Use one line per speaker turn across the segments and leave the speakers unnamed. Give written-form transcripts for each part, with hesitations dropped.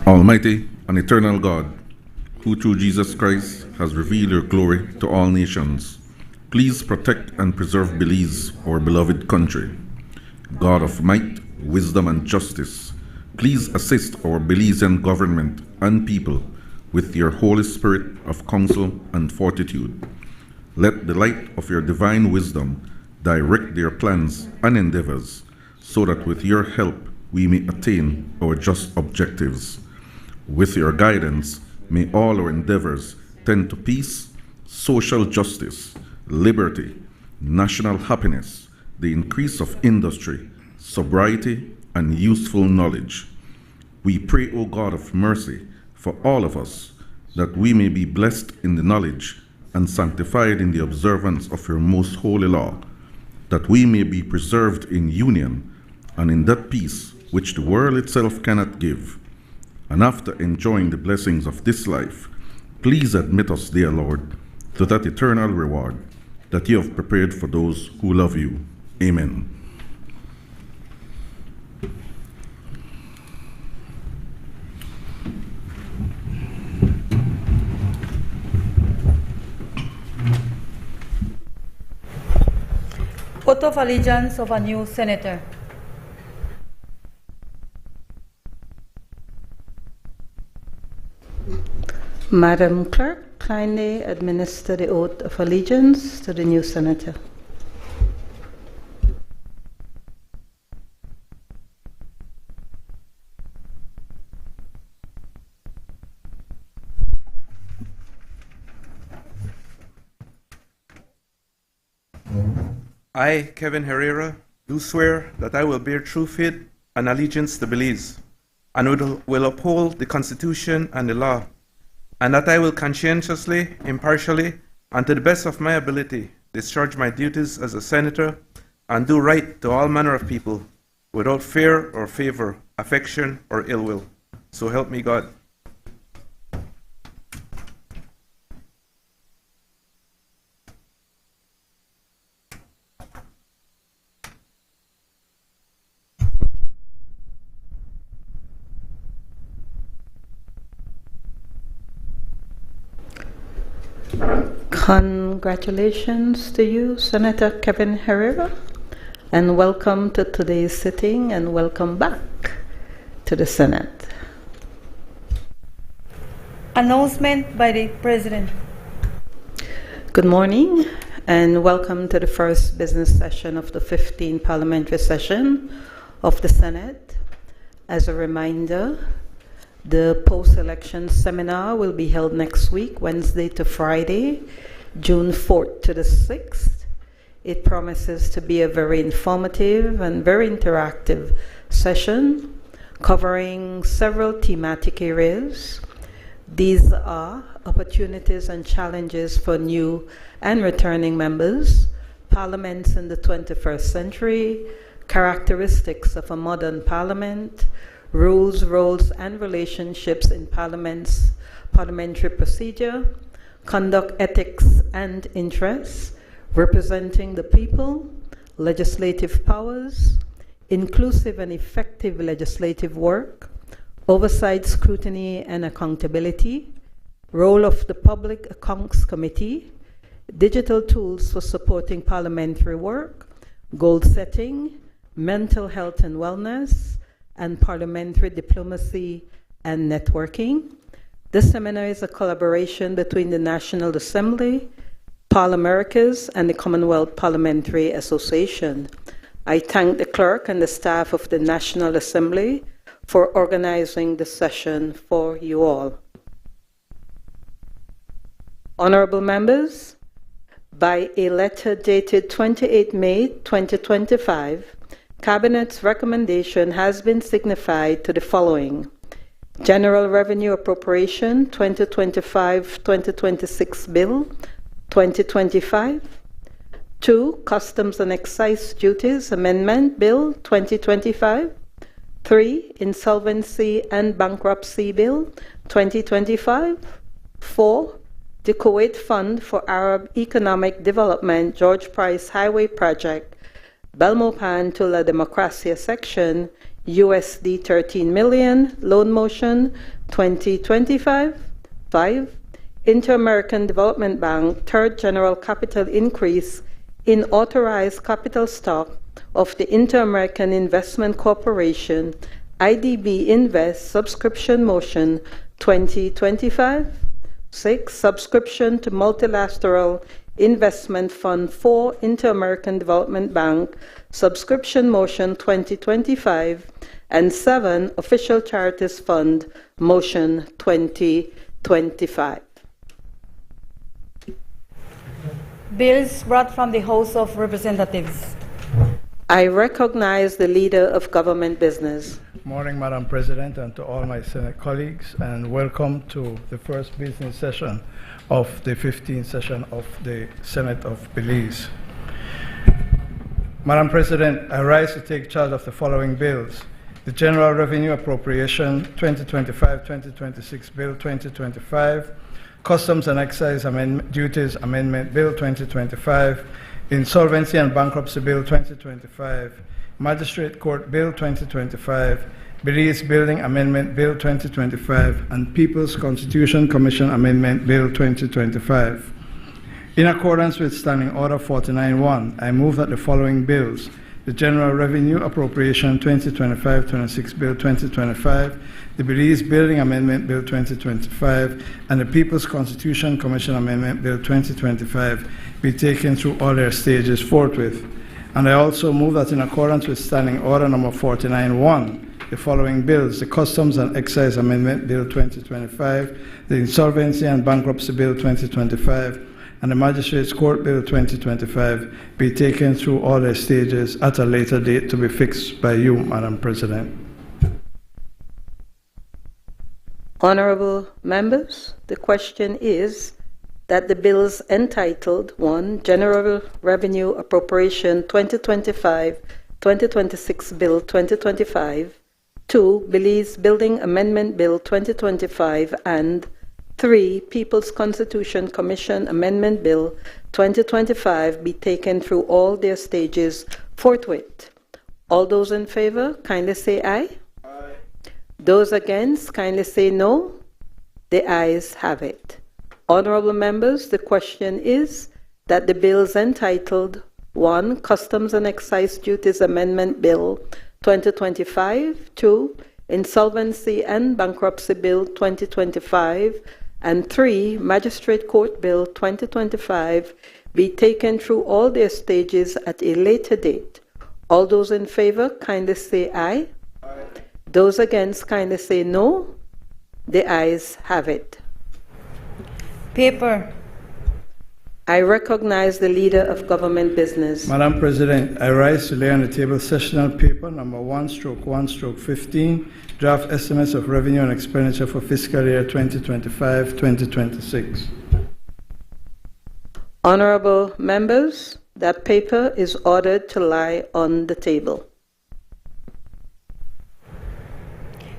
Almighty and eternal God, who through Jesus Christ has revealed your glory to all nations, please protect and preserve Belize, our beloved country. God of might, wisdom, and justice, please assist our Belizean government and people with your Holy Spirit of counsel and fortitude. Let the light of your divine wisdom direct their plans and endeavors, so that with your help we may attain our just objectives. With your guidance, may all our endeavors tend to peace, social justice, liberty, national happiness, the increase of industry, sobriety, and useful knowledge. We pray, O God of mercy, for all of us, that we may be blessed in the knowledge and sanctified in the observance of your most holy law, that we may be preserved in union and in that peace which the world itself cannot give. And after enjoying the blessings of this life, please admit us, dear Lord, to that eternal reward that you have prepared for those who love you. Amen.
Oath of allegiance of a new senator.
Madam Clerk, kindly administer the oath of allegiance to the new senator.
I, Kevin Herrera, do swear that I will bear true faith and allegiance to Belize, and will uphold the Constitution and the law, and that I will conscientiously, impartially, and to the best of my ability discharge my duties as a senator and do right to all manner of people, without fear or favor, affection or ill will. So help me God.
Congratulations to you, Senator Kevin Herrera, and welcome to today's sitting and welcome back to the Senate.
Announcement by the President.
Good morning and welcome to the first business session of the 15th parliamentary session of the Senate. As a reminder, the post-election seminar will be held next week, Wednesday to Friday, June 4th to the 6th. It promises to be a very informative and very interactive session covering several thematic areas. These are opportunities and challenges for new and returning members, parliaments in the 21st century, characteristics of a modern parliament, rules, roles, and relationships in parliamentary procedure, conduct ethics and interests, representing the people, legislative powers, inclusive and effective legislative work, oversight, scrutiny, and accountability, role of the Public Accounts Committee, digital tools for supporting parliamentary work, goal setting, mental health and wellness, and parliamentary diplomacy and networking. This seminar is a collaboration between the National Assembly, Parliamericas, and the Commonwealth Parliamentary Association. I thank the clerk and the staff of the National Assembly for organizing the session for you all. Honorable members, by a letter dated 28 May 2025, Cabinet's recommendation has been signified to the following: General Revenue Appropriation 2025-2026 Bill 2025. 2. Customs and Excise Duties Amendment Bill 2025. 3. Insolvency and Bankruptcy Bill 2025. 4. The Kuwait Fund for Arab Economic Development George Price Highway Project Belmopan to La Democracia section USD 13 million. Loan motion 2025. 5. Inter-American Development Bank third general capital increase in authorized capital stock of the Inter-American Investment Corporation, IDB Invest subscription motion 2025. 6. Subscription to Multilateral Investment Fund 4 Inter-American Development Bank subscription motion 2025. And 7. Official Charities Fund motion 2025.
Bills brought from the House of Representatives.
I recognize the Leader of Government Business.
Morning, Madam President, and to all my Senate colleagues, and welcome to the first business session of the 15th session of the Senate of Belize. Madam President, I rise to take charge of the following bills. The General Revenue Appropriation 2025-2026 Bill 2025, Customs and Excise Duties Amendment Bill 2025, Insolvency and Bankruptcy Bill 2025, Magistrate Court Bill 2025, Belize Building Amendment Bill 2025, and People's Constitution Commission Amendment Bill 2025. In accordance with Standing Order 49-1, I move that the following bills: the General Revenue Appropriation 2025-26 Bill 2025, the Belize Building Amendment Bill 2025, and the People's Constitution Commission Amendment Bill 2025 be taken through all their stages forthwith. And I also move that in accordance with Standing Order number 49-1, the following bills: the Customs and Excise Amendment Bill 2025, the Insolvency and Bankruptcy Bill 2025, and the Magistrates Court Bill 2025 be taken through all their stages at a later date to be fixed by you, Madam President.
Honorable members, the question is that the bills entitled 1. General Revenue Appropriation 2025-2026 Bill 2025, 2. Belize Building Amendment Bill 2025, and 3. People's Constitution Commission Amendment Bill 2025 be taken through all their stages forthwith. All those in favor, kindly say aye. Aye. Those against, kindly say no. The ayes have it. Honorable members, the question is that the bills entitled 1. Customs and Excise Duties Amendment Bill 2025, 2. Insolvency and Bankruptcy Bill 2025, and 3. Magistrate Court Bill 2025 be taken through all their stages at a later date. All those in favor, kindly say aye. Aye. Those against, kindly say no. The ayes have it.
Paper.
I recognize the Leader of Government Business.
Madam President, I rise to lay on the table sessional paper number 1/1/15, draft estimates of revenue and expenditure for fiscal year 2025-2026.
Honorable members, that paper is ordered to lie on the table.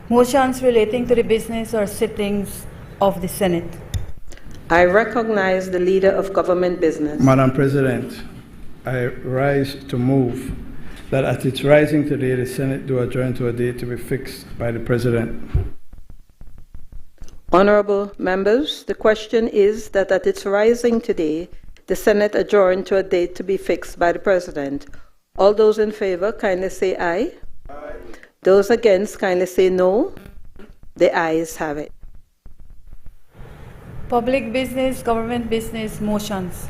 Motions relating to the business or sittings of the Senate.
I recognize the Leader of Government Business.
Madam President, I rise to move that at its rising today, the Senate do adjourn to a date to be fixed by the President.
Honorable members, the question is that at its rising today, the Senate adjourn to a date to be fixed by the President. All those in favor, kindly say aye. Aye. Those against, kindly say no. The ayes have it.
Public business, government business, motions.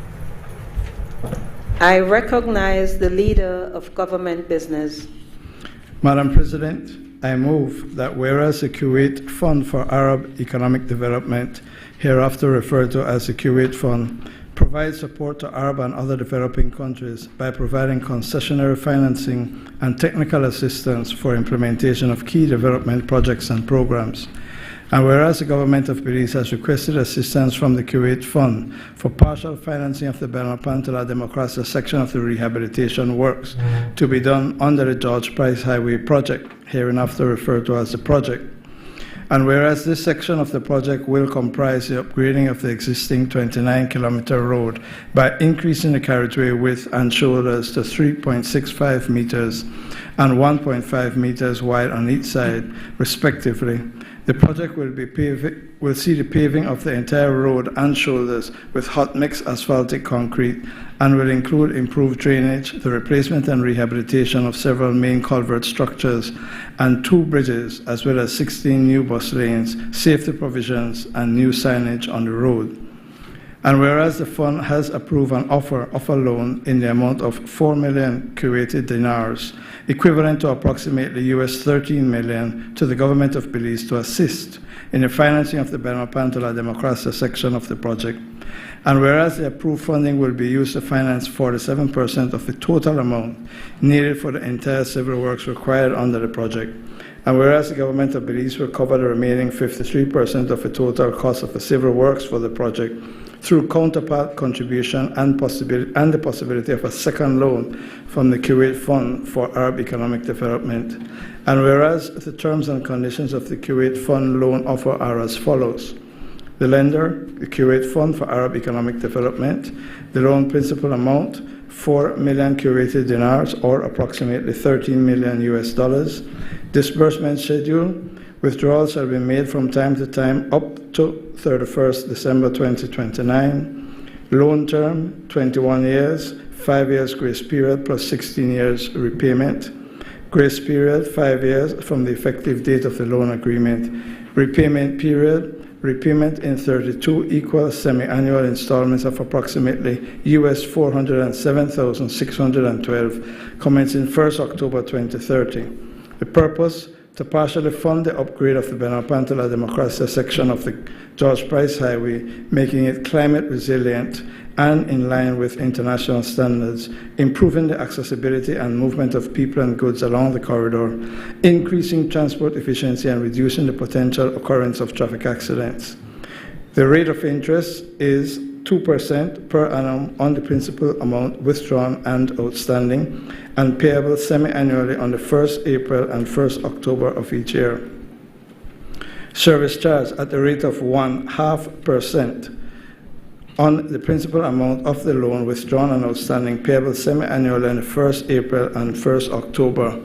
I recognize the Leader of Government Business. Madam President, I move that whereas the Kuwait Fund for Arab Economic Development, hereafter referred to as the Kuwait Fund, provides support to Arab and other developing countries by providing concessionary financing and technical assistance for implementation of key development projects and programs. And whereas the government of Belize has requested assistance from the Kuwait Fund for partial financing of the Belmopan-La Democracia section of the rehabilitation works to be done under the George Price Highway project, hereinafter referred to as the project. And whereas this section of the project will comprise the upgrading of the existing 29-kilometer road by increasing the carriageway width and shoulders to 3.65 meters and 1.5 meters wide on each side, respectively, the project will see the paving of the entire road and shoulders with hot mix asphaltic concrete and will include improved drainage, the replacement and rehabilitation of several main culvert structures and 2 bridges, as well as 16 new bus lanes, safety provisions, and new signage on the road. And whereas the fund has approved an offer of a loan in the amount of 4 million Kuwaiti dinars, equivalent to approximately US 13 million, to the government of Belize to assist in the financing of the Benopantala Democracia section of the project. And whereas the approved funding will be used to finance 47% of the total amount needed for the entire civil works required under the project, and whereas the government of Belize will cover the remaining 53% of the total cost of the civil works for the project through counterpart contribution and the possibility of a second loan from the Kuwait Fund for Arab Economic Development. And whereas the terms and conditions of the Kuwait Fund loan offer are as follows. The lender, the Kuwait Fund for Arab Economic Development, the loan principal amount, 4 million Kuwaiti dinars, or approximately 13 million US dollars. Disbursement schedule. Withdrawals shall be made from time to time up to 31st December 2029. Loan term, 21 years, 5 years grace period plus 16 years repayment. Grace period, 5 years from the effective date of the loan agreement. Repayment period, repayment in 32 equal semi-annual installments of approximately US 407,612, commencing 1st October 2030. The purpose, to partially fund the upgrade of the Benopantala Democracia section of the George Price Highway, making it climate resilient and in line with international standards, improving the accessibility and movement of people and goods along the corridor, increasing transport efficiency and reducing the potential occurrence of traffic accidents. The rate of interest is 2% per annum on the principal amount withdrawn and outstanding, and payable semi-annually on the 1st April and 1st October of each year. Service charge at the rate of 0.5% on the principal amount of the loan withdrawn and outstanding, payable semi-annually on the 1st April and 1st October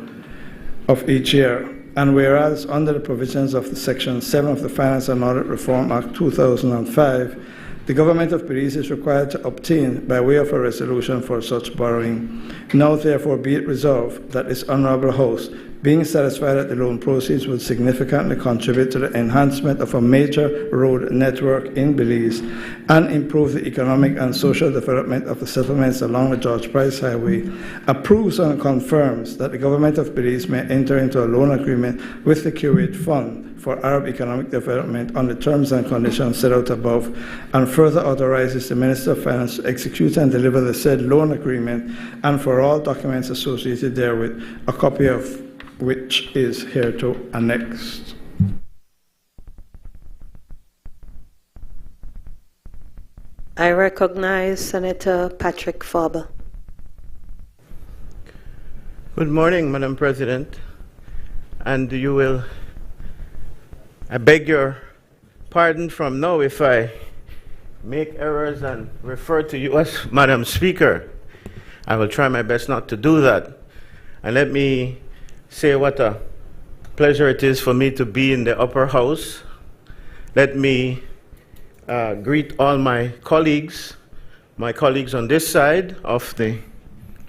of each year. And whereas under the provisions of the Section 7 of the Finance and Audit Reform Act 2005, the government of Belize is required to obtain by way of a resolution for such borrowing. Now therefore be it resolved that this Honourable House, being satisfied that the loan proceeds will significantly contribute to the enhancement of a major road network in Belize and improve the economic and social development of the settlements along the George Price Highway, approves and confirms that the government of Belize may enter into a loan agreement with the Kuwait Fund for Arab Economic Development on the terms and conditions set out above, and further authorizes the Minister of Finance to execute and deliver the said loan agreement, and for all documents associated therewith, a copy of which is hereto annexed.
I recognize Senator Patrick Farber.
Good morning, Madam President, and I beg your pardon from now if I make errors and refer to you as Madam Speaker. I will try my best not to do that. And let me say what a pleasure it is for me to be in the upper house. Let me greet all my colleagues on this side of the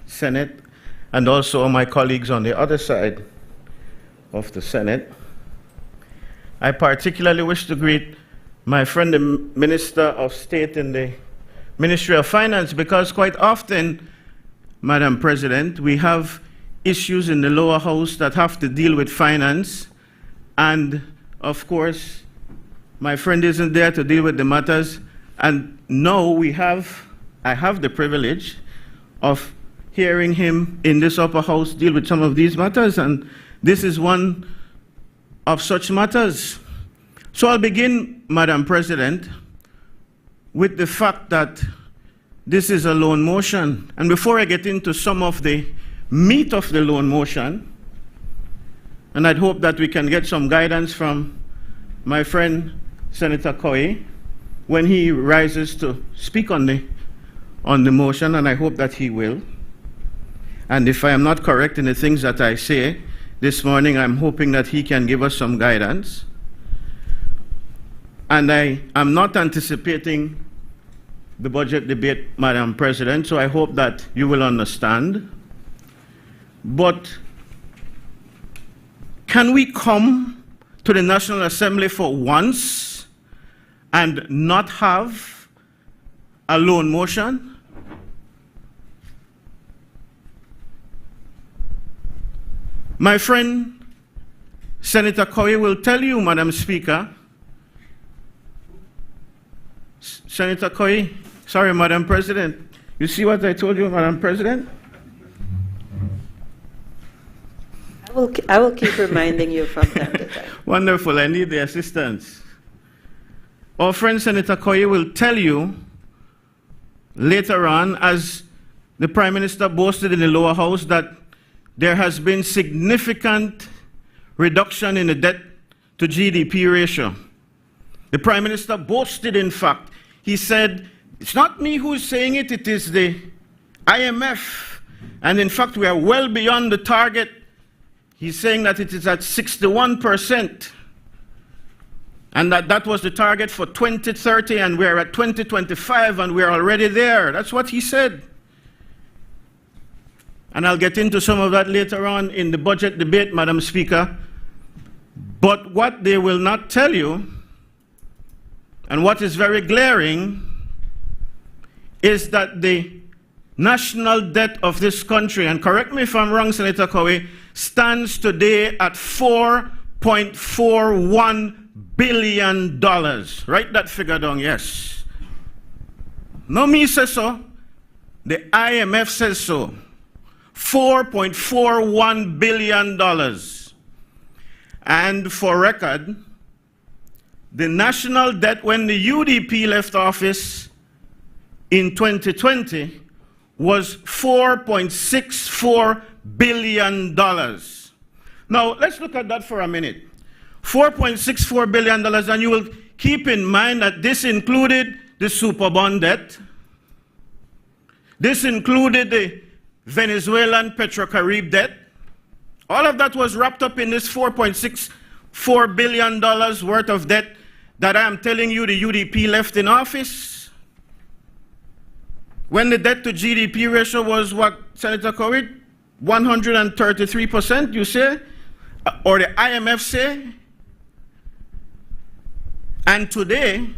Senate, and also my colleagues on the other side of the Senate. I particularly wish to greet my friend, the Minister of State in the Ministry of Finance, because quite often, Madam President, we have issues in the lower house that have to deal with finance, and of course, my friend isn't there to deal with the matters, and now I have the privilege of hearing him in this upper house deal with some of these matters, and this is one of such matters. So I'll begin, Madam President, with the fact that this is a loan motion. And before I get into some of the meat of the loan motion, and I'd hope that we can get some guidance from my friend Senator Coy when he rises to speak on the motion, and I hope that he will. And if I am not correct in the things that I say this morning, I'm hoping that he can give us some guidance. And I am not anticipating the budget debate, Madam President, so I hope that you will understand. But can we come to the National Assembly for once and not have a loan motion? My friend Senator Coy will tell you, Madam Speaker, Senator Coy, sorry, Madam President, you see what I told you, Madam President?
I will keep reminding you from time to time.
Wonderful, I need the assistance. Our friend Senator Coy will tell you later on, as the Prime Minister boasted in the lower house, that there has been significant reduction in the debt to GDP ratio. The Prime Minister boasted, in fact, he said, it's not me who's saying it, it is the IMF. And in fact, we are well beyond the target. He's saying that it is at 61%. And that was the target for 2030, and we're at 2025, and we're already there. That's what he said. And I'll get into some of that later on in the budget debate, Madam Speaker. But what they will not tell you, and what is very glaring, is that the national debt of this country, and correct me if I'm wrong, Senator Coy, stands today at $4.41 billion. Write that figure down, yes. No me says so. The IMF says so. $4.41 billion. And for record, the national debt when the UDP left office in 2020 was $4.64 billion. Now, let's look at that for a minute. $4.64 billion, and you will keep in mind that this included the super bond debt. This included the Venezuelan Petrocarib debt. All of that was wrapped up in this $4.64 billion worth of debt that I am telling you the UDP left in office. When the debt to GDP ratio was what, Senator Coy? 133%, you say? Or the IMF say? And today,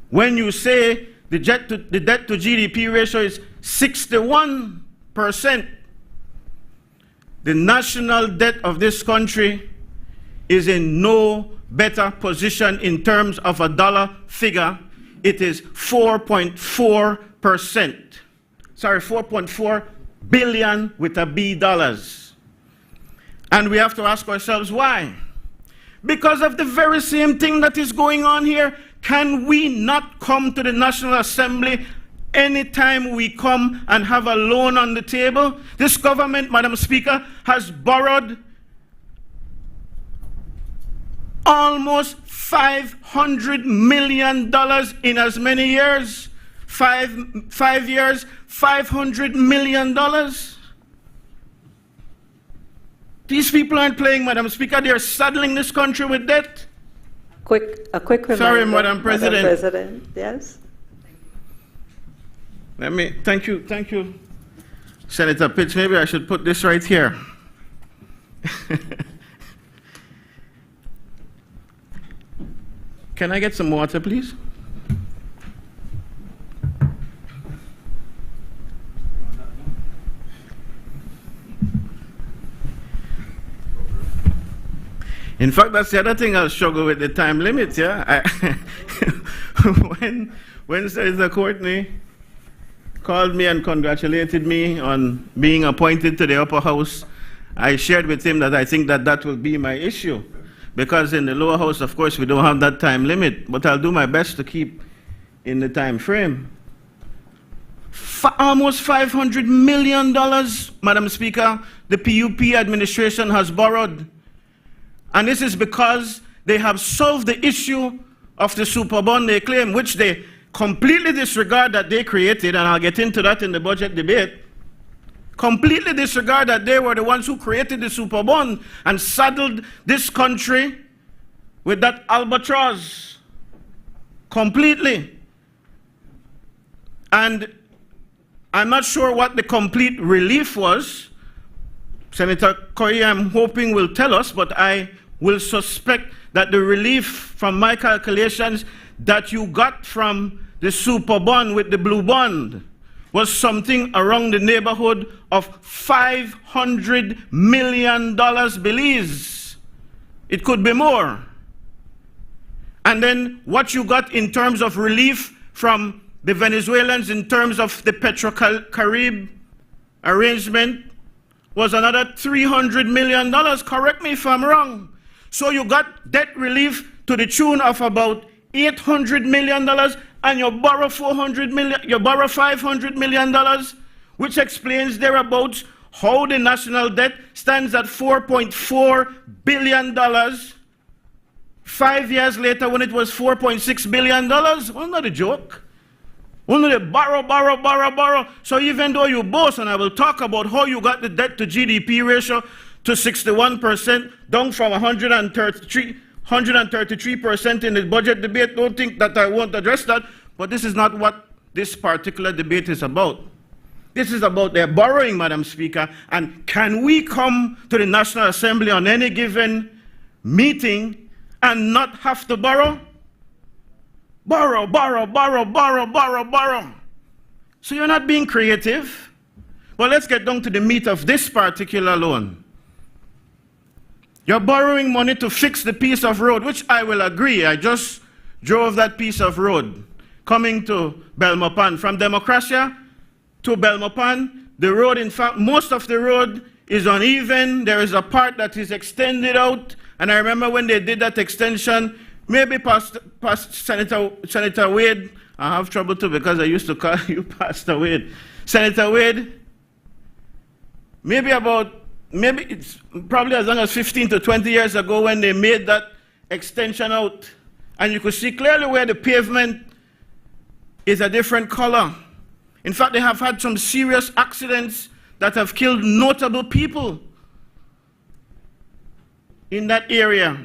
when you say the debt to GDP ratio is 61%, the national debt of this country is in no better position in terms of a dollar figure. It is 4.4%. Sorry, 4.4 billion with a B dollars. And we have to ask ourselves why. Because of the very same thing that is going on here. Can we not come to the National Assembly anytime we come and have a loan on the table? This government, Madam Speaker, has borrowed almost $500 million in as many years. Five years, $500 million. These people aren't playing, Madam Speaker. They are saddling this country with debt.
A quick reminder.
Sorry, Madam President.
Madam President, yes.
Thank you, Senator Pitts. Maybe I should put this right here. Can I get some water, please? In fact, that's the other thing I'll struggle with, the time limit, yeah? When Senator Courtney called me and congratulated me on being appointed to the upper house, I shared with him that I think that will be my issue. Because in the lower house, of course, we don't have that time limit, but I'll do my best to keep in the time frame. Almost $500 million, Madam Speaker, the PUP administration has borrowed. And this is because they have solved the issue of the super bond they claim, which they completely disregard that they created, and I'll get into that in the budget debate. Completely disregard that they were the ones who created the super bond and saddled this country with that albatross. Completely. And I'm not sure what the complete relief was. Senator Koyi, I'm hoping, will tell us, but I will suspect that the relief, from my calculations, that you got from the super bond with the blue bond was something around the neighborhood of $500 million Belize. It could be more. And then what you got in terms of relief from the Venezuelans in terms of the Petro-Carib arrangement was another $300 million. Correct me if I'm wrong. So you got debt relief to the tune of about $800 million, and you borrow $500 million, which explains thereabouts how the national debt stands at $4.4 billion 5 years later when it was $4.6 billion. Well, not a joke. Only they borrow. So even though you boast, and I will talk about how you got the debt to GDP ratio to 61%, down from 133% in the budget debate. Don't think that I won't address that, but this is not what this particular debate is about. This is about their borrowing, Madam Speaker, and can we come to the National Assembly on any given meeting and not have to borrow? Borrow. So you're not being creative. Well, let's get down to the meat of this particular loan. You're borrowing money to fix the piece of road, which I will agree. I just drove that piece of road coming to Belmopan. From Democracia to Belmopan, the road, in fact, most of the road is uneven. There is a part that is extended out. And I remember when they did that extension, maybe past Senator Wade, I have trouble too because I used to call you Pastor Wade. Senator Wade, maybe it's probably as long as 15 to 20 years ago when they made that extension out. And you could see clearly where the pavement is a different color. In fact, they have had some serious accidents that have killed notable people in that area.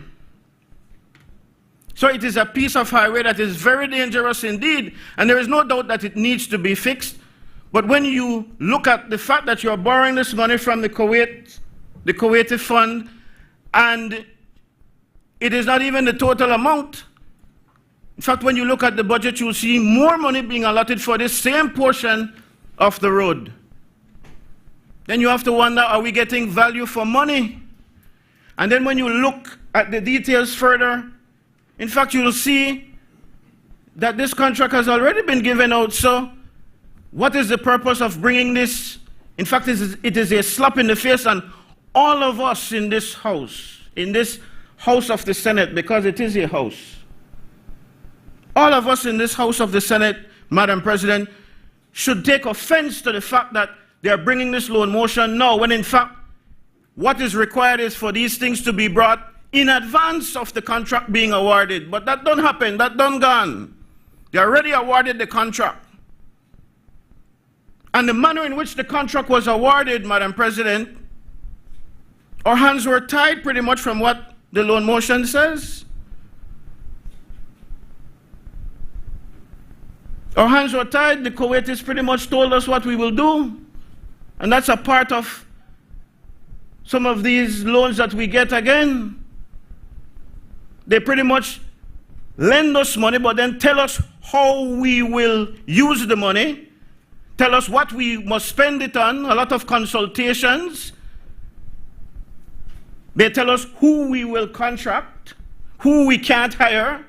So it is a piece of highway that is very dangerous indeed, and there is no doubt that it needs to be fixed. But when you look at the fact that you're borrowing this money from the Kuwaiti fund, and it is not even the total amount. In fact, when you look at the budget, you'll see more money being allotted for this same portion of the road. Then you have to wonder, are we getting value for money? And then when you look at the details further, in fact, you'll see that this contract has already been given out. So what is the purpose of bringing this? In fact, it is a slap in the face on all of us in this house of the Senate, because it is a house. All of us in this House of the Senate, Madam President, should take offense to the fact that they are bringing this loan motion now, when in fact, what is required is for these things to be brought in advance of the contract being awarded. But that don't happen, that done gone. They already awarded the contract. And the manner in which the contract was awarded, Madam President, our hands were tied pretty much from what the loan motion says. Our hands were tied. The Kuwaitis pretty much told us what we will do. And that's a part of some of these loans that we get again. They pretty much lend us money, but then tell us how we will use the money, tell us what we must spend it on, a lot of consultations. They tell us who we will contract, who we can't hire.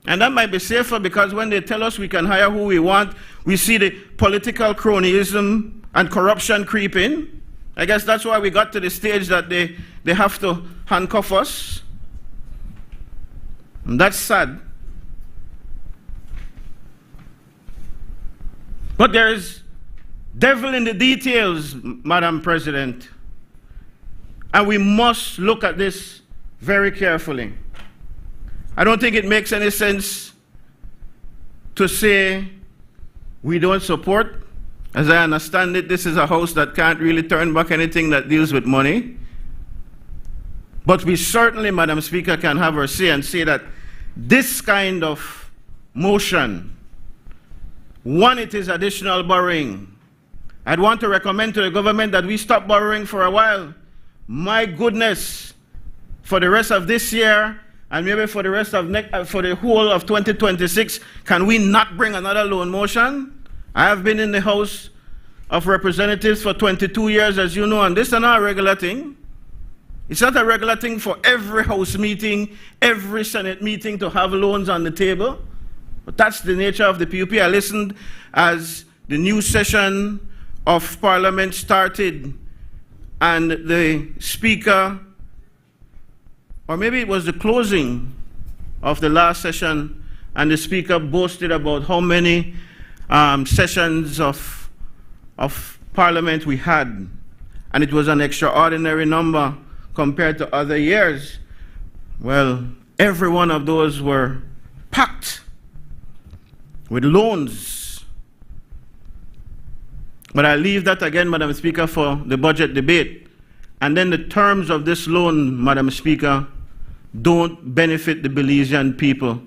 And that might be safer, because when they tell us we can hire who we want, we see the political cronyism and corruption creeping. I guess that's why we got to the stage that they have to handcuff us. And that's sad. But there is devil in the details, Madam President. And we must look at this very carefully. I don't think it makes any sense to say we don't support. As I understand it, this is a house that can't really turn back anything that deals with money. But we certainly, Madam Speaker, can have our say and say that this kind of motion, one, it is additional borrowing. I'd want to recommend to the government that we stop borrowing for a while. My goodness, for the rest of this year and maybe for the rest of for the whole of 2026, can we not bring another loan motion? I have been in the House of Representatives for 22 years, as you know, and this is not a regular thing. It's not a regular thing for every House meeting, every Senate meeting to have loans on the table. But that's the nature of the PUP. I listened as the new session of Parliament started and the Speaker, or maybe it was the closing of the last session, and the Speaker boasted about how many sessions of Parliament we had. And it was an extraordinary number compared to other years. Well, every one of those were packed with loans. But I leave that again, Madam Speaker, for the budget debate. And then the terms of this loan, Madam Speaker, don't benefit the Belizean people.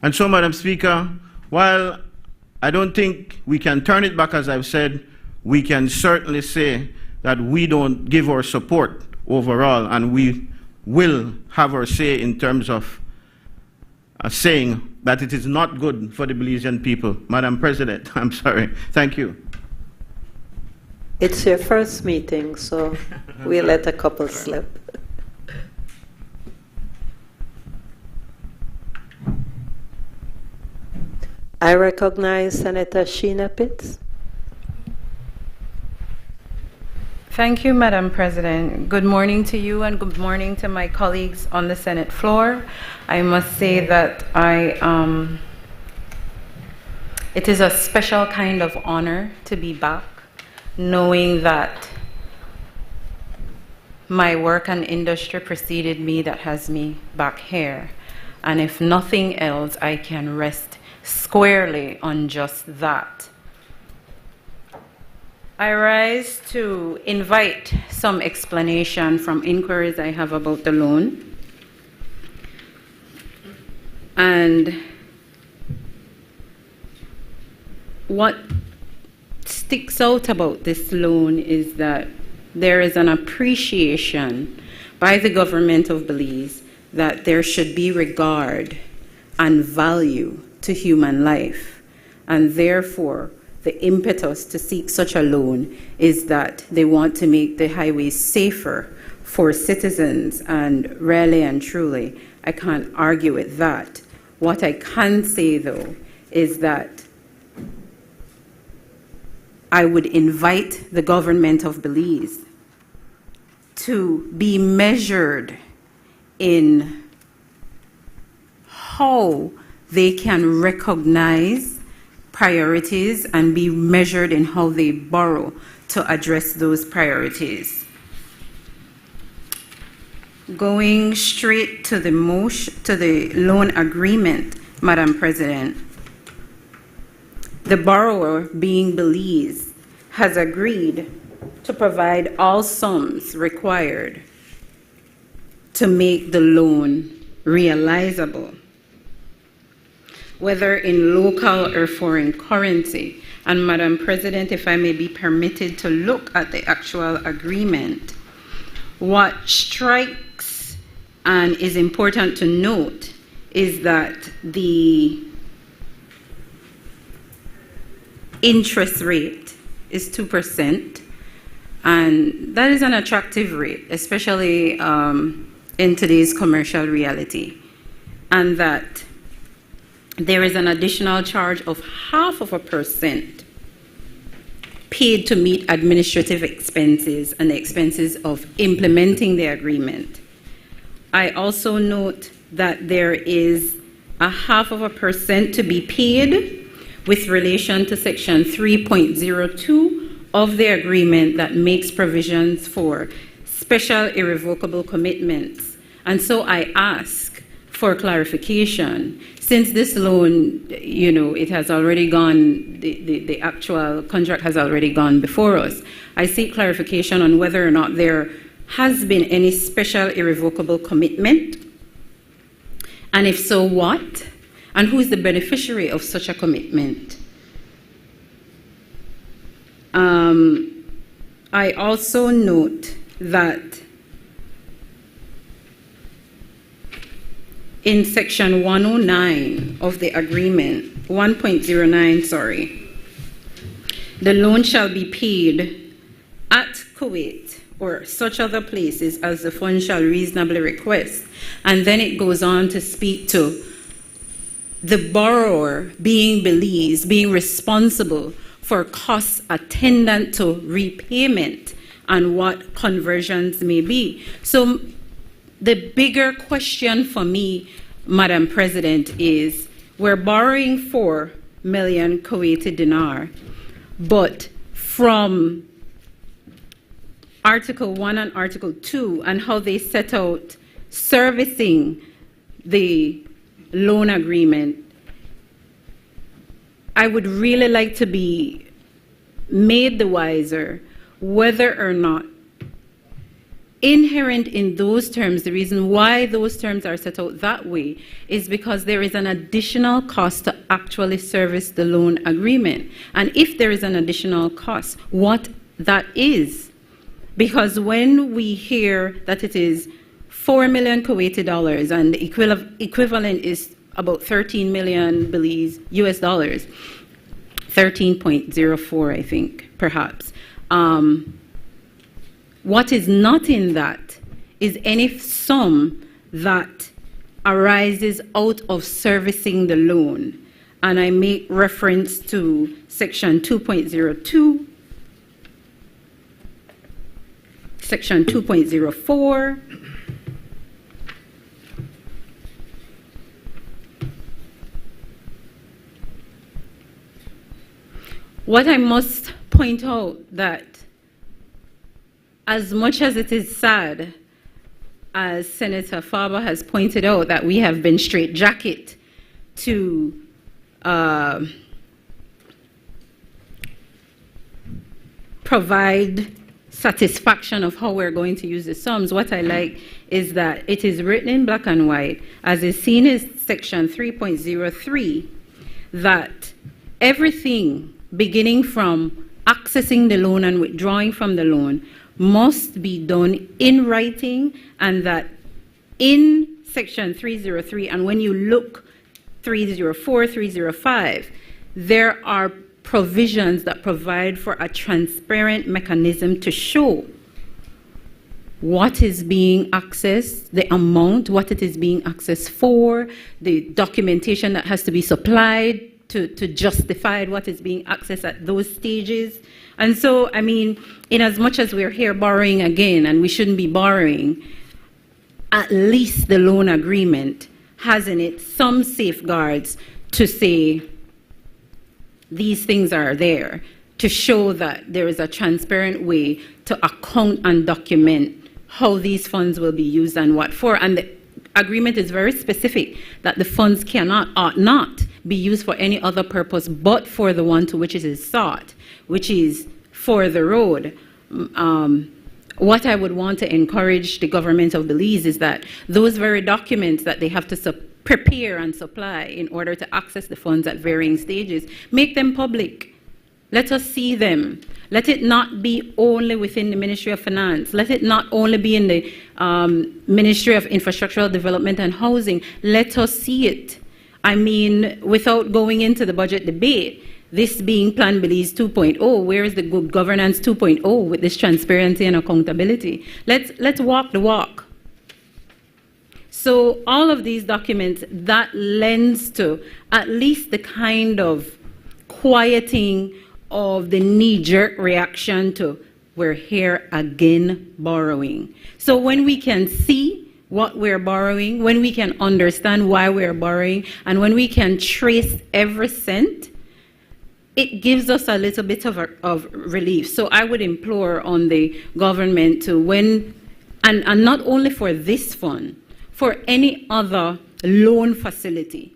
And so, Madam Speaker, while I don't think we can turn it back, as I've said, we can certainly say that we don't give our support overall, and we will have our say in terms of saying that it is not good for the Belizean people. Madam President, I'm sorry. Thank you.
It's your first meeting, so we'll let a couple slip. I recognize Senator Sheena Pitts.
Thank you, Madam President. Good morning to you and good morning to my colleagues on the Senate floor. I must say that it is a special kind of honor to be back, knowing that my work and industry preceded me that has me back here. And if nothing else, I can rest squarely on just that. I rise to invite some explanation from inquiries I have about the loan. And what sticks out about this loan is that there is an appreciation by the government of Belize that there should be regard and value to human life, and therefore the impetus to seek such a loan is that they want to make the highways safer for citizens, and really and truly, I can't argue with that. What I can say, though, is that I would invite the government of Belize to be measured in how they can recognize priorities and be measured in how they borrow to address those priorities. Going straight to the loan agreement, Madam President, the borrower, being Belize, has agreed to provide all sums required to make the loan realizable, whether in local or foreign currency. And Madam President, if I may be permitted to look at the actual agreement, what strikes and is important to note is that the interest rate is 2%, and that is an attractive rate, especially in today's commercial reality, and that there is an additional charge of 0.5% paid to meet administrative expenses and the expenses of implementing the agreement. I also note that there is 0.5% to be paid with relation to Section 3.02 of the agreement that makes provisions for special irrevocable commitments. And so I ask for clarification. Since this loan, it has already gone, the actual contract has already gone before us, I seek clarification on whether or not there has been any special irrevocable commitment, and if so, what? And who is the beneficiary of such a commitment? I also note that in section 109 of the agreement, 1.09, sorry, the loan shall be paid at Kuwait or such other places as the fund shall reasonably request. And then it goes on to speak to the borrower being Belize, being responsible for costs attendant to repayment and what conversions may be. So the bigger question for me, Madam President, is we're borrowing 4 million Kuwaiti dinar, but from Article 1 and Article 2 and how they set out servicing the loan agreement, I would really like to be made the wiser whether or not inherent in those terms, the reason why those terms are set out that way is because there is an additional cost to actually service the loan agreement. And if there is an additional cost, what that is. Because when we hear that it is 4 million Kuwaiti dollars and the equivalent is about 13 million Belize US dollars, 13.04, I think, perhaps. What is not in that is any sum that arises out of servicing the loan. And I make reference to section 2.02, section 2.04, what I must point out that as much as it is sad, as Senator Faber has pointed out, that we have been straitjacket to provide satisfaction of how we're going to use the sums, what I like is that it is written in black and white, as is seen in section 3.03, that everything beginning from accessing the loan and withdrawing from the loan must be done in writing, and that in section 303, and when you look 304, 305, there are provisions that provide for a transparent mechanism to show what is being accessed, the amount, what it is being accessed for, the documentation that has to be supplied to justify what is being accessed at those stages. And so, I mean, in as much as we're here borrowing again, and we shouldn't be borrowing, at least the loan agreement has in it some safeguards to say these things are there, to show that there is a transparent way to account and document how these funds will be used and what for. And the agreement is very specific that the funds ought not be used for any other purpose but for the one to which it is sought, which is for the road. What I would want to encourage the government of Belize is that those very documents that they have to prepare and supply in order to access the funds at varying stages, make them public. Let us see them. Let it not be only within the Ministry of Finance. Let it not only be in the Ministry of Infrastructural Development and Housing. Let us see it. I mean, without going into the budget debate, this being Plan Belize 2.0, where is the good governance 2.0 with this transparency and accountability? Let's walk the walk. So all of these documents, that lends to at least the kind of quieting of the knee-jerk reaction to we're here again borrowing. So when we can see what we're borrowing, when we can understand why we're borrowing, and when we can trace every cent, it gives us a little bit of relief. So I would implore on the government to and not only for this fund, for any other loan facility,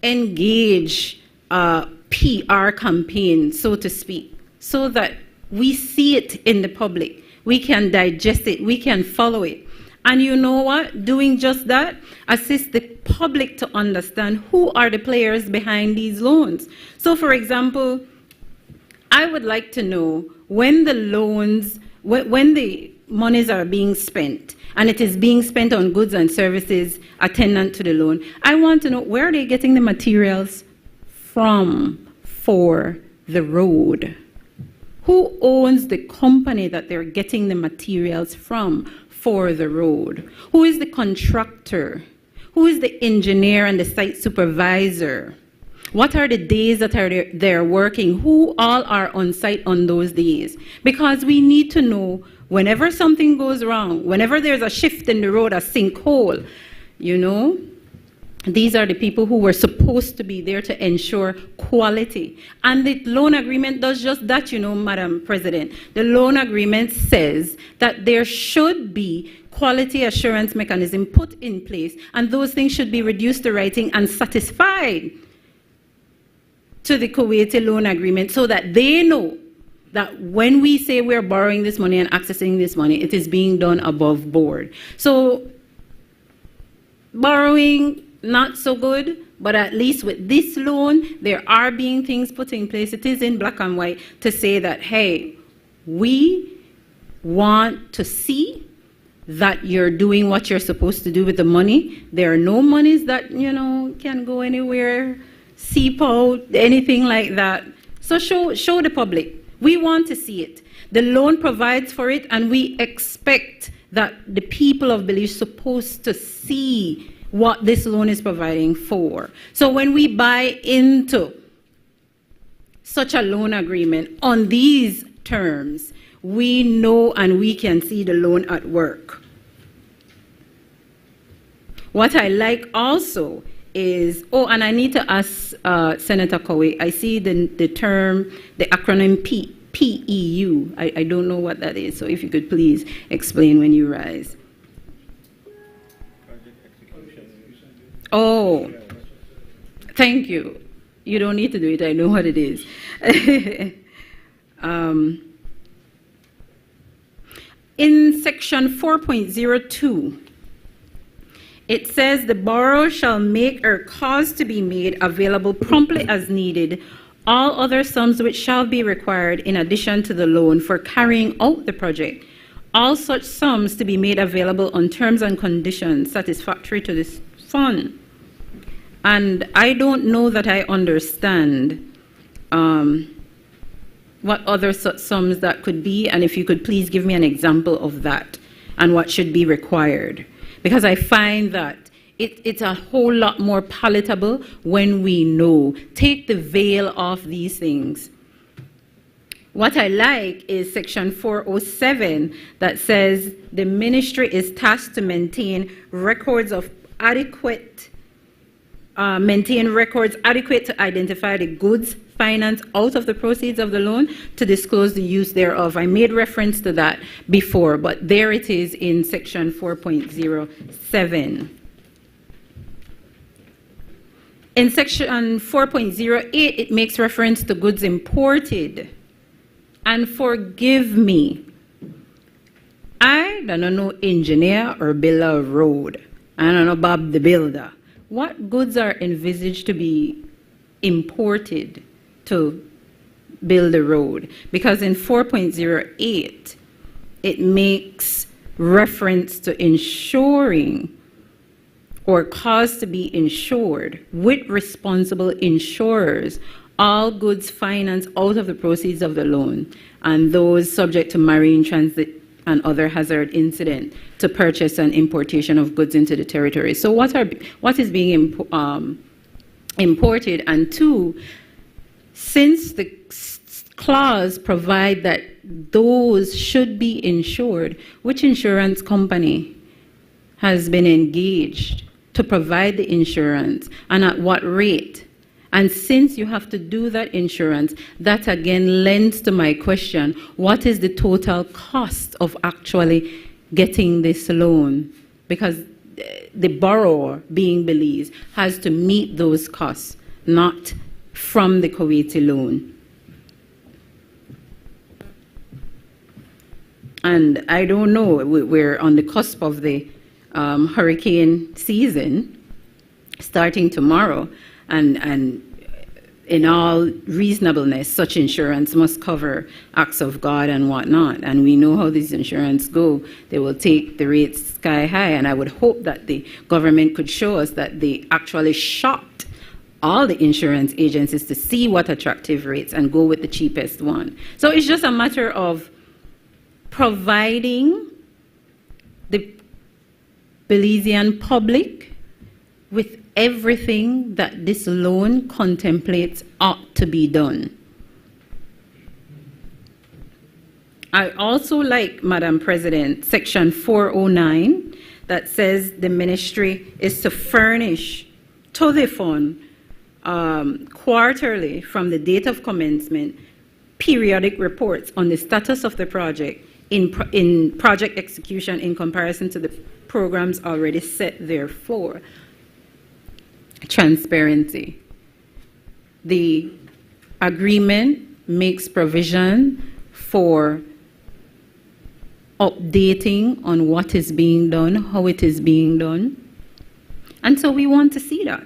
engage a PR campaign, so to speak, so that we see it in the public, we can digest it, we can follow it. And you know what? Doing just that assists the public to understand who are the players behind these loans. So for example, I would like to know when the loans, when the monies are being spent, and it is being spent on goods and services attendant to the loan, I want to know where are they getting the materials from for the road? Who owns the company that they're getting the materials from for the road? Who is the contractor? Who is the engineer and the site supervisor? What are the days that they're working? Who all are on site on those days? Because we need to know whenever something goes wrong, whenever there's a shift in the road, a sinkhole, you know, these are the people who were supposed to be there to ensure quality. And the loan agreement does just that, you know, Madam President. The loan agreement says that there should be quality assurance mechanism put in place, and those things should be reduced to writing and satisfied to the Kuwaiti loan agreement so that they know that when we say we're borrowing this money and accessing this money, it is being done above board. So borrowing, not so good, but at least with this loan, there are being things put in place. It is in black and white to say that, hey, we want to see that you're doing what you're supposed to do with the money. There are no monies that, you know, can go anywhere, seep out, anything like that. So show the public. We want to see it. The loan provides for it, and we expect that the people of Belize are supposed to see what this loan is providing for. So when we buy into such a loan agreement on these terms, we know and we can see the loan at work. What I like also is, oh, and I need to ask Senator Cowie, I see the term, the acronym PEU. I don't know what that is, so if you could please explain when you rise. Oh, thank you. You don't need to do it, I know what it is. In section 4.02, it says the borrower shall make or cause to be made available promptly as needed all other sums which shall be required in addition to the loan for carrying out the project. All such sums to be made available on terms and conditions satisfactory to this fund. And I don't know that I understand what other such sums that could be, and if you could please give me an example of that and what should be required. Because I find that it's a whole lot more palatable when we know. Take the veil off these things. What I like is section 407 that says the ministry is tasked to maintain records adequate to identify the goods financed out of the proceeds of the loan, to disclose the use thereof. I made reference to that before, but there it is in section 4.07. In section 4.08, it makes reference to goods imported. And forgive me, I don't know engineer or builder of road. I don't know Bob the builder. What goods are envisaged to be imported to build a road? Because in 4.08, it makes reference to ensuring or cause to be insured with responsible insurers all goods financed out of the proceeds of the loan, and those subject to marine transit and other hazard incident to purchase and importation of goods into the territory. So what is being imported? And two, since the clause provide that those should be insured, which insurance company has been engaged to provide the insurance and at what rate? And since you have to do that insurance, that again lends to my question, what is the total cost of actually getting this loan? Because the borrower, being Belize, has to meet those costs, not from the Kuwaiti loan. And I don't know, we're on the cusp of the hurricane season, starting tomorrow, and in all reasonableness, such insurance must cover acts of God and whatnot. And we know how these insurance go. They will take the rates sky high. And I would hope that the government could show us that they actually shopped all the insurance agencies to see what attractive rates and go with the cheapest one. So it's just a matter of providing the Belizean public with everything that this loan contemplates ought to be done. I also like, Madam President, Section 409 that says the ministry is to furnish to the fund quarterly from the date of commencement periodic reports on the status of the project in project execution in comparison to the programs already set therefore. Transparency. The agreement makes provision for updating on what is being done, how it is being done. And so we want to see that.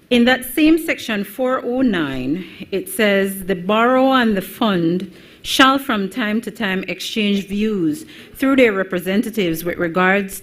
In that same section 409, it says the borrower and the fund shall from time to time exchange views through their representatives with regards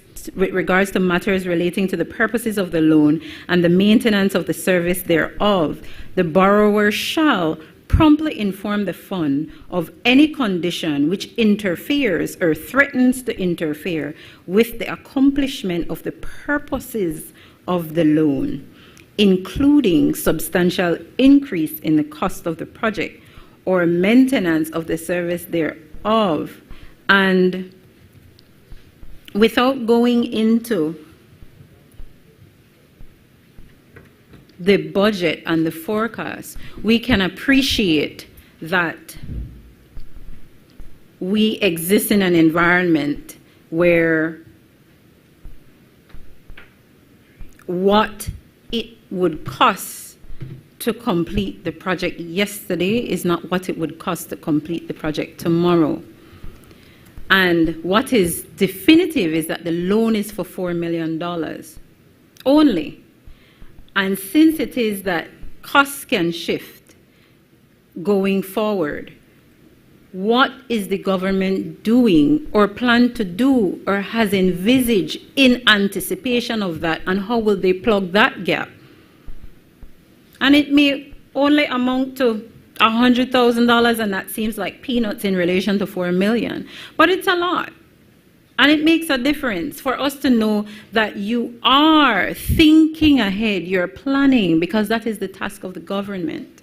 to matters relating to the purposes of the loan and the maintenance of the service thereof. The borrower shall promptly inform the fund of any condition which interferes or threatens to interfere with the accomplishment of the purposes of the loan, including substantial increase in the cost of the project or maintenance of the service thereof. And without going into the budget and the forecast, we can appreciate that we exist in an environment where what it would cost to complete the project yesterday is not what it would cost to complete the project tomorrow. And what is definitive is that the loan is for $4 million only. And since it is that costs can shift going forward, what is the government doing or plan to do or has envisaged in anticipation of that, and how will they plug that gap? And it may only amount to $100,000, and that seems like peanuts in relation to $4 million. But it's a lot. And it makes a difference for us to know that you are thinking ahead, you're planning, because that is the task of the government,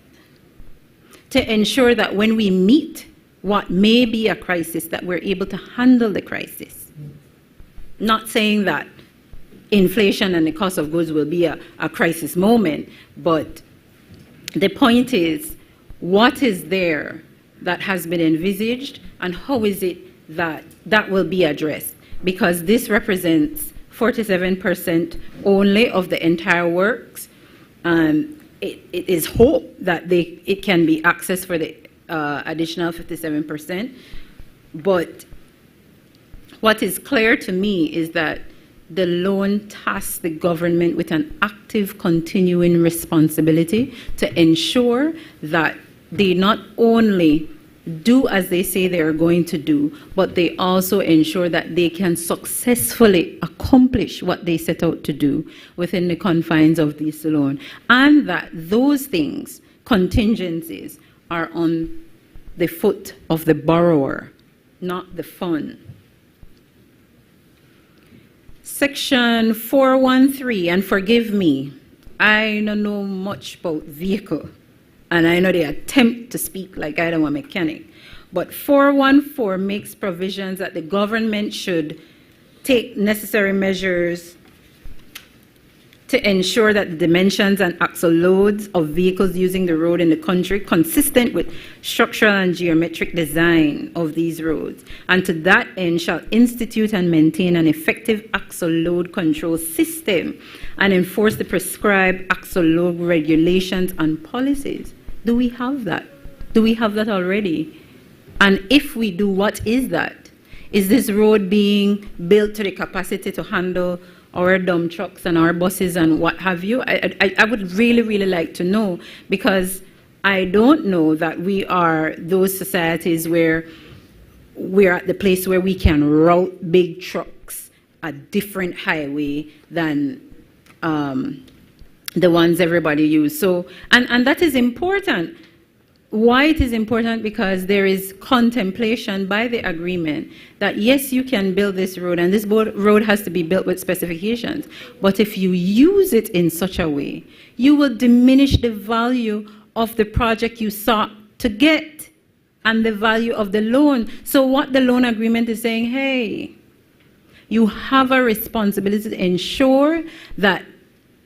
to ensure that when we meet what may be a crisis, that we're able to handle the crisis. Not saying that inflation and the cost of goods will be a crisis moment, but the point is, what is there that has been envisaged, and how is it that that will be addressed? Because this represents 47% only of the entire works. It is hope that it can be accessed for the additional 57%. But what is clear to me is that the loan tasks the government with an active continuing responsibility to ensure that they not only do as they say they are going to do, but they also ensure that they can successfully accomplish what they set out to do within the confines of this loan, and that those things, contingencies, are on the foot of the borrower, not the fund. Section 413, and forgive me, I don't know much about vehicle, and I know they attempt to speak like I am a mechanic, but 414 makes provisions that the government should take necessary measures to ensure that the dimensions and axle loads of vehicles using the road in the country consistent with structural and geometric design of these roads, and to that end shall institute and maintain an effective axle load control system and enforce the prescribed axle load regulations and policies. Do we have that? Do we have that already? And if we do, what is that? Is this road being built to the capacity to handle our dump trucks and our buses and what have you? I would really, really like to know, because I don't know that we are those societies where we're at the place where we can route big trucks a different highway than the ones everybody uses. So, and that is important. Why it is important? Because there is contemplation by the agreement that yes, you can build this road, and this road has to be built with specifications. But if you use it in such a way, you will diminish the value of the project you sought to get and the value of the loan. So what the loan agreement is saying, hey, you have a responsibility to ensure that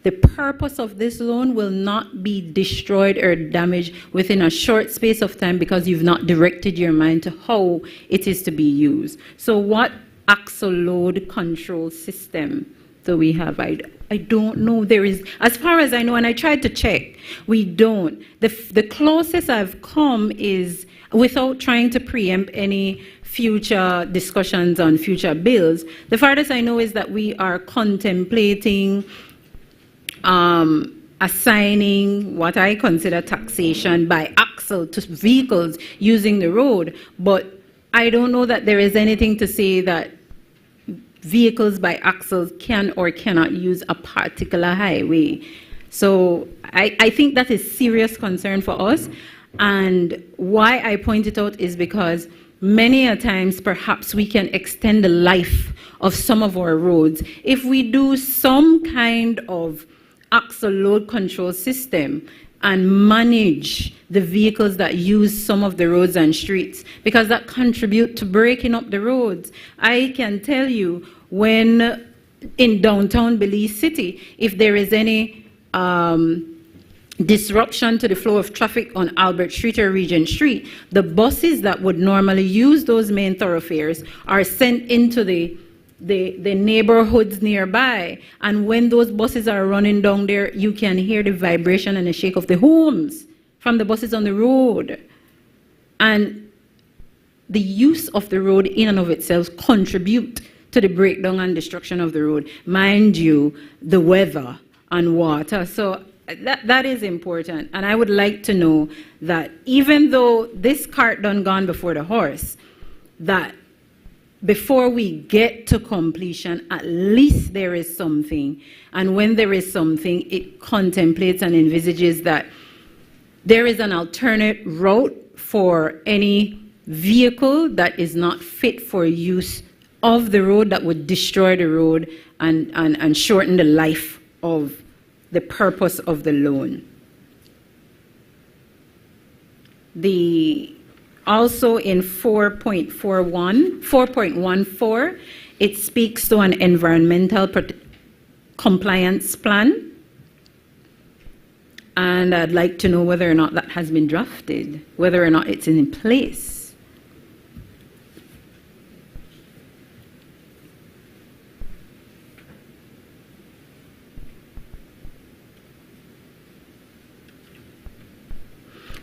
the purpose of this loan will not be destroyed or damaged within a short space of time because you've not directed your mind to how it is to be used. So what axle load control system do we have? I don't know. There is, as far as I know, and I tried to check, we don't. The closest I've come is, without trying to preempt any future discussions on future bills, the farthest I know is that we are contemplating assigning what I consider taxation by axle to vehicles using the road, but I don't know that there is anything to say that vehicles by axles can or cannot use a particular highway. So I think that is serious concern for us, and why I point it out is because many a times perhaps we can extend the life of some of our roads if we do some kind of axle load control system and manage the vehicles that use some of the roads and streets, because that contributes to breaking up the roads. I can tell you, when in downtown Belize City, if there is any disruption to the flow of traffic on Albert Street or Regent Street, the buses that would normally use those main thoroughfares are sent into the neighborhoods nearby, and when those buses are running down there, you can hear the vibration and the shake of the homes from the buses on the road. And the use of the road in and of itself contribute to the breakdown and destruction of the road. Mind you, the weather and water. So that is important. And I would like to know that even though this cart done gone before the horse, that before we get to completion, at least there is something. And when there is something, it contemplates and envisages that there is an alternate route for any vehicle that is not fit for use of the road, that would destroy the road and shorten the life of the purpose of the loan. Also in 4.14, it speaks to an environmental compliance plan. And I'd like to know whether or not that has been drafted, whether or not it's in place.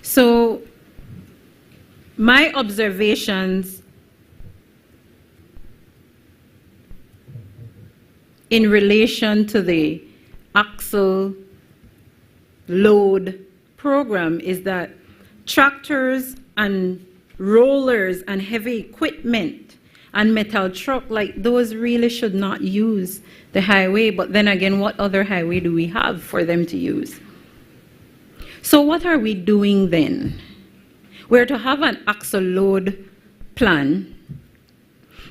So, my observations in relation to the axle load program is that tractors and rollers and heavy equipment and metal truck, like those, really should not use the highway. But then again, what other highway do we have for them to use? So what are we doing then? We're to have an axle load plan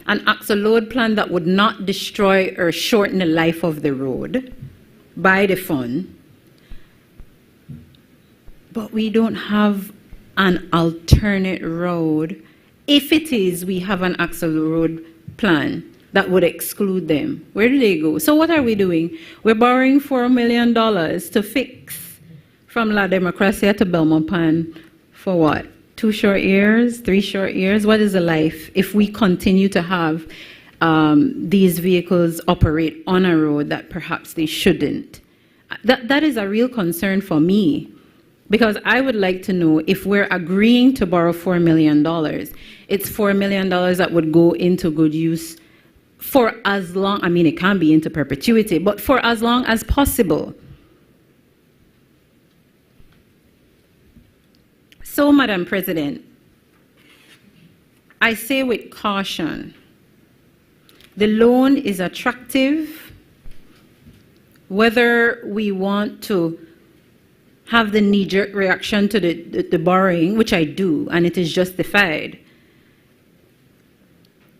that would not destroy or shorten the life of the road by the fund. But we don't have an alternate road. If it is, we have an axle load plan that would exclude them? Where do they go? So what are we doing? We're borrowing $4 million to fix from La Democracia to Belmopan for what? 2 short years, 3 short years? What is the life if we continue to have these vehicles operate on a road that perhaps they shouldn't? That is a real concern for me, because I would like to know if we're agreeing to borrow $4 million, it's $4 million that would go into good use for as long, I mean, it can be into perpetuity, but for as long as possible. So, Madam President, I say with caution, the loan is attractive. Whether we want to have the knee-jerk reaction to the borrowing, which I do, and it is justified,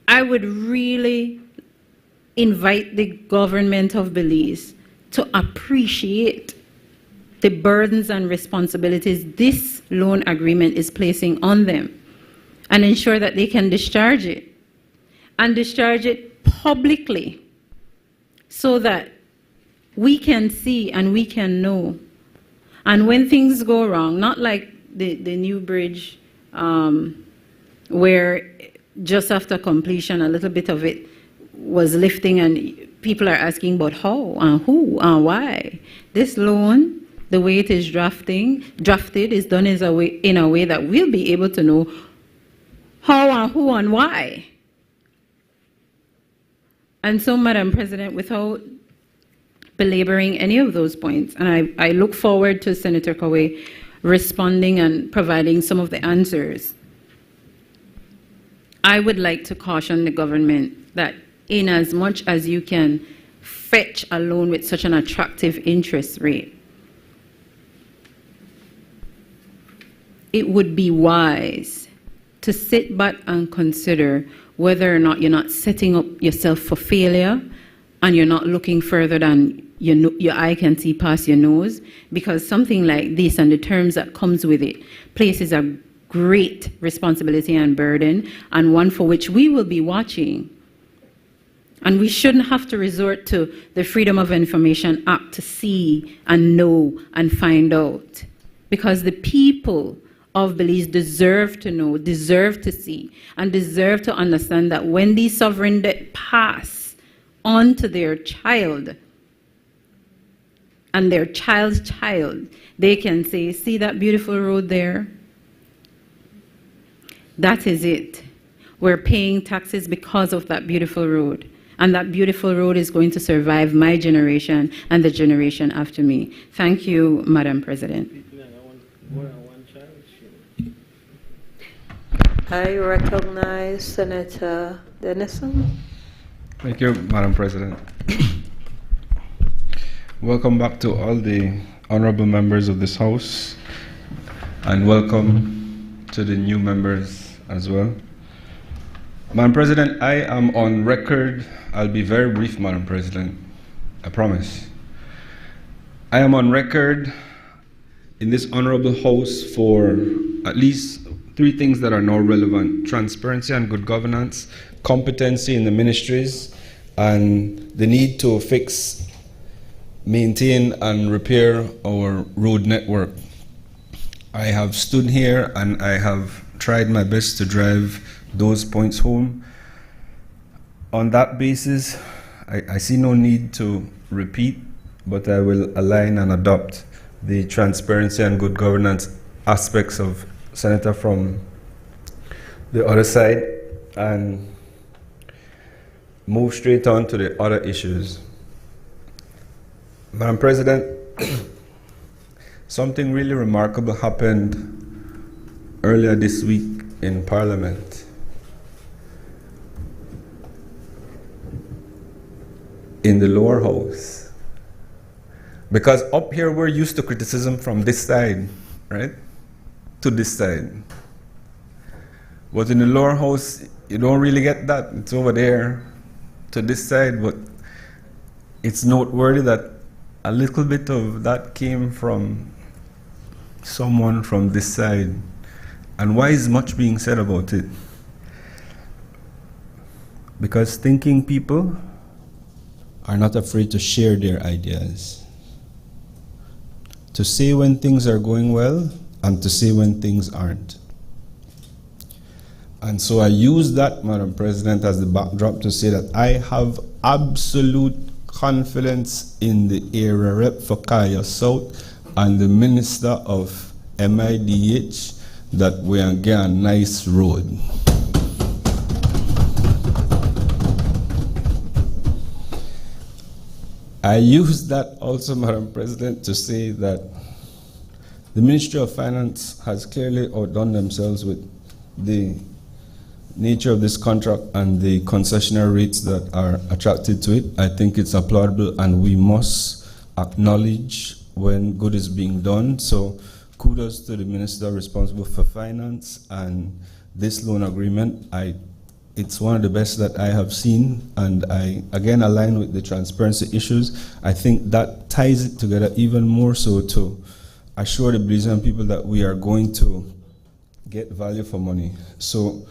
I would really invite the government of Belize to appreciate the burdens and responsibilities this loan agreement is placing on them and ensure that they can discharge it, and discharge it publicly so that we can see and we can know. And when things go wrong, not like the new bridge where just after completion a little bit of it was lifting and people are asking about how and who and why. This loan, the way it is drafted is done in a way that we'll be able to know how and who and why. And so, Madam President, without belaboring any of those points, and I look forward to Senator Kawai responding and providing some of the answers, I would like to caution the government that in as much as you can fetch a loan with such an attractive interest rate, it would be wise to sit back and consider whether or not you're not setting up yourself for failure and you're not looking further than your eye can see past your nose, because something like this and the terms that comes with it places a great responsibility and burden, and one for which we will be watching. And we shouldn't have to resort to the Freedom of Information Act to see and know and find out, because the people of Belize deserve to know, deserve to see, and deserve to understand that when these sovereign debt pass on to their child and their child's child, they can say, see that beautiful road there? That is it. We're paying taxes because of that beautiful road. And that beautiful road is going to survive my generation and the generation after me. Thank you, Madam President.
I recognize Senator Dennison.
Thank you, Madam President. Welcome back to all the honorable members of this House, and welcome to the new members as well. Madam President, I am on record. I'll be very brief, Madam President. I promise. I am on record in this honorable House for at least 3 things that are now relevant: transparency and good governance, competency in the ministries, and the need to fix, maintain, and repair our road network. I have stood here and I have tried my best to drive those points home. On that basis, I see no need to repeat, but I will align and adopt the transparency and good governance aspects of Senator from the other side and move straight on to the other issues. Madam President, something really remarkable happened earlier this week in Parliament. In the lower house. Because up here we're used to criticism from this side, right? To this side. But in the lower house, you don't really get that. It's over there to this side, but it's noteworthy that a little bit of that came from someone from this side. And why is much being said about it? Because thinking people are not afraid to share their ideas, to say when things are going well and to say when things aren't. And so I use that, Madam President, as the backdrop to say that I have absolute confidence in the area rep for Kaya South and the Minister of MIDH that we are get a nice road. I use that also, Madam President, to say that the Ministry of Finance has clearly outdone themselves with the nature of this contract and the concessionary rates that are attracted to it. I think it's applaudable, and we must acknowledge when good is being done. So kudos to the Minister responsible for Finance and this loan agreement. It's one of the best that I have seen, and I again align with the transparency issues. I think that ties it together even more so to assure the Belizean people that we are going to get value for money. So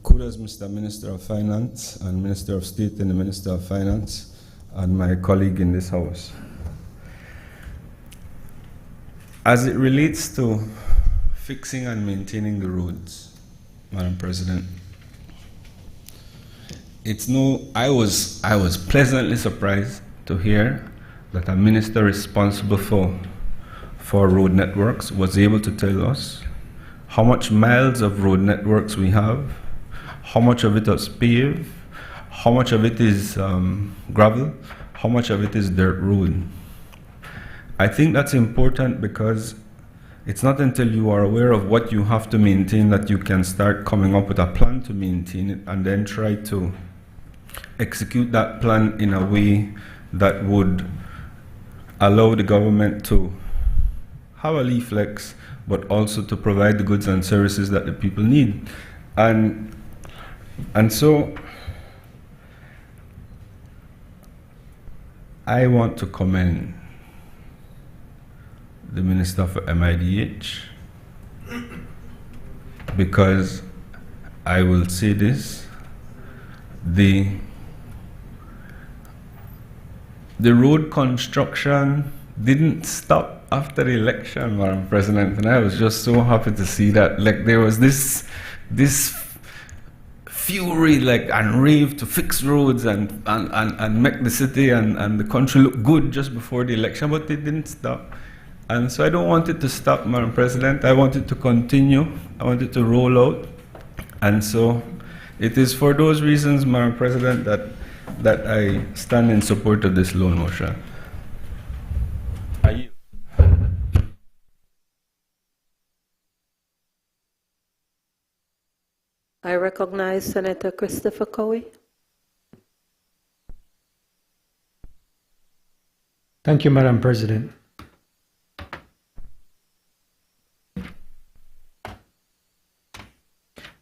kudos, Mr. Minister of Finance and Minister of State and the Minister of Finance and my colleague in this House. As it relates to fixing and maintaining the roads, Madam President, I was pleasantly surprised to hear that a minister responsible for road networks was able to tell us how much miles of road networks we have, how much of it is paved, how much of it is gravel, how much of it is dirt road. I think that's important because it's not until you are aware of what you have to maintain that you can start coming up with a plan to maintain it and then try to execute that plan in a way that would allow the government to have a leaf flex, but also to provide the goods and services that the people need. And so I want to commend the Minister for MIDH, because I will say this, the road construction didn't stop after the election, Madam President, and I was just so happy to see that. Like, there was this fury, like, and rave to fix roads and make the city and the country look good just before the election, but it didn't stop. And so I don't want it to stop, Madam President. I want it to continue. I want it to roll out. And so it is for those reasons, Madam President, that I stand in support of this loan motion.
I recognize Senator Christopher Cowie.
Thank you, Madam President.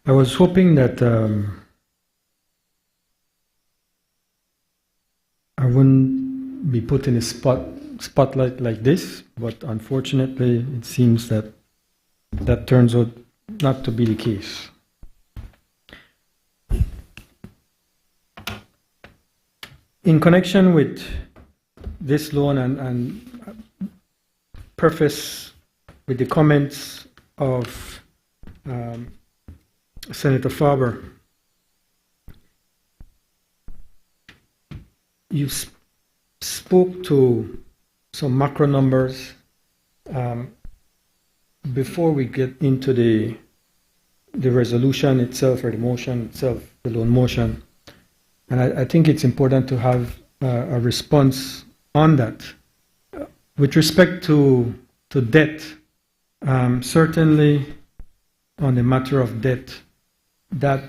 I was hoping that I wouldn't be put in a spotlight like this, but unfortunately it seems that turns out not to be the case. In connection with this loan and preface with the comments of Senator Faber, you spoke to some macro numbers before we get into the resolution itself or the motion itself, the loan motion. And I think it's important to have a response on that. With respect to debt, certainly on the matter of debt, that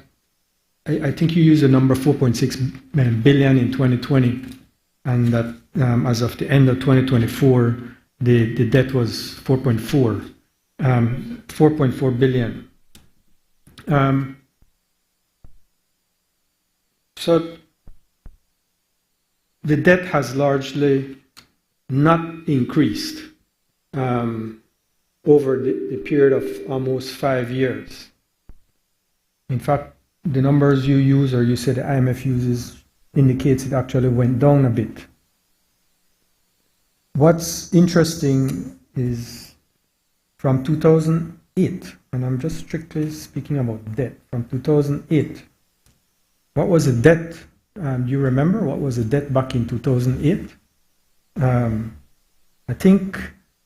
I think you used the number 4.6 billion in 2020, and that as of the end of 2024, the debt was 4.4 billion. So the debt has largely not increased over the period of almost 5 years. In fact, the numbers you use, or you said the IMF uses, indicates it actually went down a bit. What's interesting is from 2008, and I'm just strictly speaking about debt, from 2008, what was the debt? Do you remember what was the debt back in 2008? I think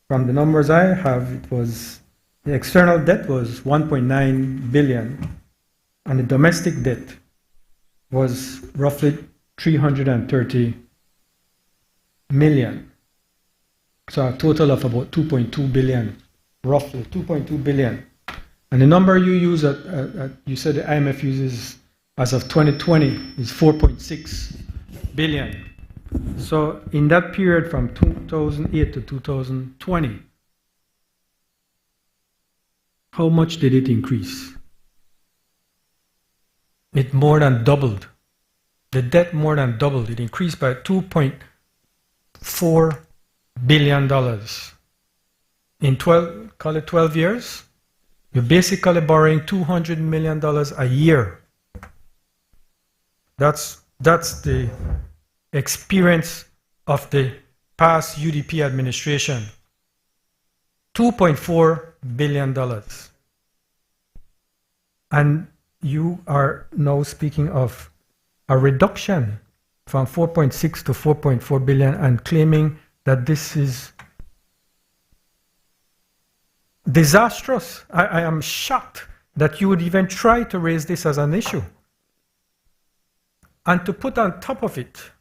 from the numbers I have, it was the external debt was 1.9 billion, and the domestic debt was roughly 330 million. So a total of about 2.2 billion, roughly 2.2 billion. And the number you use, you said the IMF uses as of 2020 is 4.6 billion. So in that period from 2008 to 2020, how much did it increase? It more than doubled. The debt more than doubled. It increased by $2.4 billion. In 12 years, you're basically borrowing $200 million a year. That's the experience of the past UDP administration. $2.4 billion. And you are now speaking of a reduction from 4.6 to 4.4 billion and claiming that this is disastrous. I am shocked that you would even try to raise this as an issue. And to put on top of it,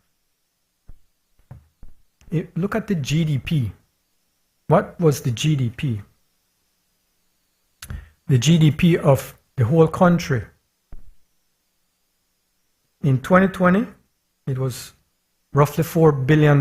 look at the GDP. What was the GDP? The GDP of the whole country. In 2020, it was roughly $4 billion.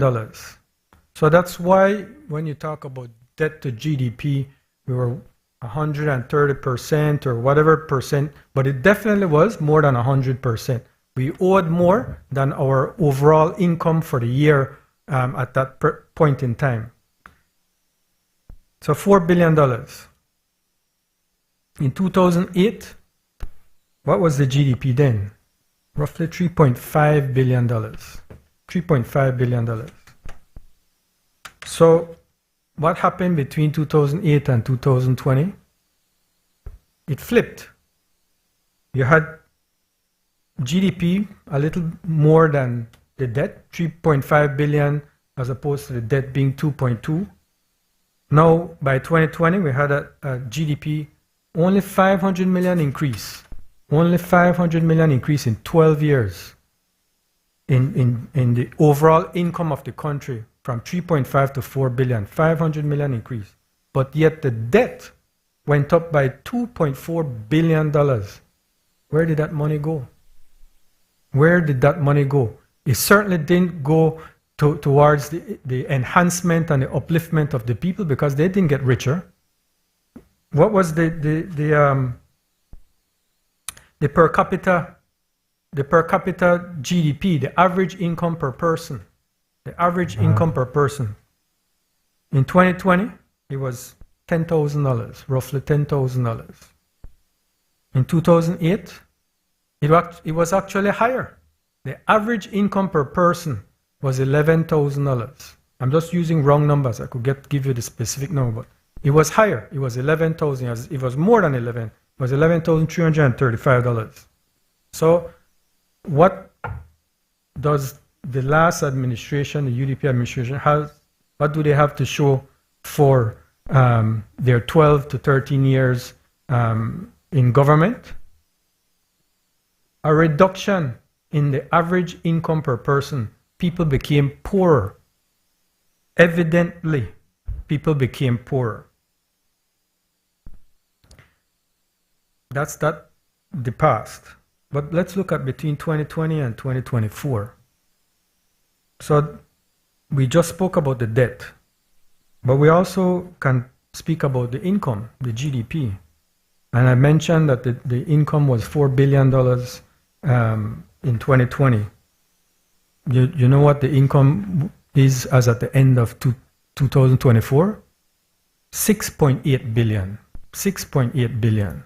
So that's why when you talk about debt to GDP, we were 130% or whatever percent, but it definitely was more than 100%. We owed more than our overall income for the year at that point in time. So $4 billion. In 2008, what was the GDP then? Roughly $3.5 billion. $3.5 billion. So what happened between 2008 and 2020? It flipped. You had GDP a little more than the debt, 3.5 billion, as opposed to the debt being 2.2. Now, by 2020, we had a GDP only 500 million increase. Only 500 million increase in 12 years in the overall income of the country, from 3.5 to 4 billion, 500 million increase. But yet the debt went up by $2.4 billion. Where did that money go? Where did that money go? It certainly didn't go towards the enhancement and the upliftment of the people, because they didn't get richer. What was the per capita GDP, the average income per person? The average income per person. In 2020, it was $10,000, roughly $10,000. In 2008, it was actually higher. The average income per person was $11,000. I'm just using wrong numbers. I could give you the specific number, but it was higher. It was 11,000. It was more than 11. It was $11,335. So what does the last administration, the UDP administration, what do they have to show for their 12 to 13 years in government? A reduction in the average income per person. People became poorer. Evidently, people became poorer. That's the past. But let's look at between 2020 and 2024. So we just spoke about the debt, but we also can speak about the income, the GDP. And I mentioned that the income was $4 billion in 2020. You know what the income is as at the end of 2024? 6.8 billion. 6.8 billion.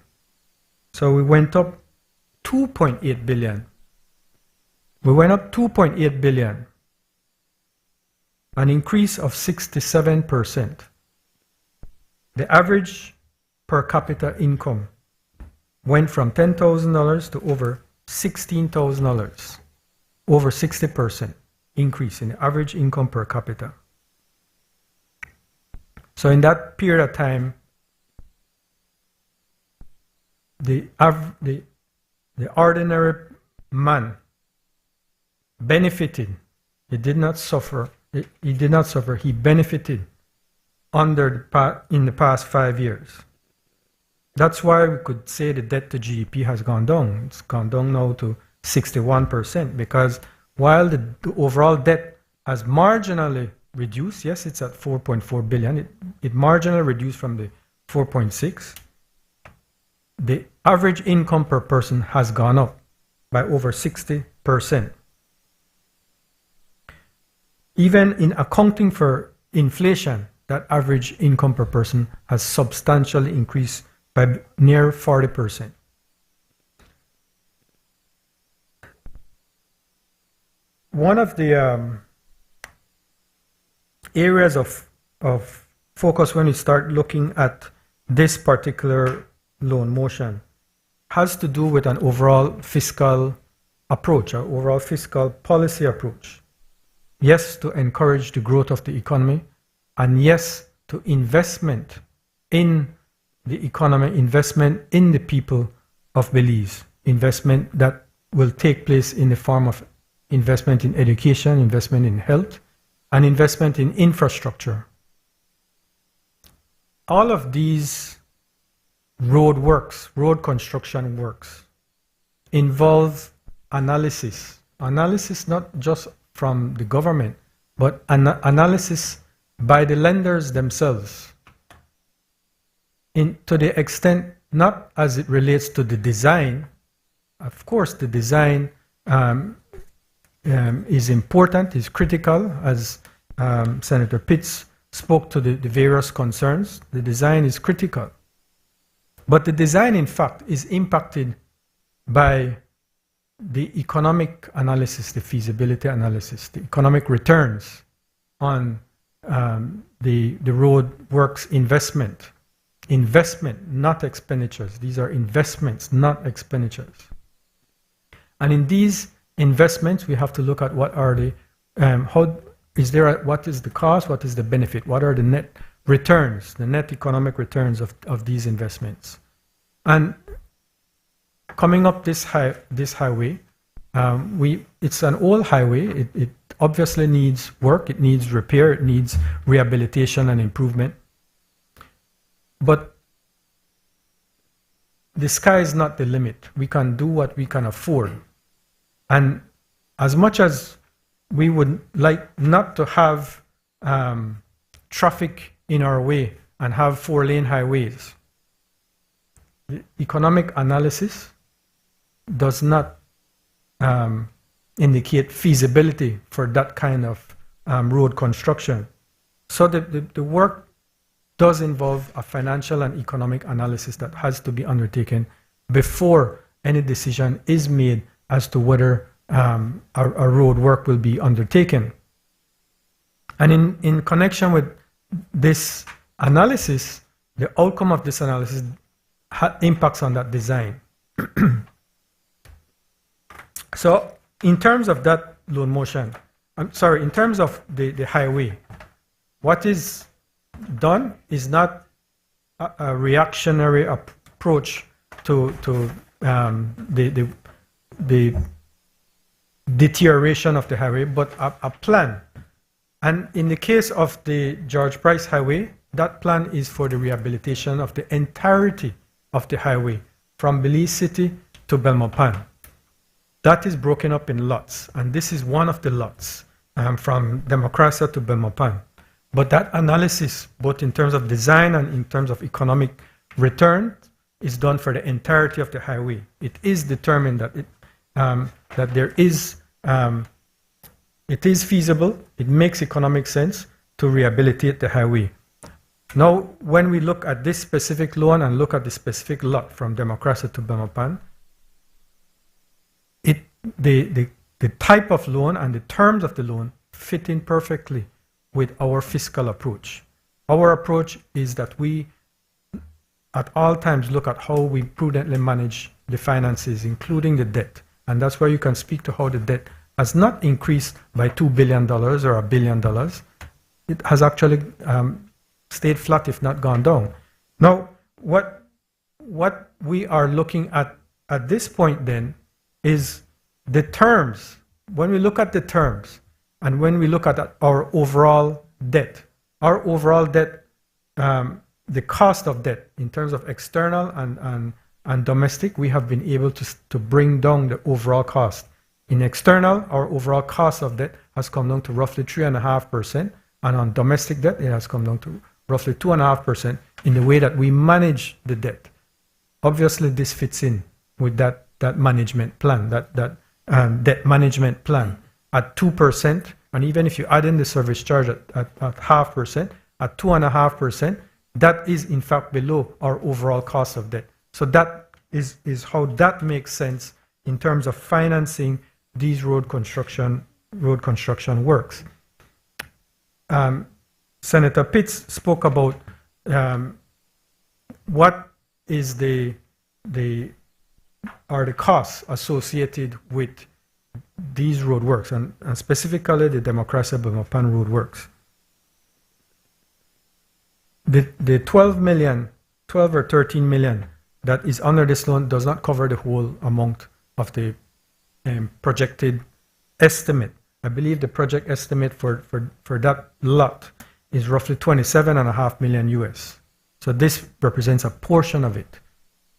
So we went up 2.8 billion. We went up 2.8 billion, an increase of 67%. The average per capita income went from $10,000 to over $16,000, over 60% increase in the average income per capita. So in that period of time, the ordinary man benefited. He did not suffer. He did not suffer. He benefited in the past 5 years. That's why we could say the debt to GDP has gone down. It's gone down now to 61%, because while the overall debt has marginally reduced, yes, it's at 4.4 billion. It marginally reduced from the 4.6. The average income per person has gone up by over 60%. Even in accounting for inflation, that average income per person has substantially increased by near 40%. One of the areas of focus when we start looking at this particular loan motion has to do with an overall fiscal approach, an overall fiscal policy approach. Yes, to encourage the growth of the economy, and yes, to investment in the economy, investment in the people of Belize, investment that will take place in the form of investment in education, investment in health, and investment in infrastructure. All of these road works, road construction works, involve analysis. Analysis not just from the government, but analysis by the lenders themselves. To the extent, not as it relates to the design. Of course, the design is important, is critical, as Senator Pitts spoke to the various concerns. The design is critical. But the design, in fact, is impacted by the economic analysis, the feasibility analysis, the economic returns on the road works investment. Investment, not expenditures. These are investments, not expenditures. And in these investments, we have to look at what are the, what is the cost, what is the benefit, what are the net returns, the net economic returns of these investments. And coming up this highway, it's an old highway. It obviously needs work, it needs repair, it needs rehabilitation and improvement. But the sky is not the limit. We can do what we can afford. And as much as we would like not to have traffic in our way and have 4-lane highways, the economic analysis does not indicate feasibility for that kind of road construction. So the work does involve a financial and economic analysis that has to be undertaken before any decision is made as to whether a road work will be undertaken. And in connection with this analysis, the outcome of this analysis impacts on that design. So in terms of that loan motion, in terms of the highway, what is done is not a reactionary approach to the deterioration of the highway, but a plan. And in the case of the George Price Highway, that plan is for the rehabilitation of the entirety of the highway from Belize City to Belmopan. That is broken up in lots, and this is one of the lots from Democracia to Belmopan. But that analysis, both in terms of design and in terms of economic return, is done for the entirety of the highway. It is determined that it is feasible, it makes economic sense to rehabilitate the highway. Now, when we look at this specific loan and look at the specific lot from Democracia to Belmopan, the type of loan and the terms of the loan fit in perfectly with our fiscal approach. Our approach is that we at all times look at how we prudently manage the finances, including the debt. And that's where you can speak to how the debt has not increased by $2 billion or $1 billion. It has actually stayed flat, if not gone down. Now, what we are looking at this point then is the terms. When we look at the terms and when we look at our overall debt, the cost of debt in terms of external and domestic, we have been able to bring down the overall cost. In external, our overall cost of debt has come down to roughly 3.5%, and on domestic debt, it has come down to roughly 2.5% in the way that we manage the debt. Obviously, this fits in with that management plan, that debt management plan at 2%, and even if you add in the service charge at 0.5%, at 2.5%, that is in fact below our overall cost of debt. So that is how that makes sense in terms of financing these road construction works. Senator Pitts spoke about what is the costs associated with these road works, and specifically the Democracy Bamapan road works. The 12 or 13 million that is under this loan does not cover the whole amount of the projected estimate. I believe the project estimate for that lot is roughly 27.5 million US. So this represents a portion of it.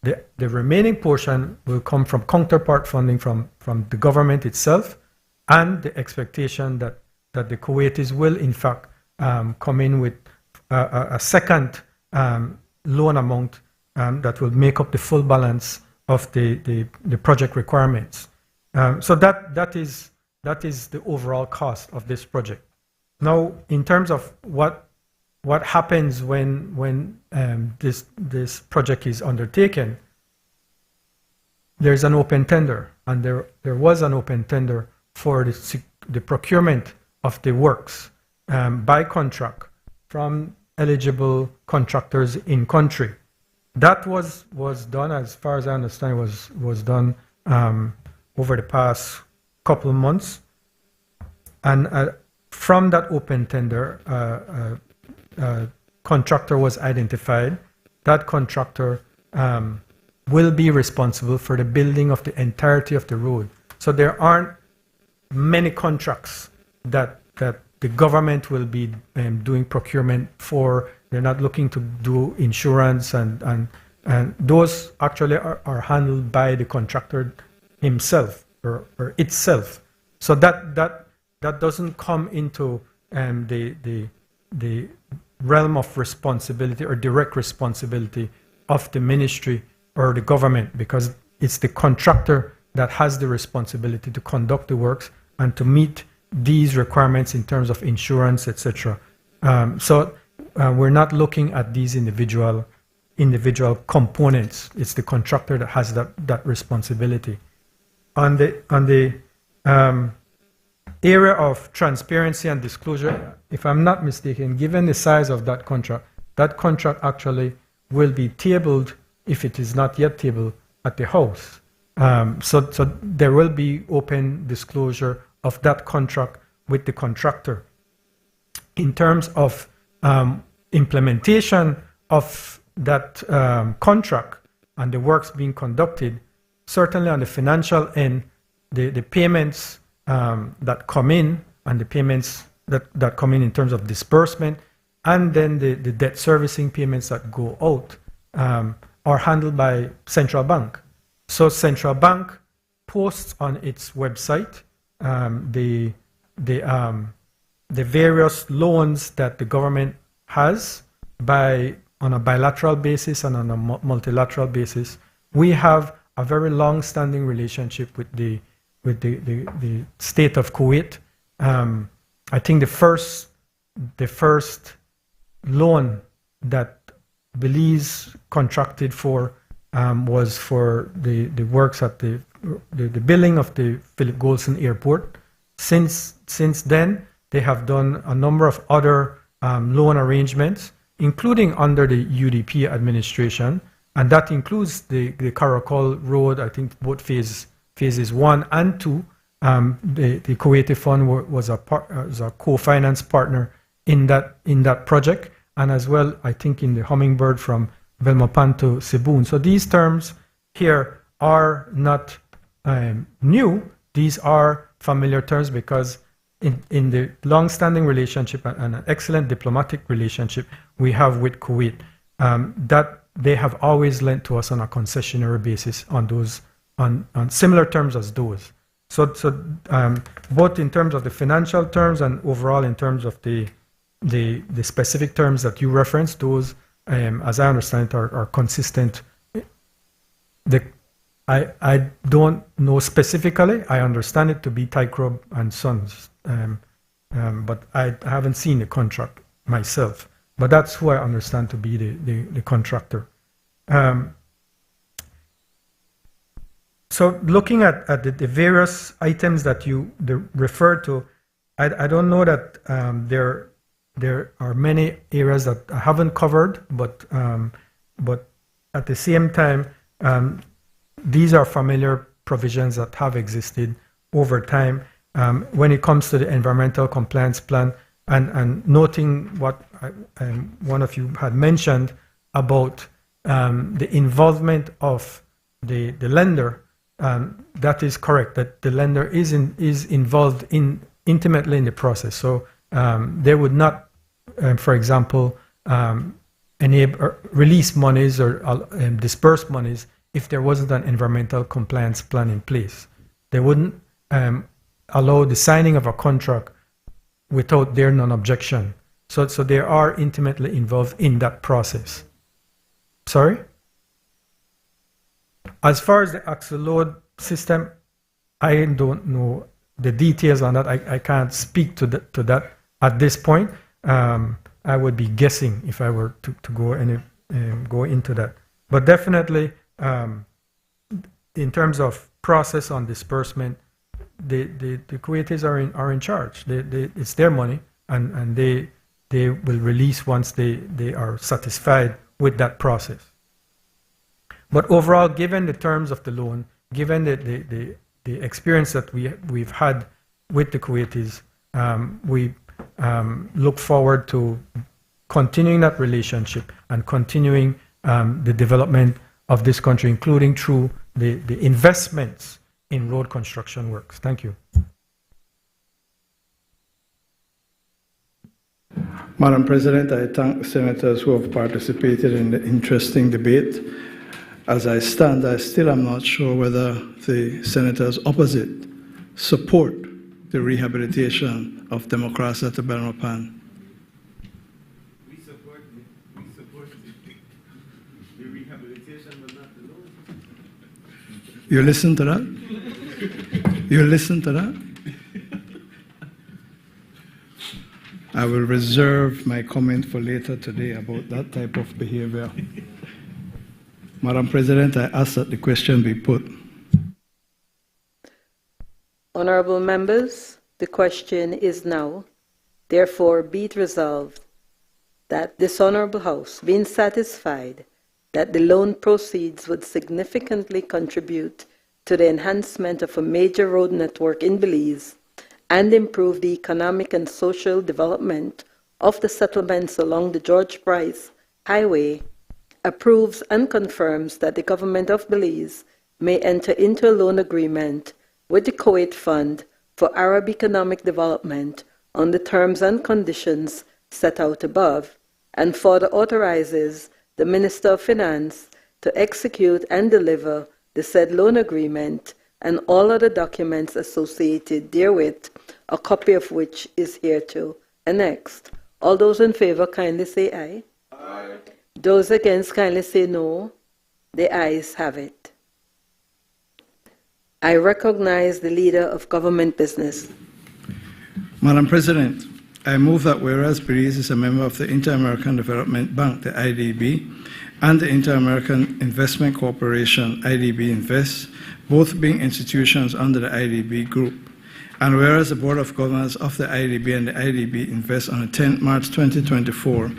The remaining portion will come from counterpart funding from the government itself, and the expectation that the Kuwaitis will in fact come in with a second loan amount that will make up the full balance of the project requirements. So that is the overall cost of this project. Now, in terms of what happens when this project is undertaken, there's an open tender, and there was an open tender for the procurement of the works by contract from eligible contractors in country. That was done, as far as I understand, was done over the past couple of months, and from that open tender, contractor was identified. That contractor will be responsible for the building of the entirety of the road. So there aren't many contracts that the government will be doing procurement for. They're not looking to do insurance, and those actually are handled by the contractor himself or itself. So that doesn't come into the realm of responsibility or direct responsibility of the ministry or the government, because it's the contractor that has the responsibility to conduct the works and to meet these requirements in terms of insurance, etc. So we're not looking at these individual components. It's the contractor that has that responsibility. On the area of transparency and disclosure, if I'm not mistaken, given the size of that contract actually will be tabled, if it is not yet tabled, at the House. So there will be open disclosure of that contract with the contractor. In terms of implementation of that contract and the works being conducted, certainly on the financial end, the payments that come in, and the payments that come in terms of disbursement, and then the debt servicing payments that go out are handled by Central Bank. So Central Bank posts on its website the various loans that the government has on a bilateral basis and on a multilateral basis. We have a very long-standing relationship with the state of Kuwait. I think the first loan that Belize contracted for was for the works at the the building of the Philip Goldson Airport. Since then, they have done a number of other loan arrangements, including under the UDP administration, and that includes the Caracol Road. I think both phases 1 and 2. The Kuwaiti Fund was a co-finance partner in that project, and as well, I think, in the Hummingbird from Belmopan to Sibun. So these terms here are not new. These are familiar terms because in the long-standing relationship and an excellent diplomatic relationship we have with Kuwait, that they have always lent to us on a concessionary basis on those on similar terms as those. So both in terms of the financial terms and overall in terms of the specific terms that you referenced, those, as I understand it, are consistent. I don't know specifically. I understand it to be Tycrob and Sons, but I haven't seen the contract myself. But that's who I understand to be the contractor. So looking at the various items that you referred to, I don't know that there are many areas that I haven't covered, but at the same time, these are familiar provisions that have existed over time. When it comes to the environmental compliance plan, and noting what one of you had mentioned about the involvement of the lender, that is correct, that the lender is involved intimately in the process. So they would not, for example, release monies or disperse monies if there wasn't an environmental compliance plan in place. They wouldn't allow the signing of a contract without their non-objection. So they are intimately involved in that process. Sorry? As far as the axle load system, I don't know the details on that. I can't speak to that at this point. I would be guessing if I were to go into that. But definitely, in terms of process on disbursement, the Kuwaitis are in charge. It's their money, and they will release once they are satisfied with that process. But overall, given the terms of the loan, given the experience that we've had with the Kuwaitis, we look forward to continuing that relationship and continuing the development of this country, including through the investments in road construction works. Thank you.
Madam President, I thank the senators who have participated in the interesting debate. As I stand, I still am not sure whether the senators opposite support the rehabilitation of Democracia to Belmopan.
We support the rehabilitation, but not the loan.
You listen to that? You listen to that? I will reserve my comment for later today about that type of behavior. Madam President, I ask that the question be put.
Honorable members, the question is now, therefore be it resolved that this Honorable House, being satisfied that the loan proceeds would significantly contribute to the enhancement of a major road network in Belize and improve the economic and social development of the settlements along the George Price Highway, approves and confirms that the government of Belize may enter into a loan agreement with the Kuwait Fund for Arab Economic Development on the terms and conditions set out above, and further authorizes the Minister of Finance to execute and deliver the said loan agreement and all other documents associated therewith, a copy of which is hereto annexed. All those in favor kindly say aye. Aye. Those against kindly say no. The ayes have it. I recognize the Leader of Government Business.
Madam President, I move that whereas Belize is a member of the Inter-American Development Bank, the IDB, and the Inter-American Investment Corporation, IDB Invest, both being institutions under the IDB Group, and whereas the Board of Governors of the IDB and the IDB Invest on the 10th March 2024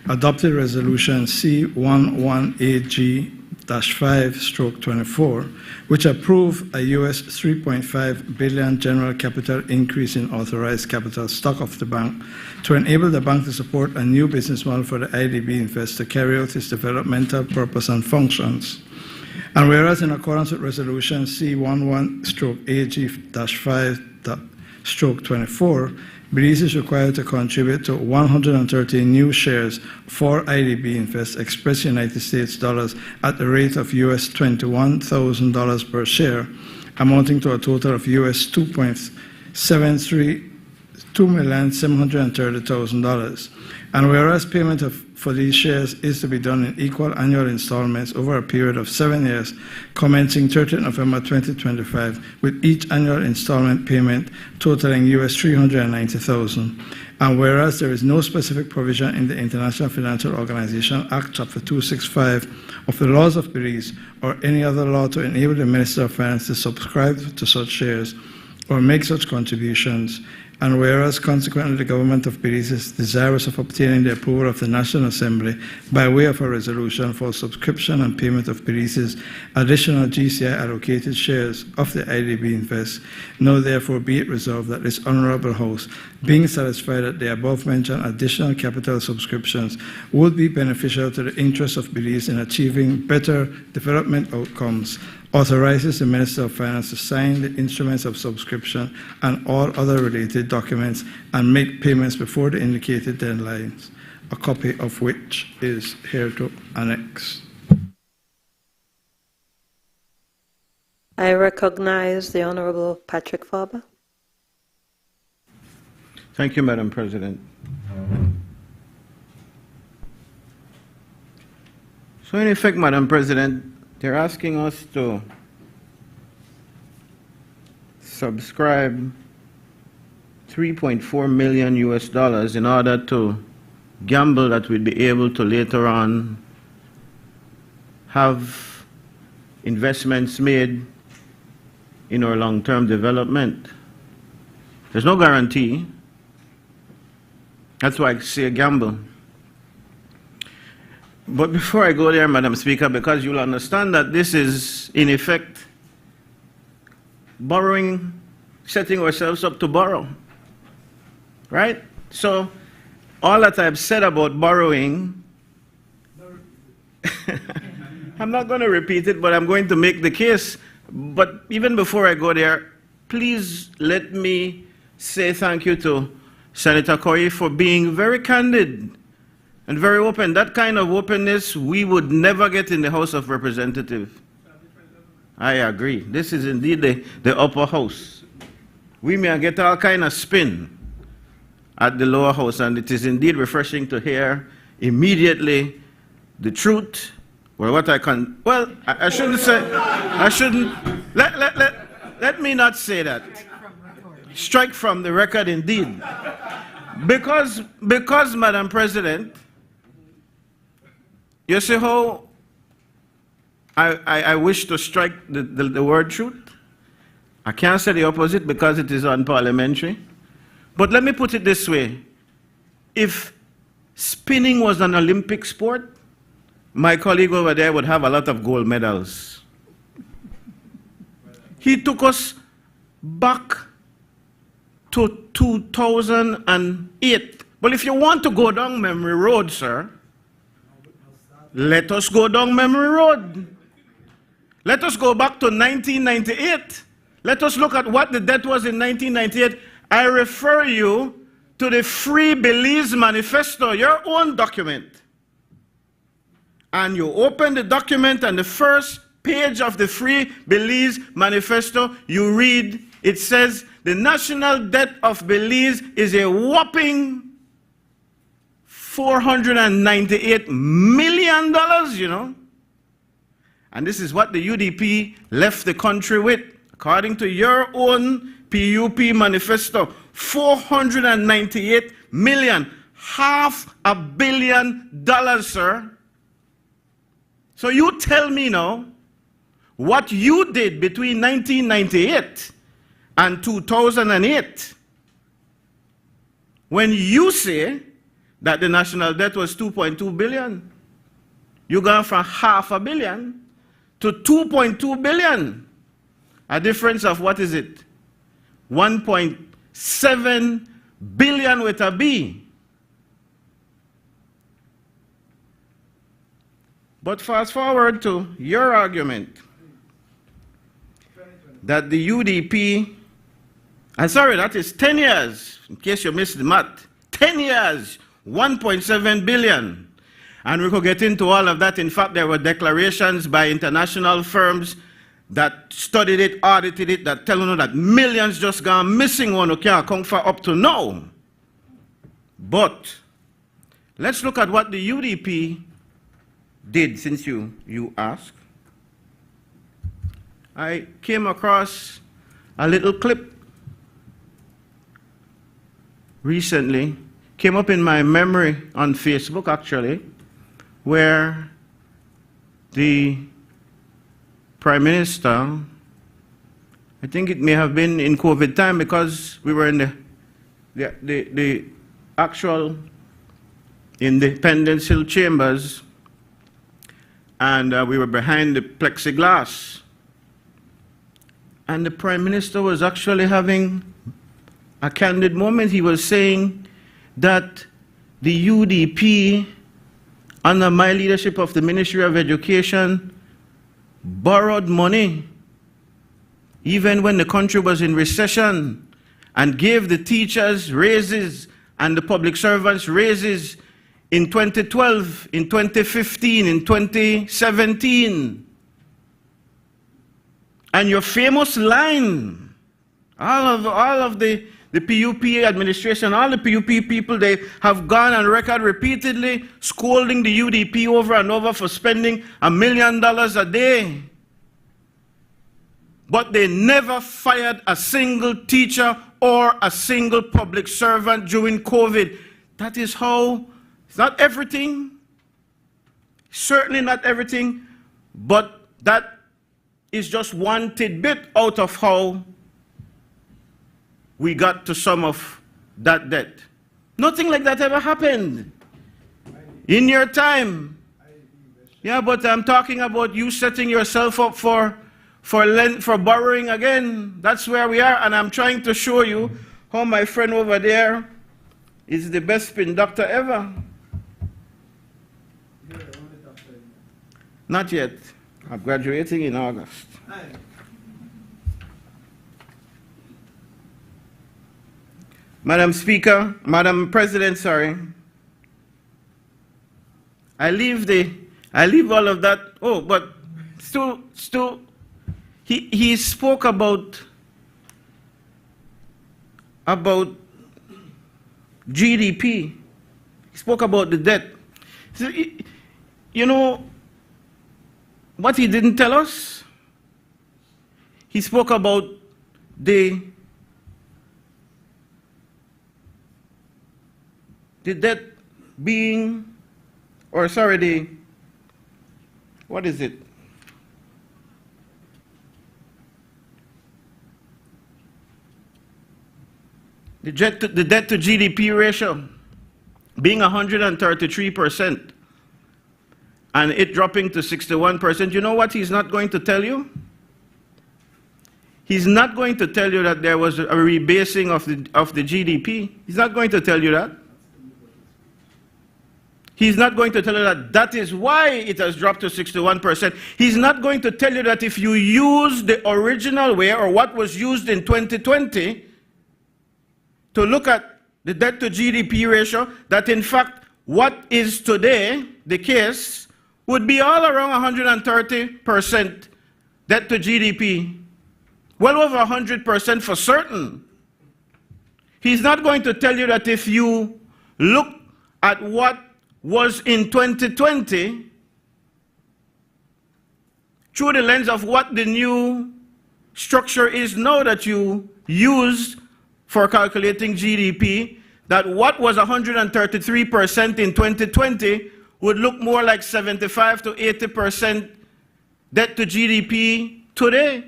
adopted Resolution C11AG-5/24, which approved a US $3.5 billion general capital increase in authorized capital stock of the bank to enable the bank to support a new business model for the IDB Invest to carry out its developmental purpose and functions. And whereas in accordance with Resolution C11-AG-5/24, Belize is required to contribute to 113 new shares for IDB Invest expressed United States dollars at the rate of US $21,000 per share, amounting to a total of US $2,730,000. And whereas payment for these shares is to be done in equal annual installments over a period of 7 years, commencing 30th November 2025, with each annual installment payment totaling US $390,000. And whereas there is no specific provision in the International Financial Organization Act, Chapter 265 of the laws of Belize, or any other law to enable the Minister of Finance to subscribe to such shares or make such contributions, and whereas consequently the government of Belize is desirous of obtaining the approval of the National Assembly by way of a resolution for subscription and payment of Belize's additional GCI allocated shares of the IDB Invest, now therefore be it resolved that this Honorable House, being satisfied that the above-mentioned additional capital subscriptions would be beneficial to the interests of Belize in achieving better development outcomes, authorizes the Minister of Finance to sign the instruments of subscription and all other related documents and make payments before the indicated deadlines, a copy of which is hereto annexed.
I recognize the Honorable Patrick Farber.
Thank you, Madam President. So in effect, Madam President, they're asking us to subscribe $3.4 million US in order to gamble that we'd be able to later on have investments made in our long-term development. There's no guarantee. That's why I say a gamble. But before I go there, Madam Speaker, because you'll understand that this is, in effect, borrowing, setting ourselves up to borrow, right? So all that I've said about borrowing, I'm not going to repeat it, but I'm going to make the case. But even before I go there, please let me say thank you to Senator Corey for being very candid and very open. That kind of openness we would never get in the House of Representatives. I agree. This is indeed the upper house. We may get all kind of spin at the lower house, and it is indeed refreshing to hear immediately the truth. Well, what I can, well, I shouldn't say, I shouldn't, let me not say that. Strike from the record indeed. Because Madam President, you see how I wish to strike the word truth? I can't say the opposite because it is unparliamentary. But let me put it this way. If spinning was an Olympic sport, my colleague over there would have a lot of gold medals. He took us back to 2008. Well, if you want to go down memory road, sir, let us go down memory road. Let us go back to 1998. Let us look at what the debt was in 1998. I refer you to the Free Belize Manifesto, your own document. And you open the document, and the first page of the Free Belize Manifesto, you read, it says, the national debt of Belize is a whopping $498 million, you know. And this is what the UDP left the country with, according to your own PUP manifesto, $498 million. $500 million, sir. So you tell me now what you did between 1998 and 2008 when you say that the national debt was 2.2 billion. You gone from $500 million to 2.2 billion. A difference of what is it? 1.7 billion with a B. But fast forward to your argument that the UDP, I'm sorry, that is 10 years, in case you missed the math, 10 years, 1.7 billion. And we could get into all of that. In fact, there were declarations by international firms that studied it, audited it, that tell you that millions just gone missing one who can't account for up to now. But let's look at what the UDP did, since you asked. I came across a little clip recently, came up in my memory on Facebook actually, where the Prime Minister, I think it may have been in COVID time because we were in the actual Independence Hill chambers, and we were behind the plexiglass. And the Prime Minister was actually having a candid moment. He was saying that the UDP, under my leadership of the Ministry of Education, borrowed money even when the country was in recession, and gave the teachers raises and the public servants raises in 2012, in 2015, in 2017. And your famous line, all of the PUP administration, all the PUP people, they have gone on record repeatedly scolding the UDP over and over for spending $1 million a day. But they never fired a single teacher or a single public servant during COVID. That is how, it's not everything, certainly not everything, but that is just one tidbit out of how we got to some of that debt. Nothing like that ever happened in your time. Yeah, but I'm talking about you setting yourself up for borrowing again. That's where we are, and I'm trying to show you how my friend over there is the best spin doctor ever. Not yet. I'm graduating in August. Madam Speaker, Madam President, sorry. I leave all of that. Oh, but still, he spoke about GDP. He spoke about the debt. So, you know, what he didn't tell us, he spoke about the debt being, or sorry, what is it? The debt to GDP ratio being 133%. And it dropping to 61%, you know what he's not going to tell you? He's not going to tell you that there was a rebasing of the GDP. He's not going to tell you that. He's not going to tell you that that is why it has dropped to 61%. He's not going to tell you that if you use the original way, or what was used in 2020, to look at the debt to GDP ratio, that in fact what is today the case would be all around 130% debt to GDP. Well over 100% for certain. He's not going to tell you that if you look at what was in 2020 through the lens of what the new structure is now that you use for calculating GDP, that what was 133% in 2020 would look more like 75 to 80% debt to GDP today.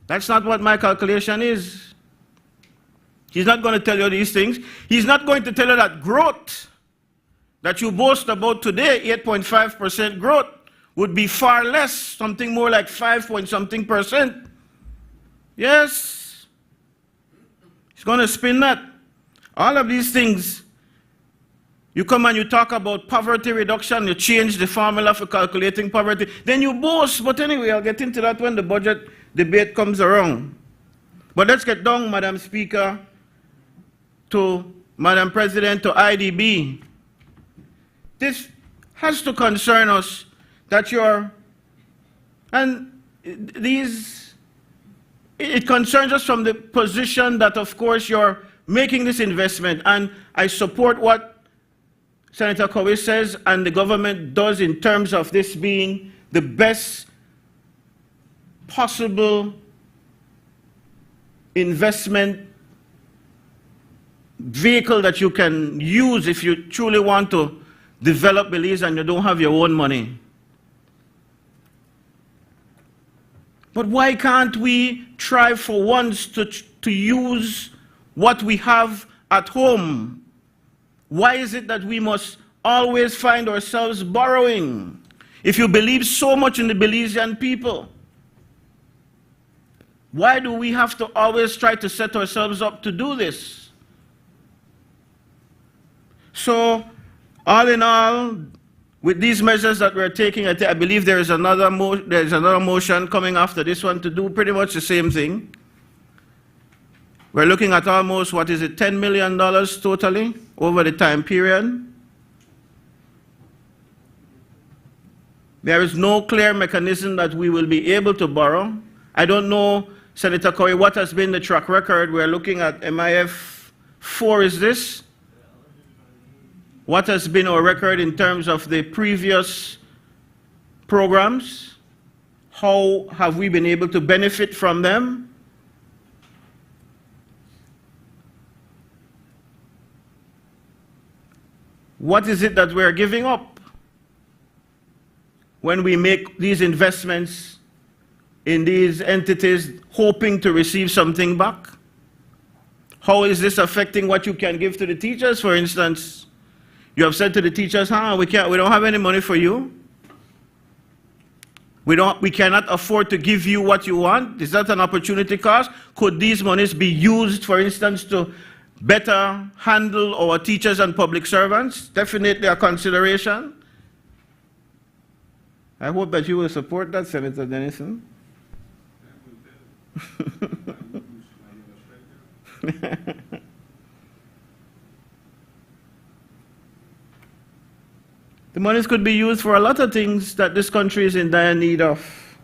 That's not what my calculation is. He's not going to tell you these things. He's not going to tell you that growth that you boast about today, 8.5% growth, would be far less, something more like 5 point something percent. Yes. He's going to spin that. All of these things, you come and you talk about poverty reduction, you change the formula for calculating poverty, then you boast. But anyway, I'll get into that when the budget debate comes around. But let's get down, Madam Speaker, to Madam President, to IDB. This has to concern us that it concerns us from the position that, of course, you're making this investment. And I support what Senator Cowie says and the government does in terms of this being the best possible investment vehicle that you can use if you truly want to develop Belize and you don't have your own money. But why can't we try for once to use what we have at home? Why is it that we must always find ourselves borrowing? If you believe so much in the Belizean people, why do we have to always try to set ourselves up to do this? So, all in all, with these measures that we're taking, I believe there is another motion coming after this one to do pretty much the same thing. We're looking at almost, what is it, $10 million totally over the time period. There is no clear mechanism that we will be able to borrow. I don't know, Senator Cowie, what has been the track record. We're looking at MIF 4, is this? What has been our record in terms of the previous programs? How have we been able to benefit from them? What is it that we're giving up when we make these investments in these entities hoping to receive something back? How is this affecting what you can give to the teachers, for instance? You have said to the teachers, we don't have any money for you. We cannot afford to give you what you want. Is that an opportunity cost? Could these monies be used, for instance, to better handle our teachers and public servants? Definitely a consideration. I hope that you will support that, Senator Denison. The monies could be used for a lot of things that this country is in dire need of.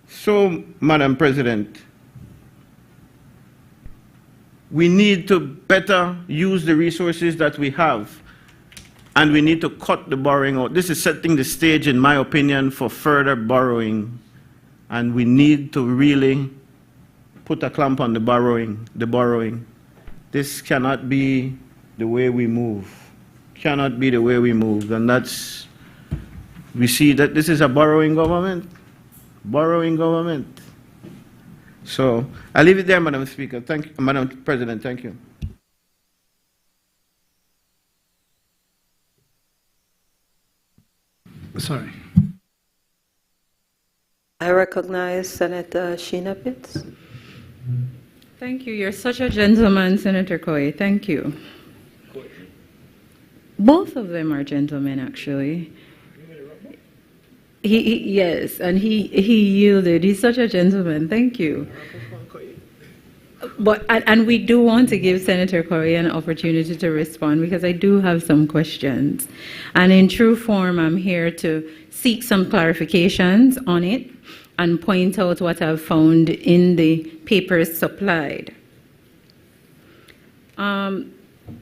So, Madam President, we need to better use the resources that we have, and we need to cut the borrowing out. This is setting the stage, in my opinion, for further borrowing, and we need to really put a clamp on the borrowing. This cannot be the way we move. Cannot be the way we move. And that's, we see that this is a borrowing government. Borrowing government. So, I'll leave it there, Madam Speaker. Thank you, Madam President. Thank you.
Sorry.
I recognize Senator Sheena Pitts.
Thank you. You're such a gentleman, Senator Cowie. Thank you. Both of them are gentlemen, actually. Yes, and he yielded. He's such a gentleman. Thank you. But and we do want to give Senator Cowie an opportunity to respond, because I do have some questions. And in true form, I'm here to seek some clarifications on it and point out what I've found in the papers supplied.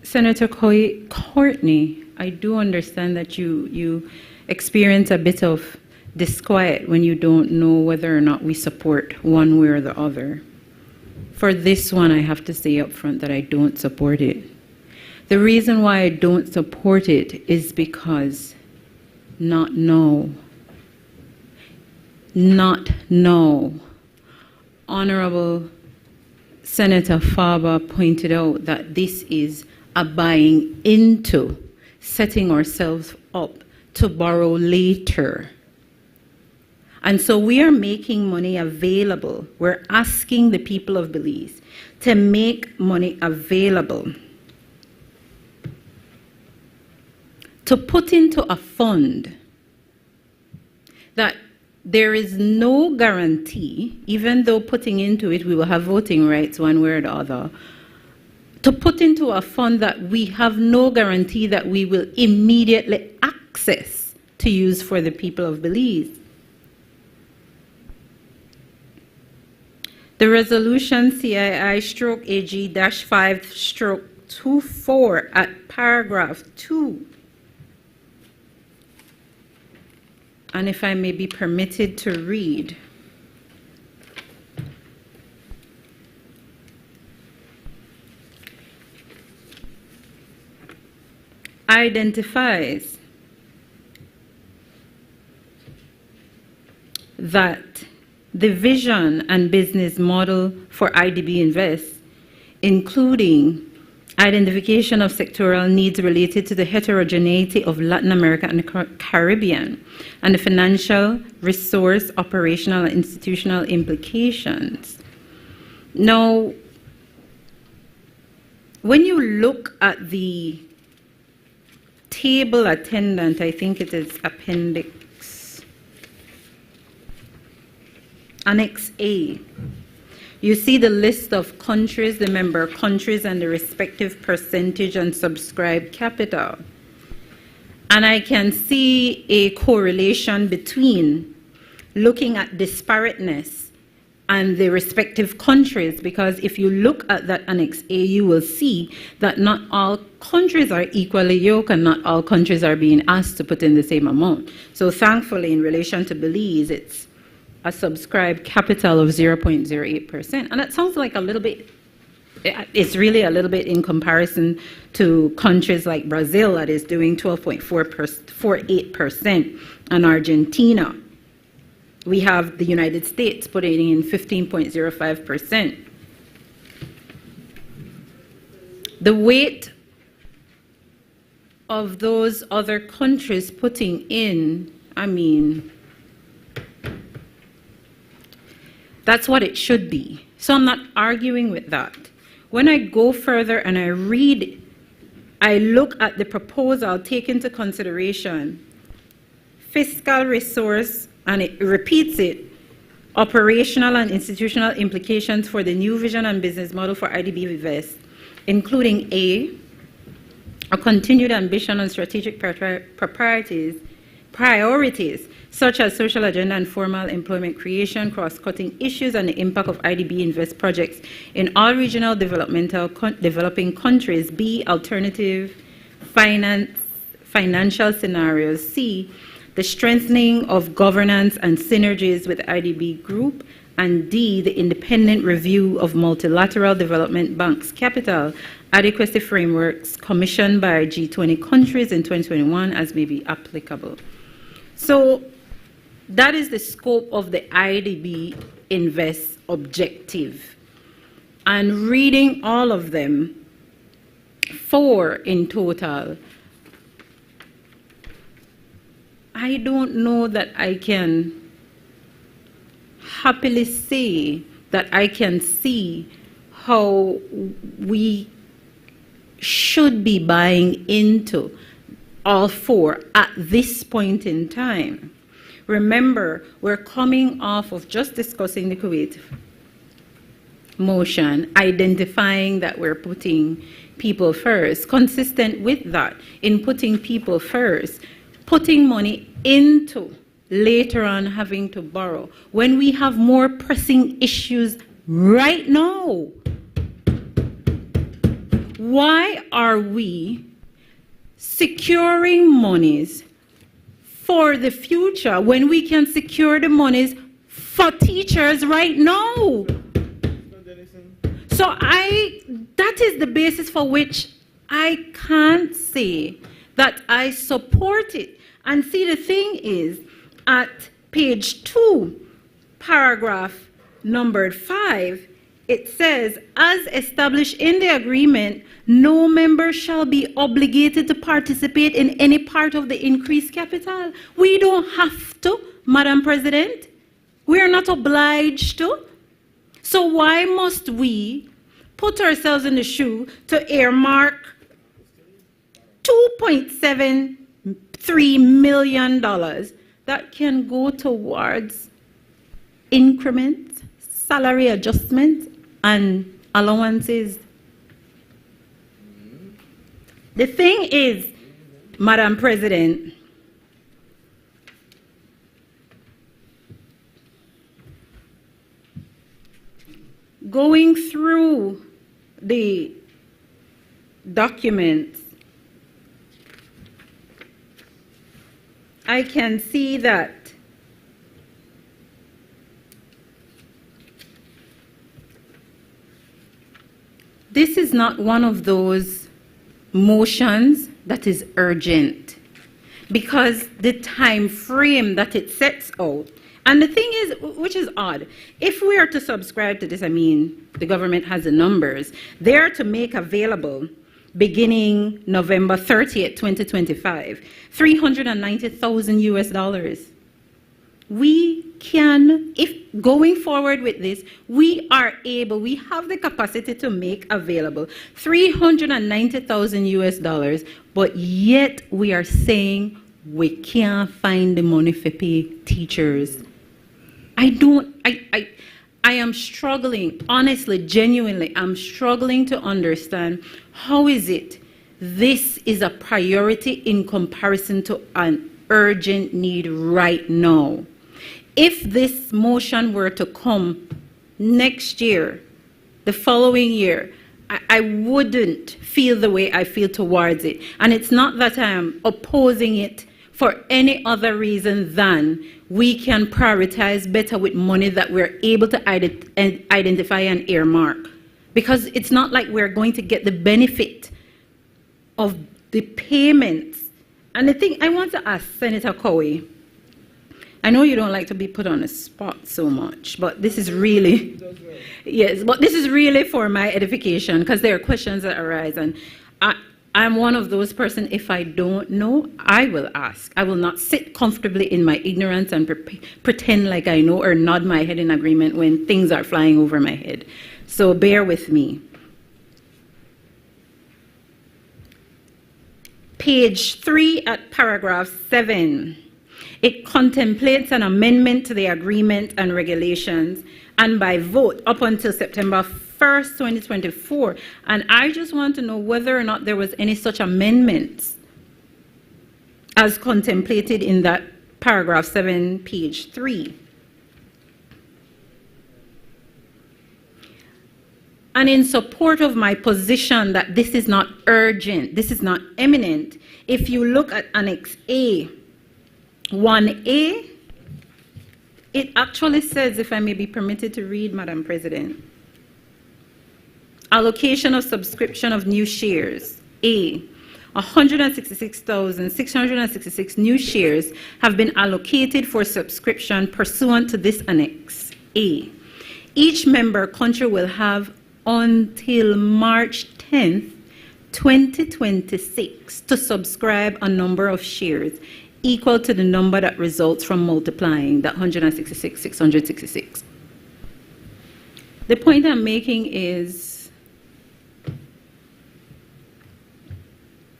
Senator Courtney, I do understand that you experience a bit of disquiet when you don't know whether or not we support one way or the other. For this one, I have to say up front that I don't support it. The reason why I don't support it is because not now. Honorable Senator Faber pointed out that this is a buying into, setting ourselves up to borrow later. And so we are making money available. We're asking the people of Belize to make money available to put into a fund that there is no guarantee, even though putting into it we will have voting rights one way or the other, to put into a fund that we have no guarantee that we will immediately access to use for the people of Belize. The resolution CII-AG-5-24 at paragraph 2, and if I may be permitted to read, identifies that the vision and business model for IDB Invest, including identification of sectoral needs related to the heterogeneity of Latin America and the Caribbean, and the financial, resource, operational, and institutional implications. Now, when you look at the table attendant, I think it is Annex A, you see the list of countries, the member countries, and the respective percentage and subscribed capital. And I can see a correlation between looking at disparateness and the respective countries, because if you look at that Annex A, you will see that not all countries are equally yoked and not all countries are being asked to put in the same amount. So thankfully, in relation to Belize, it's a subscribed capital of 0.08%. And that sounds like a little bit, it's really a little bit in comparison to countries like Brazil that is doing 12.48%, and Argentina. We have the United States putting in 15.05%. The weight of those other countries putting in, I mean, that's what it should be. So I'm not arguing with that. When I go further and I read, I look at the proposal, take into consideration fiscal resource, and it repeats it, operational and institutional implications for the new vision and business model for IDB Invest, including a continued ambition on strategic priorities such as social agenda and formal employment creation, cross-cutting issues, and the impact of IDB Invest projects in all regional developing countries. B, alternative financial scenarios. C, the strengthening of governance and synergies with IDB Group. And D, the independent review of multilateral development banks' capital adequacy frameworks commissioned by G20 countries in 2021 as may be applicable. So that is the scope of the IDB Invest objective. And reading all of them, 4 in total, I don't know that I can happily say that I can see how we should be buying into all 4 at this point in time. Remember, we're coming off of just discussing the Kuwait motion, identifying that we're putting people first. Consistent with that, in putting people first, putting money into later on having to borrow. When we have more pressing issues right now, why are we securing monies for the future when we can secure the monies for teachers right now? So that is the basis for which I can't say that I support it. And see, the thing is, at page 2, paragraph numbered 5, it says, as established in the agreement, no member shall be obligated to participate in any part of the increased capital. We don't have to, Madam President. We are not obliged to. So why must we put ourselves in the shoe to earmark $2.73 million that can go towards increments, salary adjustments, and allowances? The thing is, Madam President, going through the documents, I can see that this is not one of those motions that is urgent, because the time frame that it sets out, and the thing is, which is odd, if we are to subscribe to this, I mean, the government has the numbers, they are to make available beginning November 30th, 2025, $390,000 US. We can, if going forward with this, we are able, we have the capacity to make available $390,000 US, but yet we are saying we can't find the money for pay teachers. I am struggling, honestly, genuinely, I'm struggling to understand how is it this is a priority in comparison to an urgent need right now. If this motion were to come next year, the following year, I wouldn't feel the way I feel towards it. And it's not that I am opposing it for any other reason than we can prioritize better with money that we're able to identify and earmark. Because it's not like we're going to get the benefit of the payments. And the thing, I want to ask Senator Cowie, I know you don't like to be put on the spot so much, but this is really, yes, but this is really for my edification, because there are questions that arise, and I'm one of those persons, if I don't know, I will ask. I will not sit comfortably in my ignorance and pretend like I know or nod my head in agreement when things are flying over my head. So bear with me. Page 3 at paragraph 7. It contemplates an amendment to the agreement and regulations, and by vote up until September 1st, 2024. And I just want to know whether or not there was any such amendments as contemplated in that paragraph 7, page 3. And in support of my position that this is not urgent, this is not imminent, if you look at Annex A, 1A, it actually says, if I may be permitted to read, Madam President, allocation of subscription of new shares. A, 166,666 new shares have been allocated for subscription pursuant to this Annex A. Each member country will have until March 10th, 2026 to subscribe a number of shares equal to the number that results from multiplying that 166,666. The point I'm making is,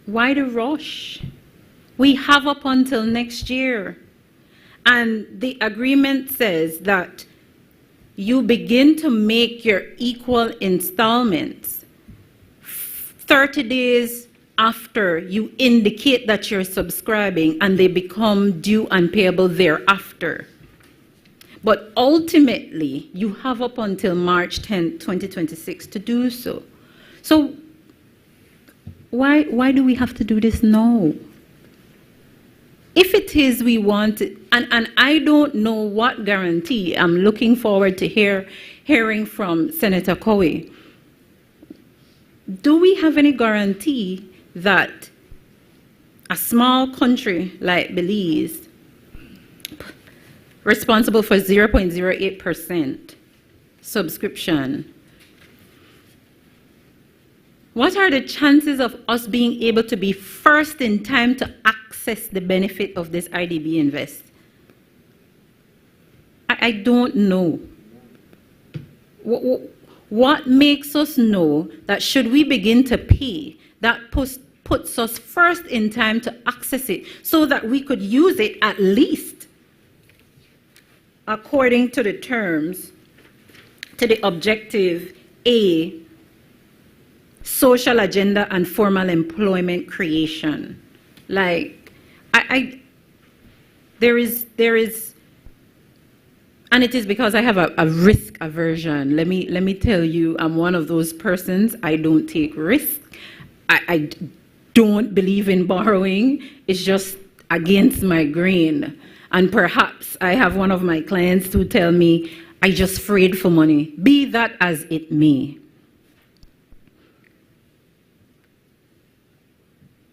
why the rush? We have up until next year. And the agreement says that you begin to make your equal installments 30 days after you indicate that you're subscribing, and they become due and payable thereafter. But ultimately, you have up until March 10, 2026 to do so. So why do we have to do this now? if it is we want it, and I don't know what guarantee, I'm looking forward to hearing from Senator Cowie. Do we have any guarantee that a small country like Belize, responsible for 0.08% subscription, what are the chances of us being able to be first in time to access the benefit of this IDB Invest? I don't know. What makes us know that should we begin to pay, that puts us first in time to access it so that we could use it at least according to the terms, to the objective A, social agenda and formal employment creation. Like, there is, and it is because I have a risk aversion. Let me tell you, I'm one of those persons. I don't take risks. I don't believe in borrowing. It's just against my grain. And perhaps I have one of my clients who tell me, I just afraid for money. Be that as it may.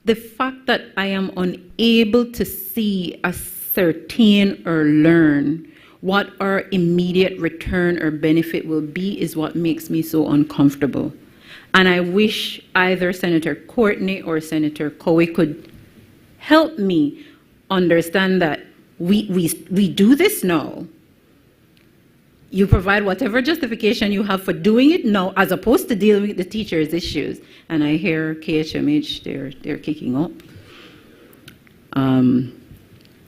The fact that I am unable to see, ascertain, or learn what our immediate return or benefit will be is what makes me so uncomfortable. And I wish either Senator Courtney or Senator Cowie could help me understand that we do this now. You provide whatever justification you have for doing it now, as opposed to dealing with the teachers' issues. And I hear KHMH, they're kicking up.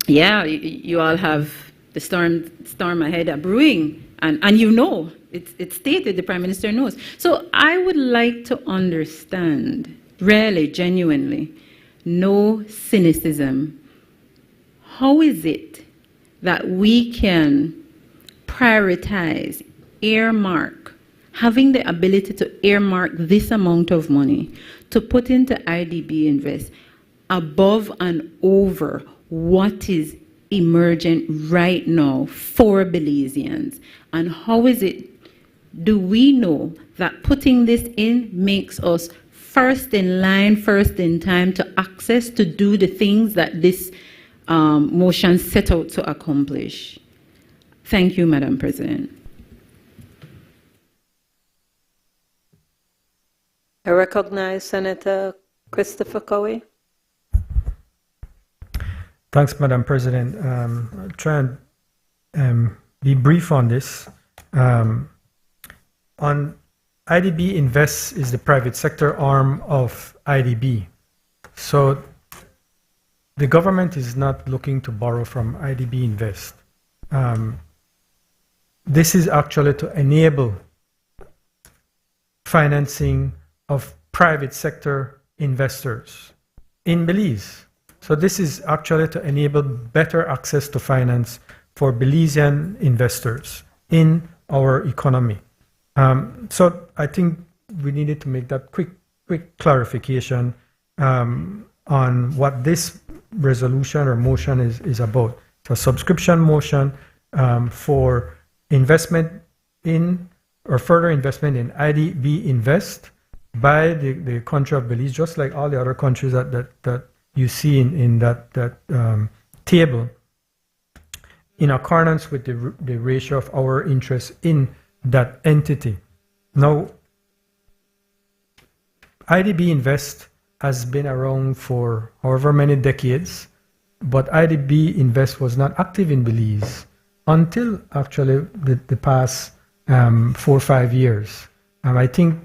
Yeah, you all have the storm ahead brewing, and you know, it's stated, the Prime Minister knows. So I would like to understand, really, genuinely, no cynicism, how is it that we can prioritize, earmark, having the ability to earmark this amount of money to put into IDB Invest above and over what is emergent right now for Belizeans? And how is it, do we know that putting this in makes us first in line, first in time to access, to do the things that this motion set out to accomplish? Thank you, Madam President.
I recognize Senator Christopher Cowie.
Thanks, Madam President. I'll try and be brief on this. On IDB Invest is the private sector arm of IDB. So the government is not looking to borrow from IDB Invest. This is actually to enable financing of private sector investors in Belize. So this is actually to enable better access to finance for Belizean investors in our economy. So I think we needed to make that quick clarification on what this resolution or motion is about. It's a subscription motion for investment in or further investment in IDB Invest by the country of Belize, just like all the other countries that you see in that table, in accordance with the ratio of our interest in that entity. Now, IDB Invest has been around for however many decades, but IDB Invest was not active in Belize until actually the past 4 or 5 years. I think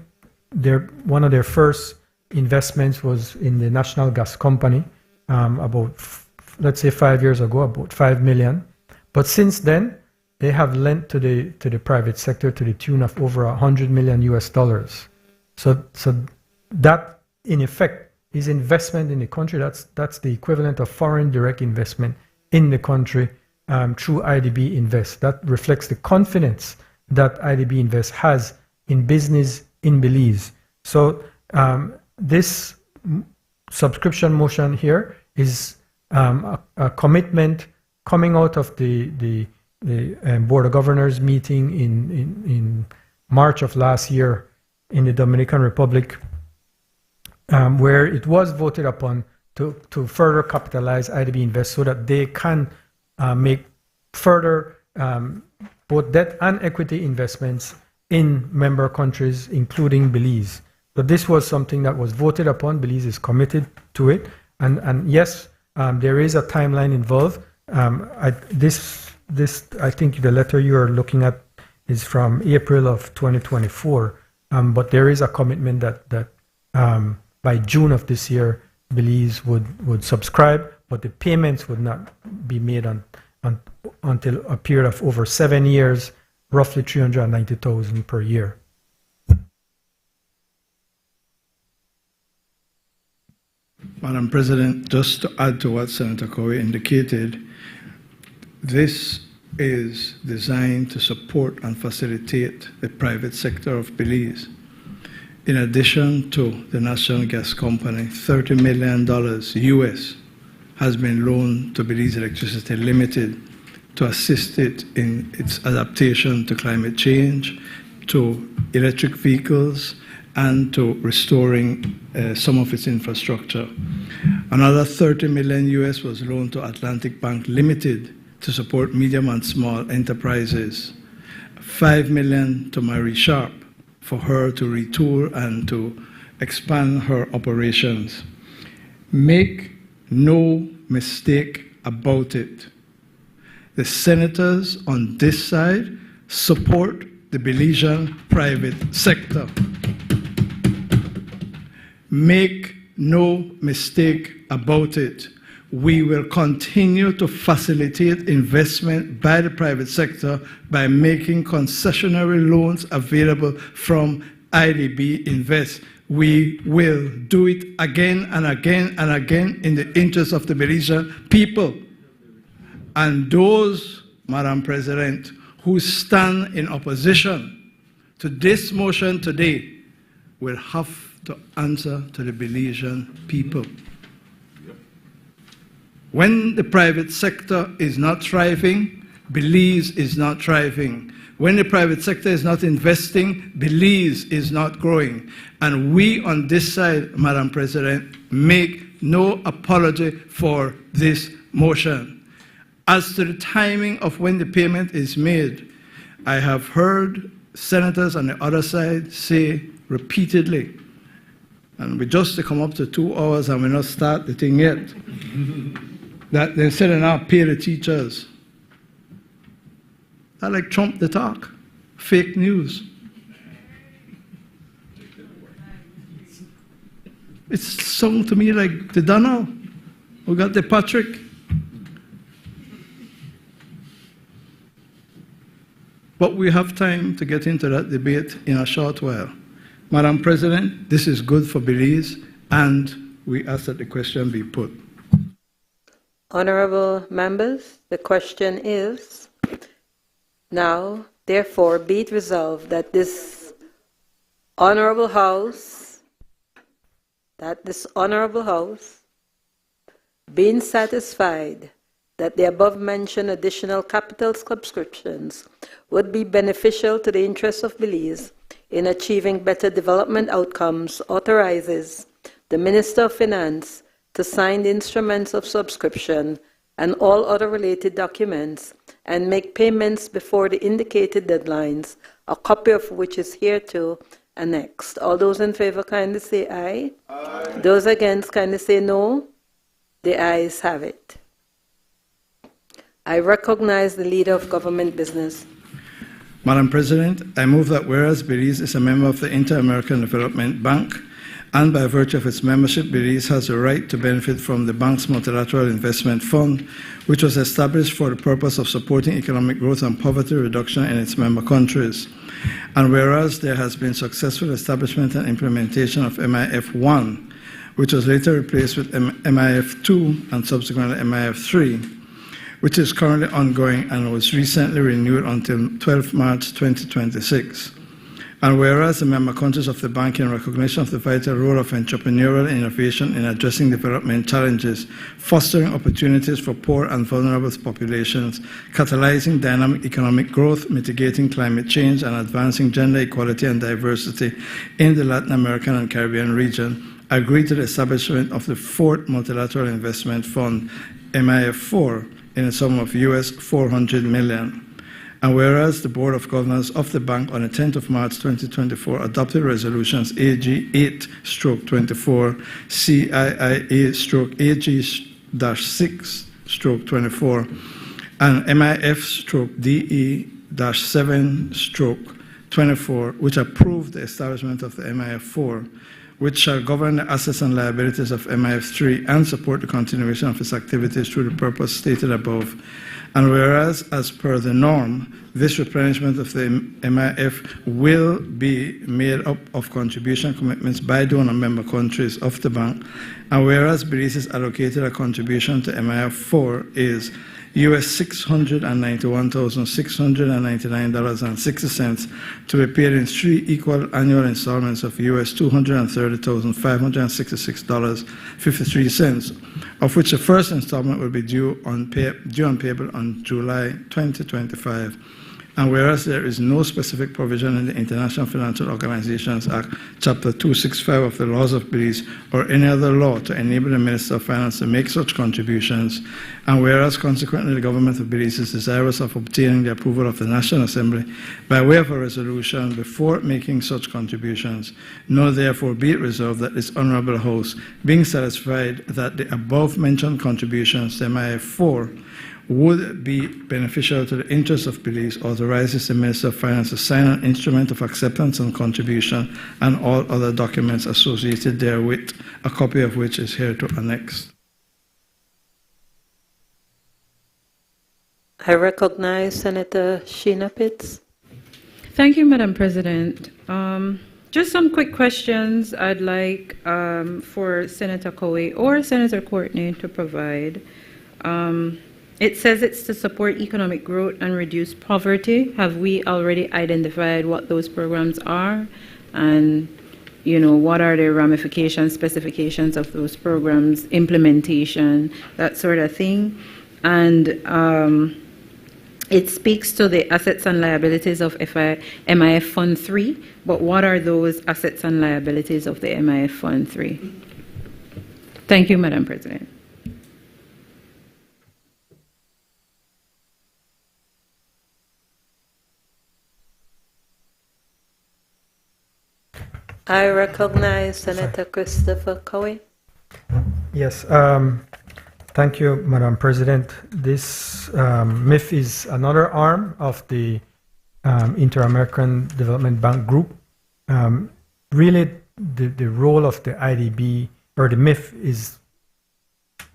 one of their first investments was in the National Gas Company about, let's say 5 years ago, about 5 million. But since then, they have lent to the private sector to the tune of over $100 million US. So that, in effect, is investment in the country. That's the equivalent of foreign direct investment in the country through IDB Invest. That reflects the confidence that IDB Invest has in business in Belize. So this subscription motion here is a commitment coming out of the Board of Governors meeting in March of last year in the Dominican Republic, where it was voted upon to further capitalize IDB Invest so that they can make further both debt and equity investments in member countries, including Belize. So this was something that was voted upon. Belize is committed to it. And yes, there is a timeline involved. I think the letter you are looking at is from April of 2024. But there is a commitment that by June of this year, Belize would subscribe, but the payments would not be made until a period of over 7 years, roughly $390,000 per year.
Madam President, just to add to what Senator Cowie indicated, this is designed to support and facilitate the private sector of Belize. In addition to the National Gas Company, $30 million US has been loaned to Belize Electricity Limited to assist it in its adaptation to climate change, to electric vehicles, and to restoring some of its infrastructure. Another $30 million US was loaned to Atlantic Bank Limited to support medium and small enterprises. $5 million to Marie Sharp for her to retool and to expand her operations. Make no mistake about it. The senators on this side support the Belizean private sector. Make no mistake about it. We will continue to facilitate investment by the private sector by making concessionary loans available from IDB Invest. We will do it again and again and again in the interest of the Belizean people. And those, Madam President, who stand in opposition to this motion today will have to answer to the Belizean people. When the private sector is not thriving, Belize is not thriving. When the private sector is not investing, Belize is not growing. And we on this side, Madam President, make no apology for this motion. As to the timing of when the payment is made, I have heard senators on the other side say repeatedly, and we just come up to 2 hours and we not start the thing yet, that they said now pay the teachers. That like Trump the talk, fake news. It sounds to me like the Donald. We got the Patrick. But we have time to get into that debate in a short while. Madam President, this is good for Belize, and we ask that the question be put.
Honorable members, the question is, now, therefore, be it resolved that this honorable House, being satisfied that the above-mentioned additional capital subscriptions would be beneficial to the interests of Belize in achieving better development outcomes, authorizes the Minister of Finance to sign the instruments of subscription and all other related documents and make payments before the indicated deadlines, a copy of which is hereto annexed. All those in favor kindly say aye. Aye. Those against kindly say no. The ayes have it. I recognize the Leader of Government Business.
Madam President, I move that whereas Belize is a member of the Inter-American Development Bank, and by virtue of its membership, Belize has a right to benefit from the bank's Multilateral Investment Fund, which was established for the purpose of supporting economic growth and poverty reduction in its member countries. And whereas there has been successful establishment and implementation of MIF-1, which was later replaced with MIF-2 and subsequently MIF-3, which is currently ongoing and was recently renewed until 12 March 2026. And whereas the member countries of the bank, in recognition of the vital role of entrepreneurial innovation in addressing development challenges, fostering opportunities for poor and vulnerable populations, catalyzing dynamic economic growth, mitigating climate change, and advancing gender equality and diversity in the Latin American and Caribbean region, agreed to the establishment of the fourth Multilateral Investment Fund, MIF4, in a sum of US $400 million. And whereas the Board of Governors of the bank on the 10th of March 2024 adopted resolutions AG 8/24, CIIA/AG-6/24, and MIF/DE-7/24, which approved the establishment of the MIF4, which shall govern the assets and liabilities of MIF3 and support the continuation of its activities through the purpose stated above. And whereas, as per the norm, this replenishment of the MIF will be made up of contribution commitments by donor member countries of the bank, and whereas Belize has allocated a contribution to MIF4 is US $691,699.60 to be paid in 3 equal annual installments of US $230,566.53, of which the first installment will be due and payable on July 2025. And whereas there is no specific provision in the International Financial Organizations Act, Chapter 265 of the Laws of Belize, or any other law to enable the Minister of Finance to make such contributions, and whereas consequently the Government of Belize is desirous of obtaining the approval of the National Assembly by way of a resolution before making such contributions, now therefore be it resolved that this Honourable House, being satisfied that the above-mentioned contributions to MIF4 would be beneficial to the interests of Belize, authorizes the Minister of Finance to sign an instrument of acceptance and contribution and all other documents associated therewith, a copy of which is hereto annexed.
I recognize Senator Sheena Pitts.
Thank you, Madam President. Just some quick questions I'd like for Senator Cowie or Senator Courtney to provide. It says it's to support economic growth and reduce poverty. Have we already identified what those programs are? And, you know, what are the ramifications, specifications of those programs, implementation, that sort of thing? And it speaks to the assets and liabilities of MIF Fund 3, but what are those assets and liabilities of the MIF Fund 3? Thank you, Madam President.
I recognize Senator Christopher Cowie.
Yes, thank you, Madam President. This MIF is another arm of the Inter-American Development Bank Group. Really, the role of the IDB, or the MIF, is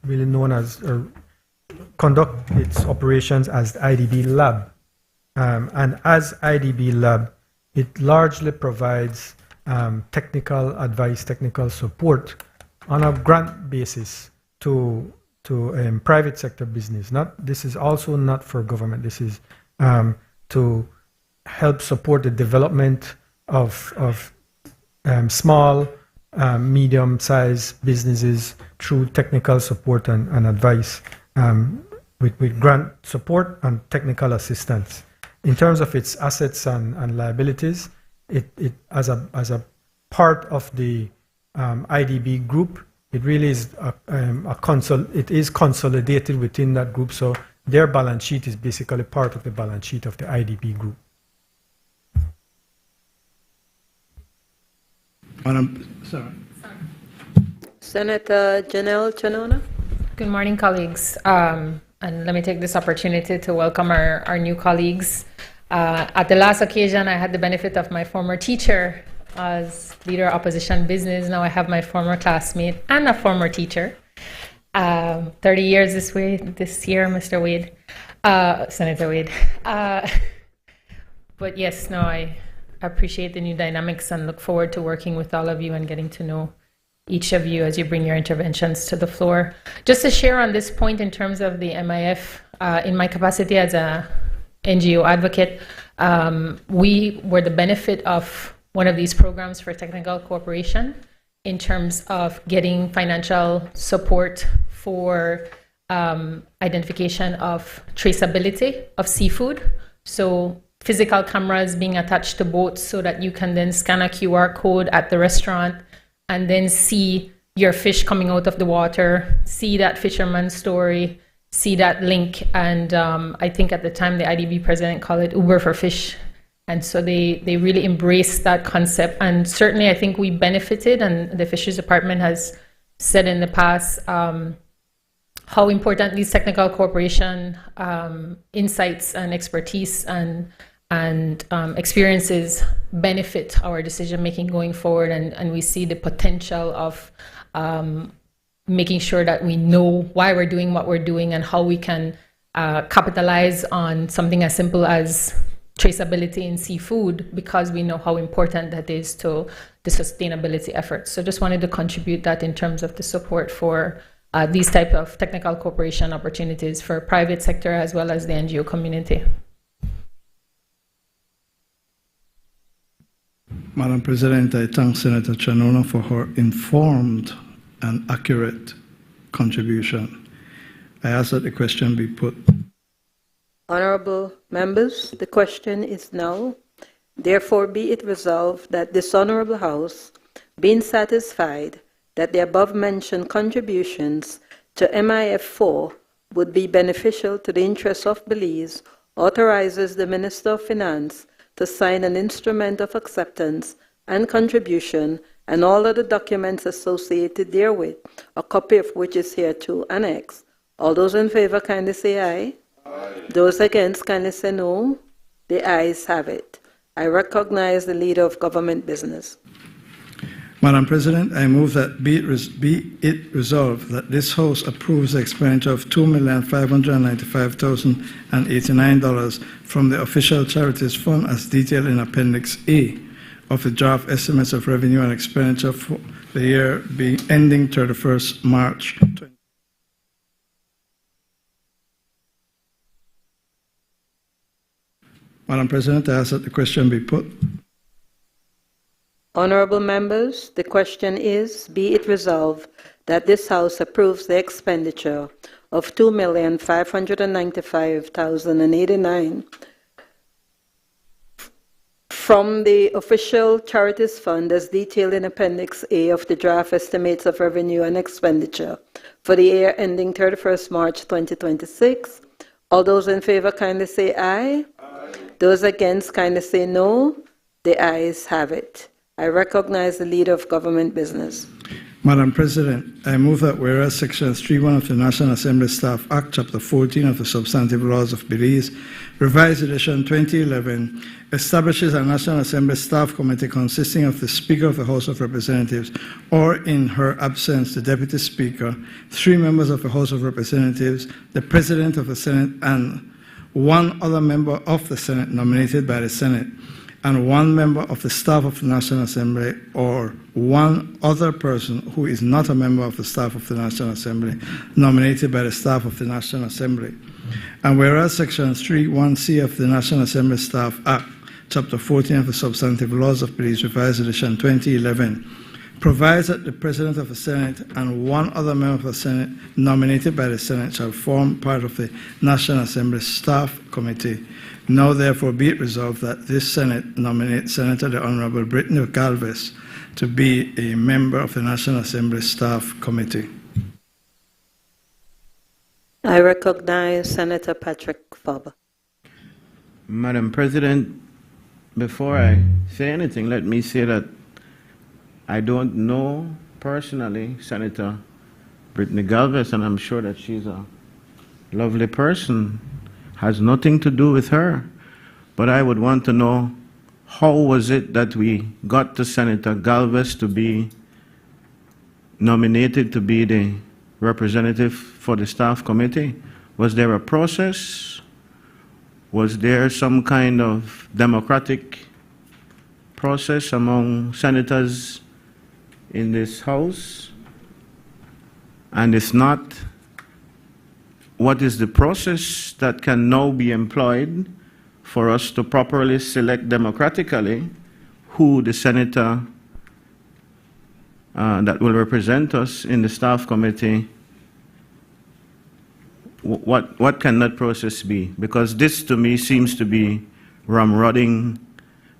really known as, conduct its operations as the IDB Lab. And as IDB Lab, it largely provides technical advice, technical support on a grant basis to private sector business. This is also not for government. This is to help support the development of small, medium-sized businesses through technical support and advice with grant support and technical assistance. In terms of its assets and liabilities, it as a part of the IDB group, it really is it is consolidated within that group. So their balance sheet is basically part of the balance sheet of the IDB group.
Sorry.
Senator Janelle Chanona.
Good morning, colleagues. And let me take this opportunity to welcome our new colleagues. At the last occasion, I had the benefit of my former teacher as leader of opposition business. Now I have my former classmate and a former teacher. 30 years this year, Mr. Wade, Senator Wade. But yes, no, I appreciate the new dynamics and look forward to working with all of you and getting to know each of you as you bring your interventions to the floor. Just to share on this point in terms of the MIF, in my capacity as a NGO advocate, we were the benefit of one of these programs for technical cooperation in terms of getting financial support for identification of traceability of seafood. So physical cameras being attached to boats so that you can then scan a QR code at the restaurant and then see your fish coming out of the water, see that fisherman's story, see that link. And I think at the time the IDB president called it Uber for Fish. And so they really embraced that concept. And certainly I think we benefited, and the Fisheries Department has said in the past how important these technical cooperation insights and expertise and experiences benefit our decision making going forward. And we see the potential of making sure that we know why we're doing what we're doing and how we can capitalize on something as simple as traceability in seafood, because we know how important that is to the sustainability efforts. So just wanted to contribute that in terms of the support for these type of technical cooperation opportunities for private sector as well as the NGO community.
Madam President, I thank Senator Chanona for her informed and accurate contribution. I ask that the question be put.
Honorable members, the question is now, therefore be it resolved that this Honorable House, being satisfied that the above-mentioned contributions to MIF4 would be beneficial to the interests of Belize, authorizes the Minister of Finance to sign an instrument of acceptance and contribution and all other documents associated therewith, a copy of which is hereto annexed. All those in favor kindly say aye. Aye. Those against kindly say no. The ayes have it. I recognize the Leader of Government Business.
Madam President, I move that be it resolved that this House approves the expenditure of $2,595,089 from the Official Charities Fund as detailed in Appendix A of the draft estimates of revenue and expenditure for the year being ending 31st March 2020. Madam President, I ask that the question be put.
Honorable members, the question is, be it resolved that this House approves the expenditure of $2,595,089 from the Official Charities Fund as detailed in Appendix A of the draft estimates of revenue and expenditure for the year ending 31st March 2026. All those in favor kindly say aye. Aye. Those against kindly say no. The ayes have it. I recognize the Leader of Government Business.
Madam President, I move that whereas Section 3.1 of the National Assembly Staff Act, Chapter 14 of the Substantive Laws of Belize, Revised Edition 2011, establishes a National Assembly Staff Committee consisting of the Speaker of the House of Representatives, or in her absence, the Deputy Speaker, 3 members of the House of Representatives, the President of the Senate, and 1 other member of the Senate nominated by the Senate, and 1 member of the staff of the National Assembly, or 1 other person who is not a member of the staff of the National Assembly nominated by the staff of the National Assembly. And whereas Section 3.1c of the National Assembly Staff Act, Chapter 14 of the Substantive Laws of Belize, Revised Edition 2011, provides that the President of the Senate and 1 other member of the Senate nominated by the Senate shall form part of the National Assembly Staff Committee. Now, therefore, be it resolved that this Senate nominates Senator the Honorable Brittany Galvez to be a member of the National Assembly Staff Committee.
I recognize Senator Patrick Faber.
Madam President, before I say anything, let me say that I don't know personally Senator Brittany Galvez, and I'm sure that she's a lovely person. Has nothing to do with her. But I would want to know, how was it that we got to Senator Galvez to be nominated to be the representative for the staff committee? Was there a process? Was there some kind of democratic process among senators in this House? And if not, what is the process that can now be employed for us to properly select democratically who the senator that will represent us in the staff committee, what can that process be? Because this to me seems to be ramrodding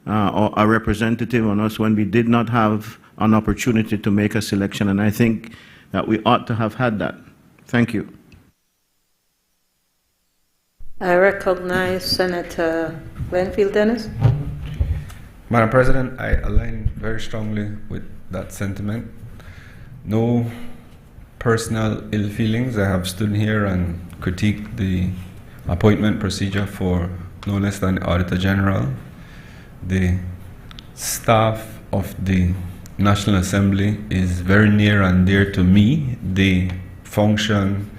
or a representative on us when we did not have an opportunity to make a selection, and I think that we ought to have had that. Thank you.
I recognize Senator Glenfield Dennis.
Madam President, I align very strongly with that sentiment. No personal ill feelings. I have stood here and critiqued the appointment procedure for no less than the Auditor General. The staff of the National Assembly is very near and dear to me. They function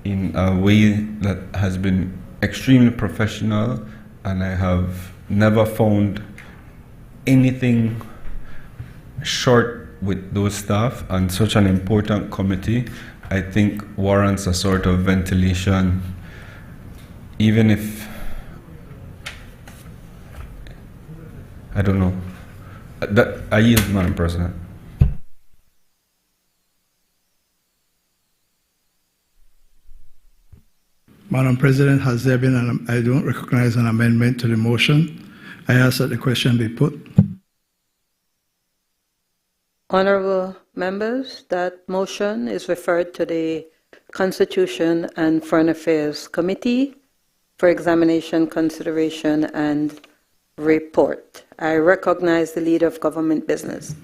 in a way that has been extremely professional, and I have never found anything short with those staff, and such an important committee, I think, warrants a sort of ventilation, even if, I don't know. I yield, Madam President.
Madam President, has there been I don't recognize an amendment to the motion. I ask that the question be put.
Honorable members, that motion is referred to the Constitution and Foreign Affairs Committee for examination, consideration, and report. I recognize the Leader of Government Business.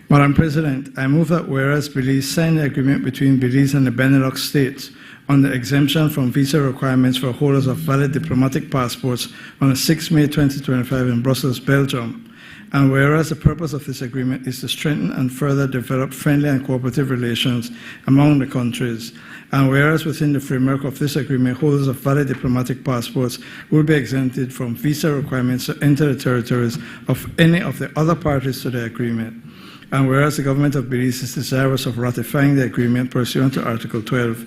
Madam President, I move that whereas Belize signed the agreement between Belize and the Benelux states on the exemption from visa requirements for holders of valid diplomatic passports on 6 May 2025 in Brussels, Belgium, and whereas the purpose of this agreement is to strengthen and further develop friendly and cooperative relations among the countries, and whereas within the framework of this agreement, holders of valid diplomatic passports will be exempted from visa requirements to enter the territories of any of the other parties to the agreement, and whereas the government of Belize is desirous of ratifying the agreement pursuant to Article 12,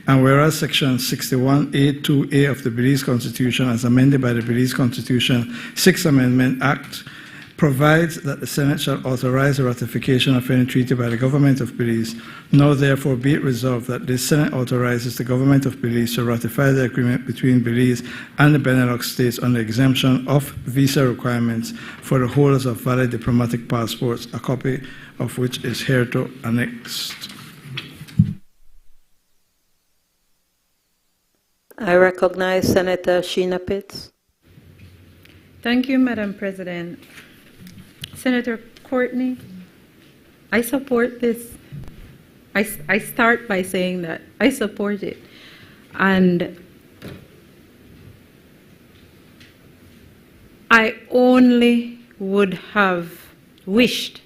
and whereas Section 61A(2)(a) of the Belize Constitution, as amended by the Belize Constitution 6th Amendment Act, provides that the Senate shall authorize the ratification of any treaty by the government of Belize. Now therefore be it resolved that the Senate authorizes the government of Belize to ratify the agreement between Belize and the Benelux states on the exemption of visa requirements for the holders of valid diplomatic passports, a copy of which is hereto annexed.
I recognize Senator Sheena Pitts.
Thank you, Madam President. Senator Courtney, I support this. I start by saying that I support it. And I only would have wished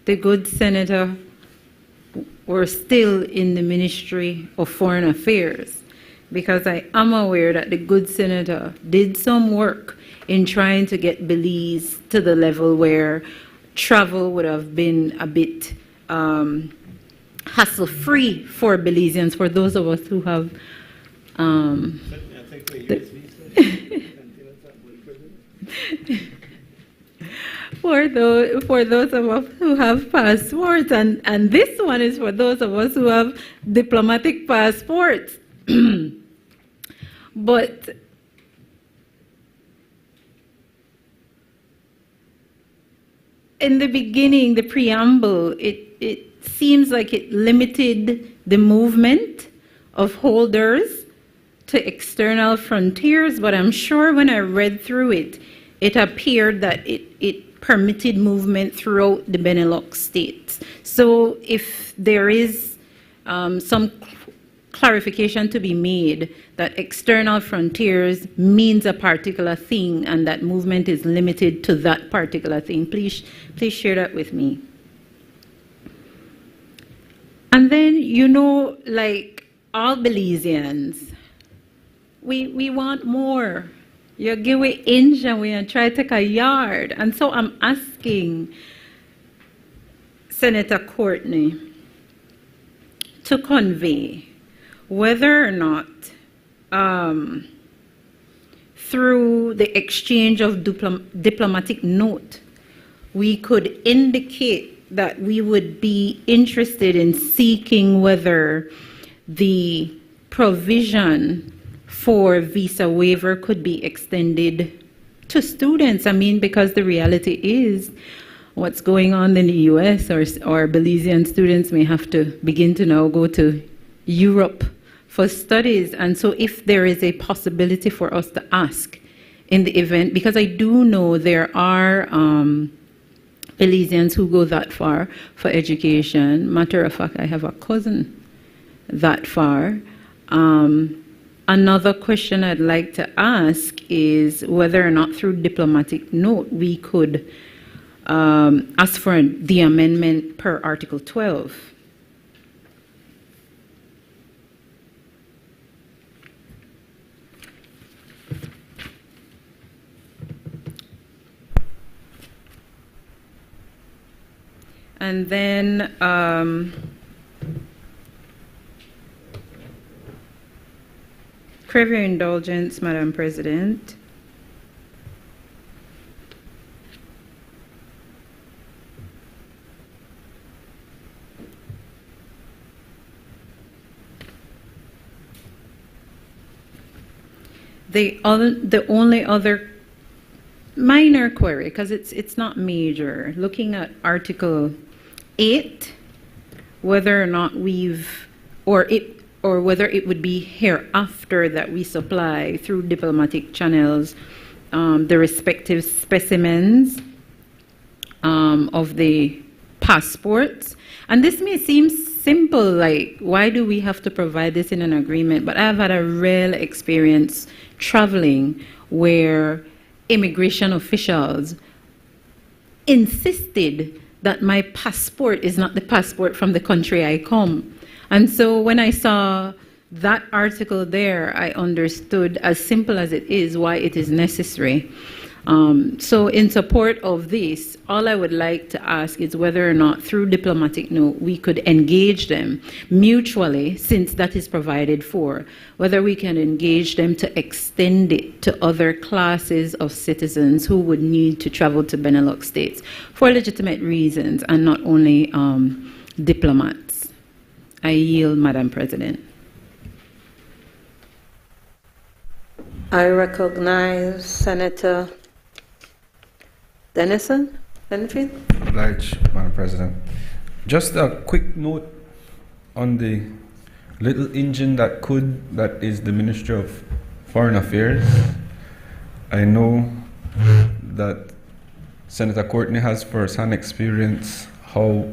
the good senator were still in the Ministry of Foreign Affairs, because I am aware that the good senator did some work in trying to get Belize to the level where travel would have been a bit hassle-free for Belizeans, for those of us who have for those of us who have passports, and this one is for those of us who have diplomatic passports. But in the beginning, the preamble, it seems like it limited the movement of holders to external frontiers, but I'm sure when I read through it, it appeared that it permitted movement throughout the Benelux states. So if there is some clarification to be made that external frontiers means a particular thing and that movement is limited to that particular thing, please share that with me. And then, you know, like all Belizeans, we want more. You give an inch and we try to take a yard. And so I'm asking Senator Courtney to convey whether or not through the exchange of diplomatic note, we could indicate that we would be interested in seeking whether the provision for visa waiver could be extended to students. I mean, because the reality is what's going on in the US, or Belizean students may have to begin to now go to Europe for studies. And so if there is a possibility for us to ask in the event, because I do know there are Belizeans who go that far for education. Matter of fact, I have a cousin that far. Another question I'd like to ask is whether or not through diplomatic note we could ask for the amendment per Article 12. And then crave your indulgence, Madam President. The only other minor query, because it's not major, looking at Article 8, whether or not or whether it would be hereafter that we supply through diplomatic channels the respective specimens of the passports. And this may seem simple, like why do we have to provide this in an agreement? But I've had a real experience traveling where immigration officials insisted that my passport is not the passport from the country I come. And so when I saw that article there, I understood, as simple as it is, why it is necessary. So in support of this, all I would like to ask is whether or not through diplomatic note we could engage them mutually, since that is provided for, whether we can engage them to extend it to other classes of citizens who would need to travel to Benelux states for legitimate reasons and not only diplomats. I yield, Madam President.
I recognize Senator Denison. Anything?
Obliged, Madam President. Just a quick note on the little engine that is the Ministry of Foreign Affairs. I know that Senator Courtney has first-hand experience how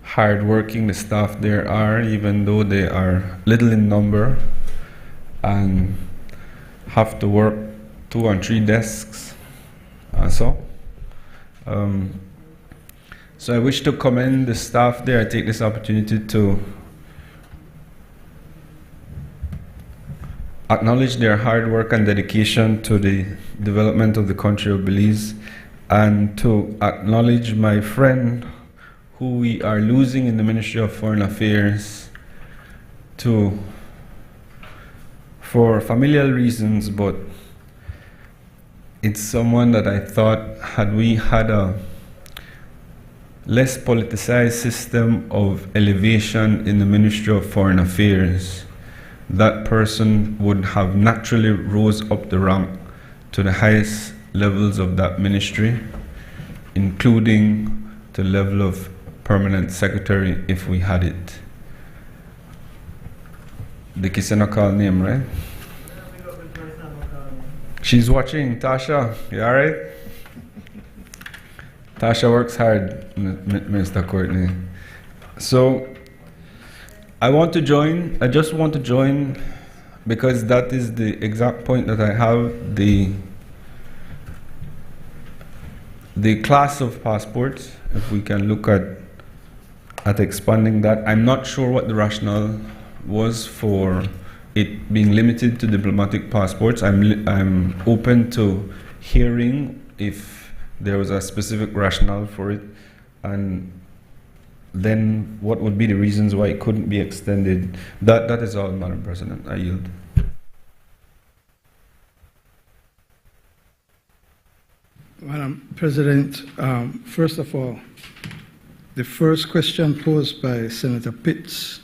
hard-working the staff there are, even though they are little in number and have to work 2 and 3 desks and so. So I wish to commend the staff there. I take this opportunity to acknowledge their hard work and dedication to the development of the country of Belize, and to acknowledge my friend who we are losing in the Ministry of Foreign Affairs for familial reasons, but it's someone that I thought, had we had a less politicized system of elevation in the Ministry of Foreign Affairs, that person would have naturally rose up the rank to the highest levels of that ministry, including the level of permanent secretary if we had it. The Kisenokal name, right? She's watching. Tasha, you all right? Tasha works hard, Mr. Courtney. So I just want to join because that is the exact point that I have. The class of passports, if we can look at expanding that. I'm not sure what the rationale was for it being limited to diplomatic passports. I'm open to hearing if there was a specific rationale for it, and then what would be the reasons why it couldn't be extended. That is all, Madam President. I yield.
Madam President, first of all, the first question posed by Senator Pitts,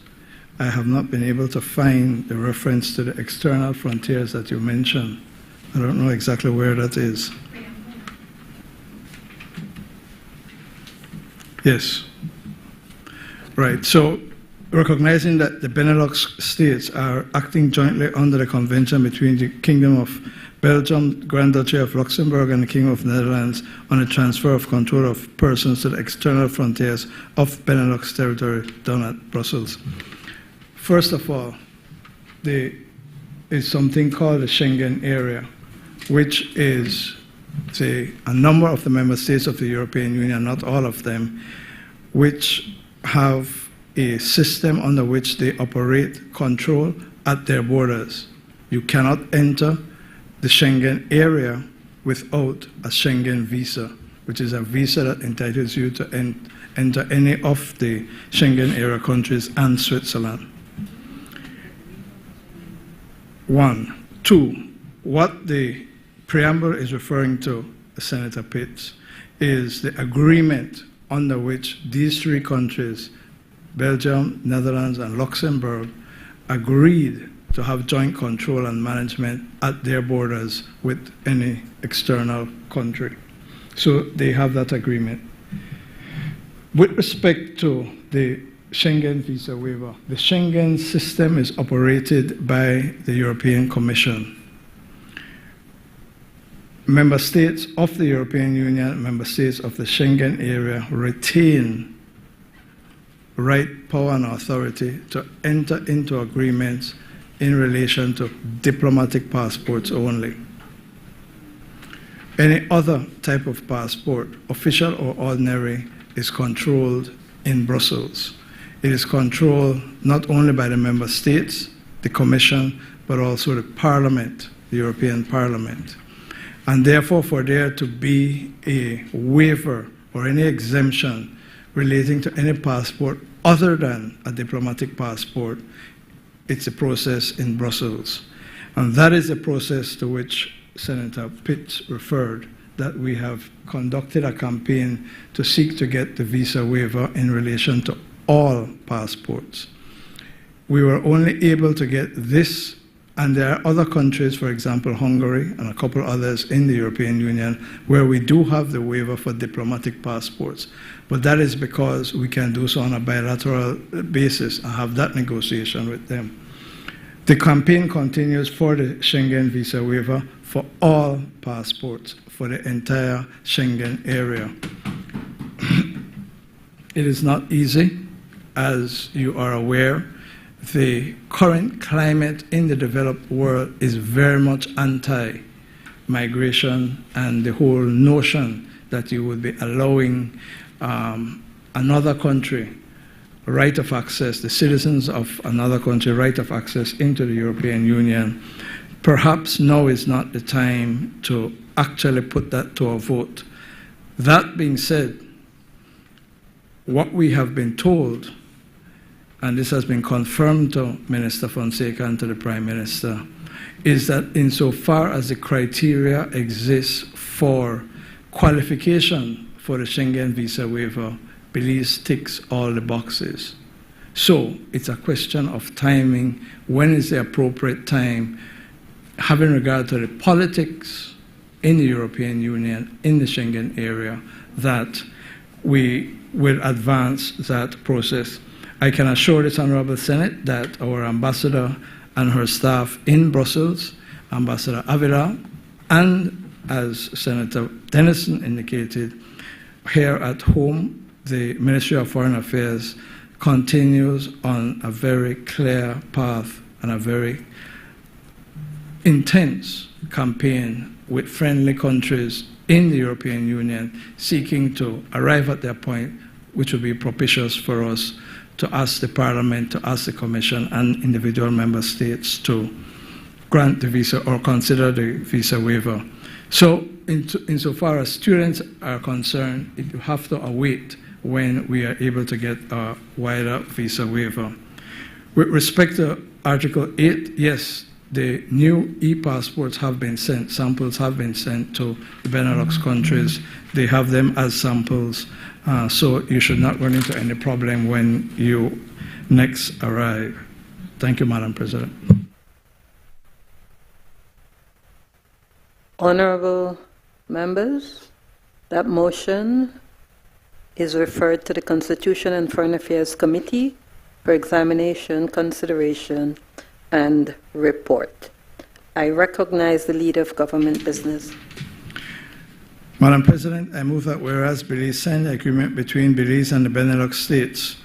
I have not been able to find the reference to the external frontiers that you mentioned. I don't know exactly where that is. Yes. Right. So, recognizing that the Benelux states are acting jointly under the convention between the Kingdom of Belgium, Grand Duchy of Luxembourg, and the Kingdom of Netherlands on the transfer of control of persons to the external frontiers of Benelux territory down at Brussels. First of all, there is something called the Schengen area, which is, say, a number of the member states of the European Union, not all of them, which have a system under which they operate control at their borders. You cannot enter the Schengen area without a Schengen visa, which is a visa that entitles you to enter any of the Schengen area countries and Switzerland. 1. 2, what the preamble is referring to, Senator Pitts, is the agreement under which these three countries, Belgium, Netherlands, and Luxembourg, agreed to have joint control and management at their borders with any external country. So they have that agreement. With respect to the Schengen visa waiver, the Schengen system is operated by the European Commission. Member states of the European Union, member states of the Schengen area retain right, power, and authority to enter into agreements in relation to diplomatic passports only. Any other type of passport, official or ordinary, is controlled in Brussels. It is controlled not only by the member states, the Commission, but also the Parliament, the European Parliament. And therefore, for there to be a waiver or any exemption relating to any passport other than a diplomatic passport, it's a process in Brussels. And that is the process to which Senator Pitts referred, that we have conducted a campaign to seek to get the visa waiver in relation to all passports. We were only able to get this, and there are other countries, for example, Hungary and a couple others in the European Union, where we do have the waiver for diplomatic passports. But that is because we can do so on a bilateral basis and have that negotiation with them. The campaign continues for the Schengen visa waiver for all passports for the entire Schengen area. It is not easy, as you are aware. The current climate in the developed world is very much anti-migration, and the whole notion that you would be allowing another country right of access, the citizens of another country right of access into the European Union, perhaps now is not the time to actually put that to a vote. That being said, what we have been told, and this has been confirmed to Minister Fonseca and to the Prime Minister, is that insofar as the criteria exists for qualification for the Schengen visa waiver, Belize ticks all the boxes. So it's a question of timing. When is the appropriate time, having regard to the politics in the European Union, in the Schengen area, that we will advance that process. I can assure this Honorable Senate that our ambassador and her staff in Brussels, Ambassador Avila, and as Senator Dennison indicated, here at home, the Ministry of Foreign Affairs continues on a very clear path and a very intense campaign with friendly countries in the European Union seeking to arrive at their point which will be propitious for us to ask the Parliament, to ask the Commission and individual member states to grant the visa or consider the visa waiver. So insofar as students are concerned, you have to await when we are able to get a wider visa waiver. With respect to Article 8, yes, the new e-passports have been sent, samples have been sent to the Benelux countries. They have them as samples, so you should not run into any problem when you next arrive. Thank you, Madam President.
Honorable members, that motion is referred to the Constitution and Foreign Affairs Committee for examination, consideration, and report. I recognize the leader of government business.
Madam President, I move that whereas Belize signed the agreement between Belize and the Benelux states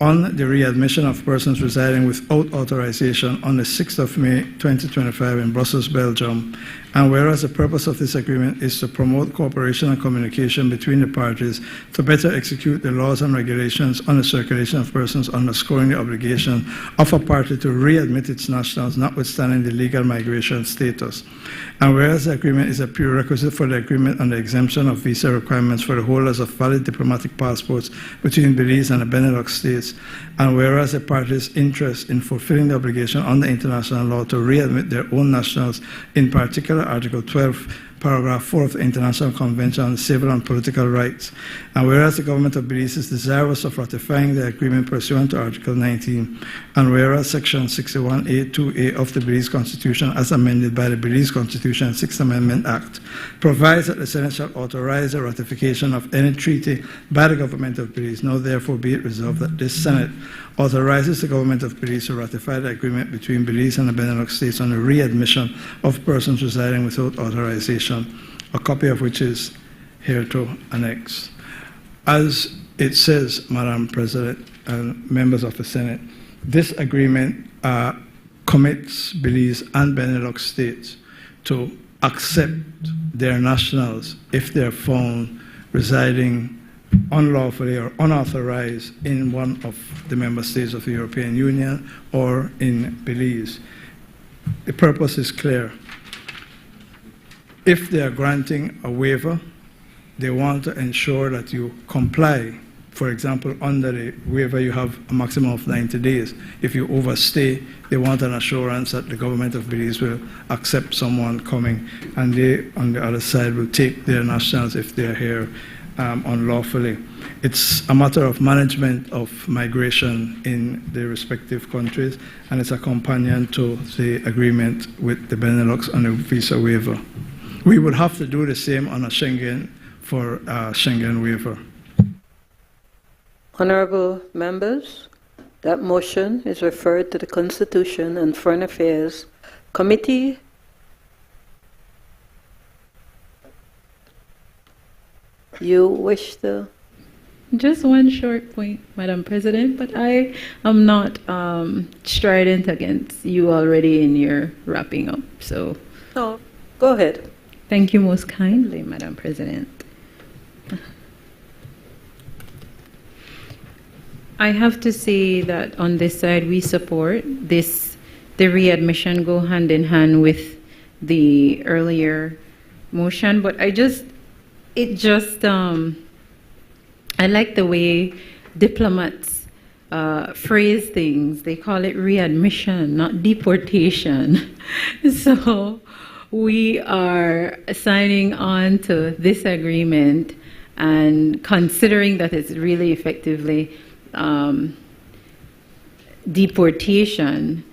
on the readmission of persons residing without authorization on the 6th of May 2025 in Brussels, Belgium, and whereas the purpose of this agreement is to promote cooperation and communication between the parties to better execute the laws and regulations on the circulation of persons, underscoring the obligation of a party to readmit its nationals notwithstanding the legal migration status, and whereas the agreement is a prerequisite for the agreement on the exemption of visa requirements for the holders of valid diplomatic passports between Belize and the Benelux states, and whereas the parties' interest in fulfilling the obligation under international law to readmit their own nationals, in particular Article 12, Paragraph 4 of the International Convention on Civil and Political Rights, and whereas the government of Belize is desirous of ratifying the agreement pursuant to Article 19, and whereas Section 61A(2)(a) of the Belize Constitution, as amended by the Belize Constitution and Sixth Amendment Act, provides that the Senate shall authorize the ratification of any treaty by the government of Belize. Now therefore be it resolved that this Senate authorizes the government of Belize to ratify the agreement between Belize and the Benelux states on the readmission of persons residing without authorization, a copy of which is hereto annexed. As it says, Madam President and members of the Senate, this agreement commits Belize and Benelux states to accept their nationals if they're found residing unlawfully or unauthorized in one of the member states of the European Union or in Belize. The purpose is clear. If they are granting a waiver, they want to ensure that you comply. For example, under the waiver, you have a maximum of 90 days. If you overstay, they want an assurance that the government of Belize will accept someone coming, and they, on the other side, will take their nationals if they're here unlawfully. It's a matter of management of migration in the respective countries, and it's a companion to the agreement with the Benelux on a visa waiver. We would have to do the same on a Schengen for a Schengen waiver.
Honorable members, that motion is referred to the Constitution and Foreign Affairs Committee. You wish to?
Just one short point, Madam President, but I am not strident against you already in your wrapping up. So,
No, go ahead.
thank you most kindly, Madam President. I have to say that on this side we support this, the readmission go hand in hand with the earlier motion, but I like the way diplomats phrase things. They call it readmission, not deportation. So we are signing on to this agreement and considering that it's really effectively deportation.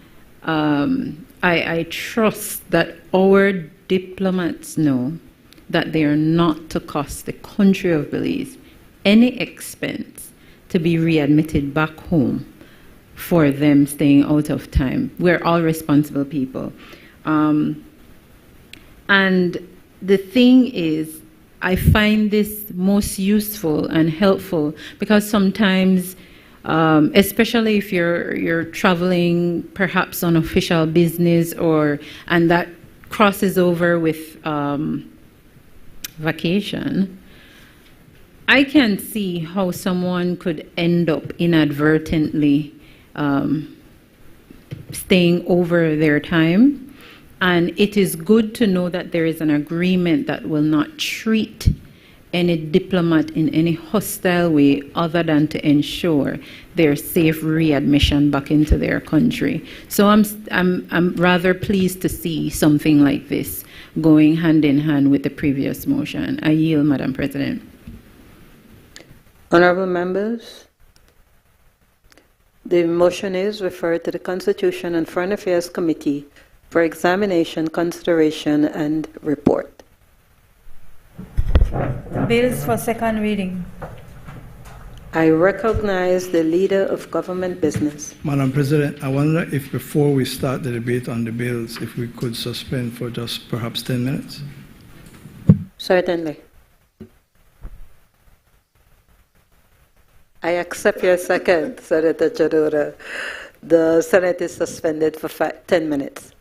I trust that our diplomats know that they are not to cost the country of Belize any expense to be readmitted back home for them staying out of time. We're all responsible people. And the thing is, I find this most useful and helpful because sometimes, especially if you're traveling perhaps on official business and that crosses over with vacation, I can see how someone could end up inadvertently staying over their time. And it is good to know that there is an agreement that will not treat any diplomat in any hostile way other than to ensure their safe readmission back into their country. So I'm rather pleased to see something like this going hand in hand with the previous motion. I yield, Madam President.
Honorable members, the motion is referred to the Constitution and Foreign Affairs Committee for examination, consideration, and report.
Bills for second reading.
I recognize the leader of government business.
Madam President, I wonder if before we start the debate on the bills, if we could suspend for just perhaps 10 minutes?
Certainly. I accept your second, Senator Chadura. The Senate is suspended for 10 minutes.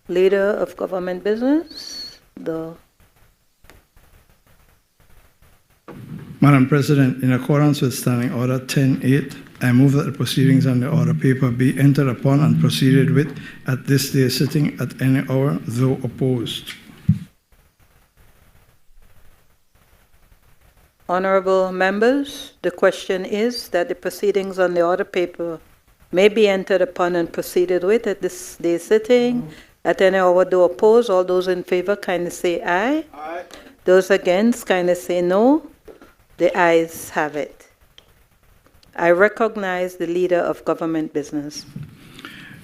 Leader of Government Business,
Madam President, in accordance with Standing Order 10.8, I move that the proceedings on the order paper be entered upon and proceeded with at this day's sitting at any hour, though opposed.
Honorable members, the question is that the proceedings on the order paper may be entered upon and proceeded with at this day's sitting at any hour, though opposed. All those in favor kindly say aye.
Aye.
Those against kindly say no. The ayes have it. I recognize the Leader of Government Business.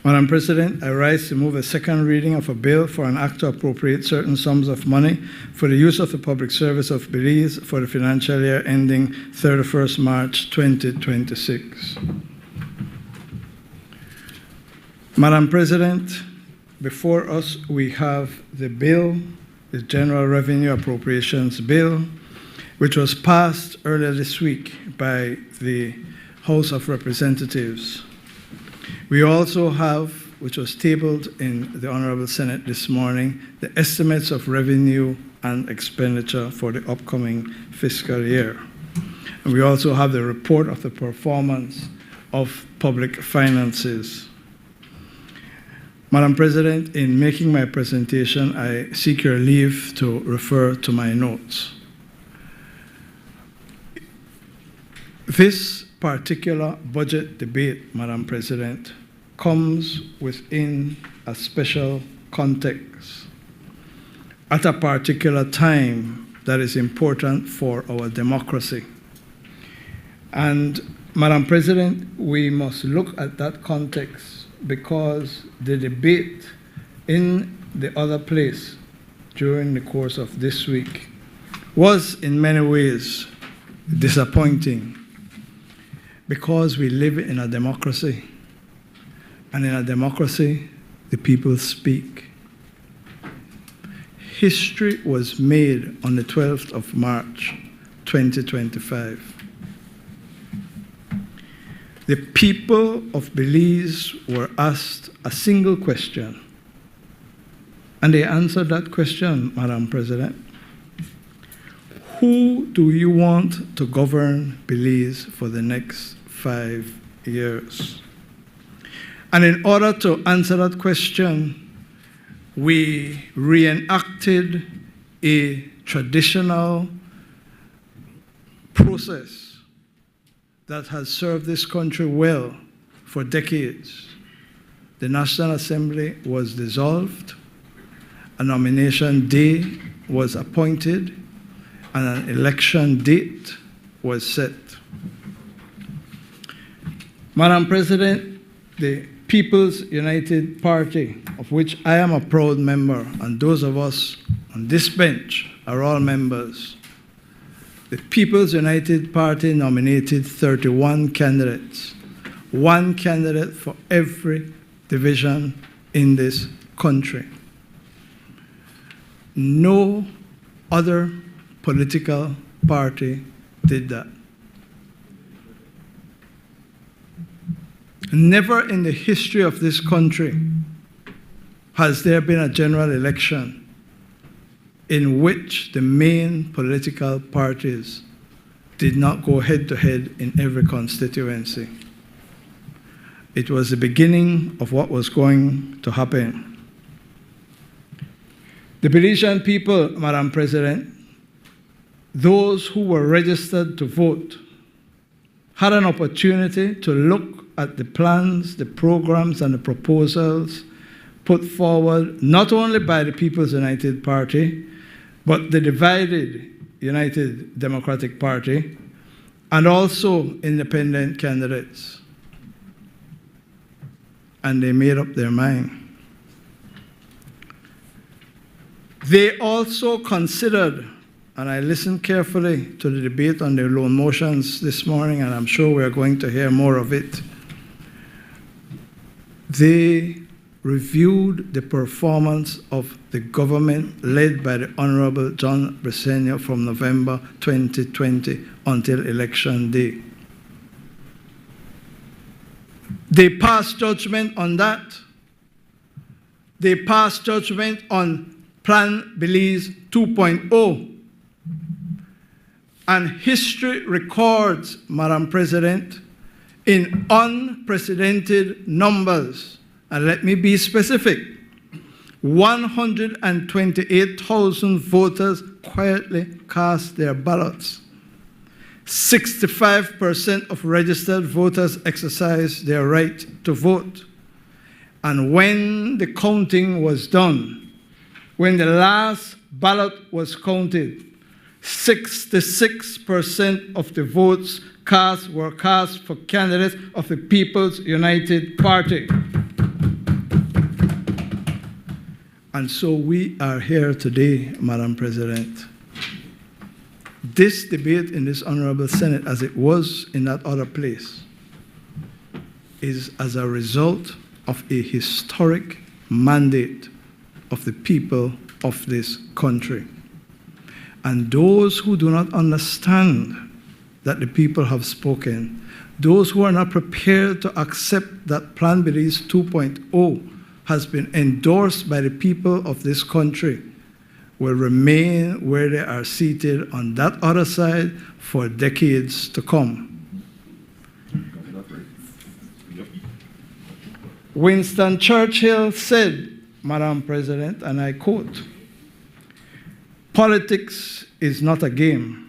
Madam President, I rise to move a second reading of a bill for an act to appropriate certain sums of money for the use of the public service of Belize for the financial year ending 31st March 2026. Madam President, before us we have the bill, the General Revenue Appropriations Bill, which was passed earlier this week by the House of Representatives. We also have, which was tabled in the Honorable Senate this morning, the estimates of revenue and expenditure for the upcoming fiscal year. And we also have the report of the performance of public finances. Madam President, in making my presentation, I seek your leave to refer to my notes. This particular budget debate, Madam President, comes within a special context at a particular time that is important for our democracy. And Madam President, we must look at that context because the debate in the other place during the course of this week was in many ways disappointing, because we live in a democracy, and in a democracy, the people speak. History was made on the 12th of March, 2025. The people of Belize were asked a single question, and they answered that question, Madam President. Who do you want to govern Belize for the next 5 years? And in order to answer that question, we reenacted a traditional process that has served this country well for decades. The National Assembly was dissolved, a nomination day was appointed, and an election date was set. Madam President, the People's United Party, of which I am a proud member, and those of us on this bench are all members, the People's United Party nominated 31 candidates, one candidate for every division in this country. No other political party did that. Never in the history of this country has there been a general election in which the main political parties did not go head-to-head in every constituency. It was the beginning of what was going to happen. The Belizean people, Madam President, those who were registered to vote, had an opportunity to look at the plans, the programs, and the proposals put forward not only by the People's United Party, but the divided United Democratic Party, and also independent candidates. And they made up their mind. They also considered, and I listened carefully to the debate on the loan motions this morning, and I'm sure we're going to hear more of it. They reviewed the performance of the government led by the Honorable John Bresenio from November 2020 until Election Day. They passed judgment on that, they passed judgment on Plan Belize 2.0. And history records, Madam President, in unprecedented numbers, and let me be specific, 128,000 voters quietly cast their ballots. 65% of registered voters exercised their right to vote. And when the counting was done, when the last ballot was counted, 66% of the votes cast were cast for candidates of the People's United Party. And so we are here today, Madam President. This debate in this Honorable Senate, as it was in that other place, is as a result of a historic mandate of the people of this country. And those who do not understand that the people have spoken, those who are not prepared to accept that Plan Belize 2.0 has been endorsed by the people of this country, will remain where they are seated on that other side for decades to come. Winston Churchill said, Madam President, and I quote, "Politics is not a game.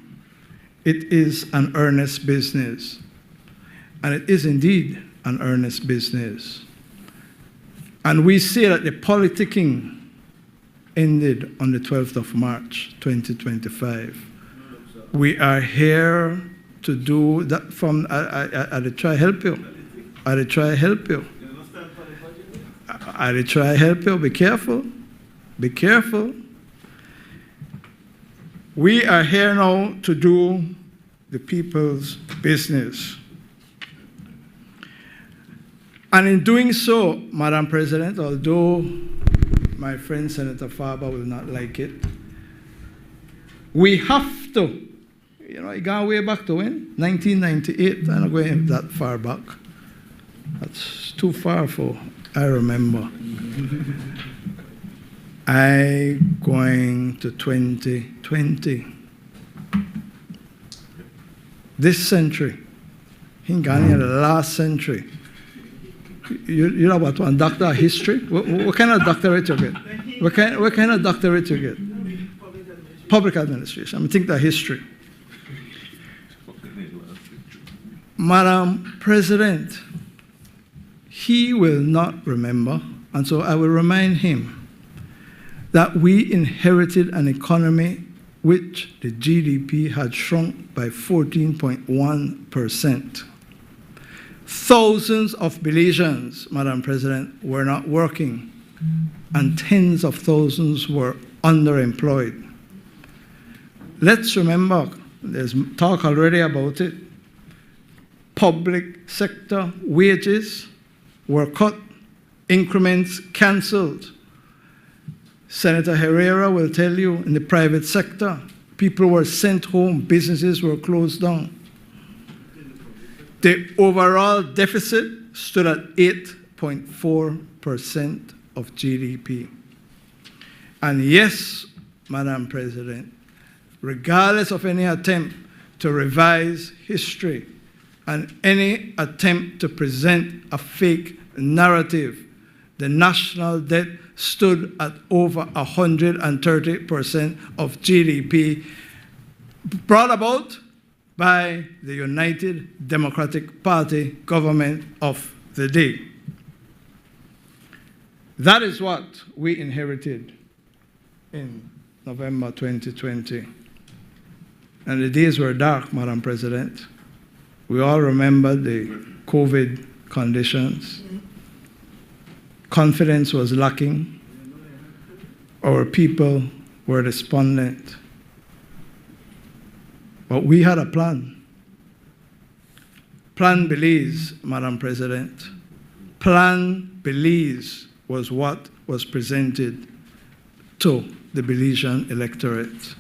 It is an earnest business." And it is indeed an earnest business. And we say that the politicking ended on the 12th of March, 2025. We are here to do that from, I'll try to help you. I'll try to help you. I'll try to help you. Be careful. Be careful. We are here now to do the people's business. And in doing so, Madam President, although my friend Senator Farber will not like it, we have to, it gone way back to when? 1998. I'm not going that far back. That's too far for, I remember. I going to 2020. This century. He gone in the last century. You know what, one doctor of history? What kind of doctorate you get? What kind of doctorate you get? Public administration. I think that history. Madam President, he will not remember, and so I will remind him that we inherited an economy which the GDP had shrunk by 14.1%. Thousands of Belizeans, Madam President, were not working, and tens of thousands were underemployed. Let's remember, there's talk already about it, public sector wages were cut, increments cancelled. Senator Herrera will tell you, in the private sector, people were sent home, businesses were closed down. The overall deficit stood at 8.4% of GDP. And yes, Madam President, regardless of any attempt to revise history and any attempt to present a fake narrative, the national debt stood at over 130% of GDP, brought about by the United Democratic Party government of the day. That is what we inherited in November 2020. And the days were dark, Madam President. We all remember the COVID conditions. Confidence was lacking. Our people were despondent. But we had a plan. Plan Belize, Madam President. Plan Belize was what was presented to the Belizean electorate.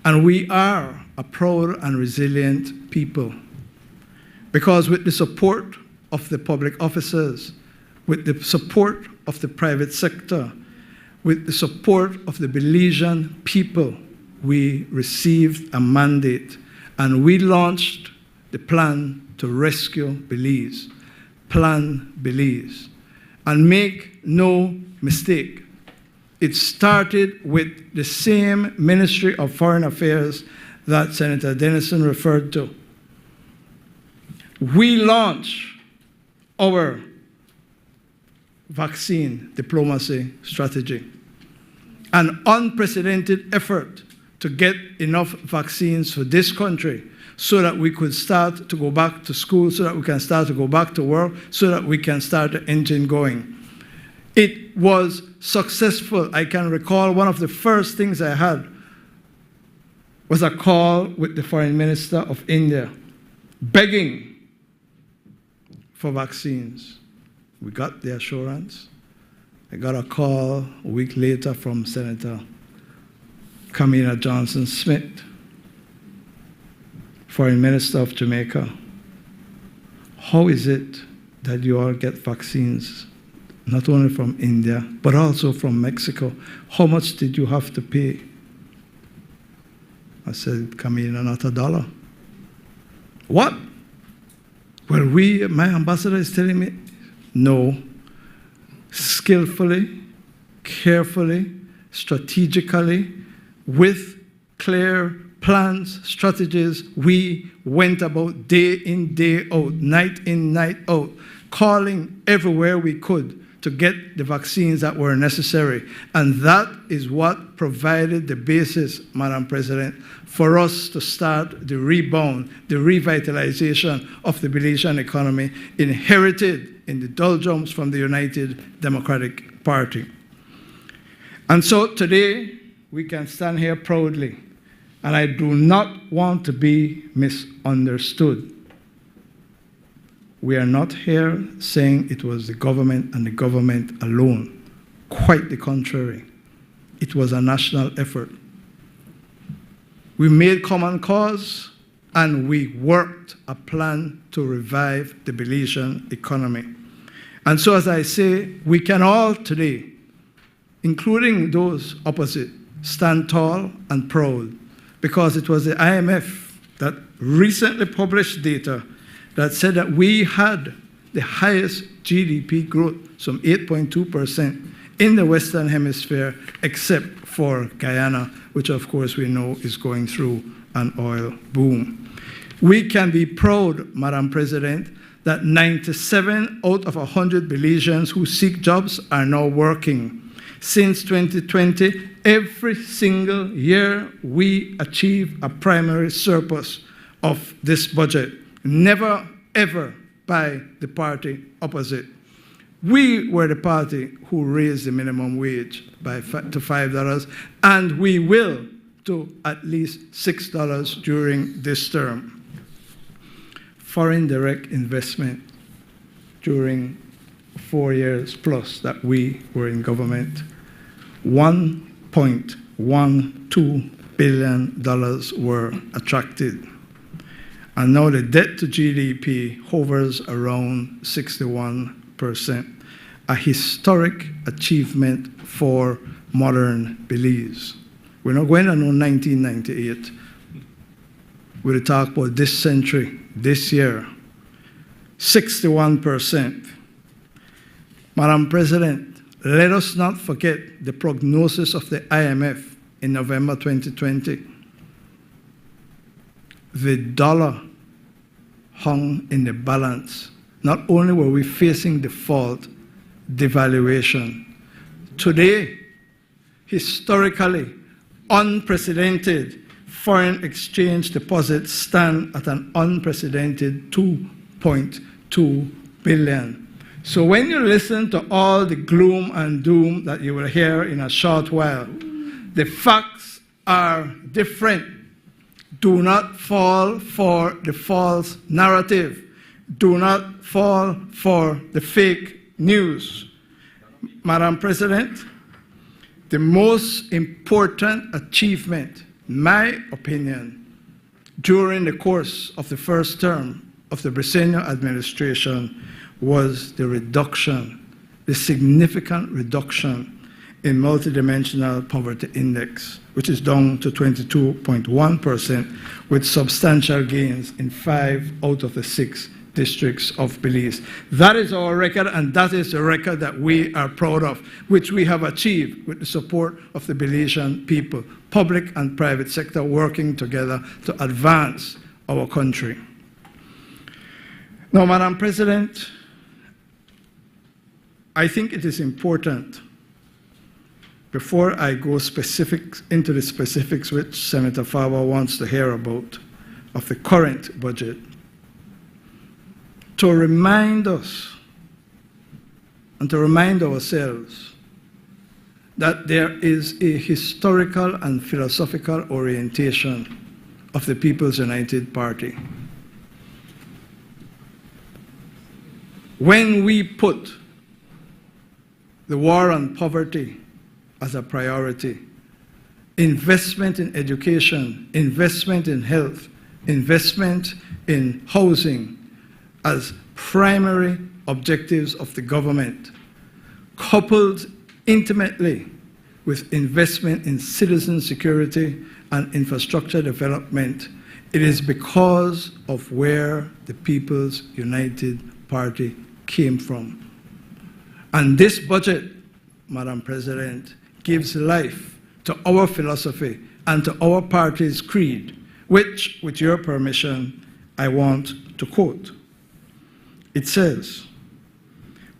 And we are a proud and resilient people, because with the support of the public officers, with the support of the private sector, with the support of the Belizean people, we received a mandate and we launched the plan to rescue Belize, Plan Belize. And make no mistake, it started with the same Ministry of Foreign Affairs that Senator Dennison referred to. We launched our vaccine diplomacy strategy, an unprecedented effort to get enough vaccines for this country so that we could start to go back to school, so that we can start to go back to work, so that we can start the engine going. It was successful. I can recall one of the first things I had was a call with the Foreign Minister of India, begging for vaccines. We got the assurance. I got a call a week later from Senator Kamina Johnson-Smith, Foreign Minister of Jamaica. How is it that you all get vaccines, not only from India, but also from Mexico? How much did you have to pay? I said, Kamina, not $1. What? Well, my ambassador is telling me, no, skillfully, carefully, strategically, with clear plans, strategies, we went about day in, day out, night in, night out, calling everywhere we could to get the vaccines that were necessary. And that is what provided the basis, Madam President, for us to start the rebound, the revitalization of the Belizean economy, inherited in the doldrums from the United Democratic Party. And so today, we can stand here proudly, and I do not want to be misunderstood. We are not here saying it was the government and the government alone. Quite the contrary. It was a national effort. We made common cause, and we worked a plan to revive the Belizean economy. And so, as I say, we can all today, including those opposite, stand tall and proud, because it was the IMF that recently published data that said that we had the highest GDP growth, some 8.2%, in the Western Hemisphere, except for Guyana, which of course we know is going through an oil boom. We can be proud, Madam President, that 97 out of 100 Belizeans who seek jobs are now working. Since 2020, every single year we achieve a primary surplus of this budget. Never, ever by the party opposite. We were the party who raised the minimum wage to $5, and we will to at least $6 during this term. Foreign direct investment during 4 years plus that we were in government, $1.12 billion were attracted. And now the debt to GDP hovers around 61%, a historic achievement for modern Belize. We're not going to know 1998. We'll talk about this century, this year, 61%. Madam President, let us not forget the prognosis of the IMF in November 2020. The dollar hung in the balance. Not only were we facing default, devaluation. Today, historically, unprecedented foreign exchange deposits stand at an unprecedented $2.2 billion. So when you listen to all the gloom and doom that you will hear in a short while, the facts are different. Do not fall for the false narrative. Do not fall for the fake news. Madam President, the most important achievement, in my opinion, during the course of the first term of the Briceño administration was the reduction the significant reduction in multidimensional poverty index, which is down to 22.1%, with substantial gains in 5 out of the 6 districts of Belize. That is our record, and that is a record that we are proud of, which we have achieved with the support of the Belizean people, public and private sector working together to advance our country. Now, Madam President, I think it is important, before I go into the specifics which Senator Farber wants to hear about of the current budget, to remind us and to remind ourselves that there is a historical and philosophical orientation of the People's United Party. When we put the war on poverty as a priority, investment in education, investment in health, investment in housing as primary objectives of the government, coupled intimately with investment in citizen security and infrastructure development, it is because of where the People's United Party came from. And this budget, Madam President, gives life to our philosophy and to our party's creed, which, with your permission, I want to quote. It says,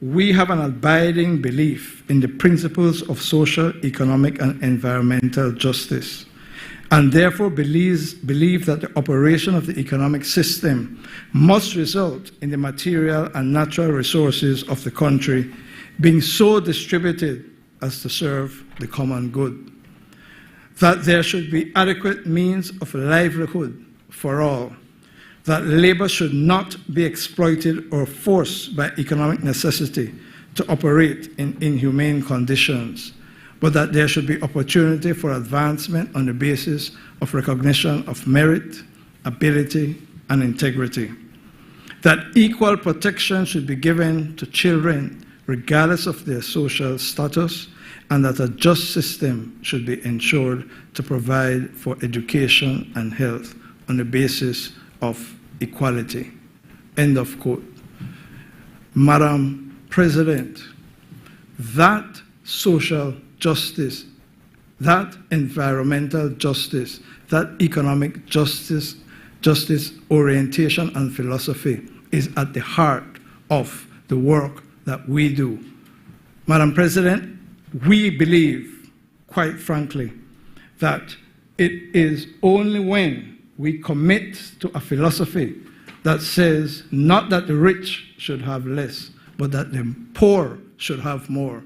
"We have an abiding belief in the principles of social, economic, and environmental justice, and therefore believe that the operation of the economic system must result in the material and natural resources of the country being so distributed as to serve the common good, that there should be adequate means of livelihood for all, that labor should not be exploited or forced by economic necessity to operate in inhumane conditions, but that there should be opportunity for advancement on the basis of recognition of merit, ability, and integrity, that equal protection should be given to children regardless of their social status, and that a just system should be ensured to provide for education and health on the basis of equality." End of quote. Madam President, that social justice, that environmental justice, that economic justice orientation and philosophy is at the heart of the work that we do. Madam President, we believe, quite frankly, that it is only when we commit to a philosophy that says not that the rich should have less, but that the poor should have more,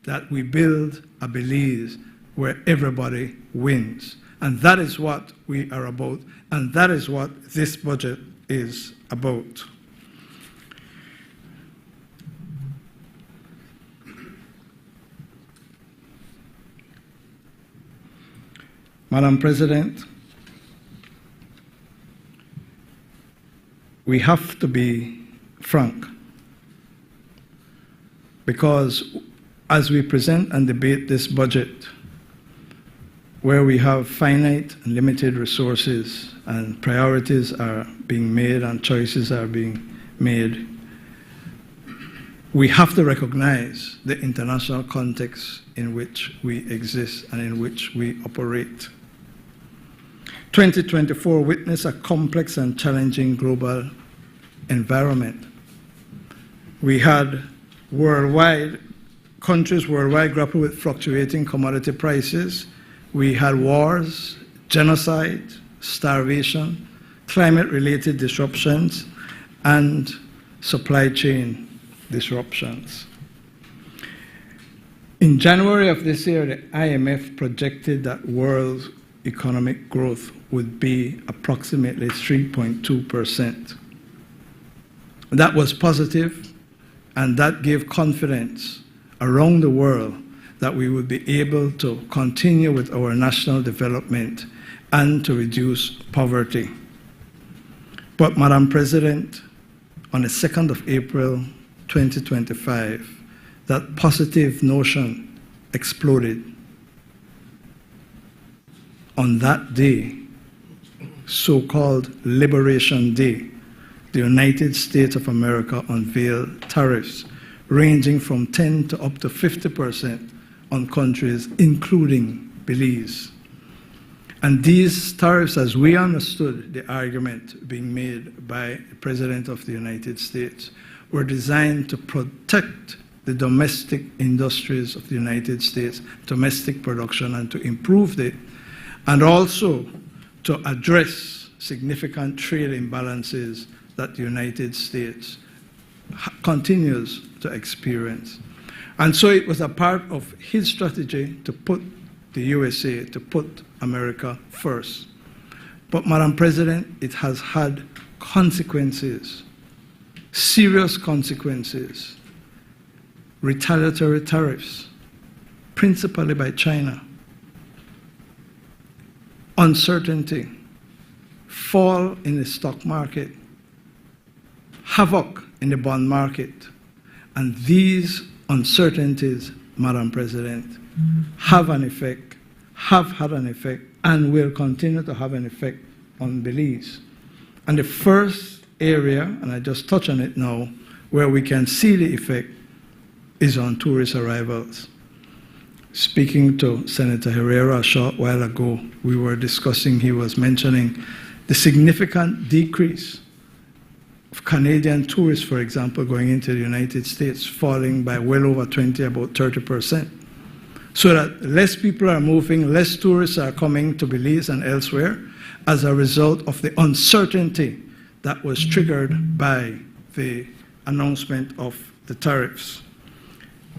that we build a Belize where everybody wins. And that is what we are about, and that is what this budget is about. Madam President, we have to be frank, because as we present and debate this budget, where we have finite and limited resources and priorities are being made and choices are being made, we have to recognize the international context in which we exist and in which we operate. 2024 witnessed a complex and challenging global environment. We had countries worldwide grapple with fluctuating commodity prices. We had wars, genocide, starvation, climate-related disruptions, and supply chain disruptions. In January of this year, the IMF projected that world economic growth would be approximately 3.2%. That was positive, and that gave confidence around the world that we would be able to continue with our national development and to reduce poverty. But, Madam President, on the 2nd of April 2025, that positive notion exploded. On that day, so-called Liberation Day, the United States of America unveiled tariffs ranging from 10 to up to 50% on countries, including Belize. And these tariffs, as we understood the argument being made by the President of the United States, were designed to protect the domestic industries of the United States, domestic production, and to improve it, and also to address significant trade imbalances that the United States continues to experience. And so it was a part of his strategy to put the USA, to put America first. But, Madam President, it has had consequences, serious consequences, retaliatory tariffs, principally by China, uncertainty, fall in the stock market, havoc in the bond market. And these uncertainties, Madam President, have an effect, have had an effect, and will continue to have an effect on Belize. And the first area, and I just touch on it now, where we can see the effect is on tourist arrivals. Speaking to Senator Herrera a short while ago, we were discussing, he was mentioning the significant decrease of Canadian tourists, for example, going into the United States, falling by well over 20, about 30%. So that less people are moving, less tourists are coming to Belize and elsewhere as a result of the uncertainty that was triggered by the announcement of the tariffs.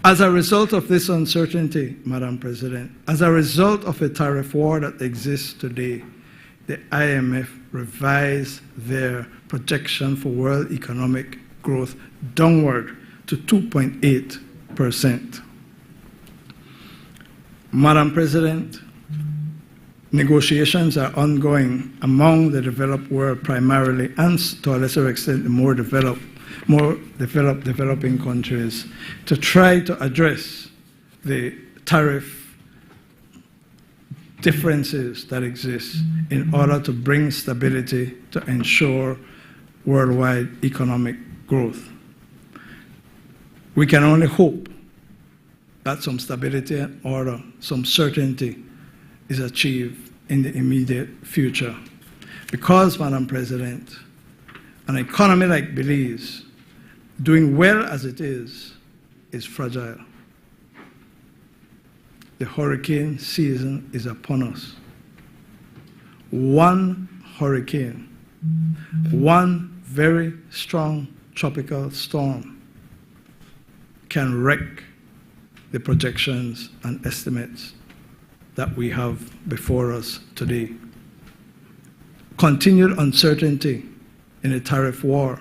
As a result of this uncertainty, Madam President, as a result of a tariff war that exists today, the IMF revised their projection for world economic growth downward to 2.8%. Madam President, negotiations are ongoing among the developed world primarily, and to a lesser extent the more developing countries, to try to address the tariff differences that exist in order to bring stability to ensure worldwide economic growth. We can only hope that some stability and order, some certainty is achieved in the immediate future. Because, Madam President, an economy like Belize, doing well as it is fragile. The hurricane season is upon us. One hurricane, one very strong tropical storm can wreck the projections and estimates that we have before us today. Continued uncertainty in a tariff war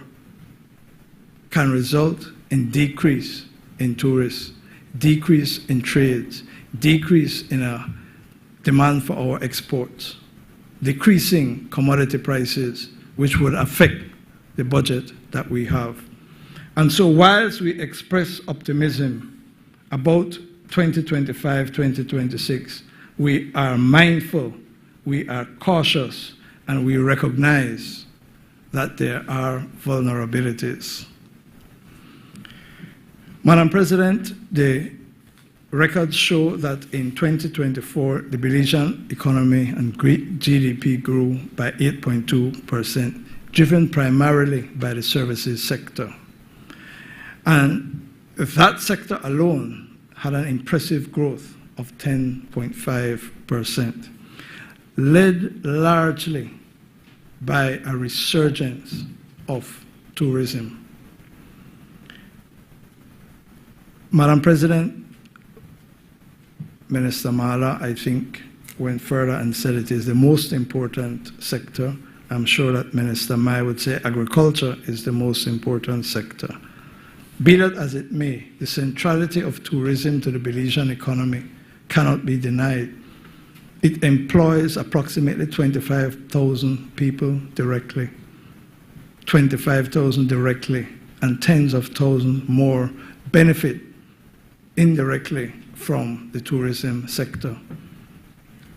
can result in decrease in tourists, decrease in trades, decrease in a demand for our exports, decreasing commodity prices, which would affect the budget that we have. And so whilst we express optimism about 2025, 2026, we are mindful, we are cautious, and we recognize that there are vulnerabilities. Madam President, the records show that in 2024, the Belizean economy and GDP grew by 8.2%, driven primarily by the services sector. And that sector alone had an impressive growth of 10.5%, led largely by a resurgence of tourism. Madam President, Minister Mala, I think, went further and said it is the most important sector. I'm sure that Minister Mai would say agriculture is the most important sector. Be that as it may, the centrality of tourism to the Belizean economy cannot be denied. It employs approximately 25,000 people directly, 25,000 directly, and tens of thousands more benefit indirectly from the tourism sector.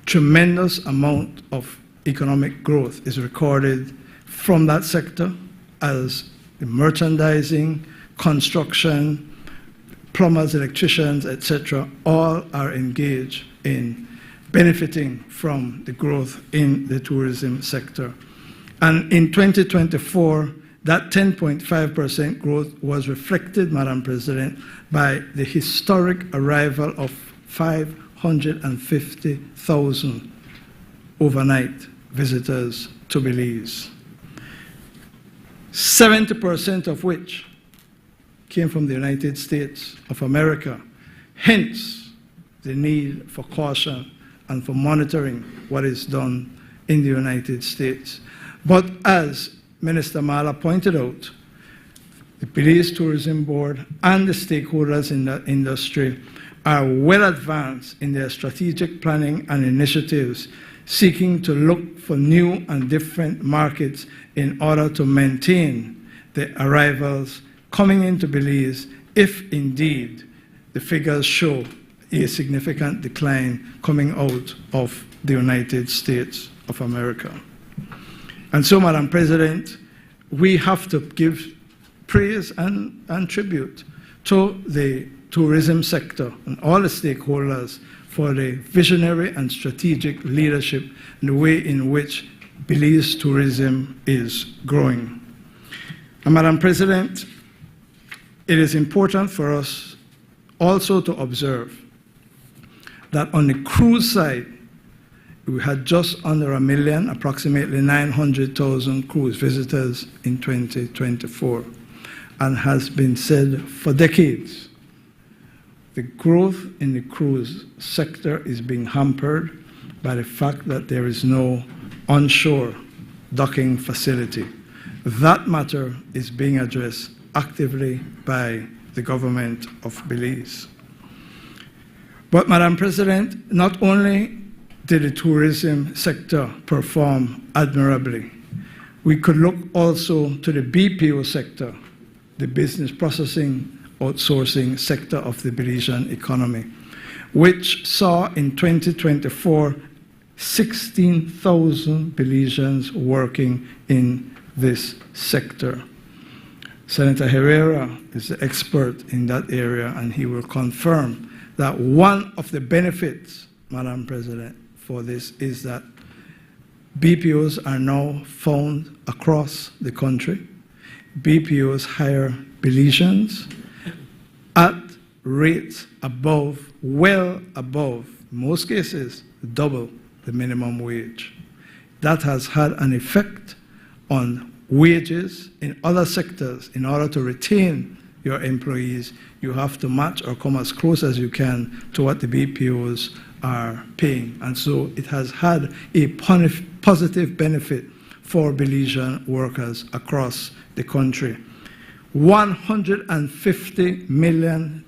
Tremendous amount of economic growth is recorded from that sector as the merchandising, construction, plumbers, electricians, etc., all are engaged in benefiting from the growth in the tourism sector. And in 2024, that 10.5% growth was reflected, Madam President, by the historic arrival of 550,000 overnight visitors to Belize, 70% of which came from the United States of America. Hence, the need for caution and for monitoring what is done in the United States. But as Minister Mala pointed out, the Belize Tourism Board and the stakeholders in that industry are well advanced in their strategic planning and initiatives, seeking to look for new and different markets in order to maintain the arrivals coming into Belize if indeed the figures show a significant decline coming out of the United States of America. And so, Madam President, we have to give praise and tribute to the tourism sector and all the stakeholders for the visionary and strategic leadership and the way in which Belize tourism is growing. And Madam President, it is important for us also to observe that on the cruise side, we had just under 1 million, approximately 900,000 cruise visitors in 2024, and has been said for decades. The growth in the cruise sector is being hampered by the fact that there is no onshore docking facility. That matter is being addressed actively by the government of Belize. But, Madam President, not only did the tourism sector perform admirably, we could look also to the BPO sector, the business processing outsourcing sector of the Belizean economy, which saw in 2024 16,000 Belizeans working in this sector. Senator Herrera is the expert in that area, and he will confirm that one of the benefits, Madam President, for this is that BPOs are now found across the country. BPOs hire Belizeans at rates above, well above, in most cases, double the minimum wage. That has had an effect on wages in other sectors. In order to retain your employees, you have to match or come as close as you can to what the BPOs are paying. And so it has had a positive benefit for Belizean workers across the country. $150 million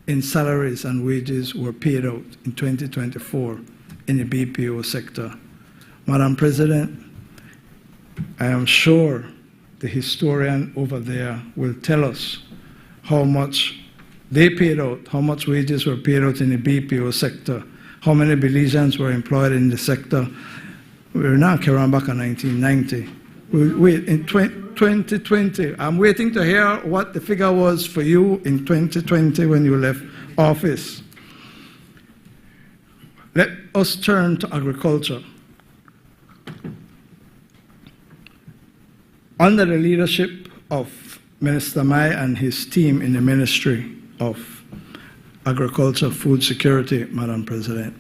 in salaries and wages were paid out in 2024 in the BPO sector. Madam President, I am sure the historian over there will tell us how much they paid out, how much wages were paid out in the BPO sector, how many Belizeans were employed in the sector. We're now carrying back in 1990. Wait, in 2020, I'm waiting to hear what the figure was for you in 2020 when you left office. Let us turn to agriculture. Under the leadership of Minister Mai and his team in the Ministry of Agriculture, Food Security, Madam President,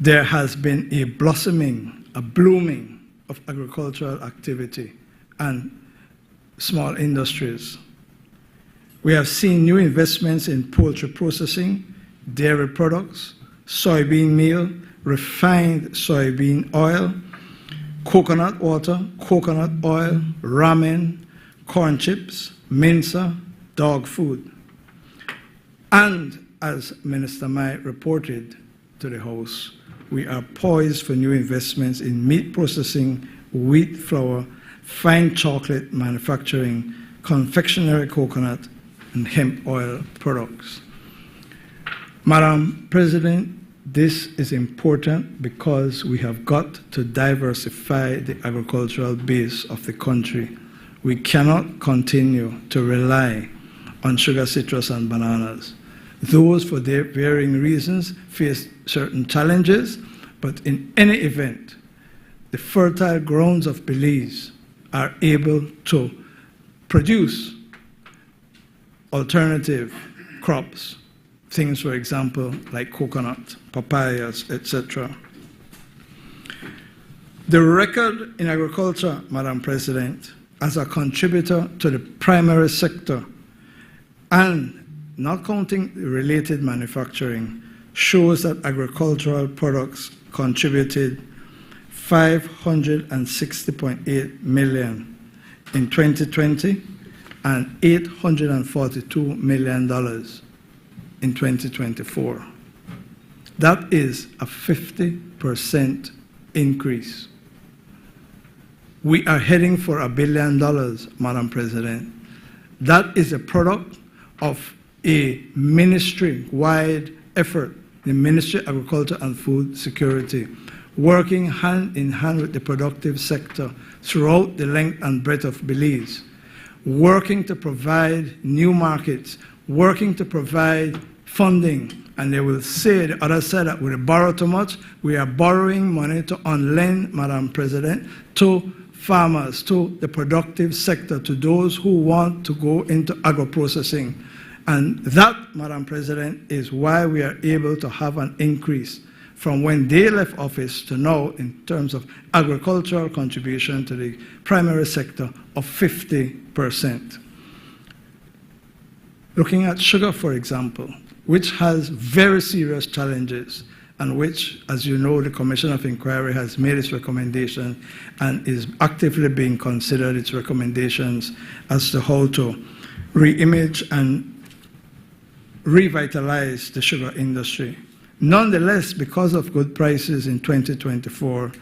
there has been a blossoming, a blooming of agricultural activity and small industries. We have seen new investments in poultry processing, dairy products, soybean meal, refined soybean oil, coconut water, coconut oil, ramen, corn chips, mincer, dog food. And as Minister Mai reported to the House, we are poised for new investments in meat processing, wheat flour, fine chocolate manufacturing, confectionery coconut, and hemp oil products. Madam President, this is important because we have got to diversify the agricultural base of the country. We cannot continue to rely on sugar, citrus, and bananas. Those, for their varying reasons, face certain challenges, but in any event, the fertile grounds of Belize are able to produce alternative crops, things, for example, like coconut, papayas, etc. The record in agriculture, Madam President, as a contributor to the primary sector and not counting related manufacturing, shows that agricultural products contributed $560.8 million in 2020 and $842 million in 2024. That is a 50% increase. We are heading for $1 billion, Madam President. That is a product of a ministry-wide effort, the Ministry of Agriculture and Food Security, working hand in hand with the productive sector throughout the length and breadth of Belize, working to provide new markets, working to provide funding. And they will say the other side that we borrow too much. We are borrowing money to unlend, Madam President, to farmers, to the productive sector, to those who want to go into agro-processing. And that, Madam President, is why we are able to have an increase from when they left office to now in terms of agricultural contribution to the primary sector of 50%. Looking at sugar, for example, which has very serious challenges and which, as you know, the Commission of Inquiry has made its recommendation and is actively being considered, its recommendations as to how to re-image and revitalize the sugar industry. Nonetheless, because of good prices in 2024,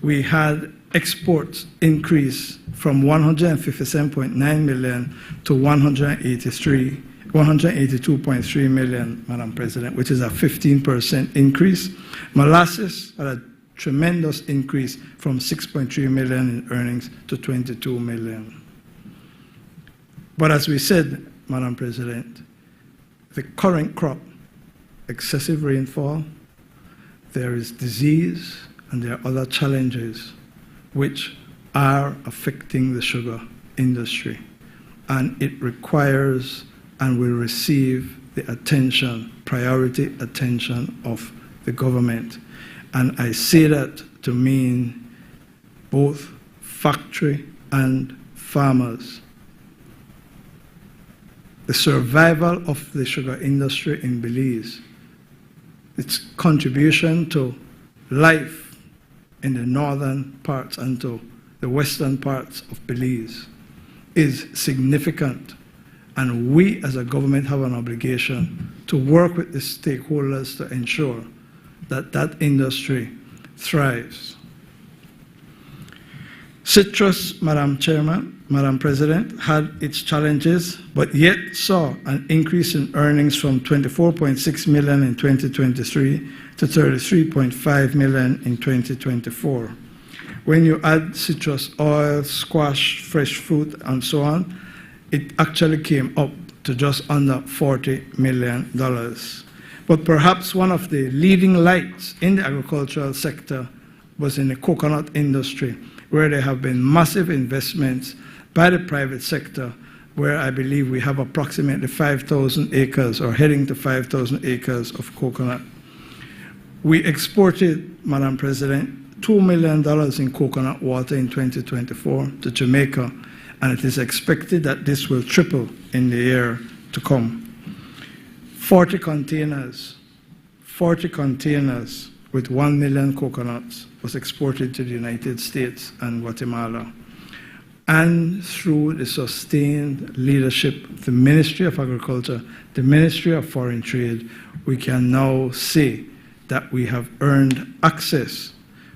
we had exports increase from 157.9 million to 182.3 million, Madam President, which is a 15% increase. Molasses had a tremendous increase from 6.3 million in earnings to 22 million. But as we said, Madam President, the current crop, excessive rainfall, there is disease, and there are other challenges which are affecting the sugar industry. And it requires and will receive the attention, priority attention of the government. And I say that to mean both factory and farmers. The survival of the sugar industry in Belize, its contribution to life in the northern parts and to the western parts of Belize is significant. And we as a government have an obligation to work with the stakeholders to ensure that that industry thrives. Citrus, Madam President, had its challenges, but yet saw an increase in earnings from 24.6 million in 2023 to 33.5 million in 2024. When you add citrus oil, squash, fresh fruit, and so on, it actually came up to just under $40 million. But perhaps one of the leading lights in the agricultural sector was in the coconut industry, where there have been massive investments by the private sector, where I believe we have approximately 5,000 acres or heading to 5,000 acres of coconut. We exported, Madam President, $2 million in coconut water in 2024 to Jamaica, and it is expected that this will triple in the year to come. 40 containers with 1 million coconuts was exported to the United States and Guatemala. And through the sustained leadership of the Ministry of Agriculture, the Ministry of Foreign Trade, we can now say that we have earned access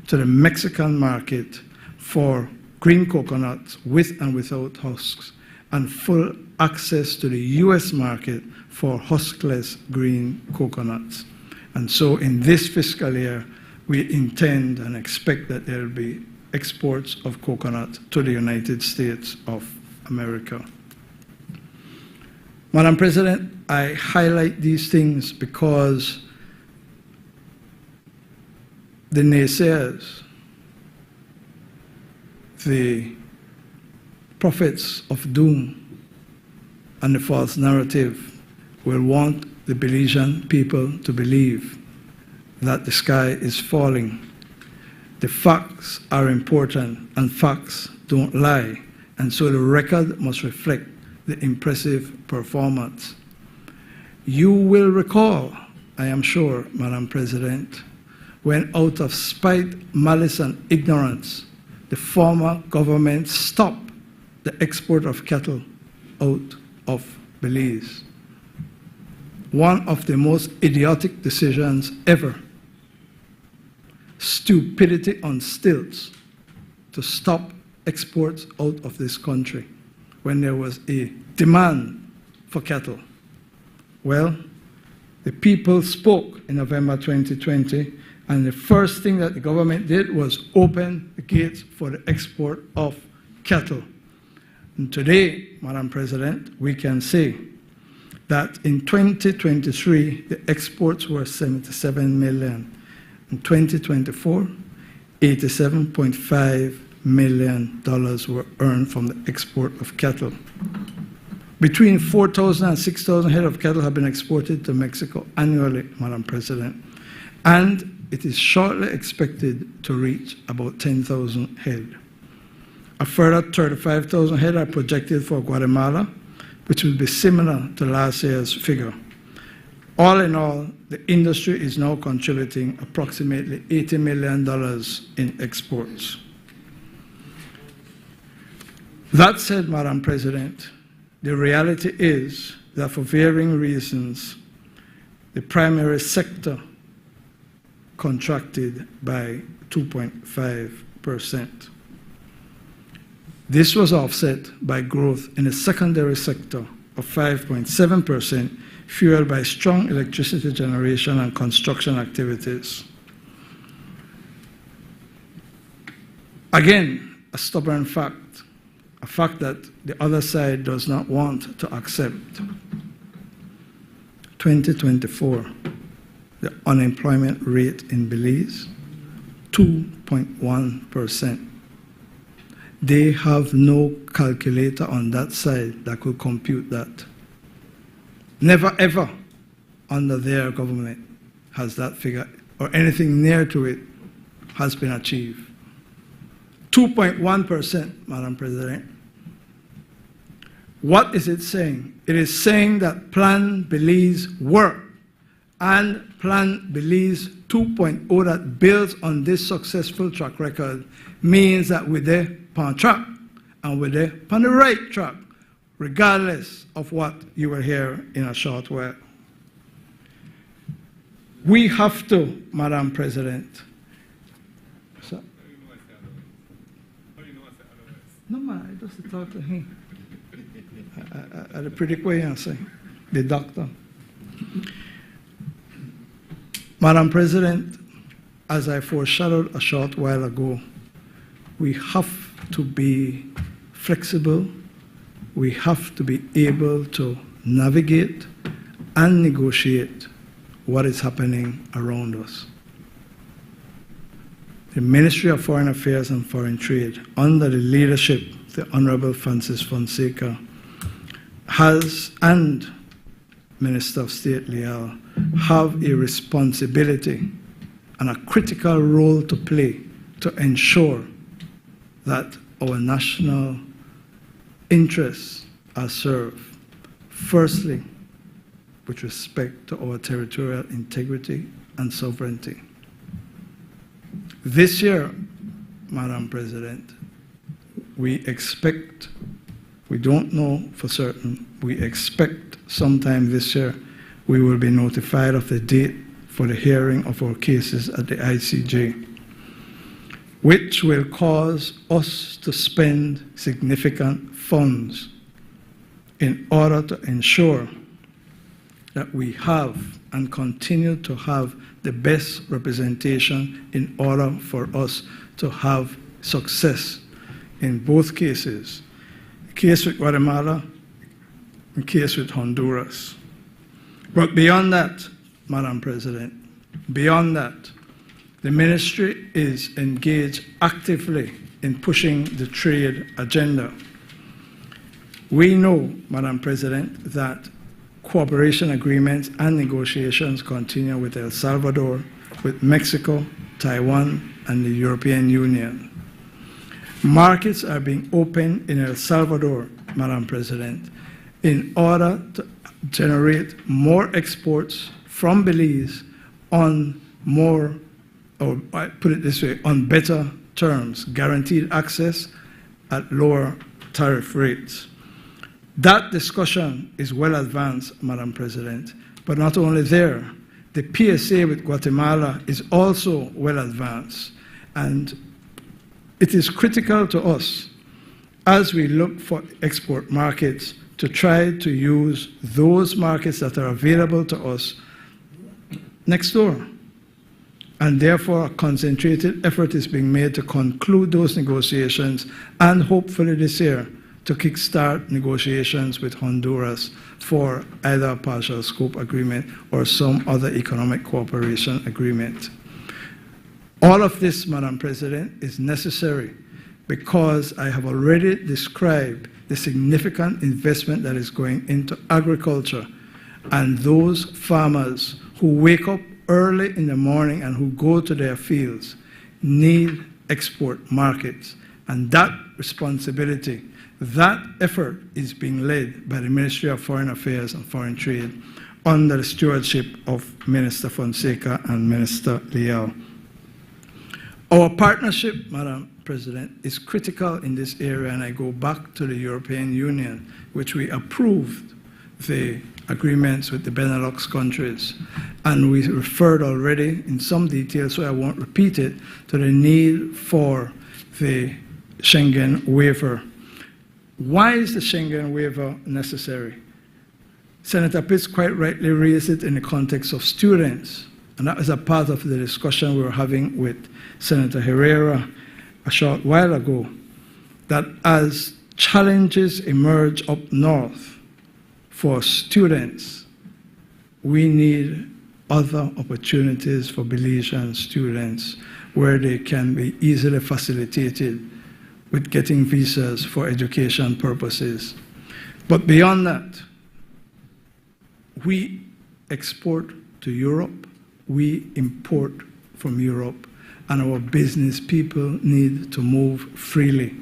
to the Mexican market for green coconuts with and without husks. and full access to the U.S. market for huskless green coconuts. And so in this fiscal year, we intend and expect that there will be exports of coconut to the United States of America. Madam President, I highlight these things because the naysayers, the prophets of doom, and the false narrative will want the Belizean people to believe that the sky is falling. The facts are important, and facts don't lie, and so the record must reflect the impressive performance. You will recall, I am sure, Madam President, when out of spite, malice, and ignorance, the former government stopped the export of cattle out of Belize. One of the most idiotic decisions ever. Stupidity on stilts to stop exports out of this country when there was a demand for cattle. Well, the people spoke in November 2020, and the first thing that the government did was open the gates for the export of cattle. And today, Madam President, we can say that in 2023, the exports were $77 million. In 2024, $87.5 million were earned from the export of cattle. Between 4,000 and 6,000 head of cattle have been exported to Mexico annually, Madam President, and it is shortly expected to reach about 10,000 head. A further 35,000 head are projected for Guatemala, which will be similar to last year's figure. All in all, the industry is now contributing approximately $80 million in exports. That said, Madam President, the reality is that for varying reasons, the primary sector contracted by 2.5%. This was offset by growth in the secondary sector of 5.7%, fueled by strong electricity generation and construction activities. Again, a stubborn fact, a fact that the other side does not want to accept. 2024, the unemployment rate in Belize, 2.1%. They have no calculator on that side that could compute that. Never ever under their government has that figure or anything near to it has been achieved. 2.1%, Madam President. What is it saying? It is saying that Plan Belize worked, and Plan Belize 2.0 that builds on this successful track record means that we're there on track and we're there on the right track, regardless of what you will hear in a short while. We have to, Madam President. No, man, I just talk to him. I had a pretty quick answer, the doctor. Madam President, as I foreshadowed a short while ago, we have to be flexible. We have to be able to navigate and negotiate what is happening around us. The Ministry of Foreign Affairs and Foreign Trade, under the leadership of the Honorable Francis Fonseca, has, and Minister of State Leal, have a responsibility and a critical role to play to ensure that our national interests are served, firstly, with respect to our territorial integrity and sovereignty. This year, Madam President, we expect, we don't know for certain, we expect sometime this year we will be notified of the date for the hearing of our cases at the ICJ, which will cause us to spend significant funds in order to ensure that we have and continue to have the best representation in order for us to have success in both cases, the case with Guatemala, the case with Honduras. But beyond that, Madam President, beyond that, the ministry is engaged actively in pushing the trade agenda. We know, Madam President, that cooperation agreements and negotiations continue with El Salvador, with Mexico, Taiwan, and the European Union. Markets are being opened in El Salvador, Madam President, in order to generate more exports from Belize on more, or I put it this way, on better terms, guaranteed access at lower tariff rates. That discussion is well advanced, Madam President, but not only there, the PSA with Guatemala is also well advanced, and it is critical to us as we look for export markets to try to use those markets that are available to us next door. And therefore, a concentrated effort is being made to conclude those negotiations and hopefully this year to kickstart negotiations with Honduras for either a partial scope agreement or some other economic cooperation agreement. All of this, Madam President, is necessary because I have already described the significant investment that is going into agriculture, and those farmers who wake up early in the morning and who go to their fields need export markets. And that responsibility, that effort is being led by the Ministry of Foreign Affairs and Foreign Trade under the stewardship of Minister Fonseca and Minister Leal. Our partnership, Madam President, is critical in this area, and I go back to the European Union, which we approved the agreements with the Benelux countries. And we referred already in some detail, so I won't repeat it, to the need for the Schengen waiver. Why is the Schengen waiver necessary? Senator Pitts quite rightly raised it in the context of students, and that was a part of the discussion we were having with Senator Herrera a short while ago, that as challenges emerge up north for students, we need other opportunities for Belizean students where they can be easily facilitated with getting visas for education purposes. But beyond that, we export to Europe, we import from Europe, and our business people need to move freely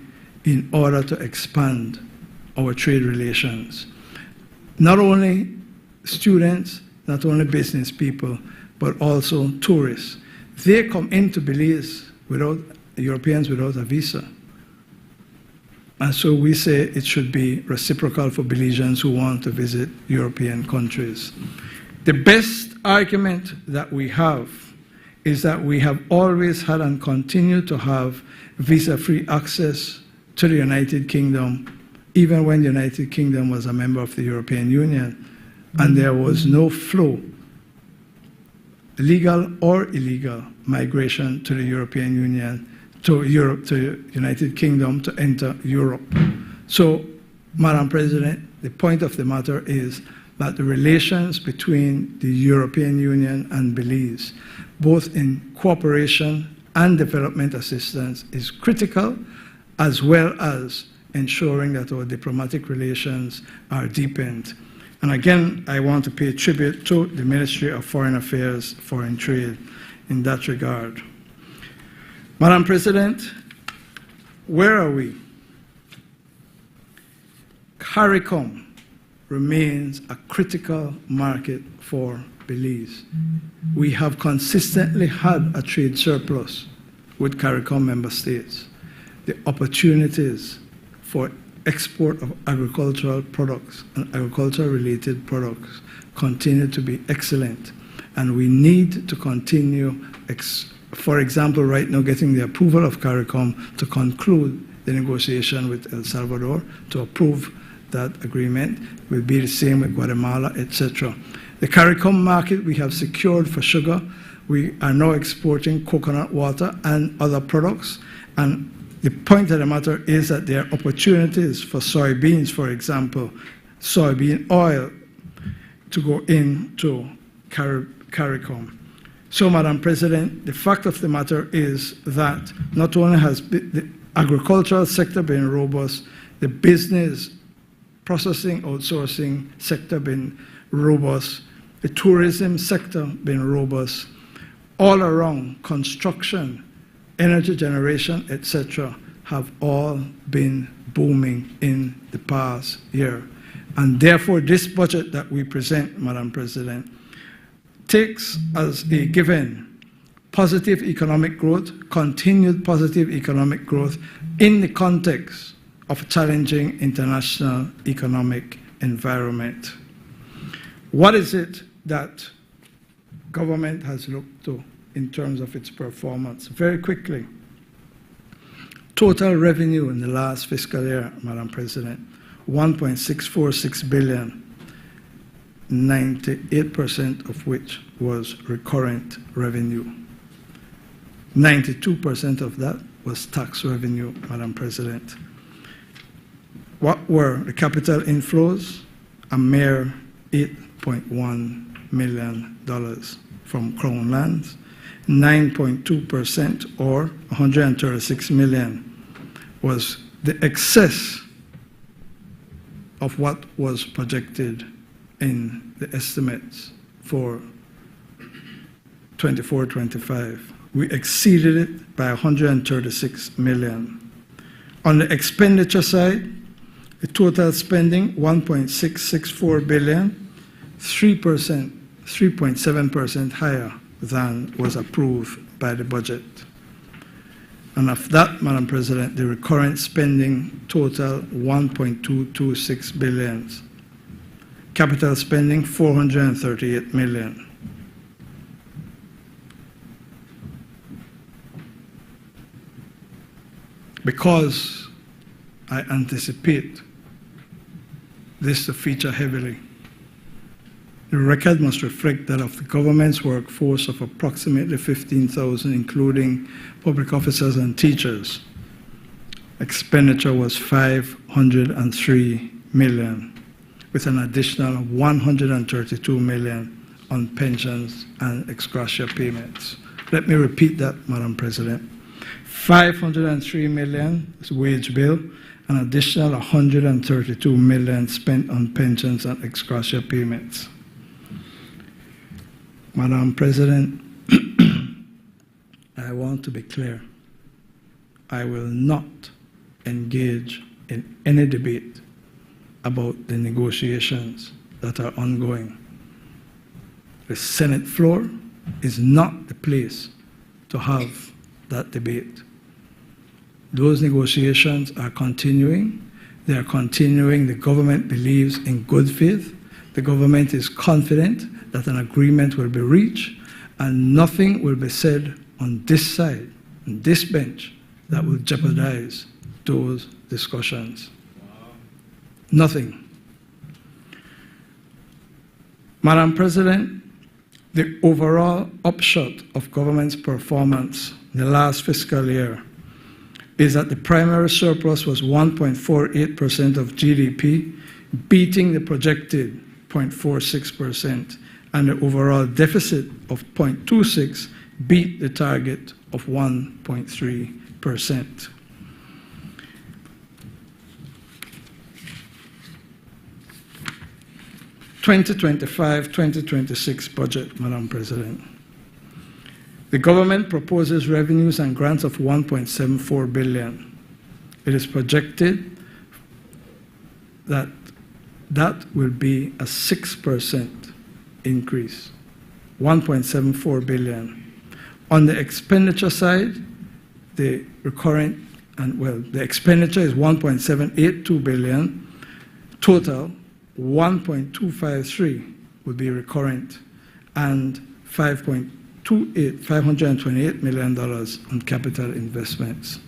in order to expand our trade relations. Not only students, not only business people, but also tourists. They come into Belize without Europeans without a visa. And so we say it should be reciprocal for Belizeans who want to visit European countries. The best argument that we have is that we have always had and continue to have visa-free access to the United Kingdom, even when the United Kingdom was a member of the European Union, and there was no flow, legal or illegal, migration to the European Union, to Europe, to the United Kingdom to enter Europe. So, Madam President, the point of the matter is that the relations between the European Union and Belize, both in cooperation and development assistance, is critical, as well as ensuring that our diplomatic relations are deepened. And again, I want to pay tribute to the Ministry of Foreign Affairs, Foreign Trade in that regard. Madam President, where are we? CARICOM remains a critical market for Belize. We have consistently had a trade surplus with CARICOM member states. The opportunities for export of agricultural products and agriculture-related products continue to be excellent, and we need to continue, for example, right now getting the approval of CARICOM to conclude the negotiation with El Salvador to approve that agreement. Will be the same with Guatemala, etc. The CARICOM market we have secured for sugar. We are now exporting coconut water and other products. And the point of the matter is that there are opportunities for soybeans, for example, soybean oil to go into CARICOM. So, Madam President, the fact of the matter is that not only has the agricultural sector been robust, the business processing, outsourcing sector been robust, the tourism sector been robust, all around construction, energy generation, etc., have all been booming in the past year. And therefore, this budget that we present, Madam President, takes as a given positive economic growth, continued positive economic growth in the context of a challenging international economic environment. What is it that government has looked to in terms of its performance? Very quickly, total revenue in the last fiscal year, Madam President, $1.646 billion. 98% of which was recurrent revenue. 92% of that was tax revenue, Madam President. What were the capital inflows? A mere $8.1 million from Crown lands. 9.2% or $136 million was the excess of what was projected in the estimates for 24-25. We exceeded it by $136 million. On the expenditure side, the total spending, $1.664 billion, 3.7% higher than was approved by the budget. And of that, Madam President, the recurrent spending total $1.226 billion. Capital spending, $438 million. Because I anticipate this to feature heavily, the record must reflect that of the government's workforce of approximately 15,000, including public officers and teachers, expenditure was $503 million. With an additional $132 million on pensions and ex gratia payments. Let me repeat that, Madam President. $503 million is wage bill, an additional $132 million spent on pensions and ex gratia payments. Madam President, I want to be clear. I will not engage in any debate about the negotiations that are ongoing. The Senate floor is not the place to have that debate. Those negotiations are continuing. They are continuing. The government believes in good faith. The government is confident that an agreement will be reached, and nothing will be said on this side, on this bench, that will jeopardize those discussions. Nothing. Madam President, the overall upshot of government's performance in the last fiscal year is that the primary surplus was 1.48% of GDP, beating the projected 0.46%, and the overall deficit of 0.26 beat the target of 1.3%. (2025-2026) budget, Madam President. The government proposes revenues and grants of $1.74 billion. It is projected that that will be a 6% increase, $1.74 billion. On the expenditure side, the expenditure is $1.782 billion. Total, $1.253 would be recurrent, and $528 million on capital investments.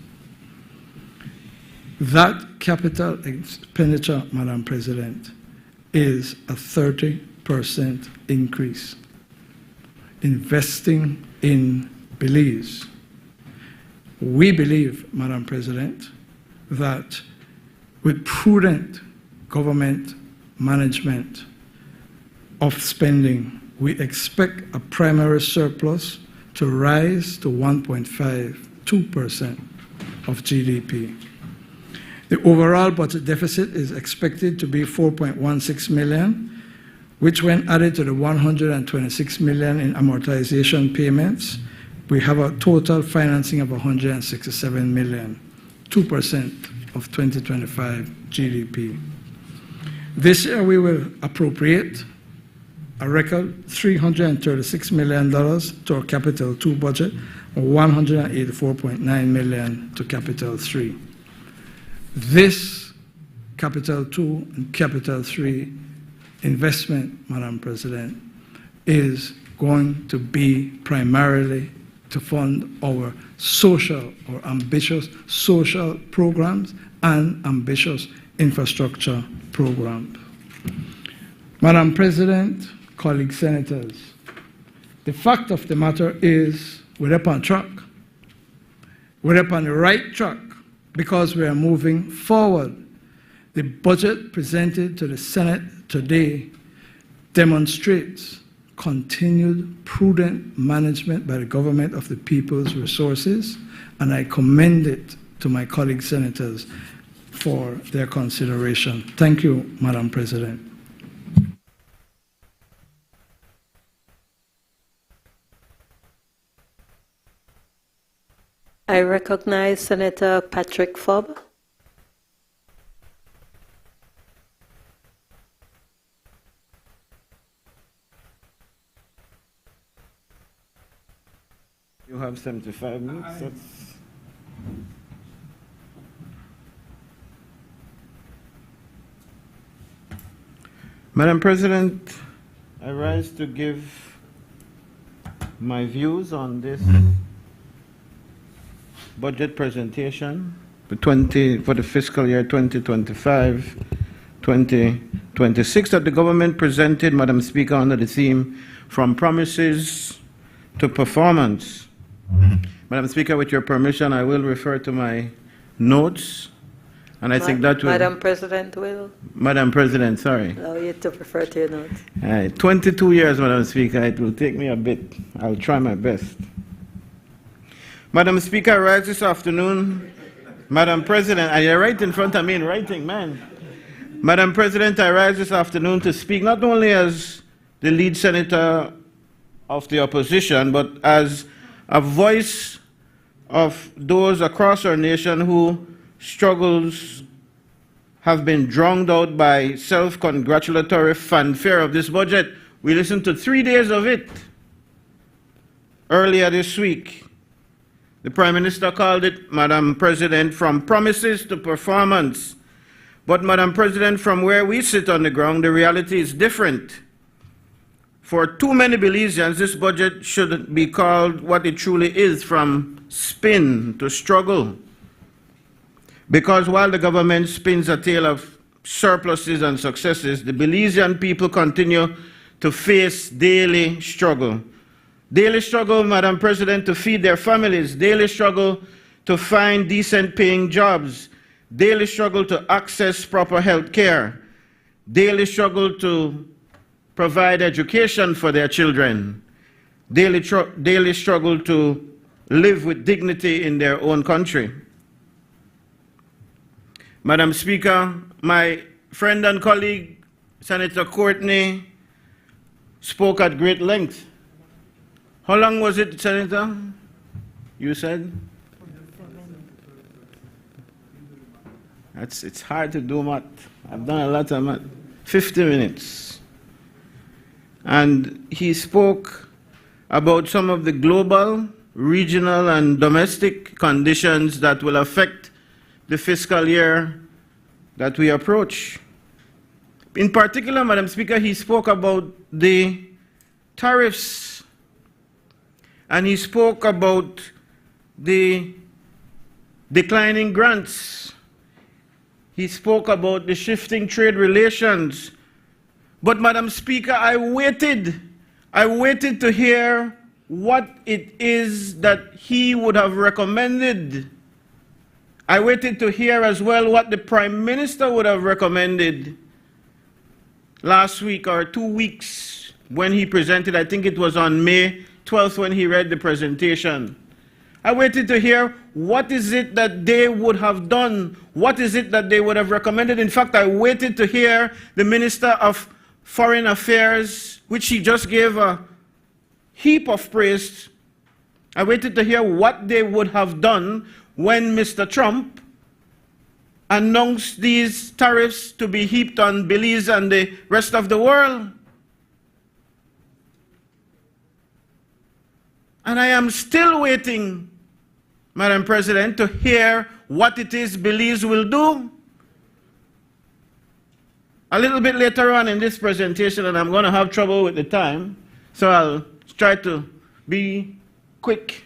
That capital expenditure, Madam President, is a 30% increase. Investing in Belize. We believe, Madam President, that with prudent government management of spending, we expect a primary surplus to rise to 1.52% of GDP. The overall budget deficit is expected to be 4.16 million, which when added to the 126 million in amortization payments, we have a total financing of 167 million, 2% of 2025 GDP. This year we will appropriate a record $336 million to our Capital 2 budget, and 184.9 million to Capital 3. This Capital 2 and Capital 3 investment, Madam President, is going to be primarily to fund our ambitious social programs and ambitious infrastructure programs. Madam President, colleague senators, the fact of the matter is we're up on track. We're up on the right track because we are moving forward. The budget presented to the Senate today demonstrates continued prudent management by the government of the people's resources, and I commend it to my colleague senators for their consideration. Thank you, Madam President.
I recognize Senator Patrick Fobb.
You have 75 minutes. Madam President, I rise to give my views on this budget presentation for the fiscal year 2025-2026 that the government presented, Madam Speaker, under the theme From Promises to Performance. Madam Speaker, with your permission, I will refer to my notes, and I think that will...
Madam President will...
Madam President, sorry.
Allow you to refer to your notes.
22 years, Madam Speaker. It will take me a bit. I'll try my best. Madam Speaker, I rise this afternoon. Madam President, are you right in front of me in writing, man? Madam President, I rise this afternoon to speak not only as the lead senator of the opposition, but as a voice of those across our nation whose struggles have been drowned out by self-congratulatory fanfare of this budget. We listened to 3 days of it earlier this week. The Prime Minister called it, Madam President, from promises to performance. But, Madam President, from where we sit on the ground, the reality is different. For too many Belizeans, this budget should be called what it truly is, from spin to struggle. Because while the government spins a tale of surpluses and successes, the Belizean people continue to face daily struggle. Daily struggle, Madam President, to feed their families. Daily struggle to find decent paying jobs. Daily struggle to access proper health care. Daily struggle to provide education for their children. Daily struggle to live with dignity in their own country. Madam Speaker, my friend and colleague, Senator Courtney, spoke at great length. How long was it, Senator? You said? It's hard to do math. I've done a lot of math. 50 minutes. And he spoke about some of the global, regional, and domestic conditions that will affect the fiscal year that we approach. In particular, Madam Speaker, he spoke about the tariffs, and he spoke about the declining grants. He spoke about the shifting trade relations. But, Madam Speaker, I waited to hear what it is that he would have recommended. I waited to hear as well what the Prime Minister would have recommended last week or 2 weeks when he presented. I think it was on May 12th when he read the presentation. I waited to hear what is it that they would have done, what is it that they would have recommended. In fact, I waited to hear the Minister of Foreign Affairs, which he just gave a heap of praise. I waited to hear what they would have done when Mr. Trump announced these tariffs to be heaped on Belize and the rest of the world. And I am still waiting, Madam President, to hear what it is Belize will do. A little bit later on in this presentation, and I'm going to have trouble with the time, so I'll try to be quick.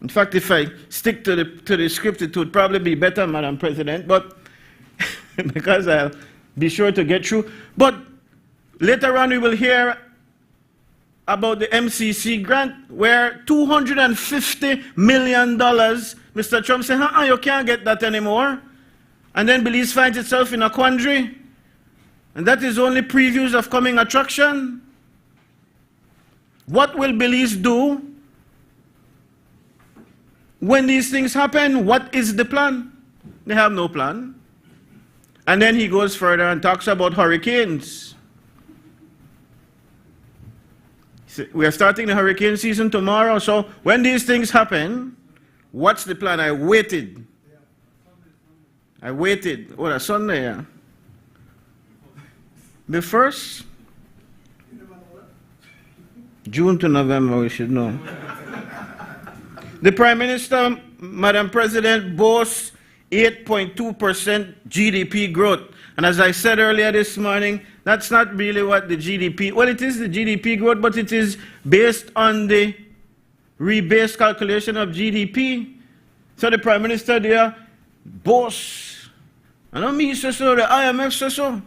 In fact, if I stick to the script, it would probably be better, Madam President, but because I'll be sure to get through. But later on, we will hear about the MCC grant, where $250 million, Mr. Trump said, you can't get that anymore. And then Belize finds itself in a quandary. And that is only previews of coming attraction. What will Belize do when these things happen? What is the plan? They have no plan. And then he goes further and talks about hurricanes. We are starting the hurricane season tomorrow, so when these things happen, what's the plan? I waited. Oh, that's Sunday, yeah. The 1st? June to November, we should know. The Prime Minister, Madam President, boasts 8.2% GDP growth. And as I said earlier this morning, that's not really what the GDP, well, it is the GDP growth, but it is based on the rebased calculation of GDP. So the Prime Minister there boasts. I don't mean so, the IMF so.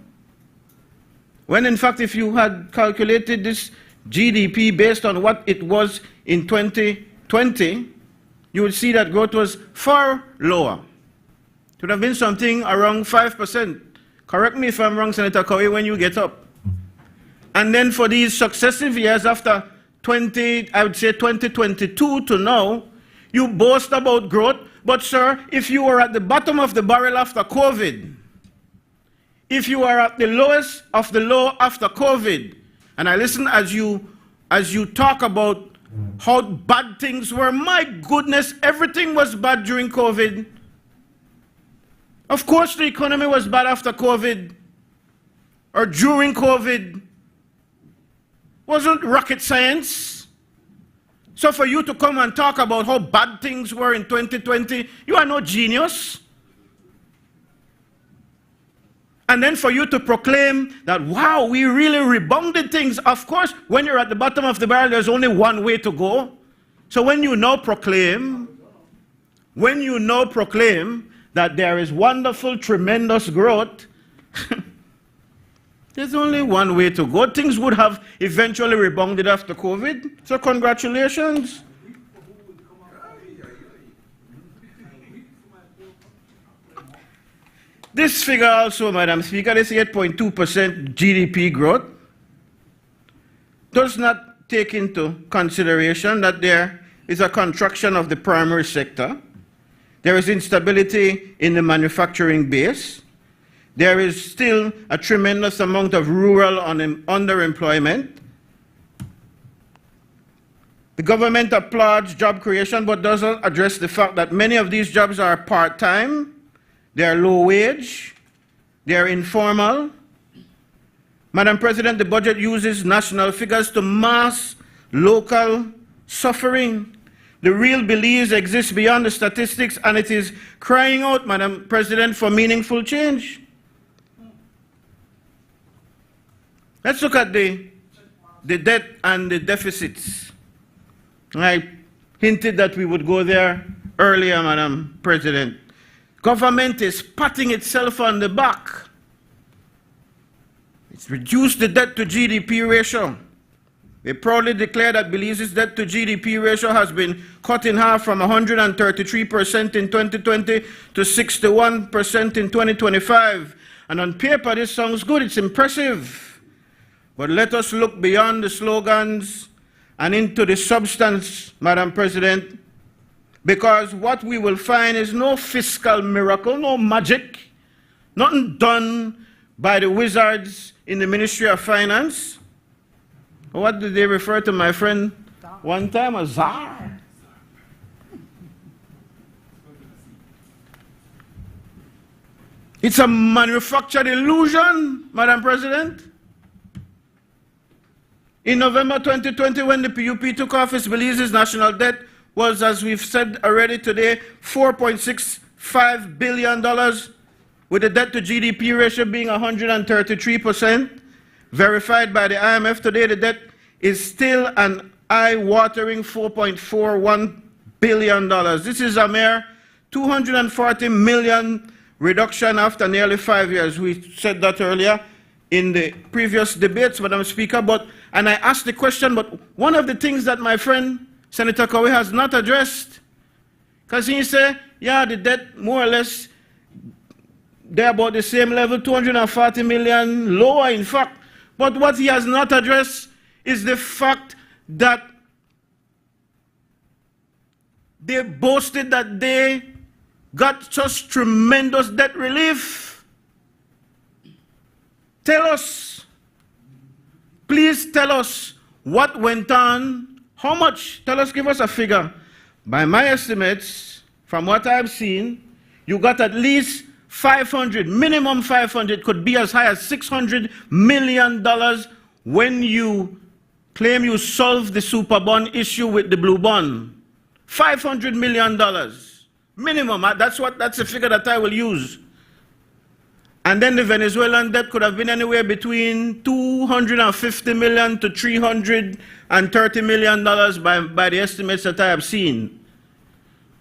When in fact, if you had calculated this GDP based on what it was in 2020, you would see that growth was far lower. It would have been something around 5%. Correct me if I'm wrong, Senator Cowie, when you get up. And then for these successive years after 2022 to now, you boast about growth. But sir, if you were at the bottom of the barrel after COVID, if you are at the lowest of the low after COVID, and I listen as you talk about how bad things were, my goodness, everything was bad during COVID. Of course the economy was bad after COVID, or during COVID. Wasn't rocket science. So for you to come and talk about how bad things were in 2020, you are no genius. And then for you to proclaim that, wow, we really rebounded things. Of course, when you're at the bottom of the barrel, there's only one way to go. So when you now proclaim that there is wonderful, tremendous growth, there's only one way to go. Things would have eventually rebounded after COVID. So congratulations. This figure also, Madam Speaker, this 8.2% GDP growth, does not take into consideration that there is a contraction of the primary sector. There is instability in the manufacturing base. There is still a tremendous amount of rural underemployment. The government applauds job creation but doesn't address the fact that many of these jobs are part-time, they are low wage, they are informal. Madam President, the budget uses national figures to mask local suffering. The real Belize exists beyond the statistics, and it is crying out, Madam President, for meaningful change. Let's look at the debt and the deficits. I hinted that we would go there earlier, Madam President. government is patting itself on the back. It's reduced the debt to GDP ratio. They proudly declare that Belize's debt to GDP ratio has been cut in half from 133% in 2020 to 61% in 2025. And on paper, this sounds good, it's impressive. But let us look beyond the slogans and into the substance, Madam President, because what we will find is no fiscal miracle, no magic, nothing done by the wizards in the Ministry of Finance. What did they refer to my friend one time? A czar. It's a manufactured illusion, Madam President. In November 2020, when the PUP took office, Belize's national debt was, as we've said already today, $4.65 billion, with the debt to GDP ratio being 133%. Verified by the IMF today, the debt is still an eye-watering $4.41 billion. This is a mere $240 million reduction after nearly 5 years. We said that earlier in the previous debates, Madam Speaker, and I asked the question, but one of the things that my friend Senator Cowie has not addressed, because he said, yeah, the debt more or less, they're about the same level, 240 million lower in fact. But what he has not addressed is the fact that they boasted that they got such tremendous debt relief. Tell us, please tell us what went on, how much, tell us, give us a figure. By my estimates, from what I've seen, you got at least 500, minimum 500, could be as high as $600 million when you claim you solved the super bond issue with the blue bond. $500 million, minimum, that's the figure that I will use. And then the Venezuelan debt could have been anywhere between $250 million to $330 million by the estimates that I have seen.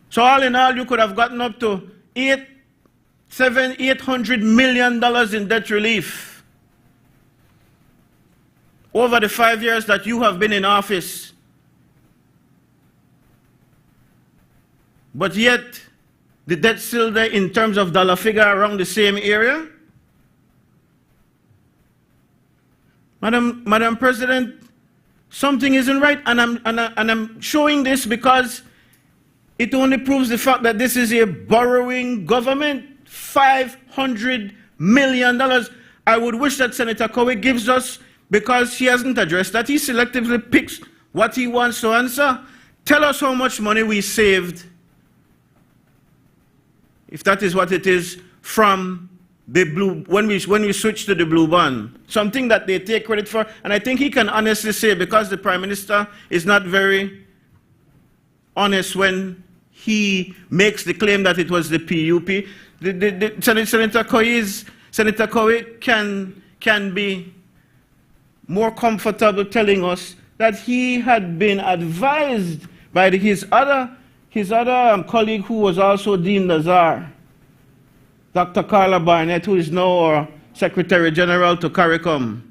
So all in all, you could have gotten up to $800 million in debt relief over the 5 years that you have been in office. But yet, the debt's still there in terms of dollar figure around the same area. Madam President, something isn't right, and I'm showing this because it only proves the fact that this is a borrowing government. $500 million. I would wish that Senator Cowie gives us, because he hasn't addressed that. He selectively picks what he wants to answer. Tell us how much money we saved, if that is what it is, from the blue, when we switched to the blue bond. Something that they take credit for, and I think he can honestly say, because the Prime Minister is not very honest when he makes the claim that it was the PUP. Senator Cowie can be more comfortable telling us that he had been advised by his other colleague who was also Dean Nazar, Dr. Carla Barnett, who is now our Secretary General to CARICOM,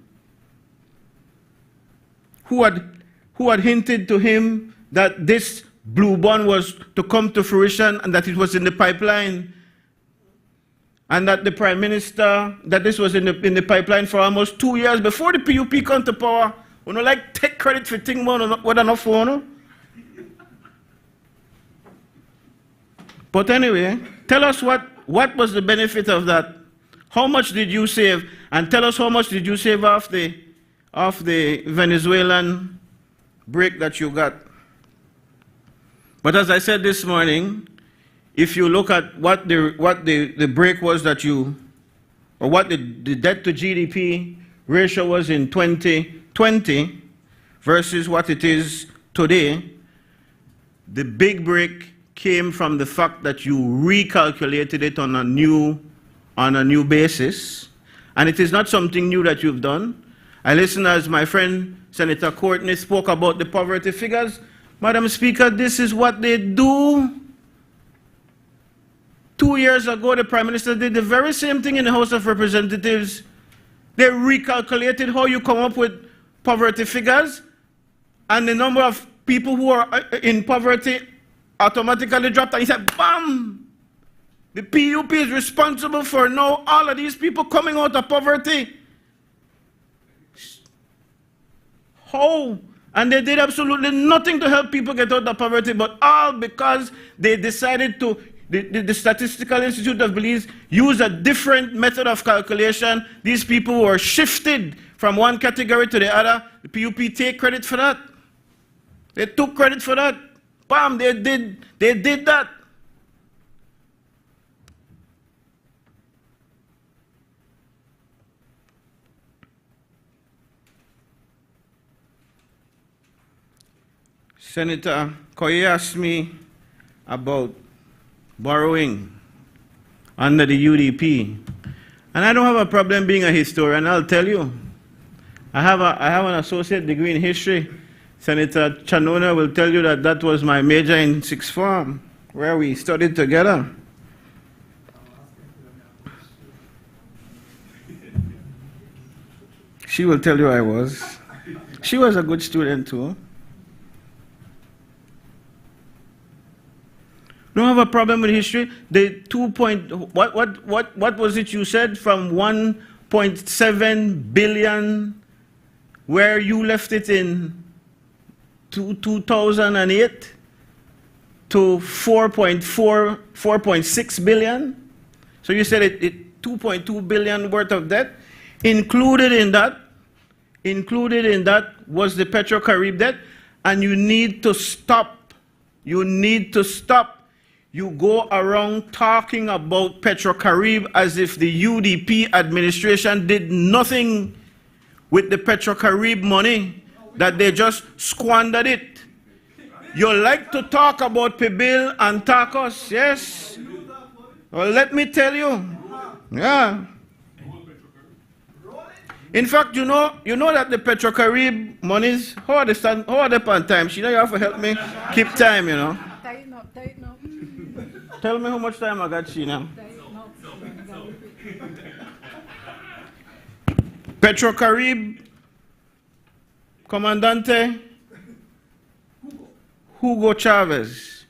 who had hinted to him that this blue bond was to come to fruition and that it was in the pipeline, and that the Prime Minister, that this was in the pipeline for almost 2 years before the PUP come to power. We don't like take credit for things what enough for, no? But anyway, tell us what was the benefit of that? How much did you save? And tell us how much did you save off the Venezuelan break that you got. But as I said this morning, if you look at what the break was that or what the debt to GDP ratio was in 2020 versus what it is today, the big break came from the fact that you recalculated it on a new basis, and it is not something new that you've done. I listened as my friend Senator Courtney spoke about the poverty figures. Madam Speaker, this is what they do. 2 years ago, the Prime Minister did the very same thing in the House of Representatives. They recalculated how you come up with poverty figures, and the number of people who are in poverty automatically dropped, and he said, bam! The PUP is responsible for now all of these people coming out of poverty. How? And they did absolutely nothing to help people get out of poverty, but all because they decided to, the Statistical Institute of Belize used a different method of calculation. These people were shifted from one category to the other. The PUP take credit for that. They took credit for that. Bam, they did that. Senator Koye asked me about borrowing under the UDP. And I don't have a problem being a historian, I'll tell you. I have an associate degree in history. Senator Chanona will tell you that that was my major in sixth form, where we studied together. She will tell you I was. She was a good student too. Don't have a problem with history. The what was it you said, from 1.7 billion, where you left it in 2008, to 4.6 billion. So you said it 2.2 billion worth of debt. Included in that was the Petro-Carib debt, and you need to stop. You need to stop. You go around talking about Petro-Carib as if the UDP administration did nothing with the Petro-Carib money, that they just squandered it. You like to talk about Pibil and Tacos, yes? Well, let me tell you. Yeah. In fact, you know that the Petro-Carib monies, how are they on time? You know, you have to help me keep time, you know.
Tighten up, tighten up.
Tell me how much time I got, Sheena. Petro-Carib Comandante Hugo Chavez,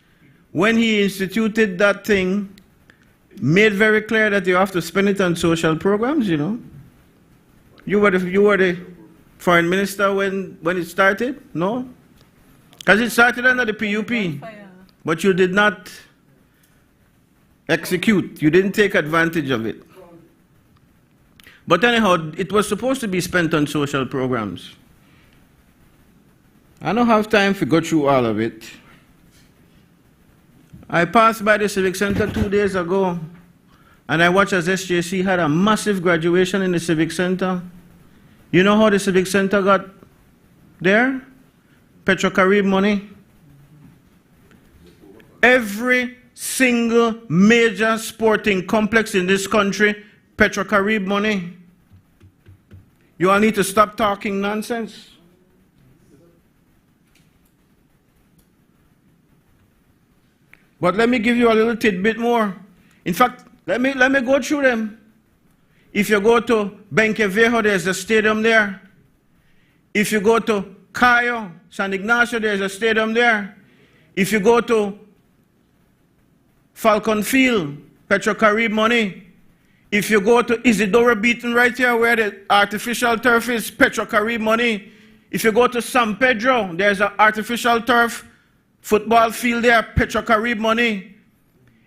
when he instituted that thing, made very clear that you have to spend it on social programs, you know. You were the foreign minister when it started? No? Because it started under the PUP, but you did not execute. You didn't take advantage of it. But anyhow, it was supposed to be spent on social programs. I don't have time to go through all of it. I passed by the Civic Center 2 days ago, and I watched as SJC had a massive graduation in the Civic Center. You know how the Civic Center got there? Petro-Carib money. Every single major sporting complex in this country, Petro-Carib money. You all need to stop talking nonsense. But let me give you a little tidbit more. In fact, let me go through them. If you go to Benquevejo, there's a stadium there. If you go to Cayo, San Ignacio, there's a stadium there. If you go to Falcon Field, Petro-Carib money. If you go to Isidora Beaton right here where the artificial turf is, Petro-Carib money. If you go to San Pedro, there's an artificial turf football field there, Petro-Carib money.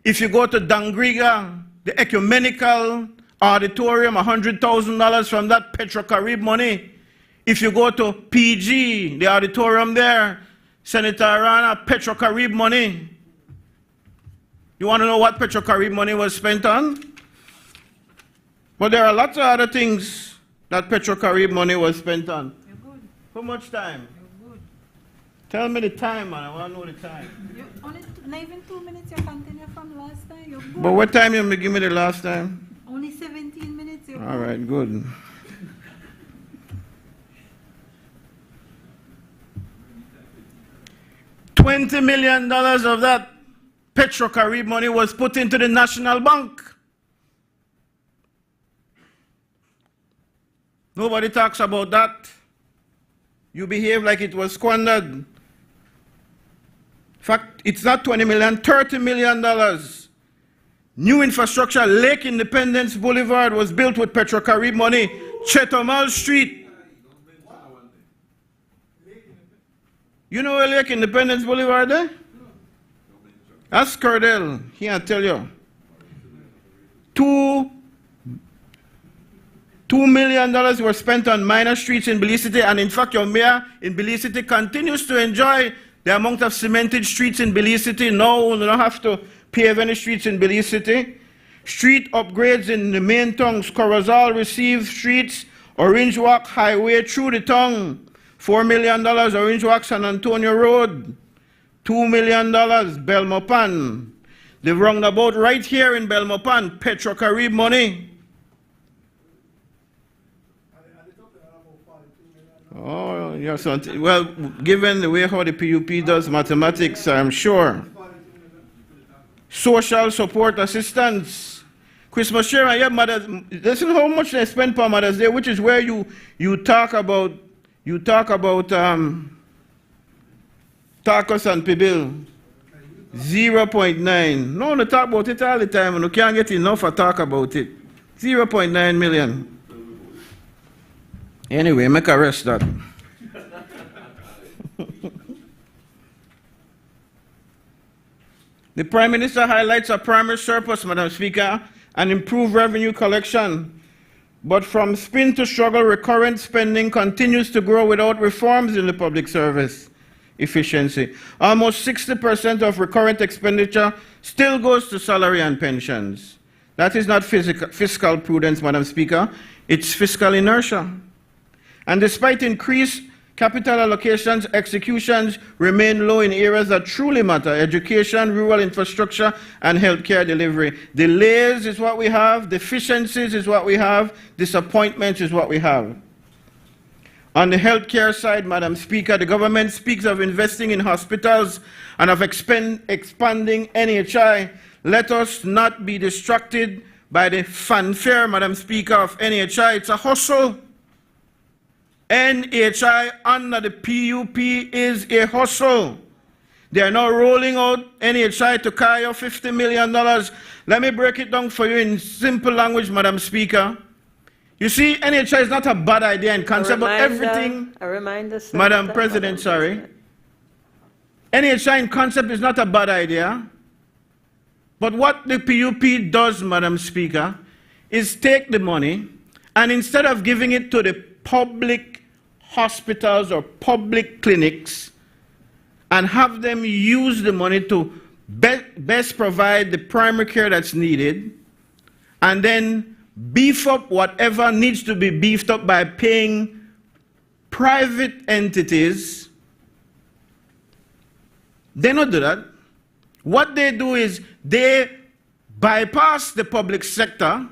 If you go to Dangriga, the ecumenical auditorium, $100,000 from that, Petro-Carib money. If you go to PG, the auditorium there, Senator Arana, Petro-Carib money. You want to know what Petro-Carib money was spent on? But there are lots of other things that Petro-Carib money was spent on.
You're good.
How much time?
You're good.
Tell me the time, man. I want to know the time.
Only not even 2 minutes. You continue from last time. You're good.
But what time you give me the last time?
Only 17 minutes. You're
All right, good. $20 million of that Petro-Carib money was put into the National Bank. Nobody talks about that. You behave like it was squandered. In fact, it's not 20 million, $30 million. New infrastructure, Lake Independence Boulevard was built with Petro-Carib money. Chetomal Street. You know where Lake Independence Boulevard is? Ask Cordell. He'll tell you. $2 million were spent on minor streets in Belize City, and in fact, your mayor in Belize City continues to enjoy the amount of cemented streets in Belize City. No, you don't have to pave any streets in Belize City. Street upgrades in the main towns. Corozal received streets, Orange Walk Highway through the town. $4 million, Orange Walk San Antonio Road. $2 million, Belmopan. The roundabout right here in Belmopan, Petro-Carib money. Oh, yeah, so, well, given the way how the PUP does mathematics, I'm sure. Social support assistance. Christmas share, yeah, mothers. Listen how much they spend per Mother's Day, which is where you talk about Tacos and Pibil. 0.9. No, they talk about it all the time, and you can't get enough to talk about it. 0.9 million. Anyway, make a rest that. The Prime Minister highlights a primary surplus, Madam Speaker, and improved revenue collection. But from spin to struggle, recurrent spending continues to grow without reforms in the public service efficiency. Almost 60% of recurrent expenditure still goes to salary and pensions. That is not fiscal prudence, Madam Speaker. It's fiscal inertia. And despite increased capital allocations, executions remain low in areas that truly matter: education, rural infrastructure, and healthcare delivery. Delays is what we have, deficiencies is what we have, disappointments is what we have. On the healthcare side, Madam Speaker, the government speaks of investing in hospitals and of expanding NHI. Let us not be distracted by the fanfare, Madam Speaker, of NHI. It's a hustle. NHI under the PUP is a hustle. They are now rolling out NHI to carry out $50 million. Let me break it down for you in simple language, Madam Speaker. You see, NHI is not a bad idea in concept, but everything...
A reminder, sir,
Madam President, sorry. NHI in concept is not a bad idea. But what the PUP does, Madam Speaker, is take the money and instead of giving it to the public hospitals or public clinics and have them use the money to best provide the primary care that's needed and then beef up whatever needs to be beefed up by paying private entities, they don't do that. What they do is they bypass the public sector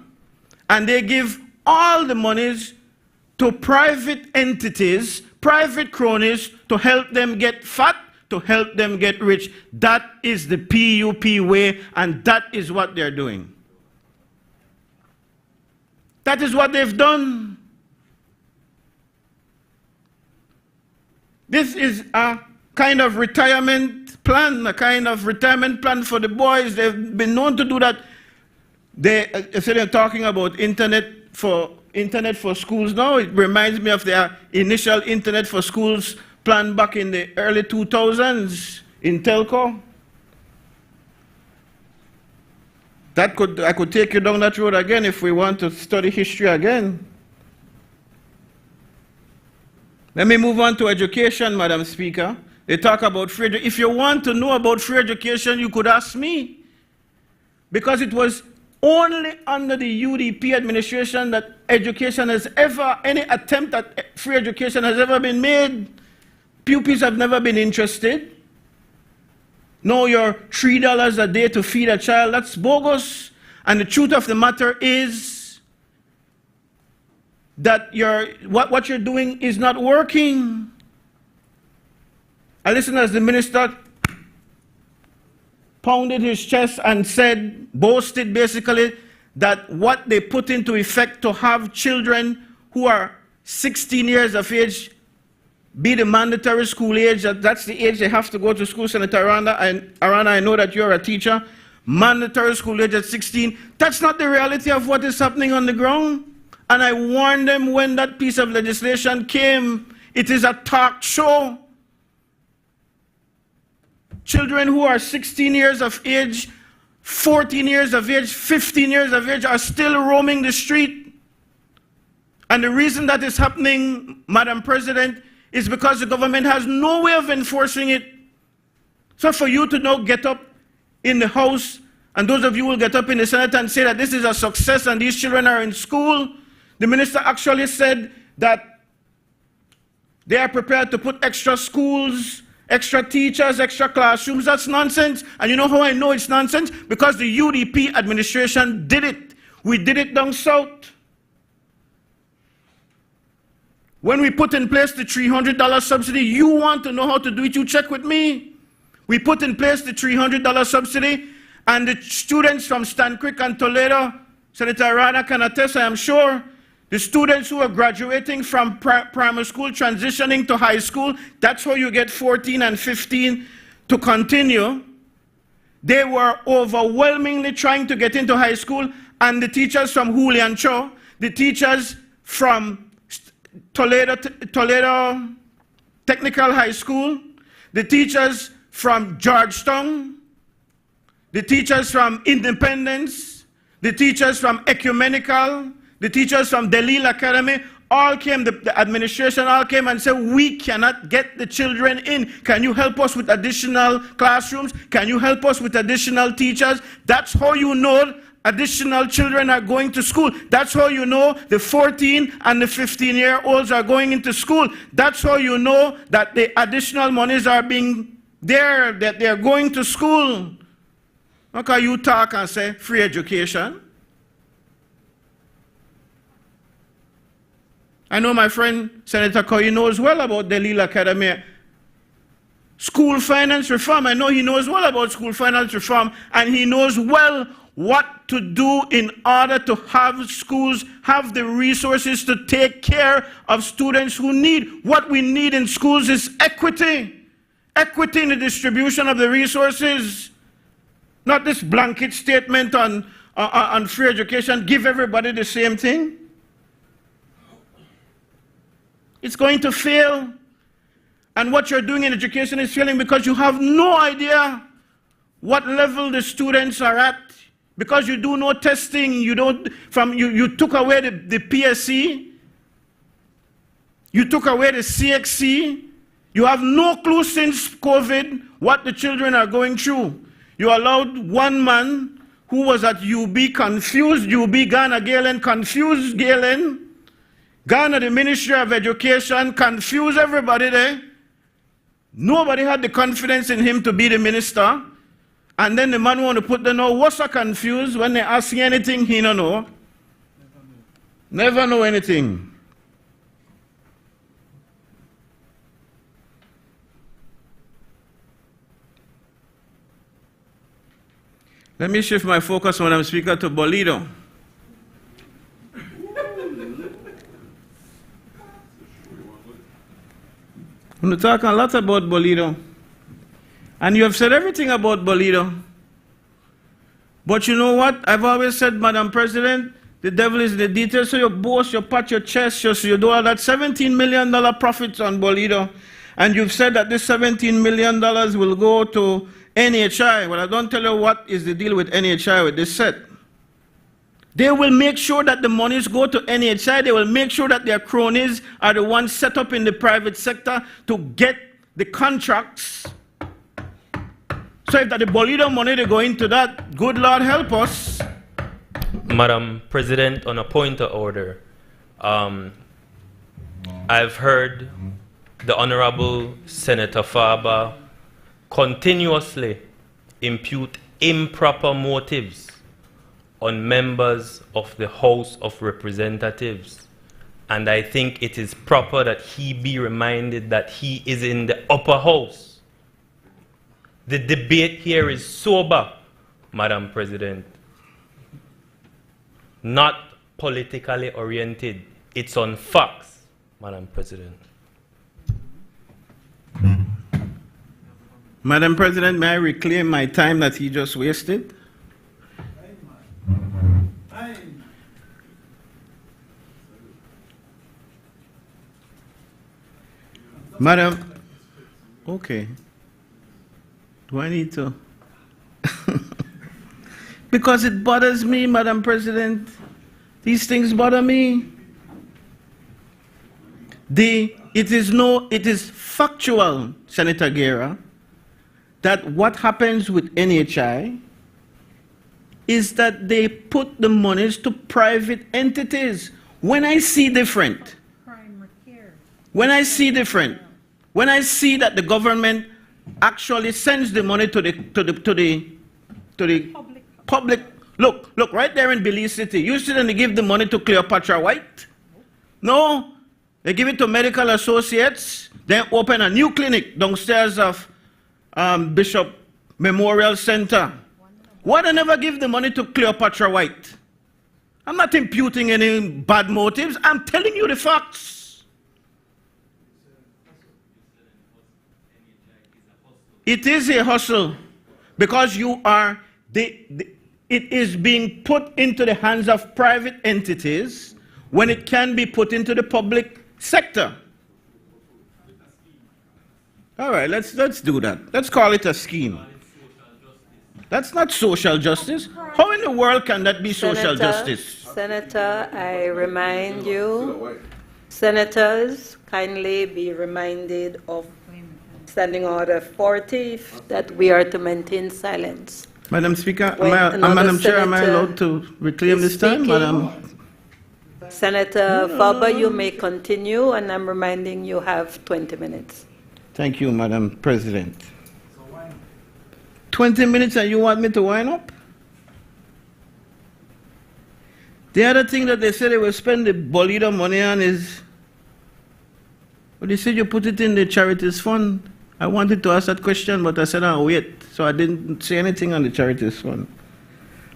and they give all the monies to private entities, private cronies, to help them get fat, to help them get rich. That is the PUP way, and that is what they're doing. That is what they've done. This is a kind of retirement plan, for the boys. They've been known to do that. They're talking about internet for schools now. It reminds me of their initial internet for schools plan back in the early 2000s in telco. I could take you down that road again if we want to study history again. Let me move on to education, Madam Speaker. They talk about free education. If you want to know about free education, you could ask me. Because it was only under the UDP administration that any attempt at free education has ever been made. Pupils have never been interested. No, your $3 a day to feed a child, that's bogus. And the truth of the matter is that what you're doing is not working. I listen as the minister pounded his chest and said, boasted basically, that what they put into effect to have children who are 16 years of age be the mandatory school age, that's the age they have to go to school. Senator Aranda, I know that you're a teacher. Mandatory school age at 16. That's not the reality of what is happening on the ground. And I warned them when that piece of legislation came, it is a talk show. Children who are 16 years of age, 14 years of age, 15 years of age are still roaming the street. And the reason that is happening, Madam President, is because the government has no way of enforcing it. So for you to now get up in the House, and those of you who will get up in the Senate and say that this is a success and these children are in school, the minister actually said that they are prepared to put extra schools, extra teachers, extra classrooms. That's nonsense. And you know how I know it's nonsense? Because the UDP administration did it. We did it down south. When we put in place the $300 subsidy, you want to know how to do it, you check with me. We put in place the $300 subsidy, and the students from Stan Creek and Toledo, Senator Rana can attest, I am sure, the students who are graduating from primary school, transitioning to high school, that's how you get 14 and 15 to continue. They were overwhelmingly trying to get into high school, and the teachers from Julian Cho, the teachers from Toledo Technical High School, the teachers from Georgetown, the teachers from Independence, the teachers from Ecumenical, the teachers from Delil Academy, all came, the administration all came and said, we cannot get the children in. Can you help us with additional classrooms? Can you help us with additional teachers? That's how you know additional children are going to school. That's how you know the 14 and the 15-year-olds are going into school. That's how you know that the additional monies are being there, that they're going to school. Okay, you talk and say free education. I know my friend Senator Coy knows well about the Delil Academy. School finance reform, I know he knows well about school finance reform, and he knows well what to do in order to have schools have the resources to take care of students who need. What we need in schools is equity. Equity in the distribution of the resources. Not this blanket statement on free education, give everybody the same thing. It's going to fail. And what you're doing in education is failing because you have no idea what level the students are at. Because you do no testing, you took away the PSC, you took away the CXC, you have no clue since COVID what the children are going through. You allowed one man who was at UB confused, UB Ghana Galen, confused Galen, Ghana the Ministry of Education, confused everybody there. Nobody had the confidence in him to be the minister. And then the man want to put them out, what's so confused when they ask him anything, he don't know. Never know anything. Let me shift my focus, Madam Speaker, to Bolido. I'm going to talk a lot about Bolido. And you have said everything about Bolido. But you know what? I've always said, Madam President, the devil is in the details, so you boast, you pat your chest, so you do all that $17 million profits on Bolido. And you've said that this $17 million will go to NHI. Well, I don't tell you what is the deal with NHI with this set. They will make sure that the monies go to NHI. They will make sure that their cronies are the ones set up in the private sector to get the contracts. So if that the Bolido money they go into that, good Lord help us.
Madam President, on a point of order, I've heard the Honorable Senator Farber continuously impute improper motives on members of the House of Representatives. And I think it is proper that he be reminded that he is in the upper house. The debate here is sober, Madam President, not politically oriented. It's on facts, Madam President.
Madam President, may I reclaim my time that he just wasted? Madam, okay. Do I need to? Because it bothers me, Madam President. These things bother me. It is factual, Senator Guerra, that what happens with NHI is that they put the monies to private entities. When I see different, when I see that the government actually sends the money to the public. Look, right there in Belize City. You see them, they give the money to Cleopatra White? No, they give it to Medical Associates, then open a new clinic downstairs of Bishop Memorial Center. Why they never give the money to Cleopatra White? I'm not imputing any bad motives. I'm telling you the facts. It is a hustle because it is being put into the hands of private entities when it can be put into the public sector. All right, let's do that. Let's call it a scheme. That's not social justice. How in the world can that be social justice?
Senator, I remind you, senators, kindly be reminded of Standing Order 40 that we are to maintain silence.
Madam Speaker, Madam Chair, am I allowed to reclaim this time?
Senator Faber, you may continue, and I'm reminding you have 20 minutes.
Thank you, Madam President. 20 minutes and you want me to wind up? The other thing that they said they will spend the Bolida money on is, well, they said you put it in the charities fund. I wanted to ask that question, but I said I'll wait. So I didn't say anything on the charities fund.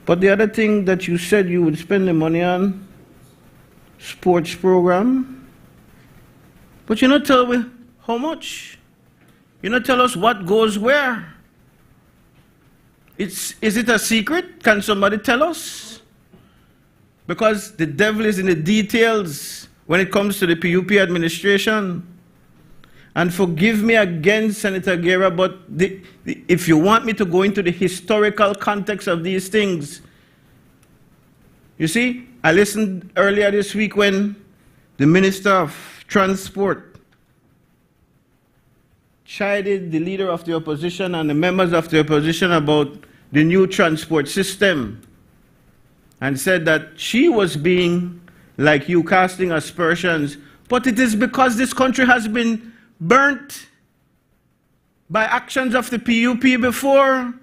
But the other thing that you said you would spend the money on, sports program, but you not tell me how much. You not tell us what goes where. Is it a secret? Can somebody tell us? Because the devil is in the details when it comes to the PUP administration. And forgive me again, Senator Guerra, but if you want me to go into the historical context of these things, you see, I listened earlier this week when the Minister of Transport chided the leader of the opposition and the members of the opposition about the new transport system and said that she was being like you, casting aspersions. But it is because this country has been burnt by actions of the PUP before,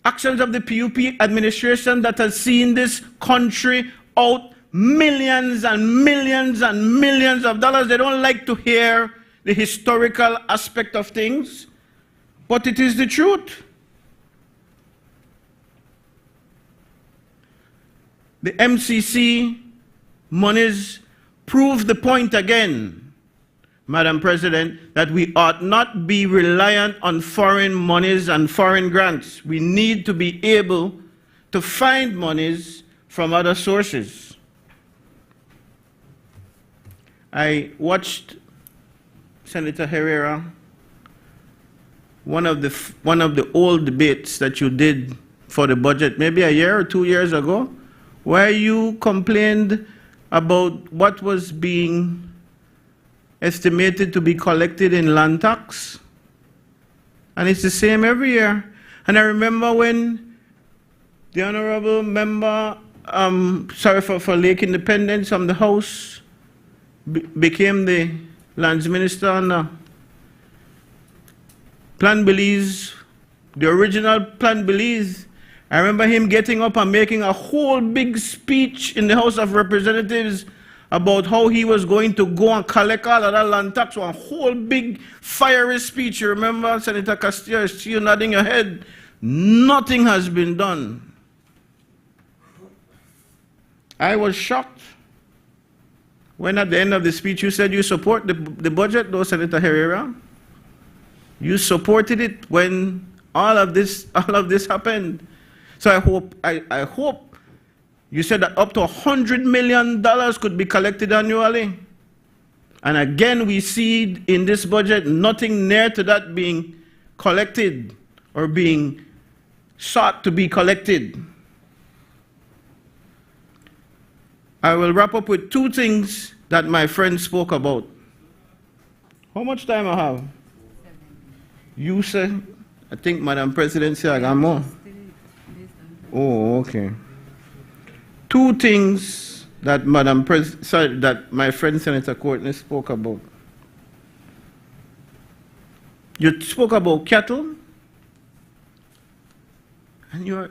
actions of the PUP administration that has seen this country out millions and millions and millions of dollars. They don't like to hear the historical aspect of things, but it is the truth. The MCC monies prove the point again, Madam President, that we ought not be reliant on foreign monies and foreign grants. We need to be able to find monies from other sources. I watched Senator Herrera, one of the old debates that you did for the budget, maybe a year or 2 years ago, where you complained about what was being estimated to be collected in land tax. And it's the same every year. And I remember when the honorable member, sorry for Lake Independence from the House, became the lands minister on Plan Belize, the original Plan Belize. I remember him getting up and making a whole big speech in the House of Representatives about how he was going to go and collect all of that land tax, one whole big fiery speech. You remember, Senator Castillo, I see you nodding your head. Nothing has been done. I was shocked when at the end of the speech you said you support the budget, though, Senator Herrera. You supported it when all of this happened. So I hope you said that up to $100 million could be collected annually. And again, we see in this budget nothing near to that being collected or being sought to be collected. I will wrap up with two things that my friend spoke about. How much time I have? You said, I think Madam President said I got more. Oh, okay. Two things that that my friend Senator Courtney spoke about. You spoke about cattle, and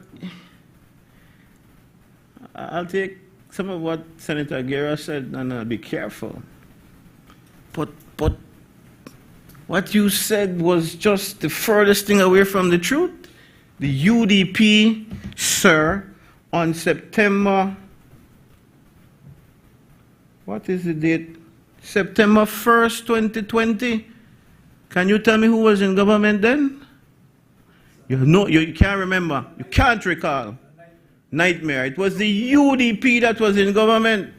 I'll take some of what Senator Guerra said, and I'll be careful. But what you said was just the furthest thing away from the truth. The UDP, sir, on September, what is the date? September 1st, 2020. Can you tell me who was in government then? You can't remember. You can't recall. Nightmare. It was the UDP that was in government.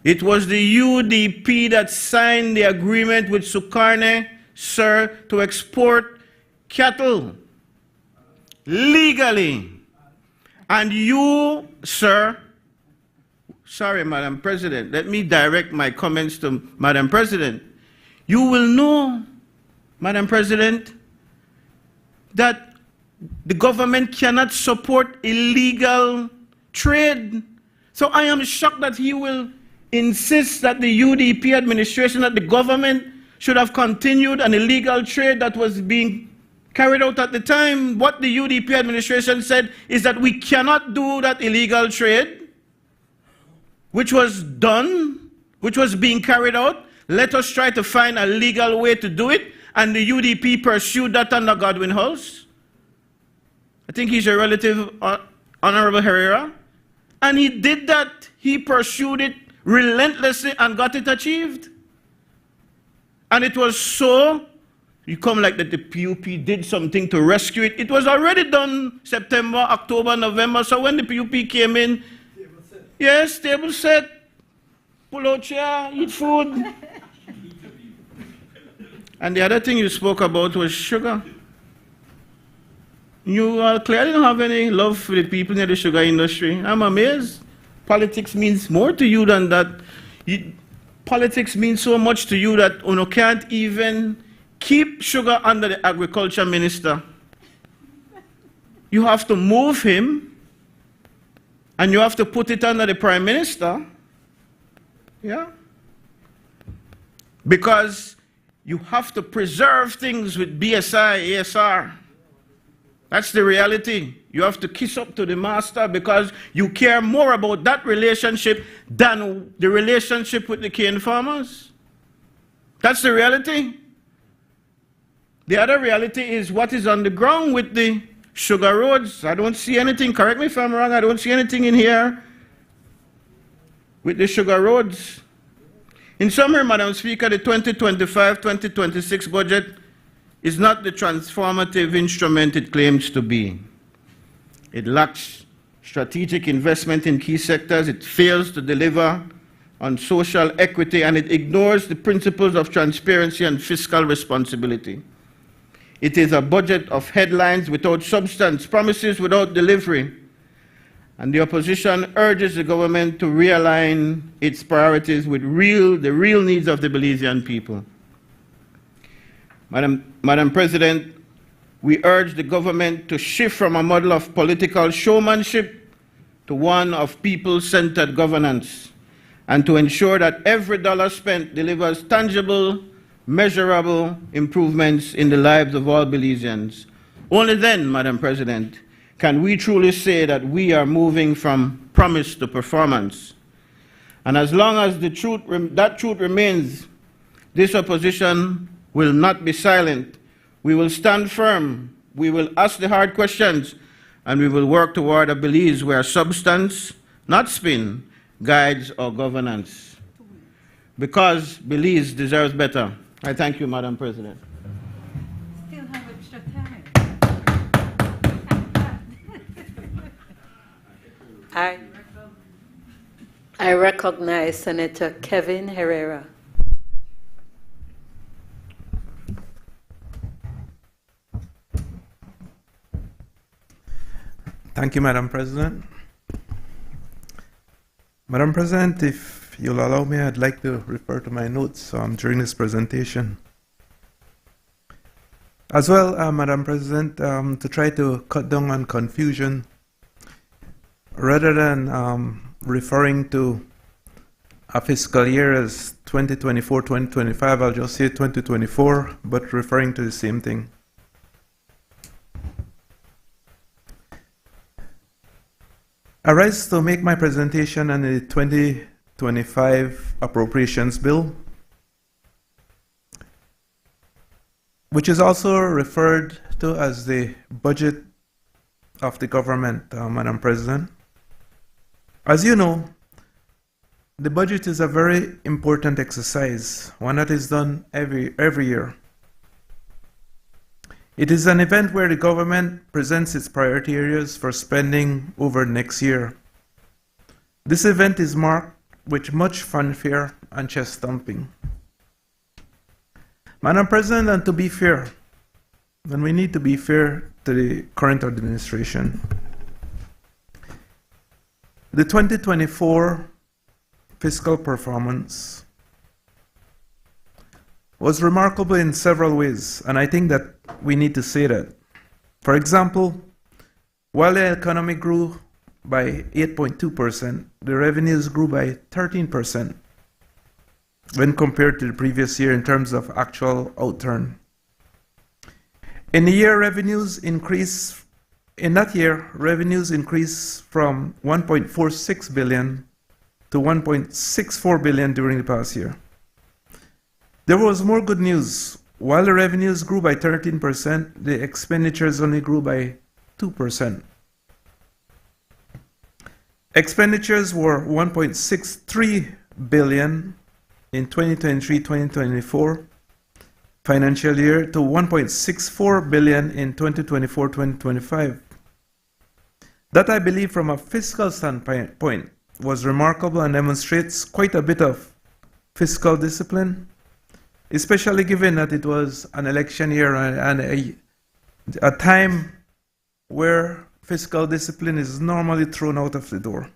It was the UDP that signed the agreement with Sukarne, sir, to export cattle legally. And you, sir, sorry, Madam President, let me direct my comments to Madam President. You will know, Madam President, that the government cannot support illegal trade. So I am shocked that he will insist that the UDP administration, that the government should have continued an illegal trade that was being carried out at the time. What the UDP administration said is that we cannot do that illegal trade, which was done, which was being carried out. Let us try to find a legal way to do it. And the UDP pursued that under Godwin House. I think he's a relative, Honorable Herrera. And he did that. He pursued it relentlessly and got it achieved. And it was so, you come like that the PUP did something to rescue it. It was already done September, October, November. So when the PUP came in, yes, table set, pull out chair, eat food. And the other thing you spoke about was sugar. You clearly don't have any love for the people in the sugar industry. I'm amazed. Politics means more to you than that. Politics means so much to you that you can't even keep sugar under the agriculture minister. You have to move him, and you have to put it under the prime minister. Yeah? Because you have to preserve things with BSI, ASR. That's the reality. You have to kiss up to the master because you care more about that relationship than the relationship with the cane farmers. That's the reality. The other reality is what is on the ground with the sugar roads. I don't see anything, correct me if I'm wrong, I don't see anything in here with the sugar roads. In summary, Madam Speaker, the 2025-2026 budget is not the transformative instrument it claims to be. It lacks strategic investment in key sectors, it fails to deliver on social equity, and it ignores the principles of transparency and fiscal responsibility. It is a budget of headlines without substance, promises without delivery, and the opposition urges the government to realign its priorities with the real needs of the Belizean people. Madam President, we urge the government to shift from a model of political showmanship to one of people-centered governance, and to ensure that every dollar spent delivers tangible, measurable improvements in the lives of all Belizeans. Only then, Madam President, can we truly say that we are moving from promise to performance. And as long as that truth remains, this opposition will not be silent. We will stand firm. We will ask the hard questions, and we will work toward a Belize where substance, not spin, guides our governance. Because Belize deserves better. I thank you, Madam President.
Still have extra time.
I recognize Senator Kevin Herrera.
Thank you, Madam President. Madam President, if you'll allow me, I'd like to refer to my notes during this presentation. As well, Madam President, to try to cut down on confusion, rather than referring to a fiscal year as 2024-2025, I'll just say 2024, but referring to the same thing. I rise to make my presentation on the 2025 Appropriations Bill, which is also referred to as the budget of the government, Madam President. As you know, the budget is a very important exercise, one that is done every year. It is an event where the government presents its priority areas for spending over next year. This event is marked with much fanfare and chest thumping. Madam President, and to be fair, and we need to be fair to the current administration, the 2024 fiscal performance was remarkable in several ways, and I think that we need to say that. For example, while the economy grew by 8.2%, the revenues grew by 13% when compared to the previous year in terms of actual outturn. In that year, revenues increased from 1.46 billion to 1.64 billion during the past year. There was more good news. While the revenues grew by 13%, the expenditures only grew by 2%. Expenditures were 1.63 billion in 2023-2024 financial year to 1.64 billion in 2024-2025. That, I believe, from a fiscal standpoint, was remarkable and demonstrates quite a bit of fiscal discipline, especially given that it was an election year and a time where fiscal discipline is normally thrown out of the door.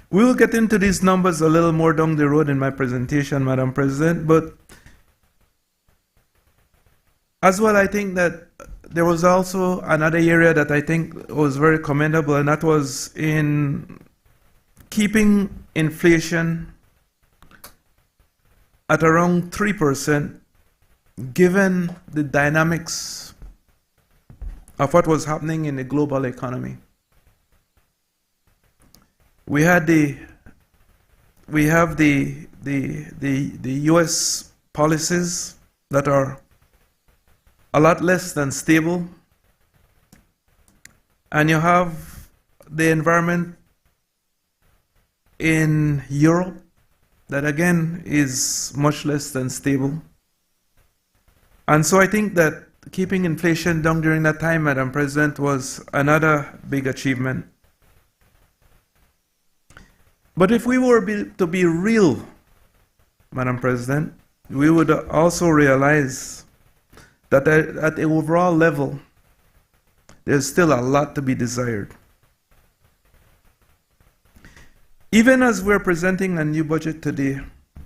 We will get into these numbers a little more down the road in my presentation, Madam President, but as well, I think that there was also another area that I think was very commendable, and that was in keeping inflation at around 3%, given the dynamics of what was happening in the global economy. We have the US policies that are a lot less than stable, and you have the environment in Europe that again is much less than stable. And so I think that keeping inflation down during that time, Madam President, was another big achievement. But if we were to be real, Madam President, we would also realize that at the overall level, there's still a lot to be desired. Even as we're presenting a new budget today,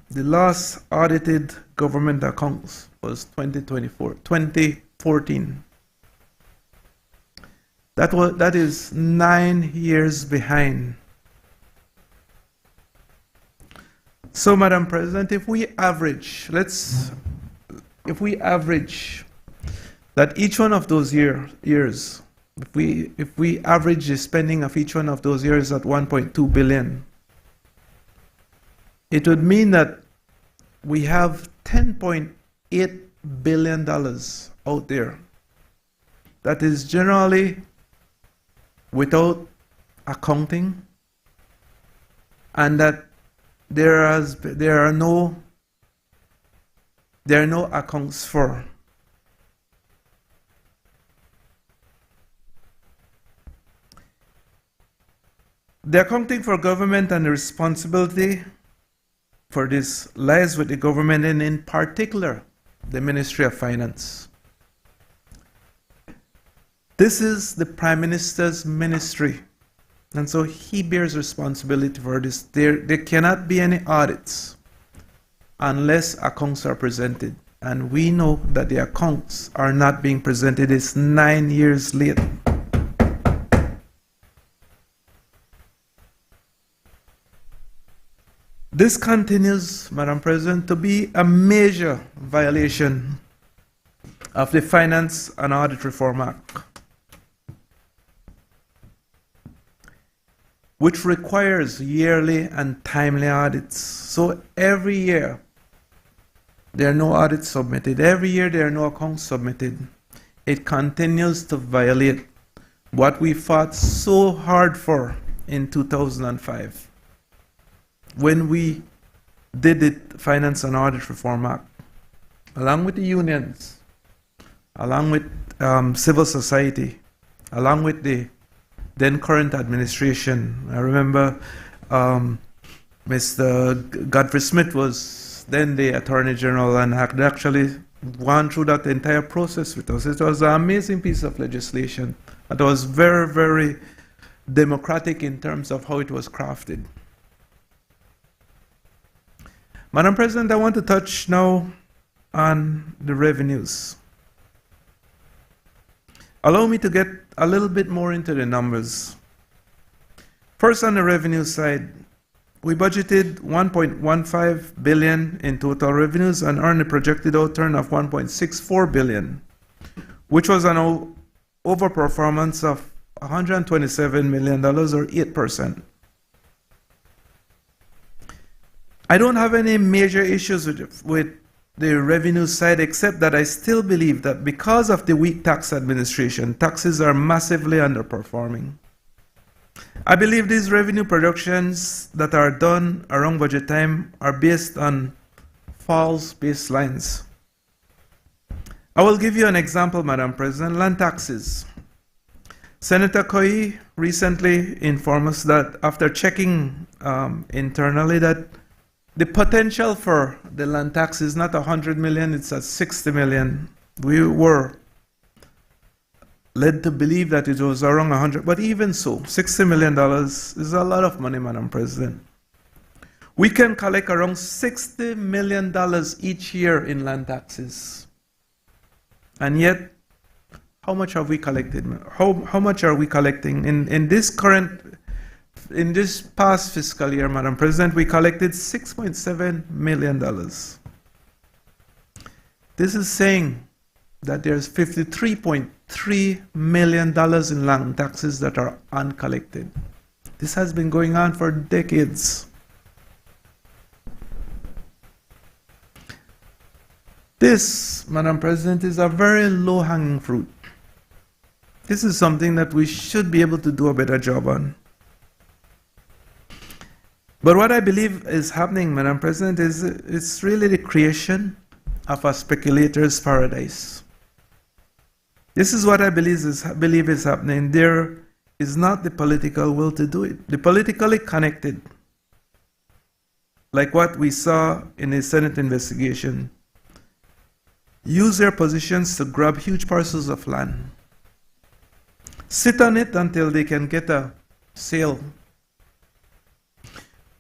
the last audited government accounts was 2014. That is 9 years behind. So, Madam President, if we average that each one of those years, if we average the spending of each one of those years at 1.2 billion, it would mean that we have $10.8 billion out there that is generally without accounting, and that there are no accounts for. The accounting for government and the responsibility for this lies with the government, and in particular the Ministry of Finance. This is the Prime Minister's ministry, and so he bears responsibility for this. There cannot be any audits unless accounts are presented, and we know that the accounts are not being presented. It's 9 years late. This continues, Madam President, to be a major violation of the Finance and Audit Reform Act, which requires yearly and timely audits. So every year, there are no audits submitted. Every year, there are no accounts submitted. It continues to violate what we fought so hard for in 2005. When we did the Finance and Audit Reform Act, along with the unions, along with civil society, along with the then current administration. I remember Mr. Godfrey Smith was then the Attorney General and had actually gone through that entire process with us. It was an amazing piece of legislation. It was very, very democratic in terms of how it was crafted. Madam President, I want to touch now on the revenues. Allow me to get a little bit more into the numbers. First, on the revenue side, we budgeted $1.15 billion in total revenues and earned a projected outturn of $1.64 billion, which was an overperformance of $127 million, or 8%. I don't have any major issues with the revenue side, except that I still believe that because of the weak tax administration, taxes are massively underperforming. I believe these revenue projections that are done around budget time are based on false baselines. I will give you an example, Madam President. Land taxes. Senator Coy recently informed us that after checking internally, that the potential for the land tax is not 100 million, it's at 60 million. We were led to believe that it was around 100, but even so, $60 million is a lot of money, Madam President. We can collect around $60 million each year in land taxes. And yet, how much have we collected? How much are we collecting? In this past fiscal year, Madam President, we collected $6.7 million. This is saying that there's $53.3 million in land taxes that are uncollected. This has been going on for decades. This, Madam President, is a very low-hanging fruit. This is something that we should be able to do a better job on. But what I believe is happening, Madam President, is it's really the creation of a speculator's paradise. This is what I believe is happening. There is not the political will to do it. The politically connected, like what we saw in the Senate investigation, use their positions to grab huge parcels of land, sit on it until they can get a sale.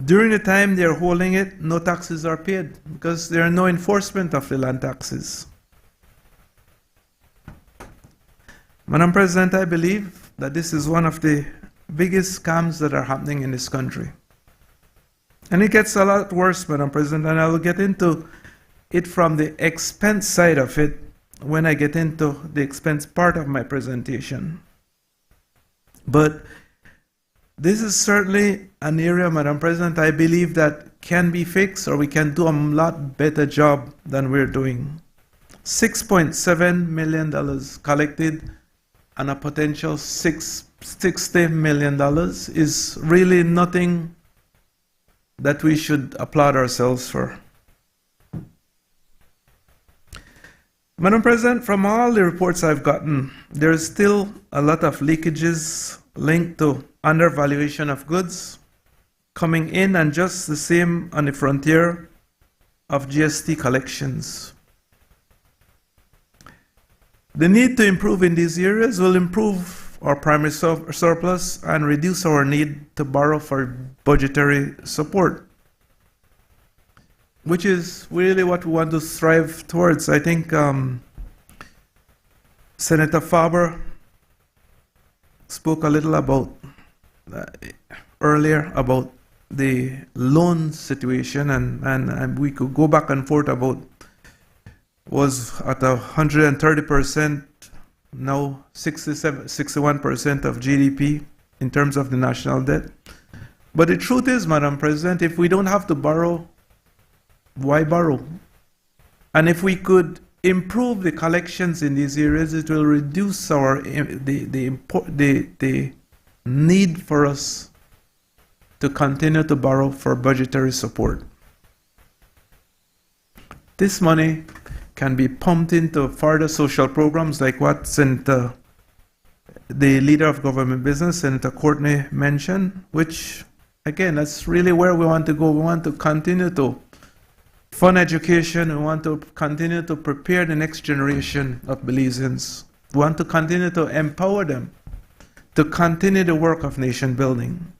During the time they're holding it, no taxes are paid because there are no enforcement of the land taxes. Madam President, I believe that this is one of the biggest scams that are happening in this country. And it gets a lot worse, Madam President, and I will get into it from the expense side of it when I get into the expense part of my presentation. But this is certainly an area, Madam President, I believe that can be fixed, or we can do a lot better job than we're doing. $6.7 million collected and a potential $60 million is really nothing that we should applaud ourselves for. Madam President, from all the reports I've gotten, there is still a lot of leakages linked to undervaluation of goods coming in, and just the same on the frontier of GST collections. The need to improve in these areas will improve our primary surplus and reduce our need to borrow for budgetary support, which is really what we want to strive towards. I think Senator Faber spoke a little about earlier about the loan situation, and we could go back and forth about was at 130%, now 61% of GDP in terms of the national debt. But the truth is, Madam President, if we don't have to borrow, why borrow? And if we could improve the collections in these areas, it will reduce our the need for us to continue to borrow for budgetary support. This money can be pumped into further social programs like what Senator, the leader of government business, Senator Courtney, mentioned, which, again, that's really where we want to go. We want to continue to fund education. We want to continue to prepare the next generation of Belizeans. We want to continue to empower them to continue the work of nation building.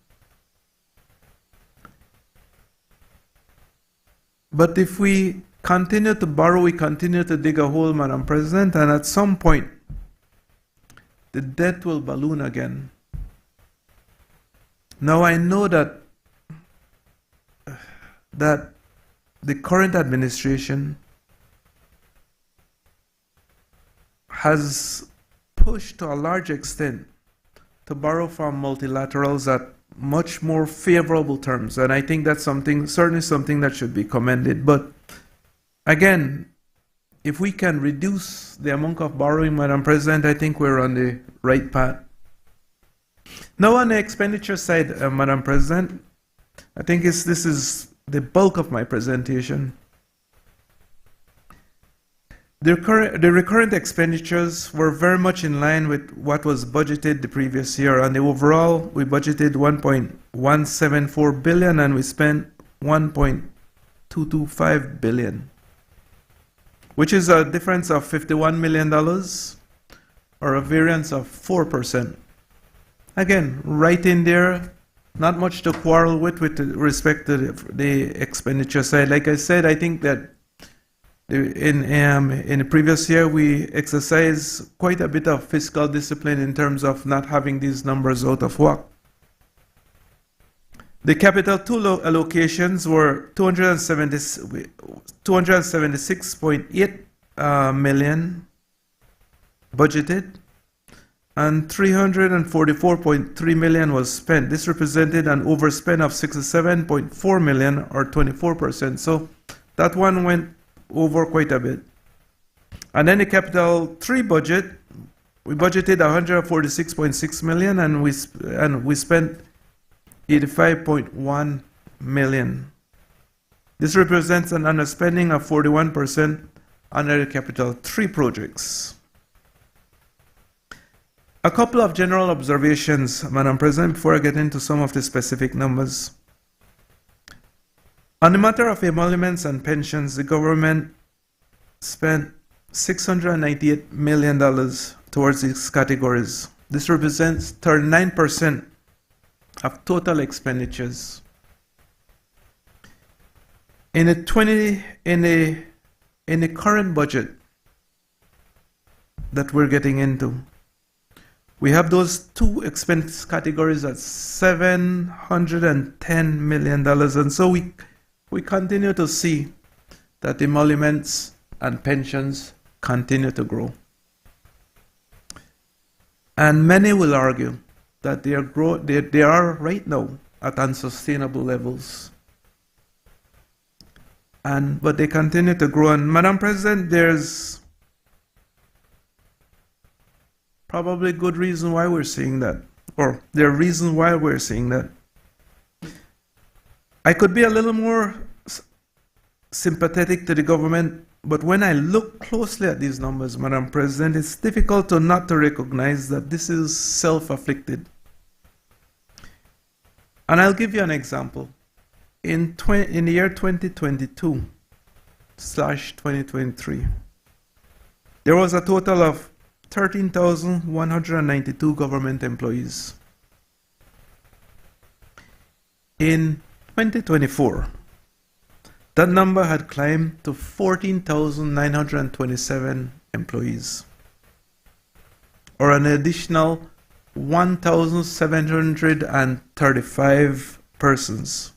But if we continue to borrow, we continue to dig a hole, Madam President, and at some point, the debt will balloon again. Now, I know that the current administration has pushed to a large extent to borrow from multilaterals at much more favorable terms, and I think that's certainly something that should be commended. But again, if we can reduce the amount of borrowing, Madam President, I think we're on the right path. Now, on the expenditure side, Madam President, I think this is the bulk of my presentation. The recurrent expenditures were very much in line with what was budgeted the previous year, and overall, we budgeted $1.174 billion, and we spent $1.225 billion. Which is a difference of $51 million, or a variance of 4%. Again, right in there, not much to quarrel with respect to the expenditure side. Like I said, I think that in the previous year, we exercised quite a bit of fiscal discipline in terms of not having these numbers out of whack. The Capital 2 allocations were $276.8 million budgeted, and $344.3 million was spent. This represented an overspend of $67.4 million, or 24%. So that one went over quite a bit. And then the Capital 3 budget, we budgeted $146.6 million, and we spent $85.1 million. This represents an underspending of 41% under the Capital 3 projects. A couple of general observations, Madam President, before I get into some of the specific numbers. On the matter of emoluments and pensions, the government spent $698 million towards these categories. This represents 39% of total expenditures. In the current budget that we're getting into, we have those two expense categories at $710 million, and so we continue to see that emoluments and pensions continue to grow. And many will argue that they are right now at unsustainable levels. but they continue to grow. And Madam President, there's probably good reason why we're seeing that, or there are reasons why we're seeing that. I could be a little more sympathetic to the government, but when I look closely at these numbers, Madam President, it's difficult not to recognize that this is self-afflicted. And I'll give you an example. In the year 2022/2023, there was a total of 13,192 government employees. In 2024, that number had climbed to 14,927 employees, or an additional 1,735 persons.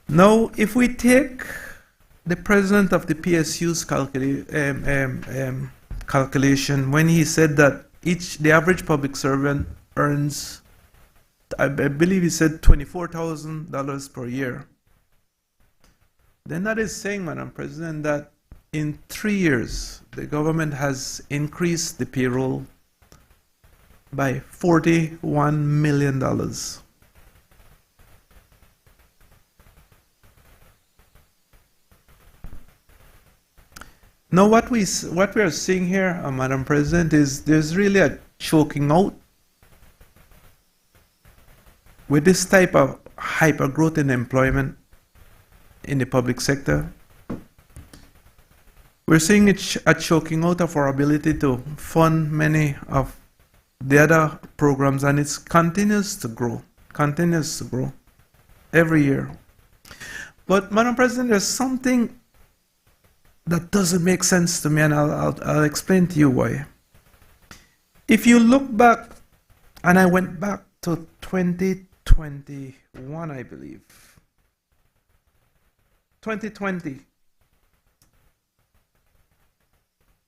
Now, if we take the president of the PSU's calculation, when he said that the average public servant earns, I believe he said $24,000 per year, then that is saying, Madam President, that in 3 years, the government has increased the payroll by $41 million. Now, what we are seeing here, Madam President, is there's really a choking out with this type of hyper growth in employment in the public sector. We're seeing a choking out of our ability to fund many of the other programs, and it continues to grow every year. But, Madam President, there's something that doesn't make sense to me, and I'll explain to you why. If you look back, and I went back to 2021, I believe. 2020.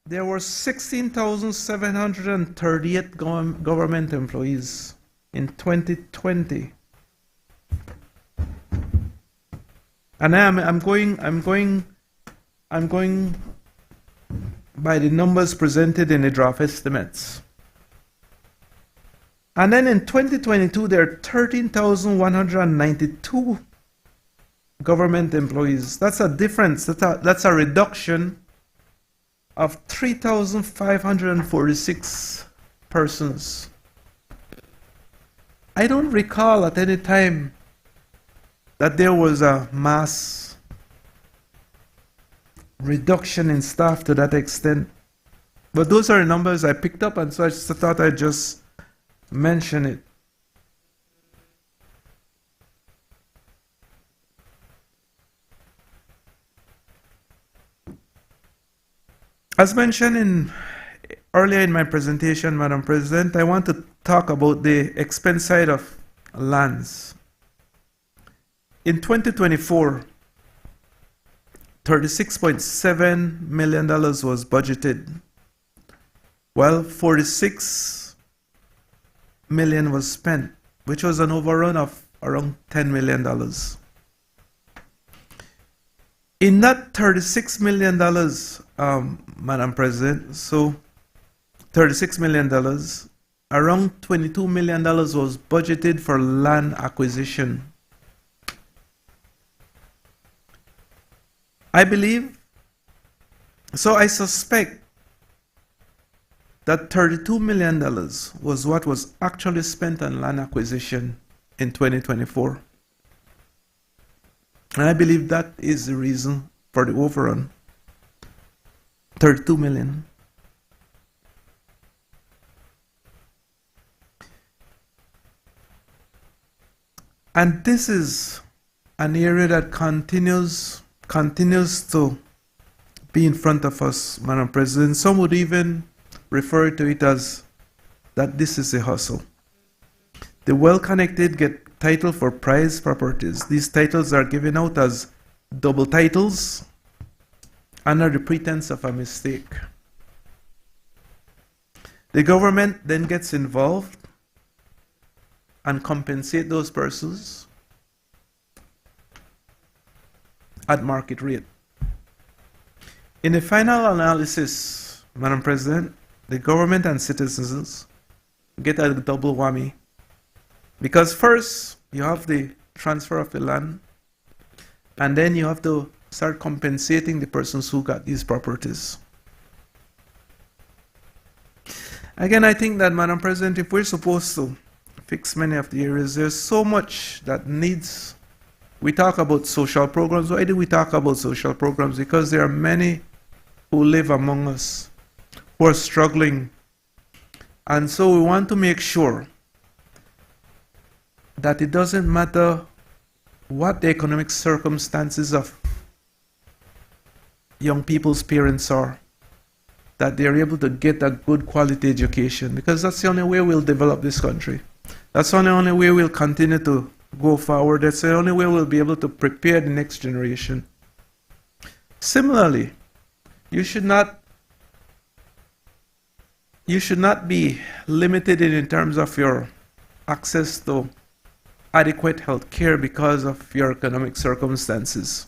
There were 16,738 government employees in 2020. And I'm going by the numbers presented in the draft estimates. And then in 2022, there are 13,192 government employees. That's a difference. That's a reduction of 3,546 persons. I don't recall at any time that there was a mass reduction in staff to that extent. But those are the numbers I picked up, and so I just thought I'd just mention it. As mentioned earlier in my presentation, Madam President, I want to talk about the expense side of lands. In 2024, $36.7 million was budgeted, while $46 million was spent, which was an overrun of around $10 million. In that $36 million, Madam President, so $36 million, around $22 million was budgeted for land acquisition. I believe, so I suspect that $32 million was what was actually spent on land acquisition in 2024. And I believe that is the reason for the overrun. 32 million. And this is an area that continues to be in front of us, Madam President. Some would even refer to it as that this is a hustle. The well-connected get title for prize properties. These titles are given out as double titles under the pretense of a mistake. The government then gets involved and compensate those persons. at market rate. In the final analysis, Madam President, the government and citizens get a double whammy. Because first, you have the transfer of the land, and then you have to start compensating the persons who got these properties. Again, I think that, Madam President, if we're supposed to fix many of the areas, there's so much that needs. We talk about social programs. Why do we talk about social programs? Because there are many who live among us who are struggling. And so we want to make sure that it doesn't matter what the economic circumstances of young people's parents are, that they're able to get a good quality education, because that's the only way we'll develop this country. That's the only way we'll continue to go forward. That's the only way we'll be able to prepare the next generation. Similarly, you should not be limited in terms of your access to adequate health care because of your economic circumstances.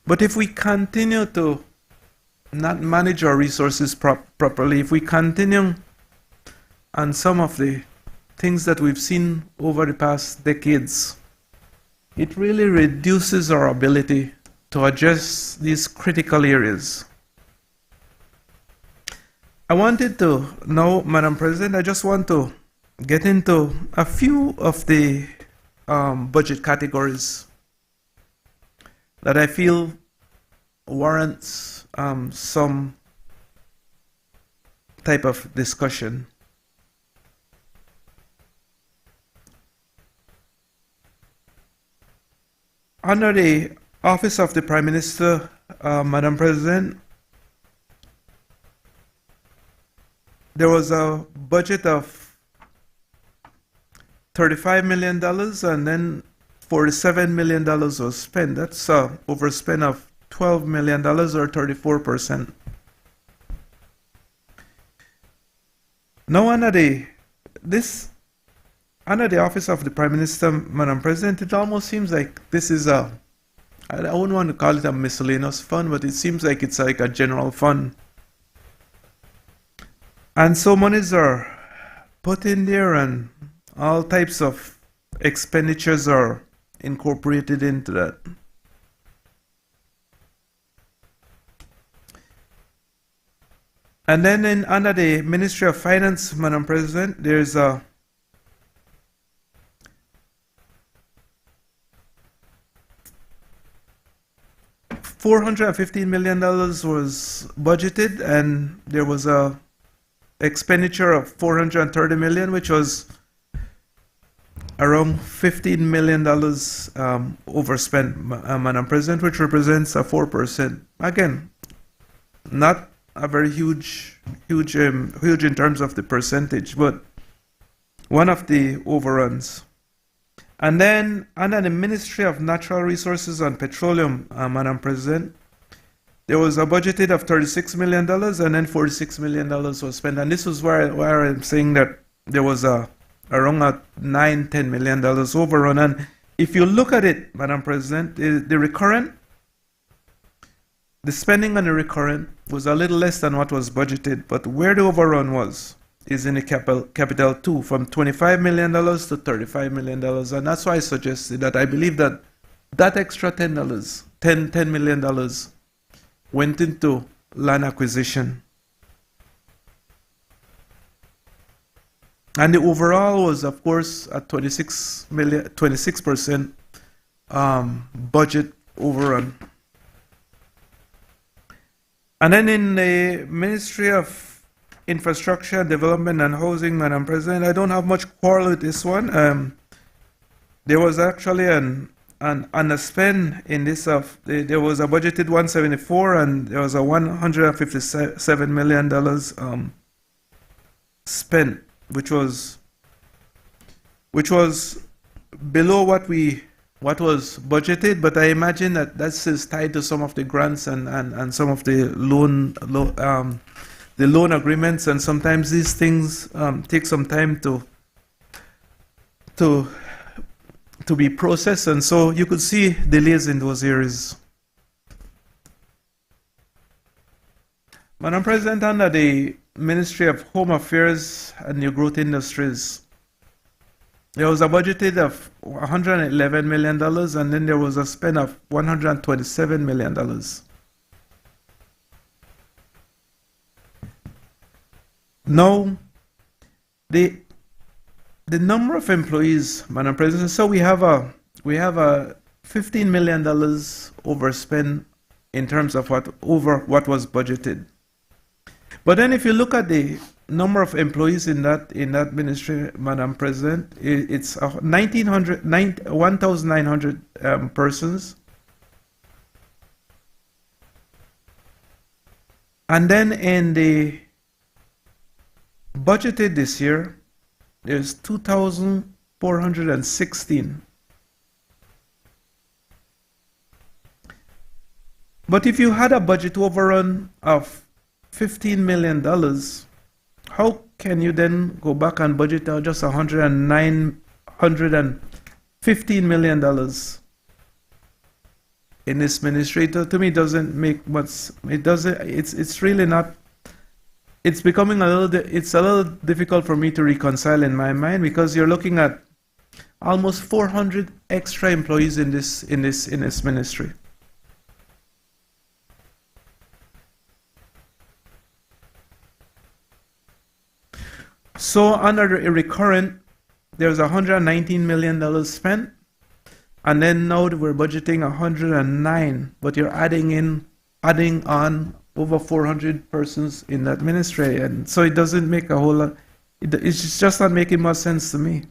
But if we continue to not manage our resources properly, if we continue on some of the things that we've seen over the past decades, it really reduces our ability to address these critical areas. I wanted to know, Madam President, I just want to get into a few of the budget categories that I feel warrants some type of discussion. Under the Office of the Prime Minister, Madam President, there was a budget of $35 million, and then $47 million was spent. That's an overspend of $12 million, or 34%. Now, under the Office of the Prime Minister, Madam President, it almost seems like this is I wouldn't want to call it a miscellaneous fund, but it seems like it's like a general fund. And so monies are put in there, and all types of expenditures are incorporated into that. And then under the Ministry of Finance, Madam President, there's a $415 million was budgeted, and there was a expenditure of $430 million, which was around $15 million overspent, Madam President, which represents a 4%. Again, not a very huge in terms of the percentage, but one of the overruns. And then under the Ministry of Natural Resources and Petroleum, Madam President, there was a budgeted of $36 million, and then $46 million was spent. And this was where I'm saying that there was around $9-10 million overrun. And if you look at it, Madam President, the spending on the recurrent was a little less than what was budgeted, but where the overrun was is in the capital 2, from $25 million to $35 million. And that's why I suggested that I believe that that extra $10 million went into land acquisition. And the overall was, of course, a 26% budget overrun. And then in the Ministry of Infrastructure, Development and Housing, Madam President, I don't have much quarrel with this one. There was actually an underspend in this there was a budgeted 174, and there was a $157 million spent, which was below what was budgeted. But I imagine that that's is tied to some of the grants and some of the loan agreements, and sometimes these things take some time to to be processed, and so you could see delays in those areas. Madam President, under the Ministry of Home Affairs and New Growth Industries, there was a budgeted of $111 million, and then there was a spend of $127 million. Now, the number of employees, Madam President, so we have a $15 million overspend in terms of over what was budgeted. But then if you look at the number of employees in that ministry, Madam President, it's 1,900 persons. And then in the budgeted this year, there's 2,416. But if you had a budget overrun of $15 million, how can you then go back and budget out just $115 million in this ministry? To me, it doesn't make much. It doesn't. It's really not. It's becoming it's a little difficult for me to reconcile in my mind, because you're looking at almost 400 extra employees in this ministry. So under the recurrent, there's $119 million spent, and then now we're budgeting 109, but you're adding on over 400 persons in that ministry, and so it doesn't make a whole lot. It's just not making much sense to me.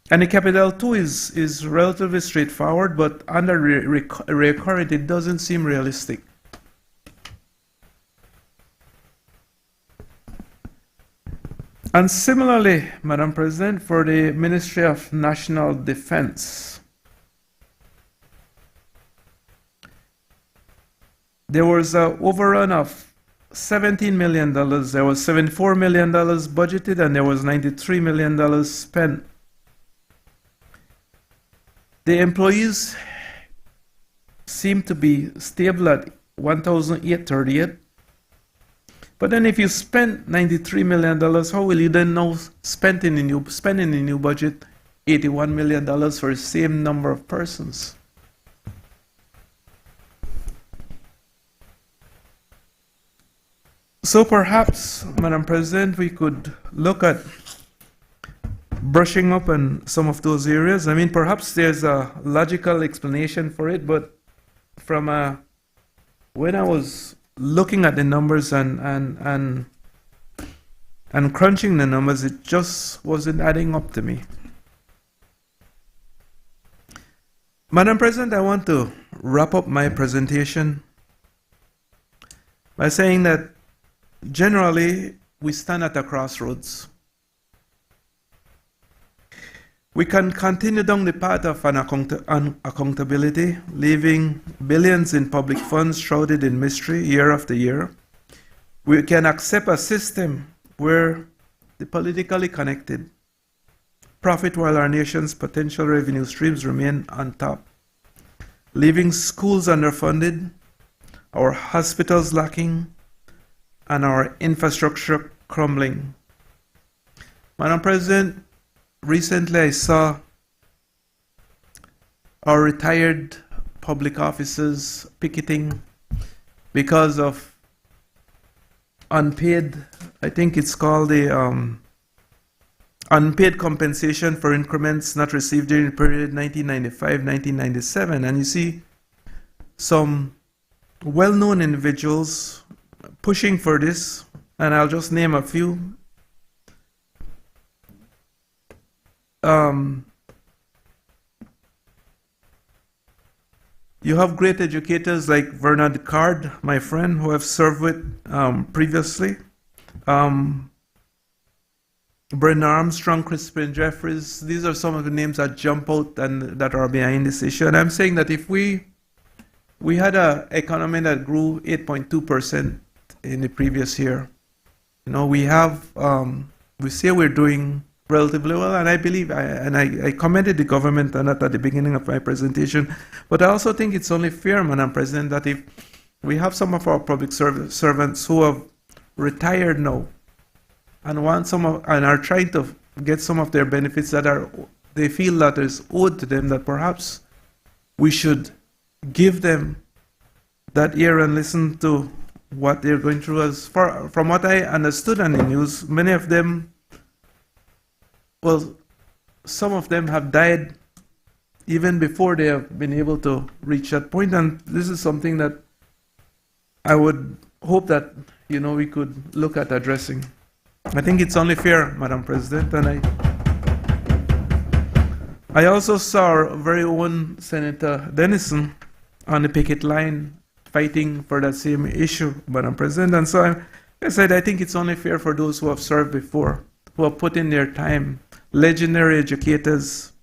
And the capital too is relatively straightforward, but under recurrent, it doesn't seem realistic. And similarly, Madam President, for the Ministry of National Defense, there was an overrun of $17 million. There was $74 million budgeted, and there was $93 million spent. The employees seem to be stable at 1,838. But then if you spend $93 million, how will you then now spend in the new budget $81 million for the same number of persons? So perhaps, Madam President, we could look at brushing up on some of those areas. I mean, perhaps there's a logical explanation for it, but from when I was looking at the numbers and crunching the numbers, it just wasn't adding up to me. Madam President, I want to wrap up my presentation by saying that generally we stand at a crossroads. We can continue down the path of unaccountability, leaving billions in public funds shrouded in mystery year after year. We can accept a system where the politically connected profit while our nation's potential revenue streams remain on top, leaving schools underfunded, our hospitals lacking, and our infrastructure crumbling. Madam President, recently I saw our retired public officers picketing because of unpaid, I think it's called the unpaid compensation for increments not received during the period 1995-1997. And you see some well-known individuals pushing for this, and I'll just name a few. You have great educators like Bernard Card, my friend, who I've served with previously. Brendan Armstrong, Crispin Jeffries. These are some of the names that jump out and that are behind this issue. And I'm saying that if we had an economy that grew 8.2% in the previous year, you know, we say we're doing relatively well, and I believe, I commended the government on that at the beginning of my presentation, but I also think it's only fair, Madam President, that if we have some of our public servants who have retired now and and are trying to get some of their benefits that they feel that is owed to them, that perhaps we should give them that ear and listen to what they're going through. From what I understood on the news, many of them, well, some of them have died even before they have been able to reach that point, and this is something that I would hope that, we could look at addressing. I think it's only fair, Madam President, and I also saw our very own Senator Dennison on the picket line fighting for that same issue, Madam President, and so I said I think it's only fair for those who have served before, who have put in their time, legendary educators,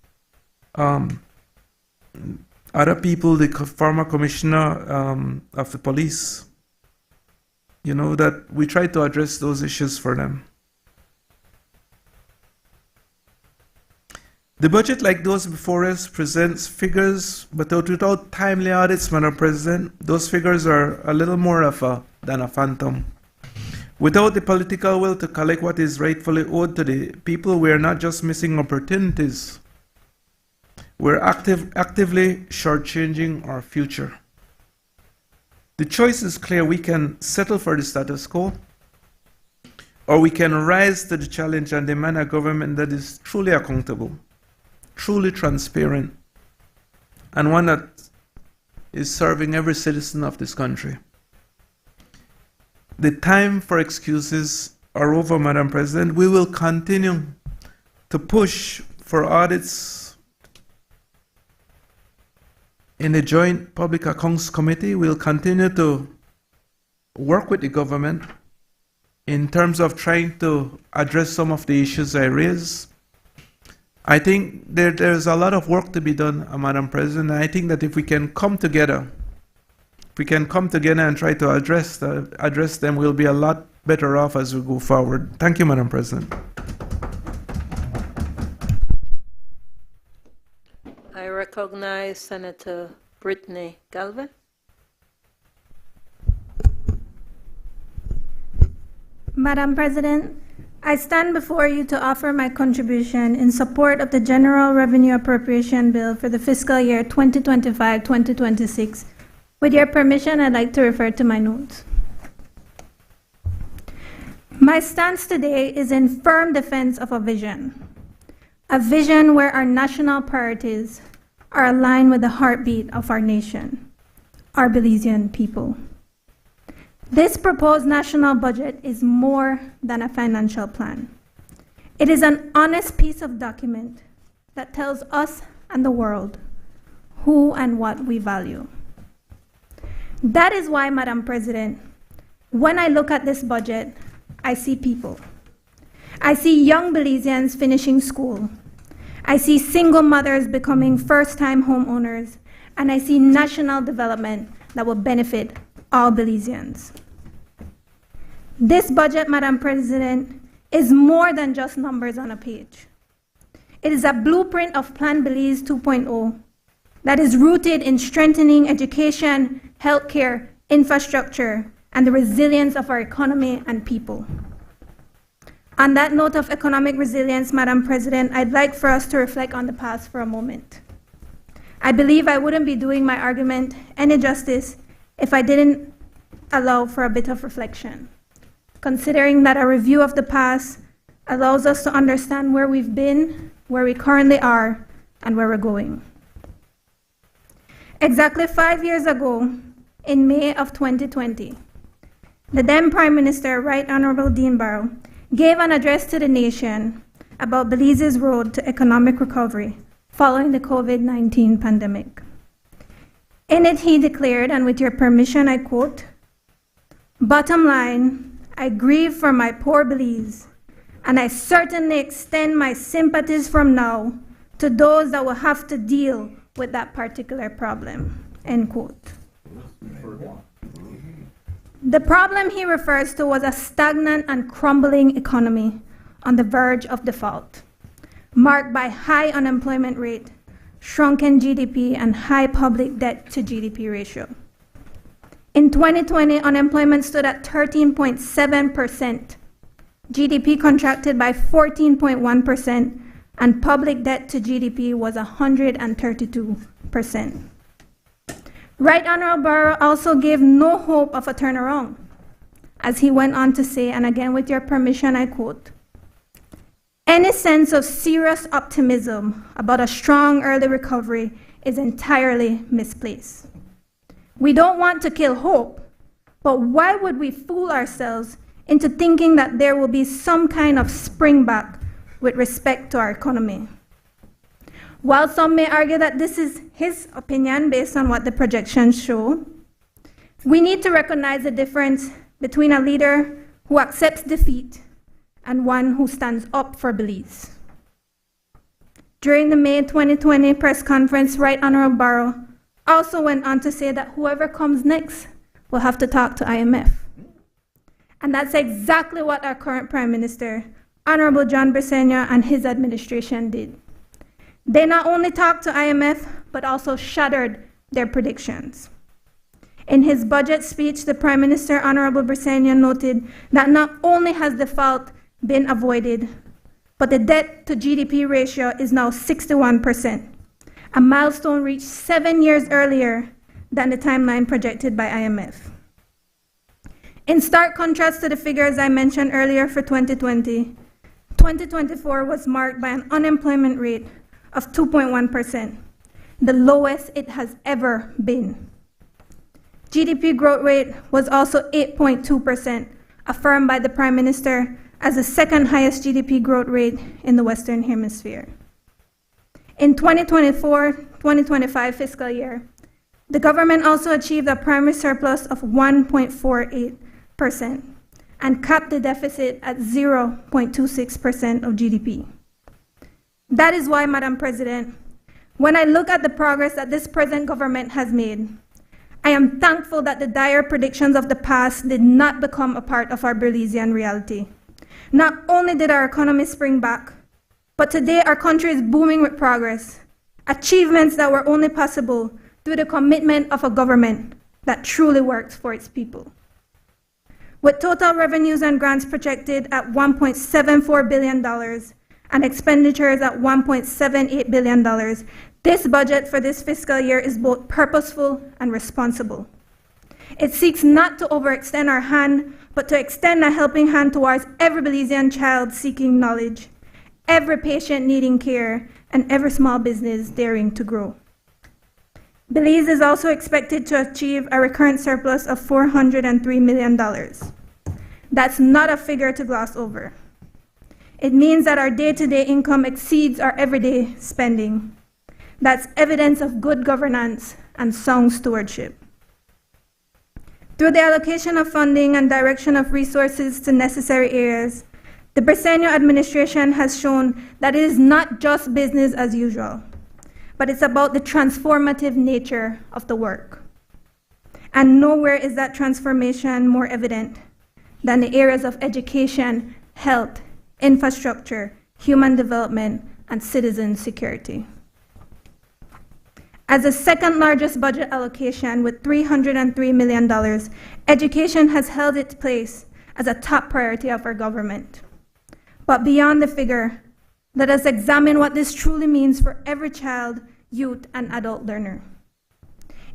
other people, the former commissioner of the police, that we try to address those issues for them. The budget, like those before us, presents figures, but without timely audits, Madam President, those figures are a little more than a phantom. Without the political will to collect what is rightfully owed to the people, we are not just missing opportunities, we're actively shortchanging our future. The choice is clear. We can settle for the status quo, or we can rise to the challenge and demand a government that is truly accountable, truly transparent, and one that is serving every citizen of this country. The time for excuses are over, Madam President. We will continue to push for audits in the Joint Public Accounts Committee. We'll continue to work with the government in terms of trying to address some of the issues I raised. I think there's a lot of work to be done, Madam President. I think that if we can come together, and try to address them, we'll be a lot better off as we go forward. Thank you, Madam President.
I recognize Senator Brittany Galvez.
Madam President, I stand before you to offer my contribution in support of the General Revenue Appropriation Bill for the fiscal year 2025-2026. With your permission, I'd like to refer to my notes. My stance today is in firm defense of a vision where our national priorities are aligned with the heartbeat of our nation, our Belizean people. This proposed national budget is more than a financial plan. It is an honest piece of document that tells us and the world who and what we value. That is why, Madam President, when I look at this budget, I see people. I see young Belizeans finishing school. I see single mothers becoming first-time homeowners, and I see national development that will benefit all Belizeans. This budget, Madam President, is more than just numbers on a page. It is a blueprint of Plan Belize 2.0 that is rooted in strengthening education, healthcare, infrastructure, and the resilience of our economy and people. On that note of economic resilience, Madam President, I'd like for us to reflect on the past for a moment. I believe I wouldn't be doing my argument any justice if I didn't allow for a bit of reflection, considering that a review of the past allows us to understand where we've been, where we currently are, and where we're going. Exactly 5 years ago, in May of 2020, the then Prime Minister, Right Honorable Dean Barrow, gave an address to the nation about Belize's road to economic recovery following the COVID-19 pandemic. In it, he declared, and with your permission, I quote, "Bottom line, I grieve for my poor Belize, and I certainly extend my sympathies from now to those that will have to deal with that particular problem," end quote. The problem he refers to was a stagnant and crumbling economy on the verge of default. marked by high unemployment rate, shrunken GDP, and high public debt to GDP ratio. In 2020, unemployment stood at 13.7%, GDP contracted by 14.1%, and public debt to GDP was 132%. Right Honorable Barrow also gave no hope of a turnaround, as he went on to say, and again with your permission, I quote, "Any sense of serious optimism about a strong early recovery is entirely misplaced. We don't want to kill hope, but why would we fool ourselves into thinking that there will be some kind of springback with respect to our economy?" While some may argue that this is his opinion based on what the projections show, we need to recognize the difference between a leader who accepts defeat and one who stands up for Belize. During the May 2020 press conference, Right Honorable Barrow also went on to say that whoever comes next will have to talk to IMF. And that's exactly what our current Prime Minister, Honorable John Briceño, and his administration did. They not only talked to IMF, but also shattered their predictions. In his budget speech, the Prime Minister, Honorable Briceño, noted that not only has default been avoided, but the debt to GDP ratio is now 61%, a milestone reached 7 years earlier than the timeline projected by IMF. In stark contrast to the figures I mentioned earlier for 2020, 2024 was marked by an unemployment rate of 2.1%, the lowest it has ever been. GDP growth rate was also 8.2%, affirmed by the Prime Minister as the second highest GDP growth rate in the Western Hemisphere. In 2024-2025 fiscal year, the government also achieved a primary surplus of 1.48% and capped the deficit at 0.26% of GDP. That is why, Madam President, when I look at the progress that this present government has made, I am thankful that the dire predictions of the past did not become a part of our Belizean reality. Not only did our economy spring back, but today our country is booming with progress, achievements that were only possible through the commitment of a government that truly works for its people. With total revenues and grants projected at $1.74 billion and expenditures at $1.78 billion, this budget for this fiscal year is both purposeful and responsible. It seeks not to overextend our hand, but to extend a helping hand towards every Belizean child seeking knowledge, every patient needing care, and every small business daring to grow. Belize is also expected to achieve a recurrent surplus of $403 million. That's not a figure to gloss over. It means that our day-to-day income exceeds our everyday spending. That's evidence of good governance and sound stewardship. Through the allocation of funding and direction of resources to necessary areas, the Briceño administration has shown that it is not just business as usual, but it's about the transformative nature of the work. And nowhere is that transformation more evident than the areas of education, health, infrastructure, human development, and citizen security. As the second largest budget allocation with $303 million, education has held its place as a top priority of our government. But beyond the figure, let us examine what this truly means for every child, youth, and adult learner.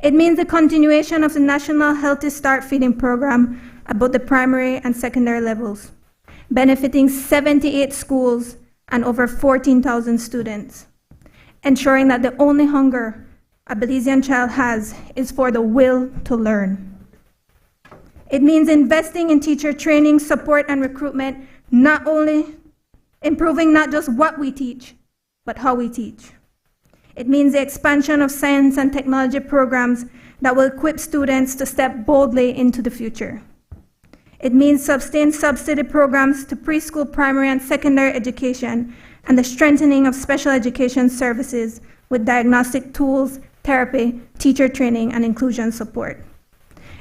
It means the continuation of the National Healthy Start Feeding Program at both the primary and secondary levels, benefiting 78 schools and over 14,000 students, ensuring that the only hunger a Belizean child has is for the will to learn. It means investing in teacher training, support, and recruitment, not only improving not just what we teach, but how we teach. It means the expansion of science and technology programs that will equip students to step boldly into the future. It means sustained subsidy programs to preschool, primary, and secondary education, and the strengthening of special education services with diagnostic tools, therapy, teacher training, and inclusion support.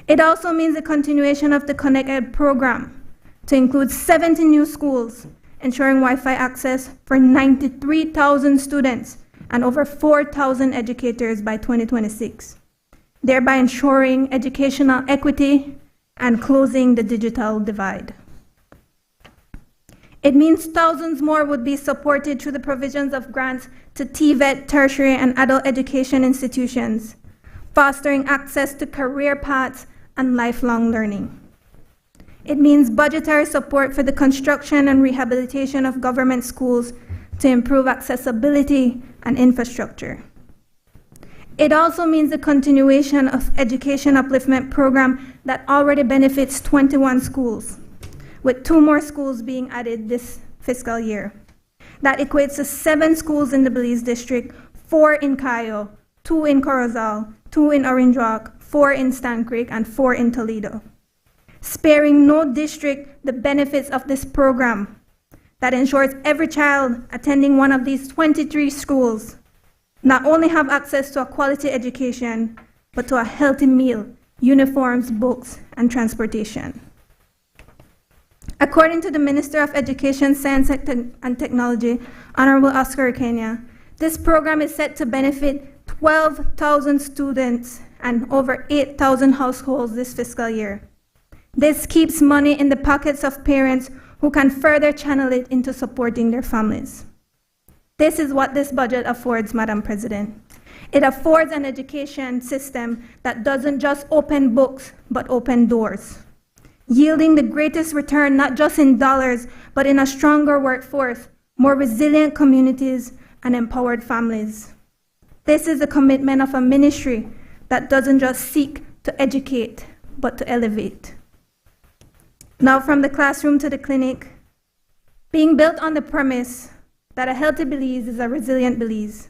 It also means the continuation of the Connect Ed program to include 70 new schools ensuring Wi-Fi access for 93,000 students and over 4,000 educators by 2026, thereby ensuring educational equity and closing the digital divide. It means thousands more would be supported through the provisions of grants to TVET, tertiary, and adult education institutions, fostering access to career paths and lifelong learning. It means budgetary support for the construction and rehabilitation of government schools to improve accessibility and infrastructure. It also means the continuation of education upliftment program that already benefits 21 schools, with 2 more schools being added this fiscal year. That equates to 7 schools in the Belize district, 4 in Cayo, 2 in Corozal, 2 in Orange Rock, 4 in Stan Creek, and 4 in Toledo, sparing no district the benefits of this program that ensures every child attending one of these 23 schools not only have access to a quality education, but to a healthy meal, uniforms, books, and transportation. According to the Minister of Education, Science and Technology, Honorable Oscar Kenya, this program is set to benefit 12,000 students and over 8,000 households this fiscal year. This keeps money in the pockets of parents who can further channel it into supporting their families. This is what this budget affords, Madam President. It affords an education system that doesn't just open books, but open doors, yielding the greatest return not just in dollars, but in a stronger workforce, more resilient communities, and empowered families. This is the commitment of a ministry that doesn't just seek to educate, but to elevate. Now from the classroom to the clinic, being built on the premise that a healthy Belize is a resilient Belize,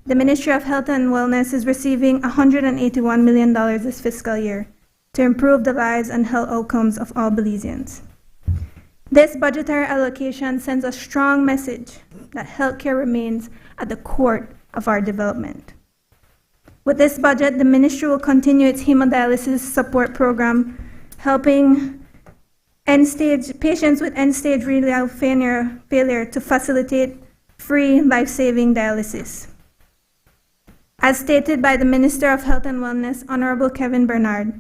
the Ministry of Health and Wellness is receiving $181 million this fiscal year to improve the lives and health outcomes of all Belizeans. This budgetary allocation sends a strong message that healthcare remains at the core of our development. With this budget, the ministry will continue its hemodialysis support program, helping patients with end-stage renal failure to facilitate free life-saving dialysis. As stated by the Minister of Health and Wellness, Honorable Kevin Bernard,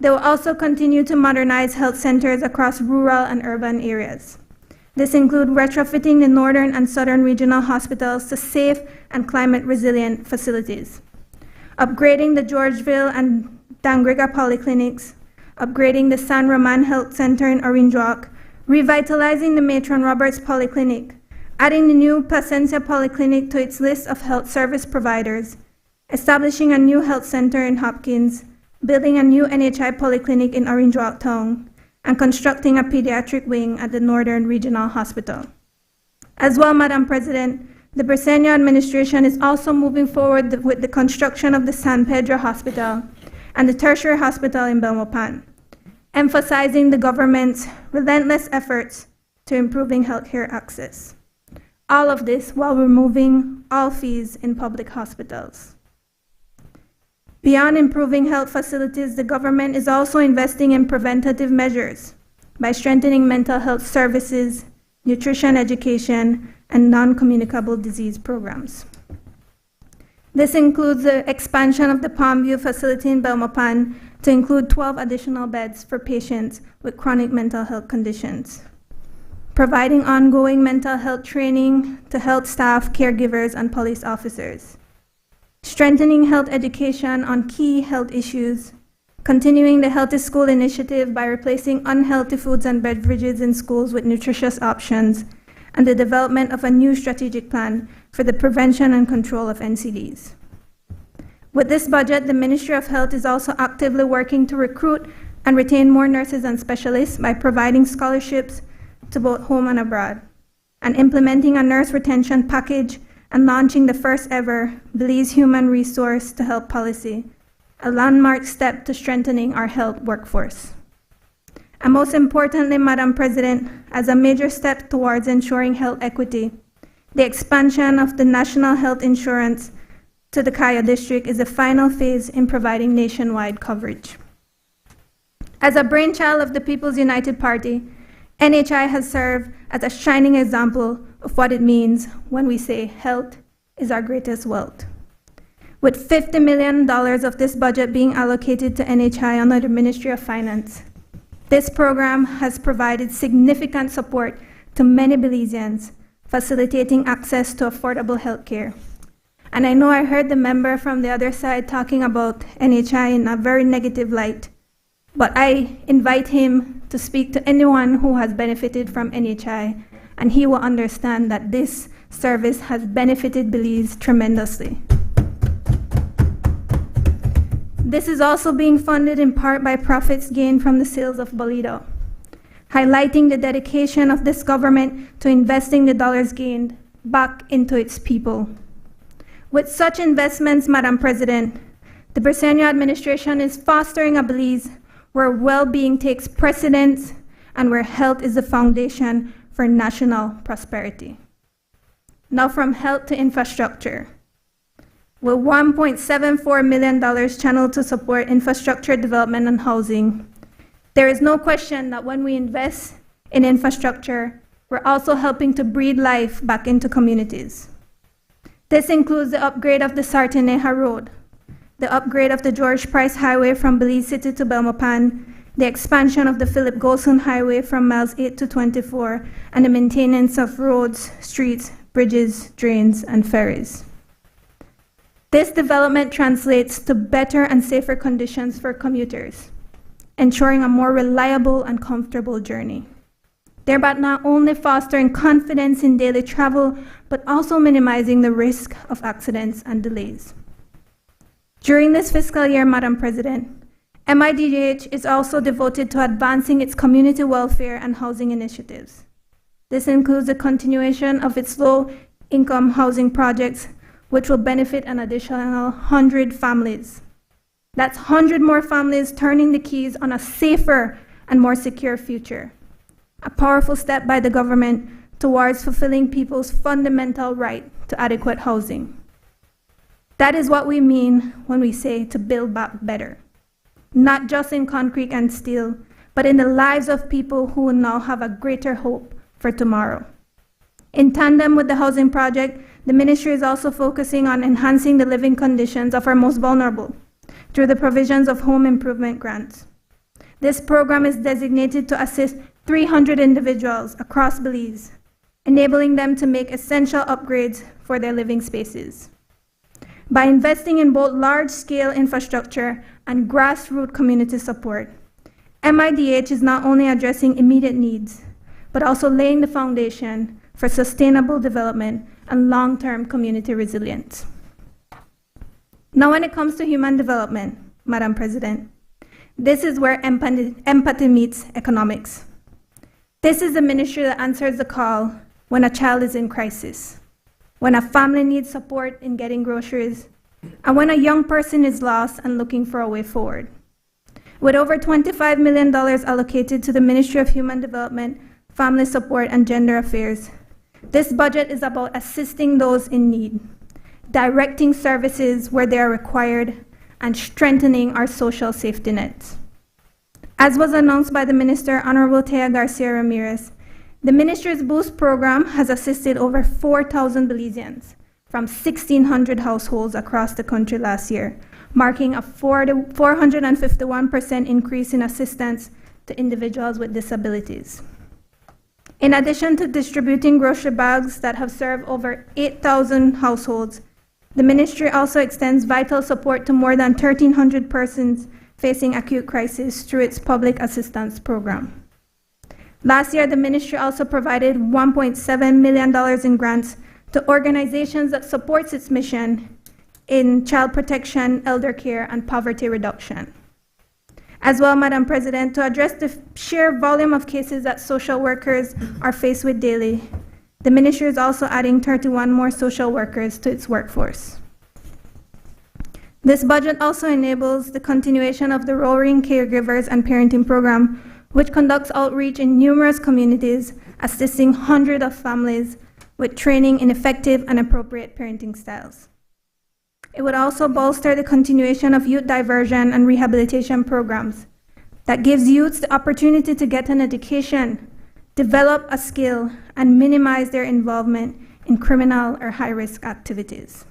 they will also continue to modernize health centers across rural and urban areas. This includes retrofitting the northern and southern regional hospitals to safe and climate-resilient facilities, upgrading the Georgeville and Dangriga polyclinics, upgrading the San Roman Health Center in Orange Rock, revitalizing the Matron Roberts Polyclinic, adding the new Placencia Polyclinic to its list of health service providers, establishing a new health center in Hopkins, building a new NHI Polyclinic in Orange Rock Town, and constructing a pediatric wing at the Northern Regional Hospital. As well, Madam President, the Briceño administration is also moving forward with the construction of the San Pedro Hospital and the Tertiary Hospital in Belmopan, emphasizing the government's relentless efforts to improving healthcare access. All of this while removing all fees in public hospitals. Beyond improving health facilities, the government is also investing in preventative measures by strengthening mental health services, nutrition education, and non-communicable disease programs. This includes the expansion of the Palmview facility in Belmopan to include 12 additional beds for patients with chronic mental health conditions, providing ongoing mental health training to health staff, caregivers, and police officers, strengthening health education on key health issues, continuing the Healthy School initiative by replacing unhealthy foods and beverages in schools with nutritious options, and the development of a new strategic plan for the prevention and control of NCDs. With this budget, the Ministry of Health is also actively working to recruit and retain more nurses and specialists by providing scholarships to both home and abroad, and implementing a nurse retention package and launching the first ever Belize Human Resource to Health policy, a landmark step to strengthening our health workforce. And most importantly, Madam President, as a major step towards ensuring health equity, the expansion of the national health insurance to the Cayo district is the final phase in providing nationwide coverage. As a brainchild of the People's United Party, NHI has served as a shining example of what it means when we say health is our greatest wealth. With $50 million of this budget being allocated to NHI under the Ministry of Finance, this program has provided significant support to many Belizeans, facilitating access to affordable health care. And I know I heard the member from the other side talking about NHI in a very negative light, but I invite him to speak to anyone who has benefited from NHI, and he will understand that this service has benefited Belize tremendously. This is also being funded in part by profits gained from the sales of Bolido, highlighting the dedication of this government to investing the dollars gained back into its people. With such investments, Madam President, the Briceño administration is fostering a Belize where well-being takes precedence and where health is the foundation for national prosperity. Now from health to infrastructure. With $1.74 million channeled to support infrastructure development and housing, there is no question that when we invest in infrastructure, we're also helping to breathe life back into communities. This includes the upgrade of the Sarteneja Road, the upgrade of the George Price Highway from Belize City to Belmopan, the expansion of the Philip Golson Highway from miles 8 to 24, and the maintenance of roads, streets, bridges, drains, and ferries. This development translates to better and safer conditions for commuters, ensuring a more reliable and comfortable journey, thereby not only fostering confidence in daily travel, but also minimizing the risk of accidents and delays. During this fiscal year, Madam President, MIDH is also devoted to advancing its community welfare and housing initiatives. This includes the continuation of its low-income housing projects, which will benefit an additional 100 families. That's 100 more families turning the keys on a safer and more secure future. A powerful step by the government towards fulfilling people's fundamental right to adequate housing. That is what we mean when we say to build back better, not just in concrete and steel, but in the lives of people who will now have a greater hope for tomorrow. In tandem with the housing project, the ministry is also focusing on enhancing the living conditions of our most vulnerable through the provisions of home improvement grants. This program is designated to assist 300 individuals across Belize, enabling them to make essential upgrades for their living spaces. By investing in both large-scale infrastructure and grassroots community support, MIDH is not only addressing immediate needs, but also laying the foundation for sustainable development and long-term community resilience. Now, when it comes to human development, Madam President, this is where empathy meets economics. This is the ministry that answers the call when a child is in crisis, when a family needs support in getting groceries, and when a young person is lost and looking for a way forward. With over $25 million allocated to the Ministry of Human Development, Family Support, and Gender Affairs, this budget is about assisting those in need, directing services where they are required, and strengthening our social safety nets. As was announced by the Minister, Honorable Tea Garcia Ramirez, the Ministry's Boost program has assisted over 4,000 Belizeans from 1,600 households across the country last year, marking a 451% increase in assistance to individuals with disabilities. In addition to distributing grocery bags that have served over 8,000 households, the ministry also extends vital support to more than 1,300 persons facing acute crisis through its public assistance program. Last year, the ministry also provided $1.7 million in grants to organizations that support its mission in child protection, elder care, and poverty reduction. As well, Madam President, to address the sheer volume of cases that social workers are faced with daily, the ministry is also adding 31 more social workers to its workforce. This budget also enables the continuation of the Roaring Caregivers and Parenting Program, which conducts outreach in numerous communities, assisting hundreds of families with training in effective and appropriate parenting styles. It would also bolster the continuation of youth diversion and rehabilitation programs that gives youths the opportunity to get an education, develop a skill, and minimize their involvement in criminal or high-risk activities.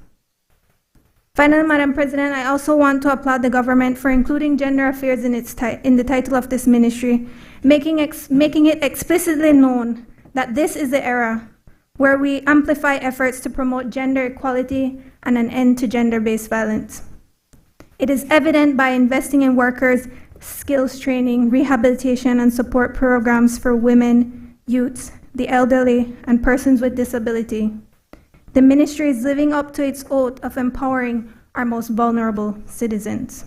Finally, Madam President, I also want to applaud the government for including gender affairs in the title of this ministry, making it explicitly known that this is the era where we amplify efforts to promote gender equality and an end to gender-based violence. It is evident by investing in workers, skills training, rehabilitation, and support programs for women, youths, the elderly, and persons with disability. The ministry is living up to its oath of empowering our most vulnerable citizens.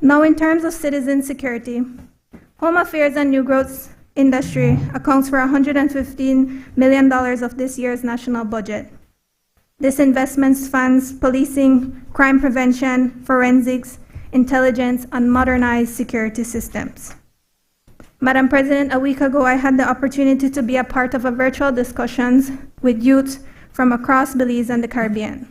Now, in terms of citizen security, Home Affairs and New Growth industry accounts for $115 million of this year's national budget. This investment funds policing, crime prevention, forensics, intelligence, and modernized security systems. Madam President, a week ago I had the opportunity to be a part of a virtual discussions with youth from across Belize and the Caribbean.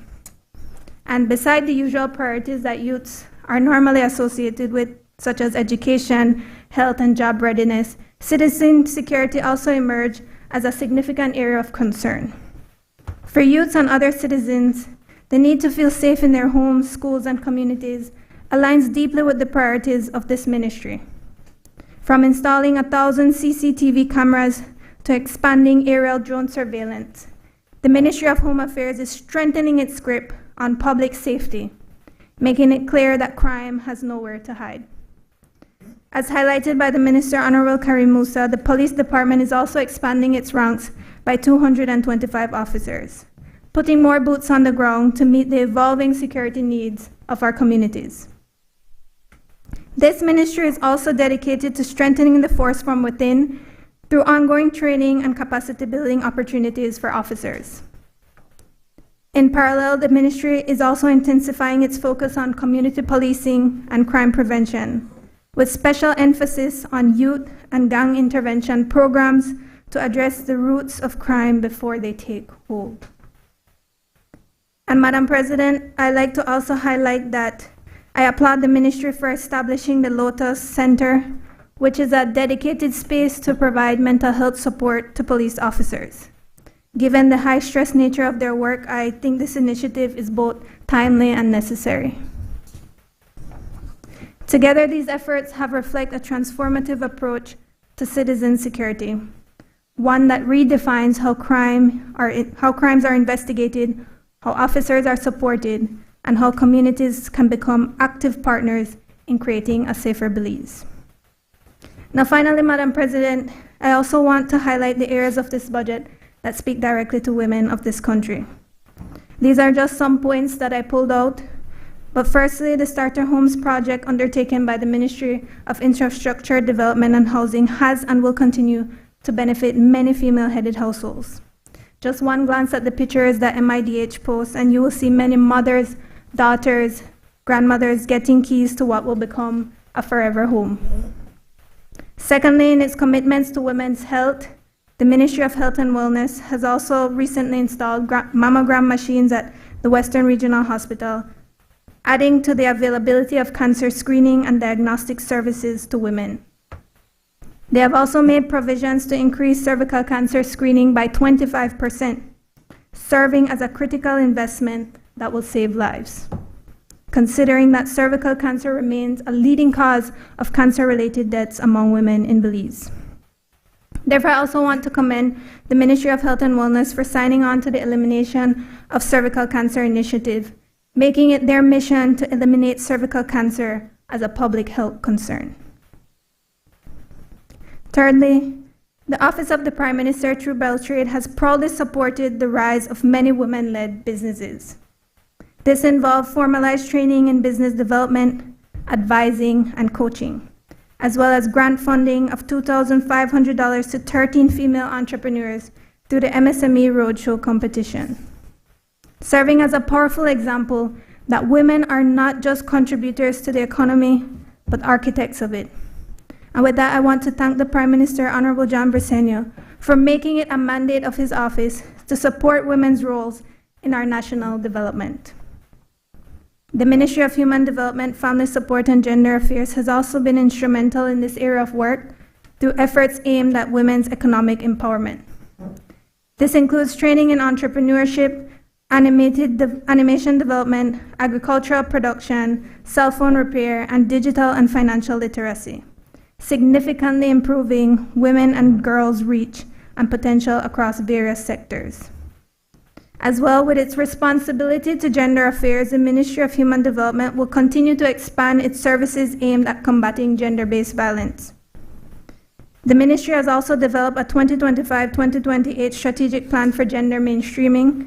And beside the usual priorities that youths are normally associated with, such as education, health, and job readiness, citizen security also emerged as a significant area of concern. For youths and other citizens, the need to feel safe in their homes, schools, and communities aligns deeply with the priorities of this ministry. From installing 1,000 CCTV cameras to expanding aerial drone surveillance, the Ministry of Home Affairs is strengthening its grip on public safety, making it clear that crime has nowhere to hide. As highlighted by the Minister, Honorable Karim Musa, the Police Department is also expanding its ranks by 225 officers, putting more boots on the ground to meet the evolving security needs of our communities. This ministry is also dedicated to strengthening the force from within through ongoing training and capacity building opportunities for officers. In parallel, the ministry is also intensifying its focus on community policing and crime prevention, with special emphasis on youth and gang intervention programs to address the roots of crime before they take hold. And Madam President, I'd like to also highlight that I applaud the ministry for establishing the Lotus Center, which is a dedicated space to provide mental health support to police officers. Given the high-stress nature of their work, I think this initiative is both timely and necessary. Together, these efforts have reflected a transformative approach to citizen security, one that redefines how crimes are investigated, how officers are supported, and how communities can become active partners in creating a safer Belize. Now, finally, Madam President, I also want to highlight the areas of this budget that speak directly to women of this country. These are just some points that I pulled out. But firstly, the Starter Homes project undertaken by the Ministry of Infrastructure, Development and Housing has and will continue to benefit many female-headed households. Just one glance at the pictures that MIDH posts and you will see many mothers, daughters, grandmothers getting keys to what will become a forever home. Secondly, in its commitments to women's health, the Ministry of Health and Wellness has also recently installed mammogram machines at the Western Regional Hospital, adding to the availability of cancer screening and diagnostic services to women. They have also made provisions to increase cervical cancer screening by 25%, serving as a critical investment that will save lives, considering that cervical cancer remains a leading cause of cancer-related deaths among women in Belize. Therefore, I also want to commend the Ministry of Health and Wellness for signing on to the Elimination of Cervical Cancer Initiative, making it their mission to eliminate cervical cancer as a public health concern. Thirdly, the Office of the Prime Minister through Beltrade has proudly supported the rise of many women-led businesses. This involved formalized training in business development, advising, and coaching, as well as grant funding of $2,500 to 13 female entrepreneurs through the MSME Roadshow competition, serving as a powerful example that women are not just contributors to the economy, but architects of it. And with that, I want to thank the Prime Minister, Honorable John Briceño, for making it a mandate of his office to support women's roles in our national development. The Ministry of Human Development, Family Support and Gender Affairs has also been instrumental in this area of work, through efforts aimed at women's economic empowerment. This includes training in entrepreneurship, animation development, agricultural production, cell phone repair, and digital and financial literacy, significantly improving women and girls' reach and potential across various sectors. As well, with its responsibility to gender affairs, the Ministry of Human Development will continue to expand its services aimed at combating gender-based violence. The ministry has also developed a 2025-2028 strategic plan for gender mainstreaming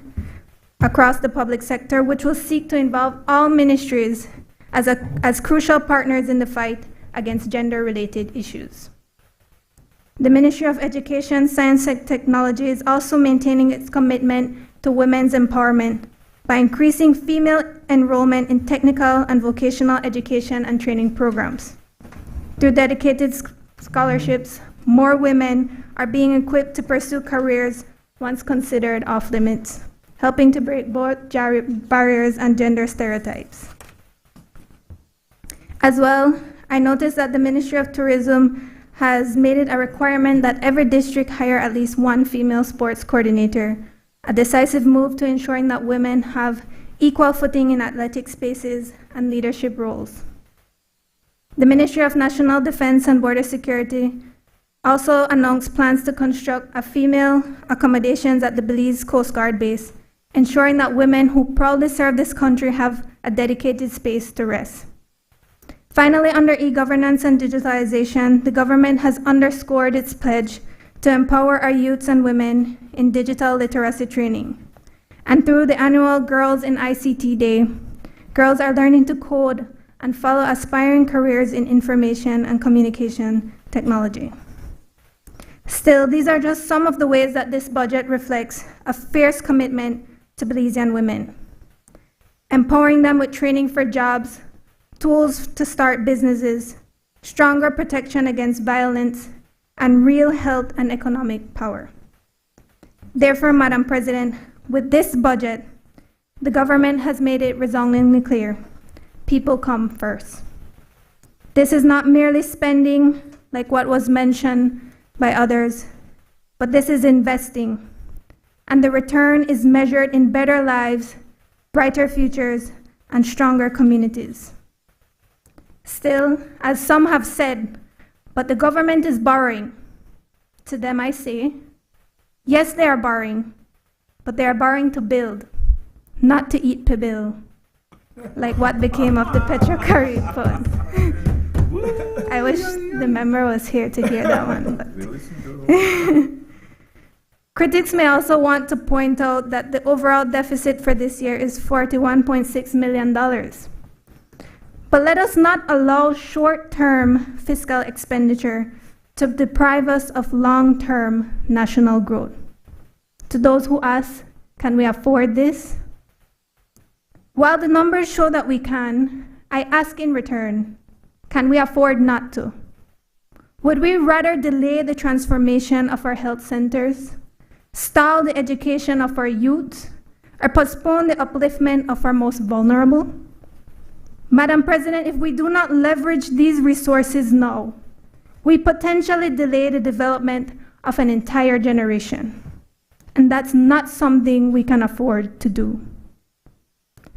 across the public sector, which will seek to involve all ministries as crucial partners in the fight against gender-related issues. The Ministry of Education, Science and Technology is also maintaining its commitment to women's empowerment by increasing female enrollment in technical and vocational education and training programs. Through dedicated scholarships, more women are being equipped to pursue careers once considered off-limits, helping to break both barriers and gender stereotypes. As well, I noticed that the Ministry of Tourism has made it a requirement that every district hire at least one female sports coordinator, a decisive move to ensuring that women have equal footing in athletic spaces and leadership roles. The Ministry of National Defense and Border Security also announced plans to construct a female accommodations at the Belize Coast Guard base, ensuring that women who proudly serve this country have a dedicated space to rest. Finally, under e-governance and digitalization, the government has underscored its pledge to empower our youths and women in digital literacy training. And through the annual Girls in ICT Day, girls are learning to code and follow aspiring careers in information and communication technology. Still, these are just some of the ways that this budget reflects a fierce commitment to Belizean women, empowering them with training for jobs, tools to start businesses, stronger protection against violence, and real health and economic power. Therefore, Madam President, with this budget, the government has made it resoundingly clear: people come first. This is not merely spending like what was mentioned by others, but this is investing, and the return is measured in better lives, brighter futures, and stronger communities. Still, as some have said, but the government is borrowing. To them I say, yes, they are borrowing, but they are borrowing to build, not to eat per bill, like what became of the Petrocurry Fund. I wish the member was here to hear that one. But critics may also want to point out that the overall deficit for this year is $41.6 million. But let us not allow short-term fiscal expenditure to deprive us of long-term national growth. To those who ask, can we afford this? While the numbers show that we can, I ask in return, can we afford not to? Would we rather delay the transformation of our health centers, stall the education of our youth, or postpone the upliftment of our most vulnerable? Madam President, if we do not leverage these resources now, we potentially delay the development of an entire generation. And that's not something we can afford to do.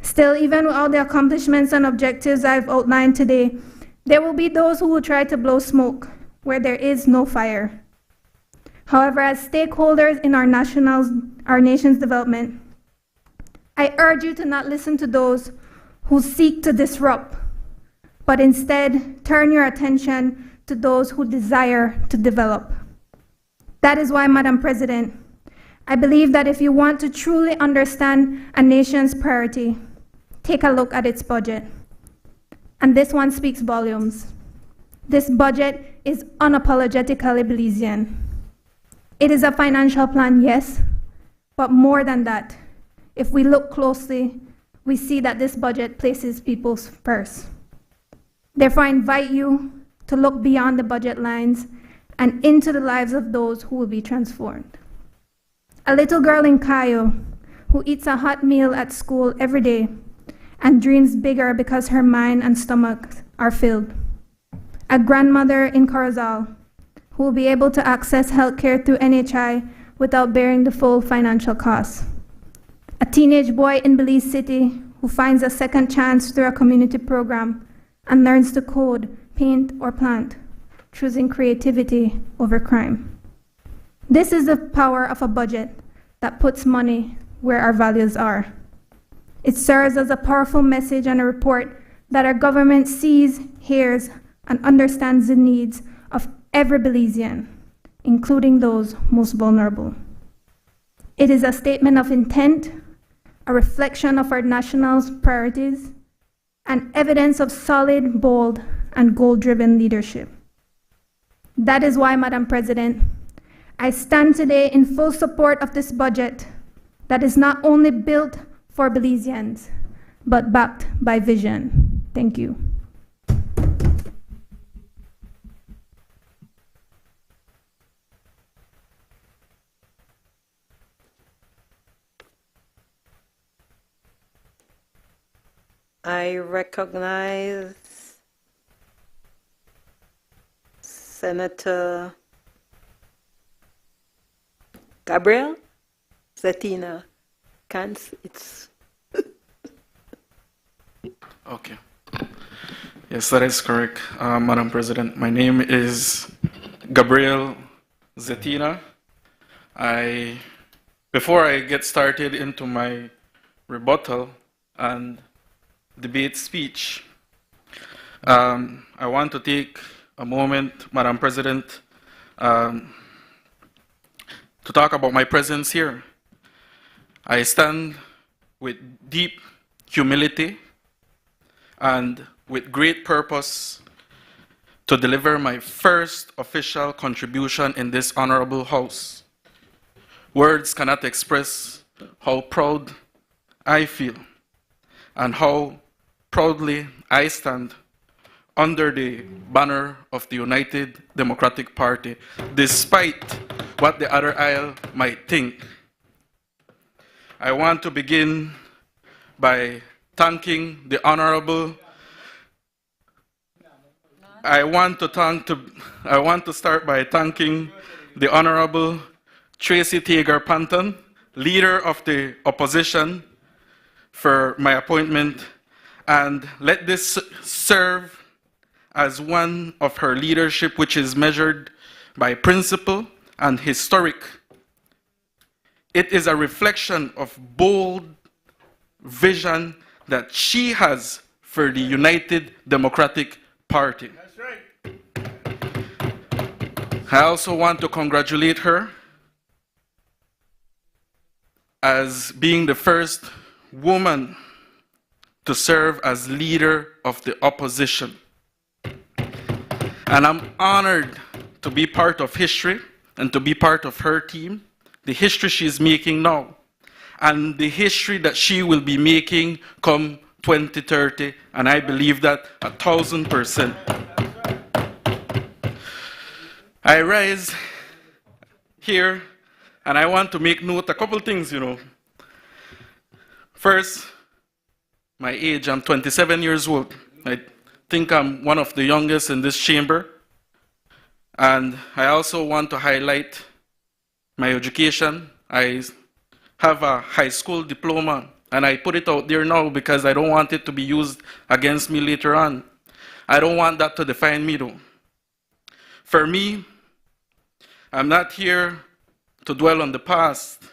Still, even with all the accomplishments and objectives I've outlined today, there will be those who will try to blow smoke where there is no fire. However, as stakeholders in our nation's development, I urge you to not listen to those who seek to disrupt, but instead turn your attention to those who desire to develop. That is why, Madam President, I believe that if you want to truly understand a nation's priority, take a look at its budget. And this one speaks volumes. This budget is unapologetically Belizean. It is a financial plan, yes, but more than that, if we look closely, we see that this budget places people first. Therefore, I invite you to look beyond the budget lines and into the lives of those who will be transformed. A little girl in Cayo who eats a hot meal at school every day and dreams bigger because her mind and stomach are filled. A grandmother in Corozal who will be able to access healthcare through NHI without bearing the full financial costs. A teenage boy in Belize City who finds a second chance through a community program and learns to code, paint, or plant, choosing creativity over crime. This is the power of a budget that puts money where our values are. It serves as a powerful message and a report that our government sees, hears, and understands the needs of every Belizean, including those most vulnerable. It is a statement of intent, a reflection of our national priorities, and evidence of solid, bold, and goal-driven leadership. That is why, Madam President, I stand today in full support of this budget that is not only built for Belizeans, but backed by vision. Thank you.
I recognize Senator Gabriel Zetina. It's
okay. Yes, that is correct, Madam President. My name is Gabriel Zetina. Before I get started into my rebuttal and debate speech, I want to take a moment, Madam President, to talk about my presence here. I stand with deep humility and with great purpose to deliver my first official contribution in this honorable House. Words cannot express how proud I feel and how proudly I stand under the banner of the United Democratic Party, despite what the other aisle might think. I want to begin by thanking the Honorable. I want to start by thanking the Honorable Tracy Tager Panton, Leader of the Opposition, for my appointment, and let this serve as one of her leadership which is measured by principle and historic. It is a reflection of bold vision that she has for the United Democratic Party. That's right. I also want to congratulate her as being the first woman to serve as leader of the opposition. And I'm honored to be part of history and to be part of her team, the history she's making now, and the history that she will be making come 2030, and I believe that 1,000%. I rise here, and I want to make note a couple things, First, my age, I'm 27 years old. I think I'm one of the youngest in this chamber. And I also want to highlight my education. I have a high school diploma, and I put it out there now because I don't want it to be used against me later on. I don't want that to define me, though. For me, I'm not here to dwell on the past,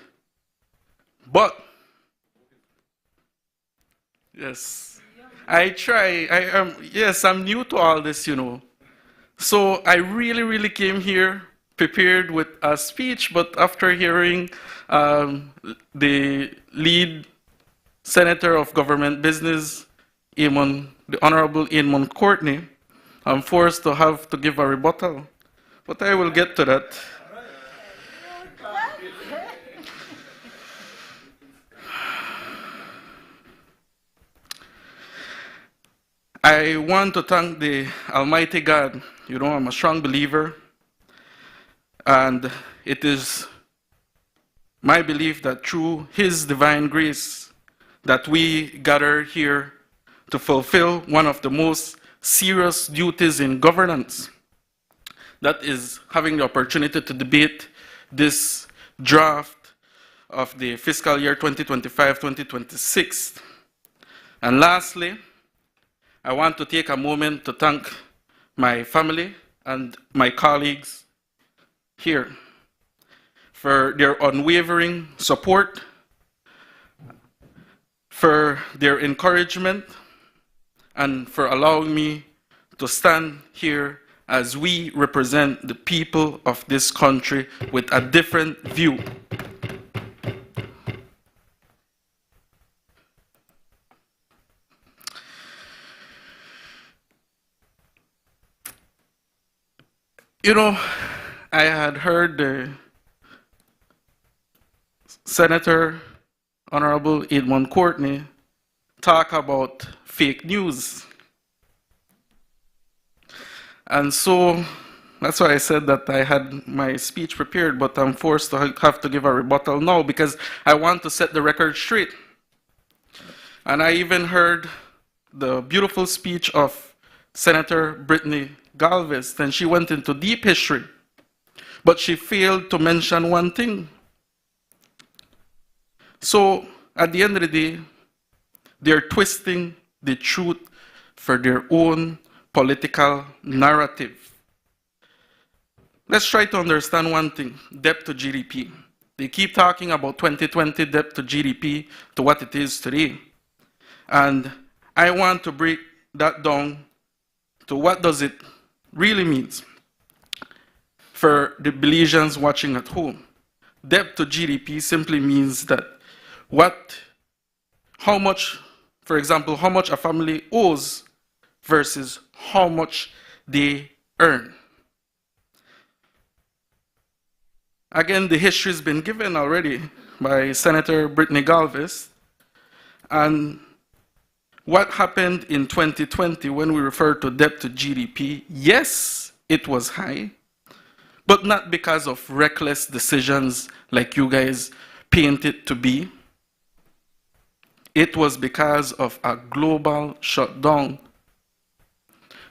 but yes, I try. I'm new to all this, So I really came here prepared with a speech, but after hearing the lead Senator of Government Business, the Honorable Eamon Courtney, I'm forced to have to give a rebuttal. But I will get to that. I want to thank the Almighty God. I'm a strong believer. And it is my belief that through His divine grace that we gather here to fulfill one of the most serious duties in governance, that is having the opportunity to debate this draft of the fiscal year 2025-2026. And lastly, I want to take a moment to thank my family and my colleagues here for their unwavering support, for their encouragement, and for allowing me to stand here as we represent the people of this country with a different view. You know, I had heard the Senator Honorable Edmund Courtney talk about fake news. And so that's why I said that I had my speech prepared, but I'm forced to have to give a rebuttal now because I want to set the record straight. And I even heard the beautiful speech of Senator Brittany Galvez, and she went into deep history, but she failed to mention one thing. So at the end of the day, they're twisting the truth for their own political narrative. Let's try to understand one thing, debt to GDP. They keep talking about 2020 debt to GDP to what it is today. And I want to break that down to what does it really means for the Belizeans watching at home. Debt to GDP simply means that how much, for example, how much a family owes versus how much they earn. Again, the history has been given already by Senator Brittany Galvez. And what happened in 2020 when we refer to debt to GDP, yes, it was high, but not because of reckless decisions like you guys paint it to be. It was because of a global shutdown,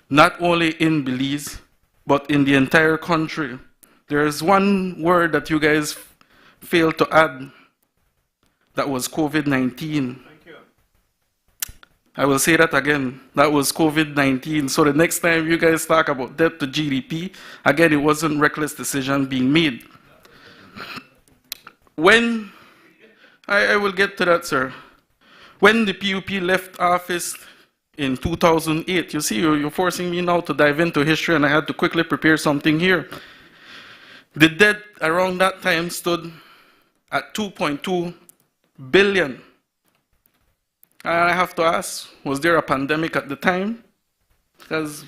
not only in Belize, but in the entire country. There is one word that you guys failed to add, that was COVID-19. I will say that again, that was COVID-19. So the next time you guys talk about debt to GDP, again, it wasn't reckless decision being made. When, I will get to that, sir. When the PUP left office in 2008, you see, you're forcing me now to dive into history, and I had to quickly prepare something here. The debt around that time stood at 2.2 billion. And I have to ask, was there a pandemic at the time? Because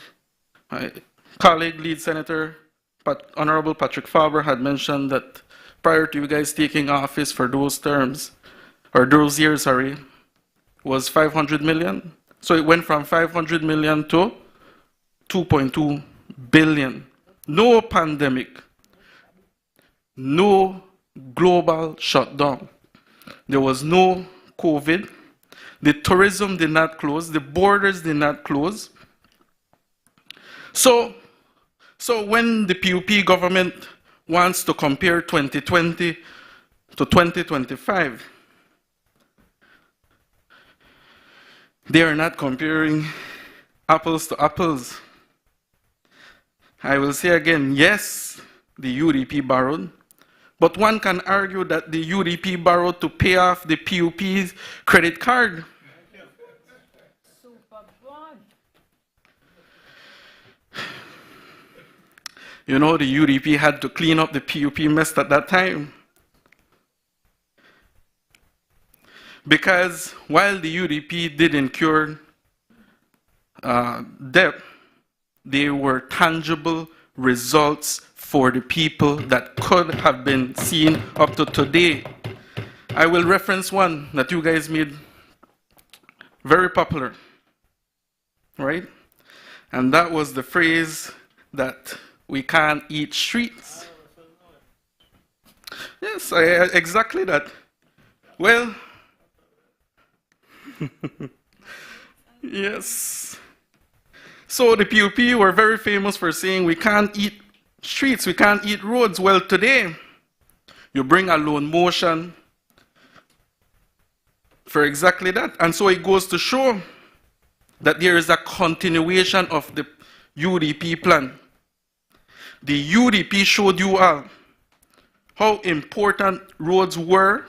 my colleague, lead Senator Honorable Patrick Faber had mentioned that prior to you guys taking office for those terms, or those years, sorry, was 500 million. So it went from 500 million to 2.2 billion. No pandemic, no global shutdown. There was no COVID. The tourism did not close. The borders did not close. So when the PUP government wants to compare 2020 to 2025, they are not comparing apples to apples. I will say again, yes, the UDP borrowed, but one can argue that the UDP borrowed to pay off the PUP's credit card. You know, the UDP had to clean up the PUP mess at that time. Because while the UDP did incur debt, there were tangible results for the people that could have been seen up to today. I will reference one that you guys made very popular, right? And that was the phrase that we can't eat streets. Yes, exactly that. Well, yes. So the PUP were very famous for saying we can't eat streets, we can't eat roads. Well, today, you bring a loan motion for exactly that. And so it goes to show that there is a continuation of the UDP plan. The UDP showed you all how important roads were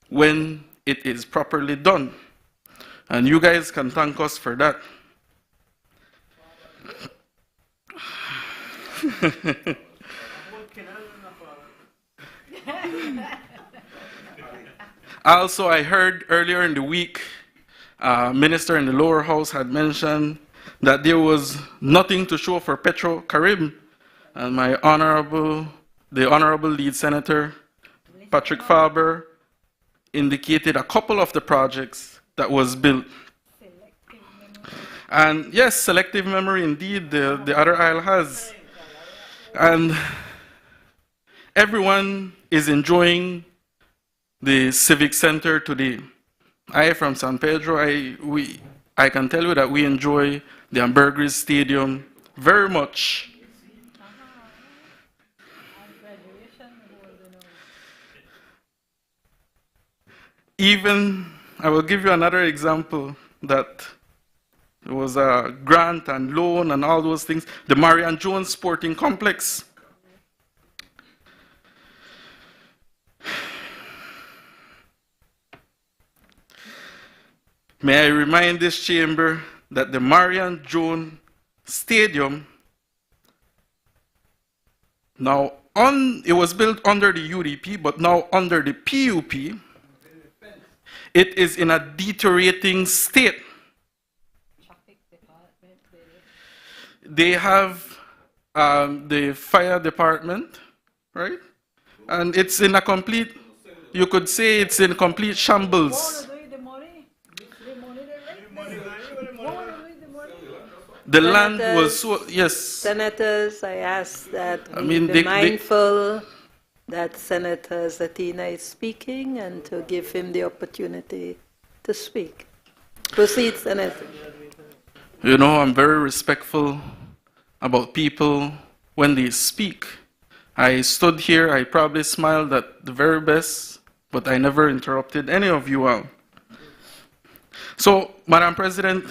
when it is properly done. And you guys can thank us for that. Also, I heard earlier in the week, minister in the lower house had mentioned that there was nothing to show for Petro Carib. And the honorable lead senator, Patrick Faber, indicated a couple of the projects that was built. And yes, selective memory indeed, the other aisle has. And everyone is enjoying the Civic Center today. I, from San Pedro, I can tell you that we enjoy the Ambergris Stadium very much. Even, I will give you another example that there was a grant and loan and all those things. The Marian Jones Sporting Complex. May I remind this chamber that the Marian Jones Stadium, now it was built under the UDP, but now under the PUP, it is in a deteriorating state. They have the fire department, right? And it's in a complete, you could say it's in complete shambles. The land was so, yes.
Senators, I ask that
I
we
mean,
be mindful that Senator Zatina is speaking and to give him the opportunity to speak. Proceed, Senator.
You know, I'm very respectful about people when they speak. I stood here, I probably smiled at the very best, but I never interrupted any of you all. So, Madam President,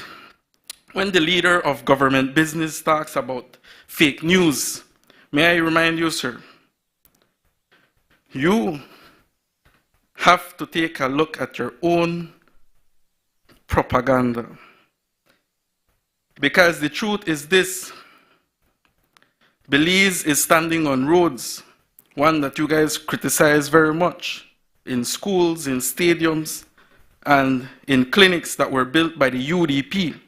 when the leader of government business talks about fake news, may I remind you, sir, you have to take a look at your own propaganda. Because the truth is this: Belize is standing on roads, one that you guys criticize very much, in schools, in stadiums, and in clinics that were built by the UDP.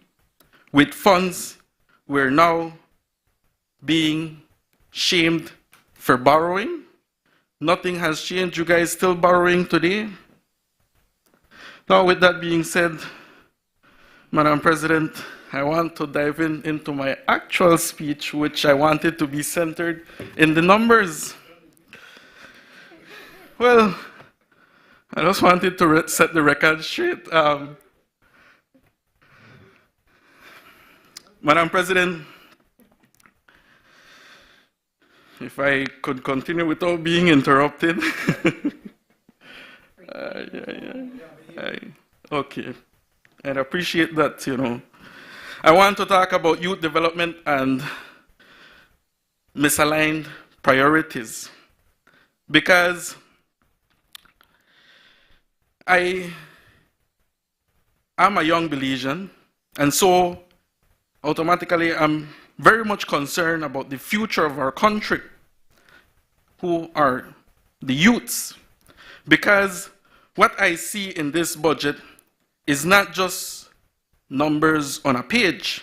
With funds, we're now being shamed for borrowing. Nothing has changed. You guys still borrowing today? Now, with that being said, Madam President, I want to dive into my actual speech, which I wanted to be centered in the numbers. Well, I just wanted to set the record straight. Madam President, if I could continue without being interrupted. Okay. I'd appreciate that, you know. I want to talk about youth development and misaligned priorities. Because I am a young Belizean, and so automatically I'm very much concerned about the future of our country, who are the youths. Because what I see in this budget is not just numbers on a page.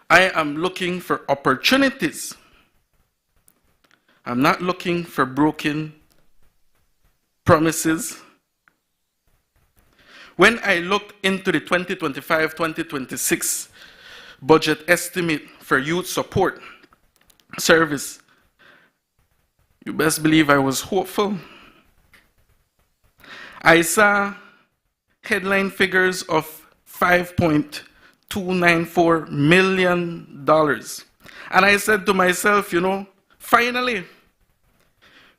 I am looking for opportunities. I'm not looking for broken promises. When I looked into the 2025-2026 budget estimate for youth support service, you best believe I was hopeful. I saw headline figures of $5.294 million. And I said to myself, finally,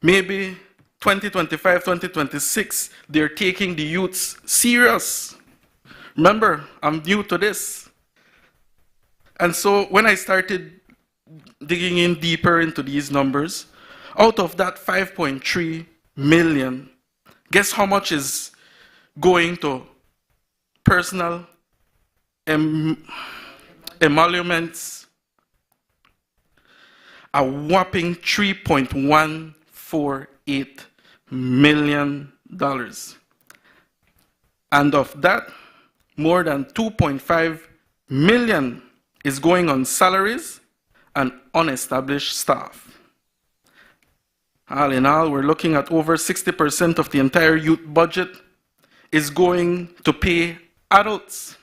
maybe 2025, 2026, they're taking the youths serious. Remember, I'm new to this. And so when I started digging in deeper into these numbers, out of that 5.3 million, guess how much is going to personal emoluments? A whopping $3.148 million. And of that, more than 2.5 million is going on salaries and unestablished staff. All in all, we're looking at over 60% of the entire youth budget is going to pay adults,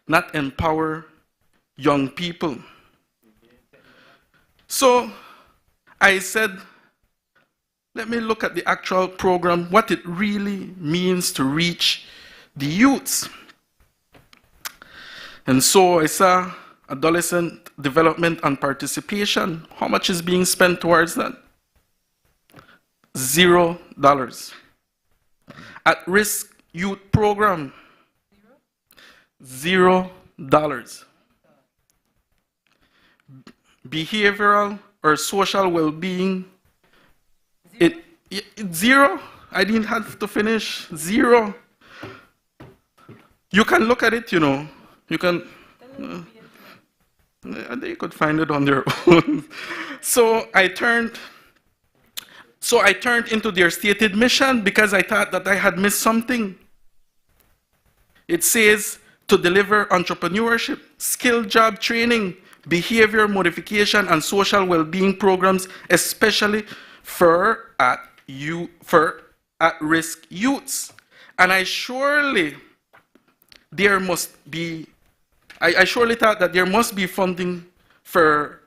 not empower young people. So I said, let me look at the actual program, what it really means to reach the youths. And so I saw adolescent development and participation. How much is being spent towards that? $0. At-risk youth program, $0. Behavioral or social well-being, it zero. I didn't have to finish. $0. You can look at it, you can. They could find it on their own. So I turned into their stated mission because I thought that I had missed something. It says to deliver entrepreneurship, skill job training, behavior modification, and social well-being programs, especially for at-risk youths. And I surely thought that there must be funding for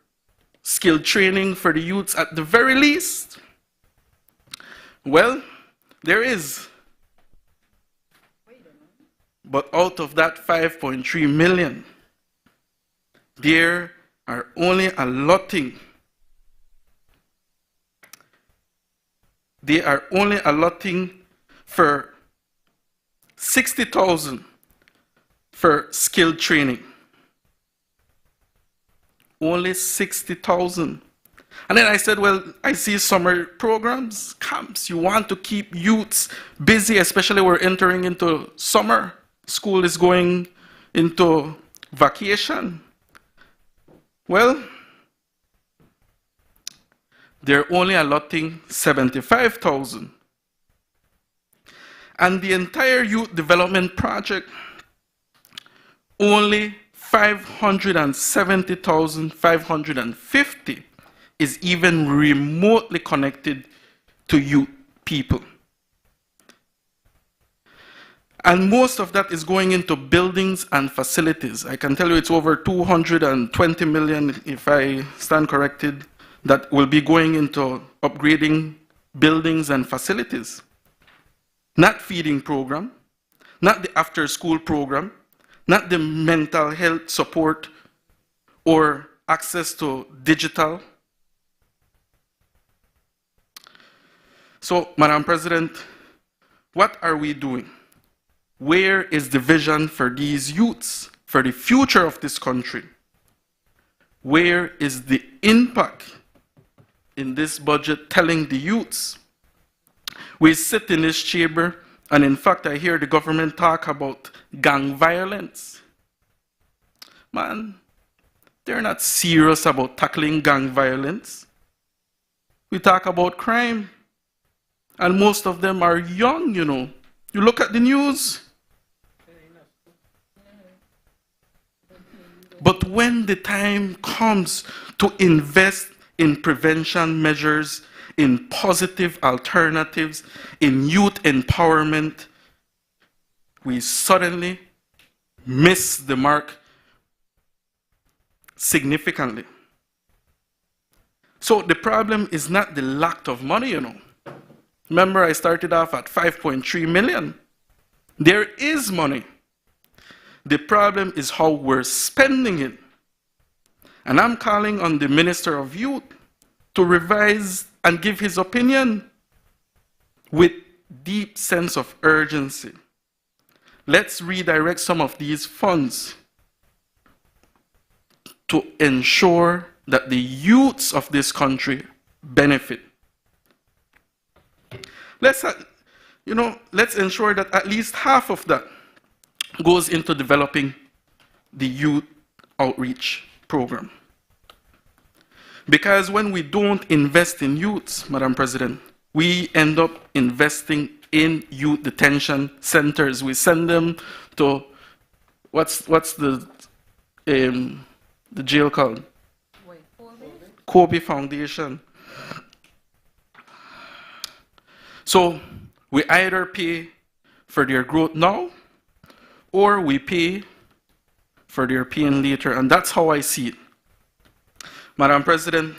skill training for the youths at the very least. Well, there is. But out of that 5.3 million, there are only allotting for 60,000 for skill training. Only 60,000. And then I said, well, I see summer programs, camps. You want to keep youths busy, especially we're entering into summer. School is going into vacation. Well, they're only allotting 75,000. And the entire youth development project, only 570,550 is even remotely connected to youth people. And most of that is going into buildings and facilities. I can tell you it's over 220 million, if I stand corrected, that will be going into upgrading buildings and facilities. Not feeding program, not the after-school program, not the mental health support or access to digital. So, Madam President, what are we doing? Where is the vision for these youths, for the future of this country? Where is the impact in this budget telling the youths? We sit in this chamber, and in fact, I hear the government talk about gang violence. Man, they're not serious about tackling gang violence. We talk about crime, and most of them are young, You look at the news. But when the time comes to invest in prevention measures, in positive alternatives, in youth empowerment, we suddenly miss the mark significantly. So the problem is not the lack of money, Remember, I started off at 5.3 million. There is money. The problem is how we're spending it. And I'm calling on the Minister of Youth to revise and give his opinion with deep sense of urgency. Let's redirect some of these funds to ensure that the youths of this country benefit. Let's ensure that at least half of that goes into developing the youth outreach program. Because when we don't invest in youths, Madam President, we end up investing in youth detention centers. We send them to, what's the jail called? Kobe Foundation. So we either pay for their growth now, or we pay for their pain later, and that's how I see it. Madam President,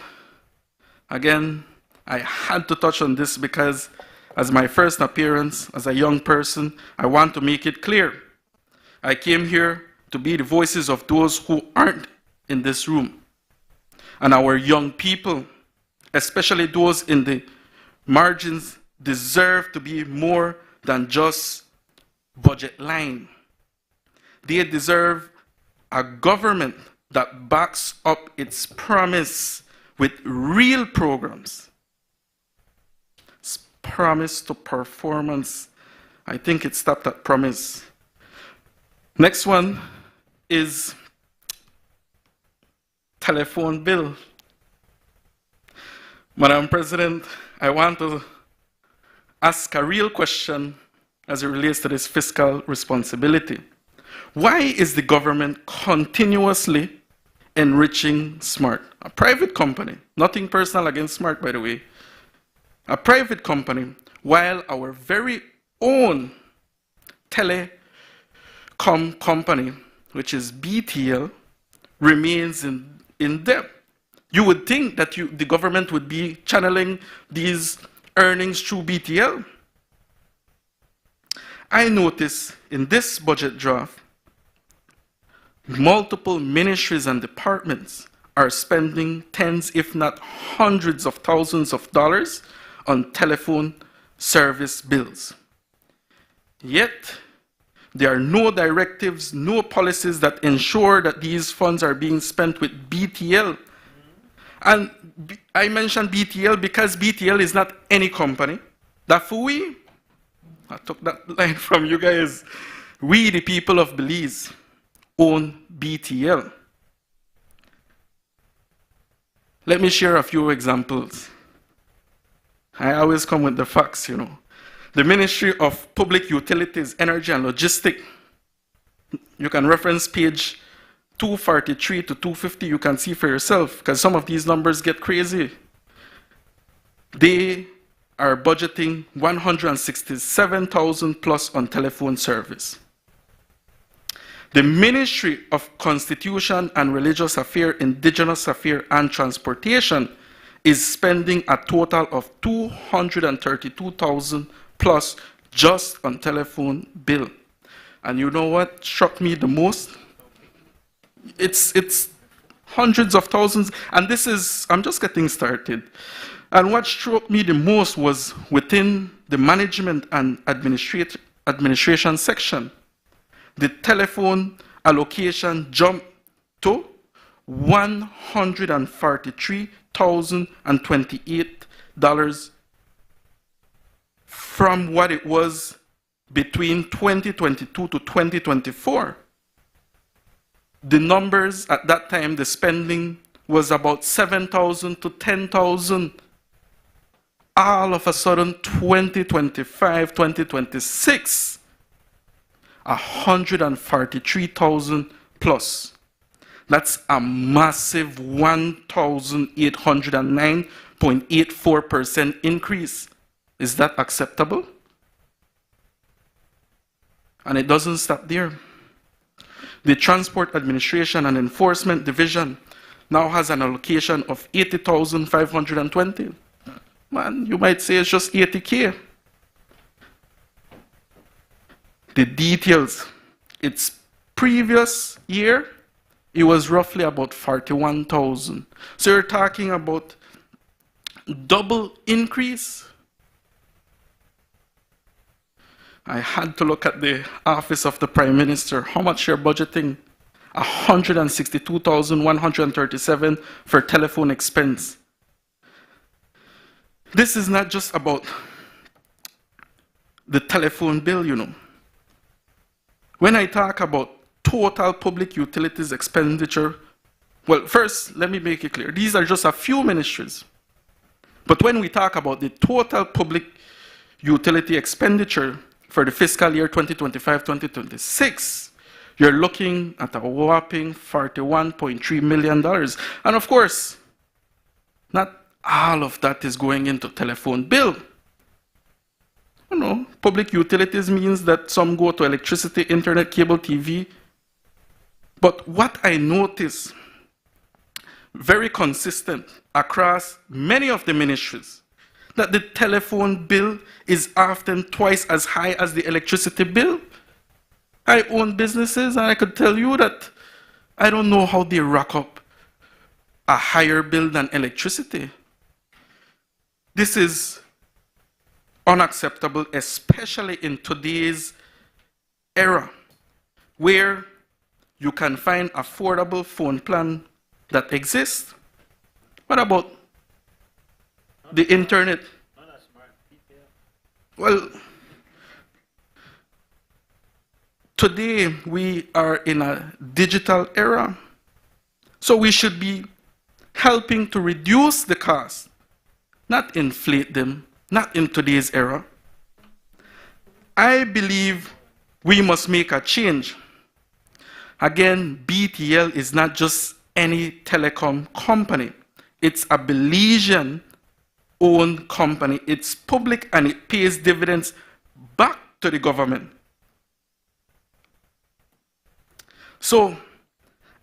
again, I had to touch on this because as my first appearance as a young person, I want to make it clear. I came here to be the voices of those who aren't in this room. And our young people, especially those in the margins, deserve to be more than just budget line. They deserve a government that backs up its promise with real programs. It's promise to performance. I think it stopped at promise. Next one is telephone bill. Madam President, I want to ask a real question as it relates to this fiscal responsibility. Why is the government continuously enriching Smart, a private company, nothing personal against Smart, by the way, a private company, while our very own telecom company, which is BTL, remains in debt? You would think that the government would be channeling these earnings through BTL. I notice in this budget draft, multiple ministries and departments are spending tens, if not hundreds of thousands of dollars on telephone service bills. Yet, there are no directives, no policies that ensure that these funds are being spent with BTL. And I mentioned BTL because BTL is not any company. That we, I took that line from you guys, we the people of Belize own BTL. Let me share a few examples. I always come with the facts, you know. The Ministry of Public Utilities, Energy and Logistics, you can reference page 243 to 250, you can see for yourself, because some of these numbers get crazy. They are budgeting 167,000 plus on telephone service. The Ministry of Constitution and Religious Affairs, Indigenous Affairs and Transportation is spending a total of 232,000 plus just on telephone bill. And you know what struck me the most? It's hundreds of thousands, and this is, I'm just getting started. And what struck me the most was within the management and administration section. The telephone allocation jumped to $143,028 from what it was between 2022 to 2024. The numbers at that time, the spending was about 7,000 to 10,000. All of a sudden, 2025, 2026, 143,000 plus. That's a massive 1,809.84% increase. Is that acceptable? And it doesn't stop there. The Transport Administration and Enforcement Division now has an allocation of 80,520. Man, you might say it's just 80K. The details, its previous year, it was roughly about 41,000. So you're talking about double increase. I had to look at the office of the Prime Minister. How much you're budgeting? 162,137 for telephone expense. This is not just about the telephone bill, you know. When I talk about total public utilities expenditure, well, first, let me make it clear. These are just a few ministries. But when we talk about the total public utility expenditure for the fiscal year 2025-2026, you're looking at a whopping $41.3 million. And of course, not all of that is going into telephone bill. You know, public utilities means that some go to electricity, internet, cable, TV. But what I notice, very consistent across many of the ministries, that the telephone bill is often twice as high as the electricity bill. I own businesses, and I could tell you that I don't know how they rack up a higher bill than electricity. This is unacceptable, especially in today's era, where you can find affordable phone plan that exists. What about the internet? Well, today we are in a digital era, so we should be helping to reduce the cost, not inflate them, not in today's era. I believe we must make a change. Again, BTL is not just any telecom company. It's a Belizean-owned company. It's public and it pays dividends back to the government. So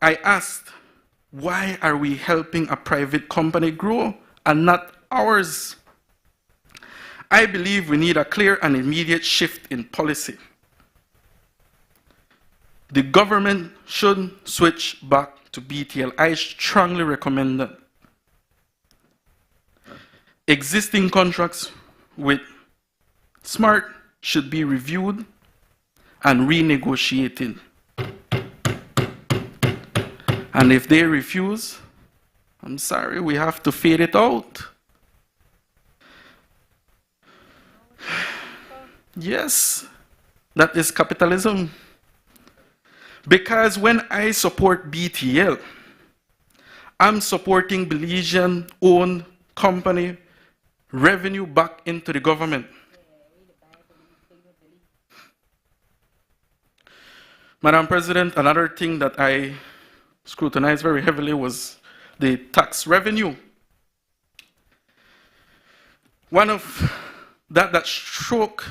I asked, why are we helping a private company grow and not ours? I believe we need a clear and immediate shift in policy. The government should switch back to BTL. I strongly recommend that. Existing contracts with Smart should be reviewed and renegotiated. And if they refuse, I'm sorry, we have to fade it out. Yes, that is capitalism. Because when I support BTL, I'm supporting Belizean-owned company revenue back into the government. Madam President, another thing that I scrutinized very heavily was the tax revenue. One of that struck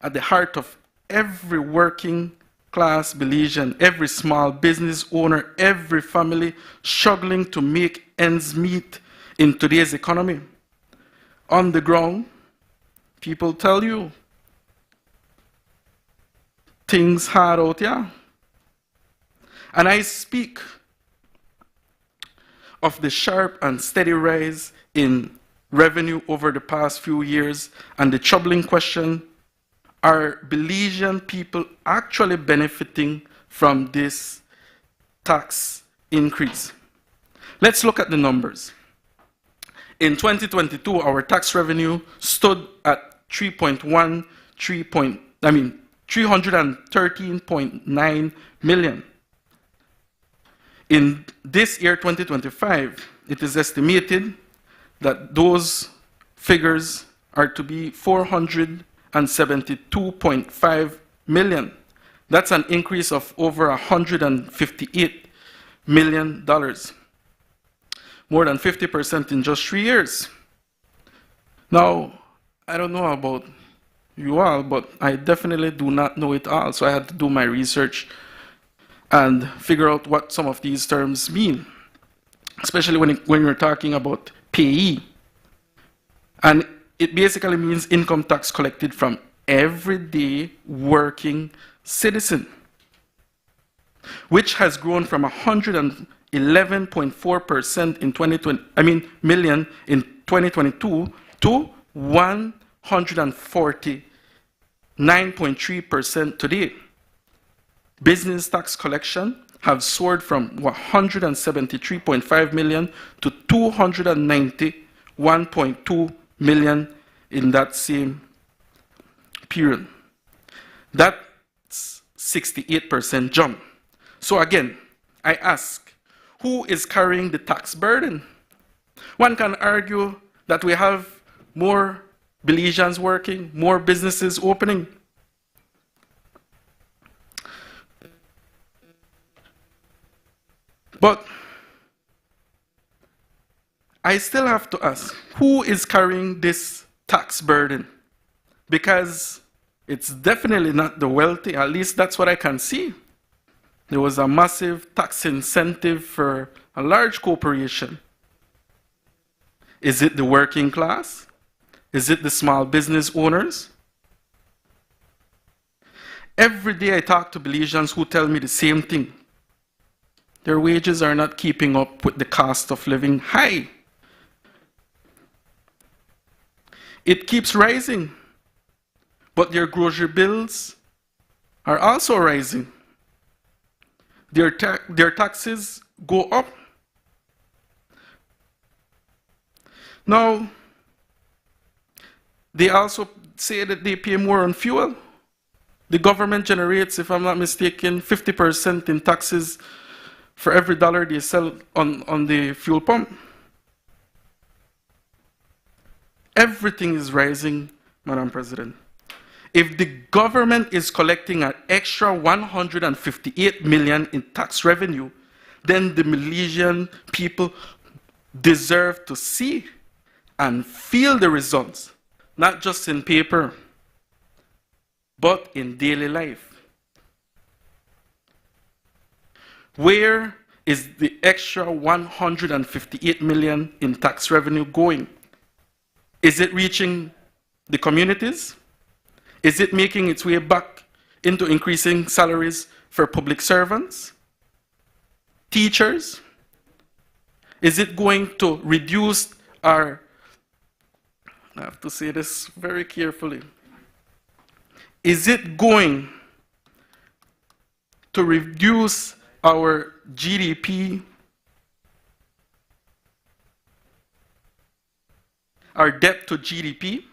at the heart of every working class Belizean, every small business owner, every family struggling to make ends meet in today's economy. On the ground, people tell you things hard out here. And I speak of the sharp and steady rise in revenue over the past few years, and the troubling question, are Belizean people actually benefiting from this tax increase? Let's look at the numbers. In 2022, our tax revenue stood at 313.9 million. In this year, 2025, it is estimated that those figures are to be 472.5 million. That's an increase of over $158 million. More than 50% in just 3 years. Now, I don't know about you all, but I definitely do not know it all, so I had to do my research and figure out what some of these terms mean, especially when you're talking about payee. And it basically means income tax collected from everyday working citizen. which has grown from 111.4% in 2020, million in 2022 to 149.3% today. Business tax collection have soared from 173.5 million to 291.2 million in that same period. That's 68% jump. So again, I ask, who is carrying the tax burden? One can argue that we have more Belizeans working, more businesses opening. But I still have to ask, who is carrying this tax burden? Because it's definitely not the wealthy, at least that's what I can see. There was a massive tax incentive for a large corporation. Is it the working class? Is it the small business owners? Every day I talk to Belizeans who tell me the same thing. Their wages are not keeping up with the cost of living high. It keeps rising, but their grocery bills are also rising. Their taxes go up. Now, they also say that they pay more on fuel. The government generates, if I'm not mistaken, 50% in taxes for every dollar they sell on the fuel pump. Everything is rising, Madam President. If the government is collecting an extra 158 million in tax revenue, then the Malaysian people deserve to see and feel the results, not just in paper, but in daily life. Where is the extra 158 million in tax revenue going? Is it reaching the communities? Is it making its way back into increasing salaries for public servants, teachers? Is it going to reduce our, I have to say this very carefully, is it going to reduce our GDP, our debt to GDP?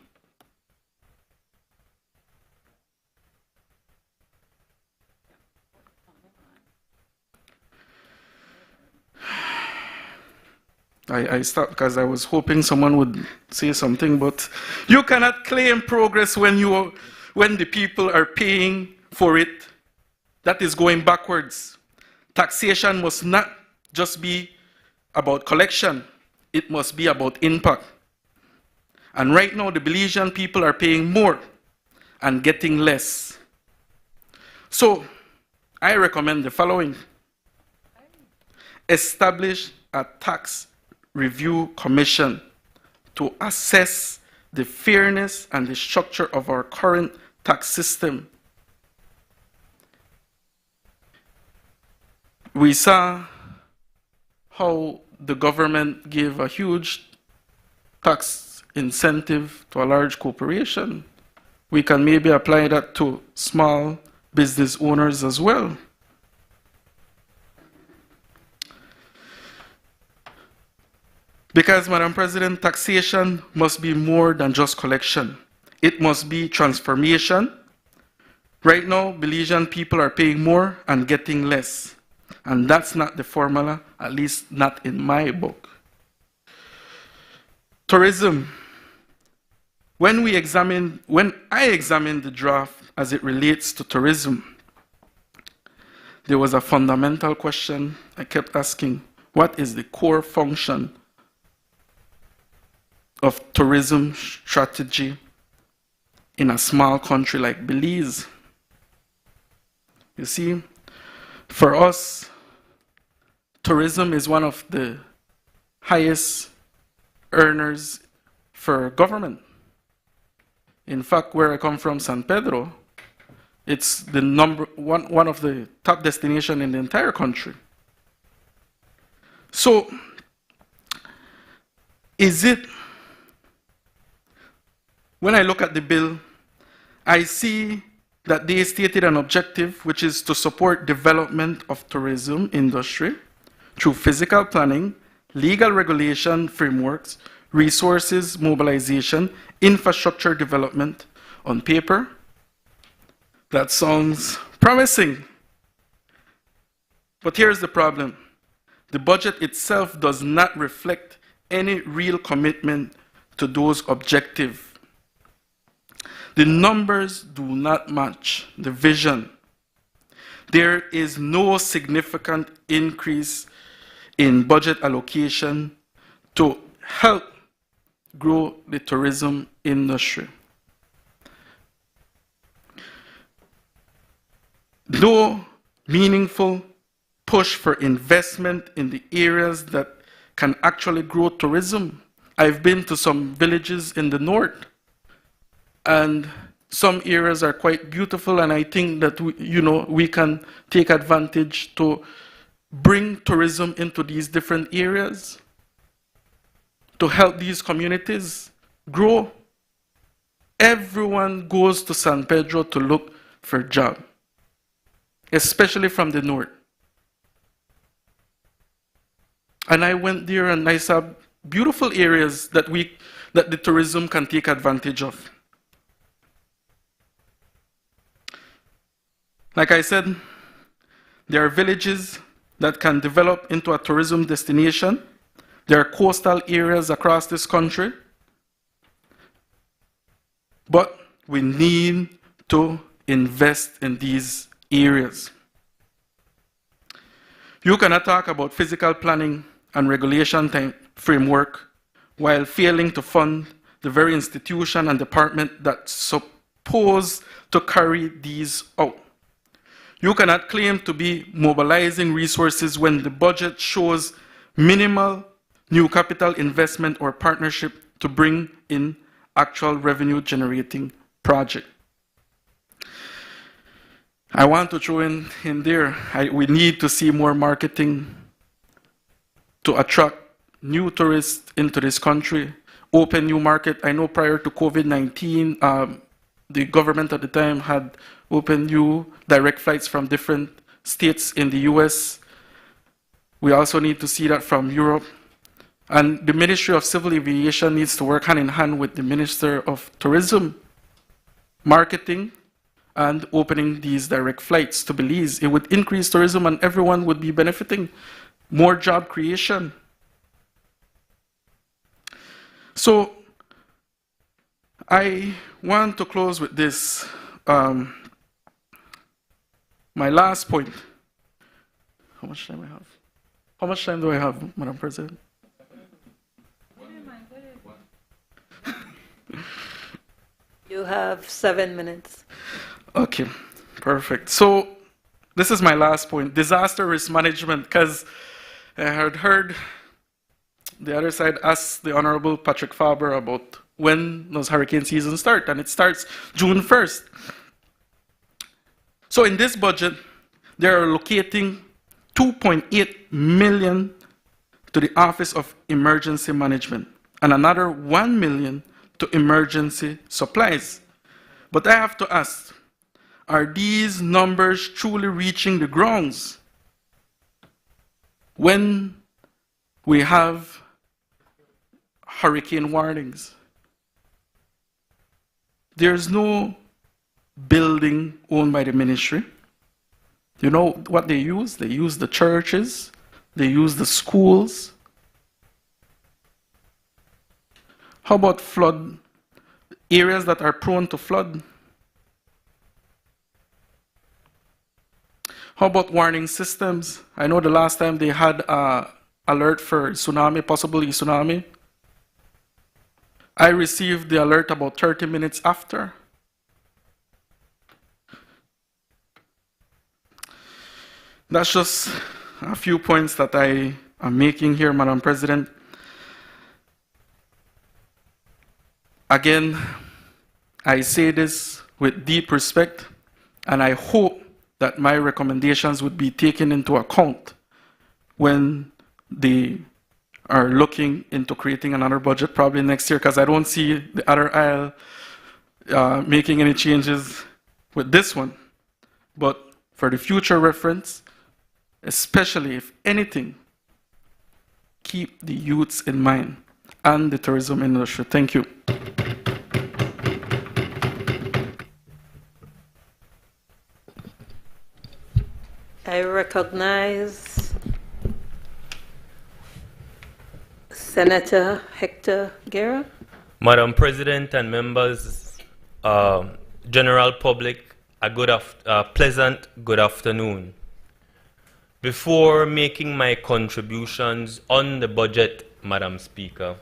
I stopped because I was hoping someone would say something, but you cannot claim progress when the people are paying for it. That is going backwards. Taxation must not just be about collection, it must be about impact. And right now, the Belizean people are paying more and getting less. So, I recommend the following. Establish a tax review commission to assess the fairness and the structure of our current tax system. We saw how the government gave a huge tax incentive to a large corporation. We can maybe apply that to small business owners as well. Because, Madam President, taxation must be more than just collection. It must be transformation. Right now, Belizean people are paying more and getting less. And that's not the formula, at least not in my book. Tourism. When I examined the draft as it relates to tourism, there was a fundamental question I kept asking. What is the core function of tourism strategy in a small country like Belize? You see, for us, tourism is one of the highest earners for government. In fact, where I come from, San Pedro, It's the one of the top destinations in the entire country. So, when I look at the bill, I see that they stated an objective, which is to support development of tourism industry through physical planning, legal regulation frameworks, resources mobilization, infrastructure development. On paper, that sounds promising. But here's the problem. The budget itself does not reflect any real commitment to those objectives. The numbers do not match the vision. There is no significant increase in budget allocation to help grow the tourism industry. No meaningful push for investment in the areas that can actually grow tourism. I've been to some villages in the north, and some areas are quite beautiful, and I think that we can take advantage to bring tourism into these different areas to help these communities grow. Everyone goes to San Pedro to look for a job, especially from the north. And I went there and I saw beautiful areas that the tourism can take advantage of. Like I said, there are villages that can develop into a tourism destination. There are coastal areas across this country. But we need to invest in these areas. You cannot talk about physical planning and regulation framework while failing to fund the very institution and department that's supposed to carry these out. You cannot claim to be mobilizing resources when the budget shows minimal new capital investment or partnership to bring in actual revenue generating project. I want to throw in there, we need to see more marketing to attract new tourists into this country, open new market. I know prior to COVID-19, the government at the time had opened new direct flights from different states in the US. We also need to see that from Europe. And the Ministry of Civil Aviation needs to work hand in hand with the Minister of Tourism, marketing, and opening these direct flights to Belize. It would increase tourism and everyone would be benefiting. More job creation. So, I want to close with this. My last point. How much time do I have? How much time do I have, Madam President?
You have 7 minutes.
Okay, perfect. So this is my last point, disaster risk management, because I had heard the other side ask the Honorable Patrick Faber about when does hurricane season start, and it starts June 1st. So in this budget, they are allocating $2.8 million to the Office of Emergency Management and another $1 million to emergency supplies. But I have to ask, are these numbers truly reaching the grounds when we have hurricane warnings? There's no building owned by the ministry. You know what they use? They use the churches, they use the schools. How about flood? Areas that are prone to flood? How about warning systems? I know the last time they had an alert for tsunami, possibly tsunami. I received the alert about 30 minutes after. That's just a few points that I am making here, Madam President. Again, I say this with deep respect. And I hope that my recommendations would be taken into account when they are looking into creating another budget probably next year, because I don't see the other aisle making any changes with this one. But for the future reference, especially if anything, keep the youths in mind and the tourism industry. Thank you.
I recognize Senator Hector Guerra.
Madam President and members, general public, a pleasant good afternoon. Before making my contributions on the budget, Madam Speaker,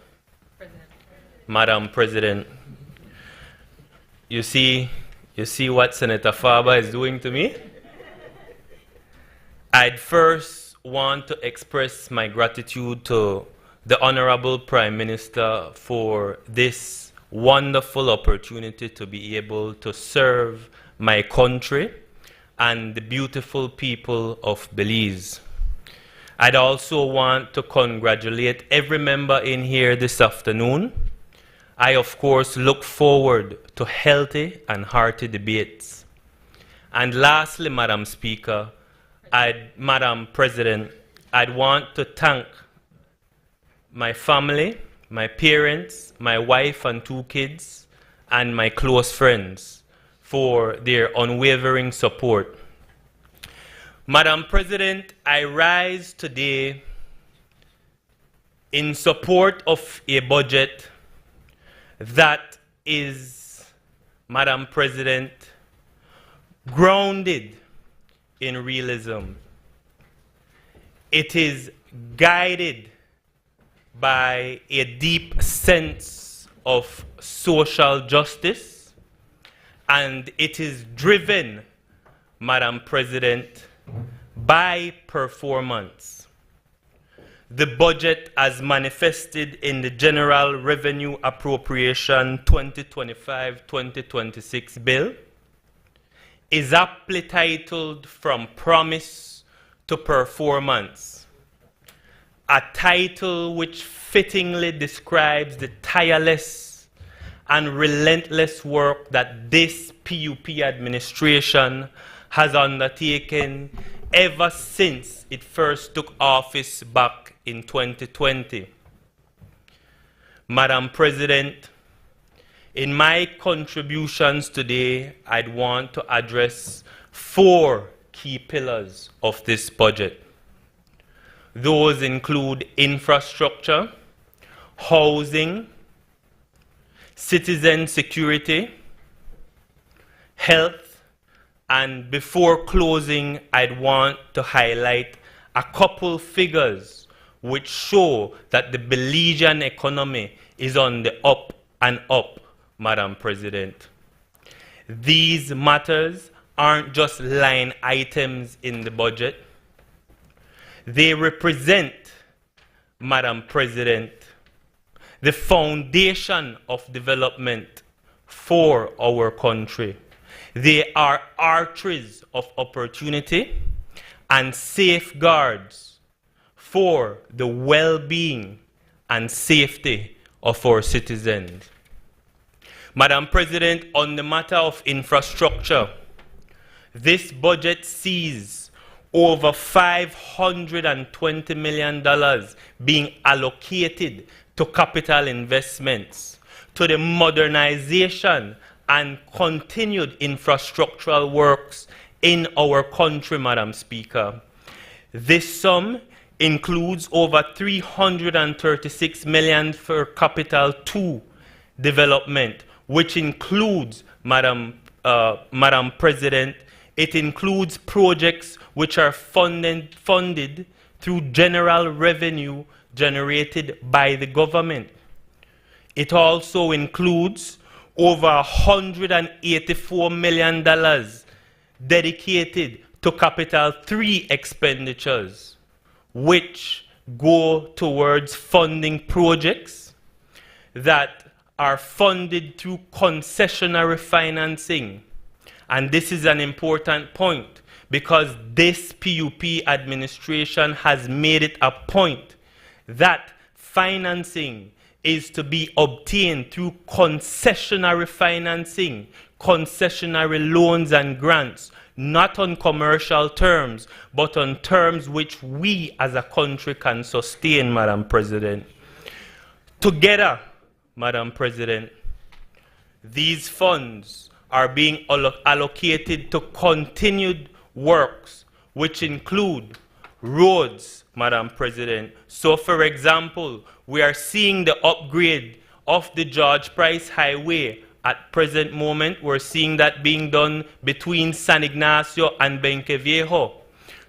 Madam President, you see what Senator Farber is doing to me? I'd first want to express my gratitude to the Honorable Prime Minister for this wonderful opportunity to be able to serve my country and the beautiful people of Belize. I'd also want to congratulate every member in here this afternoon. I, of course, look forward to healthy and hearty debates. And lastly, Madam Speaker, Madam President, I'd want to thank my family, my parents, my wife and 2 kids, and my close friends for their unwavering support. Madam President, I rise today in support of a budget that is, Madam President, grounded in realism. It is guided by a deep sense of social justice, and it is driven, Madam President, by performance. The budget as manifested in the General Revenue Appropriation 2025-2026 bill is aptly titled From Promise to Performance, a title which fittingly describes the tireless and relentless work that this PUP administration has undertaken ever since it first took office back in 2020. Madam President, in my contributions today, I'd want to address 4 key pillars of this budget. Those include infrastructure, housing, citizen security, health, and before closing, I'd want to highlight a couple figures which show that the Belizean economy is on the up and up, Madam President. These matters aren't just line items in the budget. They represent, Madam President, the foundation of development for our country. They are arteries of opportunity and safeguards for the well-being and safety of our citizens. Madam President, on the matter of infrastructure, this budget sees over $520 million being allocated to capital investments, to the modernization and continued infrastructural works in our country, Madam Speaker. This sum includes over $336 million for Capital 2 development, which includes, Madam President, it includes projects which are funded through general revenue generated by the government. It also includes over $184 million dedicated to Capital 3 expenditures, which go towards funding projects that are funded through concessionary financing And this is an important point because this PUP administration has made it a point that financing is to be obtained through concessionary financing, concessionary loans and grants, not on commercial terms, but on terms which we as a country can sustain, Madam President. Together, Madam President, these funds are being allocated to continued works, which include roads, Madam President. So, for example, we are seeing the upgrade of the George Price Highway. At present moment, we're seeing that being done between San Ignacio and Benqueviejo.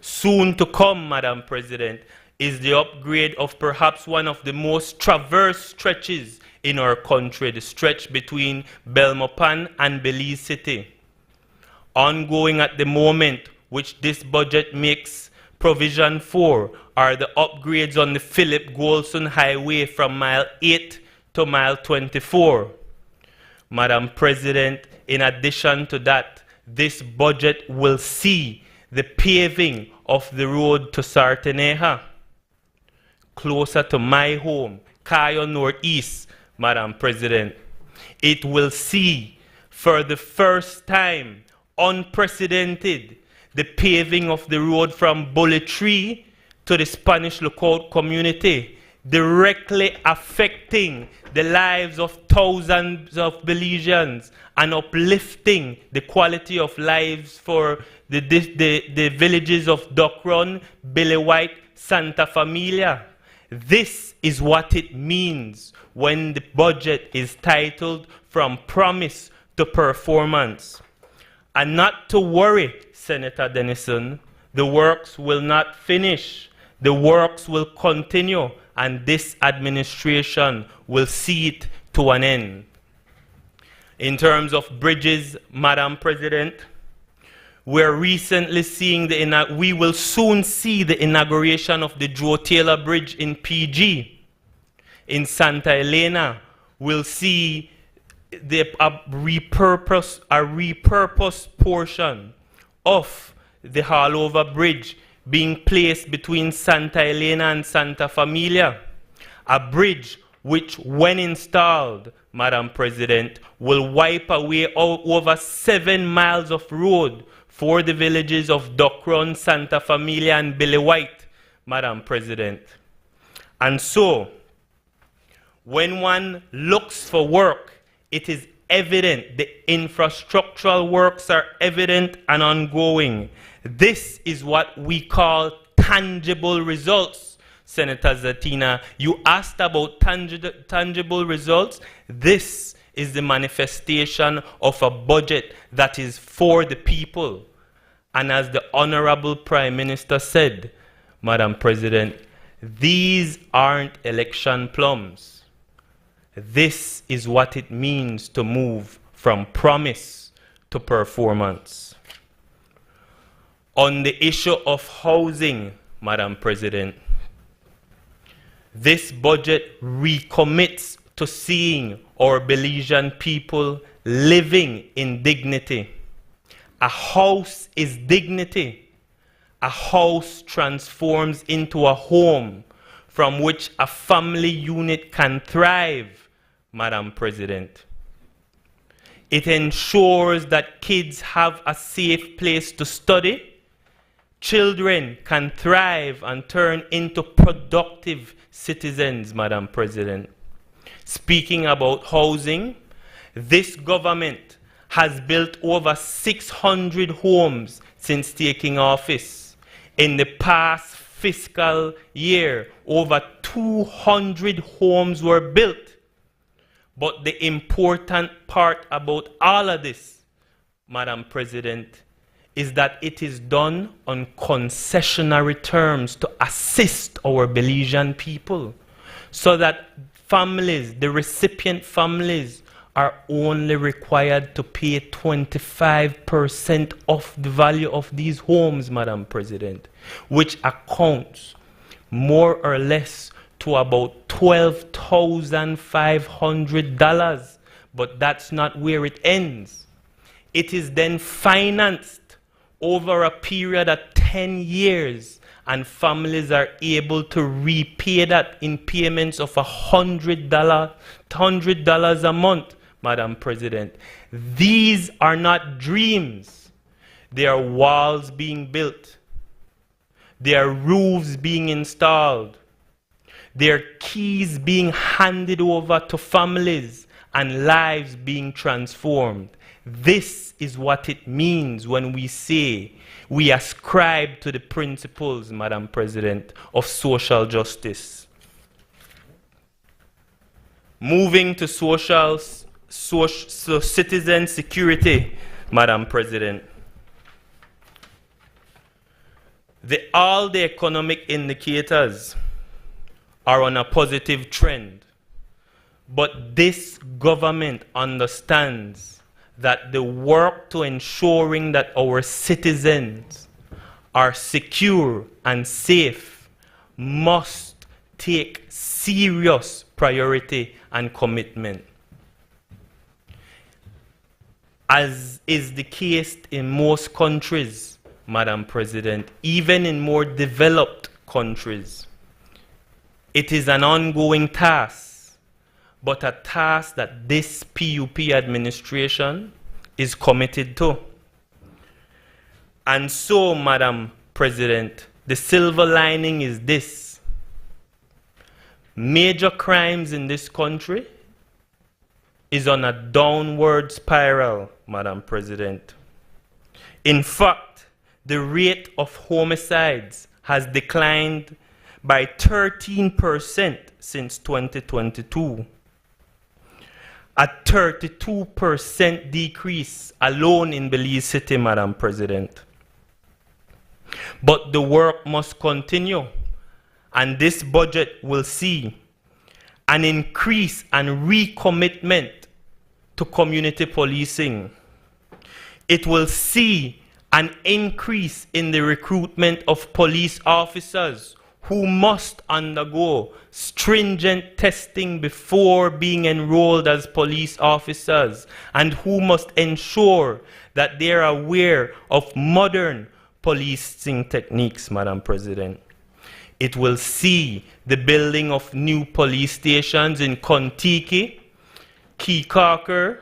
Soon to come, Madam President, is the upgrade of perhaps one of the most traversed stretches in our country, the stretch between Belmopan and Belize City. Ongoing at the moment, which this budget makes provision for, are the upgrades on the Philip Golson Highway from mile 8 to mile 24. Madam President, in addition to that, this budget will see the paving of the road to Sarteneja, closer to my home, Cayo Northeast, Madam President. It will see, for the first time, unprecedented, the paving of the road from Bullet Tree to the Spanish Lookout community, directly affecting the lives of thousands of Belizeans and uplifting the quality of lives for the villages of Duck Run, Billy White, Santa Familia. This is what it means when the budget is titled From Promise to Performance. And not to worry, Senator Denison, the works will not finish. The works will continue, and this administration will see it to an end. In terms of bridges, Madam President, we're recently seeing we will soon see the inauguration of the Joe Taylor Bridge in PG. In Santa Elena, we'll see a repurposed portion of the Harlover Bridge being placed between Santa Elena and Santa Familia, a bridge which, when installed, Madam President, will wipe away over 7 miles of road for the villages of Duck Run, Santa Familia, and Billy White, Madam President. And so, when one looks for work, it is evident, the infrastructural works are evident and ongoing. This is what we call tangible results. Senator Zatina, you asked about tangible results. This is the manifestation of a budget that is for the people. And as the Honorable Prime Minister said, Madam President, these aren't election plums. This is what it means to move from promise to performance. On the issue of housing, Madam President, this budget recommits to seeing our Belizean people living in dignity. A house is dignity. A house transforms into a home from which a family unit can thrive, Madam President. It ensures that kids have a safe place to study. Children can thrive and turn into productive citizens, Madam President. Speaking about housing, this government has built over 600 homes since taking office. In the past fiscal year, over 200 homes were built. But the important part about all of this, Madam President, is that it is done on concessionary terms to assist our Belizean people, so that families, the recipient families, are only required to pay 25% of the value of these homes, Madam President, which accounts more or less to about $12,500. But that's not where it ends. It is then financed over a period of 10 years, and families are able to repay that in payments of $100 a month, Madam President. These are not dreams. They are walls being built. They are roofs being installed. They are keys being handed over to families and lives being transformed. This is what it means when we say we ascribe to the principles, Madam President, of social justice. Moving to citizen security, Madam President. All the economic indicators are on a positive trend, but this government understands that the work to ensuring that our citizens are secure and safe must take serious priority and commitment. As is the case in most countries, Madam President, even in more developed countries, it is an ongoing task, but a task that this PUP administration is committed to. And so, Madam President, the silver lining is this. Major crimes in this country is on a downward spiral, Madam President. In fact, the rate of homicides has declined by 13% since 2022. A 32% decrease alone in Belize City, Madam President. But the work must continue, and this budget will see an increase and recommitment to community policing. It will see an increase in the recruitment of police officers who must undergo stringent testing before being enrolled as police officers, and who must ensure that they are aware of modern policing techniques, Madam President. It will see the building of new police stations in Kontiki, Keycarker.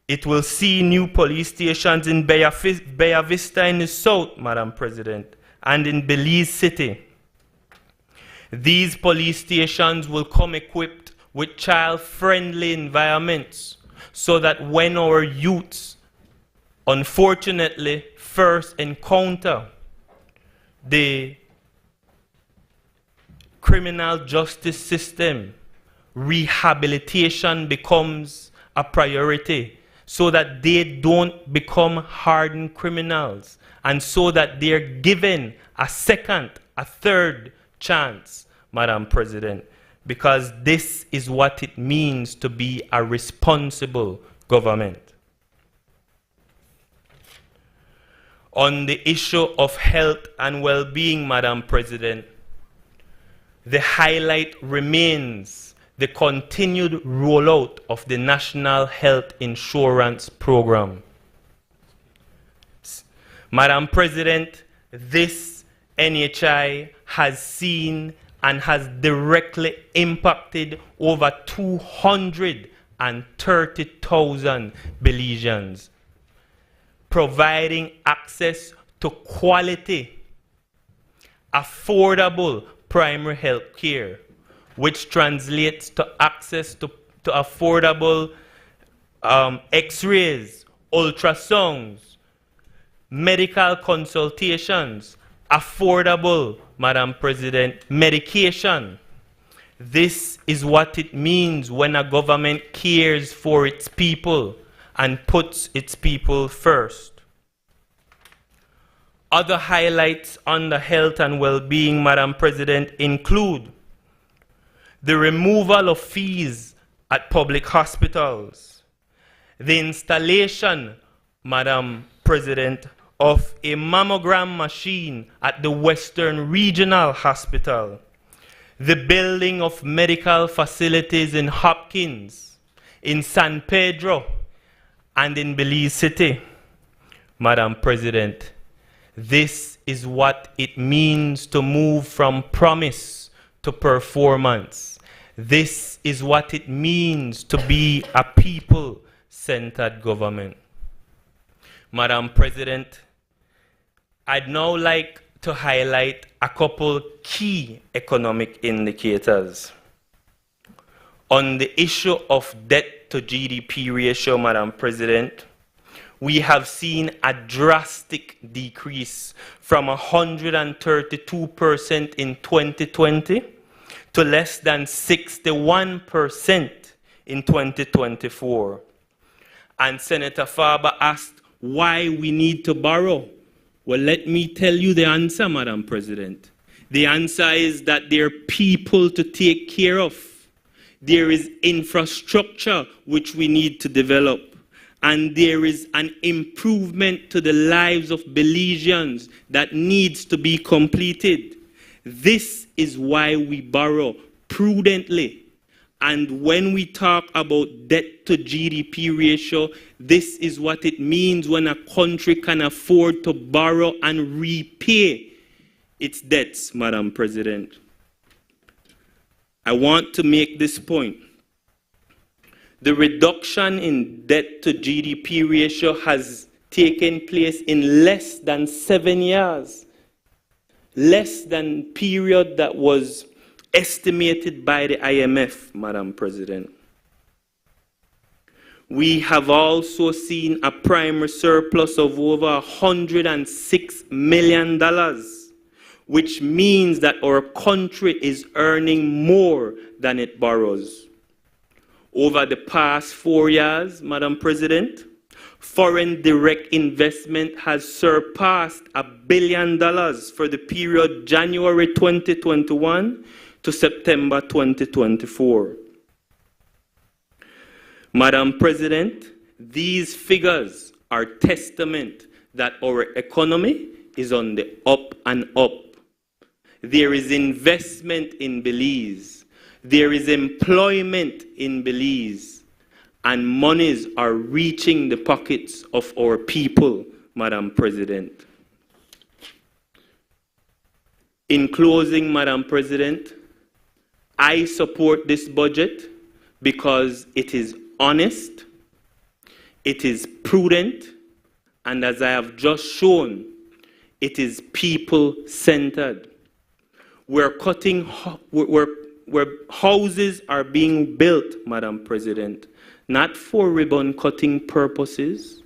It will see new police stations in Bella Vista in the south, Madam President, and in Belize City. These police stations will come equipped with child-friendly environments so that when our youths, unfortunately, first encounter the criminal justice system, rehabilitation becomes a priority, so that they don't become hardened criminals, and so that they're given a second, a third chance, Madam President, because this is what it means to be a responsible government. On the issue of health and well-being, Madam President, the highlight remains the continued rollout of the National Health Insurance Program. Madam President, this NHI has seen and has directly impacted over 230,000 Belizeans, providing access to quality, affordable primary health care, which translates to access to affordable x-rays, ultrasounds, medical consultations, affordable, Madam President, medication. This is what it means when a government cares for its people and puts its people first. Other highlights on the health and well-being, Madam President, include the removal of fees at public hospitals, the installation, Madam President, of a mammogram machine at the Western Regional Hospital, the building of medical facilities in Hopkins, in San Pedro, And in Belize City, Madam President, this is what it means to move from promise to performance. This is what it means to be a people-centered government. Madam President, I'd now like to highlight a couple key economic indicators. On the issue of debt to GDP ratio, Madam President, we have seen a drastic decrease from 132% in 2020 to less than 61% in 2024. And Senator Faber asked why we need to borrow. Well, let me tell you the answer, Madam President. The answer is that there are people to take care of. There is infrastructure which we need to develop. And there is an improvement to the lives of Belizeans that needs to be completed. This is why we borrow prudently. And when we talk about debt to GDP ratio, this is what it means when a country can afford to borrow and repay its debts, Madam President. I want to make this point. The reduction in debt to GDP ratio has taken place in less than 7 years, less than period that was estimated by the IMF, Madam President. We have also seen a primary surplus of over $106 million, which means that our country is earning more than it borrows. Over the past 4 years, Madam President, foreign direct investment has surpassed $1 billion for the period January 2021 to September 2024. Madam President, these figures are testament that our economy is on the up and up. There is investment in Belize. There is employment in Belize. And monies are reaching the pockets of our people, Madam President. In closing, Madam President, I support this budget because it is honest, it is prudent, and as I have just shown, it is people-centered. Where houses are being built, Madam President, not for ribbon-cutting purposes,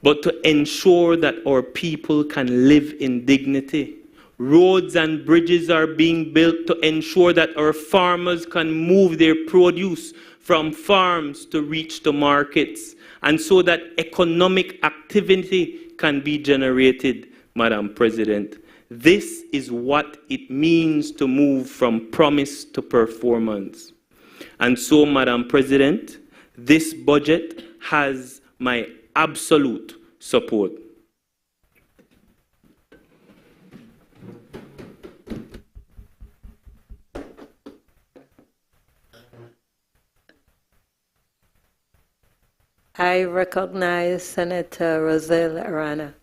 but to ensure that our people can live in dignity. Roads and bridges are being built to ensure that our farmers can move their produce from farms to reach the markets, and so that economic activity can be generated, Madam President. This is what it means to move from promise to performance. And so, Madam President, this budget has my absolute support.
I recognize Senator Roselle Arana.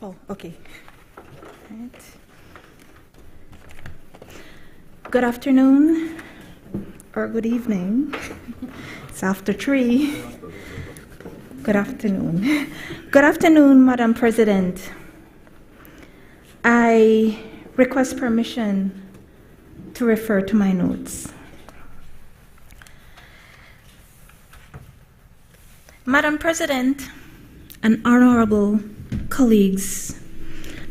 Oh, okay. Right. Good afternoon, or good evening. It's after 3. Good afternoon. Good afternoon, Madam President. I request permission to refer to my notes. Madam President and honorable colleagues,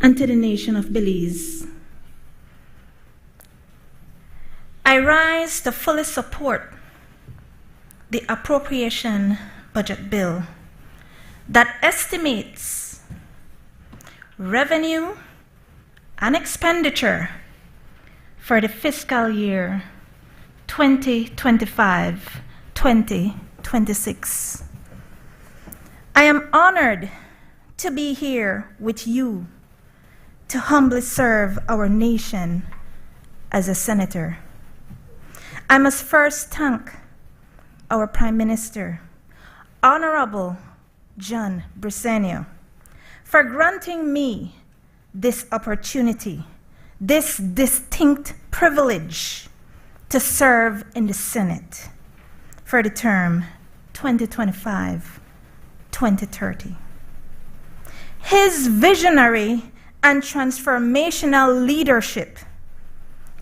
and to the nation of Belize, I rise to fully support the appropriation budget bill that estimates revenue and expenditure for the fiscal year 2025-2026. I am honored to be here with you to humbly serve our nation as a senator. I must first thank our Prime Minister, Honorable John Briceño, for granting me this opportunity, this distinct privilege to serve in the Senate for the term 2025-2030. His visionary and transformational leadership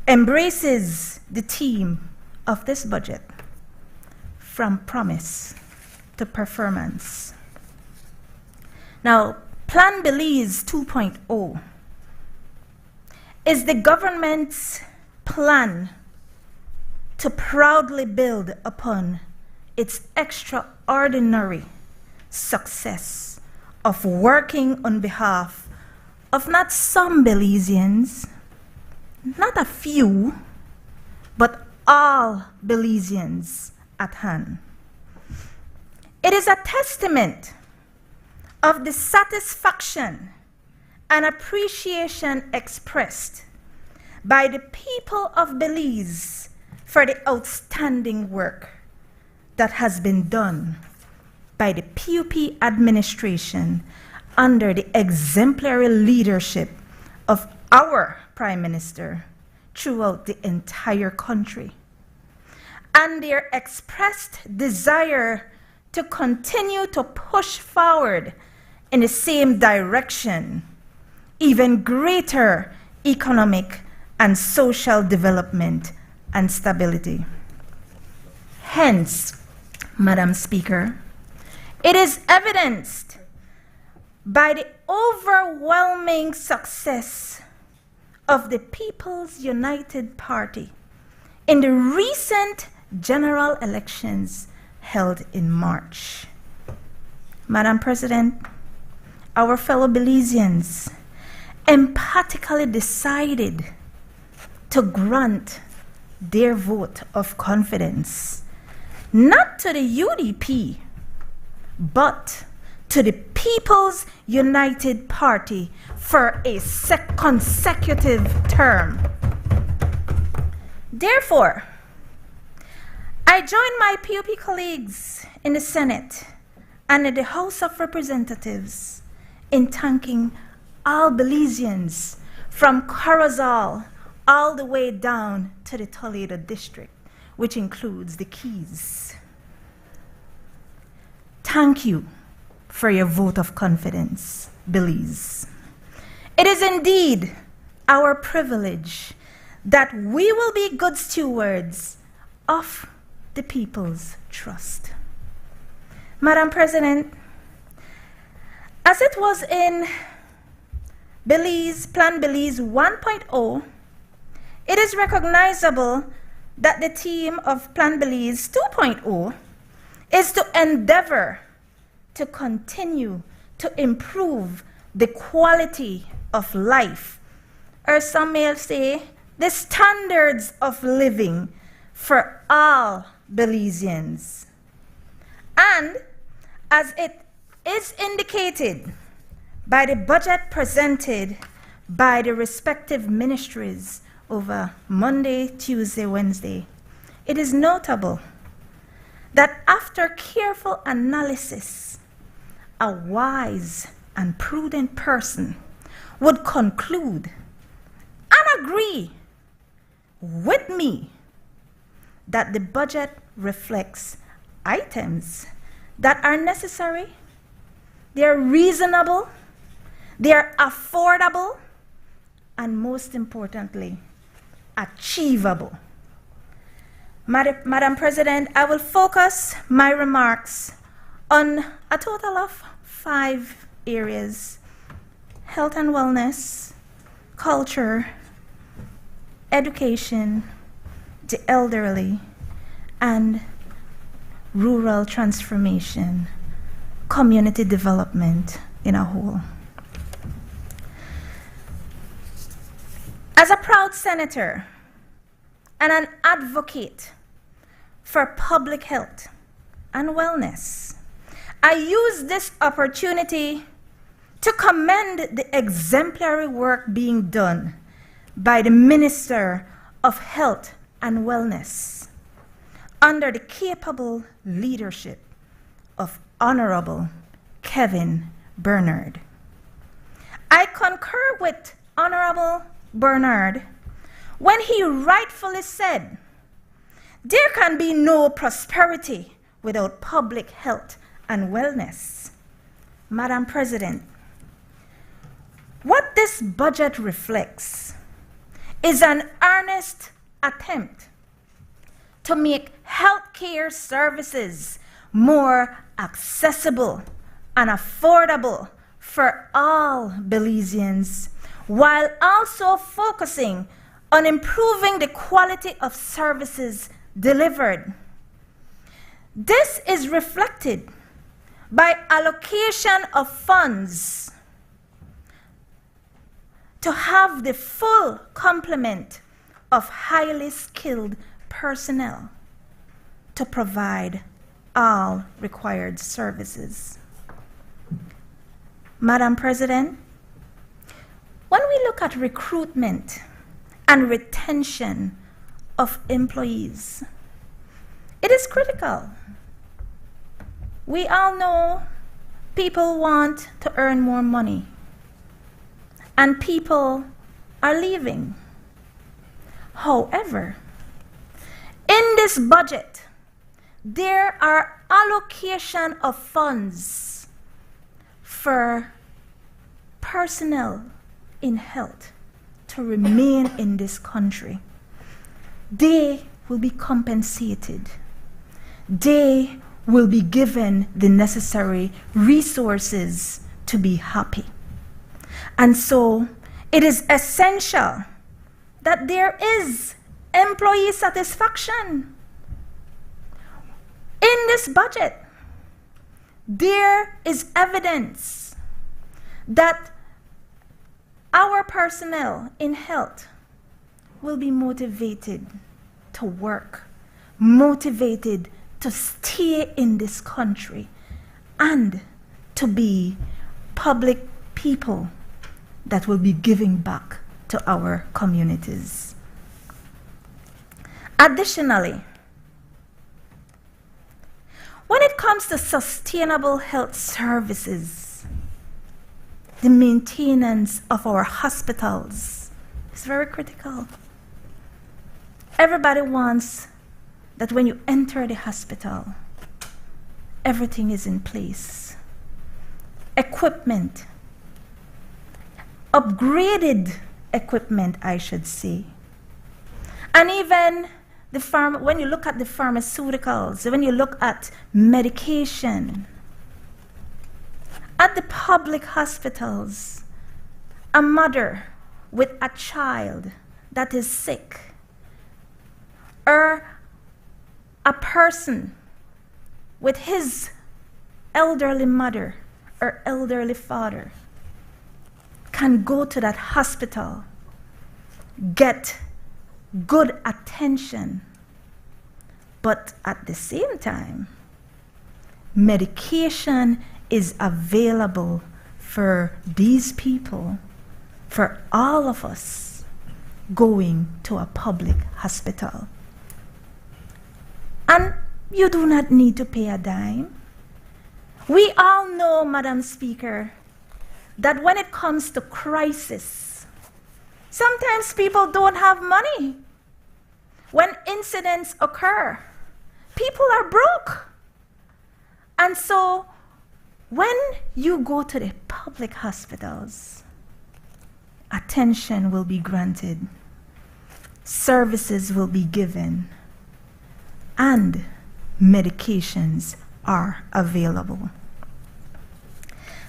embraces the theme of this budget, from promise to performance. Now, Plan Belize 2.0 is the government's plan to proudly build upon its extraordinary success of working on behalf of not some Belizeans, not a few, but all Belizeans at hand. It is a testament of the satisfaction and appreciation expressed by the people of Belize for the outstanding work that has been done by the PUP administration under the exemplary leadership of our Prime Minister throughout the entire country, and their expressed desire to continue to push forward in the same direction, even greater economic and social development and stability. Hence, Madam Speaker, it is evidenced by the overwhelming success of the People's United Party in the recent general elections held in March. Madam President, our fellow Belizeans emphatically decided to grant their vote of confidence, not to the UDP, but to the People's United Party for a consecutive term. Therefore, I join my PUP colleagues in the Senate and in the House of Representatives in thanking all Belizeans from Corozal all the way down to the Toledo district, which includes the Keys. Thank you for your vote of confidence, Belize. It is indeed our privilege that we will be good stewards of the people's trust. Madam President, as it was in Plan Belize 1.0, it is recognizable that the theme of Plan Belize 2.0 is to endeavor to continue to improve the quality of life, or some may say, the standards of living for all Belizeans. And as it is indicated by the budget presented by the respective ministries over Monday, Tuesday, Wednesday, it is notable that after careful analysis, a wise and prudent person would conclude and agree with me that the budget reflects items that are necessary, they are reasonable, they are affordable, and most importantly, achievable. Madam President, I will focus my remarks on a total of 5 areas: health and wellness, culture, education, the elderly, and rural transformation, community development in a whole. As a proud senator and an advocate for public health and wellness, I use this opportunity
to commend the exemplary work being done by the Minister of Health and Wellness under the capable leadership of Honorable Kevin Bernard. I concur with Honorable Bernard when he rightfully said, there can be no prosperity without public health and wellness. Madam President, what this budget reflects is an earnest attempt to make healthcare services more accessible and affordable for all Belizeans, while also focusing on improving the quality of services delivered. This is reflected by allocation of funds to have the full complement of highly skilled personnel to provide all required services. Madam President, when we look at recruitment and retention of employees, it is critical. We all know people want to earn more money, and people are leaving. However, in this budget, there are allocation of funds for personnel in health to remain in this country. They will be compensated. They will be given the necessary resources to be happy. And so it is essential that there is employee satisfaction. In this budget, there is evidence that our personnel in health will be motivated to work, motivated to stay in this country, and to be public people that will be giving back to our communities. Additionally, when it comes to sustainable health services, the maintenance of our hospitals is very critical. Everybody wants that when you enter the hospital, everything is in place. Equipment, upgraded equipment, I should say. And even when you look at the pharmaceuticals, when you look at medication, at the public hospitals, a mother with a child that is sick, or a person with his elderly mother or elderly father can go to that hospital, get good attention, but at the same time, medication is available for these people, for all of us going to a public hospital. And you do not need to pay a dime. We all know, Madam Speaker, that when it comes to crisis, sometimes people don't have money. When incidents occur, people are broke. And so when you go to the public hospitals, attention will be granted, services will be given, and medications are available.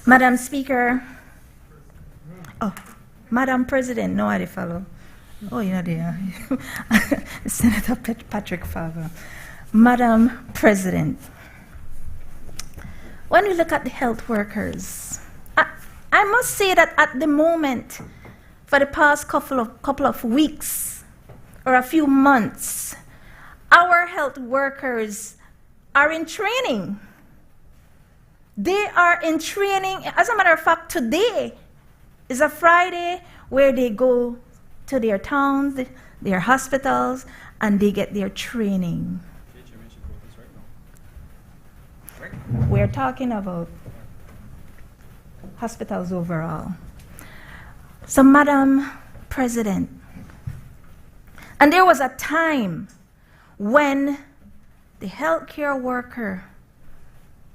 Madam Speaker, Madam President, no, I follow. Oh, you're not there. Senator Patrick Farber. Madam President, when we look at the health workers, I must say that at the moment, for the past couple of weeks or a few months, our health workers are in training. They are in training. As a matter of fact, today is a Friday where they go to their towns, their hospitals, and they get their training. We're talking about hospitals overall. So, Madam President, and there was a time when the healthcare worker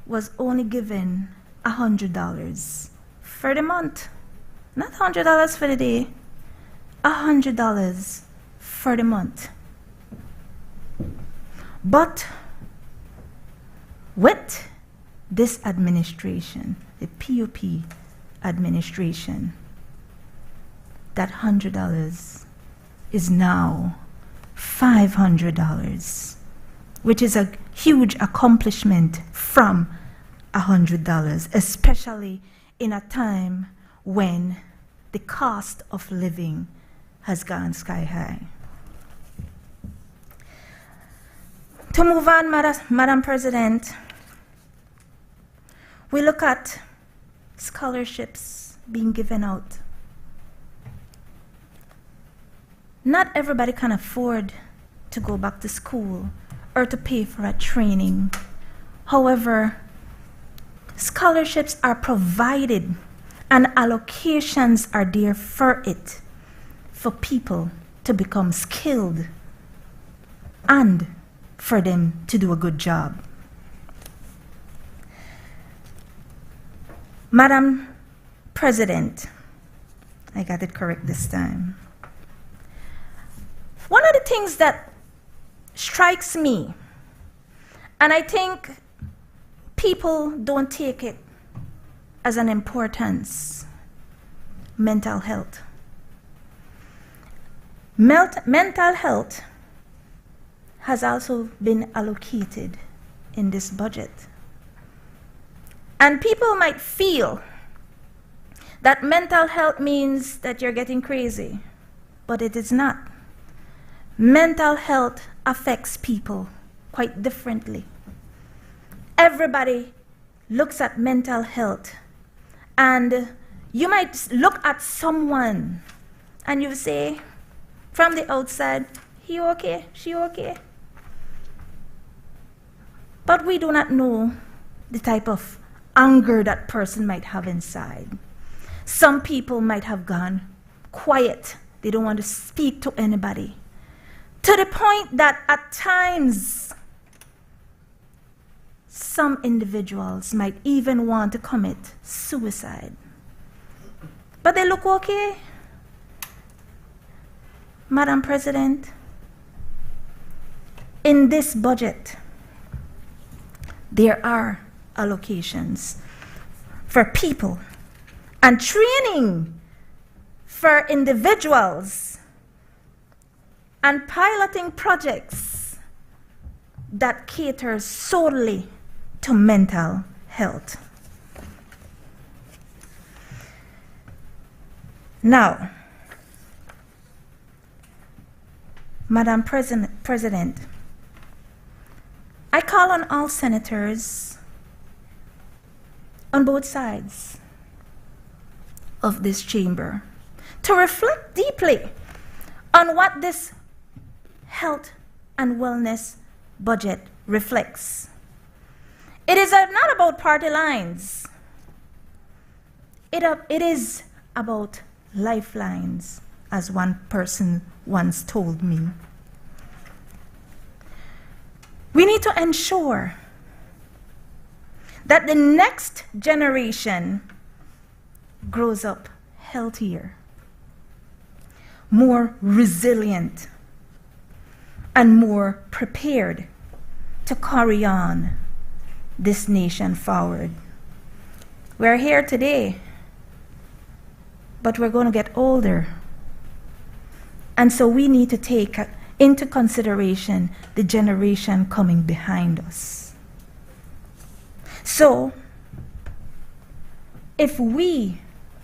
was only given $100 for the month. Not $100 for the day, $100 for the month. But with this administration, the PUP administration, that $100 is now $500, which is a huge accomplishment from $100, especially in a time when the cost of living has gone sky high. To move on, Madam President, we look at scholarships being given out. Not everybody can afford to go back to school or to pay for a training. However, scholarships are provided and allocations are there for it, for people to become skilled and for them to do a good job. Madam President, I got it correct this time. One of the things that strikes me, and I think people don't take it as an importance, mental health. Mental health has also been allocated in this budget. And people might feel that mental health means that you're getting crazy, but it is not. Mental health affects people quite differently. Everybody looks at mental health, and you might look at someone and you say from the outside, he okay, she okay. But we do not know the type of anger that person might have inside. Some people might have gone quiet. They don't want to speak to anybody. To the point that at times, some individuals might even want to commit suicide. But they look okay. Madam President, in this budget, there are allocations for people and training for individuals and piloting projects that cater solely to mental health. Now, Madam President, I call on all senators on both sides of this chamber to reflect deeply on what this health and wellness budget reflects. It is not about party lines. It is about lifelines, as one person once told me. We need to ensure that the next generation grows up healthier, more resilient, and more prepared to carry on this nation forward. We're here today, but we're going to get older. And so we need to take into consideration the generation coming behind us. So, if we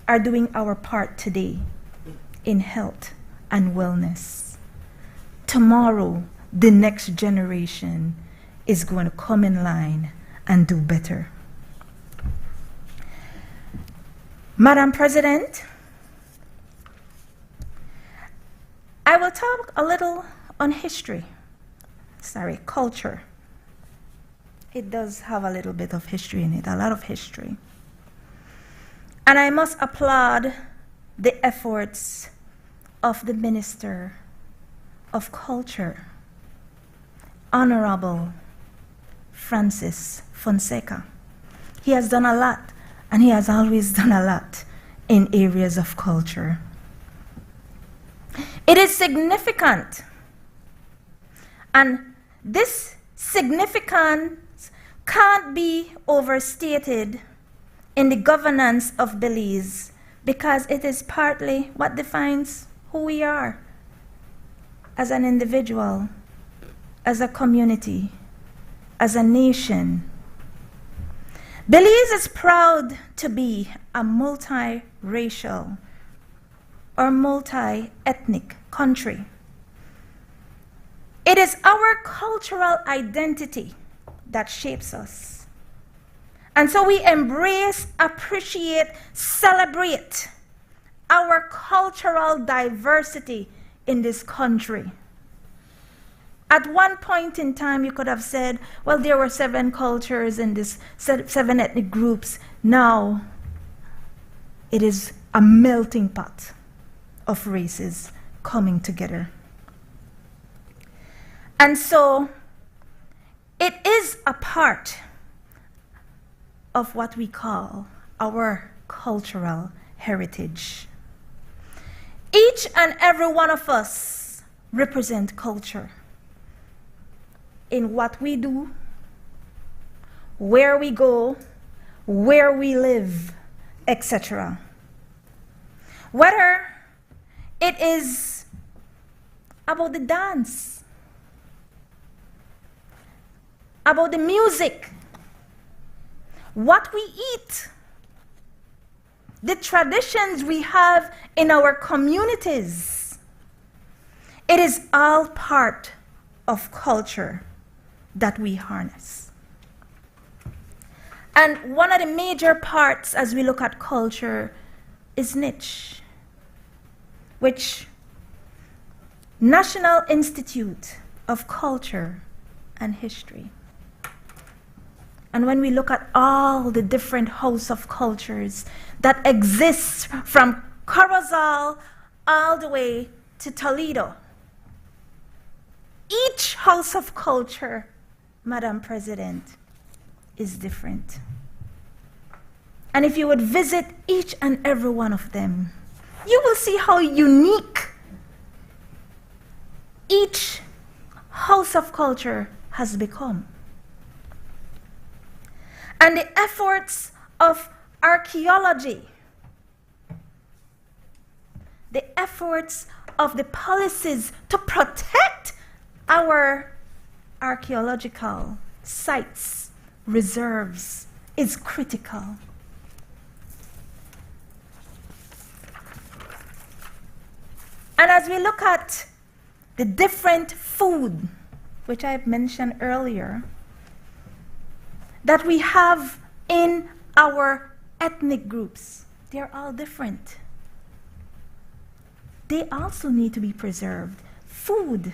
are doing our part today in health and wellness, tomorrow the next generation is going to come in line and do better. Madam President, I will talk a little on culture. It does have a little bit of history in it, a lot of history. And I must applaud the efforts of the Minister of Culture, Honorable Francis Fonseca. He has done a lot, and he has always done a lot in areas of culture. It is significant, and this significance can't be overstated in the governance of Belize, because it is partly what defines who we are as an individual, as a community, as a nation. Belize is proud to be a multi-racial or multi-ethnic country. It is our cultural identity that shapes us. And so we embrace, appreciate, celebrate our cultural diversity in this country. At one point in time, you could have said, well, there were 7 cultures in this 7 ethnic groups. Now, it is a melting pot of races coming together. And so, it is a part of what we call our cultural heritage. Each and every one of us represent culture in what we do, where we go, where we live, etc. Whether it is about the dance, about the music, what we eat, the traditions we have in our communities, it is all part of culture that we harness. And one of the major parts as we look at culture is niche, which National Institute of Culture and History. And when we look at all the different hosts of cultures that exist from Corozal all the way to Toledo, each house of culture, Madam President, is different. And if you would visit each and every one of them, you will see how unique each house of culture has become. And the efforts of archaeology, the efforts of the policies to protect our archaeological sites, reserves, is critical. And as we look at the different food, which I've mentioned earlier, that we have in our ethnic groups, they're all different. They also need to be preserved. Food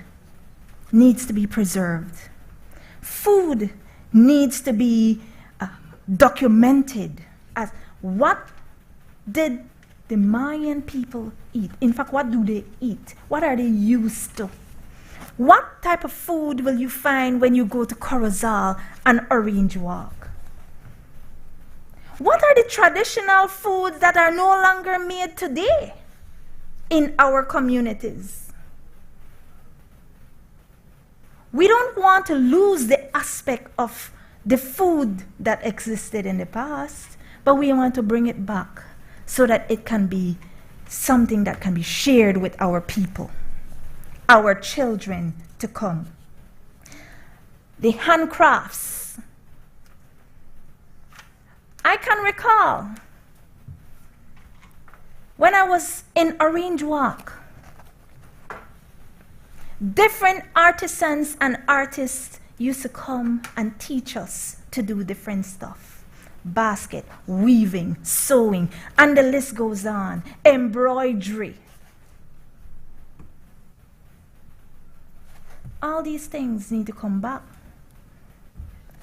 needs to be preserved. Food needs to be documented as what did the Mayan people eat. In fact, what do they eat? What are they used to? What type of food will you find when you go to Corozal and Orange Walk? What are the traditional foods that are no longer made today in our communities? We don't want to lose the aspect of the food that existed in the past, but we want to bring it back so that it can be something that can be shared with our people, our children to come. The handcrafts. I can recall when I was in Orange Walk, different artisans and artists used to come and teach us to do different stuff. basket, weaving, sewing, and the list goes on. Embroidery. All these things need to come back.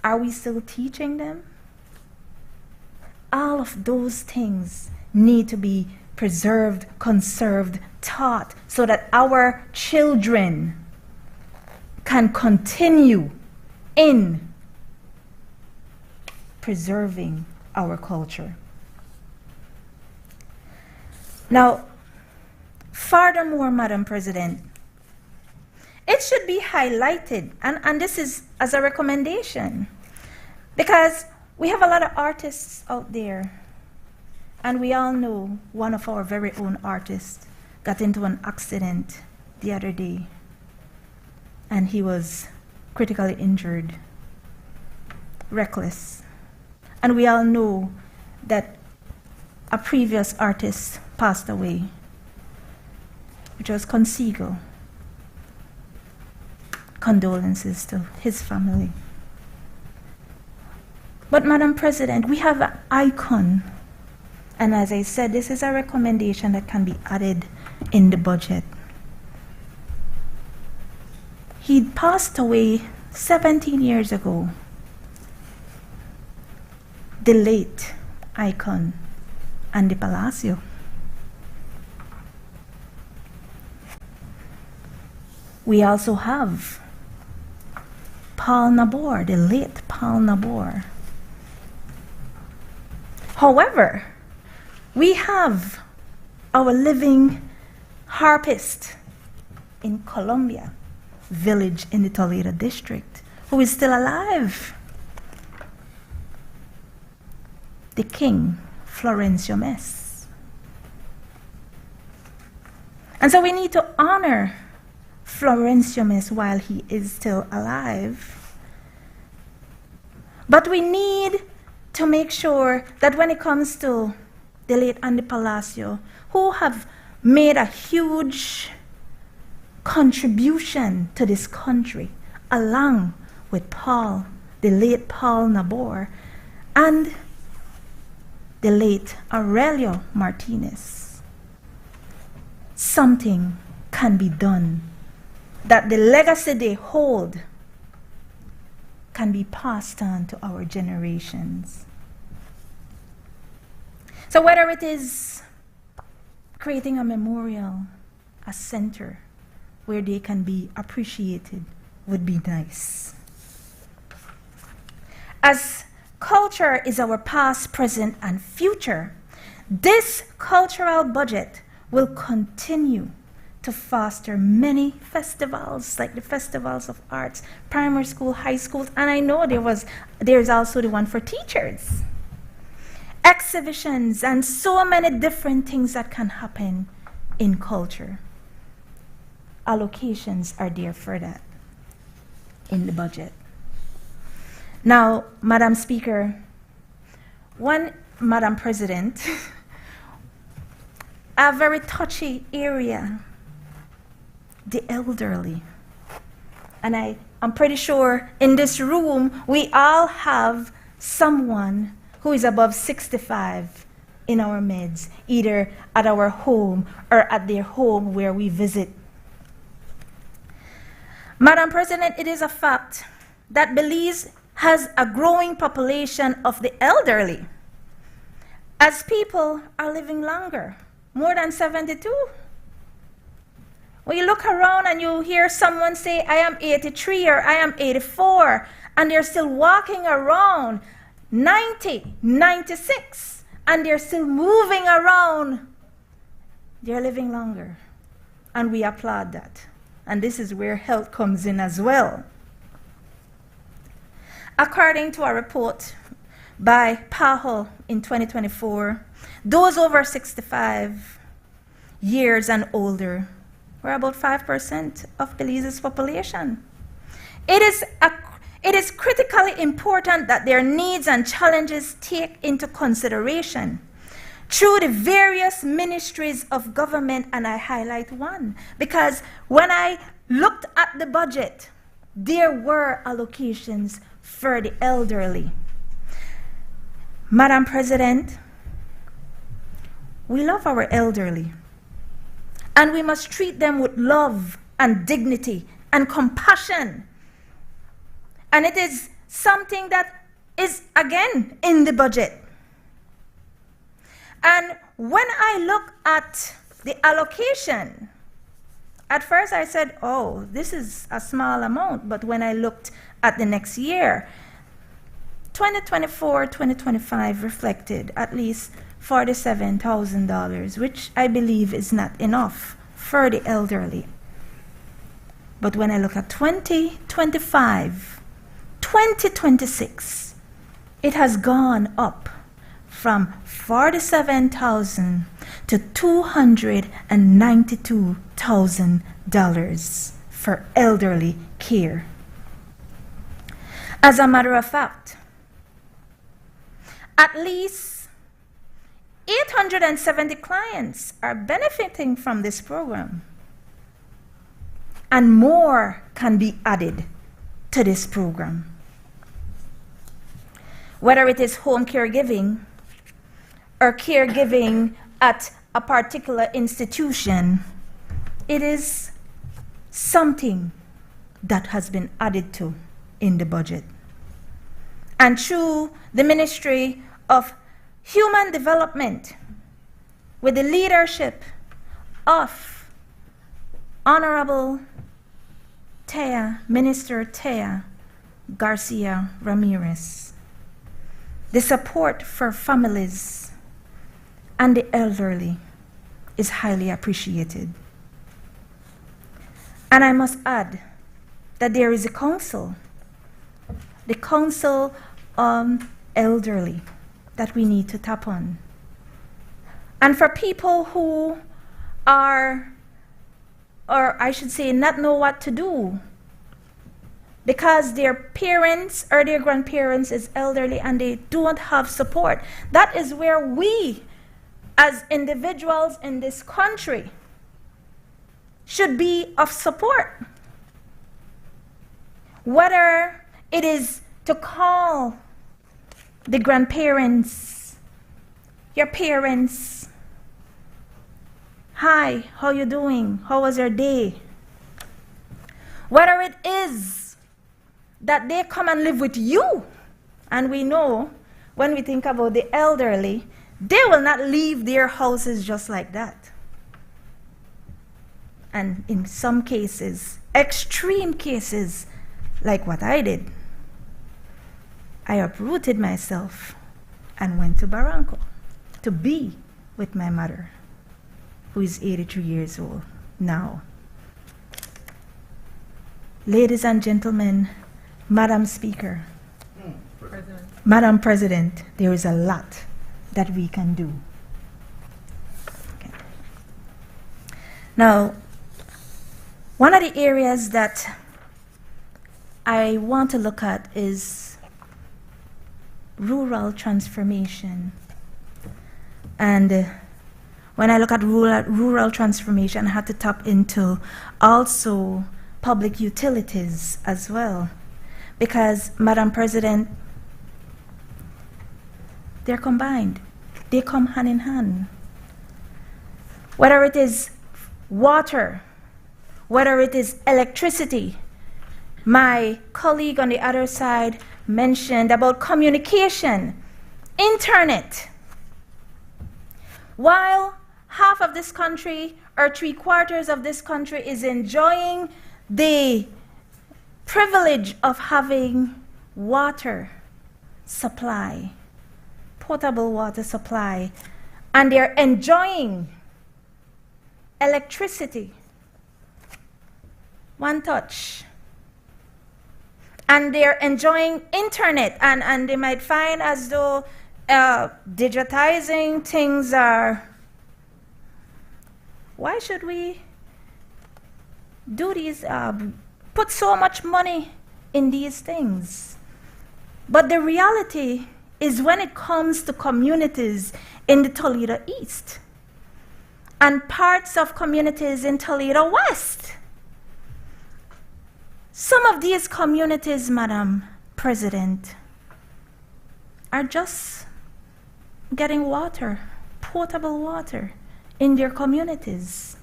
Are we still teaching them? All of those things need to be preserved, conserved, taught, so that our children can continue in preserving our culture. Now, furthermore, Madam President, it should be highlighted, and this is as a recommendation, because we have a lot of artists out there, and we all know one of our very own artists got into an accident the other day, and he was critically injured, reckless. And we all know that a previous artist passed away, which was Consigo. Condolences to his family. But Madam President, we have an icon. And as I said, this is a recommendation that can be added in the budget. He passed away 17 years ago. The late icon, Andy Palacio. We also have Paul Nabor, the late Paul Nabor. However, we have our living harpist in Colombia village in the Toledo district who is still alive. The king, Florencio Mes. And so we need to honor Florencio Mes while he is still alive. But we need to make sure that when it comes to the late Andy Palacio, who have made a huge contribution to this country, along with Paul, the late Paul Nabor, and the late Aurelio Martinez, something can be done that the legacy they hold can be passed on to our generations. So whether it is creating a memorial, a center where they can be appreciated would be nice. As culture is our past, present, and future, this cultural budget will continue to foster many festivals, like the festivals of arts, primary school, high schools, and I know there's also the one for teachers. Exhibitions and so many different things that can happen in culture. Allocations are there for that in the budget. Now, Madam Speaker, Madam President, a very touchy area, the elderly. And I'm pretty sure in this room, we all have someone who is above 65 in our midst, either at our home or at their home where we visit. Madam President, it is a fact that Belize has a growing population of the elderly, as people are living longer, more than 72. When you look around and you hear someone say, I am 83 or I am 84, and they're still walking around 90, 96, and they're still moving around, they're living longer. And we applaud that. And this is where health comes in as well. According to a report by PAHO in 2024, those over 65 years and older were about 5% of Belize's population. It is critically important that their needs and challenges take into consideration through the various ministries of government, and I highlight one, because when I looked at the budget, there were allocations for the elderly. Madam President, we love our elderly, and we must treat them with love and dignity and compassion. And it is something that is, again, in the budget. And when I look at the allocation, at first I said, oh, this is a small amount, but when I looked at the next year, 2024-2025 reflected at least $47,000, which I believe is not enough for the elderly. But when I look at 2025, 2026, it has gone up from $47,000 to $292,000 for elderly care. As a matter of fact, at least 870 clients are benefiting from this program, and more can be added to this program. Whether it is home caregiving or caregiving at a particular institution, it is something that has been added to in the budget. And through the Ministry of Human Development, with the leadership of Honorable Minister Tea Garcia Ramirez, the support for families and the elderly is highly appreciated. And I must add that there is a council, the Council on Elderly, that we need to tap on. And for people who are, or I should say, not know what to do because their parents or their grandparents is elderly and they don't have support, that is where we as individuals in this country should be of support. Whether it is to call the grandparents, your parents, hi, how you doing? How was your day? Whether it is that they come and live with you, and we know when we think about the elderly, they will not leave their houses just like that. And in some cases, extreme cases, like what I did, I uprooted myself and went to Barranco to be with my mother, who is 83 years old now. Ladies and gentlemen, Madam Speaker, Madam President, there is a lot that we can do. Okay. Now, one of the areas that I want to look at is rural transformation. And when I look at rural transformation, I had to tap into also public utilities as well. Because, Madam President, they're combined. They come hand in hand. Whether it is water, whether it is electricity. My colleague on the other side mentioned about communication, internet. While half of this country, or 3/4 of this country, is enjoying the privilege of having water supply, potable water supply, and they're enjoying electricity, one touch. And they're enjoying internet, and they might find as though digitizing things are, why should we do these, put so much money in these things? But the reality is when it comes to communities in the Toledo East and parts of communities in Toledo West, some of these communities, Madam President, are just getting water, potable water, in their communities.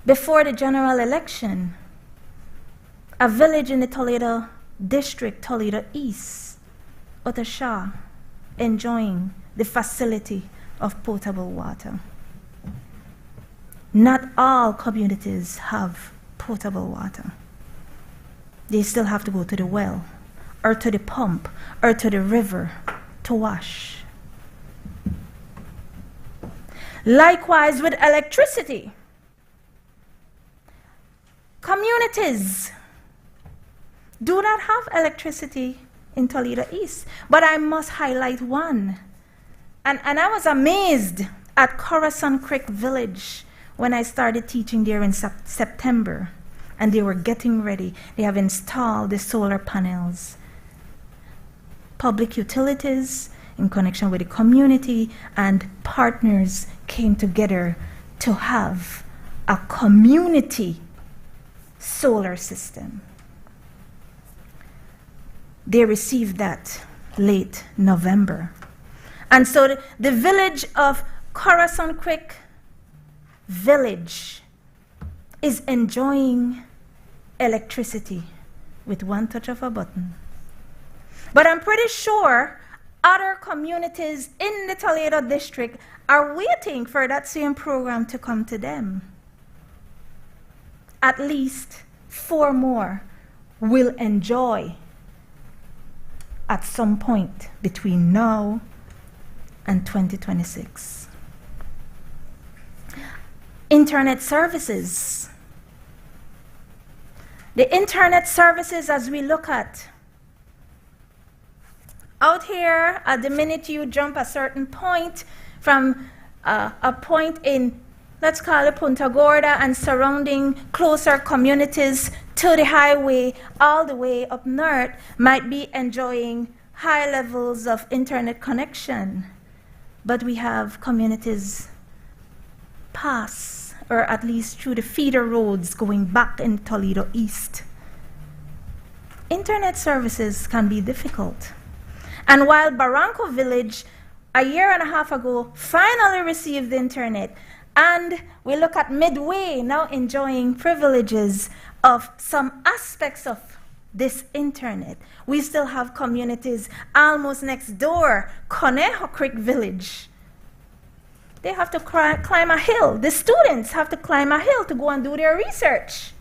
Before the general election, a village in the Toledo district, Toledo East, Ottershaw, enjoying the facility of potable water. Not all communities have potable water. They still have to go to the well, or to the pump, or to the river to wash. Likewise with electricity. Communities do not have electricity in Toledo East, but I must highlight one. And I was amazed at Corazon Creek Village when I started teaching there in September, and they were getting ready. They have installed the solar panels. Public utilities in connection with the community and partners came together to have a community solar system. They received that late November. And so the village of Corazon Creek Village is enjoying electricity with one touch of a button. But I'm pretty sure other communities in the Toledo district are waiting for that same program to come to them. At least 4 more will enjoy at some point between now and 2026. Internet services. The internet services, as we look at, out here, at the minute you jump a certain point from a point in, let's call it Punta Gorda and surrounding closer communities to the highway, all the way up north, might be enjoying high levels of internet connection. But we have communities pass, or at least through the feeder roads going back in Toledo East. Internet services can be difficult. And while Barranco Village, a year and a half ago, finally received the internet, and we look at Midway now enjoying privileges of some aspects of this internet, we still have communities almost next door, Conejo Creek Village. They have to climb a hill. The students have to climb a hill to go and do their research.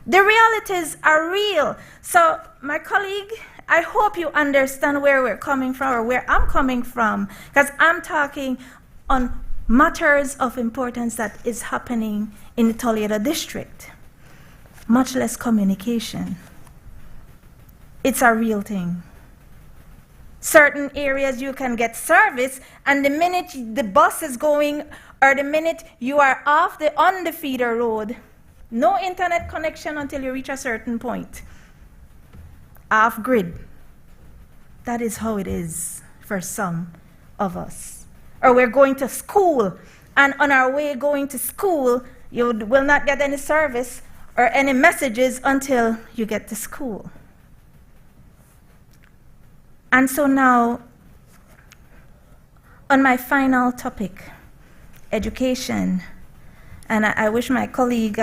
The realities are real. So, my colleague, I hope you understand where we're coming from, or where I'm coming from, because I'm talking on matters of importance that is happening in the Toledo district. Much less communication. It's a real thing. Certain areas you can get service, and the minute the bus is going, or the minute you are on the feeder road, no internet connection until you reach a certain point. Off grid. That is how it is for some of us. Or we're going to school, and on our way going to school, you will not get any service or any messages until you get to school. And so now, on my final topic, education, and I wish my colleague,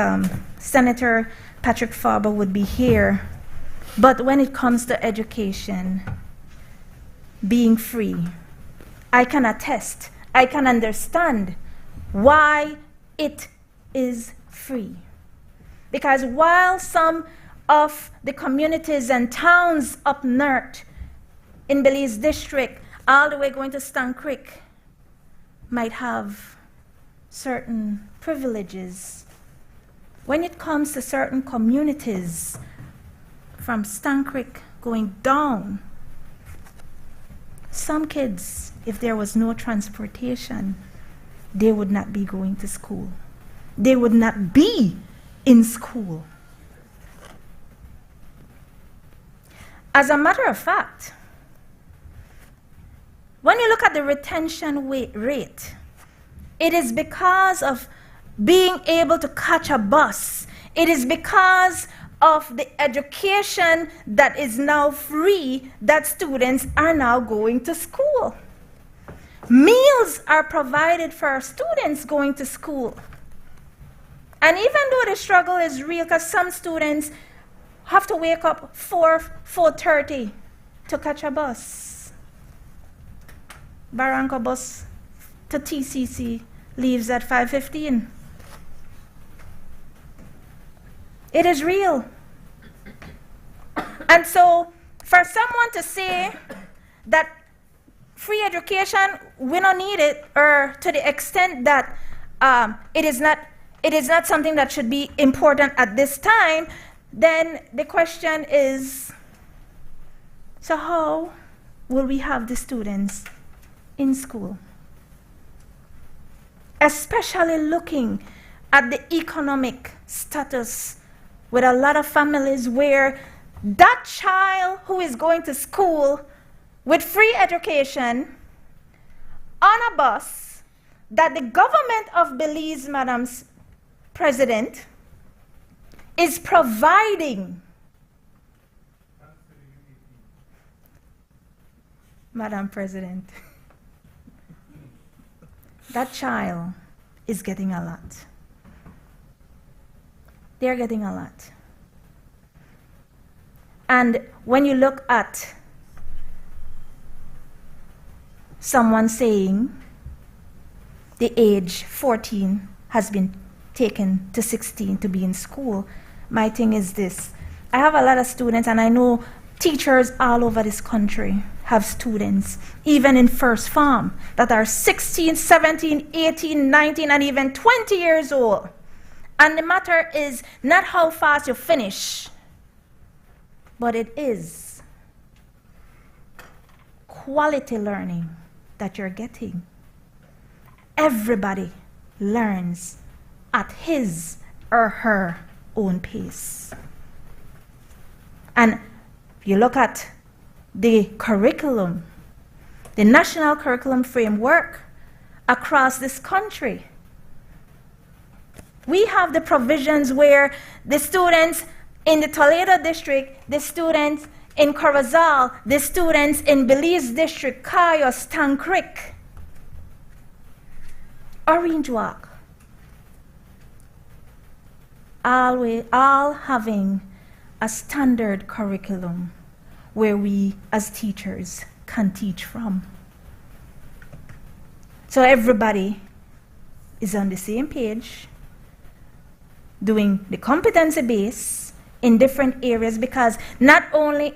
Senator Patrick Farber, would be here. But when it comes to education, being free, I can attest, I can understand why it is free. Because while some of the communities and towns up north in Belize district, all the way going to Stan Creek, might have certain privileges, when it comes to certain communities from Stan Creek going down, some kids, if there was no transportation, they would not be going to school. They would not be in school. As a matter of fact, when you look at the retention rate, it is because of being able to catch a bus. It is because of the education that is now free, that students are now going to school. Meals are provided for our students going to school. And even though the struggle is real, because some students have to wake up 4:30 to catch a bus. Barranca bus to TCC leaves at 5:15. It is real. And so for someone to say that free education, we don't need it, or to the extent that it is not something that should be important at this time, then the question is, so how will we have the students in school? Especially looking at the economic status with a lot of families where that child who is going to school with free education on a bus that the government of Belize, Madam President, is providing. Madam President, that child is getting a lot. They're getting a lot. And when you look at someone saying the age 14 has been taken to 16 to be in school, my thing is this. I have a lot of students, and I know teachers all over this country have students, even in first form, that are 16, 17, 18, 19, and even 20 years old. And the matter is not how fast you finish, but it is quality learning that you're getting. Everybody learns at his or her own pace. And if you look at the curriculum, the national curriculum framework across this country, we have the provisions where the students in the Toledo district, the students in Corozal, the students in Belize district, Cayos, Tang Creek, Orange Walk, all having a standard curriculum where we as teachers can teach from. So everybody is on the same page, doing the competency base in different areas, because not only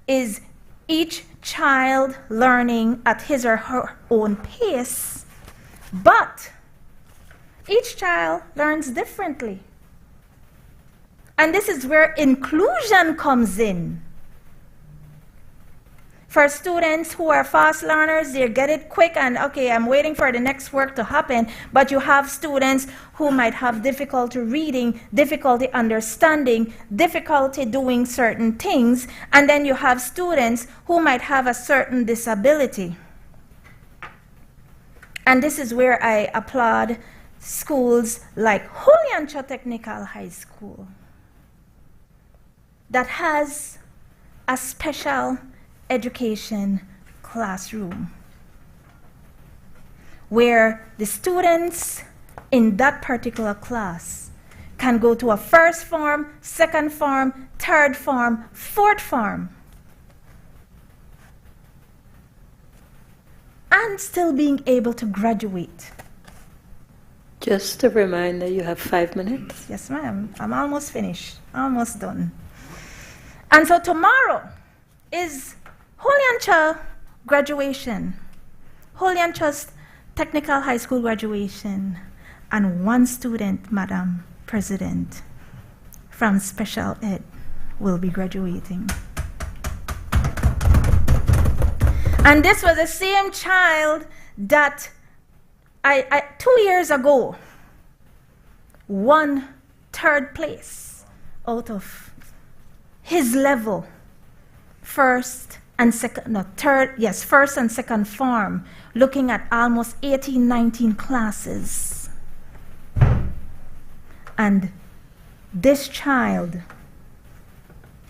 is each child learning at his or her own pace, but each child learns differently. And this is where inclusion comes in. For students who are fast learners, they get it quick and, okay, I'm waiting for the next work to happen. But you have students who might have difficulty reading, difficulty understanding, difficulty doing certain things. And then you have students who might have a certain disability. And this is where I applaud schools like Juliancho Technical High School that has a special education classroom where the students in that particular class can go to a first form, second form, third form, fourth form, and still being able to graduate.
Just a reminder, you have 5 minutes.
Yes, ma'am. I'm almost finished, almost done. And so tomorrow is Juliancho graduation, Juliancho's Technical High School graduation, and one student, Madam President, from special ed will be graduating. And this was the same child that I 2 years ago won third place out of his level, first and second form, looking at almost 18, 19 classes. And this child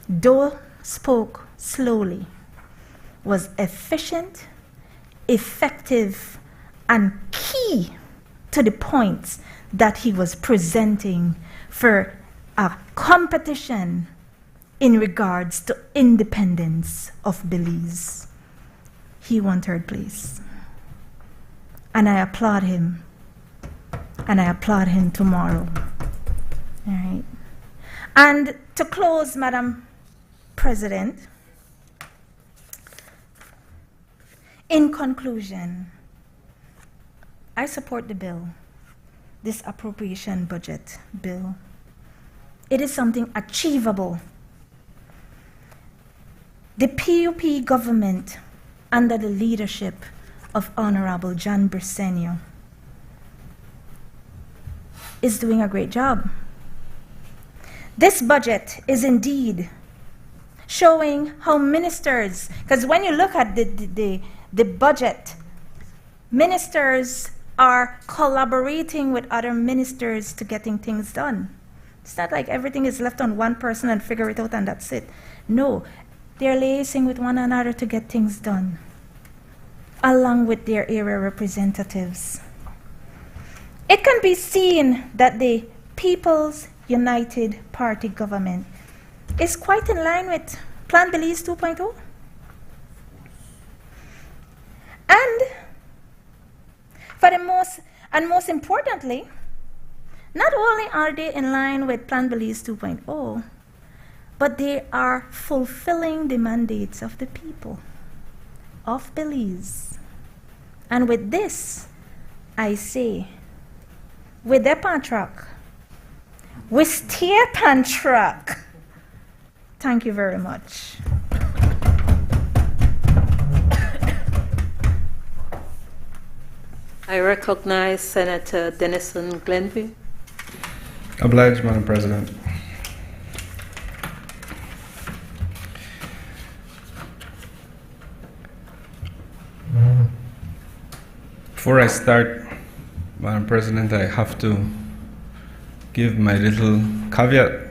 though spoke slowly, was efficient, effective, and key to the points that he was presenting for a competition in regards to independence of Belize. He won third place. And I applaud him. And I applaud him tomorrow. All right. And to close, Madam President, in conclusion, I support the bill, this appropriation budget bill. It is something achievable. The PUP government, under the leadership of Honorable John Briceño, is doing a great job. This budget is indeed showing how ministers, because when you look at the budget, ministers are collaborating with other ministers to getting things done. It's not like everything is left on one person and figure it out and that's it. No, they're liaising with one another to get things done, along with their area representatives. It can be seen that the People's United Party government is quite in line with Plan Belize 2.0. And for the most importantly, not only are they in line with Plan Belize 2.0, but they are fulfilling the mandates of the people of Belize. And with this, I say, we step on track. We stay on track. Thank you very much.
I recognize Senator Denison Glenview.
Obliged, Madam President. Before I start, Madam President, I have to give my little caveat.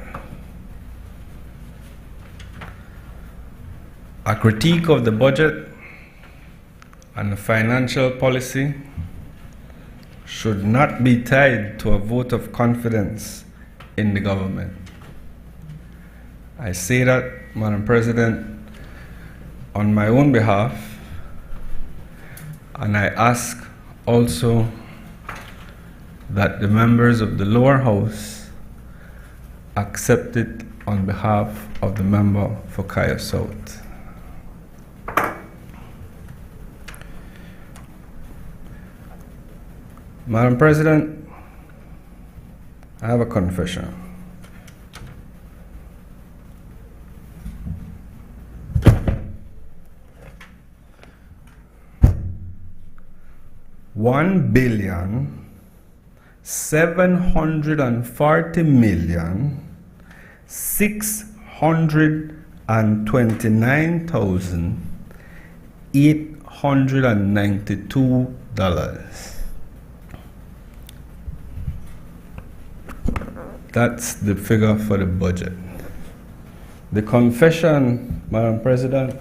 A critique of the budget and the financial policy should not be tied to a vote of confidence in the government. I say that, Madam President, on my own behalf, and I ask also that the members of the lower house accept it on behalf of the member for Kaya South. Madam President, I have a confession. $1,740,629,892. That's the figure for the budget. The confession, Madam President,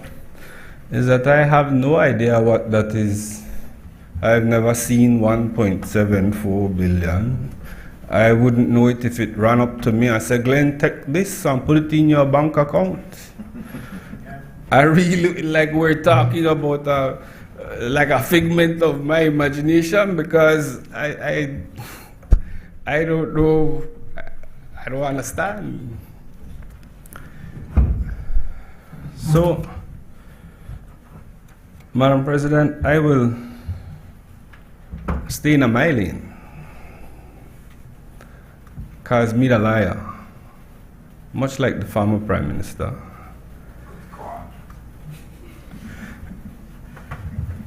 is that I have no idea what that is. I've never seen 1.74 billion. I wouldn't know it if it ran up to me. I said, Glenn, take this and put it in your bank account. I really look like we're talking about like a figment of my imagination, because I don't know. I don't understand. So, Madam President, I will stay in my lane, because me the liar, much like the former Prime Minister.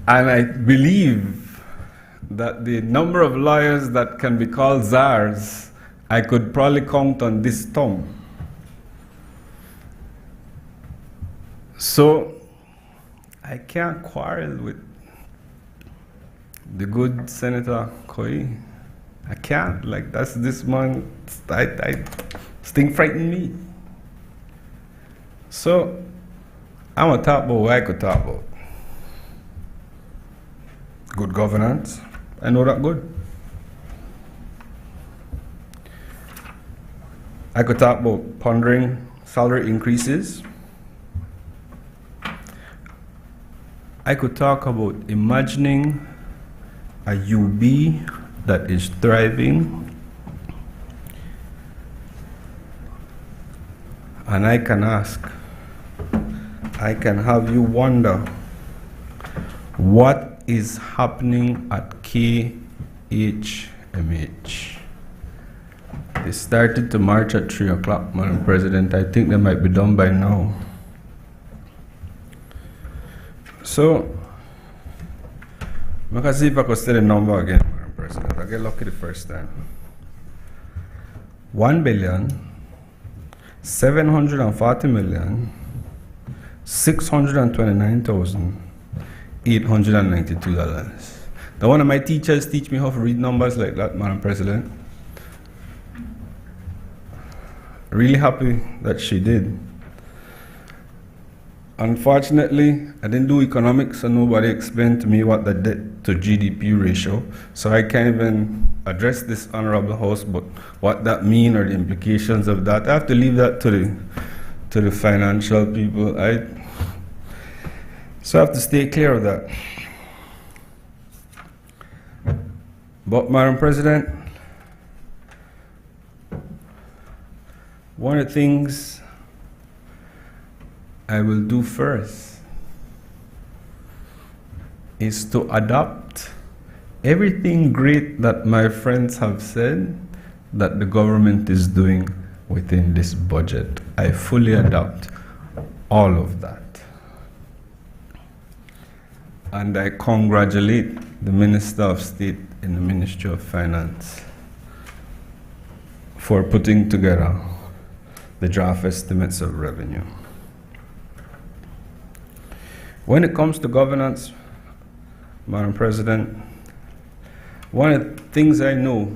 And I believe that the number of lawyers that can be called czars, I could probably count on this thumb. So I can't quarrel with the good Senator Koi. I can't. Like, that's this man. This thing frightened me. So, I'm going to talk about what I could talk about. Good governance. I know that good. I could talk about pondering salary increases. I could talk about imagining a UB that is thriving. And I can ask, I can have you wonder what is happening at KHMH. They started to march at 3 o'clock, Madam President. I think they might be done by now. So, I can see if I could say the number again, Madam President. I get lucky the first time. 1,740,629,892. Now, one of my teachers teach me how to read numbers like that, Madam President. Really happy that she did. Unfortunately, I didn't do economics, so nobody explained to me what the debt to GDP ratio. So I can't even address this honorable house, but what that means or the implications of that, I have to leave that to the financial people. So I have to stay clear of that. But Madam President, one of the things I will do first is to adopt everything great that my friends have said that the government is doing within this budget. I fully adopt all of that. And I congratulate the Minister of State in the Ministry of Finance for putting together the draft estimates of revenue. When it comes to governance, Madam President, one of the things I know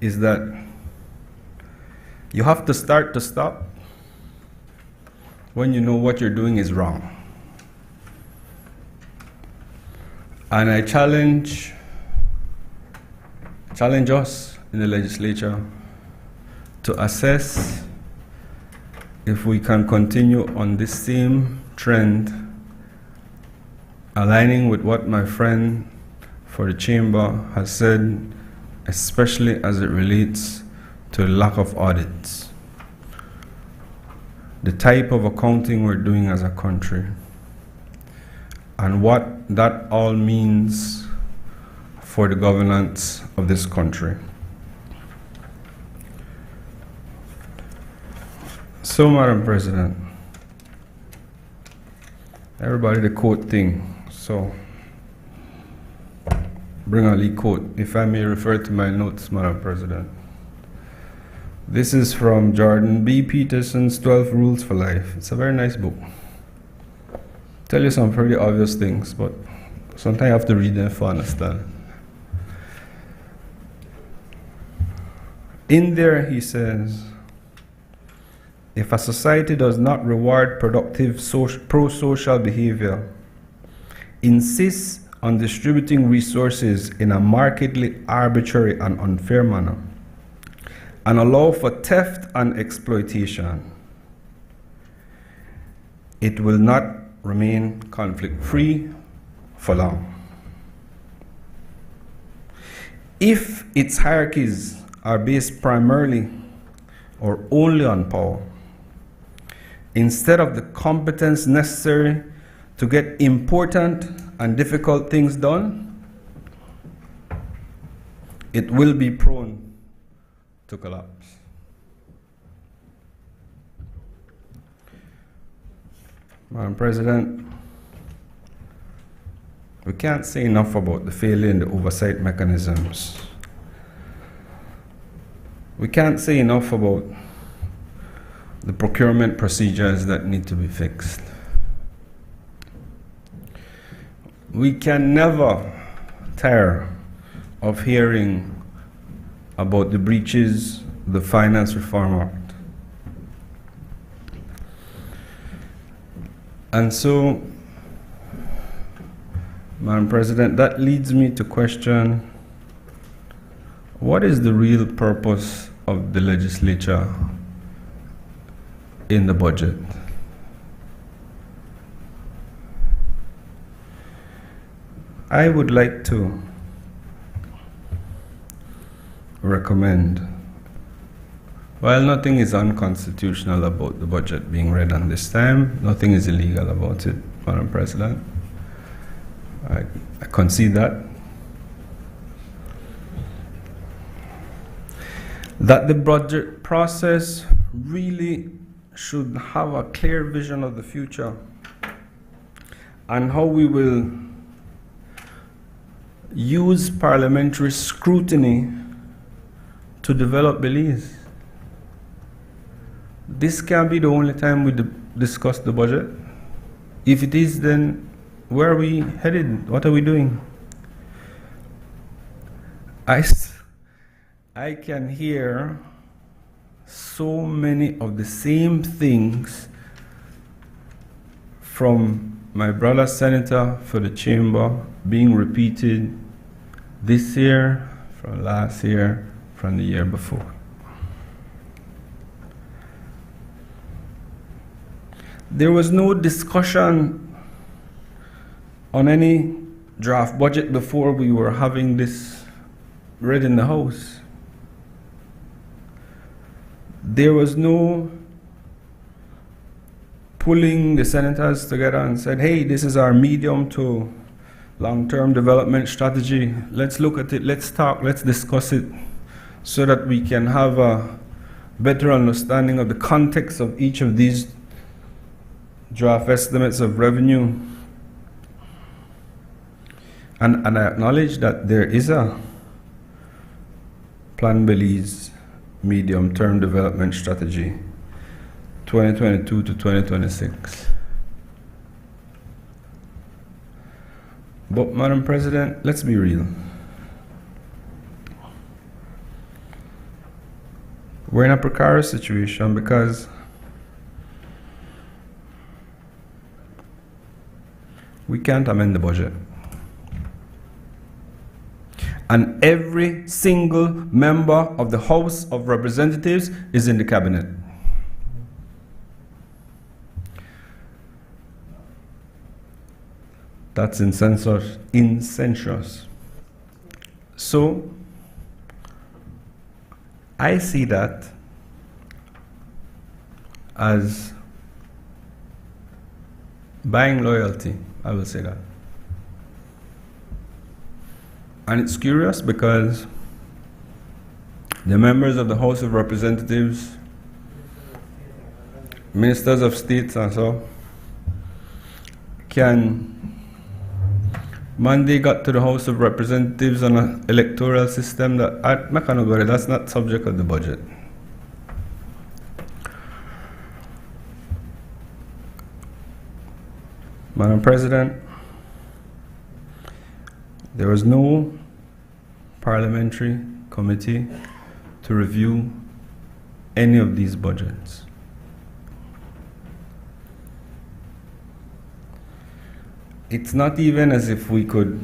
is that you have to start to stop when you know what you're doing is wrong. And I challenge us in the legislature to assess if we can continue on this same trend, aligning with what my friend for the chamber has said, especially as it relates to lack of audits, the type of accounting we're doing as a country, and what that all means for the governance of this country. So, Madam President, everybody the quote thing. So, bring a lead quote, if I may refer to my notes, Madam President. This is from Jordan B. Peterson's 12 Rules for Life. It's a very nice book. Tell you some pretty obvious things, but sometimes you have to read them to understand. In there, he says, if a society does not reward productive pro-social behavior, insists on distributing resources in a markedly arbitrary and unfair manner, and allow for theft and exploitation, it will not remain conflict-free for long. If its hierarchies are based primarily or only on power, instead of the competence necessary to get important and difficult things done, it will be prone to collapse. Madam President, we can't say enough about the failure in the oversight mechanisms. We can't say enough about the procurement procedures that need to be fixed. We can never tire of hearing about the breaches of the Finance Reform Act. And so, Madam President, that leads me to question, what is the real purpose of the legislature in the budget? I would like to recommend, while nothing is unconstitutional about the budget being read on this time, nothing is illegal about it, Madam President. I concede that. That the budget process really should have a clear vision of the future and how we will use parliamentary scrutiny to develop Belize. This can't be the only time we discuss the budget. If it is, then where are we headed? What are we doing? I can hear so many of the same things from my brother senator for the chamber being repeated this year, from last year, from the year before. There was no discussion on any draft budget before we were having this read in the House. There was no pulling the senators together and said, hey, this is our medium to long-term development strategy. Let's look at it, let's talk, let's discuss it so that we can have a better understanding of the context of each of these draft estimates of revenue. And I acknowledge that there is a Plan Belize medium-term development strategy, 2022 to 2026. But Madam President, let's be real. We're in a precarious situation because we can't amend the budget. And every single member of the House of Representatives is in the cabinet. That's incendious. So, I see that as buying loyalty, I will say that. And it's curious because the members of the House of Representatives, ministers of state and so, Monday got to the House of Representatives on an electoral system that I'm not gonna go there, that's not subject of the budget. Madam President, there was no parliamentary committee to review any of these budgets. It's not even as if we could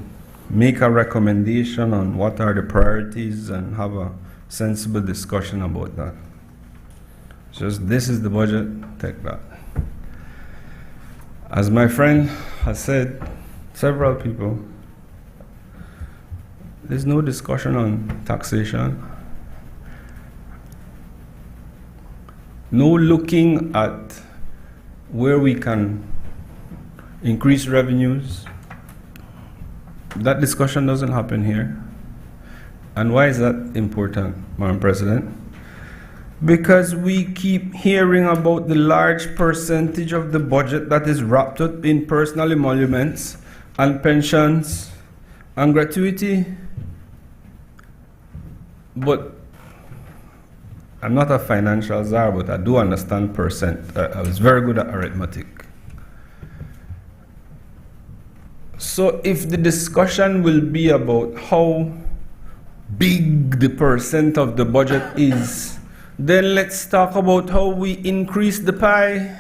make a recommendation on what are the priorities and have a sensible discussion about that. It's just, this is the budget, take that. As my friend has said, several people, there's no discussion on taxation. No looking at where we can increase revenues. That discussion doesn't happen here. And why is that important, Madam President? Because we keep hearing about the large percentage of the budget that is wrapped up in personal emoluments and pensions and gratuity. But I'm not a financial czar, but I do understand percent. I was very good at arithmetic. So if the discussion will be about how big the percent of the budget is, then let's talk about how we increase the pie.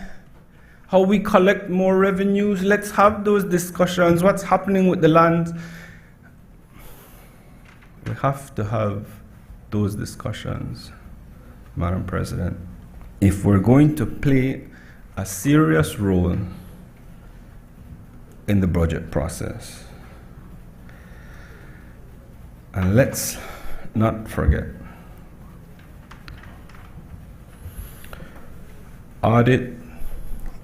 how we collect more revenues. Let's have those discussions. What's happening with the land? We have to have those discussions, Madam President, if we're going to play a serious role in the budget process. And let's not forget, audit,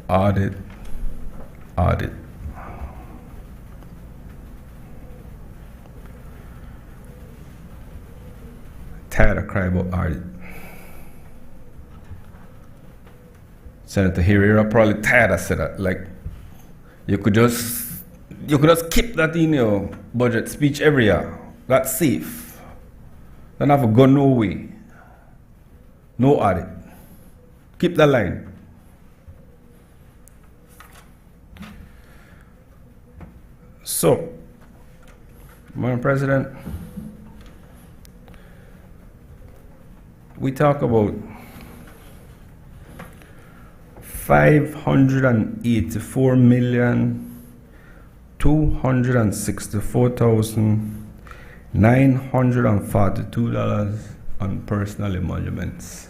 audit, audit. Tired of cry about audit. Senator Herrera probably tired of saying that. Like, you could just keep that in your budget speech every year. That's safe. Don't have to go no way. No audit. Keep that line. So, Madam President, we talk about 588,264,942 on personal emoluments.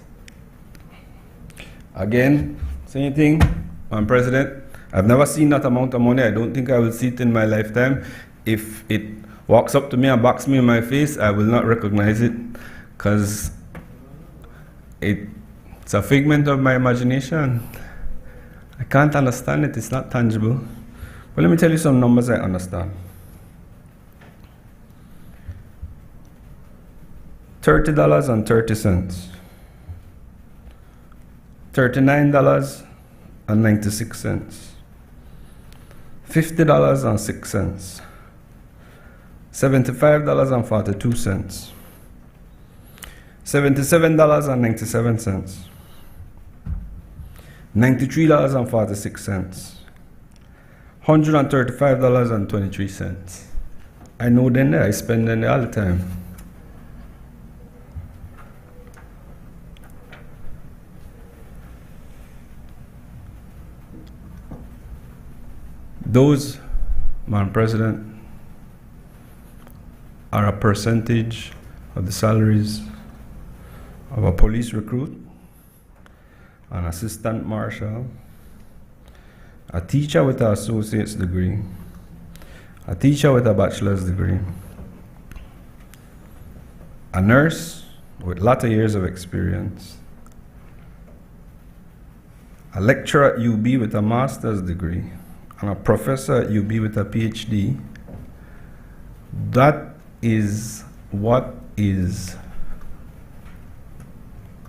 Again, same thing, Madam President. I've never seen that amount of money. I don't think I will see it in my lifetime. If it walks up to me and backs me in my face, I will not recognize it, because it's a figment of my imagination. I can't understand it. It's not tangible. But let me tell you some numbers I understand. $30.30, $39.96, $50.06, $75.42, $77.97, $93.46, $135.23. I know them there. I spend them there all the time. Those, Madam President, are a percentage of the salaries of a police recruit, an assistant marshal, a teacher with an associate's degree, a teacher with a bachelor's degree, a nurse with lots of years of experience, a lecturer at UB with a master's degree, and a professor at UB with a PhD. That is what is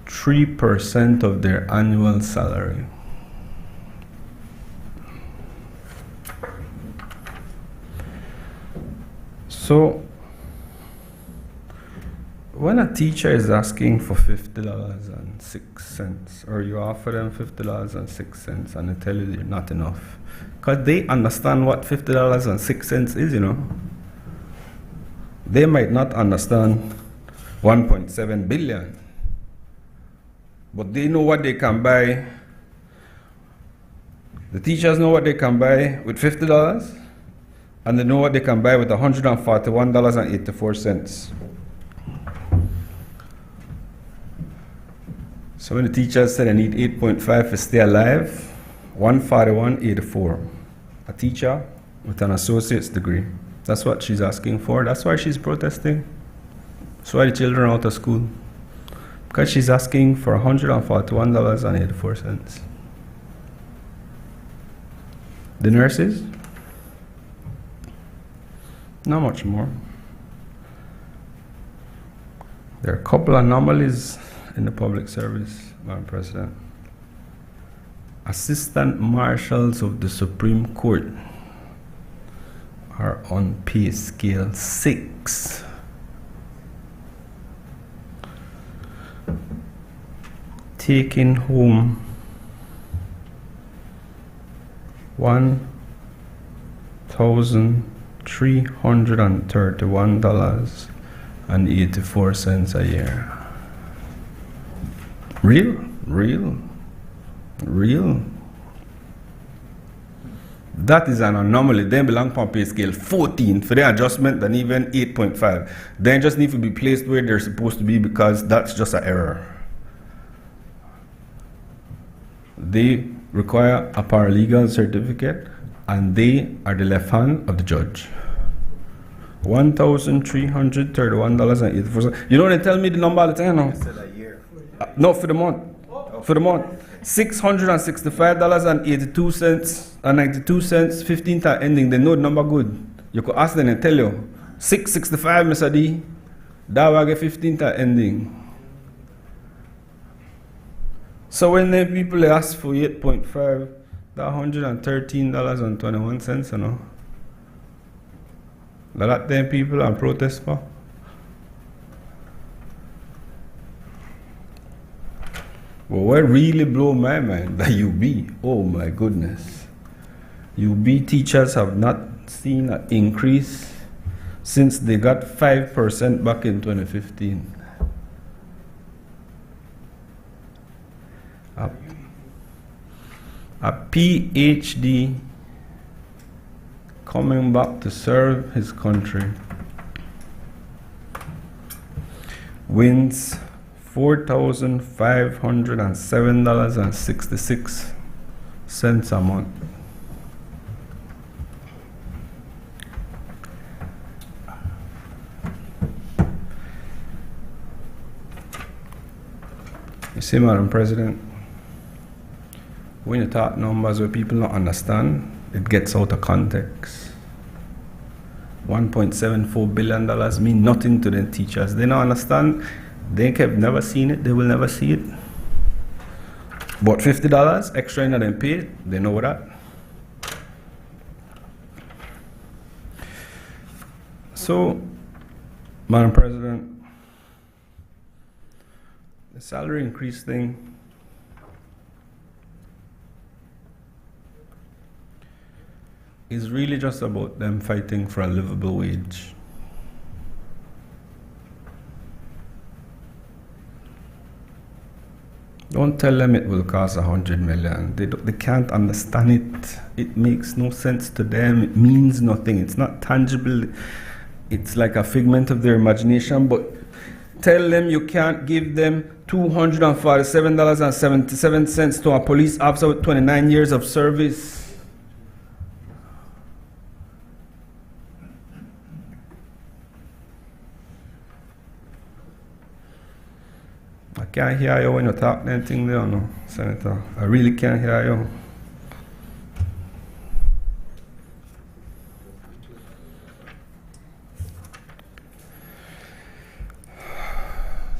3% of their annual salary. So, when a teacher is asking for $50.06, or you offer them $50.06 and they tell you they're not enough, because they understand what $50.06 is, you know. They might not understand 1.7 billion, but they know what they can buy. The teachers know what they can buy with $50, and they know what they can buy with $141.84. So when the teachers said I need 8.5 to stay alive, 141.84. A teacher with an associate's degree. That's what she's asking for. That's why she's protesting. That's why the children are out of school. Because she's asking for $141.84. The nurses, not much more. There are a couple anomalies in the public service, Madam President. Assistant marshals of the Supreme Court are on pay scale 6. Taking home $1,331.84 a year. Real? That is an anomaly. They belong on pay scale 14 for the adjustment than even 8.5. They just need to be placed where they're supposed to be because that's just an error. They require a paralegal certificate and they are the left hand of the judge. $1,331.84. You know they tell me the number all the time now? No, for the month. For the month. $665.82 and 92 cents, 15th ending. They know the number good. You could ask them and tell you. 665, Mr. D. That will get 15th ending. So when the people ask for 8.5, that $113.21, you know. That them people are protest for. Well, what really blow my mind, the UB, oh my goodness. UB teachers have not seen an increase since they got 5% back in 2015. A PhD coming back to serve his country wins $4,507.66 a month. You see, Madam President, when you talk numbers where people don't understand, it gets out of context. $1.74 billion mean nothing to the teachers. They don't understand. They have never seen it. They will never see it. But $50 extra in them paid. They know that. So, Madam President, the salary increase thing is really just about them fighting for a livable wage. Don't tell them it will cost $100 million. They can't understand it. It makes no sense to them. It means nothing. It's not tangible. It's like a figment of their imagination. But tell them you can't give them $247.77 to a police officer with 29 years of service. I can't hear you when you talk anything there, no, Senator. I really can't hear you.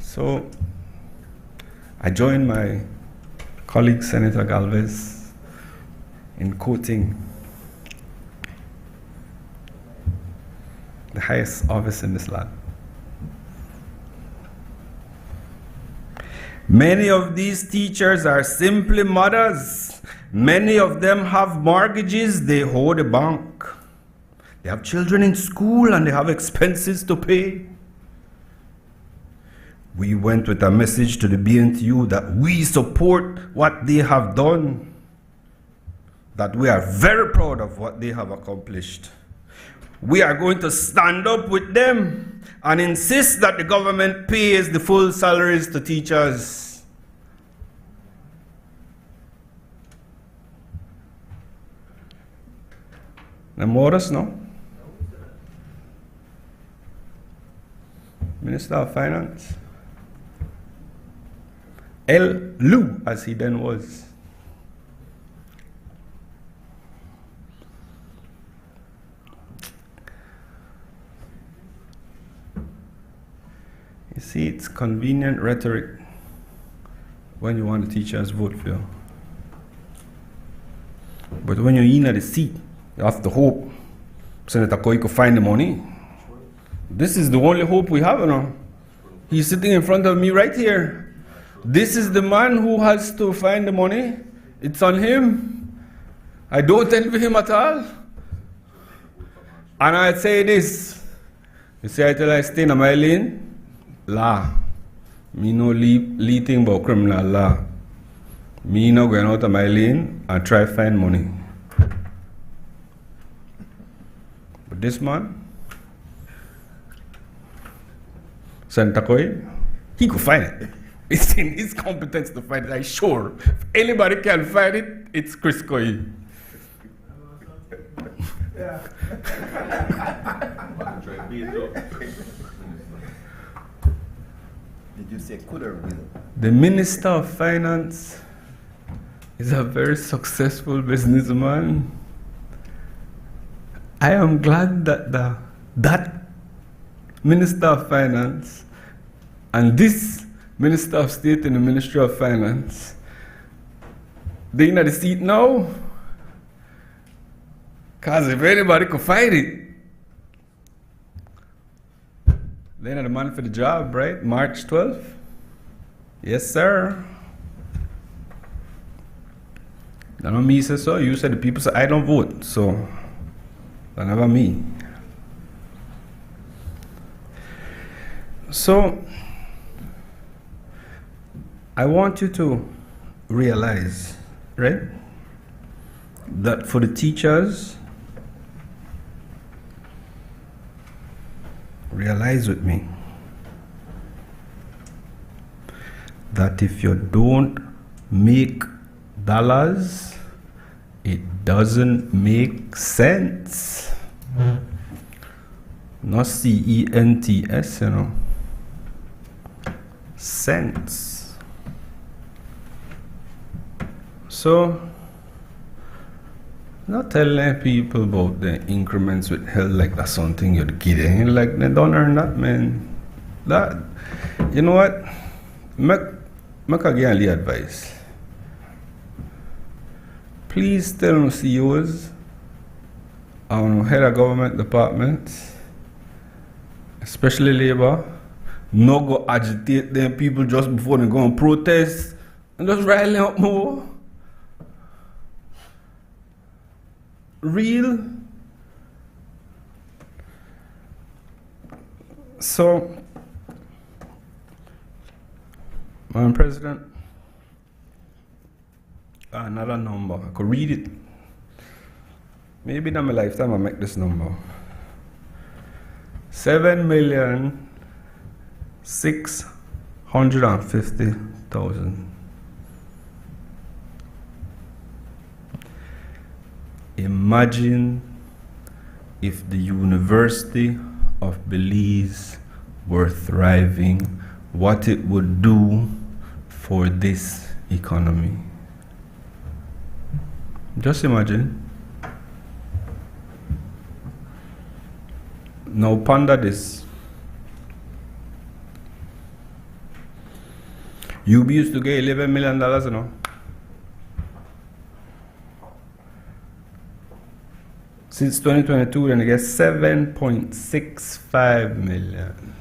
So, I joined my colleague, Senator Galvez, in quoting the highest office in this land. Many of these teachers are simply mothers. Many of them have mortgages they owe the bank. They have children in school and they have expenses to pay. We went with a message to the BNTU that we support what they have done, that we are very proud of what they have accomplished. We are going to stand up with them and insist that the government pays the full salaries to teachers. The Morris, no? Minister of Finance. El Lou, as he then was. You see, it's convenient rhetoric when you want the teachers vote for you. But when you're in the seat, you have to hope Senator Koi could find the money. This is the only hope we have now. He's sitting in front of me right here. This is the man who has to find the money. It's on him. I don't envy him at all. And I'd say this. You see, I tell I stay in my lane. Law. Me no lead thing about criminal law. Me no going out of my lane and try find money. But this man, Senator Coy, he could find it. It's in his competence to find it, I'm sure. If anybody can find it, it's Chris Coy.
Did you say could or will?
The Minister of Finance is a very successful businessman. I am glad that that Minister of Finance and this Minister of State in the Ministry of Finance, they're in the seat now. Because if anybody could fight it, they're the man for the job, right? March 12th? Yes, sir. That not me say so. You said the people say I don't vote, so that never me. So I want you to realize, right, that for the teachers, realize with me that if you don't make dollars, it doesn't make sense. Not CENTS, you know. Sense. So, not telling people about the increments with hell like that's something you're kidding. Like, they don't earn that, man. That, you know what? Make again the advice. Please tell no CEOs and head of government departments, especially labor, no go agitate them people just before they go and protest and just rile up more. Real. So, Madam President, another number. I could read it. Maybe in my lifetime I'll make this number. 7,650,000. Imagine if the University of Belize were thriving, what it would do for this economy. Just imagine. Now ponder this. UB used to get $11 million, you know. Since 2022, then they get 7.65 million.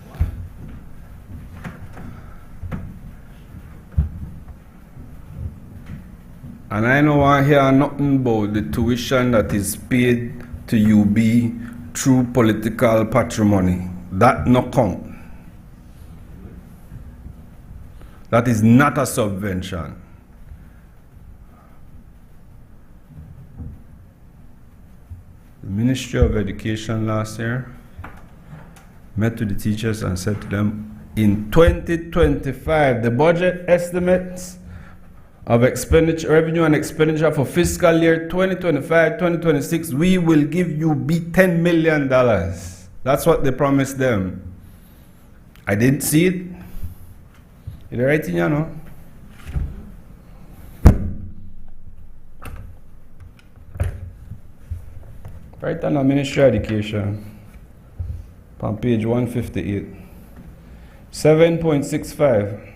And I don't want to hear nothing about the tuition that is paid to UB through political patrimony. That no count. That is not a subvention. The Ministry of Education last year met with the teachers and said to them, in 2025, the budget estimates of expenditure, revenue and expenditure for fiscal year 2025-2026, we will give you $10 million. That's what they promised them. I didn't see it. It's the right thing, you know. Right on the Ministry of Education, on page 158, 7.65.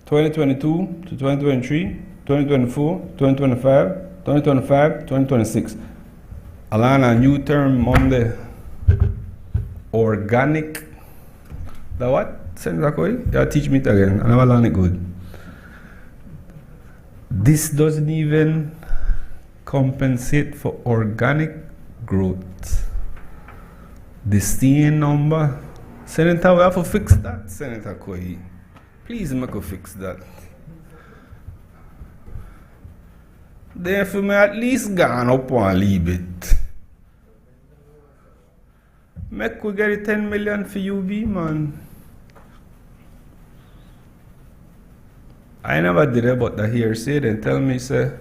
2022 to 2023, 2024, 2025, 2025, 2026. Alana, new term Monday. Organic. The what? Senator Coy? Yeah, teach me it again. I never learned it good. This doesn't even compensate for organic growth. The same number. Senator, we have to fix that, Senator Coy. Please make us fix that. Therefore, me at least gone up one little bit. Make we get it 10 million for UB, man. I never did it, but the hearsay, they tell me, say,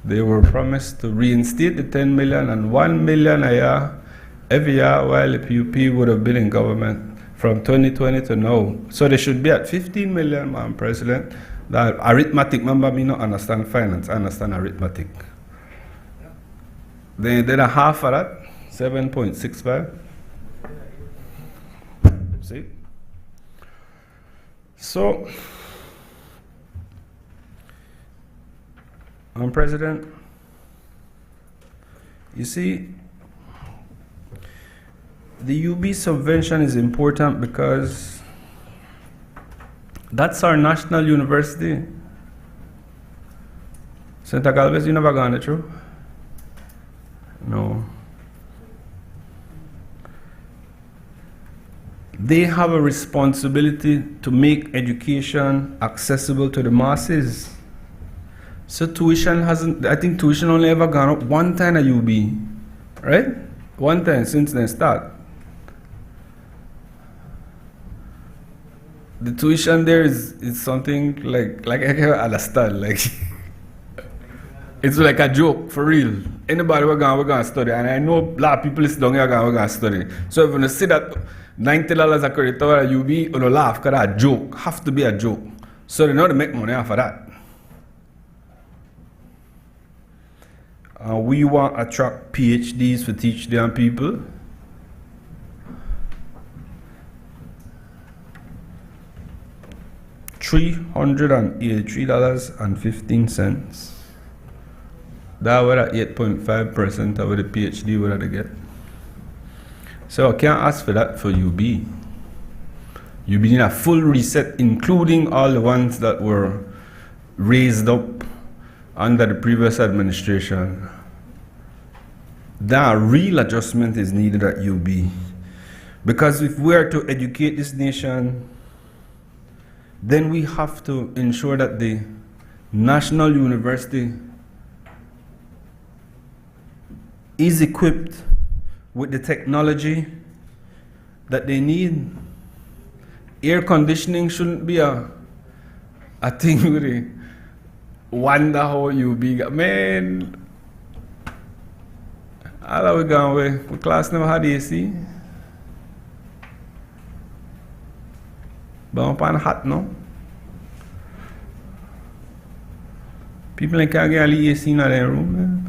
they were promised to reinstate the 10 million and 1 million a year every year while the PUP would have been in government from 2020 to now. So they should be at 15 million, Madam President. That arithmetic, remember me not understand finance, I understand arithmetic. They did a half of that, 7.65. See? So, Madam President, you see, the UB subvention is important because that's our national university. St. Galvez, you never gone it through? No. They have a responsibility to make education accessible to the masses. So tuition hasn't, I think tuition only ever gone up one time at UB, right? One time since they start. The tuition there is something like I can understand, like it's like a joke for real. Anybody we're gonna study, and I know a lot of people is down here we're gonna study. So if you see that $90 a credit hour at UB, you don't laugh because that's a joke, have to be a joke. So they know to make money off of that. We want to attract PhDs for teach their people. $383.15. That was at 8.5% of the PhD what they get. So I can't ask for that for UB. UB need a full reset, including all the ones that were raised up under the previous administration. That real adjustment is needed at UB. Because if we are to educate this nation, then we have to ensure that the national university is equipped with the technology that they need. Air conditioning shouldn't be a thing with it. Wonder how you be, man. All are we going with? My class never had AC. But I'm hot, no? People ain't can't get AC in their room, man.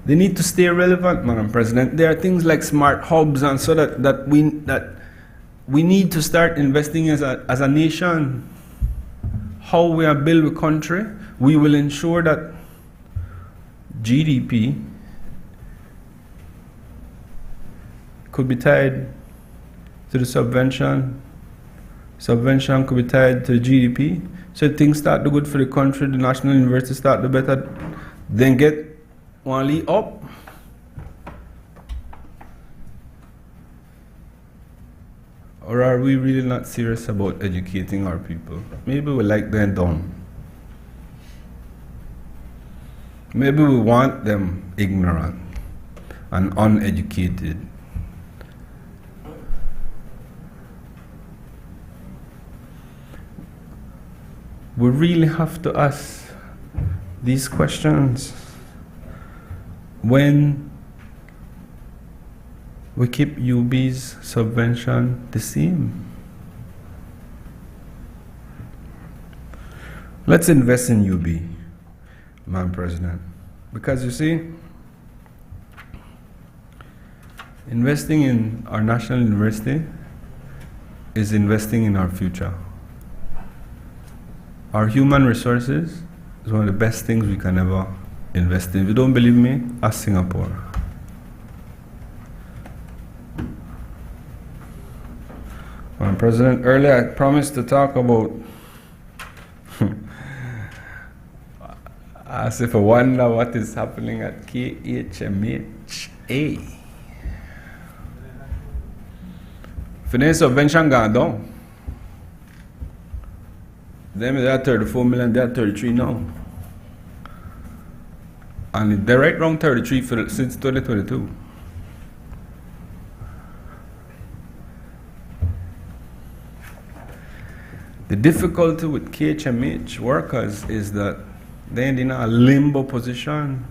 They need to stay relevant, Madam President. There are things like smart hubs, and so that we need to start investing as a nation. How we are built a country, we will ensure that GDP could be tied to the subvention. Subvention could be tied to the GDP. So things start to good for the country, the national university start to better, then get one lead up. Or are we really not serious about educating our people? Maybe we like them dumb. Maybe we want them ignorant and uneducated. We really have to ask these questions when we keep UB's subvention the same. Let's invest in UB, Madam President, because you see, investing in our national university is investing in our future. Our human resources is one of the best things we can ever invest in. If you don't believe me, ask Singapore. Madam President, earlier I promised to talk about as if I wonder what is happening at KHMHA. Finance subvention gone down. Them they are 34 million, they are 33 now. And they're right around 33 since 2022. The difficulty with KHMH workers is that they're in a limbo position.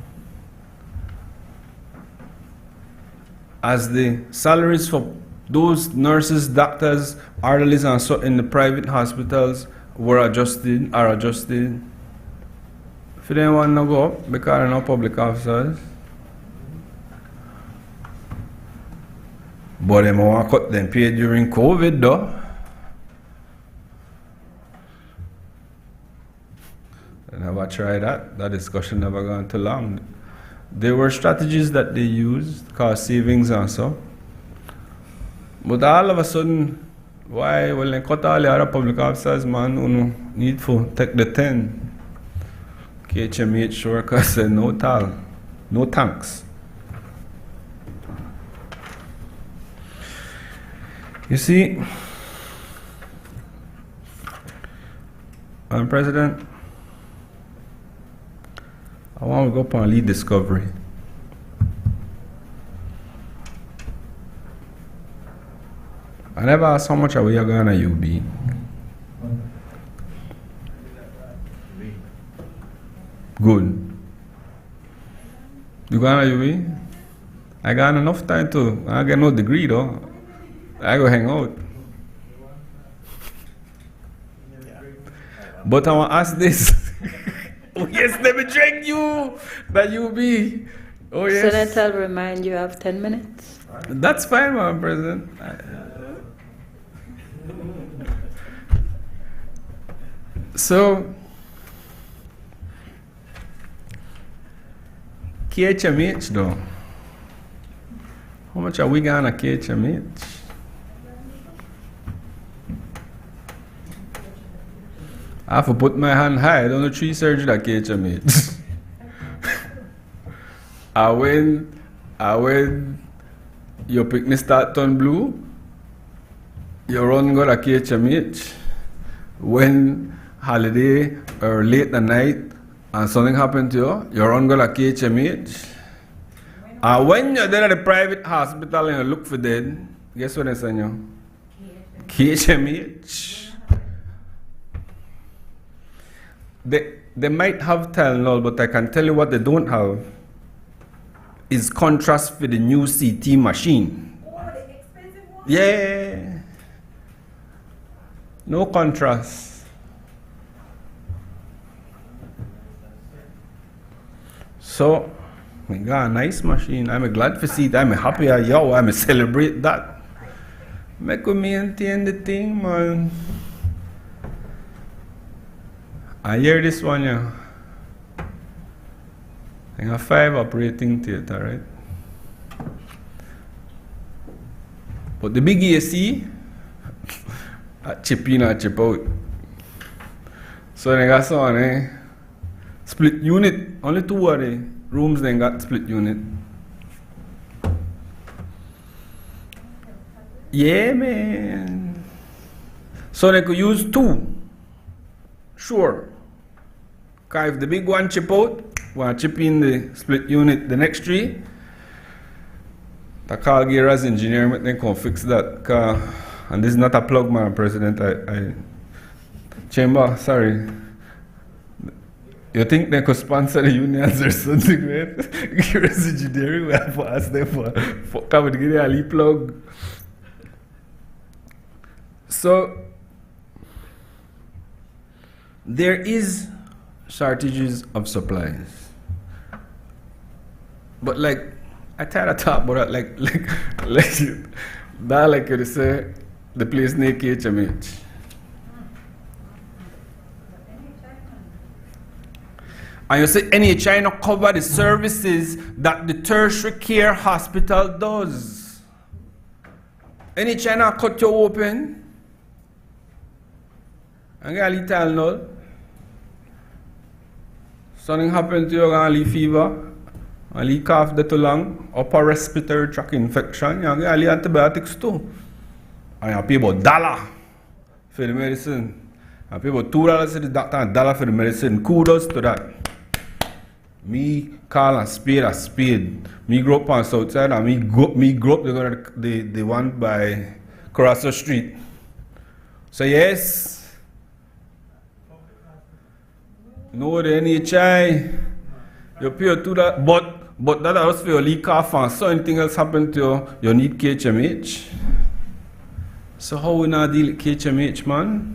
As the salaries for those nurses, doctors, orderlies, and so in the private hospitals are adjusted. If they don't want to go up because they're not public officers, but they want to cut them pay during COVID though. I never tried that. That discussion never gone too long. There were strategies that they used, cost savings and so. But all of a sudden, why? Well, they cut all the other public officers, man, who need to take the 10. KHMH workers said no tal, no thanks. You see, Madam President, I want to go up on lead discovery. I never asked how much are we going to UB. Good. You going to UB? I got enough time to, I get no degree though. I go hang out. But I want to ask this. Oh yes, let me drink you. That UB. Oh yes.
Senator, I'll remind you have 10 minutes.
That's fine, Madam President. So, KHMH though. How much are we going to KHMH? I have to put my hand high. I don't know 3 surgery at KHMH. when your picnic start turn blue, you run go to KHMH. When holiday or late at night and something happened to you, you run go to KHMH. And when you're there at the private hospital and you look for them, guess what they say you? KHMH. They might have Tylenol, but I can tell you what they don't have is contrast for the new CT machine.
Oh, the expensive one?
Yeah. No contrast. So, we got a nice machine. I'm glad to see it. I'm happy. I'm celebrate that. Make we maintain the thing, man. I hear this one, yeah. I have 5 operating theater, right? But the big AC, I chip in or chip out. So they got some split unit. Only 2 of the rooms they got split unit. Yeah, man. So they could use 2. Sure. Because if the big one chip out, we'll chip in the split unit the next 3. I call Gera's engineer, but they can fix that. And this is not a plug, Madam President. Chamber, sorry. You think they could sponsor the unions or something, right? Gera's engineering, we have to ask them for come and give a lead plug. So, there is shortages of supplies. But like, I try to talk about it like you say, the place near KHMH. And you say NHI not cover the services that the tertiary care hospital does. NHI not cut you open. And get a little Tylenol. Something happened to you, you're going to fever, a little cough that too long, upper respiratory tract infection, you get a little antibiotics too. And you pay about $1 for the medicine. I pay about $2 to the doctor and $1 for the medicine. Kudos to that. Me call a spade. Me grew up on Southside and me grew up the one by Carasso Street. So yes, no the NHI, you pay $2, but that was for your leak off and so anything else happen to you need KHMH. So how we not deal with KHMH, man?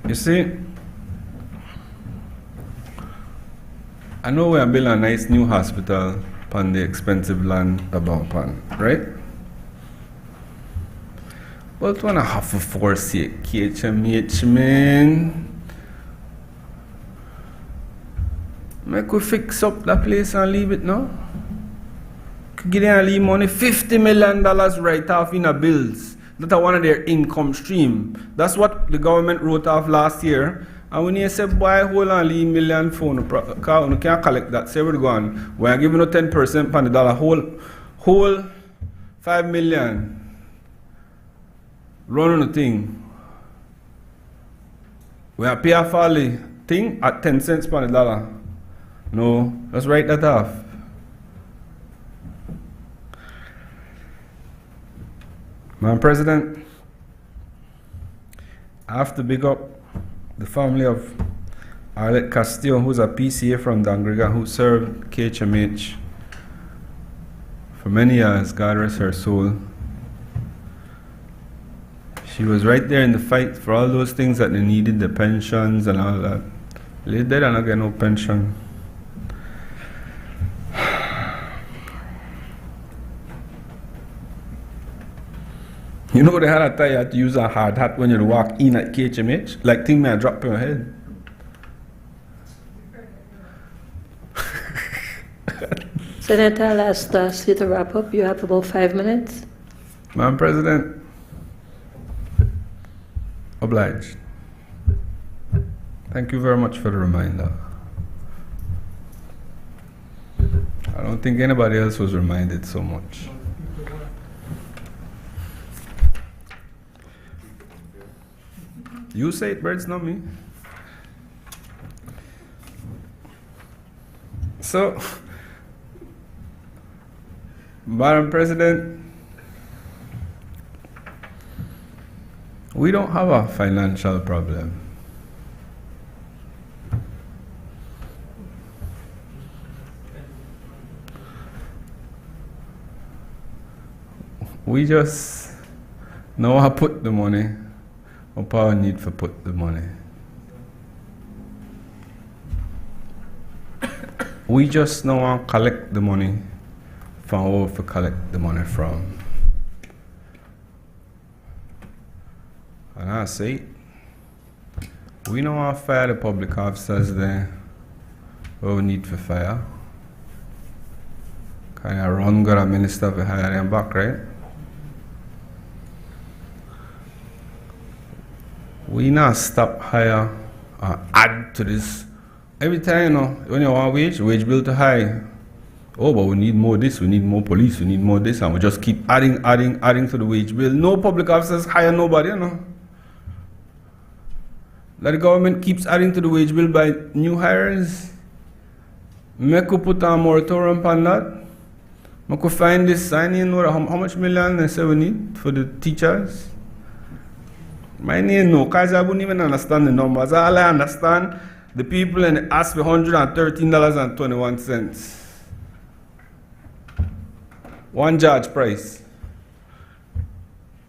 You see, I know we are building a nice new hospital on the expensive land about pan, right? But when I have to forsake KHMH, man, make we fix up that place and leave it now. Give them leave money, $50 million right off in a bills. That are one of their income stream. That's what the government wrote off last year. And when you say, boy, hold on, leave million phone, you can't collect that. Say we're going. We're giving you 10% on the dollar, whole 5 million. Run on the thing. We are pay off all the thing at 10 cents per dollar. No, let's write that off. Madam President, I have to big up the family of Arlette Castillo, who's a PCA from Dangriga, who served KHMH for many years. God rest her soul. She was right there in the fight for all those things that they needed, the pensions and all that. Lay dead and not get no pension. You know they had a time you had to use a hard hat when you walk in at KHMH? Like thing may drop on your head.
Senator, I'll ask you to wrap up. You have about 5 minutes.
Madam President, obliged. Thank you very much for the reminder. I don't think anybody else was reminded so much. You say it, birds, not me. So, Madam President, we don't have a financial problem. We just know how to put the money. What power need for put the money? We just know how to collect the money from where to collect the money from. And I say, we know how to fire the public officers there where we need to fire. Kind of run got a minister to hire them back, right? We not stop hire or add to this. Every time, you know, when you want wage bill to high. Oh, but we need more this, we need more police, we need more this, and we just keep adding to the wage bill. No public officers hire nobody, you know. That the government keeps adding to the wage bill by new hires. Make we put a moratorium on that. Make we find this signing, how much million they say we need for the teachers. My name no, because I wouldn't even understand the numbers. All I understand, the people and ask for $113.21. One judge price.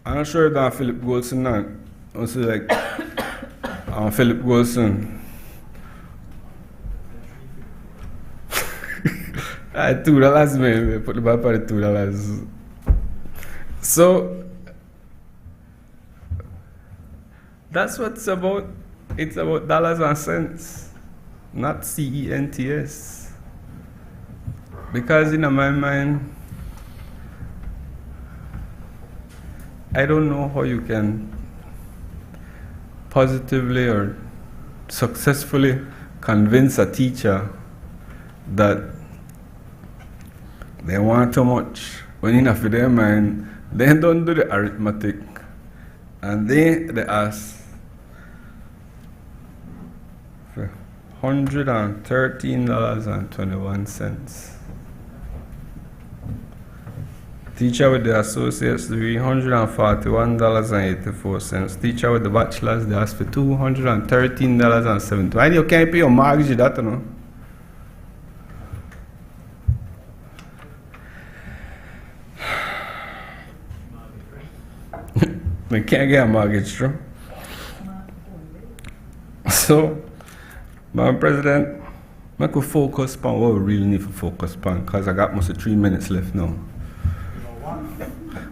I'm not sure that Philip Golson not. Also like Philip Golson. $2, man. Put the back for the $2. So that's what it's about. It's about dollars and cents, not CENTS. Because in my mind, I don't know how you can positively or successfully convince a teacher that they want too much when in for their mind, they don't do the arithmetic. And they ask for $113.21. Teacher with the associate's degree, $141.84. Teacher with the bachelor's, they ask for $213.70. Why you can't pay your mortgage that, you know? We can't get a mortgage, true? So, Madam President, I could focus on what we really need to focus on, because I got most of 3 minutes left now.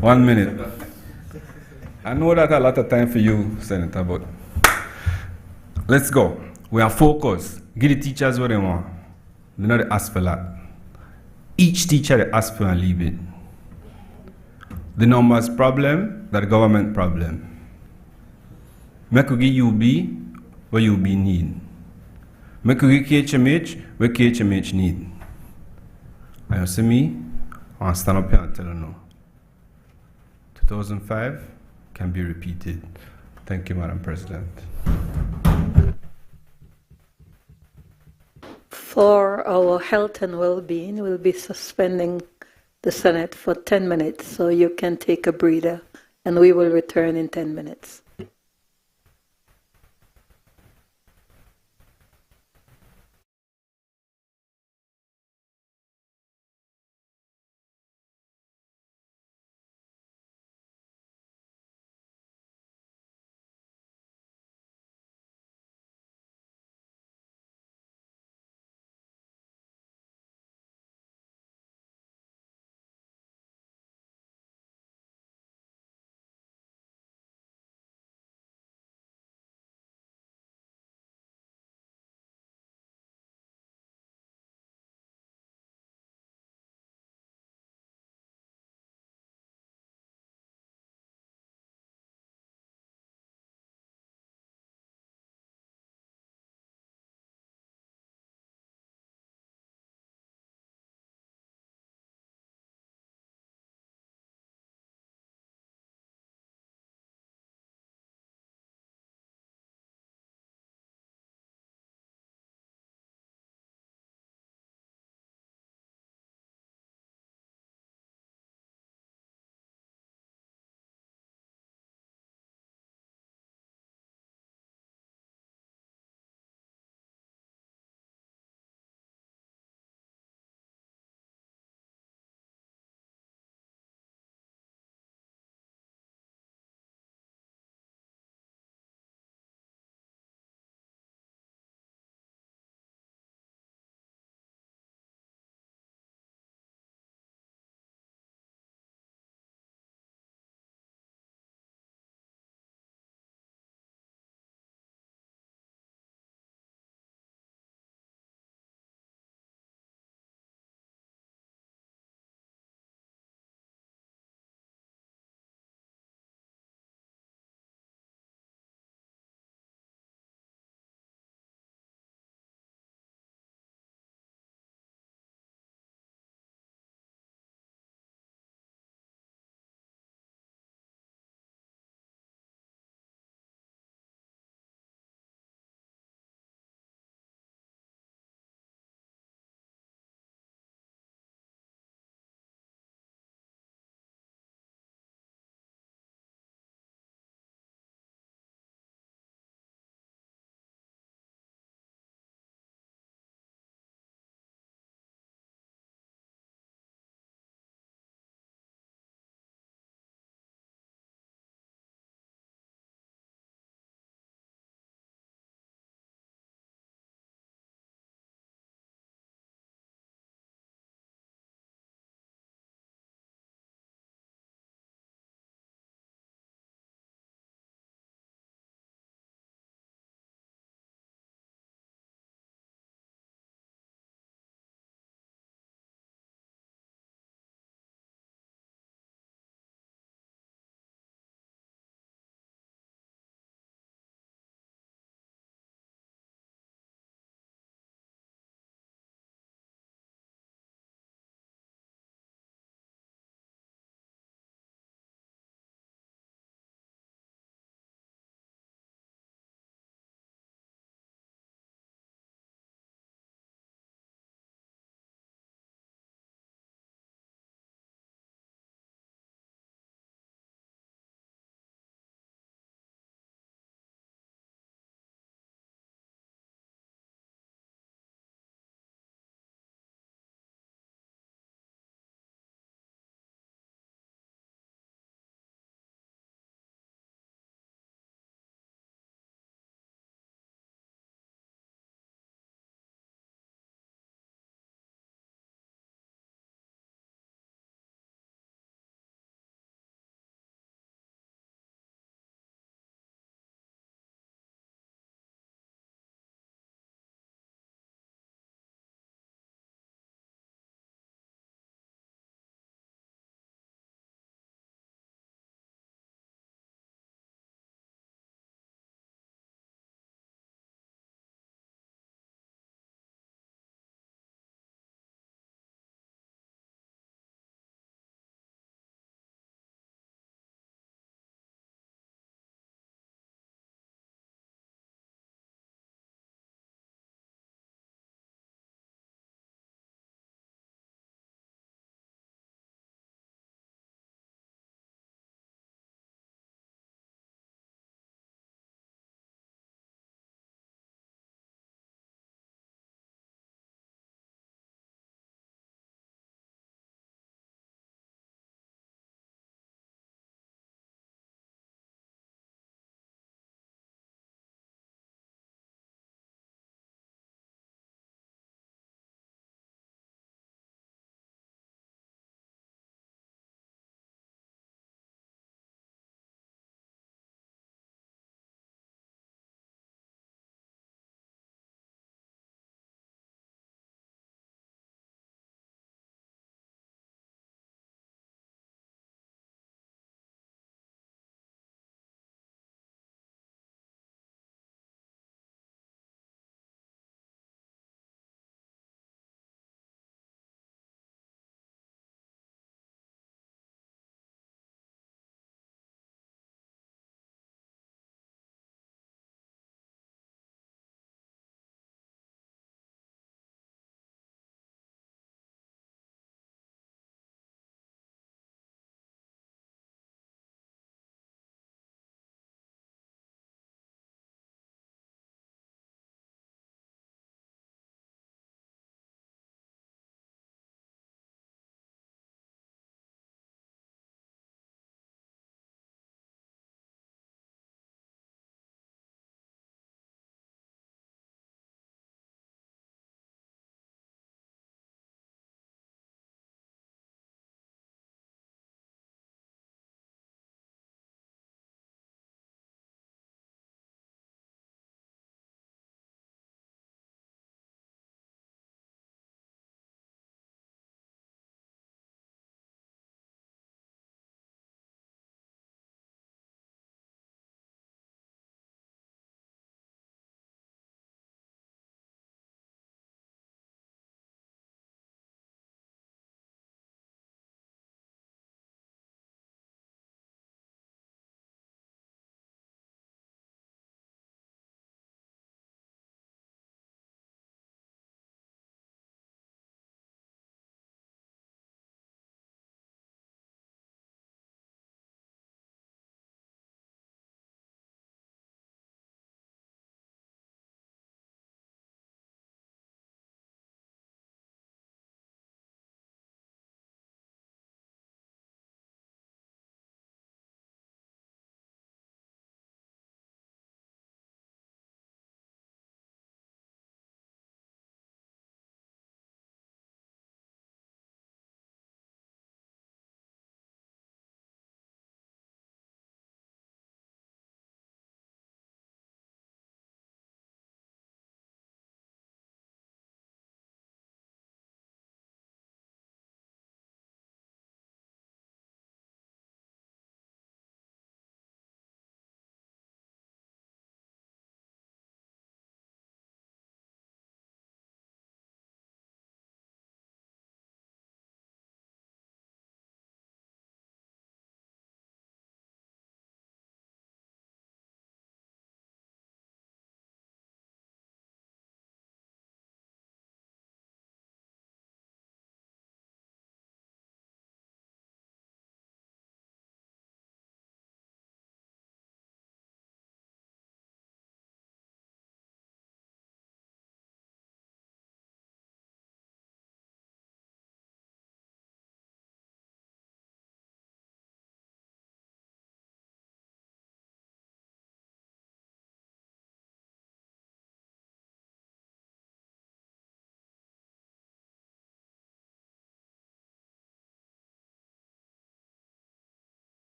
1 minute. I know that a lot of time for you, Senator, but let's go. We are focused. Give the teachers what they want. They know they ask for that. Each teacher they ask for and leave it. The numbers problem, that the government problem. Make we give UB what UB need. Make we give KHMH what KHMH need. And you see me, I stand up here and tell you no. 2005 can be repeated. Thank you, Madam President.
For our health and well-being, we'll be suspending the Senate for 10 minutes, so you can take a breather, and we will return in 10 minutes.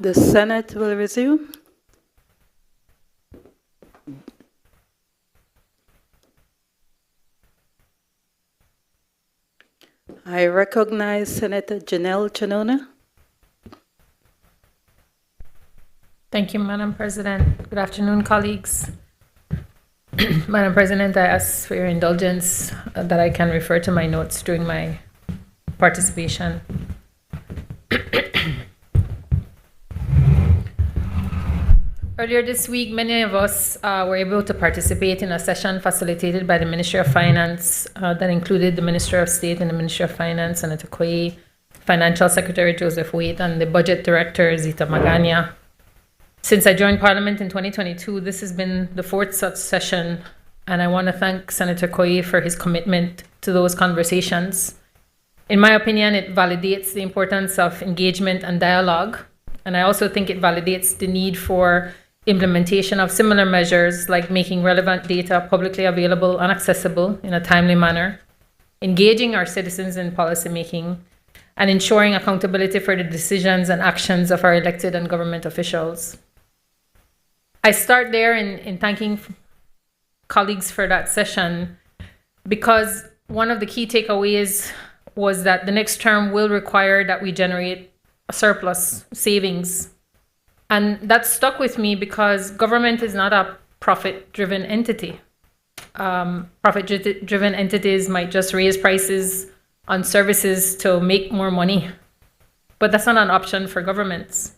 The Senate will resume. I recognize Senator Janelle Chanona.
Thank you, Madam President. Good afternoon, colleagues. Madam President, I ask for your indulgence that I can refer to my notes during my participation. Earlier this week, many of us were able to participate in a session facilitated by the Ministry of Finance that included the Minister of State and the Ministry of Finance, Senator Koyi, Financial Secretary Joseph Waite, and the Budget Director Zita Magana. Since I joined Parliament in 2022, this has been the fourth such session, and I want to thank Senator Koyi for his commitment to those conversations. In my opinion, it validates the importance of engagement and dialogue, and I also think it validates the need for implementation of similar measures like making relevant data publicly available and accessible in a timely manner, engaging our citizens in policymaking, and ensuring accountability for the decisions and actions of our elected and government officials. I start there in thanking colleagues for that session because one of the key takeaways was that the next term will require that we generate a surplus savings. And that stuck with me because government is not a profit-driven entity. Profit-driven entities might just raise prices on services to make more money, but that's not an option for governments.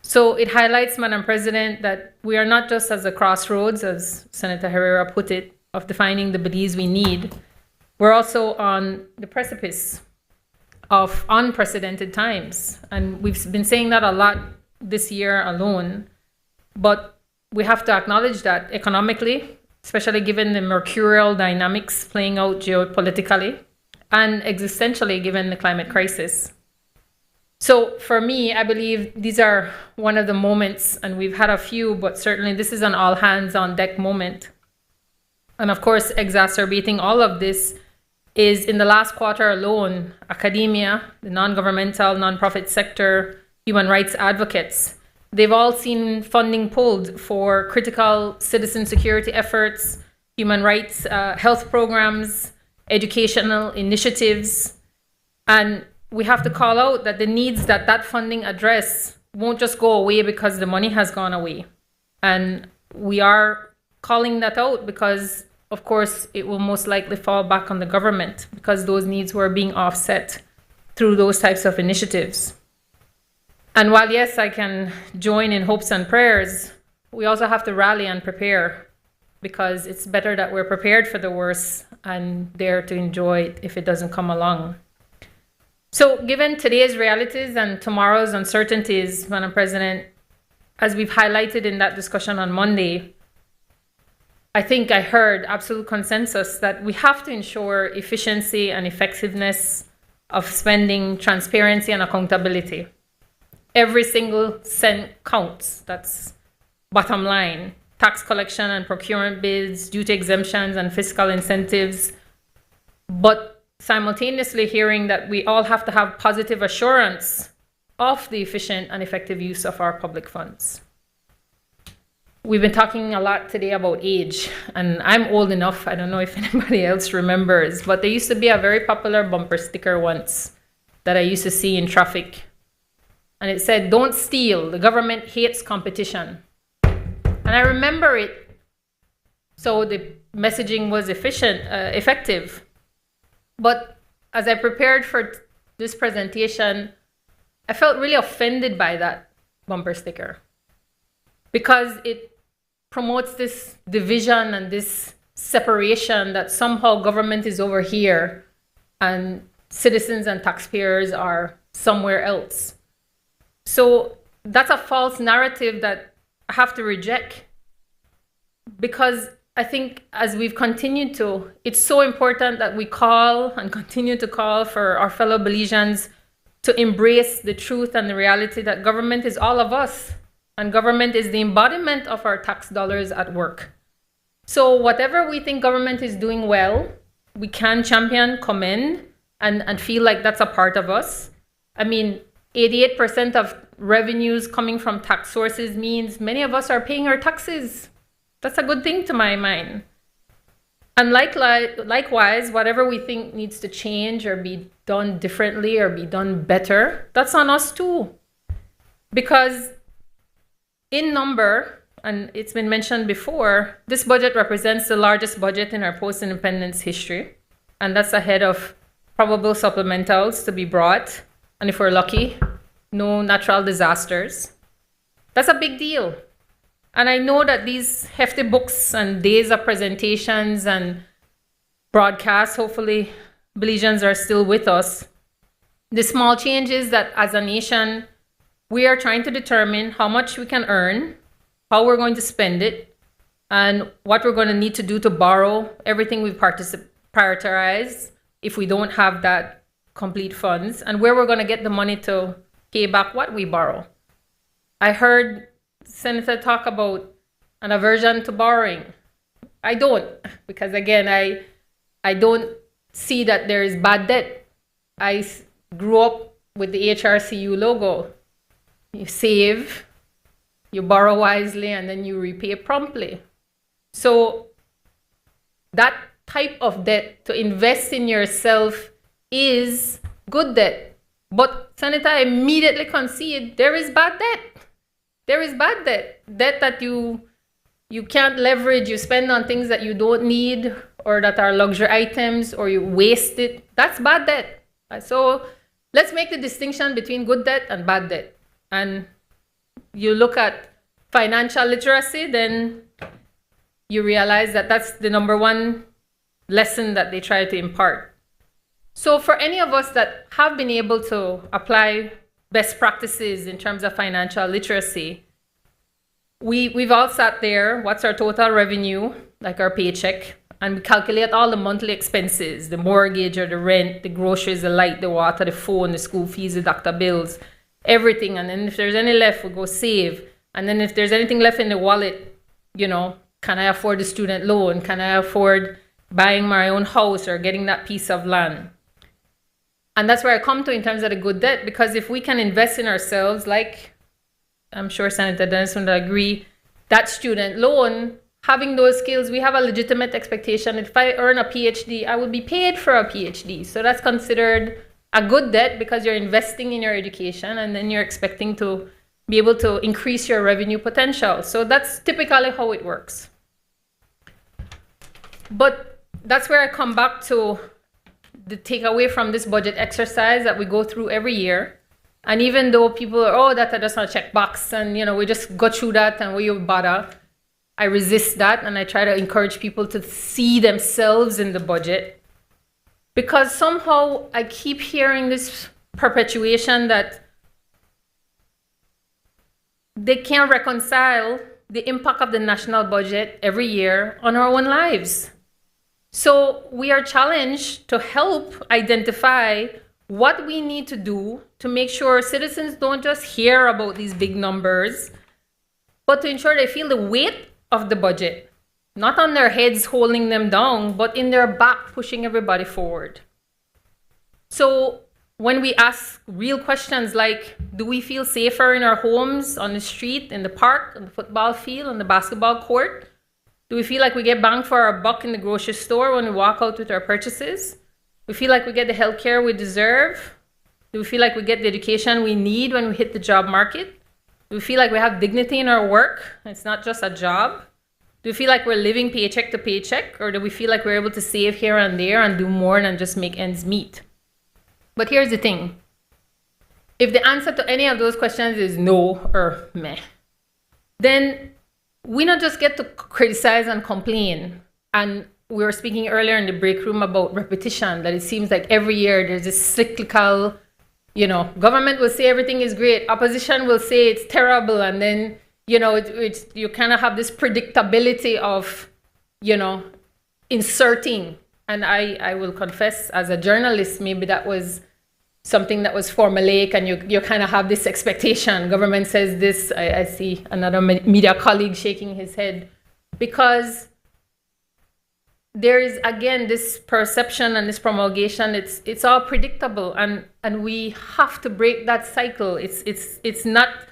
So it highlights, Madam President, that we are not just at a crossroads, as Senator Herrera put it, of defining the Belize we need. We're also on the precipice of unprecedented times. And we've been saying that a lot this year alone, but we have to acknowledge that economically, especially given the mercurial dynamics playing out geopolitically, and existentially given the climate crisis. So for me, I believe these are one of the moments, and we've had a few, but certainly this is an all hands on deck moment. And of course, exacerbating all of this is in the last quarter alone, academia, the non-governmental, non-profit sector, human rights advocates, they've all seen funding pulled for critical citizen security efforts, human rights, health programs, educational initiatives. And we have to call out that the needs that that funding address won't just go away because the money has gone away. And we are calling that out because, of course, it will most likely fall back on the government because those needs were being offset through those types of initiatives. And while, yes, I can join in hopes and prayers, we also have to rally and prepare because it's better that we're prepared for the worst and there to enjoy it if it doesn't come along. So given today's realities and tomorrow's uncertainties, Madam President, as we've highlighted in that discussion on Monday, I think I heard absolute consensus that we have to ensure efficiency and effectiveness of spending, transparency and accountability. Every single cent counts. That's bottom line. Tax collection and procurement bids, duty exemptions and fiscal incentives. But simultaneously hearing that we all have to have positive assurance of the efficient and effective use of our public funds. We've been talking a lot today about age, and I'm old enough, I don't know if anybody else remembers, but there used to be a very popular bumper sticker once that I used to see in traffic. And it said, "Don't steal, the government hates competition." And I remember it. So the messaging was effective. But as I prepared for this presentation, I felt really offended by that bumper sticker because it promotes this division and this separation that somehow government is over here and citizens and taxpayers are somewhere else. So that's a false narrative that I have to reject because I think as we've continued to, it's so important that we call and continue to call for our fellow Belizeans to embrace the truth and the reality that government is all of us and government is the embodiment of our tax dollars at work. So whatever we think government is doing well, we can champion, commend, and feel like that's a part of us. I mean, 88% of revenues coming from tax sources means many of us are paying our taxes. That's a good thing to my mind. And likewise, whatever we think needs to change or be done differently or be done better, that's on us too. Because in number, and it's been mentioned before, this budget represents the largest budget in our post-independence history. And that's ahead of probable supplementals to be brought. And if we're lucky, no natural disasters. That's a big deal. And I know that these hefty books and days of presentations and broadcasts, hopefully Belizeans are still with us. The small changes that as a nation, we are trying to determine how much we can earn, how we're going to spend it, and what we're going to need to do to borrow everything we've prioritized if we don't have that complete funds, and where we're going to get the money to pay back what we borrow. I heard Senator talk about an aversion to borrowing. I don't, because again, I don't see that there is bad debt. I grew up with the HRCU logo. You save, you borrow wisely, and then you repay promptly. So that type of debt, to invest in yourself, is good debt. But Senator, I immediately concede there is bad debt. There is bad debt. Debt that you can't leverage, you spend on things that you don't need or that are luxury items, or you waste it. That's bad debt. So let's make the distinction between good debt and bad debt. And you look at financial literacy, then you realize that that's the number one lesson that they try to impart. So for any of us that have been able to apply best practices in terms of financial literacy, we've all sat there, what's our total revenue, like our paycheck, and we calculate all the monthly expenses, the mortgage or the rent, the groceries, the light, the water, the phone, the school fees, the doctor bills, everything. And then if there's any left, we go save. And then if there's anything left in the wallet, can I afford the student loan? Can I afford buying my own house or getting that piece of land? And that's where I come to in terms of the good debt, because if we can invest in ourselves, like I'm sure Senator Dennis would agree, that student loan, having those skills, we have a legitimate expectation. If I earn a PhD, I will be paid for a PhD. So that's considered a good debt because you're investing in your education and then you're expecting to be able to increase your revenue potential. So that's typically how it works. But that's where I come back to the takeaway from this budget exercise that we go through every year. And even though people are, that's just a checkbox and, we just go through that and we bother, I resist that and I try to encourage people to see themselves in the budget. Because somehow I keep hearing this perpetuation that they can't reconcile the impact of the national budget every year on our own lives. So we are challenged to help identify what we need to do to make sure citizens don't just hear about these big numbers, but to ensure they feel the weight of the budget, not on their heads holding them down, but in their back pushing everybody forward. So when we ask real questions like, do we feel safer in our homes, on the street, in the park, on the football field, on the basketball court? Do we feel like we get bang for our buck in the grocery store when we walk out with our purchases? We feel like we get the health care we deserve? Do we feel like we get the education we need when we hit the job market? Do we feel like we have dignity in our work? It's not just a job. Do we feel like we're living paycheck to paycheck? Or do we feel like we're able to save here and there and do more than just make ends meet? But here's the thing. If the answer to any of those questions is no or meh, then we not just get to criticize and complain. And we were speaking earlier in the break room about repetition, that it seems like every year there's this cyclical, government will say everything is great, opposition will say it's terrible, and then, you kind of have this predictability of, inserting. And I will confess, as a journalist, maybe that was something that was formulaic, and you kind of have this expectation. Government says this. I see another media colleague shaking his head. Because there is again this perception and this promulgation. It's all predictable, and we have to break that cycle. It is not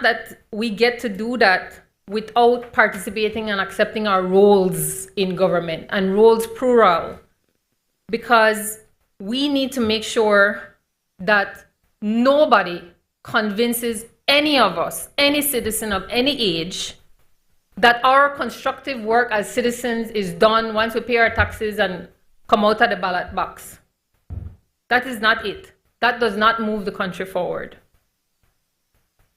that we get to do that without participating and accepting our roles in government, and roles plural, because we need to make sure that nobody convinces any of us, any citizen of any age, that our constructive work as citizens is done once we pay our taxes and come out of the ballot box. That is not it. That does not move the country forward.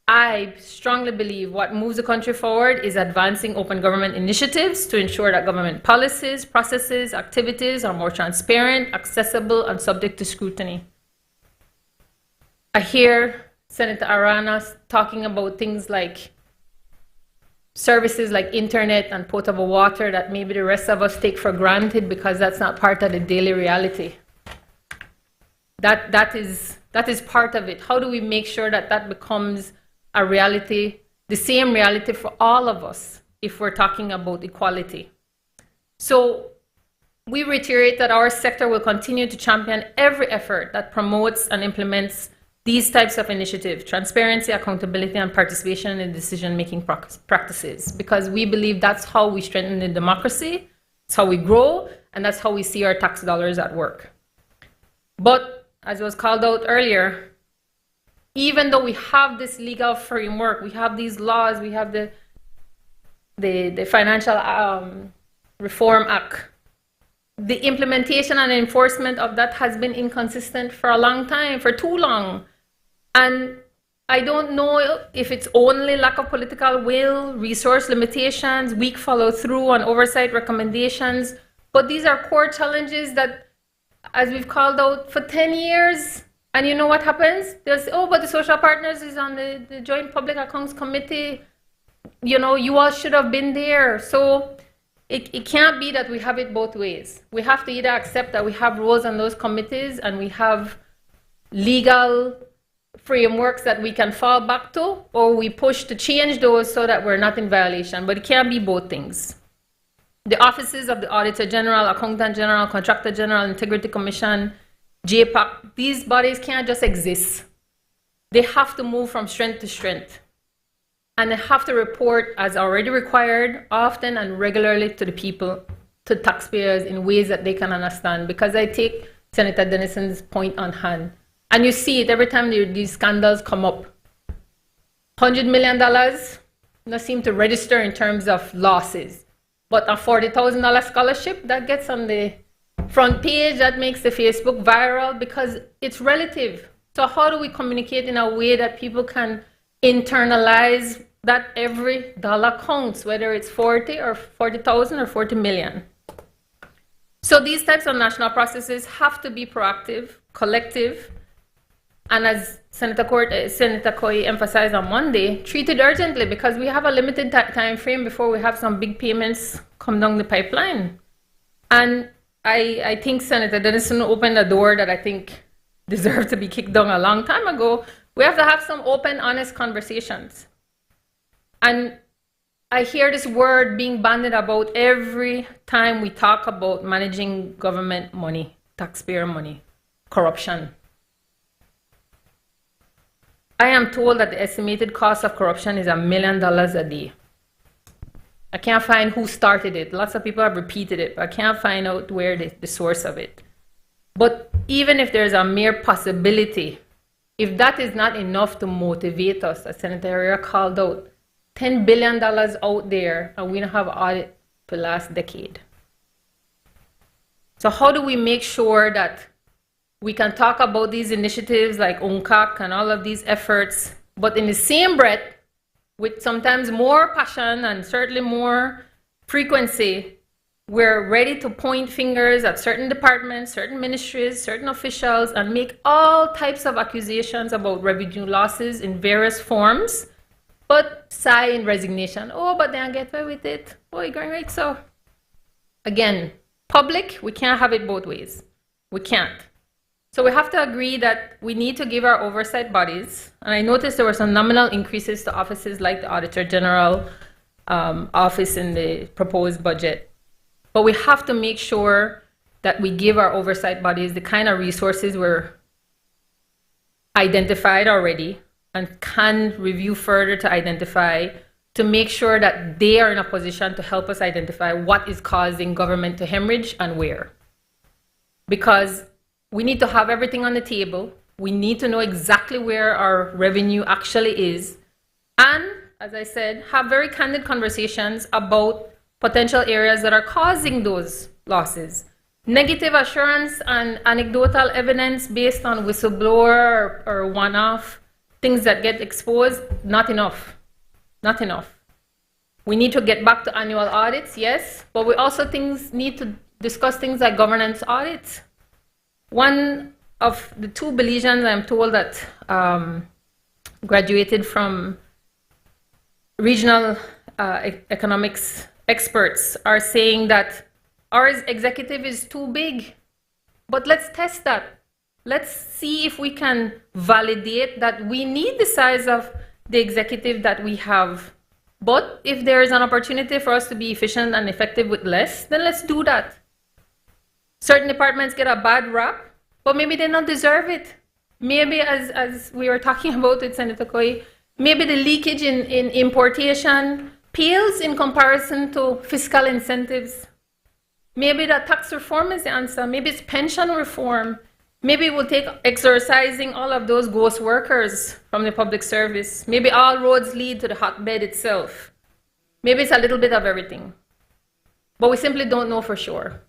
I strongly believe what moves the country forward is advancing open government initiatives to ensure that government policies, processes, activities are more transparent, accessible, and subject to scrutiny. I hear Senator Arana talking about things like services like internet and potable water that maybe the rest of us take for granted because that's not part of the daily reality. That is part of it. How do we make sure that that becomes a reality, the same reality for all of us if we're talking about equality? So we reiterate that our sector will continue to champion every effort that promotes and implements these types of initiatives: transparency, accountability, and participation in decision-making practices, because we believe that's how we strengthen the democracy, it's how we grow, and that's how we see our tax dollars at work. But as was called out earlier, even though we have this legal framework, we have these laws, we have the Financial Reform Act, the implementation and enforcement of that has been inconsistent for a long time, for too long. And I don't know if it's only lack of political will, resource limitations, weak follow-through on oversight recommendations, but these are core challenges that, as we've called out for 10 years, and you know what happens? They'll say, oh, but the social partners is on the Joint Public Accounts Committee. You know, you all should have been there. So it can't be that we have it both ways. We have to either accept that we have roles on those committees and we have legal frameworks that we can fall back to, or we push to change those so that we're not in violation. But it can't be both things. The offices of the Auditor General, Accountant General, Contractor General, Integrity Commission, JPAC, these bodies can't just exist. They have to move from strength to strength. And they have to report as already required, often and regularly to the people, to taxpayers in ways that they can understand. Because I take Senator Dennison's point on hand. And you see it every time these scandals come up. $100 million no seem to register in terms of losses. But a $40,000 scholarship, that gets on the front page, that makes the Facebook viral because it's relative. So how do we communicate in a way that people can internalize that every dollar counts, whether it's 40 or 40,000 or 40 million? So these types of national processes have to be proactive, collective, and as Senator Koi emphasized on Monday, treated urgently, because we have a limited time frame before we have some big payments come down the pipeline. And I think Senator Dennison opened a door that I think deserved to be kicked down a long time ago. We have to have some open, honest conversations. And I hear this word being bandied about every time we talk about managing government money, taxpayer money, corruption. I am told that the estimated cost of corruption is $1 million a day. I can't find who started it. Lots of people have repeated it, but I can't find out where the source of it. But even if there's a mere possibility, if that is not enough to motivate us, as Senator Herrera called out, $10 billion out there, and we don't have audit for the last decade. So how do we make sure that we can talk about these initiatives like UNCAC and all of these efforts, but in the same breath, with sometimes more passion and certainly more frequency, we're ready to point fingers at certain departments, certain ministries, certain officials, and make all types of accusations about revenue losses in various forms, but sigh in resignation. Oh, but then get away with it. Oh, you're going right, so. Again, public, we can't have it both ways. We can't. So we have to agree that we need to give our oversight bodies, and I noticed there were some nominal increases to offices like the Auditor General office in the proposed budget. But we have to make sure that we give our oversight bodies the kind of resources we're identified already and can review further to identify, to make sure that they are in a position to help us identify what is causing government to hemorrhage and where. Because we need to have everything on the table. We need to know exactly where our revenue actually is. And, as I said, have very candid conversations about potential areas that are causing those losses. Negative assurance and anecdotal evidence based on whistleblower or one-off things that get exposed, not enough. Not enough. We need to get back to annual audits, yes, but we also need to discuss things like governance audits. One of the two Belizeans, I'm told, that graduated from regional economics experts are saying that our executive is too big. But let's test that. Let's see if we can validate that we need the size of the executive that we have. But if there is an opportunity for us to be efficient and effective with less, then let's do that. Certain departments get a bad rap, but maybe they don't deserve it. Maybe, as we were talking about with Senator Koi, maybe the leakage in importation pales in comparison to fiscal incentives. Maybe the tax reform is the answer. Maybe it's pension reform. Maybe it will take exorcising all of those ghost workers from the public service. Maybe all roads lead to the hotbed itself. Maybe it's a little bit of everything. But we simply don't know for sure.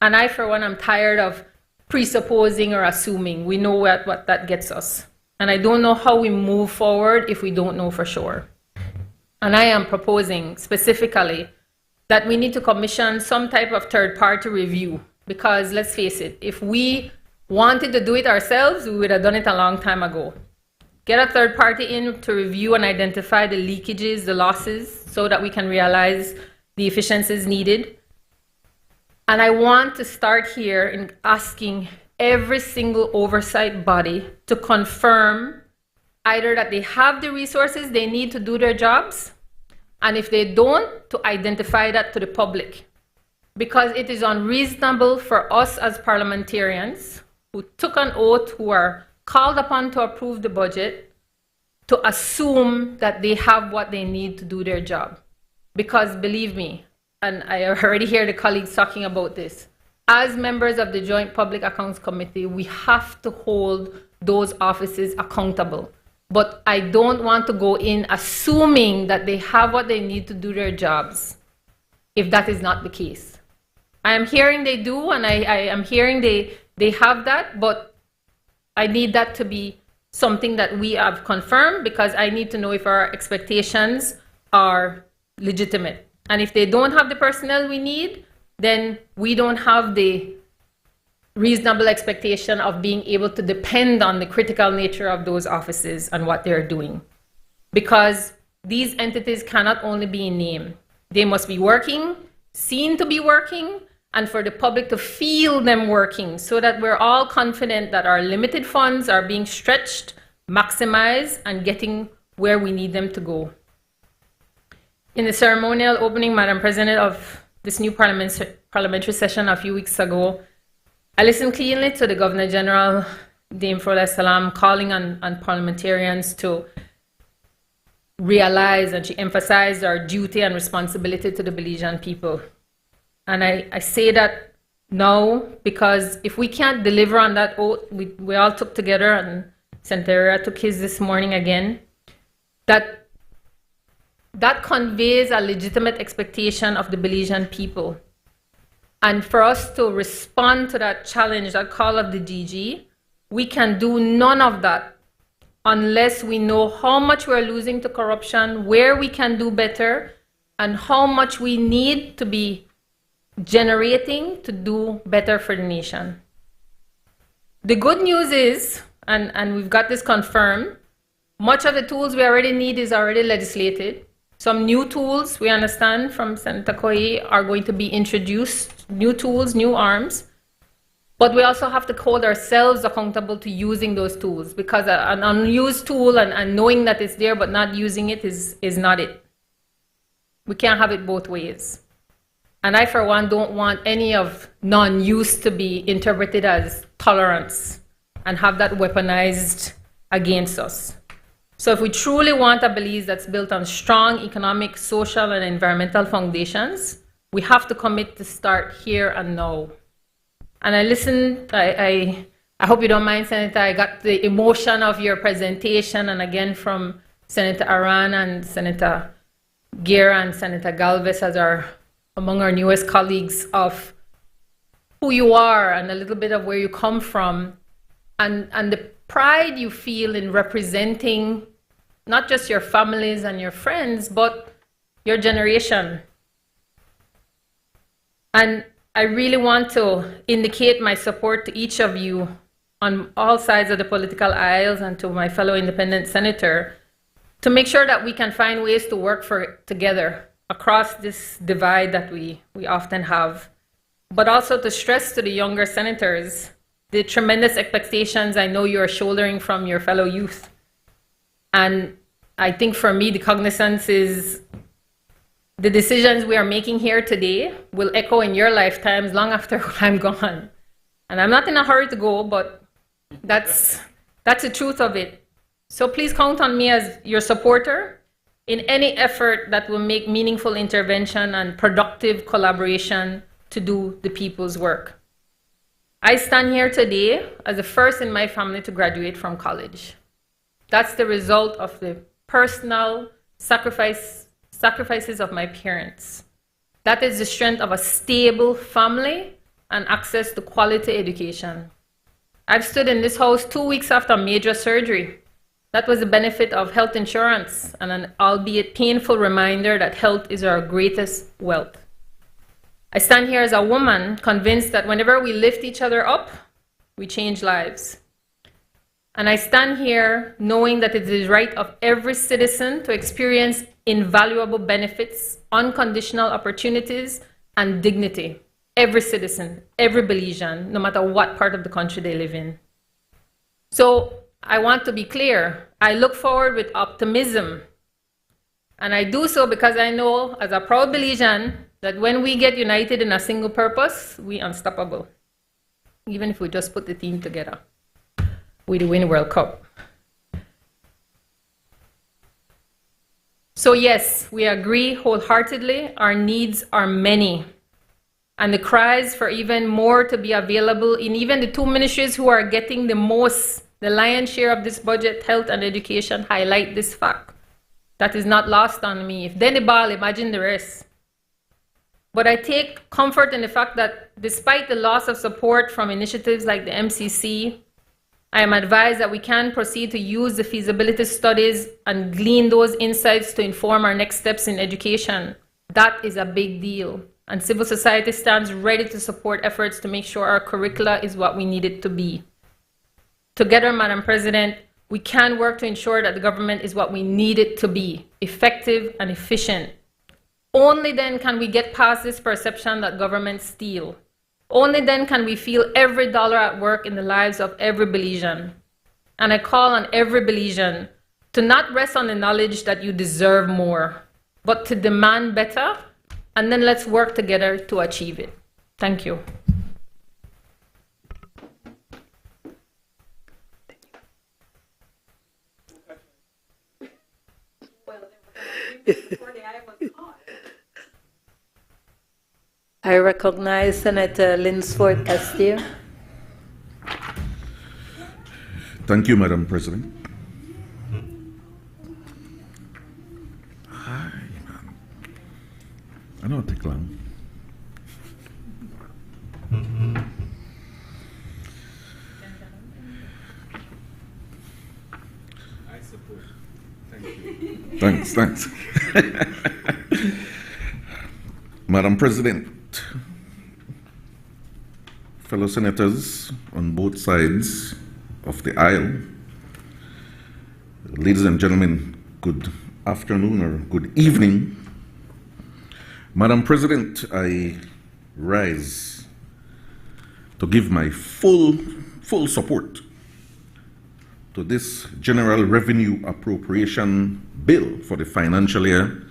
And I, for one, am tired of presupposing or assuming. We know what that gets us. And I don't know how we move forward if we don't know for sure. And I am proposing specifically that we need to commission some type of third-party review. Because let's face it, if we wanted to do it ourselves, we would have done it a long time ago. Get a third party in to review and identify the leakages, the losses, so that we can realize the efficiencies needed. And I want to start here in asking every single oversight body to confirm either that they have the resources they need to do their jobs, and if they don't, to identify that to the public. Because it is unreasonable for us as parliamentarians who took an oath, who are called upon to approve the budget, to assume that they have what they need to do their job. Because believe me, and I already hear the colleagues talking about this, as members of the Joint Public Accounts Committee, we have to hold those offices accountable. But I don't want to go in assuming that they have what they need to do their jobs, if that is not the case. I am hearing they do, and I am hearing they have that, but I need that to be something that we have confirmed, because I need to know if our expectations are legitimate. And if they don't have the personnel we need, then we don't have the reasonable expectation of being able to depend on the critical nature of those offices and what they're doing. Because these entities cannot only be in name. They must be working, seen to be working, and for the public to feel them working, so that we're all confident that our limited funds are being stretched, maximized, and getting where we need them to go. In the ceremonial opening, Madam President, of this new parliamentary session a few weeks ago, I listened keenly to the Governor General, Dame Frola Salam, calling on parliamentarians to realize, and she emphasized our duty and responsibility to the Belizean people. And I say that now because if we can't deliver on that oath, we all took together, and Centeria took his this morning again, that conveys a legitimate expectation of the Belizean people. And for us to respond to that challenge, that call of the DG, we can do none of that unless we know how much we're losing to corruption, where we can do better, and how much we need to be generating to do better for the nation. The good news is, and we've got this confirmed, much of the tools we already need is already legislated. Some new tools, we understand from Senator Koi, are going to be introduced, new tools, new arms. But we also have to hold ourselves accountable to using those tools, because an unused tool and knowing that it's there but not using it is not it. We can't have it both ways. And I, for one, don't want any of non-use to be interpreted as tolerance and have that weaponized against us. So if we truly want a Belize that's built on strong economic, social, and environmental foundations, we have to commit to start here and now. And I listened, I hope you don't mind, Senator, I got the emotion of your presentation, and again from Senator Aran and Senator Guerra and Senator Galvez as among our newest colleagues, of who you are and a little bit of where you come from, and the pride you feel in representing not just your families and your friends, but your generation. And I really want to indicate my support to each of you on all sides of the political aisles and to my fellow independent senator to make sure that we can find ways to work together across this divide that we often have, but also to stress to the younger senators the tremendous expectations I know you're shouldering from your fellow youth. And I think for me, the cognizance is the decisions we are making here today will echo in your lifetimes long after I'm gone. And I'm not in a hurry to go, but that's the truth of it. So please count on me as your supporter in any effort that will make meaningful intervention and productive collaboration to do the people's work. I stand here today as the first in my family to graduate from college. That's the result of the personal sacrifices of my parents. That is the strength of a stable family and access to quality education. I've stood in this house 2 weeks after major surgery. That was the benefit of health insurance and an albeit painful reminder that health is our greatest wealth. I stand here as a woman convinced that whenever we lift each other up, we change lives. And I stand here knowing that it is the right of every citizen to experience invaluable benefits, unconditional opportunities, and dignity. Every citizen, every Belizean, no matter what part of the country they live in. So I want to be clear. I look forward with optimism. And I do so because I know, as a proud Belizean, that when we get united in a single purpose, we're unstoppable. Even if we just put the team together, we win World Cup. So yes, we agree wholeheartedly, our needs are many. And the cries for even more to be available in even the two ministries who are getting the lion's share of this budget, health and education, highlight this fact. That is not lost on me. If Denibal, imagine the rest. But I take comfort in the fact that despite the loss of support from initiatives like the MCC, I am advised that we can proceed to use the feasibility studies and glean those insights to inform our next steps in education. That is a big deal. And civil society stands ready to support efforts to make sure our curricula is what we need it to be. Together, Madam President, we can work to ensure that the government is what we need it to be, effective and efficient. Only then can we get past this perception that governments steal. Only then can we feel every dollar at work in the lives of every Belizean. And I call on every Belizean to not rest on the knowledge that you deserve more, but to demand better, and then let's work together to achieve it. Thank you.
I recognize Senator Linsford Castillo.
Thank you, Madam President. Hi, man. I don't take long.
I support. Thank you.
Thanks. Madam President, fellow senators on both sides of the aisle, ladies and gentlemen, good afternoon or good evening. Madam President, I rise to give my full support to this General Revenue Appropriation Bill for the financial year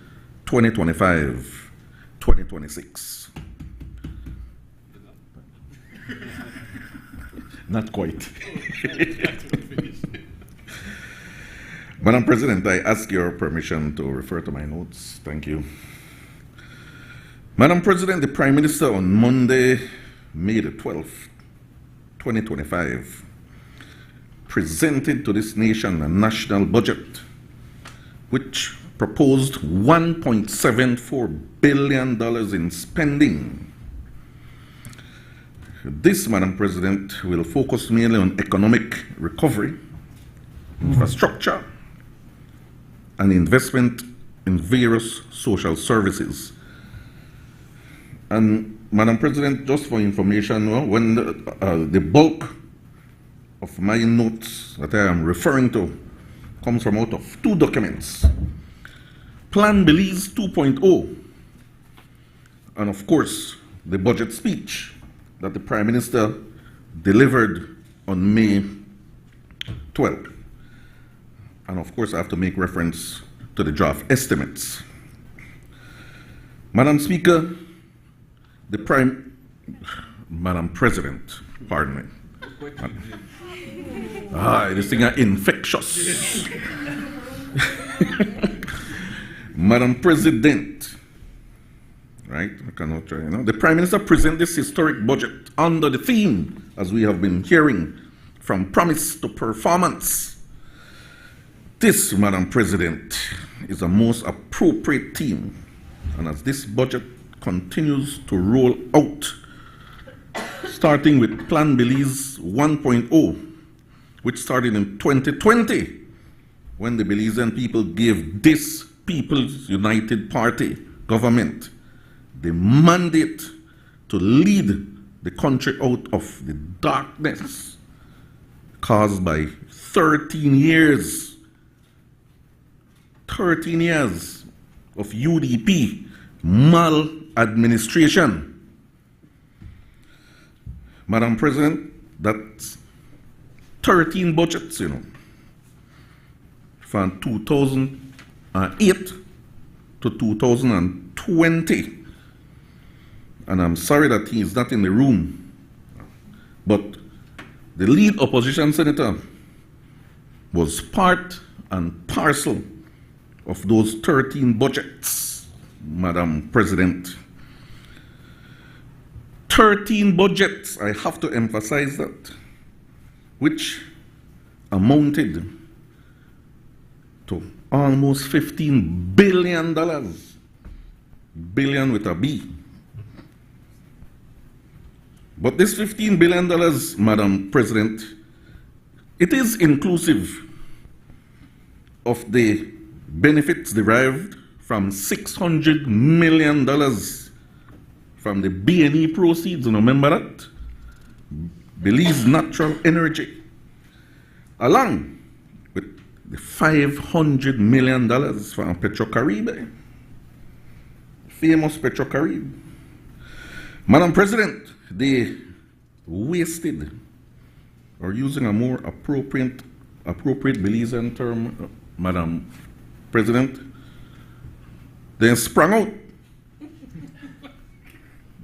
2025-2026. Not quite. Madam President, I ask your permission to refer to my notes. Thank you. Madam President, the Prime Minister on Monday, May the 12th, 2025, presented to this nation a national budget which proposed $1.74 billion in spending. This, Madam President, will focus mainly on economic recovery, infrastructure, and investment in various social services. And Madam President, just for information, when the bulk of my notes that I am referring to comes from out of two documents, Plan Belize 2.0, and of course, the budget speech that the Prime Minister delivered on May 12th. And of course, I have to make reference to the draft estimates. Madam Speaker, Madam President, pardon me. This thing is infectious. Madam President, right? I cannot try, the Prime Minister presented this historic budget under the theme, as we have been hearing, from promise to performance. This, Madam President, is a most appropriate theme, and as this budget continues to roll out, starting with Plan Belize 1.0, which started in 2020, when the Belizean people gave this People's United Party government the mandate to lead the country out of the darkness caused by 13 years of UDP maladministration. Madam President, that's 13 budgets, from 2008 to 2020. And I'm sorry that he is not in the room, but the lead opposition senator was part and parcel of those 13 budgets, Madam President. 13 budgets, I have to emphasize that, which amounted to almost $15 billion, billion with a B. But this $15 billion, Madam President, it is inclusive of the benefits derived from $600 million from the B&E proceeds, remember that? Belize Natural Energy, along with the $500 million from Petrocaribe, famous Petrocaribe. Madam President, they wasted, or using a more appropriate Belizean term, Madam President, they sprung out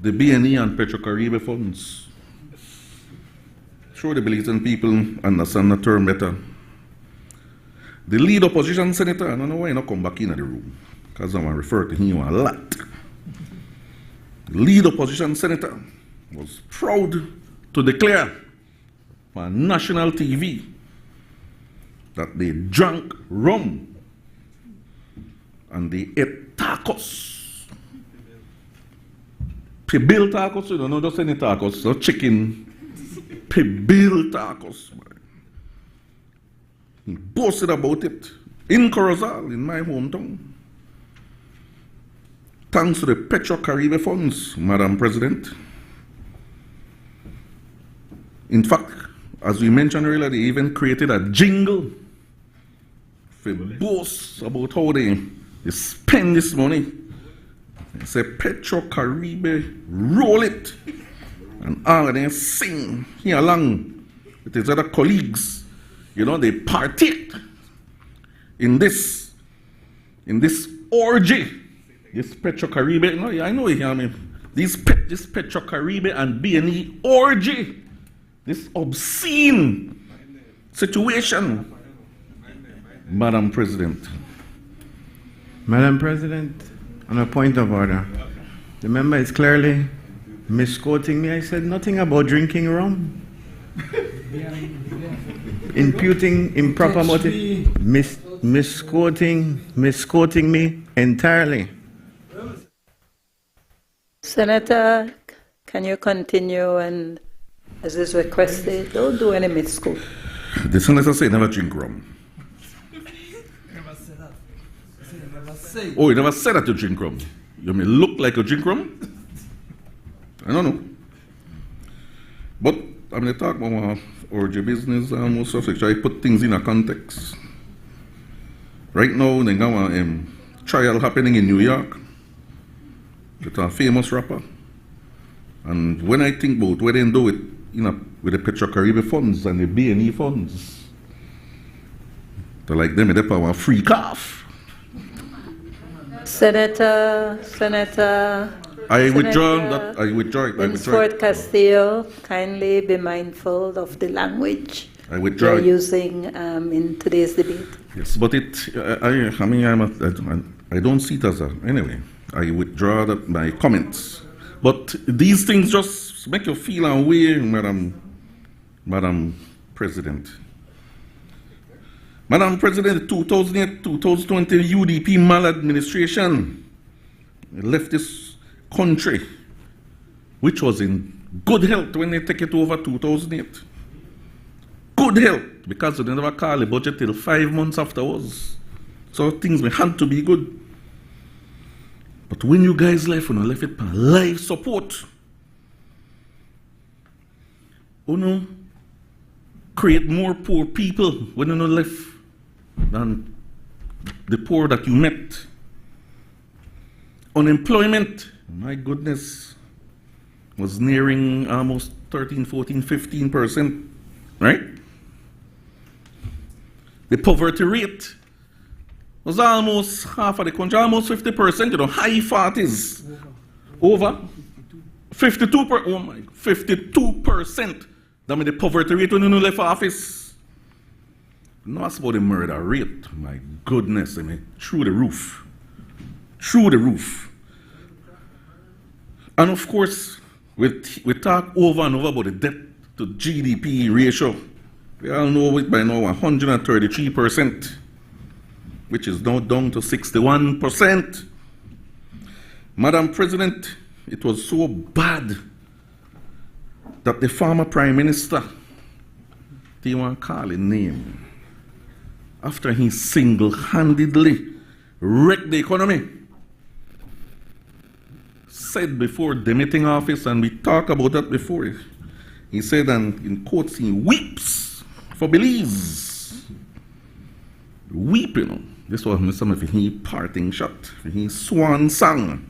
the B&E and Petrocaribe funds. Sure, the Belizean people understand the term better. The lead opposition senator, I don't know why he not come back in the room, because I'm going to refer to him a lot. The lead opposition senator was proud to declare on national TV that they drank rum and they ate tacos. Pibil tacos, you don't know, just any tacos, no chicken. Pibil tacos. He boasted about it in Corozal, in my hometown. Thanks to the Petrocaribe funds, Madam President. In fact, as we mentioned earlier, they even created a jingle for boast about how they spend this money. They say, Petrocaribe, roll it. And all of them sing here along with his other colleagues. They partake in this orgy. This Petrocaribe, I know you hear me this Petro-Caribbean and B&E orgy, this obscene situation. Madam President.
Madam President, on a point of order, the member is clearly misquoting me. I said nothing about drinking rum. Imputing improper motive, misquoting me entirely.
Senator, can you continue, and as is requested, don't do any misquote.
The senator said never drink rum. Oh, you never said that you drink rum. You may look like you drink rum. I don't know. But I'm going to talk about orgy business and most of it. I put things in a context. Right now, there's a trial happening in New York with a famous rapper. And when I think about what they do with the Petro-Caribbean funds and the B&E funds, they're like them, they power free calf.
Senator.
I withdraw that. I withdraw it.
Winsford Castillo, kindly be mindful of the language
I withdraw
you're
it.
using in today's debate.
Yes, but I don't see it as a. Anyway, I withdraw that my comments. But these things just make you feel away, Madam President. Madam President, 2008-2020 UDP maladministration left this country, which was in good health when they take it over 2008. Good health, because they never call the budget till 5 months afterwards. So things had to be good. But when you guys left, when you left it for life support, create more poor people when you left than the poor that you met. Unemployment, my goodness, was nearing almost 13, 14, 15%, right? The poverty rate was almost half of the country, almost 50%, high 40s. Over 52%. That means the poverty rate when you left office. No, that's about the murder rate. My goodness, through the roof. Through the roof. And of course, we talk over and over about the debt to GDP ratio. We all know it by now, 133%, which is now down to 61%. Madam President, it was so bad that the former Prime Minister, they want to call his name, after he single-handedly wrecked the economy, said before demitting office, and we talked about that before, he said, and in quotes, he weeps for Belize. Weeping. This was some of his parting shot, his swan song.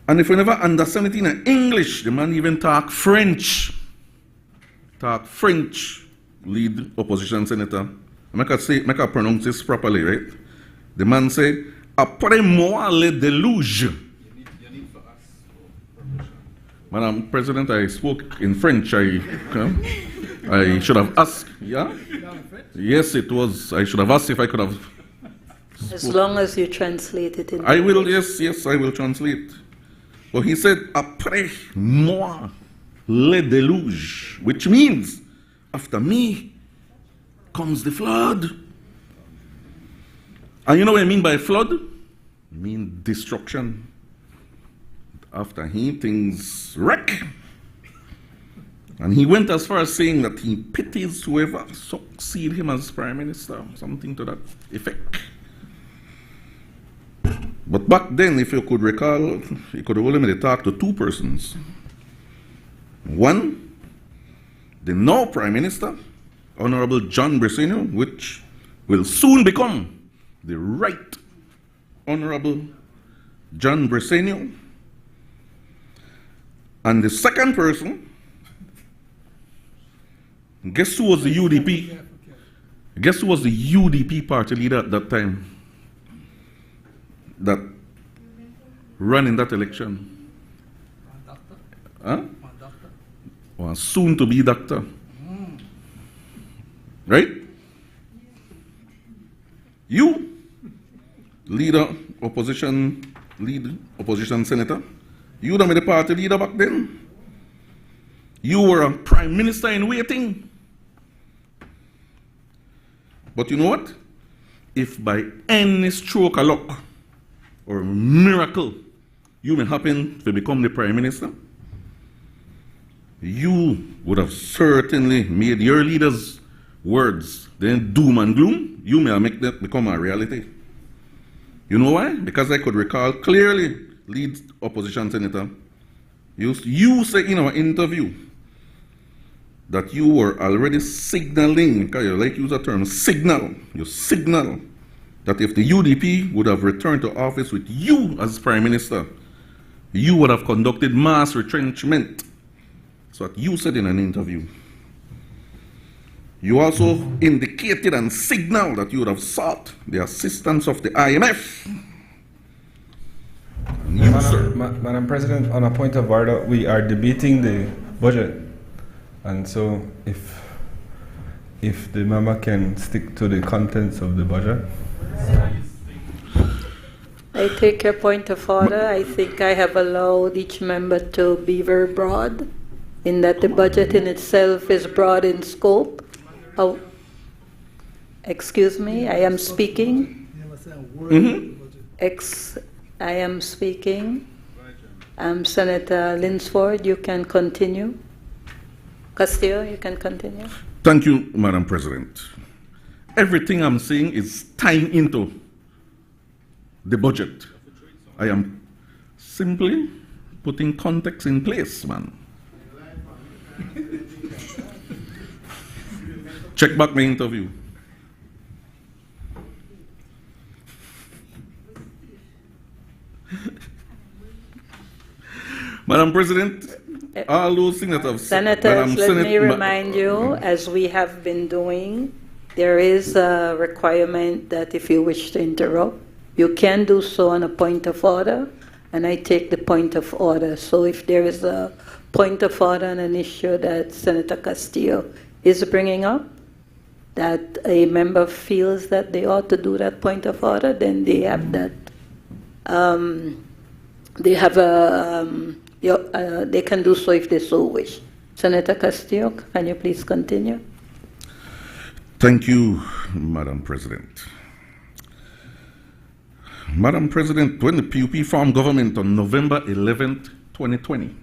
And if you never understand it in English, the man even talk French. Talk French, lead opposition senator. Make I pronounce this properly, right? The man say, après moi le déluge. Madam President, I spoke in French. I should have asked. Yeah? Yes, it was. I should have asked if I could have.
As long as you translate it in
I will, yes, I will translate. But he said, après moi le déluge, which means, after me comes the flood. And you know what I mean by flood? I mean destruction. After him, things wreck. And he went as far as saying that he pities whoever succeed him as Prime Minister, something to that effect. But back then, if you could recall, he could have only talked to two persons. One, the now Prime Minister, Honorable John Bresenio, which will soon become the Right Honorable John Bresenio. And the second person, guess who was the UDP? Guess who was the UDP party leader at that time that ran in that election? Huh? Or soon to be doctor. Right? You, lead opposition senator, you don't be the party leader back then. You were a prime minister in waiting. But you know what? If by any stroke of luck or miracle you may happen to become the prime minister, you would have certainly made your leaders' words, then doom and gloom, you may make that become a reality. You know why? Because I could recall clearly, lead opposition senator, you say in our interview that you were already signaling, because you like to use the term signal, you signal that if the UDP would have returned to office with you as prime minister, you would have conducted mass retrenchment. So what you said in an interview. You also indicated and signaled that you would have sought the assistance of the IMF.
Madam President, on a point of order, we are debating the budget. And so if the member can stick to the contents of the budget.
I take your point of order. I think I have allowed each member to be very broad, in that the budget in itself is broad in scope. Oh, excuse me, I am speaking. I am speaking. Senator Linsford, you can continue. Castillo, you can continue.
Thank you, Madam President. Everything I'm saying is tying into the budget. I am simply putting context in place, man. Check back my interview. Madam President, all those things that I've said.
Senators, let me remind you, as we have been doing, there is a requirement that if you wish to interrupt, you can do so on a point of order, and I take the point of order. So if there is a point of order on an issue that Senator Castillo is bringing up, that a member feels that they ought to do that point of order, then they have that. They can do so if they so wish. Senator Castillo, can you please continue?
Thank you, Madam President. Madam President, when the PUP formed government on November 11th, 2020,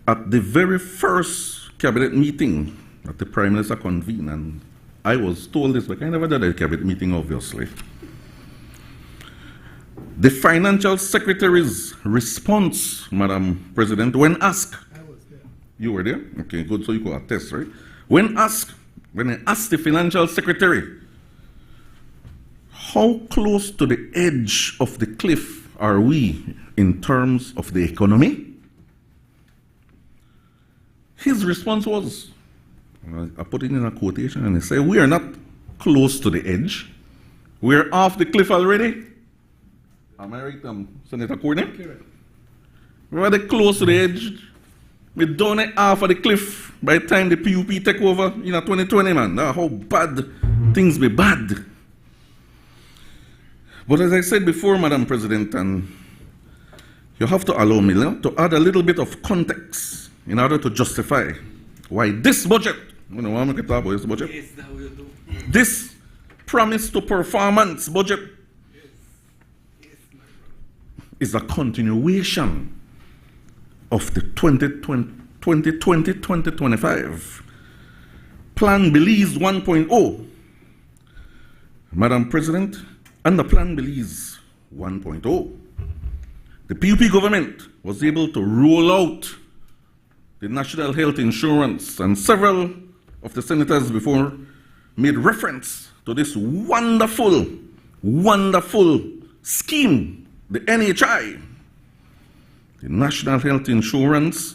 at the very first cabinet meeting that the Prime Minister convened, and I was told this, but I never did a cabinet meeting, obviously. The Financial Secretary's response, Madam President, when asked, you were there? Okay, good, so you could attest, right? When I asked the Financial Secretary, how close to the edge of the cliff are we in terms of the economy? His response was, I put it in a quotation, and he said, we are not close to the edge. We're off the cliff already. Am I right, Senator Courtney? We're already close to the edge. We're down at half of the cliff by the time the PUP take over in 2020, man. How bad things be bad. But as I said before, Madam President, and you have to allow me to add a little bit of context in order to justify why this budget, this promise to performance budget is a continuation of the 2020-2025 Plan Belize 1.0. Madam President, under Plan Belize 1.0, the PUP government was able to roll out the national health insurance, and several of the senators before made reference to this wonderful, wonderful scheme, the NHI, the national health insurance,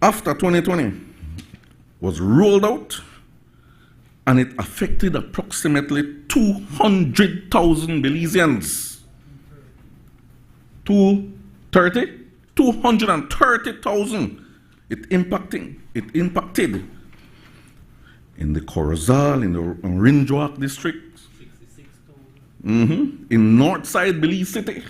after 2020 was rolled out, and it affected approximately 200,000 Belizeans. 2 230,000. It impacted in the Corozal, in the Rinjawak district, in Northside Belize City.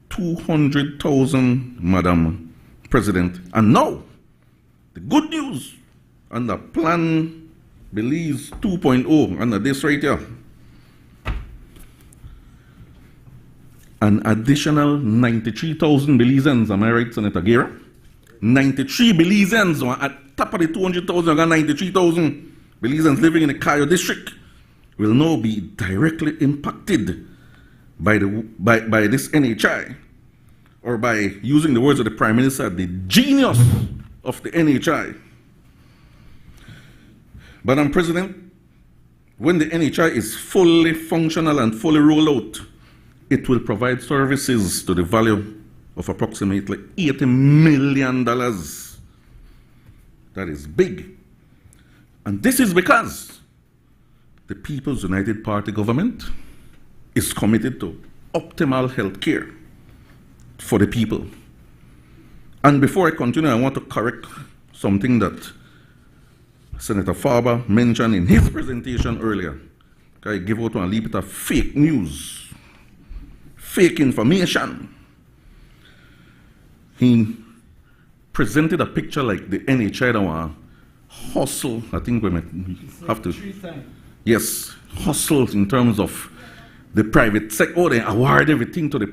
200,000, Madam President. And now, the good news under Plan Belize 2.0, under this right here, an additional 93,000 Belizeans, am I right, Senator Guerra? 93 Belizeans at top of the 200,000, 93,000 Belizeans living in the Cayo district will now be directly impacted by this NHI, or by using the words of the Prime Minister, the genius of the NHI. Madam President, when the NHI is fully functional and fully rolled out, it will provide services to the value of approximately $80 million. That is big. And this is because the People's United Party government is committed to optimal health care for the people. And before I continue, I want to correct something that Senator Farber mentioned in his presentation earlier. I give out a little bit of fake news, fake information. He presented a picture like the NHI that want hustle. I think we might have to. Yes, hustle in terms of the private sector. Oh, they award everything to the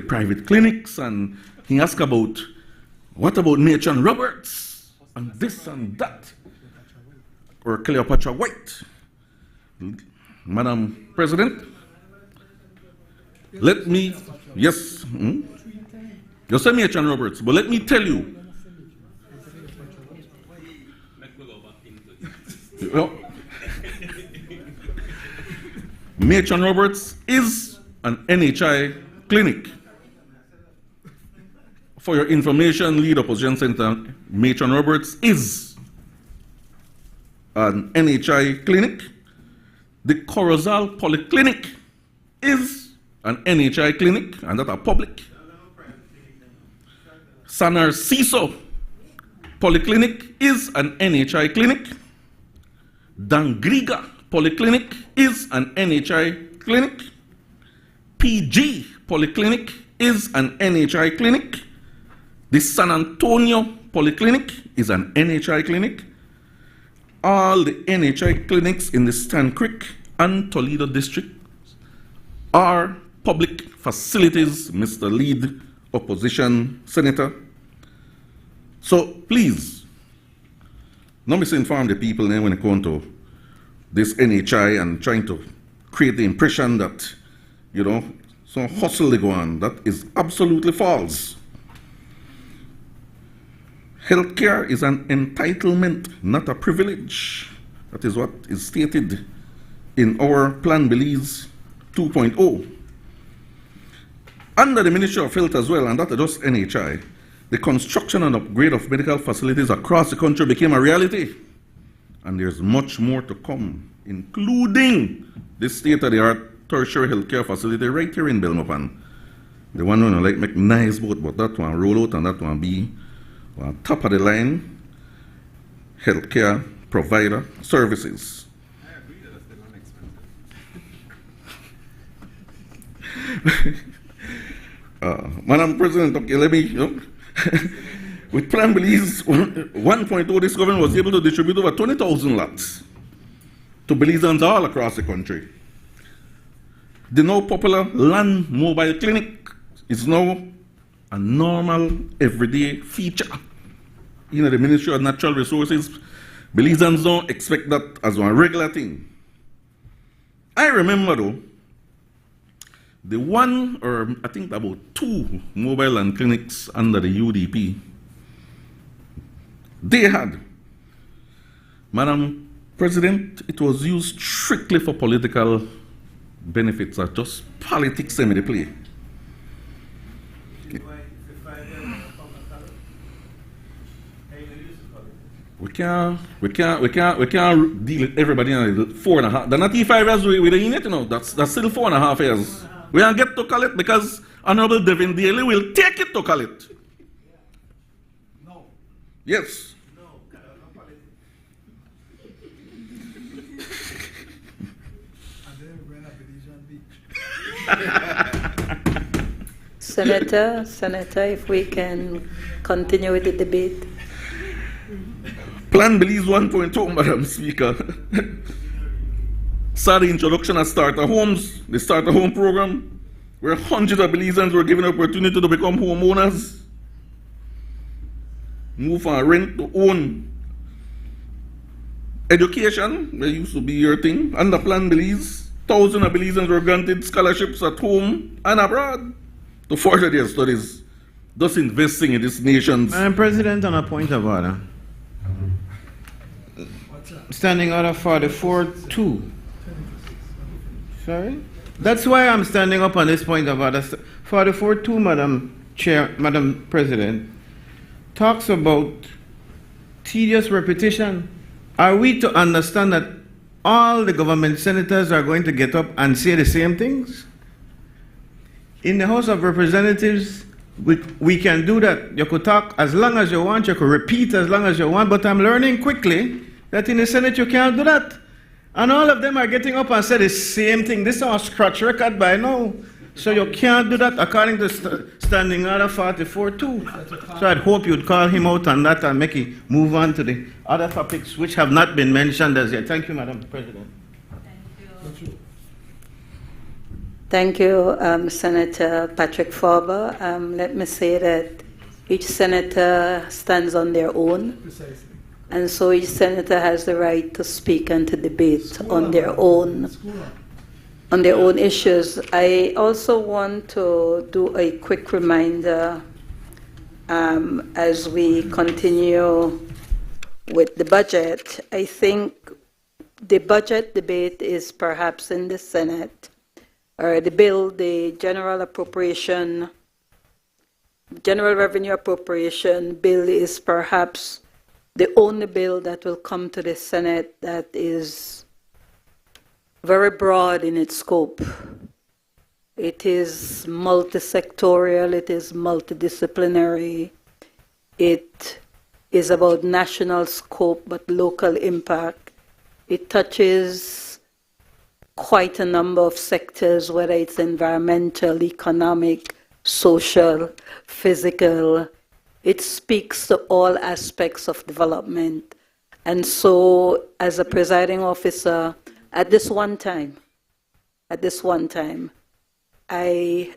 private clinics, and he asked about what about Nathan Roberts and this and that, or Cleopatra White. Madam President, let me, yes, you said Nathan Roberts, but let me tell you, Nathan Roberts is an NHI clinic. For your information, Lead Opposition Center, Nathan Roberts is an NHI clinic. The Corozal Polyclinic is an NHI clinic, and that are public. Sanar Ciso Polyclinic is an NHI clinic. Dangriga Polyclinic is an NHI clinic. PG Polyclinic is an NHI clinic. The San Antonio Polyclinic is an NHI clinic. All the NHI clinics in the Stan Creek and Toledo districts are public facilities, Mr. Lead Opposition Senator. So please, not misinform the people when it comes to this NHI and trying to create the impression that, some hustle they go on. That is absolutely false. Healthcare is an entitlement, not a privilege. That is what is stated in our Plan Belize 2.0. Under the Ministry of Health as well, and that is just NHI, the construction and upgrade of medical facilities across the country became a reality. And there's much more to come, including this state-of-the-art tertiary healthcare facility right here in Belmopan. The one who like make nice boat, but that one roll out and that one be top of the line healthcare provider services.
I agree that it's still inexpensive.
Madam President, okay, let me, with Plan Belize 1.0, this government was able to distribute over 20,000 lots to Belizeans all across the country. The now popular land mobile clinic is now a normal, everyday feature. The Ministry of Natural Resources, Belizeans don't expect that as one regular thing. I remember though, the one, or I think about 2 mobile land clinics under the UDP, they had, Madam President, it was used strictly for political benefits, or just politics semi play. We can't deal with everybody in 4.5. They're not 5 years with the unit, that's still 4.5 years. We don't get to call it because Honorable Devin Daly will take it to call it. No. Yes.
Senator, if we can continue with the debate.
Plan Belize 1.0, Madam Speaker. Saw the introduction of starter homes, the starter home program, where hundreds of Belizeans were given an opportunity to become homeowners, move from rent to own. Education, that used to be your thing, under Plan Belize, thousands of Belizeans were granted scholarships at home and abroad to further their studies, thus investing in this nation's...
Madam President, on a point of order. Standing order 44-2. Sorry? That's why I'm standing up on this point of order. 44-2, Madam President, talks about tedious repetition. Are we to understand that all the government senators are going to get up and say the same things? In the House of Representatives, we can do that. You could talk as long as you want, you could repeat as long as you want, but I'm learning quickly that in the Senate you can't do that. And all of them are getting up and say the same thing. This is a scratch record by now. So you can't do that according to Standing Order 44-2. So I'd hope you'd call him out on that and make him move on to the other topics which have not been mentioned as yet. Thank you, Madam President.
Thank you, Senator Patrick Farber. Let me say that each senator stands on their own. Precisely. And so each senator has the right to speak and to debate on their own issues. I also want to do a quick reminder as we continue with the budget. I think the budget debate is perhaps in the Senate, or the bill, the General Revenue Appropriation Bill is perhaps the only bill that will come to the Senate that is very broad in its scope. It is multi-sectorial, it is multidisciplinary, it is about national scope but local impact. It touches quite a number of sectors, whether it's environmental, economic, social, physical. It speaks to all aspects of development. And so, as a presiding officer, at this one time, I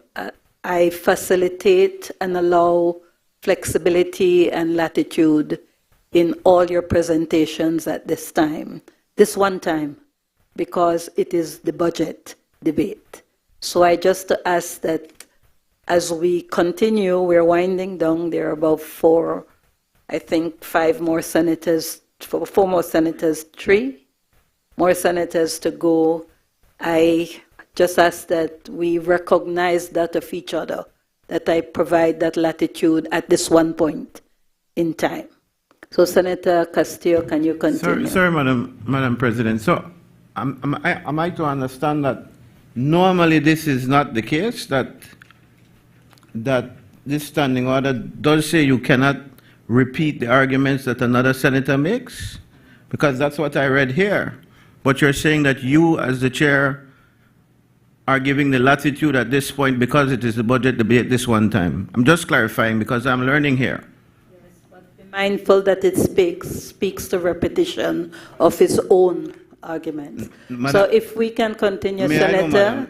facilitate and allow flexibility and latitude in all your presentations at this time. This one time, because it is the budget debate. So I just ask that as we continue, we're winding down. There are about four more senators to go. I just ask that we recognize that of each other, that I provide that latitude at this one point in time. So Senator Castillo, can you continue?
Sorry, Madam President. So am I to understand that normally this is not the case, that this standing order does say you cannot repeat the arguments that another senator makes? Because that's what I read here. But you're saying that you, as the chair, are giving the latitude at this point because it is the budget debate this one time. I'm just clarifying because I'm learning here.
Yes, but be mindful that it speaks to repetition of its own arguments. So if we can continue, Senator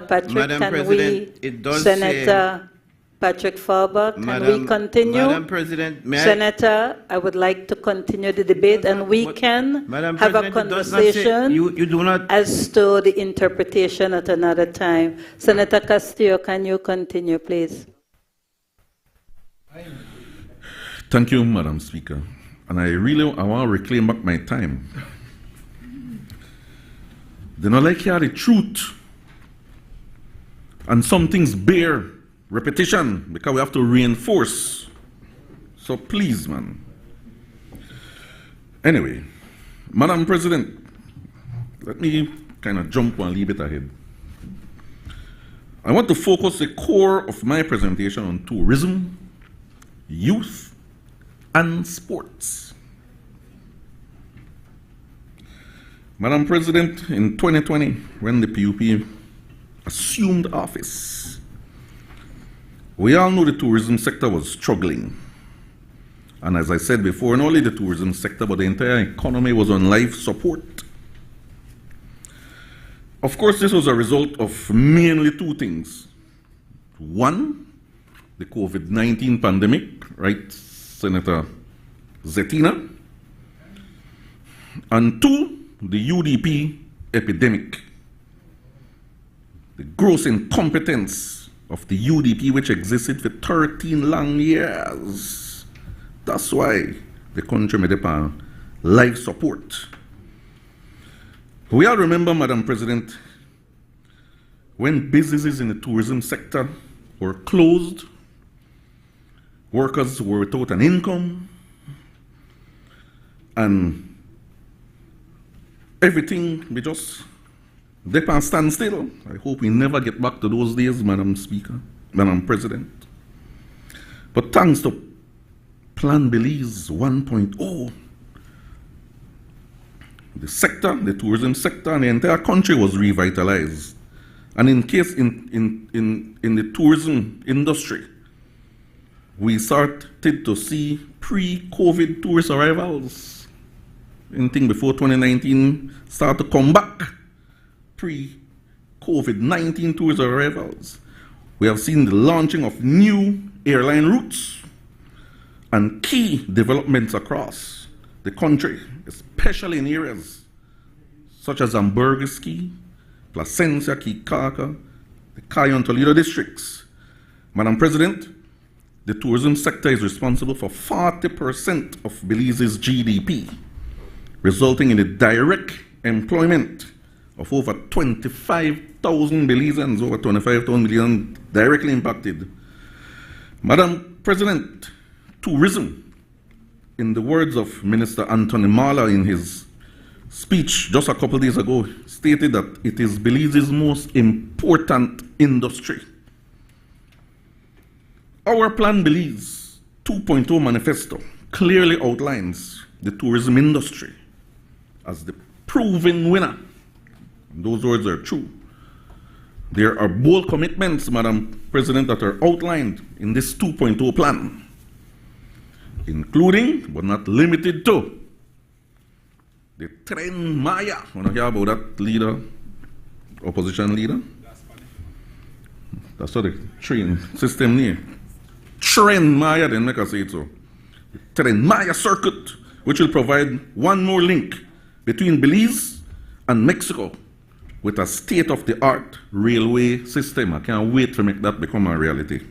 Patrick,
Madam
can
President,
we,
it does
Senator Patrick Farber, can we continue?
Madam President, may
Senator, I would like to continue the debate, and we can have a conversation
you do not
as to the interpretation at another time. Senator Castillo, can you continue, please?
Thank you, Madam Speaker. And I want to reclaim back my time. They don't like hear the truth. And some things bear repetition because we have to reinforce. So please, man. Anyway, Madam President, let me kind of jump one little bit ahead. I want to focus the core of my presentation on tourism, youth, and sports. Madam President, in 2020, when the PUP assumed office, we all know the tourism sector was struggling. And as I said before, not only the tourism sector, but the entire economy was on life support. Of course, this was a result of mainly two things. One, the COVID-19 pandemic, right, Senator Zettina? And two, the UDP epidemic. The gross incompetence of the UDP, which existed for 13 long years. That's why the country made up on life support. We all remember, Madam President, when businesses in the tourism sector were closed, workers were without an income, and everything we just dip and stand still. I hope we never get back to those days, Madam Speaker, Madam President. But thanks to Plan Belize 1.0, the sector, the tourism sector, and the entire country was revitalized. And in the tourism industry, we started to see pre-COVID tourist arrivals. Anything before 2019 started to come back. Pre-COVID-19 tourist arrivals. We have seen the launching of new airline routes and key developments across the country, especially in areas such as Ambergris-Key, Placencia, Kikaka, the Kayo and Toledo districts. Madam President, the tourism sector is responsible for 40% of Belize's GDP, resulting in the direct employment of over 25,000 Belizeans, over 25,000 Belizeans directly impacted. Madam President, tourism, in the words of Minister Anthony Marla in his speech just a couple days ago, stated that it is Belize's most important industry. Our Plan Belize 2.0 manifesto clearly outlines the tourism industry as the proven winner. Those words are true. There are bold commitments, Madam President, that are outlined in this 2.0 plan, including, but not limited to, the Tren Maya. Want to hear about that leader, opposition leader? That's what the train system name. Tren Maya, then make us say it so. The Tren Maya circuit, which will provide one more link between Belize and Mexico with a state-of-the-art railway system. I can't wait to make that become a reality.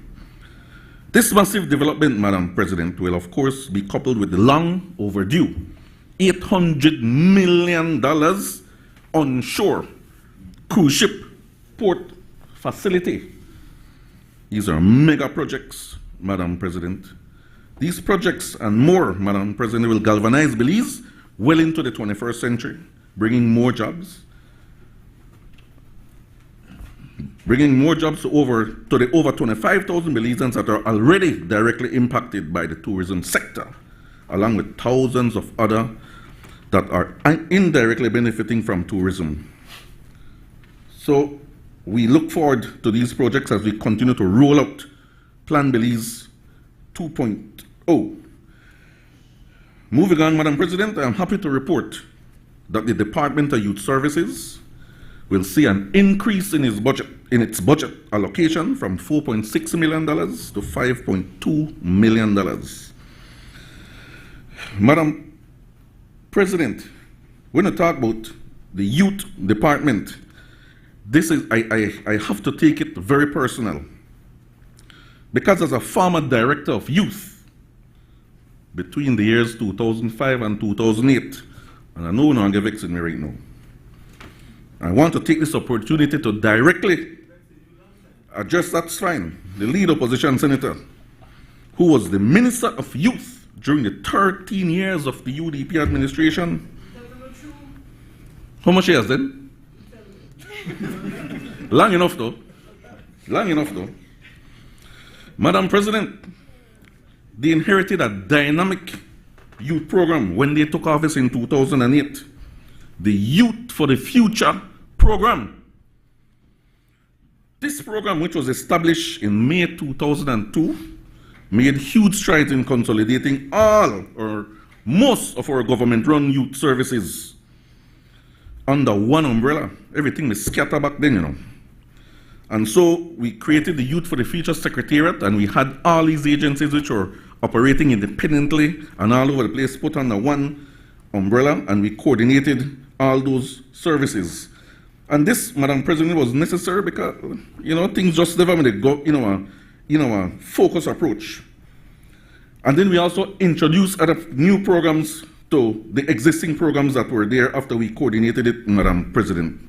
This massive development, Madam President, will of course be coupled with the long overdue $800 million onshore cruise ship port facility. These are mega projects, Madam President. These projects and more, Madam President, will galvanize Belize well into the 21st century, bringing more jobs to the over 25,000 Belizeans that are already directly impacted by the tourism sector, along with thousands of other that are indirectly benefiting from tourism. So we look forward to these projects as we continue to roll out Plan Belize 2.0. Moving on, Madam President, I am happy to report that the Department of Youth Services will see an increase in its budget allocation from $4.6 million to $5.2 million. Madam President, when I talk about the youth department, this is I have to take it very personal, because as a former director of youth between the years 2005 and 2008, and I know no one get vexed with me right now, I want to take this opportunity to directly address, that's fine, the lead opposition senator, who was the Minister of Youth during the 13 years of the UDP administration. How much years then? Long enough though. Long enough though. Madam President, they inherited a dynamic youth program when they took office in 2008. The Youth for the Future program. This program, which was established in May 2002, made huge strides in consolidating all or most of our government-run youth services under one umbrella. Everything was scattered back then, you know. And so we created the Youth for the Future Secretariat, and we had all these agencies which were operating independently and all over the place put under one umbrella, and we coordinated all those services. And this, Madam President, was necessary because, you know, things just never made go, a focused approach. And then we also introduced other new programs to the existing programs that were there after we coordinated it, Madam President.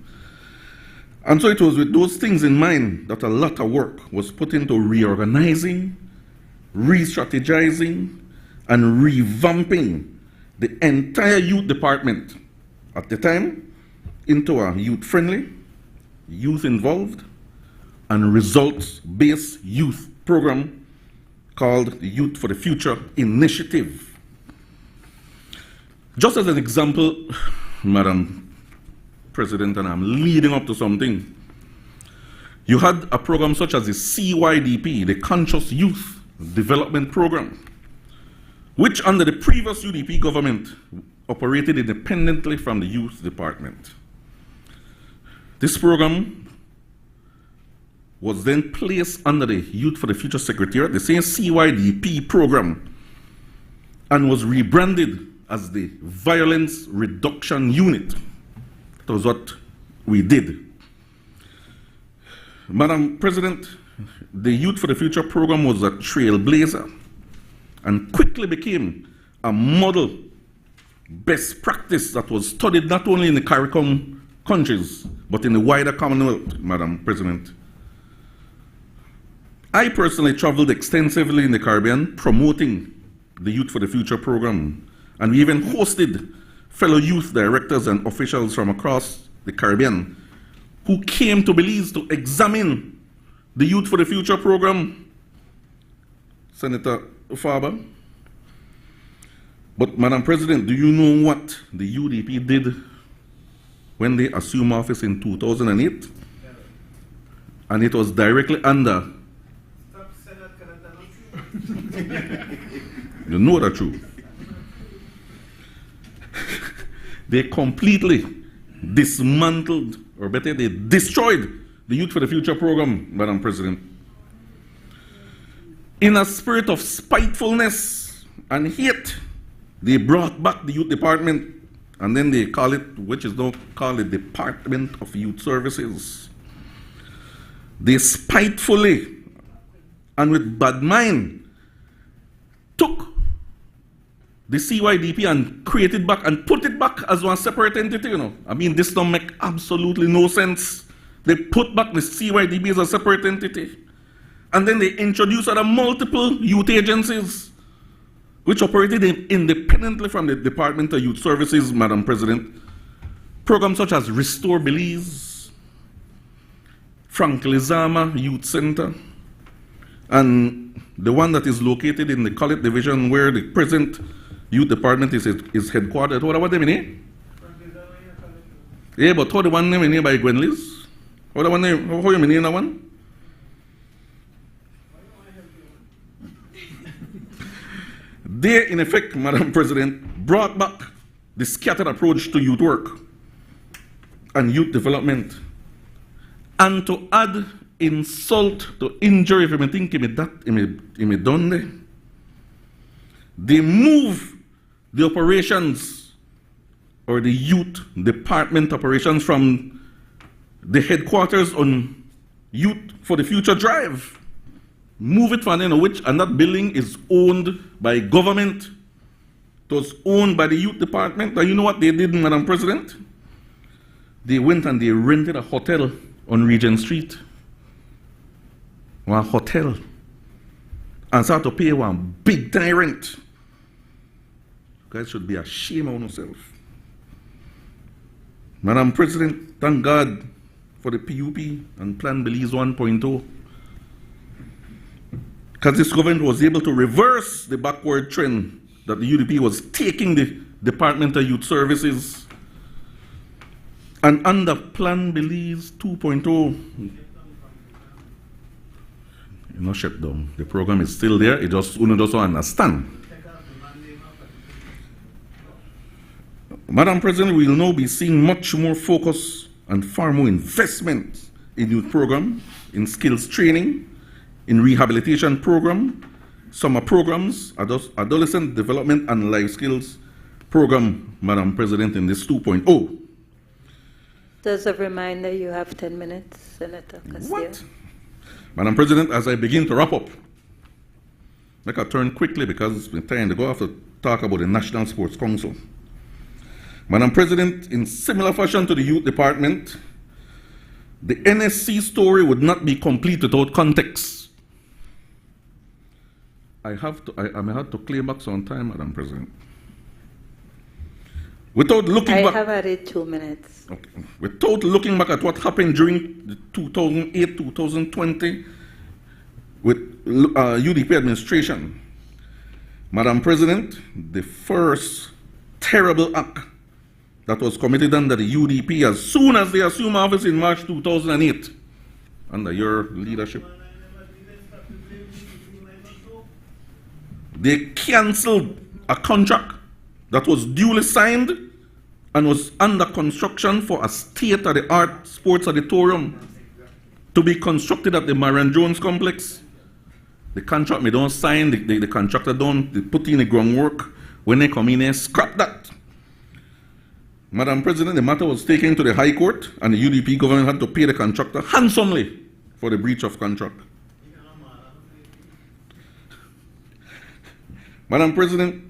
And so it was with those things in mind that a lot of work was put into reorganizing, re-strategizing, and revamping the entire youth department at the time into a youth-friendly, youth-involved, and results-based youth program called the Youth for the Future Initiative. Just as an example, Madam President, and I'm leading up to something, you had a program such as the CYDP, the Conscious Youth Development Program, which under the previous UDP government operated independently from the Youth Department. This program was then placed under the Youth for the Future Secretariat, the same CYDP program, and was rebranded as the Violence Reduction Unit. That was what we did. Madam President, the Youth for the Future program was a trailblazer and quickly became a model best practice that was studied not only in the CARICOM countries, but in the wider Commonwealth, Madam President. I personally traveled extensively in the Caribbean promoting the Youth for the Future program, and we even hosted fellow youth directors and officials from across the Caribbean who came to Belize to examine the Youth for the Future program. Senator Faber. But Madam President, do you know what the UDP did when they assumed office in 2008? And it was directly under. You know the truth. They completely dismantled, or better, they destroyed the Youth for the Future program, Madam President. In a spirit of spitefulness and hate, they brought back the Youth Department, and then they call it, which is now called the Department of Youth Services. They spitefully and with bad mind took the CYDP and created back and put it back as one separate entity, you know. I mean, this don't make absolutely no sense. They put back the CYDP as a separate entity. And then they introduced other multiple youth agencies which operated independently from the Department of Youth Services, Madam President. Programs such as Restore Belize, Frank Lizama Youth Center, and the one that is located in the College Division where the present Youth Department is headquartered. What the name? Yeah, but how the one name by Gwen Liz? How the one name? How you name that one? They, in effect, Madam President, brought back the scattered approach to youth work and youth development. And to add insult to injury, if you may think he may done there, they move the operations or the youth department operations from the headquarters on Youth for the Future Drive. Move it from there, which, and that building is owned by government. It was owned by the youth department. And you know what they did, Madam President? They went and they rented a hotel on Regent Street. One hotel. And started to pay one big time rent. You guys should be ashamed of yourself. Madam President, thank God for the PUP and Plan Belize 1.0. because this government was able to reverse the backward trend that the UDP was taking the Department of Youth Services. And under Plan Belize 2.0, not shut down. The program is still there. It just you just understand. Madam President, we will now be seeing much more focus and far more investment in youth program, in skills training, in rehabilitation program, summer programs, adolescent development and life skills program, Madam President, in this 2.0.
As a reminder, you have 10 minutes, Senator Castillo.
What? Madam President, as I begin to wrap up, make a turn quickly because it's been time to go. I have to talk about the National Sports Council. Madam President, in similar fashion to the Youth Department, the NSC story would not be complete without context. I may have to claim back some time, Madam President. Without looking back,
I have added 2 minutes.
Okay. Without looking back at what happened during the 2008-2020 with UDP administration, Madam President, the first terrible act that was committed under the UDP as soon as they assumed office in March 2008, under your leadership, they cancelled a contract that was duly signed and was under construction for a state-of-the-art sports auditorium to be constructed at the Marion Jones complex. The contract they don't sign, the contractor don't, they put in the groundwork. When they come in, they scrap that. Madam President, the matter was taken to the High Court and the UDP government had to pay the contractor handsomely for the breach of contract. Madam President,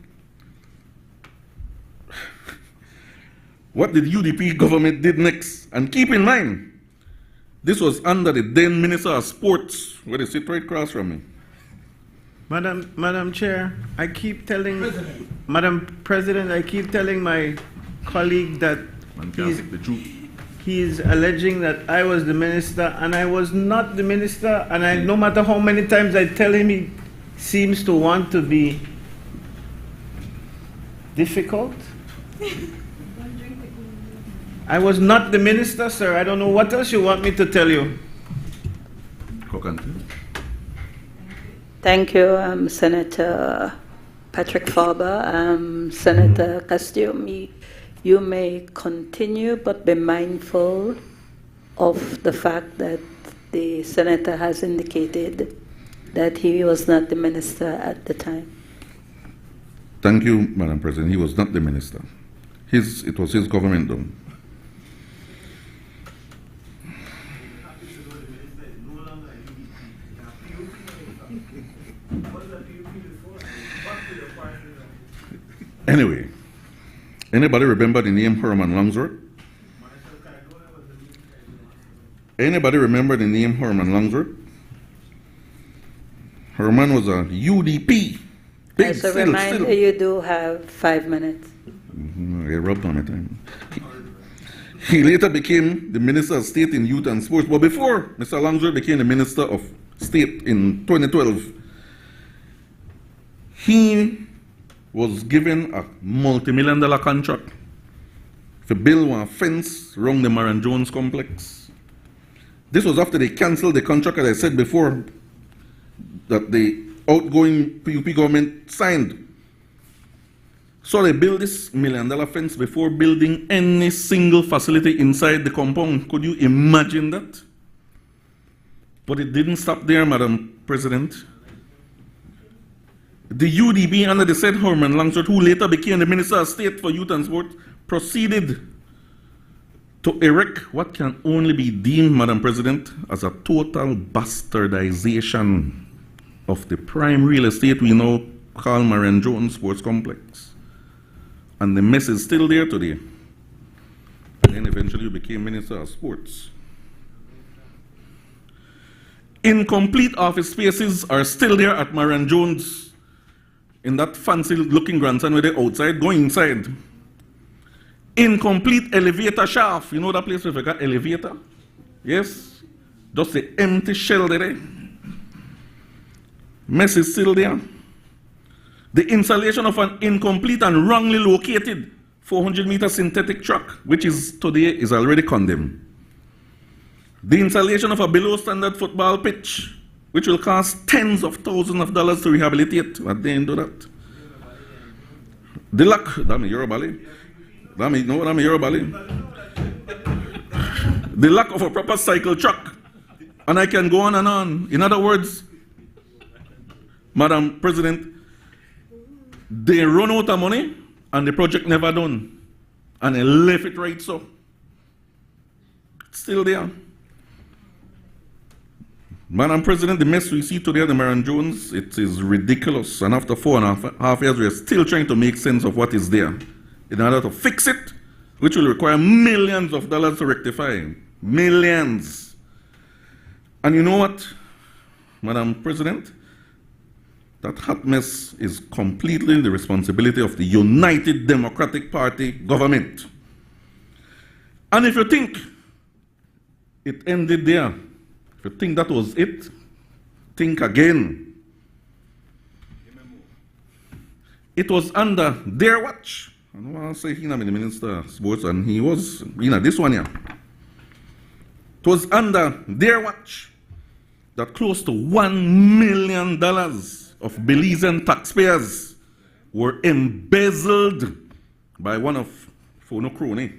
what the UDP government did next, and keep in mind, this was under the then Minister of Sports, where they sit right across from me.
Madam Chair, I keep telling Madam President, I keep telling my colleague that he's alleging that I was the minister, and I was not the minister, and no matter how many times I tell him, he seems to want to be difficult. I was not the minister, sir. I don't know what else you want me to tell you.
Thank you, Senator Patrick Farber. Senator Castillo, you may continue, but be mindful of the fact that the senator has indicated that he was not the minister at the time.
Thank you, Madam President. He was not the minister. It was his government, though. Anyway, anybody remember the name Herman Longsworth? Anybody remember the name Herman Longsworth? Herman was a UDP.
As a reminder, you do have 5 minutes.
I rubbed on it. He later became the Minister of State in Youth and Sports. But before Mr. Longsworth became the Minister of State in 2012, he was given a multi-million-dollar contract to build one fence around the Marion Jones complex. This was after they cancelled the contract, as I said before, that the outgoing PUP government signed. So they built this million-dollar fence before building any single facility inside the compound. Could you imagine that? But it didn't stop there, Madam President. The UDP under the said Herman Longsworth, who later became the Minister of State for Youth and Sport, proceeded to erect what can only be deemed, Madam President, as a total bastardization of the prime real estate we now call Marion Jones Sports Complex. And the mess is still there today. And then eventually you became Minister of Sports. Incomplete office spaces are still there at Marion Jones in that fancy looking grandstand where they're outside, going inside. Incomplete elevator shaft. You know that place where they got elevator? Yes? Just the empty shell there. Mess is still there. The installation of an incomplete and wrongly located 400-meter synthetic track, which is today is already condemned. The installation of a below-standard football pitch, which will cost tens of thousands of dollars to rehabilitate. But they didn't do that. The lack, that's Yorubali. That's Yorubali. The lack of a proper cycle track. And I can go on and on. In other words, Madam President, they run out of money and the project never done. And they left it right so. It's still there. Madam President, the mess we see today at the Marion Jones, it is ridiculous. And after 4.5 years, we are still trying to make sense of what is there in order to fix it, which will require millions of dollars to rectify. Millions. And you know what, Madam President? That hot mess is completely the responsibility of the United Democratic Party government. And if you think it ended there, if you think that was it, think again. It was under their watch. I don't want to say he's not the Minister of Sports, and he was, this one here. It was under their watch that close to $1 million of Belizean taxpayers were embezzled by one of Fono Crony.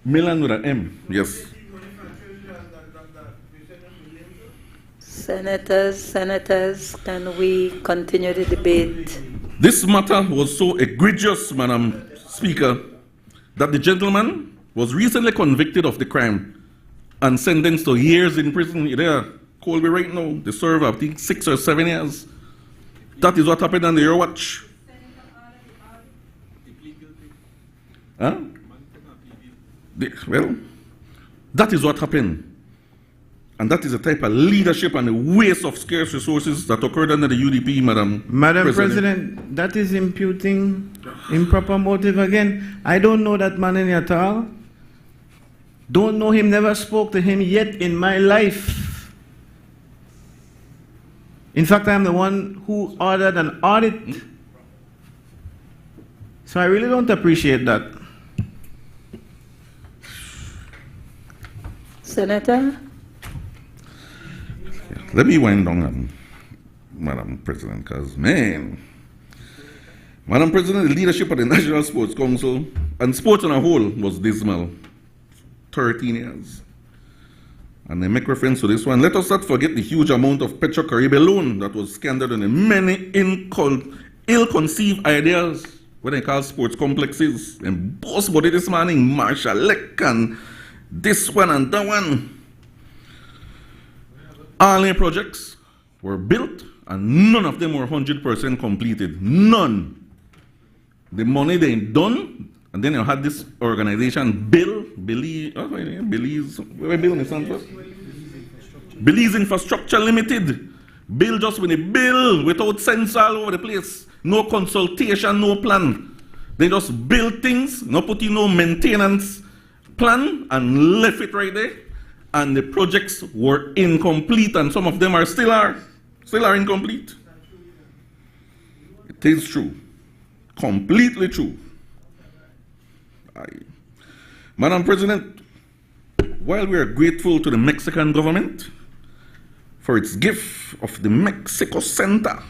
Million with an M, yes.
Senators, can we continue the debate?
This matter was so egregious, Madam Speaker, that the gentleman was recently convicted of the crime and sentenced to years in prison. There, Colby right now, they serve, I think, 6 or 7 years. That is what happened under your watch. Huh? Well, that is what happened. And that is the type of leadership and the waste of scarce resources that occurred under the UDP, Madam
President, that is imputing improper motive again. I don't know that man any at all. Don't know him, never spoke to him yet in my life. In fact, I am the one who ordered an audit. So I really don't appreciate that.
Senator?
Let me wind down, Madam President, because, man, Madam President, the leadership of the National Sports Council and sports on a whole was dismal. 13 years. And they make reference to this one. Let us not forget the huge amount of Petro-Caribbean loan that was scandaled in the many ill-conceived ideas what they call sports complexes. And boss body this morning, Marshall Leck and this one and that one. All their projects were built and none of them were 100% completed. None. The money they done, and then you had this organization, Belize, where Bill stand for? Belize Infrastructure Limited. Bill just with a bill without sense all over the place. No consultation, no plan. They just build things, not put in no maintenance plan, and left it right there. And the projects were incomplete, and some of them still are incomplete. It is true. Completely true. Madam President, while we are grateful to the Mexican government for its gift of the Mexico Center,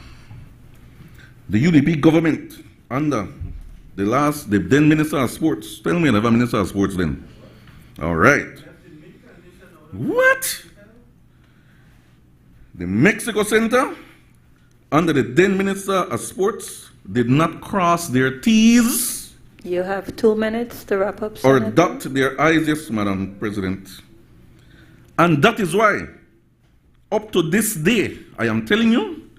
the UDP government under the then Minister of Sports, tell me another Minister of Sports then. All right. What? The Mexico Center under the then Minister of Sports did not cross their T's.
You have 2 minutes to wrap up,
Or
Senator.
dot their I's, yes, Madam President. And that is why, up to this day, I am telling you,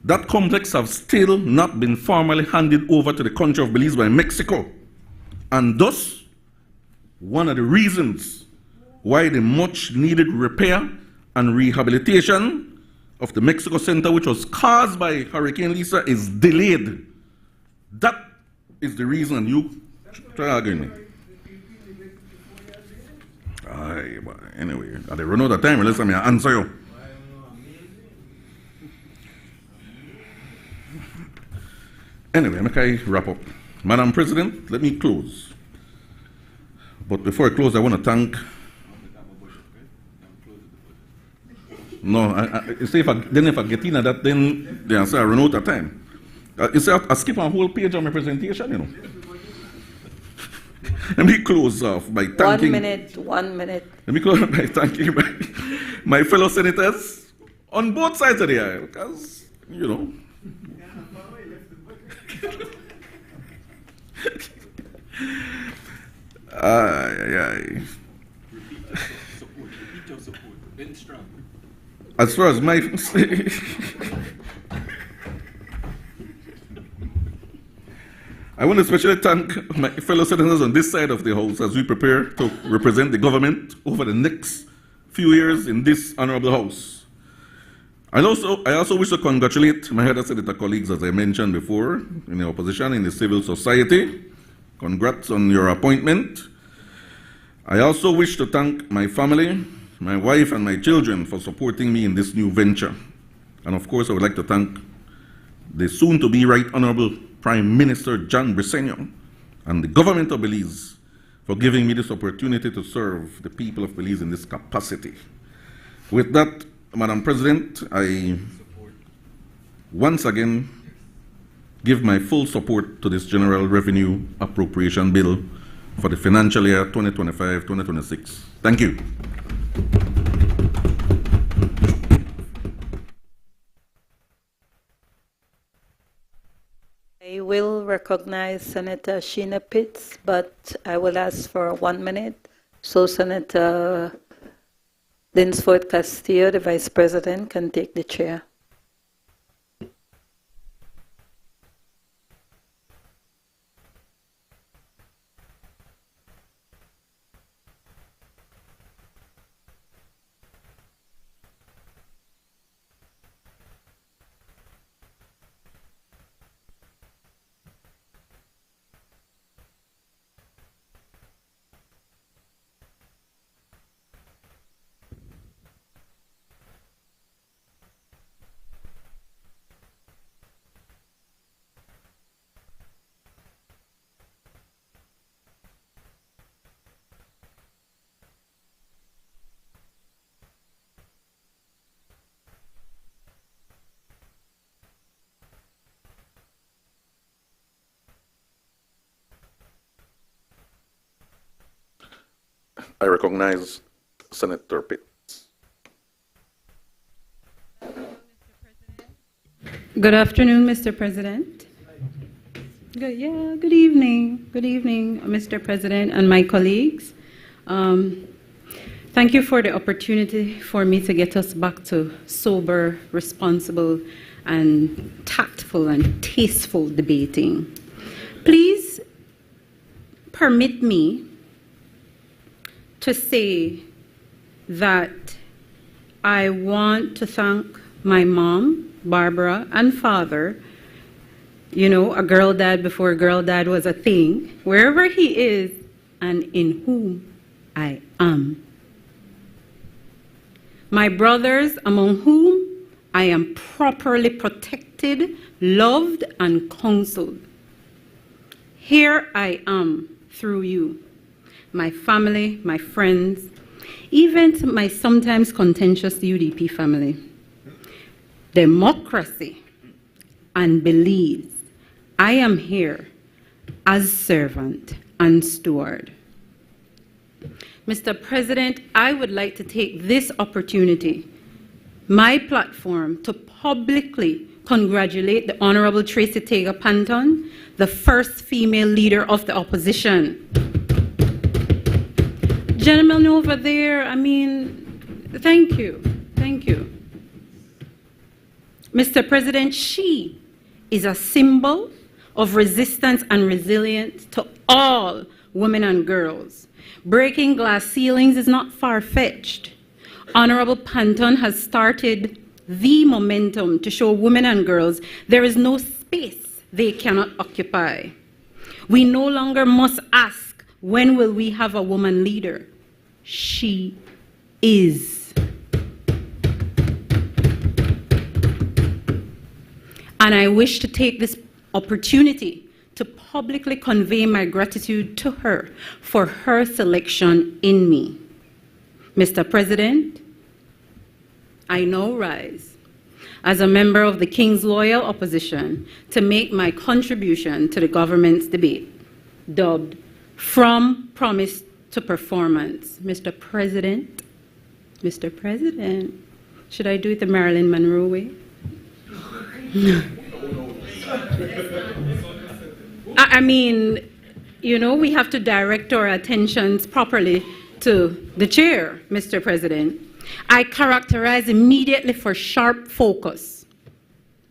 that complex have still not been formally handed over to the country of Belize by Mexico. And thus, one of the reasons why the much needed repair and rehabilitation of the Mexico Center, which was caused by Hurricane Lisa, is delayed. That is the reason, and you try arguing me. Anyway, I run out of time. Let's me answer you. Anyway, make I wrap up. Madam President, let me close. But before I close, I want to thank. No, you say if I get in at that, then they say I run out of time. You say I skip a whole page of my presentation, you know. Let me close off by thanking.
1 minute.
Let me close by thanking my fellow senators on both sides of the aisle, because, you know. As far as my I want to especially thank my fellow senators on this side of the House as we prepare to represent the government over the next few years in this honorable House. I also wish to congratulate my other senator colleagues, as I mentioned before, in the opposition, in the civil society. Congrats on your appointment. I also wish to thank my family, my wife and my children for supporting me in this new venture. And of course, I would like to thank the soon-to-be Right Honorable Prime Minister John Briceño and the government of Belize for giving me this opportunity to serve the people of Belize in this capacity. With that, Madam President, I once again give my full support to this General Revenue Appropriation Bill for the financial year 2025-2026. Thank you.
I will recognize Senator Sheena Pitts, but I will ask for 1 minute. So Senator Dinsford Castillo, the Vice President, can take the chair.
I recognize Senator Pitts.
Good afternoon, Mr. President. Good evening. Good evening, Mr. President and my colleagues. Thank you for the opportunity for me to get us back to sober, responsible, and tactful and tasteful debating. Please permit me to say that I want to thank my mom, Barbara, and father, you know, a girl dad before girl dad was a thing, wherever he is and in whom I am. My brothers, among whom I am properly protected, loved, and counseled. Here I am through you. My family, my friends, even my sometimes contentious UDP family. Democracy and Belize, I am here as servant and steward. Mr. President, I would like to take this opportunity, my platform, to publicly congratulate the Honorable Tracy Tega Panton, the first female leader of the opposition. Gentlemen over there, I mean, thank you, thank you. Mr. President, she is a symbol of resistance and resilience to all women and girls. Breaking glass ceilings is not far-fetched. Honorable Panton has started the momentum to show women and girls there is no space they cannot occupy. We no longer must ask, when will we have a woman leader? she is. And I wish to take this opportunity to publicly convey my gratitude to her for her selection in me. Mr. President, I now rise as a member of the King's Loyal Opposition to make my contribution to the government's debate, dubbed From Promise to Performance. Mr. President, should I do it the Marilyn Monroe way? I mean, you know, we have to direct our attentions properly to the chair, Mr. President. I characterize immediately for sharp focus.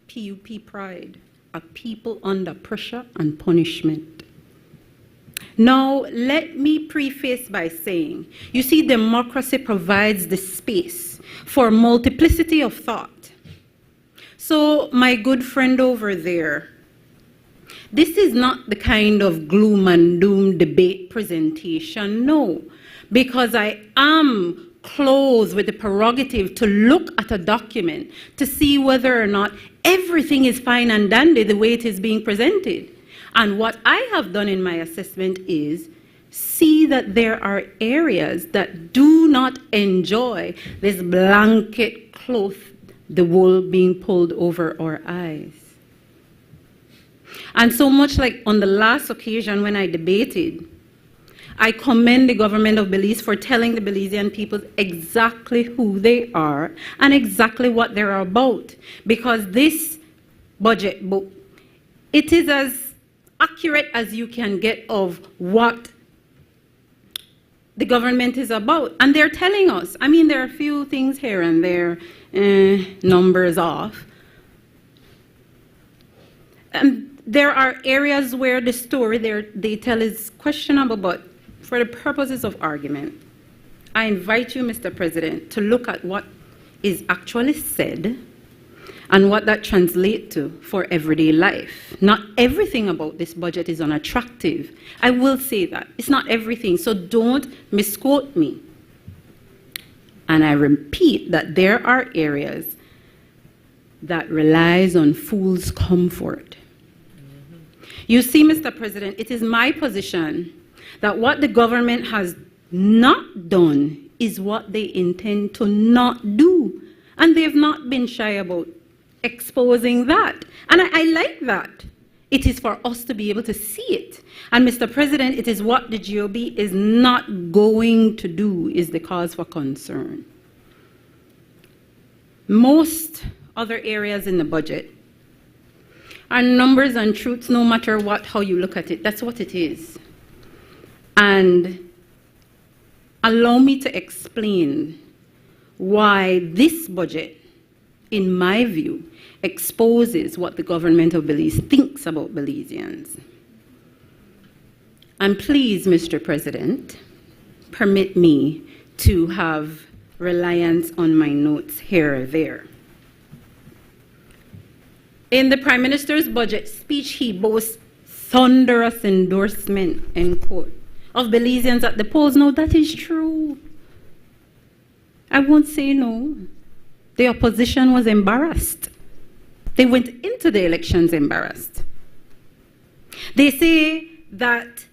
PUP pride, a people under pressure and punishment. Now, let me preface by saying, you see, democracy provides the space for multiplicity of thought. So, my good friend over there, this is not the kind of gloom and doom debate presentation, no, because I am clothed with the prerogative to look at a document to see whether or not everything is fine and dandy the way it is being presented. And what I have done in my assessment is see that there are areas that do not enjoy this blanket cloth, the wool being pulled over our eyes. And so much like on the last occasion when I debated, I commend the government of Belize for telling the Belizean people exactly who they are and exactly what they're about. Because this budget book, it is as accurate as you can get of what the government is about. And they're telling us, I mean, there are a few things here and there, numbers off. And there are areas where the story they tell is questionable, but for the purposes of argument, I invite you, Mr. President, to look at what is actually said and what that translates to for everyday life. Not everything about this budget is unattractive. I will say that. It's not everything, so don't misquote me. And I repeat that there are areas that relies on fool's comfort. You see, Mr. President, it is my position that what the government has not done is what they intend to not do. And they have not been shy about exposing that. And I like that. It is for us to be able to see it. And Mr. President, it is what the GOB is not going to do is the cause for concern. Most other areas in the budget are numbers and truths, no matter how you look at it. That's what it is. And allow me to explain why this budget, in my view, exposes what the government of Belize thinks about Belizeans. And please, Mr. President, permit me to have reliance on my notes here or there. In the Prime Minister's budget speech, he boasts thunderous endorsement, end quote, of Belizeans at the polls. No, that is true. I won't say no. The opposition was embarrassed. They went into the elections embarrassed. They say that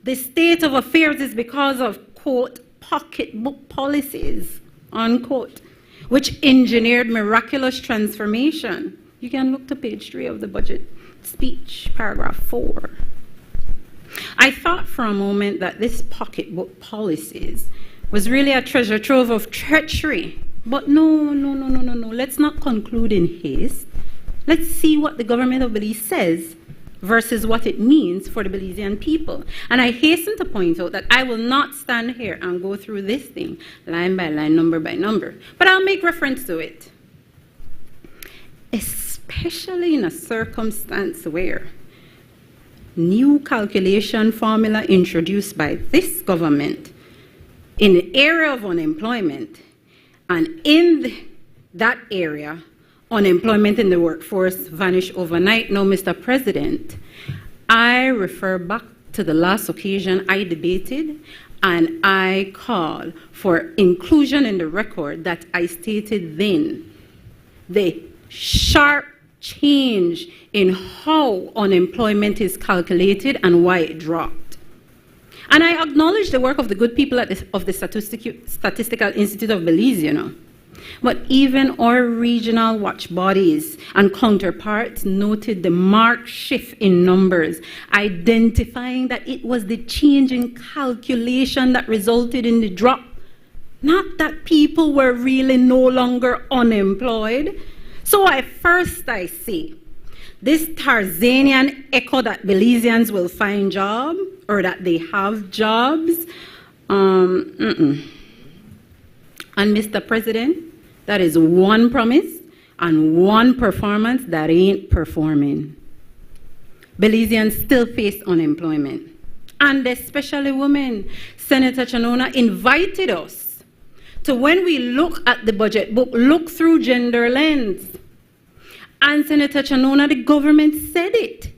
the state of affairs is because of, quote, pocketbook policies, unquote, which engineered miraculous transformation. You can look to page 3 of the budget speech, paragraph 4. I thought for a moment that this pocketbook policies was really a treasure trove of treachery. But no. Let's not conclude in haste. Let's see what the government of Belize says versus what it means for the Belizean people. And I hasten to point out that I will not stand here and go through this thing line by line, number by number, but I'll make reference to it. Especially in a circumstance where new calculation formula introduced by this government in the area of unemployment, and in that area, unemployment in the workforce vanished overnight. Now, Mr. President, I refer back to the last occasion I debated, And I call for inclusion in the record that I stated then the sharp change in how unemployment is calculated and why it dropped. And I acknowledge the work of the good people of the Statistical Institute of Belize, you know. But even our regional watch bodies and counterparts noted the marked shift in numbers, identifying that it was the change in calculation that resulted in the drop, not that people were really no longer unemployed. So I say, this Tarzanian echo that Belizeans will find jobs or that they have jobs, And Mr. President, that is one promise and one performance that ain't performing. Belizeans still face unemployment, and especially women. Senator Chanona invited us to, when we look at the budget book, look through gender lens. And Senator Chanona, the government said it.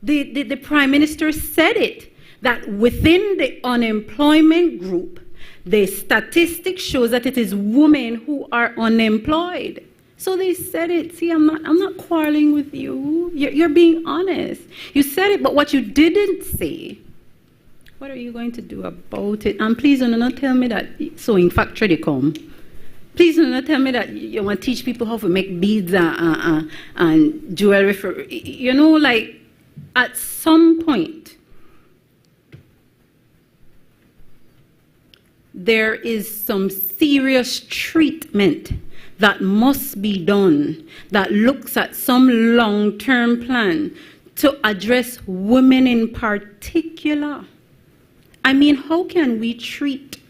The Prime Minister said it, that within the unemployment group, the statistics shows that it is women who are unemployed. So they said it. See, I'm not quarreling with you. You're being honest. You said it, but what you didn't say, what are you going to do about it? And please do not tell me that sewing factory they come. Please do not tell me that you want to teach people how to make beads and jewelry. You know, like, at some point, there is some serious treatment that must be done that looks at some long-term plan to address women in particular. I mean, how can we treat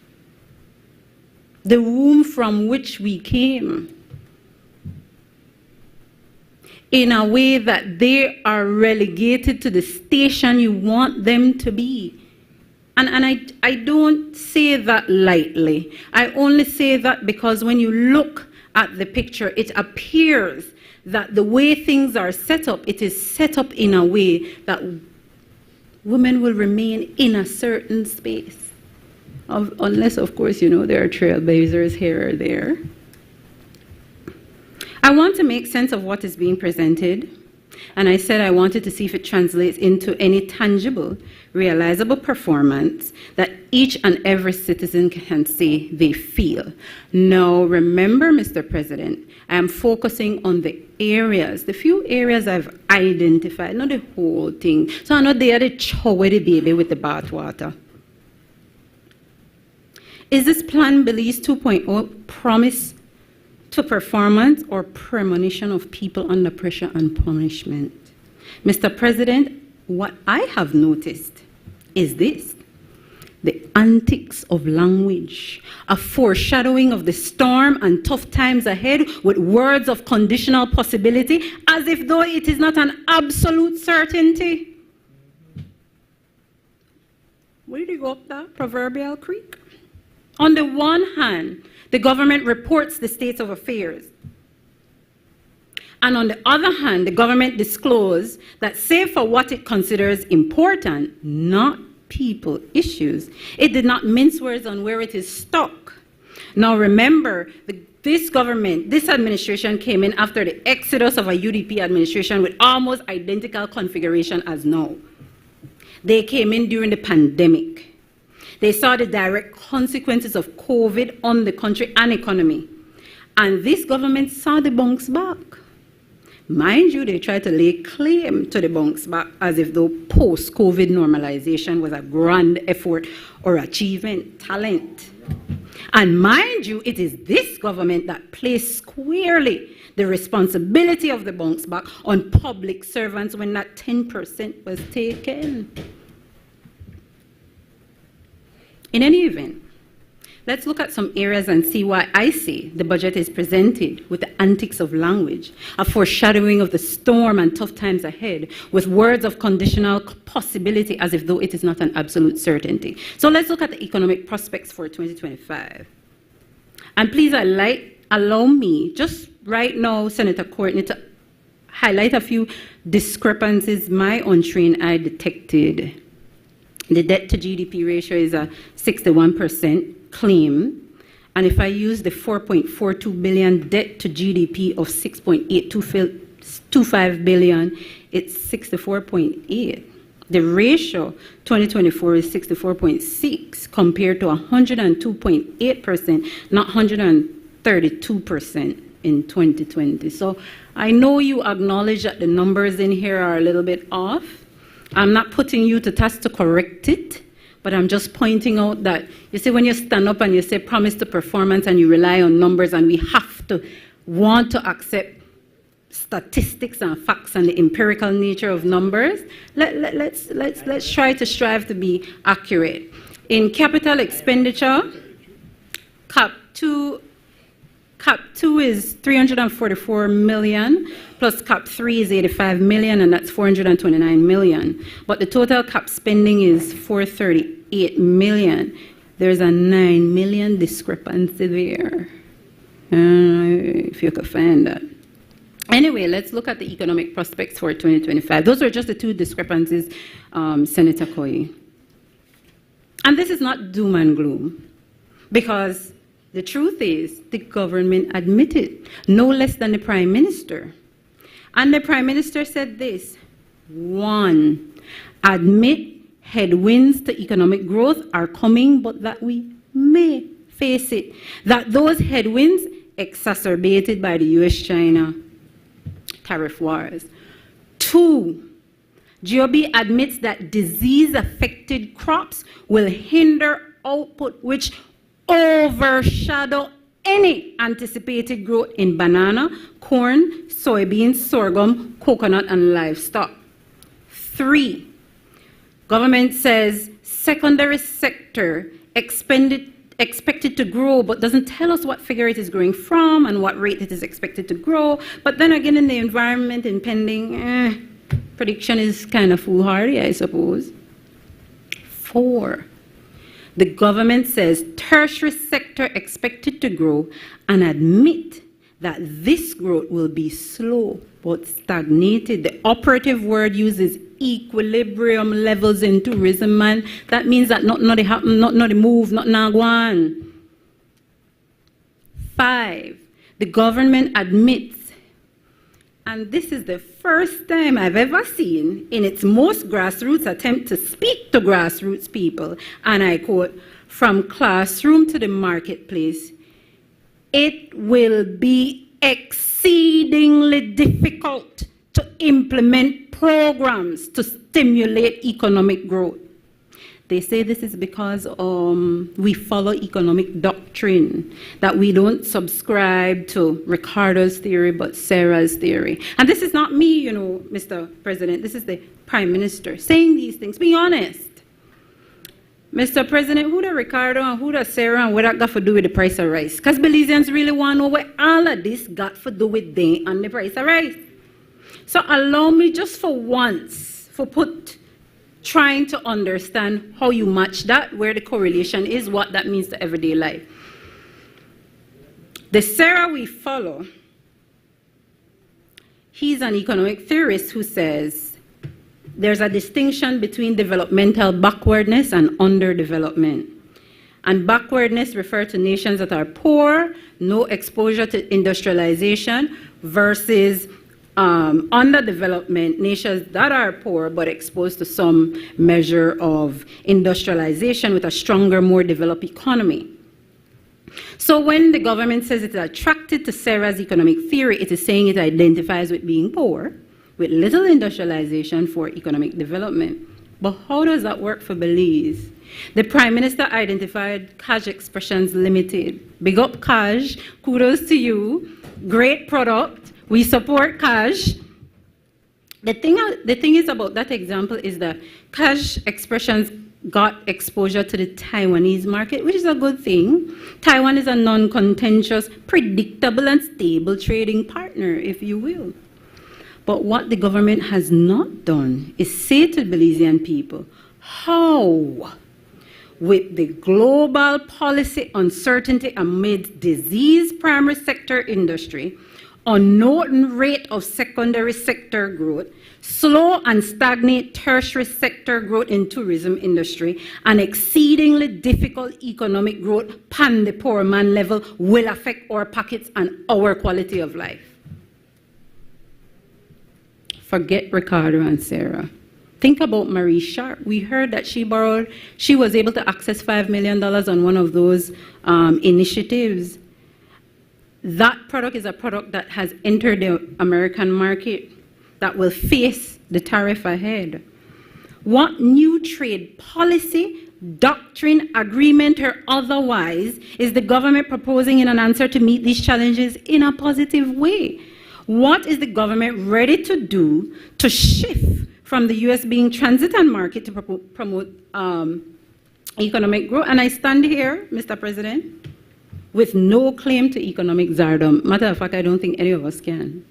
the womb from which we came in a way that they are relegated to the station you want them to be? And I don't say that lightly. I only say that because when you look at the picture, it appears that the way things are set up, it is set up in a way that women will remain in a certain space. Unless, of course, you know, there are trailblazers here or there. I want to make sense of what is being presented. And I said I wanted to see if it translates into any tangible, realizable performance that each and every citizen can say they feel. Now, remember, Mr. President, I am focusing on the areas, the few areas I've identified, not the whole thing. So I'm not there to chow the baby with the bathwater. Is this Plan Belize 2.0 promise to performance or premonition of people under pressure and punishment? Mr. President, what I have noticed is this: the antics of language, a foreshadowing of the storm and tough times ahead with words of conditional possibility, as if though it is not an absolute certainty. Where do you go up that proverbial creek? On the one hand, the government reports the state of affairs. And on the other hand, the government discloses that, save for what it considers important, not people issues, it did not mince words on where it is stuck. Now remember, this government, this administration came in after the exodus of a UDP administration with almost identical configuration as now. They came in during the pandemic. They saw the direct consequences of COVID on the country and economy. And this government saw the bounce back. Mind you, they tried to lay claim to the bounce back as if though post-COVID normalization was a grand effort or achievement, talent. And mind you, it is this government that placed squarely the responsibility of the bounce back on public servants when that 10% was taken. In any event, let's look at some areas and see why I say the budget is presented with the antics of language, a foreshadowing of the storm and tough times ahead, with words of conditional possibility as if though it is not an absolute certainty. So let's look at the economic prospects for 2025. And please allow me, just right now, Senator Courtney, to highlight a few discrepancies my untrained eye detected. The debt to GDP ratio is a 61% claim. And if I use the 4.42 billion debt to GDP of 6.825 billion, it's 64.8. The ratio 2024 is 64.6 compared to 102.8%, not 132% in 2020. So I know you acknowledge that the numbers in here are a little bit off. I'm not putting you to task to correct it, but I'm just pointing out that, you see, when you stand up and you say promise to performance and you rely on numbers, and we have to want to accept statistics and facts and the empirical nature of numbers, let's try to strive to be accurate. In capital expenditure, Cap 2 is 344 million, plus Cap 3 is 85 million, and that's 429 million. But the total cap spending is 438 million. There's a 9 million discrepancy there, if you could find that. Anyway, let's look at the economic prospects for 2025. Those are just the two discrepancies, Senator Koyi. And this is not doom and gloom, because the truth is the government admitted, no less than the Prime Minister. And the Prime Minister said this: 1, admit headwinds to economic growth are coming, but that we may face it. That those headwinds exacerbated by the US-China tariff wars. 2, GOB admits that disease-affected crops will hinder output, which overshadow any anticipated growth in banana, corn, soybeans, sorghum, coconut, and livestock. 3, government says secondary sector expected to grow, but doesn't tell us what figure it is growing from and what rate it is expected to grow. But then again, in the environment impending, prediction is kind of foolhardy, I suppose. 4, the government says tertiary sector expected to grow and admit that this growth will be slow but stagnated. The operative word uses equilibrium levels in tourism, man. That means that not happen, not move, not go on. 5, the government admits, and this is the first time I've ever seen in its most grassroots attempt to speak to grassroots people, and I quote, from classroom to the marketplace, it will be exceedingly difficult to implement programs to stimulate economic growth. They say this is because we follow economic doctrine, that we don't subscribe to Ricardo's theory, but Sarah's theory. And this is not me, you know, Mr. President. This is the Prime Minister saying these things. Be honest. Mr. President, who the Ricardo and who the Sarah and what that got to do with the price of rice? Because Belizeans really want to know what all of this got to do with them and the price of rice. So allow me just for once, trying to understand how you match that, where the correlation is, what that means to everyday life. The Sarah we follow, he's an economic theorist who says there's a distinction between developmental backwardness and underdevelopment. And backwardness refers to nations that are poor, no exposure to industrialization, versus underdevelopment, nations that are poor but exposed to some measure of industrialization with a stronger, more developed economy. So when the government says it's attracted to Sarah's economic theory, it is saying it identifies with being poor, with little industrialization for economic development. But how does that work for Belize? The Prime Minister identified Cash Expressions Limited. Big up Cash, kudos to you, great product. We support Cash. The thing is about that example is that Cash Expressions got exposure to the Taiwanese market, which is a good thing. Taiwan is a non-contentious, predictable, and stable trading partner, if you will. But what the government has not done is say to Belizean people, how, with the global policy uncertainty amid disease primary sector industry, unknown rate of secondary sector growth, slow and stagnant tertiary sector growth in tourism industry, and exceedingly difficult economic growth pan the poor man level will affect our pockets and our quality of life. Forget Ricardo and Sarah. Think about Marie Sharp. We heard that she was able to access $5 million on one of those initiatives. That product is a product that has entered the American market that will face the tariff ahead. What new trade policy, doctrine, agreement, or otherwise is the government proposing in an answer to meet these challenges in a positive way? What is the government ready to do to shift from the U.S. being transitant market to promote economic growth? And I stand here, Mr. President, with no claim to economic czardom. Matter of fact, I don't think any of us can.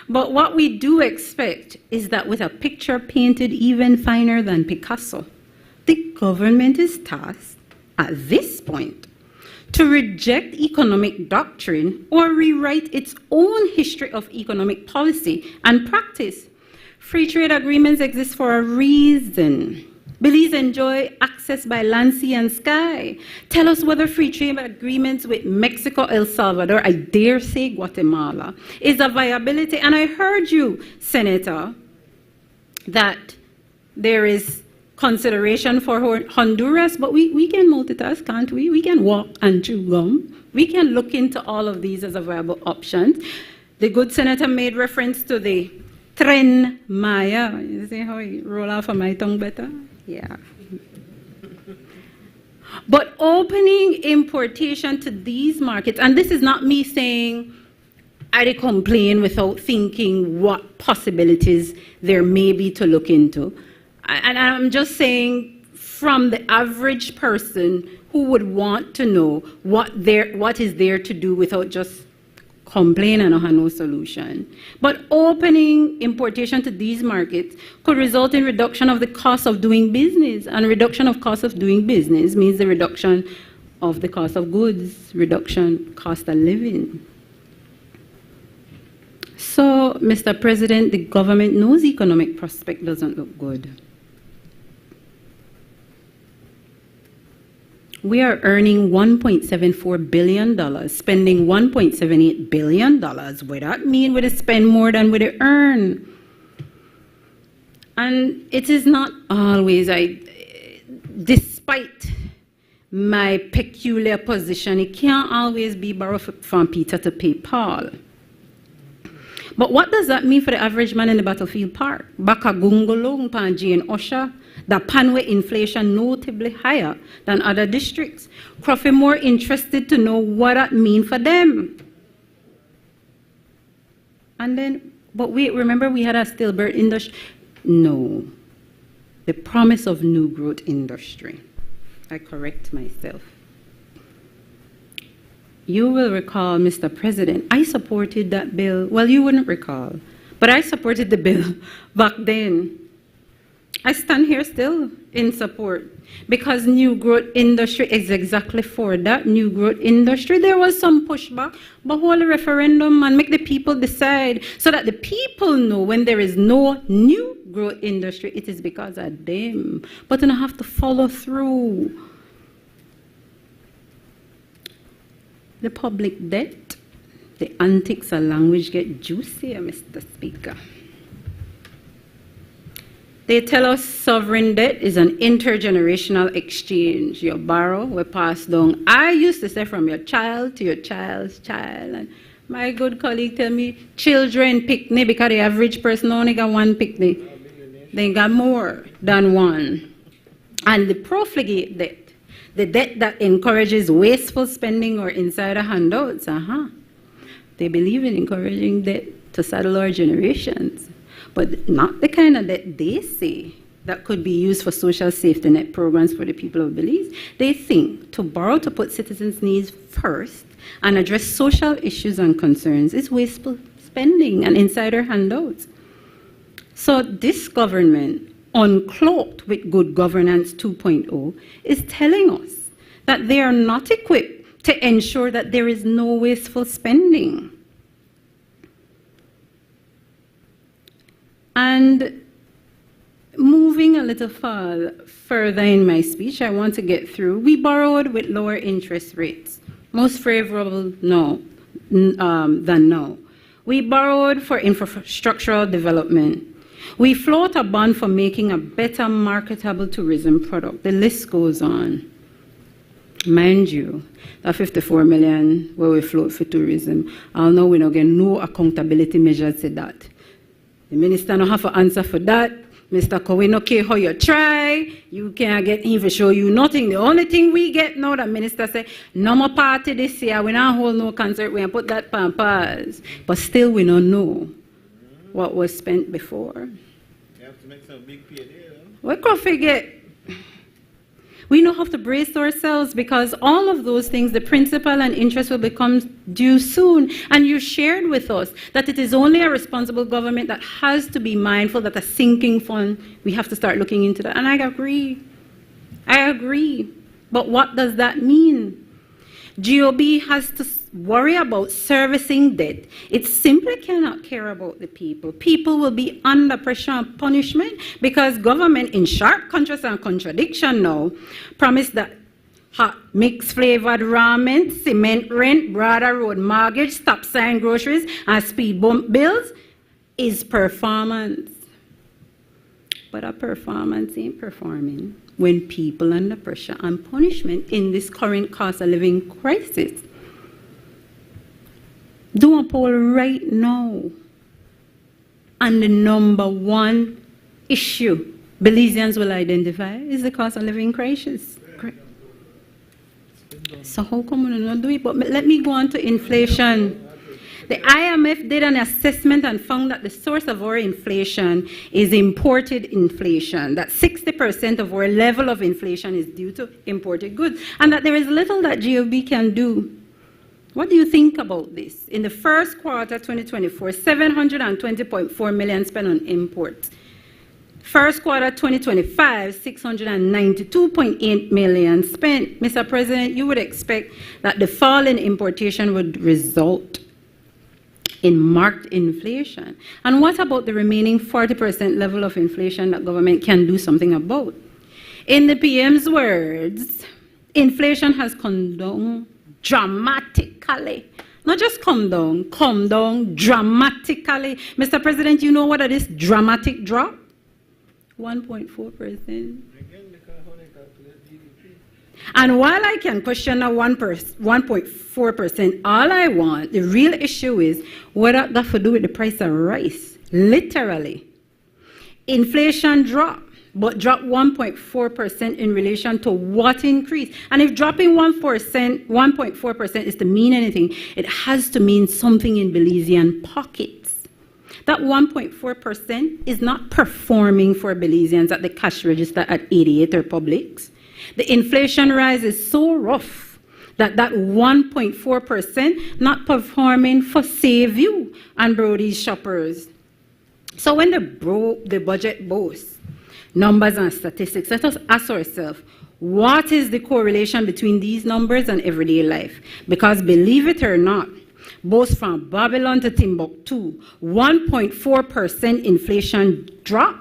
But what we do expect is that with a picture painted even finer than Picasso, the government is tasked at this point to reject economic doctrine or rewrite its own history of economic policy and practice. Free trade agreements exist for a reason. Belize enjoy access by land, sea, and sky. Tell us whether free trade agreements with Mexico, El Salvador, I dare say Guatemala, is a viability. And I heard you, Senator, that there is consideration for Honduras, but we can multitask, can't we? We can walk and chew gum. We can look into all of these as a viable option. The good senator made reference to the Tren Maya. You see how I roll off of my tongue better? Yeah. But opening importation to these markets, and this is not me saying I complain without thinking what possibilities there may be to look into. And I'm just saying from the average person who would want to know what is there to do without just complain and have no solution. But opening importation to these markets could result in reduction of the cost of doing business. And reduction of cost of doing business means the reduction of the cost of goods, reduction cost of living. So, Mr. President, the government knows economic prospect doesn't look good. We are earning $1.74 billion, spending $1.78 billion. What that mean? We spend more than we earn. And it is not always, despite my peculiar position, it can't always be borrowed from Peter to pay Paul. But what does that mean for the average man in the battlefield park? Baka Gungolong, Panji and Osha, the Panwe inflation notably higher than other districts. Crawford more interested to know what that means for them. And then, but wait, remember we had a stillbirth industry? No. The promise of new growth industry. I correct myself. You will recall, Mr. President, I supported that bill. Well, you wouldn't recall, but I supported the bill back then. I stand here still in support because new growth industry is exactly for that new growth industry. There was some pushback, but hold a referendum and make the people decide so that the people know when there is no new growth industry, it is because of them. But you don't have to follow through. The public debt, the antics of language get juicier, Mr. Speaker. They tell us sovereign debt is an intergenerational exchange. You borrow, we pass down. I used to say from your child to your child's child. And my good colleague tell me, children picnic because the average person only got one picnic. They got more than one. And the profligate debt, the debt that encourages wasteful spending or insider handouts, they believe in encouraging debt to saddle our generations. But not the kind of debt they say that could be used for social safety net programs for the people of Belize. They think to borrow to put citizens' needs first and address social issues and concerns is wasteful spending and insider handouts. So this government uncloaked with Good Governance 2.0, is telling us that they are not equipped to ensure that there is no wasteful spending. And moving a little further in my speech, I want to get through. We borrowed with lower interest rates, most favorable than now. We borrowed for infrastructural development. We float a bond for making a better marketable tourism product. The list goes on. Mind you, that 54 million where we float for tourism, I'll know we don't get no accountability measures to that. The minister don't have to answer for that. Mr. Cohen, okay, how you try, you can't get him to show you nothing. The only thing we get now, the minister say, no more party this year, we don't hold no concert, we put that on pause. But still we don't know what was spent before.
You have to make some big payday, though.
We could forget. We now have to brace ourselves because all of those things, the principal and interest will become due soon. And you shared with us that it is only a responsible government that has to be mindful that a sinking fund, we have to start looking into that. And I agree. I agree. But what does that mean? GOB has to worry about servicing debt. It simply cannot care about the people. People will be under pressure and punishment because government, in sharp contrast and contradiction now, promised that hot mixed flavored ramen, cement rent, broader road mortgage, stop sign groceries, and speed bump bills is performance. But a performance ain't performing when people under pressure and punishment in this current cost of living crisis. Do a poll right now and the number one issue Belizeans will identify is the cost of living crisis. So how come we don't do it? But let me go on to inflation. The IMF did an assessment and found that the source of our inflation is imported inflation, that 60% of our level of inflation is due to imported goods, and that there is little that GOB can do. What do you think about this? In the first quarter 2024, 720.4 million spent on imports. First quarter 2025, 692.8 million spent. Mr. President, you would expect that the fall in importation would result in marked inflation. And what about the remaining 40% level of inflation that government can do something about? In the PM's words, inflation has come down dramatically. Not just come down dramatically. Mr. President, you know what it is? Dramatic drop? 1.4%. And while I can question that 1.4%, all I want, the real issue is what that got to do with the price of rice. Literally. Inflation dropped, but dropped 1.4% in relation to what increase? And if dropping 1.4% is to mean anything, it has to mean something in Belizean pockets. That 1.4% is not performing for Belizeans at the cash register at 88 Republics. The inflation rise is so rough that 1.4% not performing for Save You and Brody's shoppers. So when the budget boasts numbers and statistics, let us ask ourselves, what is the correlation between these numbers and everyday life? Because believe it or not, both from Babylon to Timbuktu, 1.4% inflation drop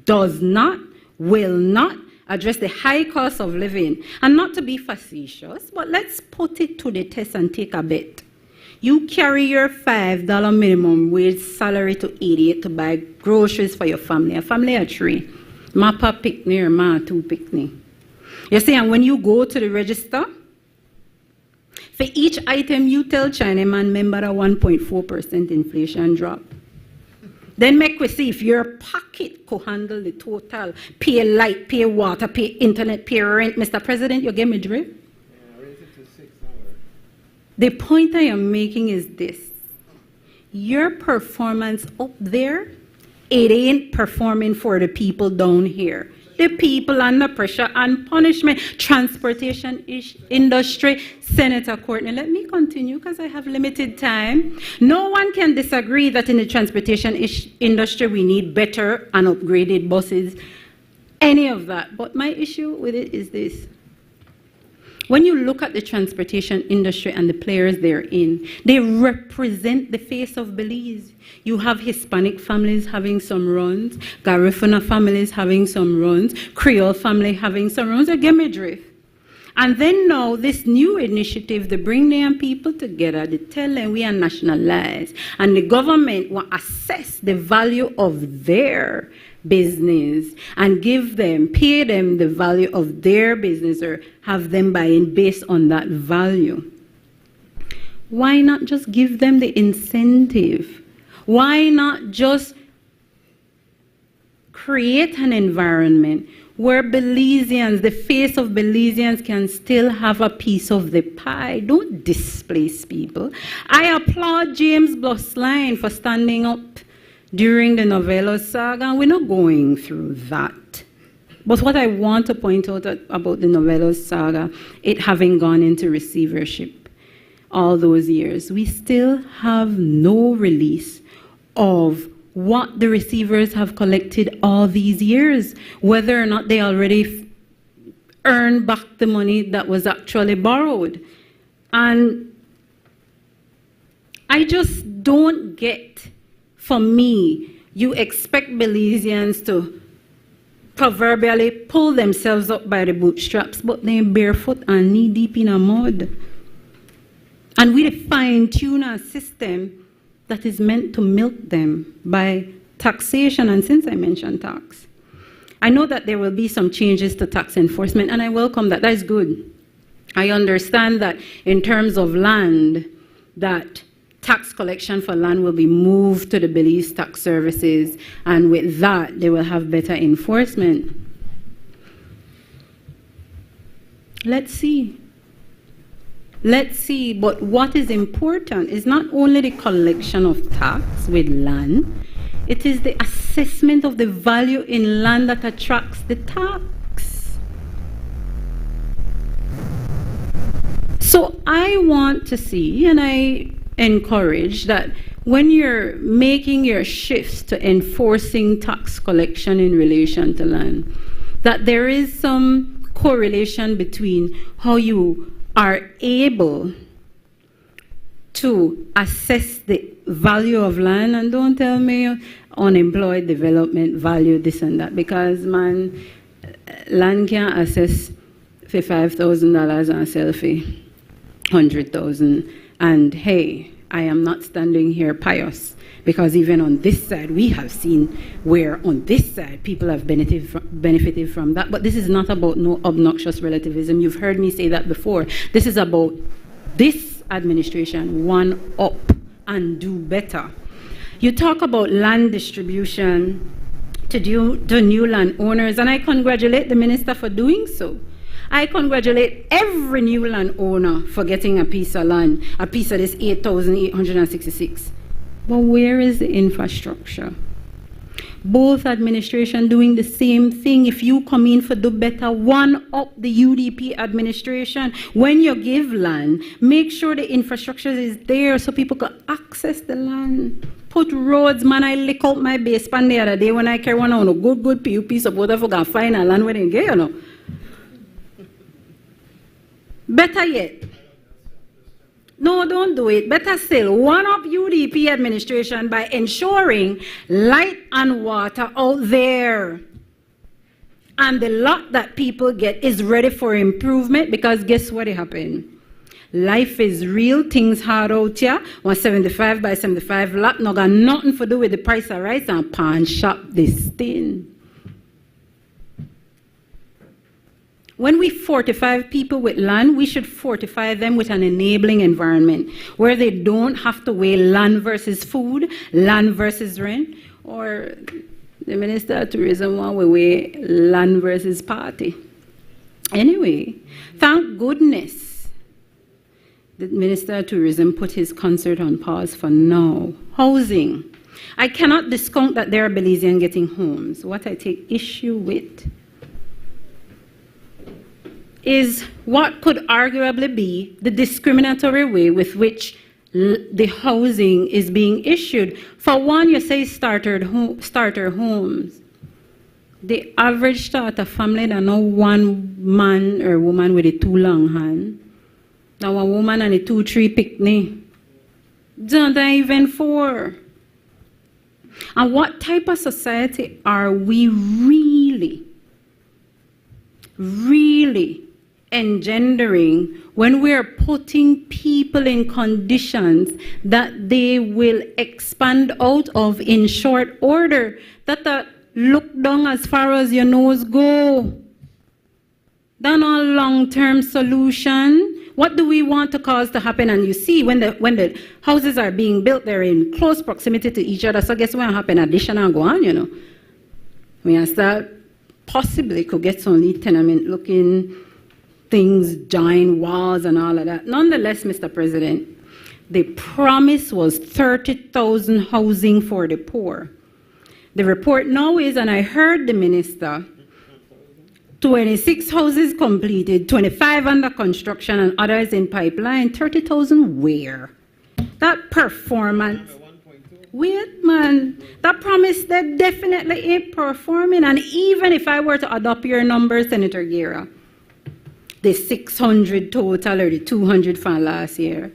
does not, will not address the high cost of living. And not to be facetious, but let's put it to the test and take a bet. You carry your $5 minimum wage salary to 88 to buy groceries for your family. A family of 3. Ma pa picnic or ma 2 picnic. You see, and when you go to the register, for each item you tell Chinaman, remember a 1.4% inflation drop. Then make we see if your pocket could handle the total. Pay light, pay water, pay internet, pay rent. Mr. President, you get me drift?
Yeah, raise it to 6 hours.
The point I am making is this. Your performance up there, it ain't performing for the people down here. The people under pressure and punishment. Transportation industry. Senator Courtney, let me continue because I have limited time. No one can disagree that in the transportation industry we need better and upgraded buses any of that. But my issue with it is this. When you look at the transportation industry and the players they're in, they represent the face of Belize. You have Hispanic families having some runs, Garifuna families having some runs, Creole family having some runs, or Gemidrift. And then now this new initiative, they bring their people together, they tell them we are nationalized, and the government will assess the value of their business and pay them the value of their business, or have them buy in based on that value. Why not just give them the incentive? Why not just create an environment where Belizeans, the face of Belizeans, can still have a piece of the pie? Don't displace people. I applaud James Blossline for standing up during the Novello saga, and we're not going through that. But what I want to point out about the Novello saga, it having gone into receivership all those years, we still have no release of what the receivers have collected all these years, whether or not they already earned back the money that was actually borrowed. And I just don't get, for me, you expect Belizeans to proverbially pull themselves up by the bootstraps, but they're barefoot and knee-deep in a mud. And we fine-tune a system that is meant to milk them by taxation. And since I mentioned tax, I know that there will be some changes to tax enforcement, and I welcome that. That is good. I understand that in terms of land, that tax collection for land will be moved to the Belize Tax Services, and with that, they will have better enforcement. Let's see. Let's see, but what is important is not only the collection of tax with land, it is the assessment of the value in land that attracts the tax. So I want to see, and I encourage that when you're making your shifts to enforcing tax collection in relation to land, that there is some correlation between how you are able to assess the value of land, and don't tell me unemployed development value, this and that, because man, land can assess for $5,000 and sell for $100,000. And hey, I am not standing here pious, because even on this side, we have seen where on this side people have benefited from that. But this is not about no obnoxious relativism. You've heard me say that before. This is about this administration, one up and do better. You talk about land distribution to new landowners, and I congratulate the minister for doing so. I congratulate every new landowner for getting a piece of land, a piece of this 8,866. But where is the infrastructure? Both administrations doing the same thing. If you come in for do better, one up the UDP administration. When you give land, make sure the infrastructure is there so people can access the land. Put roads, man. I lick out my basement the other day when I carry one on a good PUP support. I forgot find a land where they get, you know. Better yet, no, don't do it. Better still, one up UDP administration by ensuring light and water out there. And the lot that people get is ready for improvement, because guess what happened? Life is real, things hard out here. 175 by 75 lot, no got nothing to do with the price of rice, and pawn shop this thing. When we fortify people with land, we should fortify them with an enabling environment where they don't have to weigh land versus food, land versus rent, or the Minister of Tourism want to weigh land versus party. Anyway, thank goodness the Minister of Tourism put his concert on pause for now. Housing. I cannot discount that there are Belizeans getting homes. What I take issue with is what could arguably be the discriminatory way with which the housing is being issued. For one, you say starter homes. the average starter family, that no one man or woman with a two long hand. Now one woman and a 2-3 picnic. Don't even 4. And what type of society are we really engendering when we are putting people in conditions that they will expand out of in short order? That look down as far as your nose go. That's not a long-term solution. What do we want to cause to happen? And you see, when the houses are being built, they're in close proximity to each other. So guess what happen? Addition and go on, you know. We I start possibly could get some tenement-looking things, giant walls and all of that. Nonetheless, Mr. President, the promise was 30,000 housing for the poor. The report now is, and I heard the minister, 26 houses completed, 25 under construction, and others in pipeline. 30,000 where? That performance. Wait, man. That promise, that definitely ain't performing. And even if I were to adopt your numbers, Senator Guerra, the 600 total or the 200 from last year,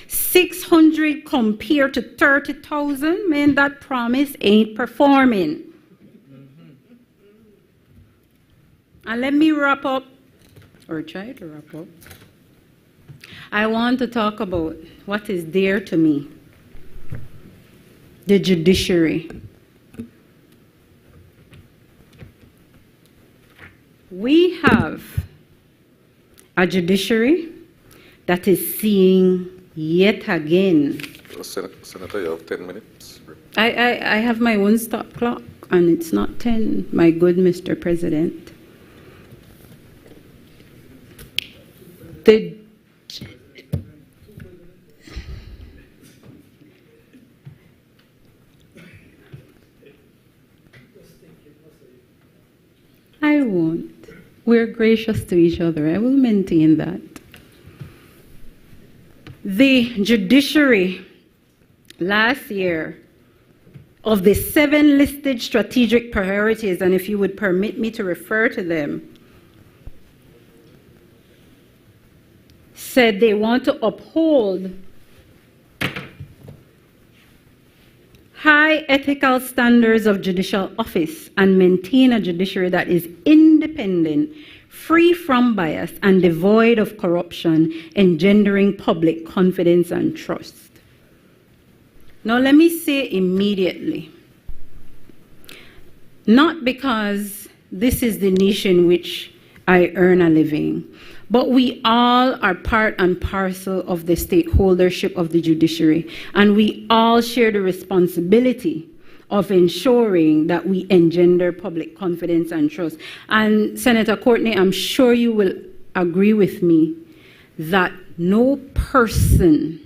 600 compared to 30,000, man, that promise ain't performing. And let me wrap up, or try to wrap up. I want to talk about what is dear to me, the judiciary. We have a judiciary that is seeing yet again.
Senator, you have 10 minutes.
I have my own stop clock, and it's not 10, my good Mr. President. I won't. We're gracious to each other. I will maintain that. The judiciary last year, of the 7 listed strategic priorities, and if you would permit me to refer to them, said they want to uphold high ethical standards of judicial office and maintain a judiciary that is independent, free from bias, and devoid of corruption, engendering public confidence and trust. Now, let me say immediately, not because this is the niche in which I earn a living, but we all are part and parcel of the stakeholdership of the judiciary, and we all share the responsibility of ensuring that we engender public confidence and trust. And Senator Courtney, I'm sure you will agree with me that no person,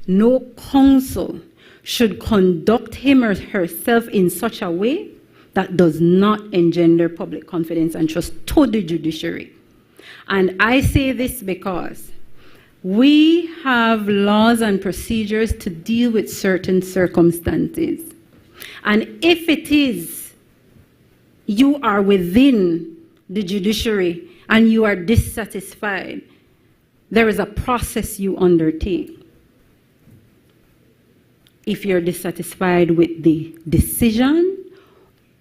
no council should conduct him or herself in such a way that does not engender public confidence and trust to the judiciary. And I say this because we have laws and procedures to deal with certain circumstances. And if it is you are within the judiciary and you are dissatisfied, there is a process you undertake. If you're dissatisfied with the decision,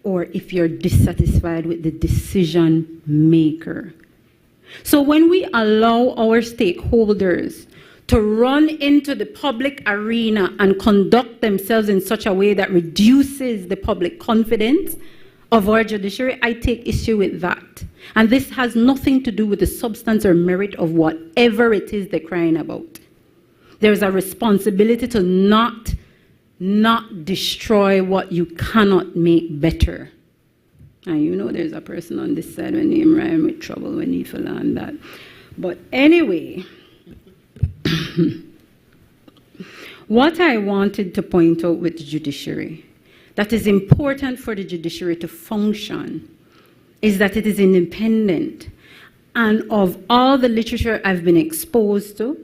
or if you're dissatisfied with the decision maker. So when we allow our stakeholders to run into the public arena and conduct themselves in such a way that reduces the public confidence of our judiciary, I take issue with that. And this has nothing to do with the substance or merit of whatever it is they're crying about. There's a responsibility to not destroy what you cannot make better. And you know there's a person on this side when name rhyme with trouble when you feel on that. But anyway, what I wanted to point out with the judiciary that is important for the judiciary to function is that it is independent. And of all the literature I've been exposed to,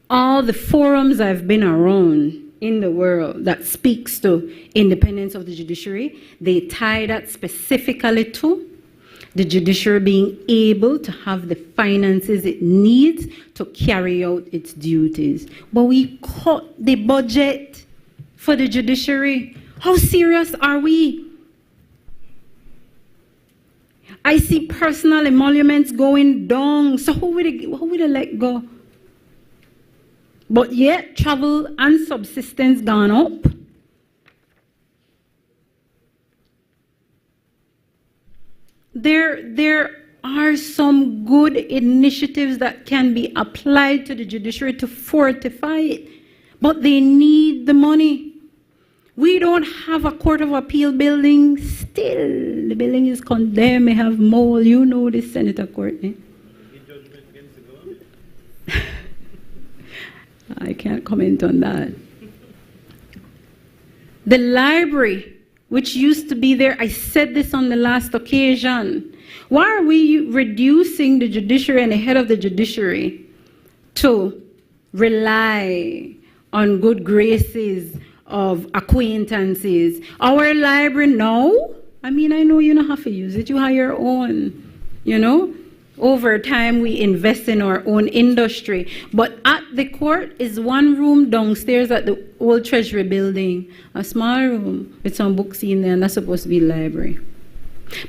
all the forums I've been around in the world that speaks to independence of the judiciary. They tie that specifically to the judiciary being able to have the finances it needs to carry out its duties. But we cut the budget for the judiciary. How serious are we? I see personal emoluments going down. So who would they let go? But yet travel and subsistence gone up. There are some good initiatives that can be applied to the judiciary to fortify it, but they need the money. We don't have a Court of Appeal building still. The building is condemned, may have mold. You know this, Senator Courtney. I can't comment on that. The library, which used to be there, I said this on the last occasion. Why are we reducing the judiciary and the head of the judiciary to rely on good graces of acquaintances? Our library, no. I mean, I know you don't have to use it. You have your own, you know. Over time, we invest in our own industry. But at the court is one room downstairs at the old Treasury building, a small room with some books in there, and that's supposed to be a library.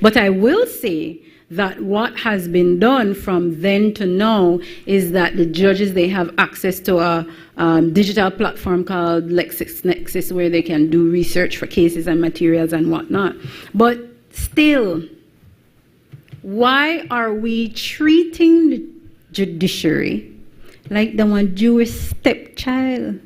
But I will say that what has been done from then to now is that the judges, they have access to a digital platform called LexisNexis where they can do research for cases and materials and whatnot. But still, why are we treating the judiciary like the one Jewish stepchild?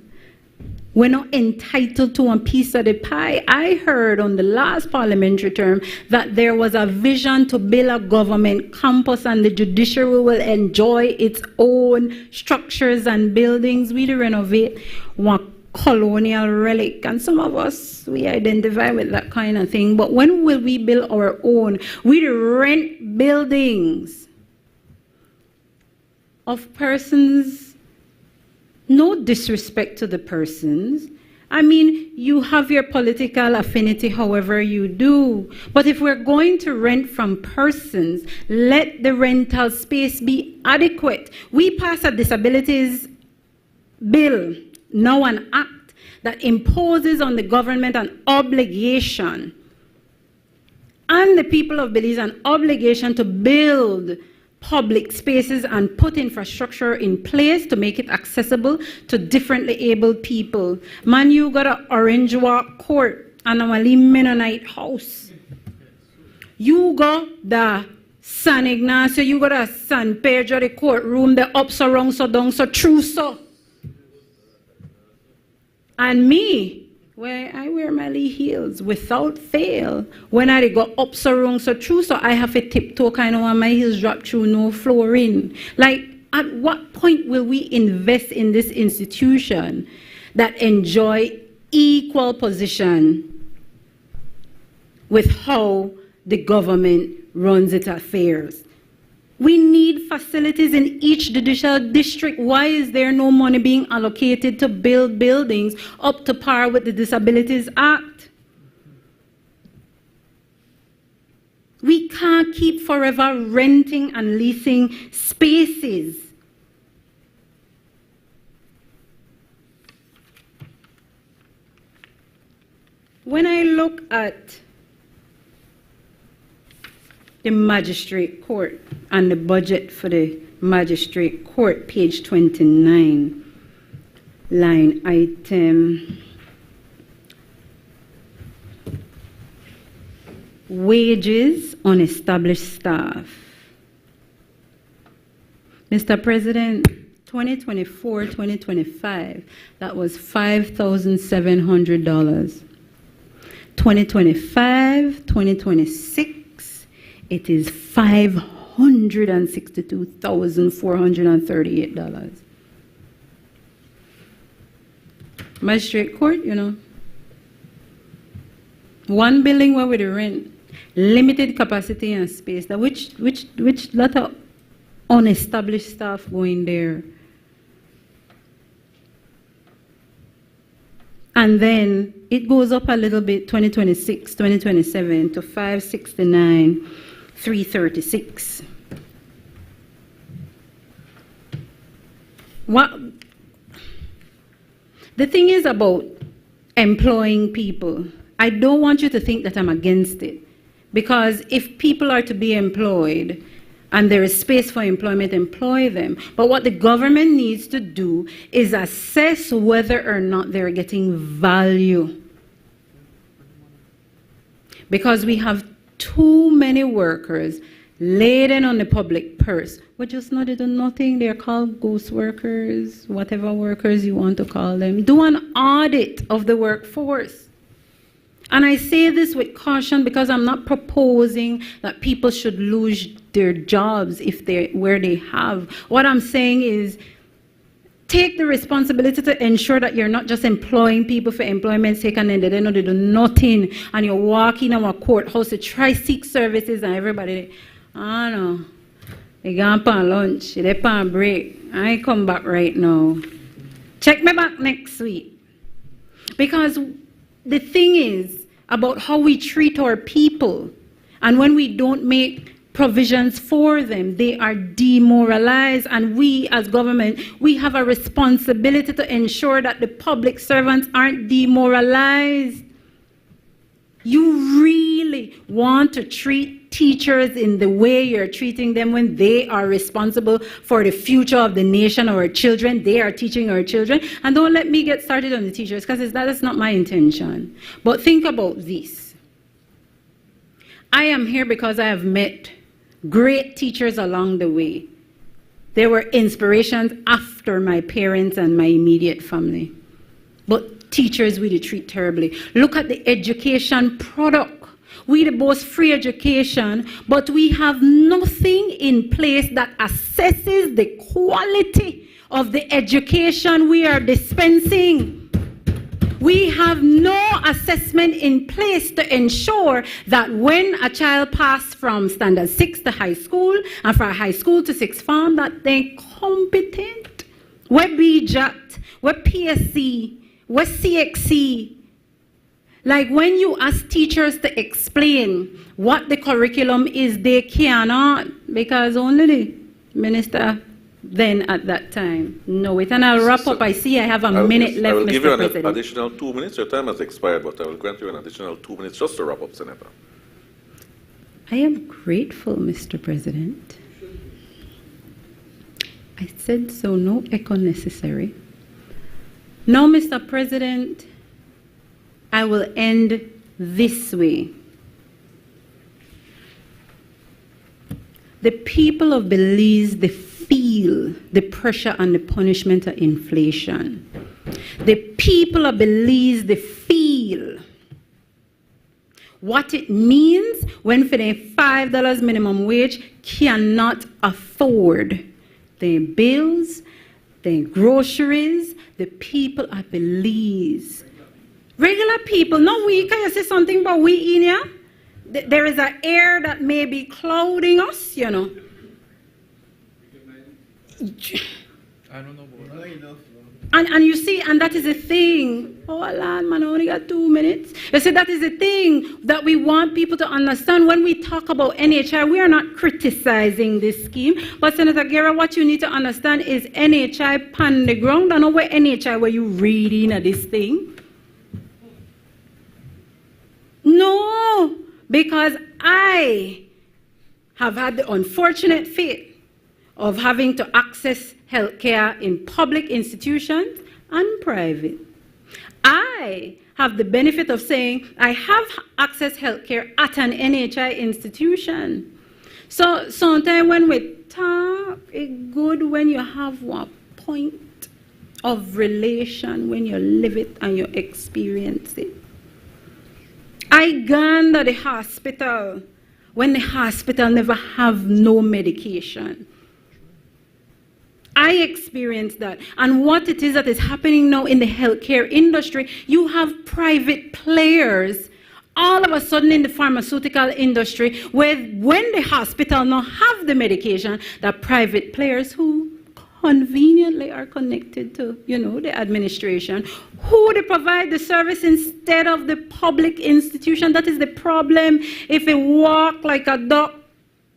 We're not entitled to one piece of the pie. I heard on the last parliamentary term that there was a vision to build a government campus and the judiciary will enjoy its own structures and buildings. We renovate one colonial relic, and some of us, we identify with that kind of thing. But when will we build our own? We rent buildings of persons. No disrespect to the persons. I mean, you have your political affinity however you do. But if we're going to rent from persons, let the rental space be adequate. We passed a disabilities bill, now an act that imposes on the government an obligation and the people of Belize an obligation to build public spaces and put infrastructure in place to make it accessible to differently abled people. Man, you got an Orange Walk court and a Mennonite house. You got the San Ignacio, you got a San Pedro, the courtroom, the up so wrong so down so true so. And me, where I wear my Lee heels without fail, when I go up so wrong so true, so I have a tiptoe kind of when my heels drop through, no flooring. Like, at what point will we invest in this institution that enjoy equal position with how the government runs its affairs? We need facilities in each judicial district. Why is there no money being allocated to build buildings up to par with the Disabilities Act? We can't keep forever renting and leasing spaces. When I look at the magistrate court and the budget for the magistrate court, page 29, line item wages on established staff. Mr. President, 2024-2025, that was $5,700. 2025-2026, it is $562,438. Magistrate court, you know. One building where with the rent, limited capacity and space. That which lot of unestablished staff going there. And then it goes up a little bit, 2026, 2027, to 569, 336. The thing is about employing people, I don't want you to think that I'm against it. Because if people are to be employed and there is space for employment, employ them. But what the government needs to do is assess whether or not they're getting value. Because we have too many workers laden on the public purse. We just know they do nothing. They're called ghost workers, whatever workers you want to call them. Do an audit of the workforce. And I say this with caution because I'm not proposing that people should lose their jobs where they have. What I'm saying is take the responsibility to ensure that you're not just employing people for employment's sake and then they know they do nothing and you're walking in our courthouse to try seek services and everybody, no, they gone on lunch, they on break, I come back right now. Check me back next week. Because the thing is about how we treat our people, and when we don't make provisions for them, they are demoralized, and we as government, we have a responsibility to ensure that the public servants aren't demoralized. You really want to treat teachers in the way you're treating them when they are responsible for the future of the nation or our children. They are teaching our children. And don't let me get started on the teachers because that's not my intention. But think about this. I am here because I have met great teachers along the way. They were inspirations after my parents and my immediate family. But teachers we treat terribly. Look at the education product. We boast free education, but we have nothing in place that assesses the quality of the education we are dispensing. We have no assessment in place to ensure that when a child passes from standard 6 to high school and from high school to sixth form, that they're competent. We're BJAT, we're PSC, we're CXC. Like when you ask teachers to explain what the curriculum is, they cannot, because only the minister then at that time know it. And I'll wrap up. I see I have a minute left, Mr. President.
I will give you an additional 2 minutes. Your time has expired, but I will grant you an additional 2 minutes just to wrap up, Senator.
I am grateful, Mr. President. I said so, no echo necessary. Now, Mr. President, I will end this way. The people of Belize, they feel the pressure and the punishment of inflation. The people of Belize, they feel what it means when for the $5 minimum wage cannot afford their bills, their groceries. The people of Belize. Regular people, not we. Can you say something about we in here? There is an air that may be clouding us, you know.
I don't know about that.
And you see, and that is a thing. Oh, Lord, man, I only got 2 minutes. You see, that is a thing that we want people to understand. When we talk about NHI, we are not criticizing this scheme. But Senator Guerra, what you need to understand is NHI pan the ground. I know where NHI were you reading at this thing. No, because I have had the unfortunate fate of having to access healthcare in public institutions and private. I have the benefit of saying I have access healthcare at an NHI institution. So sometimes when we talk, it's good when you have one point of relation, when you live it and you experience it. I gone to the hospital when the hospital never have no medication. I experienced that. And what it is that is happening now in the healthcare industry, you have private players all of a sudden in the pharmaceutical industry where when the hospital now have the medication, the private players who conveniently are connected to, the administration, who they provide the service instead of the public institution. That is the problem. If it walk like a duck,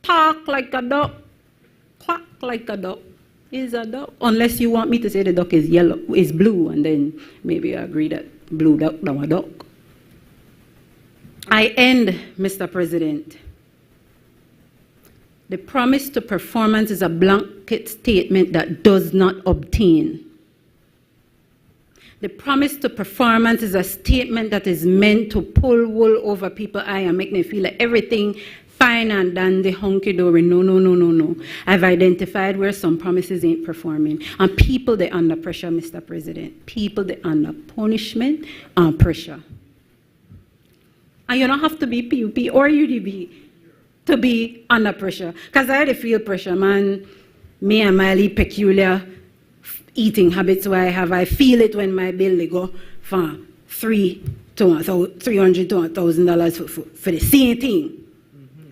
talk like a duck, quack like a duck, is a duck. Unless you want me to say the duck is yellow, is blue, and then maybe I agree that blue duck, now a duck. I end, Mr. President. The promise to performance is a blanket statement that does not obtain. The promise to performance is a statement that is meant to pull wool over people's eye and make them feel like everything fine and dandy, hunky-dory. No, no, no, no, no. I've identified where some promises ain't performing. And people, they're under pressure, Mr. President. People, they're under punishment and pressure. And you don't have to be PUP or UDB to be under pressure. Because I had to feel pressure, man. Me and my peculiar eating habits where I feel it when my bill go from $300 to $1,000 for the same thing.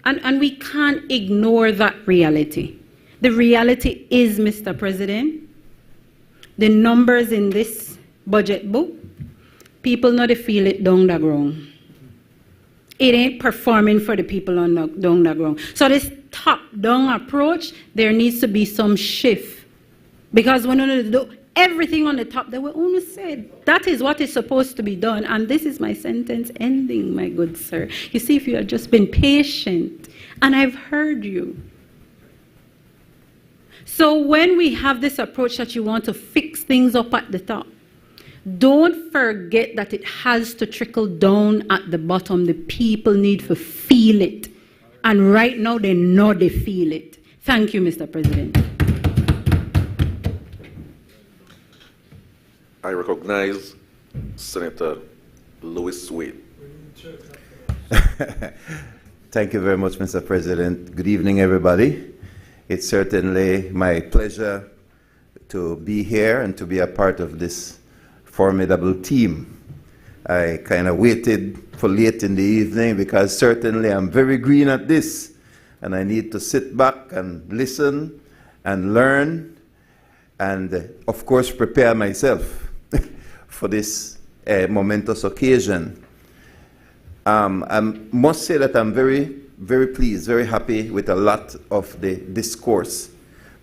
And we can't ignore that reality. The reality is, Mr. President, the numbers in this budget book, people not to feel it down the ground. It ain't performing for the people down the ground. So this top-down approach, there needs to be some shift. Because when we do everything on the top, they will only say that is what is supposed to be done. And this is my sentence ending, my good sir. You see, if you had just been patient, and I've heard you. So when we have this approach that you want to fix things up at the top, don't forget that it has to trickle down at the bottom. The people need to feel it. And right now, they know they feel it. Thank you, Mr. President.
I recognize Senator Louis Wade.
Thank you very much, Mr. President. Good evening, everybody. It's certainly my pleasure to be here and to be a part of this formidable team. I kind of waited for late in the evening because certainly I'm very green at this and I need to sit back and listen and learn and, of course, prepare myself for this momentous occasion. I must say that I'm very, very pleased, very happy with a lot of the discourse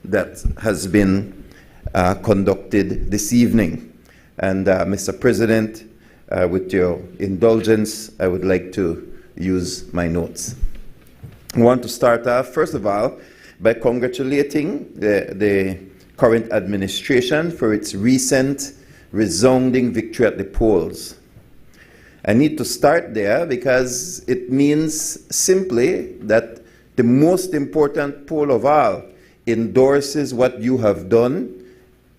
that has been conducted this evening. And Mr. President, with your indulgence, I would like to use my notes. I want to start off, first of all, by congratulating the current administration for its recent resounding victory at the polls. I need to start there because it means simply that the most important poll of all endorses what you have done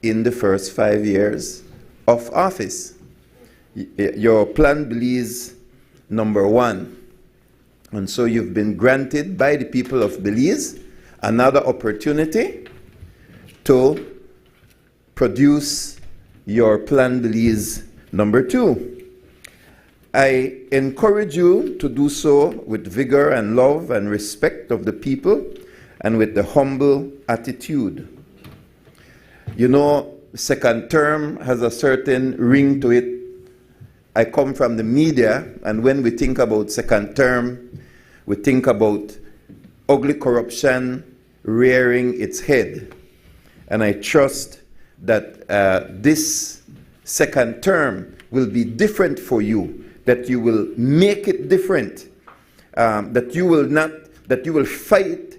in the first 5 years of office. Your plan Belize #1. And so you've been granted by the people of Belize another opportunity to produce your plan Belize #2. I encourage you to do so with vigor and love and respect of the people and with the humble attitude. You know, second term has a certain ring to it. I come from the media, and when we think about second term, we think about ugly corruption rearing its head. And I trust that this second term will be different for you, that you will make it different, that you will fight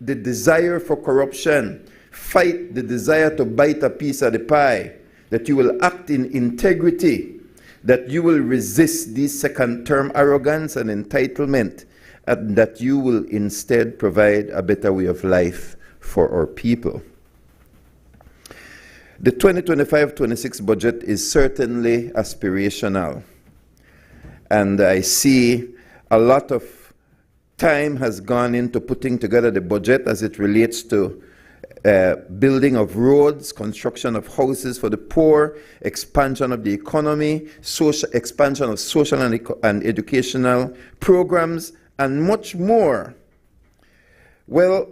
the desire for corruption, fight the desire to bite a piece of the pie, that you will act in integrity, that you will resist this second term arrogance and entitlement, and that you will instead provide a better way of life for our people. The 2025-26 budget is certainly aspirational. And I see a lot of time has gone into putting together the budget as it relates to building of roads, construction of houses for the poor, expansion of the economy, expansion of social and educational programs, and much more. Well,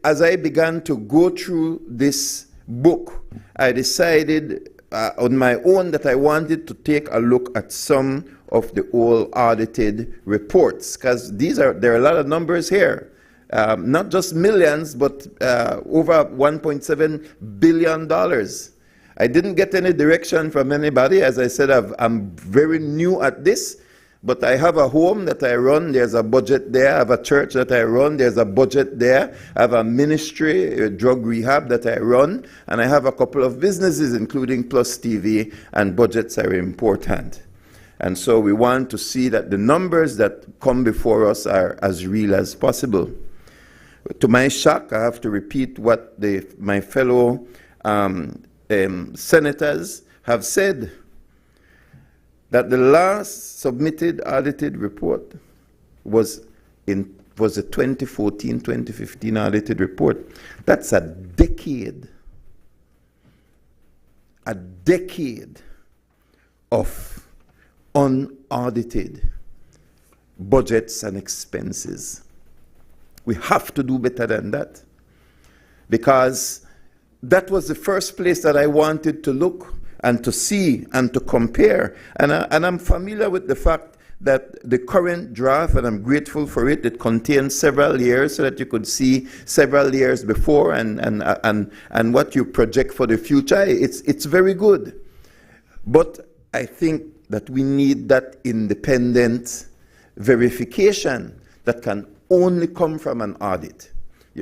as I began to go through this book, I decided on my own that I wanted to take a look at some of the old audited reports, because there are a lot of numbers here. Not just millions, but over $1.7 billion. I didn't get any direction from anybody. As I said, I'm very new at this, but I have a home that I run. There's a budget there. I have a church that I run. There's a budget there. I have a ministry, a drug rehab that I run, and I have a couple of businesses, including Plus TV, and budgets are important. And so we want to see that the numbers that come before us are as real as possible. To my shock, I have to repeat what my fellow senators have said, that the last submitted audited report was the 2014-2015 audited report. That's a decade of unaudited budgets and expenses. We have to do better than that, because that was the first place that I wanted to look and to see and to compare. And I'm familiar with the fact that the current draft, and I'm grateful for it, it contains several years so that you could see several years before and what you project for the future. It's very good. But I think that we need that independent verification that can only come from an audit.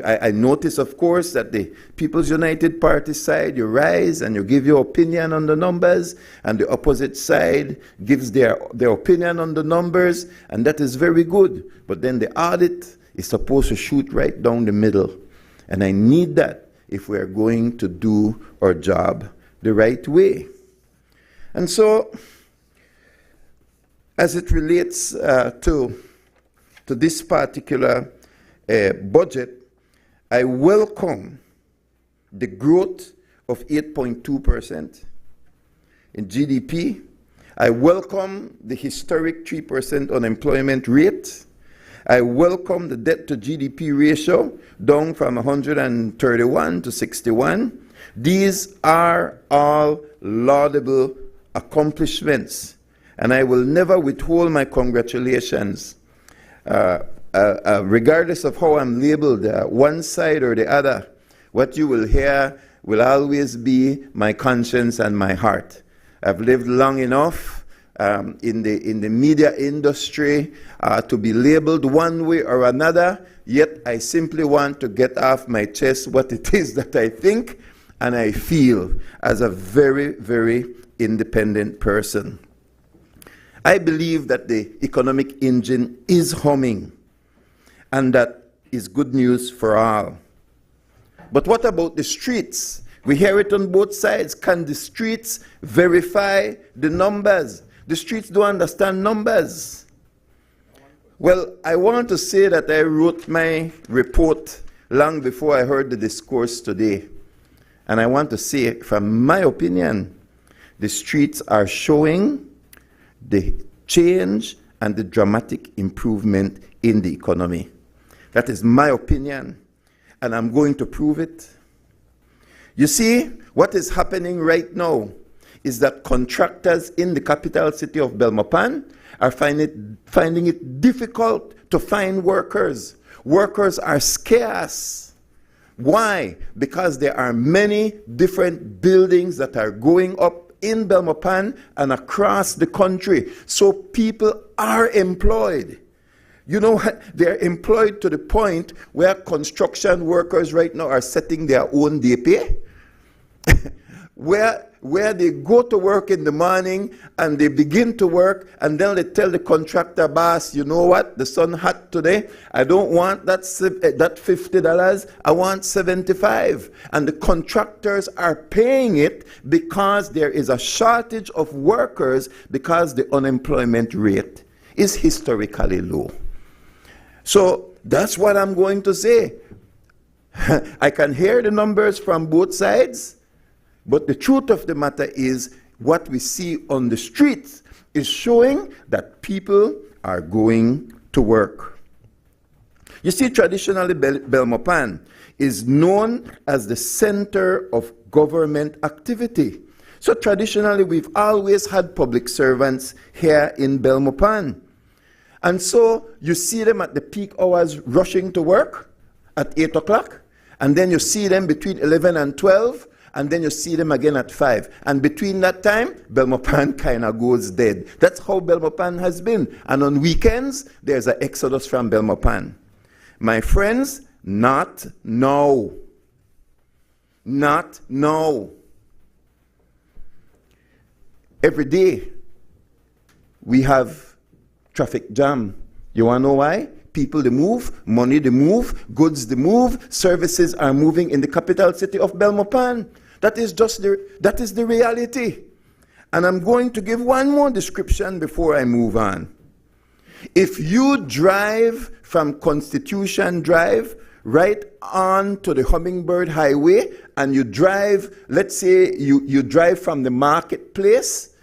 I notice, of course, that the People's United Party side, you rise and you give your opinion on the numbers, and the opposite side gives their opinion on the numbers, and that is very good. But then the audit is supposed to shoot right down the middle. And I need that if we are going to do our job the right way. And so, as it relates to this particular budget, I welcome the growth of 8.2% in GDP. I welcome the historic 3% unemployment rate. I welcome the debt to GDP ratio down from 131 to 61. These are all laudable accomplishments, and I will never withhold my congratulations. Regardless of how I'm labeled, one side or the other, what you will hear will always be my conscience and my heart. I've lived long enough in the media industry to be labeled one way or another, yet I simply want to get off my chest what it is that I think and I feel as a very, very independent person. I believe that the economic engine is humming, and that is good news for all. But what about the streets? We hear it on both sides. Can the streets verify the numbers? The streets don't understand numbers. Well, I want to say that I wrote my report long before I heard the discourse today. And I want to say, from my opinion, the streets are showing the change and the dramatic improvement in the economy. That is my opinion, and I'm going to prove it. You see, what is happening right now is that contractors in the capital city of Belmopan are finding it difficult to find workers. Workers are scarce. Why? Because there are many different buildings that are going up in Belmopan and across the country. So people are employed. You know what? They're employed to the point where construction workers right now are setting their own day pay. where they go to work in the morning and they begin to work, and then they tell the contractor boss, you know what, the sun hot today, I don't want that $50, I want $75. And the contractors are paying it because there is a shortage of workers, because the unemployment rate is historically low. So that's what I'm going to say. I can hear the numbers from both sides, but the truth of the matter is what we see on the streets is showing that people are going to work. You see, traditionally, Belmopan is known as the center of government activity. So traditionally, we've always had public servants here in Belmopan. And so you see them at the peak hours rushing to work at 8 o'clock, and then you see them between 11 and 12, and then you see them again at 5. And between that time, Belmopan kind of goes dead. That's how Belmopan has been. And on weekends, there's an exodus from Belmopan. My friends, not now. Not now. Every day, we have traffic jam. You want to know why? People, they move, money, they move, goods, they move, services are moving in the capital city of Belmopan. That is the reality. And I'm going to give one more description before I move on. If you drive from Constitution Drive right on to the Hummingbird Highway, and you drive, let's say you drive from the marketplace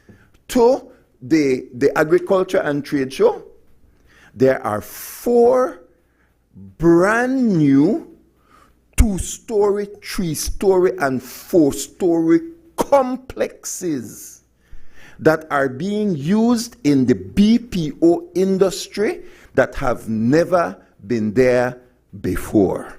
to the Agriculture and Trade Show, there are 4 brand new 2-story, 3-story, and 4-story complexes that are being used in the BPO industry that have never been there before.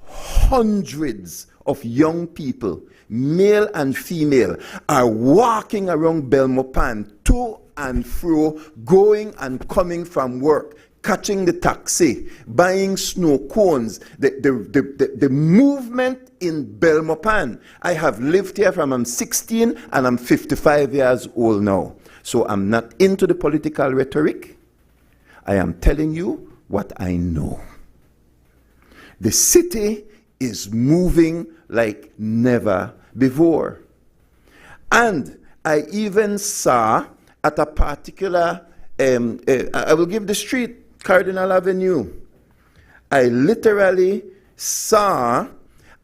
Hundreds of young people, male and female, are walking around Belmopan to and fro, going and coming from work, catching the taxi, buying snow cones. The movement in Belmopan. I have lived here from I'm 16 and I'm 55 years old now. So I'm not into the political rhetoric. I am telling you what I know. The city is moving like never before. And I even saw at a particular, I will give the street, Cardinal Avenue. I literally saw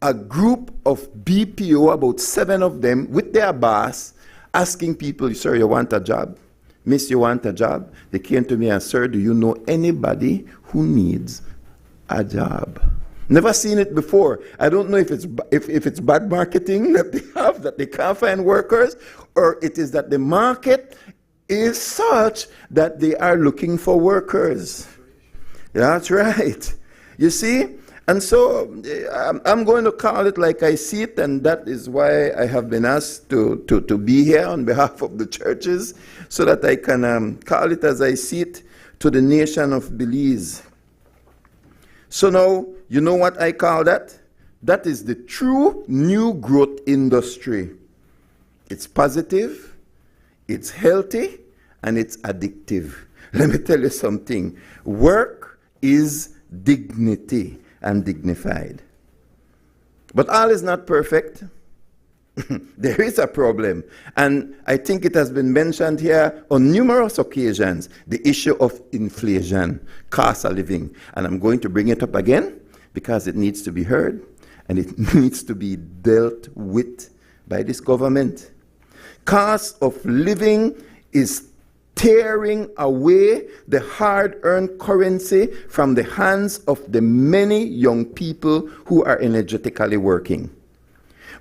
a group of BPO, about 7 of them, with their boss, asking people, sir, you want a job? Miss, you want a job? They came to me and, sir, do you know anybody who needs a job? Never seen it before. I don't know if it's bad marketing that they have, that they can't find workers, or it is that the market is such that they are looking for workers. That's right. You see? And so I'm going to call it like I see it, and that is why I have been asked to be here on behalf of the churches, so that I can call it as I see it to the nation of Belize. So now, you know what I call that? That is the true new growth industry. It's positive, it's healthy, and it's addictive. Let me tell you something. Work is dignity and dignified. But all is not perfect. There is a problem. And I think it has been mentioned here on numerous occasions, the issue of inflation, cost of living. And I'm going to bring it up again because it needs to be heard and it needs to be dealt with by this government. Cost of living is tearing away the hard-earned currency from the hands of the many young people who are energetically working.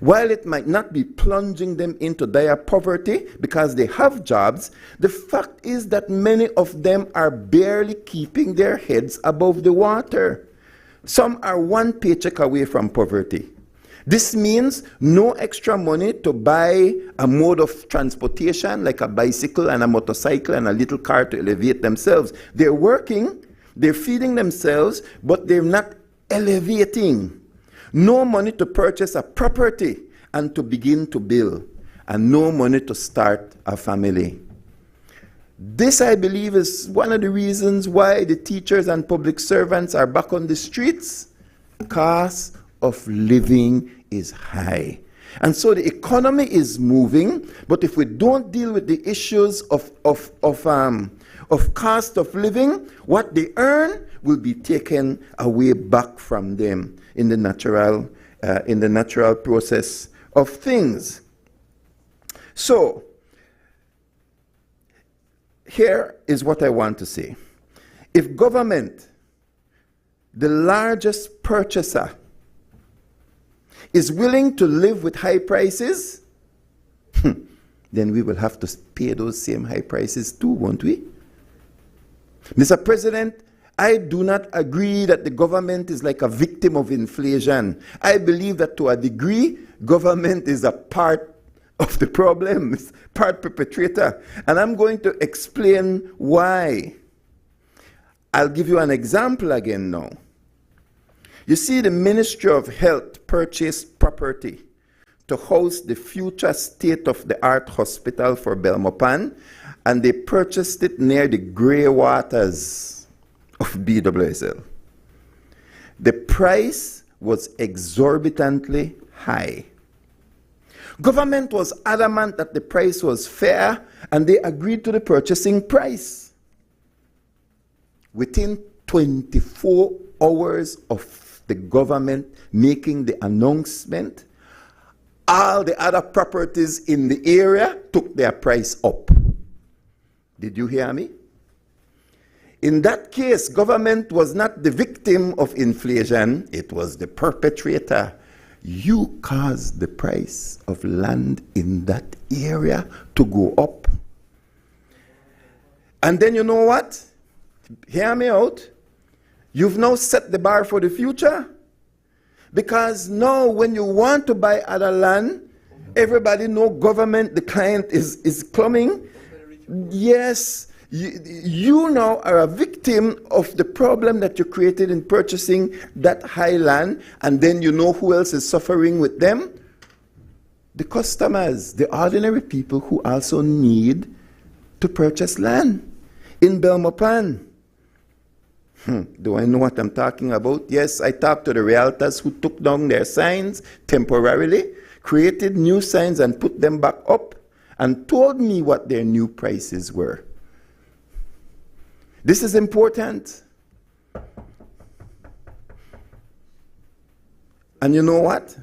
While it might not be plunging them into dire poverty because they have jobs, the fact is that many of them are barely keeping their heads above the water. Some are one paycheck away from poverty. This means no extra money to buy a mode of transportation like a bicycle and a motorcycle and a little car to elevate themselves. They're working, they're feeding themselves, but they're not elevating. No money to purchase a property and to begin to build, and no money to start a family. This, I believe, is one of the reasons why the teachers and public servants are back on the streets. Cost of living is high. And so the economy is moving, but if we don't deal with the issues of cost of living, what they earn will be taken away back from them in the natural process of things. So, here is what I want to say. If government the largest purchaser, is willing to live with high prices, then we will have to pay those same high prices too, won't we? Mr. President, I do not agree that the government is like a victim of inflation. I believe that to a degree, government is a part of the problem, it's part perpetrator. And I'm going to explain why. I'll give you an example again now. You see, the Ministry of Health purchased property to house the future state-of-the-art hospital for Belmopan, and they purchased it near the grey waters of BWSL. The price was exorbitantly high. Government was adamant that the price was fair, and they agreed to the purchasing price. Within 24 hours of the government making the announcement, all the other properties in the area took their price up. Did you hear me? In that case, government was not the victim of inflation, it was the perpetrator. You caused the price of land in that area to go up. And then you know what? Hear me out. You've now set the bar for the future. Because now when you want to buy other land, everybody know government, the client is coming. Yes, you now are a victim of the problem that you created in purchasing that high land, and then you know who else is suffering with them? The customers, the ordinary people who also need to purchase land in Belmopan. Do I know what I'm talking about? Yes, I talked to the realtors who took down their signs temporarily, created new signs and put them back up, and told me what their new prices were. This is important. And you know what?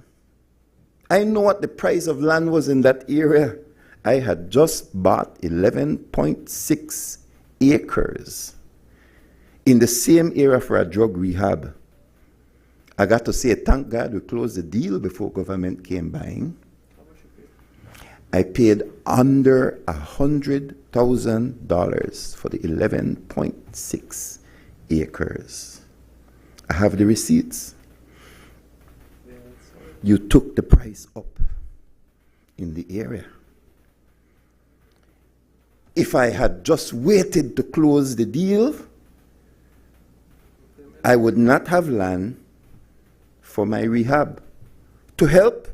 I know what the price of land was in that area. I had just bought 11.6 acres in the same area for a drug rehab. I got to say, thank God we closed the deal before government came buying. I paid under $100,000 for the 11.6 acres. I have the receipts. You took the price up in the area. If I had just waited to close the deal, I would not have land for my rehab to help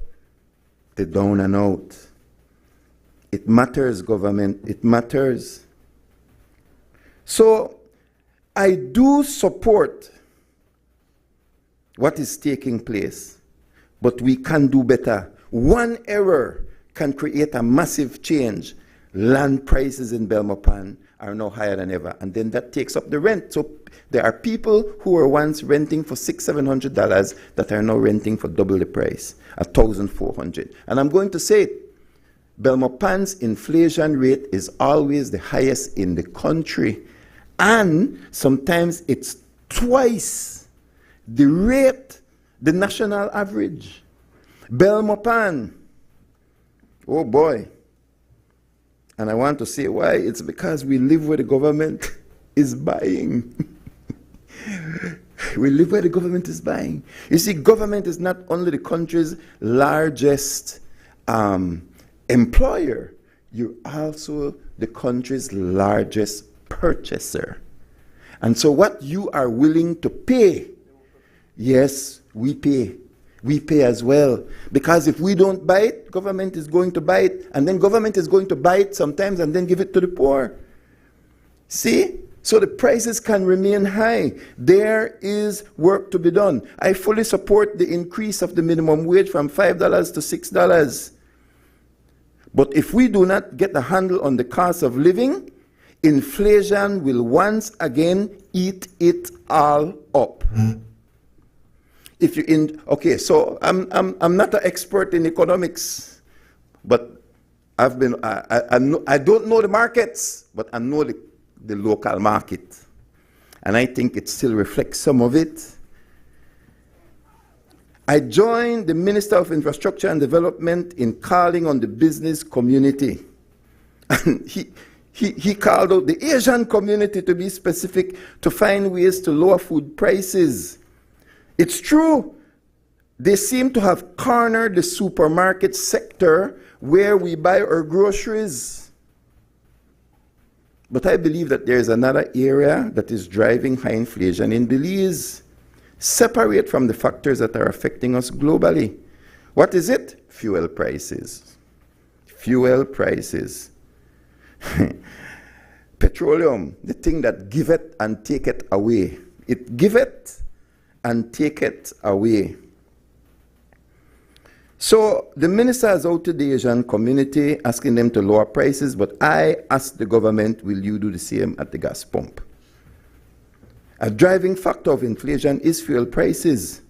the down and out. It matters, government, it matters. So I do support what is taking place, but we can do better. One error can create a massive change. Land prices in Belmopan are now higher than ever, and then that takes up the rent. So there are people who were once renting for $600-700 that are now renting for double the price, $1,400. And I'm going to say it, Belmopan's inflation rate is always the highest in the country, and sometimes it's twice the rate, the national average. Belmopan, oh boy. And I want to say why. It's because we live where the government is buying. We live where the government is buying. You see, government is not only the country's largest employer, you're also the country's largest purchaser. And so what you are willing to pay, yes, we pay. We pay as well. Because if we don't buy it, government is going to buy it, and then government is going to buy it sometimes and then give it to the poor. See? So the prices can remain high. There is work to be done. I fully support the increase of the minimum wage from $5 to $6. But if we do not get a handle on the cost of living, inflation will once again eat it all up. If you okay, so I'm not an expert in economics, but I've been I don't know the markets, but I know the local market, and I think it still reflects some of it. I joined the Minister of Infrastructure and Development in calling on the business community. And he called out the Asian community, to be specific, to find ways to lower food prices. It's true, they seem to have cornered the supermarket sector where we buy our groceries. But I believe that there is another area that is driving high inflation in Belize, separate from the factors that are affecting us globally. What is it? Fuel prices. Fuel prices. Petroleum, the thing that giveth and taketh away. It giveth and taketh away. So the minister has out to the Asian community asking them to lower prices, but I asked the government, will you do the same at the gas pump? A driving factor of inflation is fuel prices.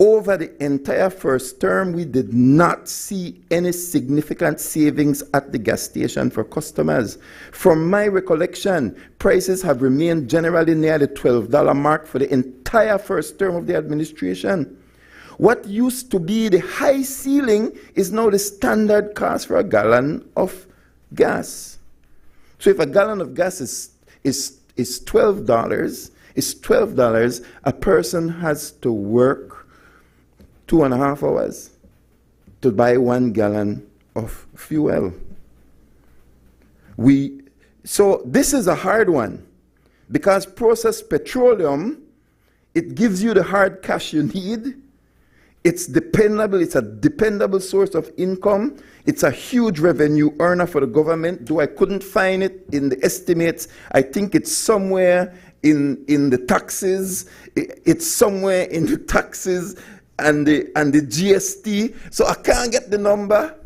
Over the entire first term, we did not see any significant savings at the gas station for customers. From my recollection, prices have remained generally near the $12 mark for the entire first term of the administration. What used to be the high ceiling is now the standard cost for a gallon of gas. So if a gallon of gas is $12, a person has to work 2.5 hours to buy 1 gallon of fuel. So this is a hard one, because processed petroleum, it gives you the hard cash you need. It's dependable, it's a dependable source of income. It's a huge revenue earner for the government, though I couldn't find it in the estimates. I think it's somewhere in the taxes. It's somewhere in the taxes and the GST. So I can't get the number.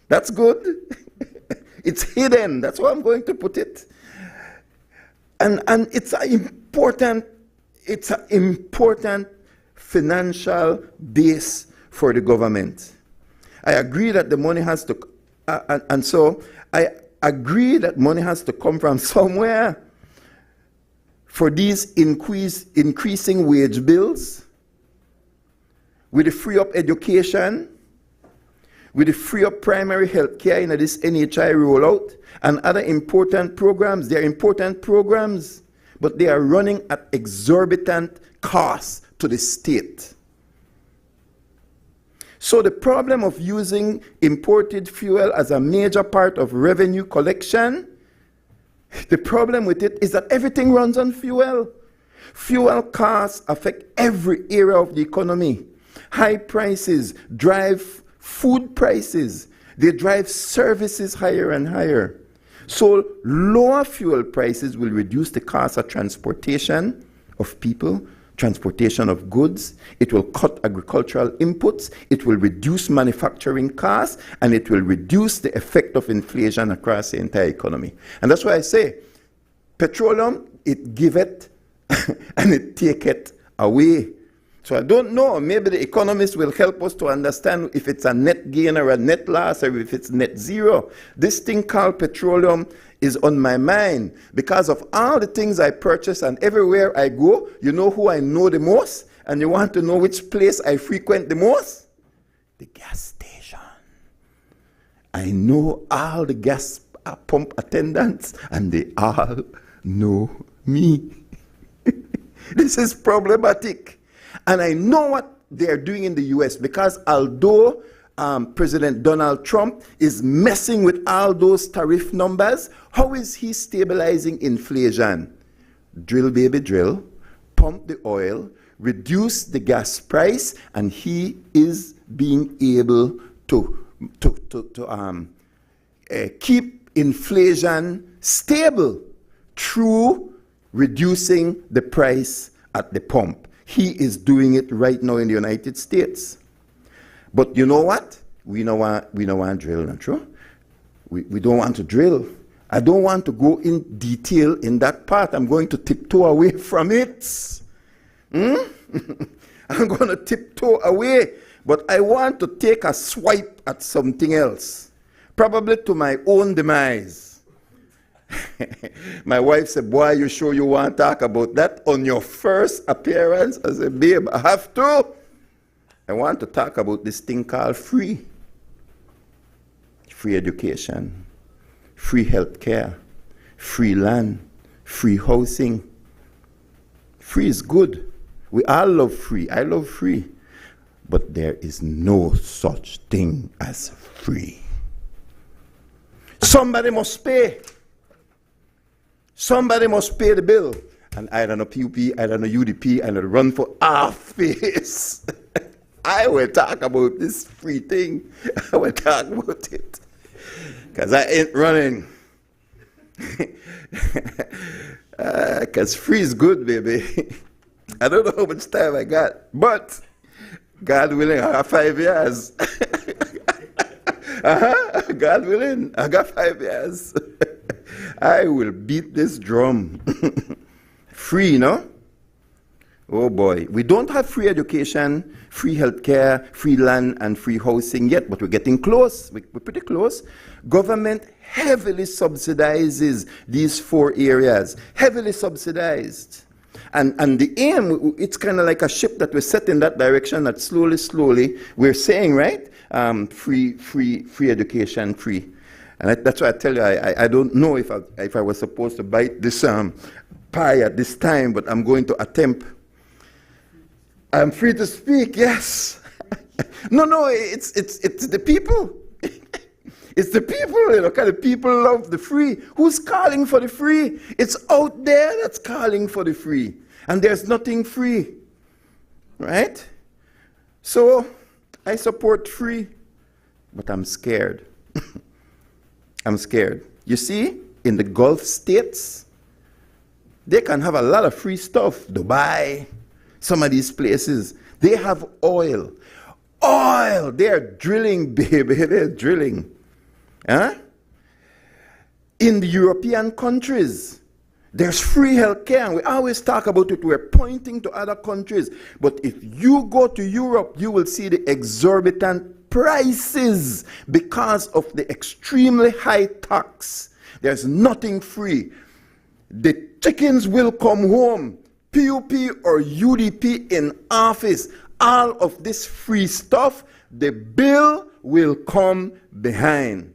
That's good. It's hidden. That's where I'm going to put it. And it's an important financial base for the government. I agree that the money has to, and so I agree that money has to come from somewhere for these increasing wage bills, with the free up education, with the free up primary health care in this NHI rollout, and other important programs. They are important programs, but they are running at exorbitant costs to the state. So the problem of using imported fuel as a major part of revenue collection, the problem with it is that everything runs on fuel. Fuel costs affect every area of the economy. High prices drive food prices. They drive services higher and higher. So lower fuel prices will reduce the cost of transportation of people, transportation of goods. It will cut agricultural inputs. It will reduce manufacturing costs, and it will reduce the effect of inflation across the entire economy. And that's why I say, petroleum, it giveth and it taketh away. So I don't know, maybe the economists will help us to understand if it's a net gain or a net loss, or if it's net zero. This thing called petroleum is on my mind because of all the things I purchase, and everywhere I go, you know who I know the most? And you want to know which place I frequent the most? The gas station. I know all the gas pump attendants, and they all know me. This is problematic. And I know what they're doing in the US, because although President Donald Trump is messing with all those tariff numbers, how is he stabilizing inflation? Drill, baby, drill, pump the oil, reduce the gas price, and he is being able to keep inflation stable through reducing the price at the pump. He is doing it right now in the United States. But you know what? We don't want to drill, not true? We don't want to drill. I don't want to go in detail in that part. I'm going to tiptoe away from it. I'm going to tiptoe away. But I want to take a swipe at something else, probably to my own demise. My wife said, boy, you sure you want to talk about that on your first appearance? I said, babe, I have to. I want to talk about this thing called free. Free education, free health care, free land, free housing. Free is good. We all love free. I love free. But there is no such thing as free. Somebody must pay. Somebody must pay the bill. And I don't know PUP, I don't know UDP, I don't run for office. I will talk about this free thing. I will talk about it. Because I ain't running. Because free is good, baby. I don't know how much time I got. But, God willing, I got 5 years. God willing, I got 5 years. I will beat this drum. Free, no? Oh boy. We don't have free education, free healthcare, free land, and free housing yet, but we're getting close. We're pretty close. Government heavily subsidizes these 4 areas. Heavily subsidized. And the aim, it's kind of like a ship that we're set in that direction that slowly, we're saying, right? Free education, free. And that's why I tell you, I don't know if I was supposed to bite this pie at this time, but I'm going to attempt. I'm free to speak, yes. No, it's the people. It's the people, you know, kind of people love the free. Who's calling for the free? It's out there that's calling for the free. And there's nothing free, right? So I support free, but I'm scared. I'm scared. You see, in the Gulf states, they can have a lot of free stuff. Dubai, some of these places, they have oil. Oil! They're drilling, baby. They're drilling. Huh? In the European countries, there's free healthcare, and we always talk about it. We're pointing to other countries. But if you go to Europe, you will see the exorbitant prices because of the extremely high tax. There's nothing free. The chickens will come home, PUP or UDP in office. All of this free stuff, the bill will come behind.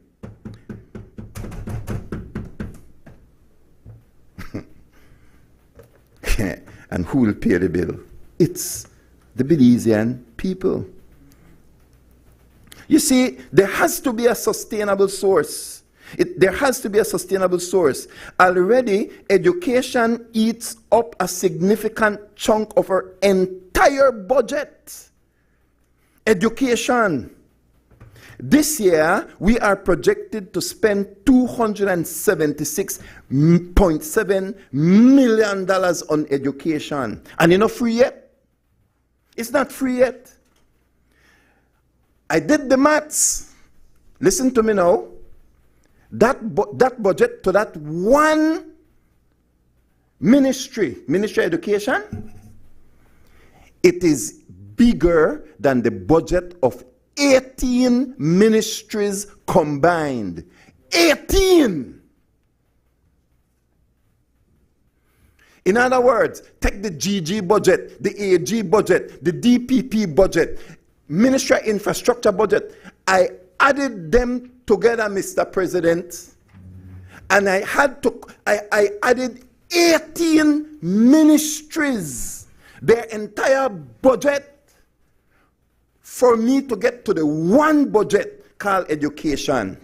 And who will pay the bill? It's the Belizean people. You see, there has to be a sustainable source. There has to be a sustainable source. Already, education eats up a significant chunk of our entire budget. Education. This year, we are projected to spend $276.7 million on education. And it's not free yet. It's not free yet. I did the maths. Listen to me now. That budget to that one ministry of education, it is bigger than the budget of 18 ministries combined. 18! In other words, take the GG budget, the AG budget, the DPP budget, Ministry of Infrastructure budget. I added them together, Mr. President, and I added 18 ministries, their entire budget, for me to get to the one budget called education.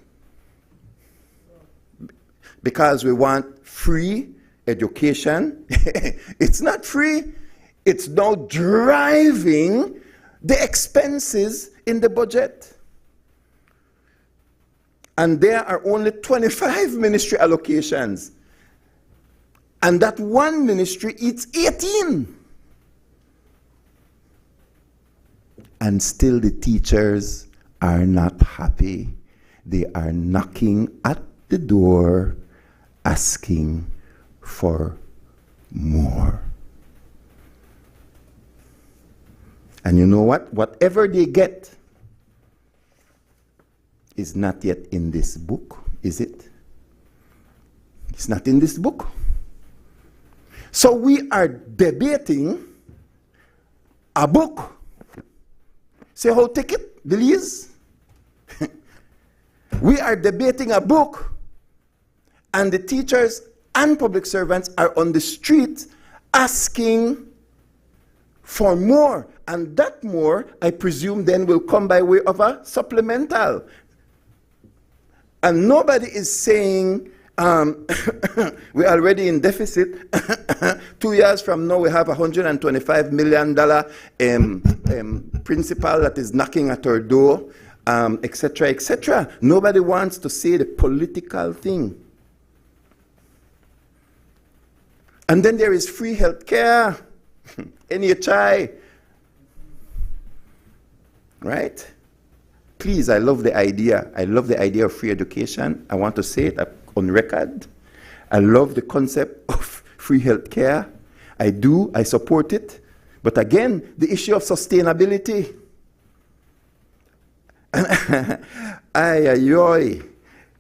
Because we want free education. It's not free. It's now driving the expenses in the budget. And there are only 25 ministry allocations. And that one ministry eats 18. And still the teachers are not happy. They are knocking at the door, asking for more. And you know what? Whatever they get is not yet in this book, is it? It's not in this book. So we are debating a book Say, how take it, Belize? We are debating a book, and the teachers and public servants are on the street asking for more. And that more, I presume, then will come by way of a supplemental. And nobody is saying we're already in deficit. 2 years from now, we have $125 million principal that is knocking at our door, etc., etc. Nobody wants to say the political thing. And then there is free health care, NHI, right? Please, I love the idea. I love the idea of free education. I want to say it on record. I love the concept of free health care. I do. I support it. But again, the issue of sustainability.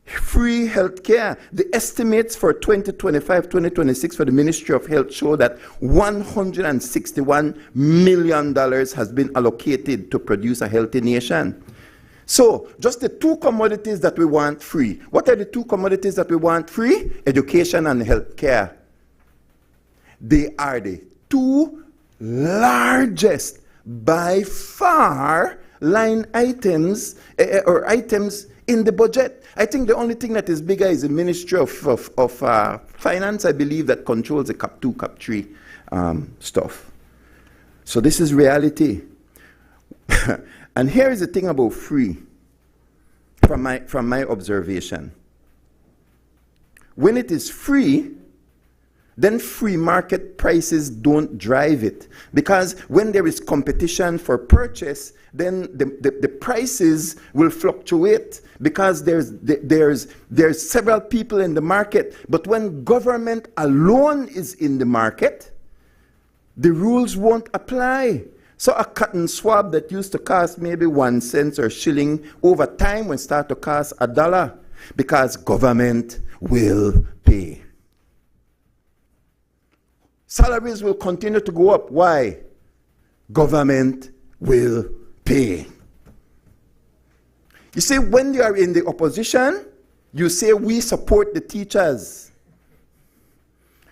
Free health care. The estimates for 2025-2026 for the Ministry of Health show that $161 million has been allocated to produce a healthy nation. So, just the two commodities that we want free. What are the two commodities that we want free? Education and health care. They are the two largest, by far, line items or items in the budget. I think the only thing that is bigger is the Ministry of Finance, I believe, that controls the Cap 2, Cap 3 stuff. So this is reality. And here is the thing about free, from my observation. When it is free, then free market prices don't drive it. Because when there is competition for purchase, then the prices will fluctuate because there's several people in the market. But when government alone is in the market, the rules won't apply. So a cotton swab that used to cost maybe 1 cent or shilling over time will start to cost $1 because government will pay. Salaries will continue to go up. Why? Government will pay. You see, when you are in the opposition, you say we support the teachers.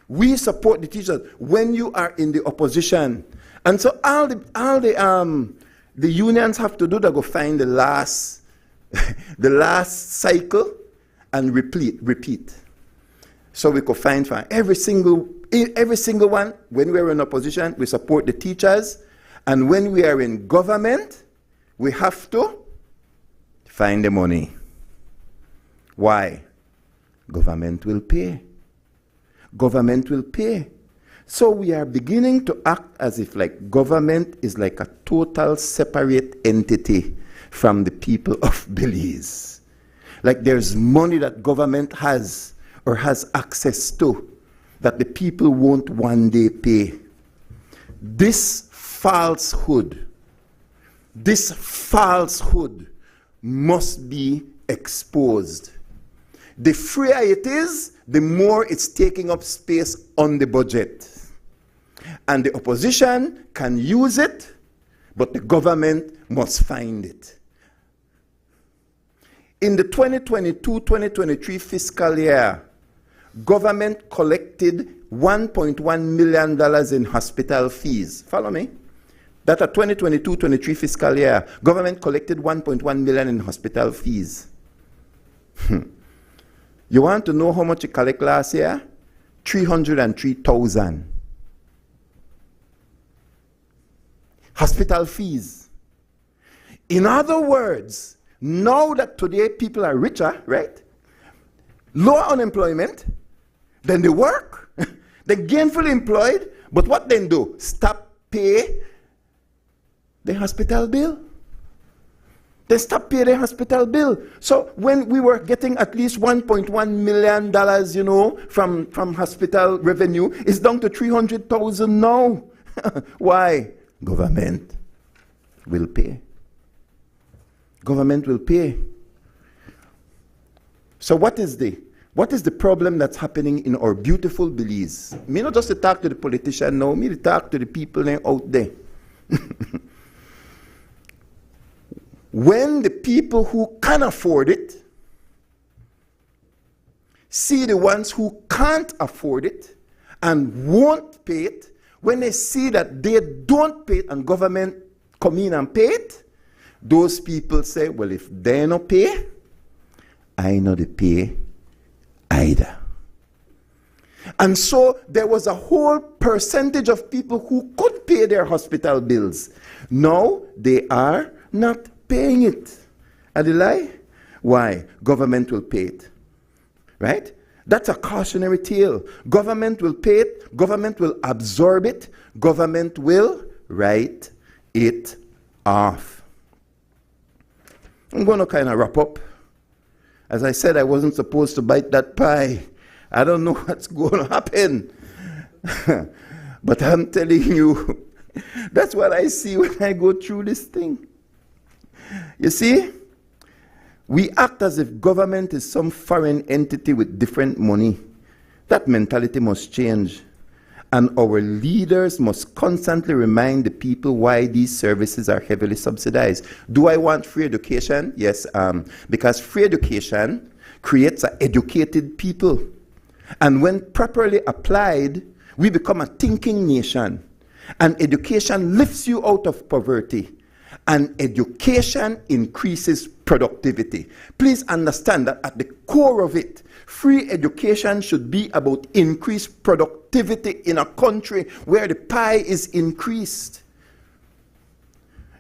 We support the teachers. When you are in the opposition, and so all the unions have to do, they go find the last cycle and repeat. So we could find every single one. When we're in opposition, we support the teachers, and when we are in government, we have to find the money. Why? Government will pay. Government will pay. So we are beginning to act as if like government is like a total separate entity from the people of Belize. Like there's money that government has or has access to that the people won't one day pay. This falsehood must be exposed. The freer it is, the more it's taking up space on the budget. And the opposition can use it, but the government must find it. In the 2022-2023 fiscal year, government collected $1.1 million in hospital fees. Follow me? That a 2022-23 fiscal year, government collected $1.1 million in hospital fees. You want to know how much it collected last year? $303,000. Hospital fees. In other words, now that today people are richer, right? Lower unemployment, then they work, they're gainfully employed, but what then do? Stop pay the hospital bill. They stop paying the hospital bill. So when we were getting at least $1.1 million, from hospital revenue, it's down to $300,000 now. Why? Government will pay. Government will pay. So what is the problem that's happening in our beautiful Belize? Me not just to talk to the politician now, me to talk to the people out there. when the people who can afford it see the ones who can't afford it and won't pay it, when they see that they don't pay it and government come in and pay it, those people say, well, if they don't pay, I know they pay either. And so there was a whole percentage of people who could pay their hospital bills. Now they are not paying it. Adilai? Why? Government will pay it. Right? That's a cautionary tale. Government will pay it. Government will absorb it. Government will write it off. I'm going to kind of wrap up. As I said, I wasn't supposed to bite that pie. I don't know what's going to happen. But I'm telling you, that's what I see when I go through this thing. You see, we act as if government is some foreign entity with different money. That mentality must change. And our leaders must constantly remind the people why these services are heavily subsidized. Do I want free education? Yes, because free education creates an educated people. And when properly applied, we become a thinking nation. And education lifts you out of poverty. And education increases productivity. Please understand that at the core of it, free education should be about increased productivity in a country where the pie is increased.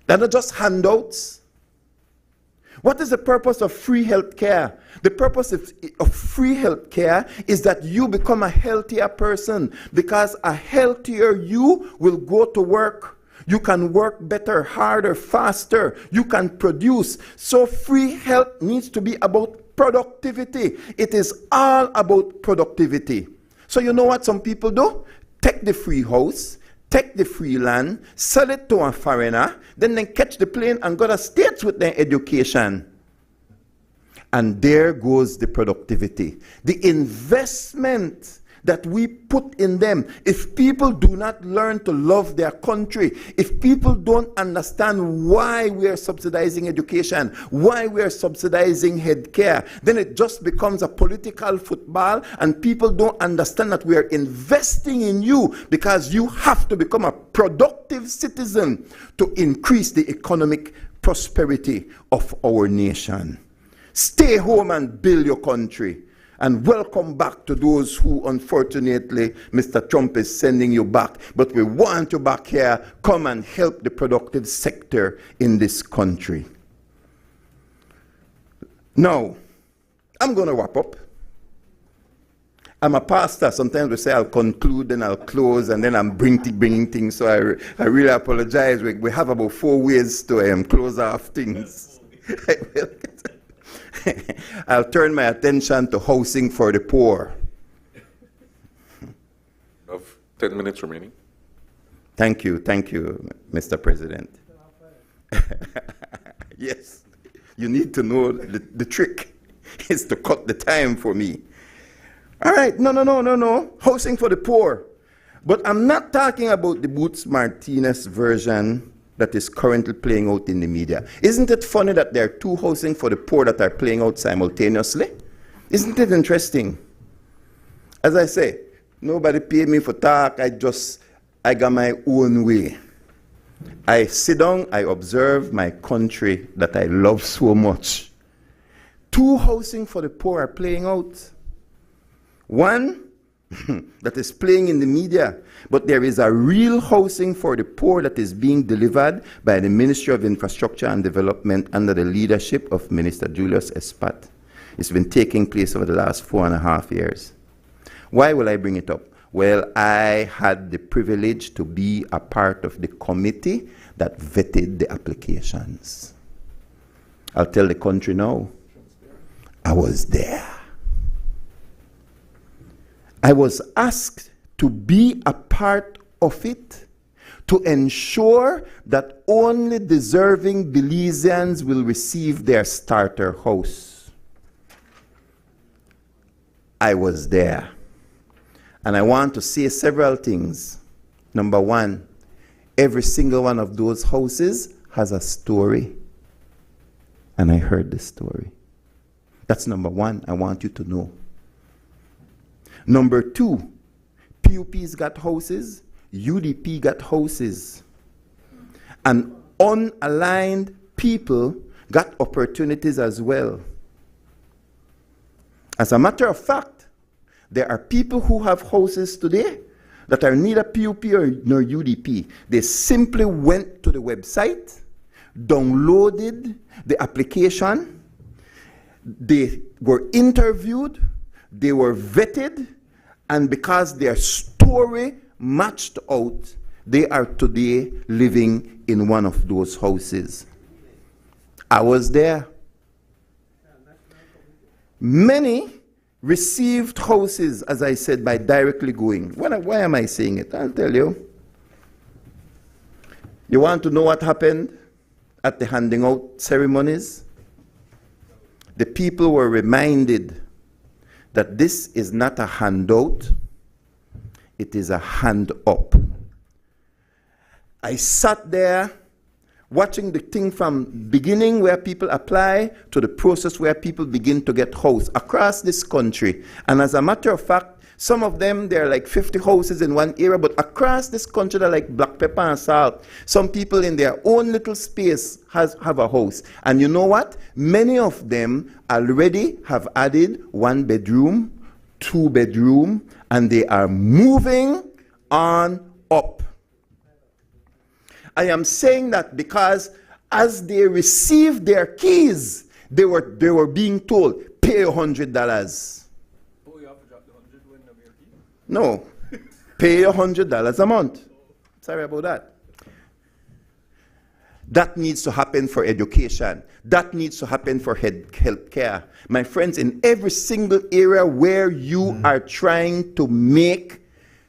They're not just handouts. What is the purpose of free health care? The purpose of free health care is that you become a healthier person, because a healthier you will go to work. You can work better, harder, faster. You can produce. So free health needs to be about productivity. It is all about productivity. So you know what some people do? Take the free house, take the free land, sell it to a foreigner, then they catch the plane and go to States with their education. And there goes the productivity. The investment that we put in them. If people do not learn to love their country, if people don't understand why we are subsidizing education, why we are subsidizing healthcare, then it just becomes a political football, and people don't understand that we are investing in you because you have to become a productive citizen to increase the economic prosperity of our nation. Stay home and build your country. And welcome back to those who, unfortunately, Mr. Trump is sending you back. But we want you back here. Come and help the productive sector in this country. Now, I'm going to wrap up. I'm a pastor. Sometimes we say I'll conclude, then I'll close, and then I'm bringing things. So I really apologize. We have about 4 ways to close off things. I'll turn my attention to housing for the poor.
Of 10 minutes remaining.
Thank you, Mr. President. Yes, you need to know the trick is to cut the time for me. All right, no. Housing for the poor. But I'm not talking about the Boots Martinez version that is currently playing out in the media. Isn't it funny that there are 2 housing for the poor that are playing out simultaneously? Isn't it interesting? As I say, nobody paid me for talk. I got my own way. I sit down, I observe my country that I love so much. 2 housing for the poor are playing out. One that is playing in the media, but there is a real housing for the poor that is being delivered by the Ministry of Infrastructure and Development under the leadership of Minister Julius Espat. It's been taking place over the last 4.5 years. Why will I bring it up? Well, I had the privilege to be a part of the committee that vetted the applications. I'll tell the country now, I was there. I was asked to be a part of it, to ensure that only deserving Belizeans will receive their starter house. I was there. And I want to say several things. Number one, every single one of those houses has a story. and I heard this story. That's number one, I want you to know. Number two, PUP's got houses, UDP got houses. And unaligned people got opportunities as well. As a matter of fact, there are people who have houses today that are neither PUP nor UDP. They simply went to the website, downloaded the application, they were interviewed, they were vetted, and because their story matched out, they are today living in one of those houses. I was there. Many received houses, as I said, by directly going. Why am I saying it? I'll tell you. You want to know what happened at the handing out ceremonies? The people were reminded that this is not a handout, it is a hand up. I sat there watching the thing from beginning where people apply to the process where people begin to get housed across this country. And as a matter of fact, some of them, there are like 50 houses in one area, but across this country, they're like black pepper and salt. Some people in their own little space have a house. And you know what? Many of them already have added 1 bedroom, 2 bedroom, and they are moving on up. I am saying that because as they received their keys, they were being told, pay $100.
Oh, you have to drop the 100 when you have your key?
No, pay $100 a month. Sorry about that. That needs to happen for education. That needs to happen for health care. My friends, in every single area where you are trying to make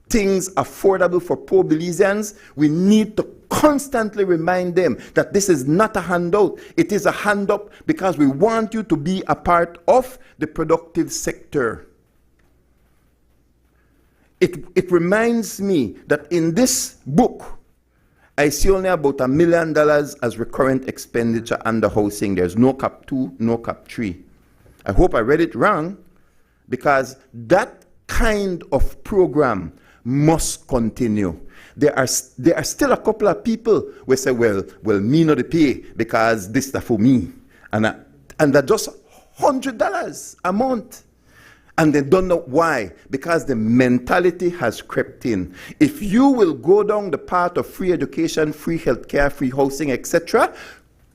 things affordable for poor Belizeans, we need to constantly remind them that this is not a handout. It is a hand up because we want you to be a part of the productive sector. It reminds me that in this book, I see only about $1 million as recurrent expenditure under housing. There's no cap 2, no cap 3. I hope I read it wrong, because that kind of program must continue. There are still a couple of people who say, well, me not the pay because this is for me. And they're just $100 a month. And they don't know why. Because the mentality has crept in. If you will go down the path of free education, free healthcare, free housing, etc.,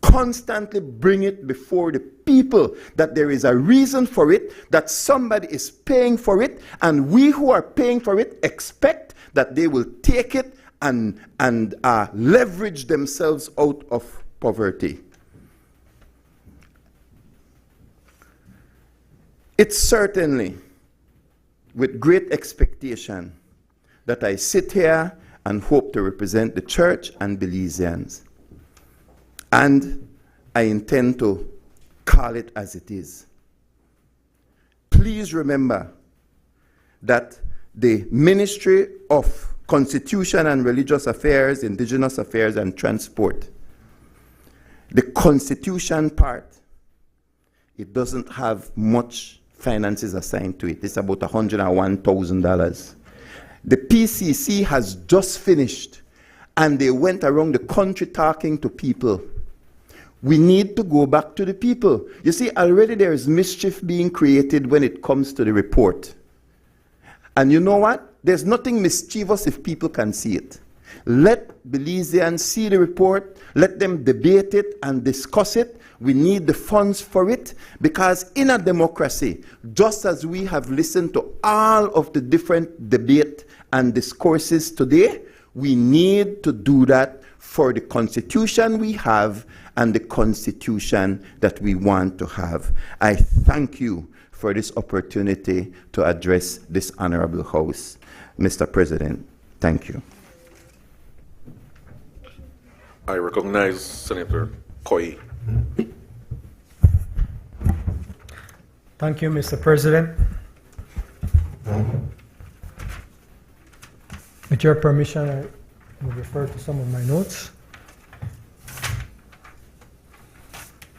constantly bring it before the people that there is a reason for it, that somebody is paying for it, and we who are paying for it expect that they will take it and leverage themselves out of poverty. It's certainly with great expectation that I sit here and hope to represent the church and Belizeans. And I intend to call it as it is. Please remember that the Ministry of Constitution and Religious Affairs, Indigenous Affairs and Transport, the Constitution part, it doesn't have much finances assigned to it. It's about $101,000. The PCC has just finished, and they went around the country talking to people. We need to go back to the people. You see, already there is mischief being created when it comes to the report. And you know what? There's nothing mischievous if people can see it. Let Belizeans see the report, let them debate it and discuss it. We need the funds for it, because in a democracy, just as we have listened to all of the different debate and discourses today, we need to do that for the constitution we have and the constitution that we want to have. I thank you for this opportunity to address this honorable house. Mr. President, thank you.
I recognize Senator Koi.
Thank you, Mr. President. With your permission, I will refer to some of my notes.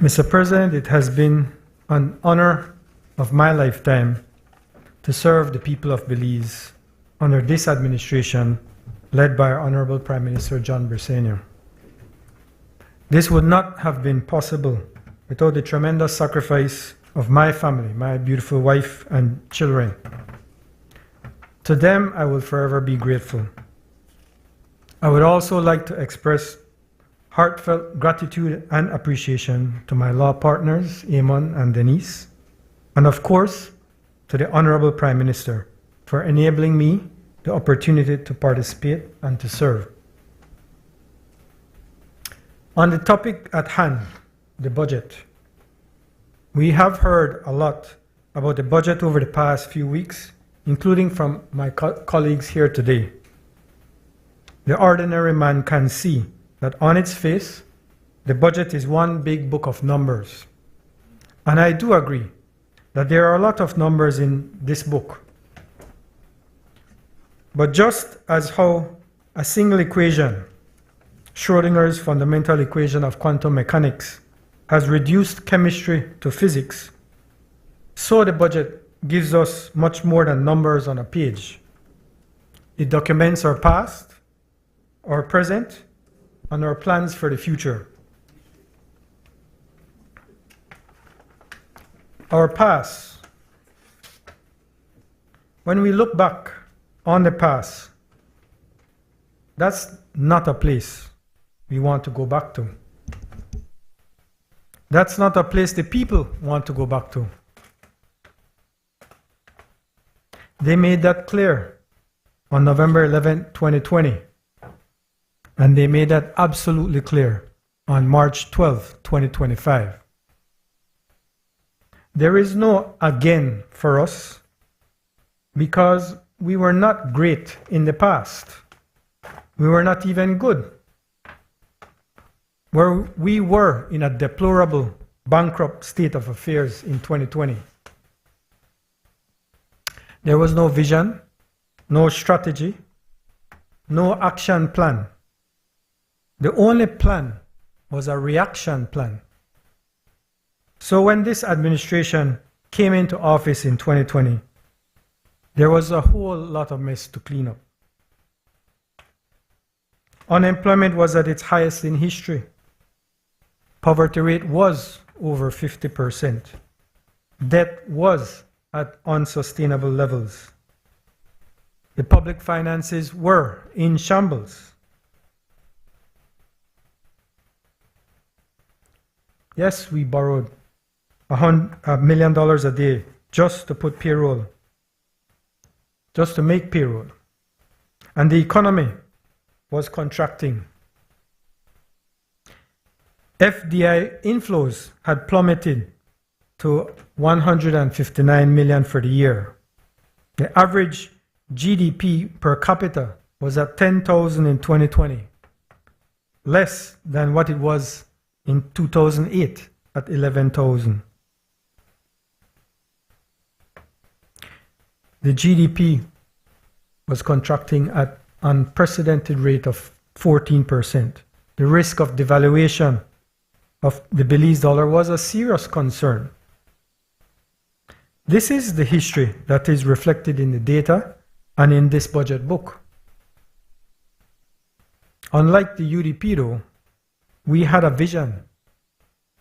Mr. President, it has been an honor of my lifetime to serve the people of Belize under this administration led by our Honorable Prime Minister John Bersenio. This would not have been possible without the tremendous sacrifice of my family, my beautiful wife and children. To them, I will forever be grateful. I would also like to express heartfelt gratitude and appreciation to my law partners, Eamon and Denise, and of course, to the Honorable Prime Minister for enabling me the opportunity to participate and to serve. On the topic at hand, the budget. We have heard a lot about the budget over the past few weeks, including from my colleagues here today. The ordinary man can see that on its face, the budget is one big book of numbers. And I do agree that there are a lot of numbers in this book. But just as how a single equation, Schrodinger's fundamental equation of quantum mechanics, has reduced chemistry to physics, so the budget gives us much more than numbers on a page. It documents our past, our present, and our plans for the future. Our past. When we look back on the past, that's not a place we want to go back to. That's not a place the people want to go back to. They made that clear on November 11, 2020. And they made that absolutely clear on March 12, 2025. There is no again for us because we were not great in the past. We were not even good. We were in a deplorable, bankrupt state of affairs in 2020. There was no vision, no strategy, no action plan. The only plan was a reaction plan. So when this administration came into office in 2020, there was a whole lot of mess to clean up. Unemployment was at its highest in history. Poverty rate was over 50%. Debt was at unsustainable levels. The public finances were in shambles. Yes, we borrowed $1 million a day just to put payroll, just to make payroll. And the economy was contracting. FDI inflows had plummeted to 159 million for the year. The average GDP per capita was at 10,000 in 2020, less than what it was in 2008 at 11,000. The GDP was contracting at an unprecedented rate of 14%. The risk of devaluation of the Belize dollar was a serious concern. This is the history that is reflected in the data and in this budget book. Unlike the UDP though, we had a vision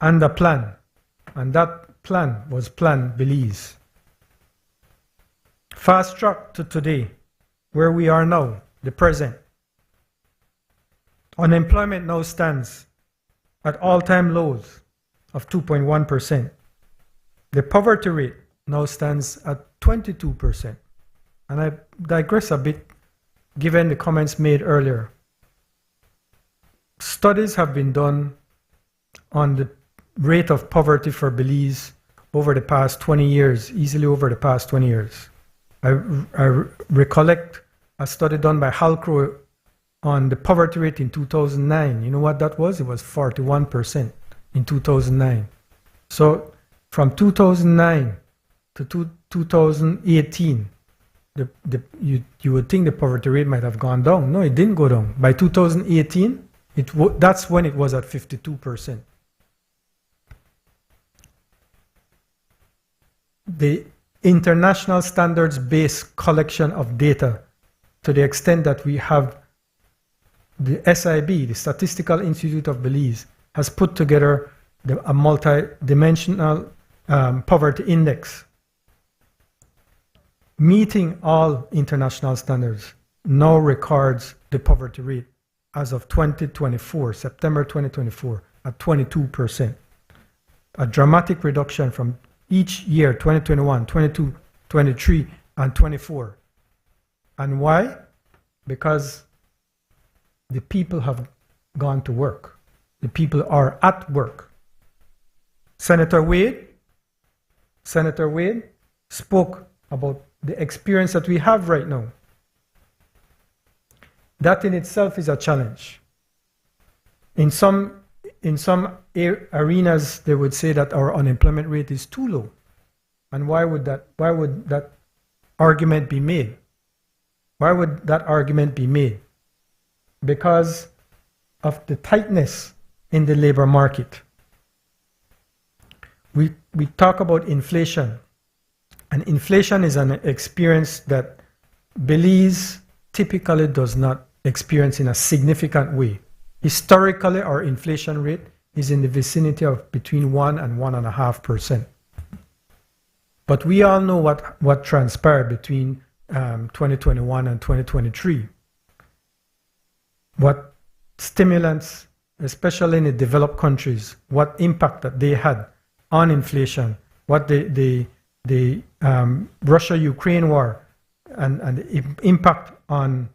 and a plan, and that plan was Plan Belize. Fast track to today, where we are now, the present. Unemployment now stands at all-time lows of 2.1%. The poverty rate now stands at 22%. And I digress a bit, given the comments made earlier. Studies have been done on the rate of poverty for Belize over the past 20 years, easily over the past 20 years. I recollect a study done by Halcro on the poverty rate in 2009. You know what that was? It was 41% in 2009. So from 2009 to 2018, you would think the poverty rate might have gone down. No, it didn't go down. By 2018, that's when it was at 52%. the international standards-based collection of data, to the extent that we have the SIB, the Statistical Institute of Belize, has put together a multi-dimensional poverty index, meeting all international standards, now records the poverty rate as of 2024, September 2024, at 22%. A dramatic reduction from each year, 2021, 22, 23, and 24. And why? Because the people have gone to work. The people are at work. Senator Wade spoke about the experience that we have right now. That in itself is a challenge. In some arenas, they would say that our unemployment rate is too low. And why would that argument be made? Why would that argument be made? Because of the tightness in the labor market. We talk about inflation, and inflation is an experience that Belize typically does not experience in a significant way. Historically, our inflation rate is in the vicinity of between 1 and 1.5%. But we all know what transpired between 2021 and 2023. What stimulants, especially in the developed countries, what impact that they had on inflation, what the Russia-Ukraine war and the impact on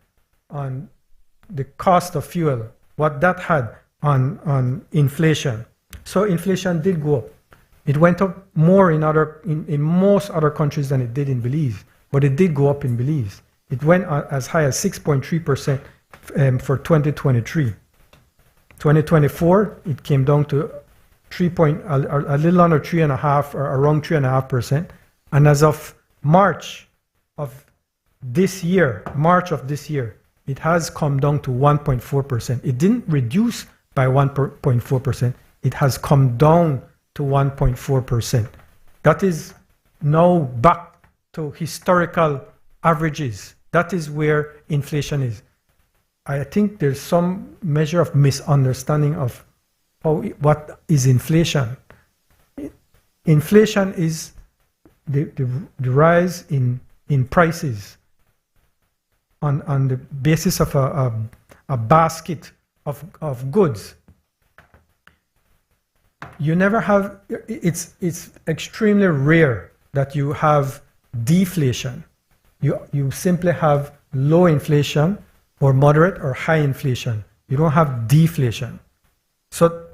the cost of fuel, what that had on inflation. So inflation did go up. It went up more in most other countries than it did in Belize, but it did go up in Belize. It went as high as 6.3% for 2023. 2024, it came down to a little under 3.5% or around 3.5%. And as of March of this year, it has come down to 1.4%. It didn't reduce by 1.4%. It has come down to 1.4%. That is now back to historical averages. That is where inflation is. I think there's some measure of misunderstanding of what is inflation. Inflation is the rise in prices on the basis of a basket of goods. You never have, it's extremely rare that you have deflation. You simply have low inflation or moderate or high inflation. You don't have deflation. So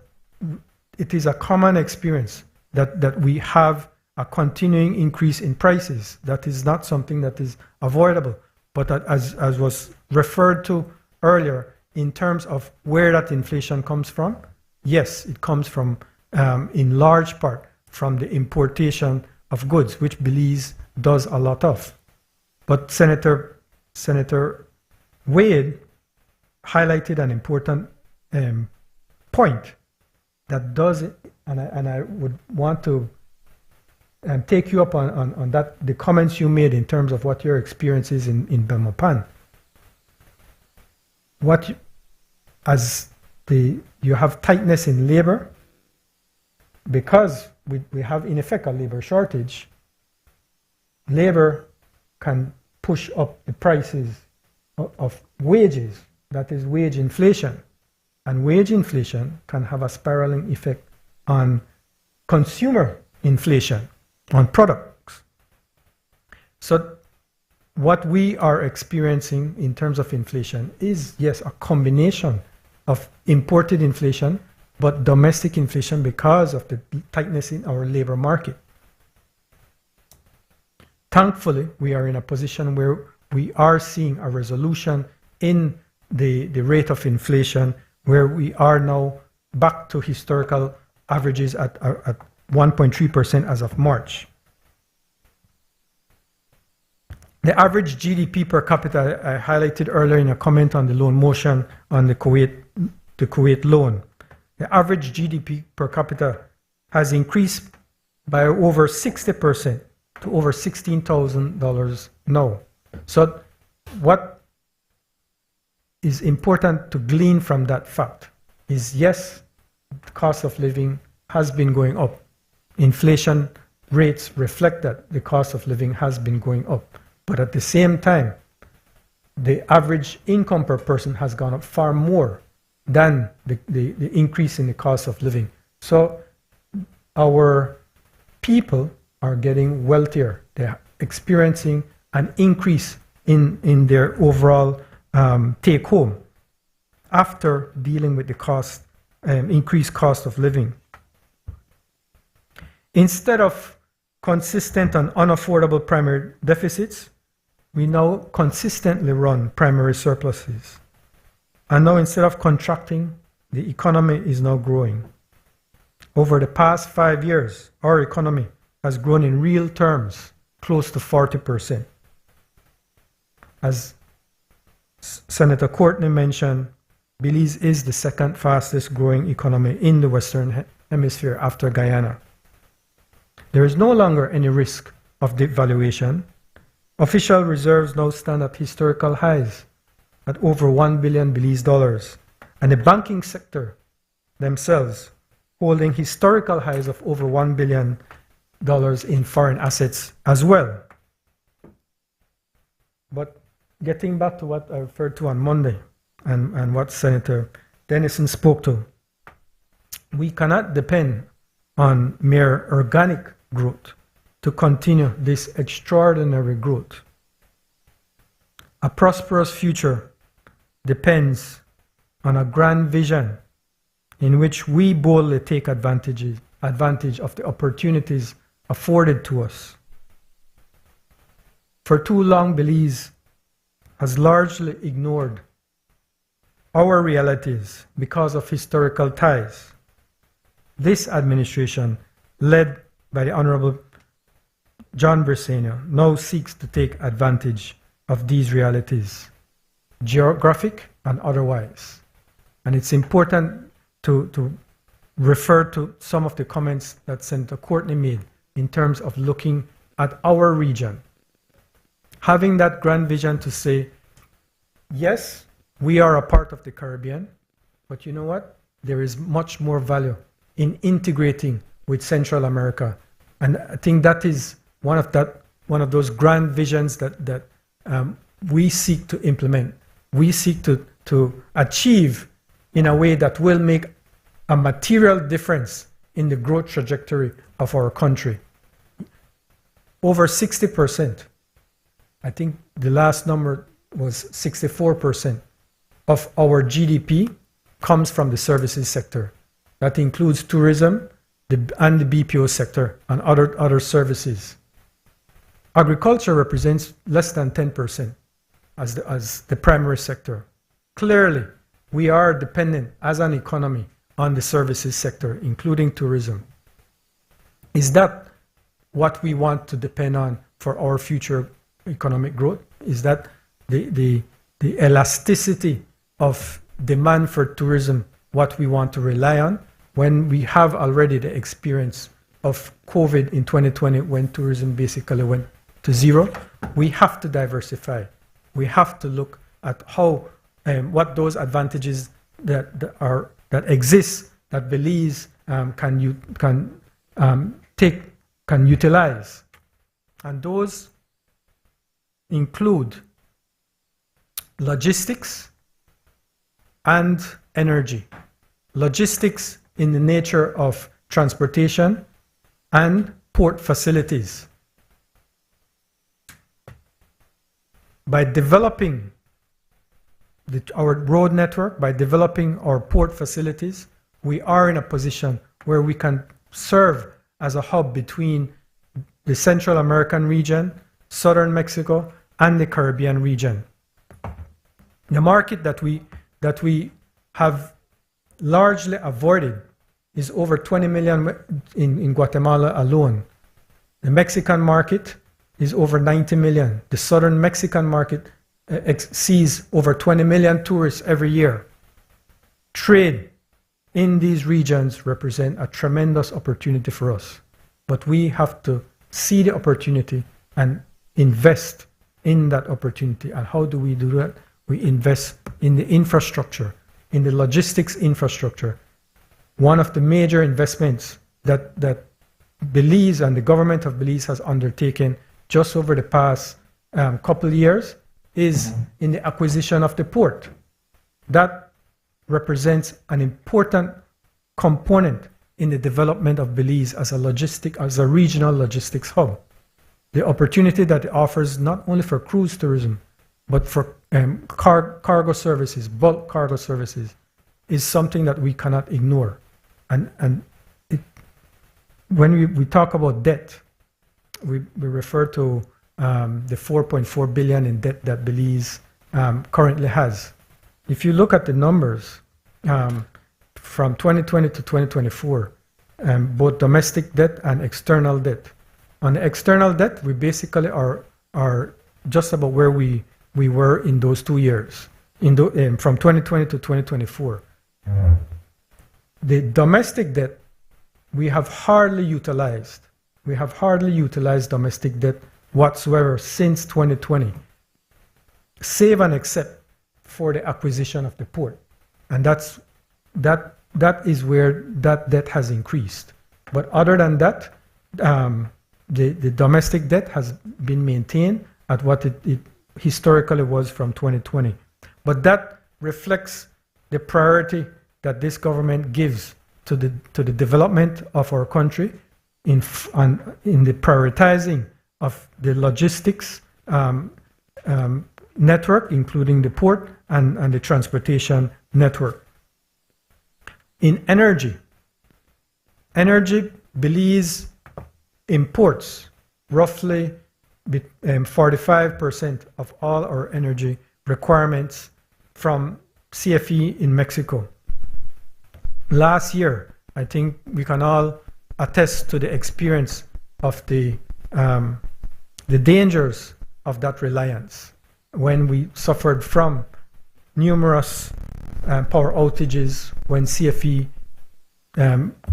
it is a common experience that we have a continuing increase in prices. That is not something that is avoidable. But as was referred to earlier, in terms of where that inflation comes from, yes, it comes from, in large part, from the importation of goods, which Belize does a lot of. But Senator Wade highlighted an important point that does, and I would want to take you up on that, the comments you made in terms of what your experience is in Belmopan. You have tightness in labor, because we have in effect a labor shortage. Labor can push up the prices of wages, that is wage inflation. And wage inflation can have a spiraling effect on consumer inflation, on products. So what we are experiencing in terms of inflation is, yes, a combination of imported inflation, but domestic inflation because of the tightness in our labor market. Thankfully, we are in a position where we are seeing a resolution in the rate of inflation, where we are now back to historical averages at 1.3% as of March. The average GDP per capita, I highlighted earlier in a comment on the loan motion on the Kuwait loan. The average GDP per capita has increased by over 60% to over $16,000 now. So what is important to glean from that fact is, yes, the cost of living has been going up. Inflation rates reflect that the cost of living has been going up. But at the same time, the average income per person has gone up far more than the increase in the cost of living. So our people are getting wealthier. They're experiencing an increase in their overall take home after dealing with the cost, increased cost of living. Instead of consistent and unaffordable primary deficits, we now consistently run primary surpluses. And now, instead of contracting, the economy is now growing. Over the past 5 years, our economy has grown in real terms close to 40%. As Senator Courtney mentioned, Belize is the second fastest growing economy in the Western Hemisphere after Guyana. There is no longer any risk of devaluation. Official reserves now stand at historical highs at over 1 billion Belize dollars, and the banking sector themselves holding historical highs of over $1 billion in foreign assets as well. But getting back to what I referred to on Monday and what Senator Dennison spoke to, we cannot depend on mere organic growth to continue this extraordinary growth. A prosperous future depends on a grand vision in which we boldly take advantage of the opportunities afforded to us. For too long, Belize has largely ignored our realities because of historical ties. This administration, led by the Honorable John Briseno, now seeks to take advantage of these realities, geographic and otherwise. And it's important to refer to some of the comments that Senator Courtney made in terms of looking at our region. Having that grand vision to say, yes, we are a part of the Caribbean, but you know what? There is much more value in integrating with Central America. And I think that is one of those grand visions that we seek to implement. We seek to achieve in a way that will make a material difference in the growth trajectory of our country. Over 60%, I think the last number was 64% of our GDP comes from the services sector. That includes tourism and the BPO sector and other services. Agriculture represents less than 10% as the primary sector. Clearly, we are dependent as an economy on the services sector, including tourism. Is that what we want to depend on for our future economic growth? Is that the elasticity of demand for tourism what we want to rely on when we have already the experience of COVID in 2020 when tourism basically went to zero? We have to diversify. We have to look at how what those advantages that exist that Belize can utilize, and those include logistics and energy. Logistics in the nature of transportation and port facilities. By developing our road network, by developing our port facilities, we are in a position where we can serve as a hub between the Central American region, southern Mexico, and the Caribbean region. The market that we have largely avoided is over 20 million in Guatemala alone. The Mexican market is over 90 million. The southern Mexican market sees over 20 million tourists every year. Trade in these regions represent a tremendous opportunity for us, but we have to see the opportunity and invest in that opportunity. And how do we do that? We invest in the infrastructure, in the logistics infrastructure. One of the major investments that Belize and the government of Belize has undertaken just over the past couple of years is in the acquisition of the port. That represents an important component in the development of Belize as a regional logistics hub. The opportunity that it offers not only for cruise tourism, but for cargo services, bulk cargo services, is something that we cannot ignore. And when we talk about debt, we refer to the 4.4 billion in debt that Belize currently has. If you look at the numbers from 2020 to 2024, both domestic debt and external debt. On the external debt, we basically are just about where we were in those 2 years, from 2020 to 2024. The domestic debt, we have hardly utilized. We have hardly utilized domestic debt whatsoever since 2020, save and except for the acquisition of the port. And that is where that debt has increased. But other than that, the domestic debt has been maintained at what it historically was from 2020. But that reflects the priority that this government gives to the development of our country in the prioritizing of the logistics network, including the port and the transportation network. In energy, Belize imports roughly 45% of all our energy requirements from CFE in Mexico. Last year, I think we can all attest to the experience of the dangers of that reliance when we suffered from numerous power outages, when CFE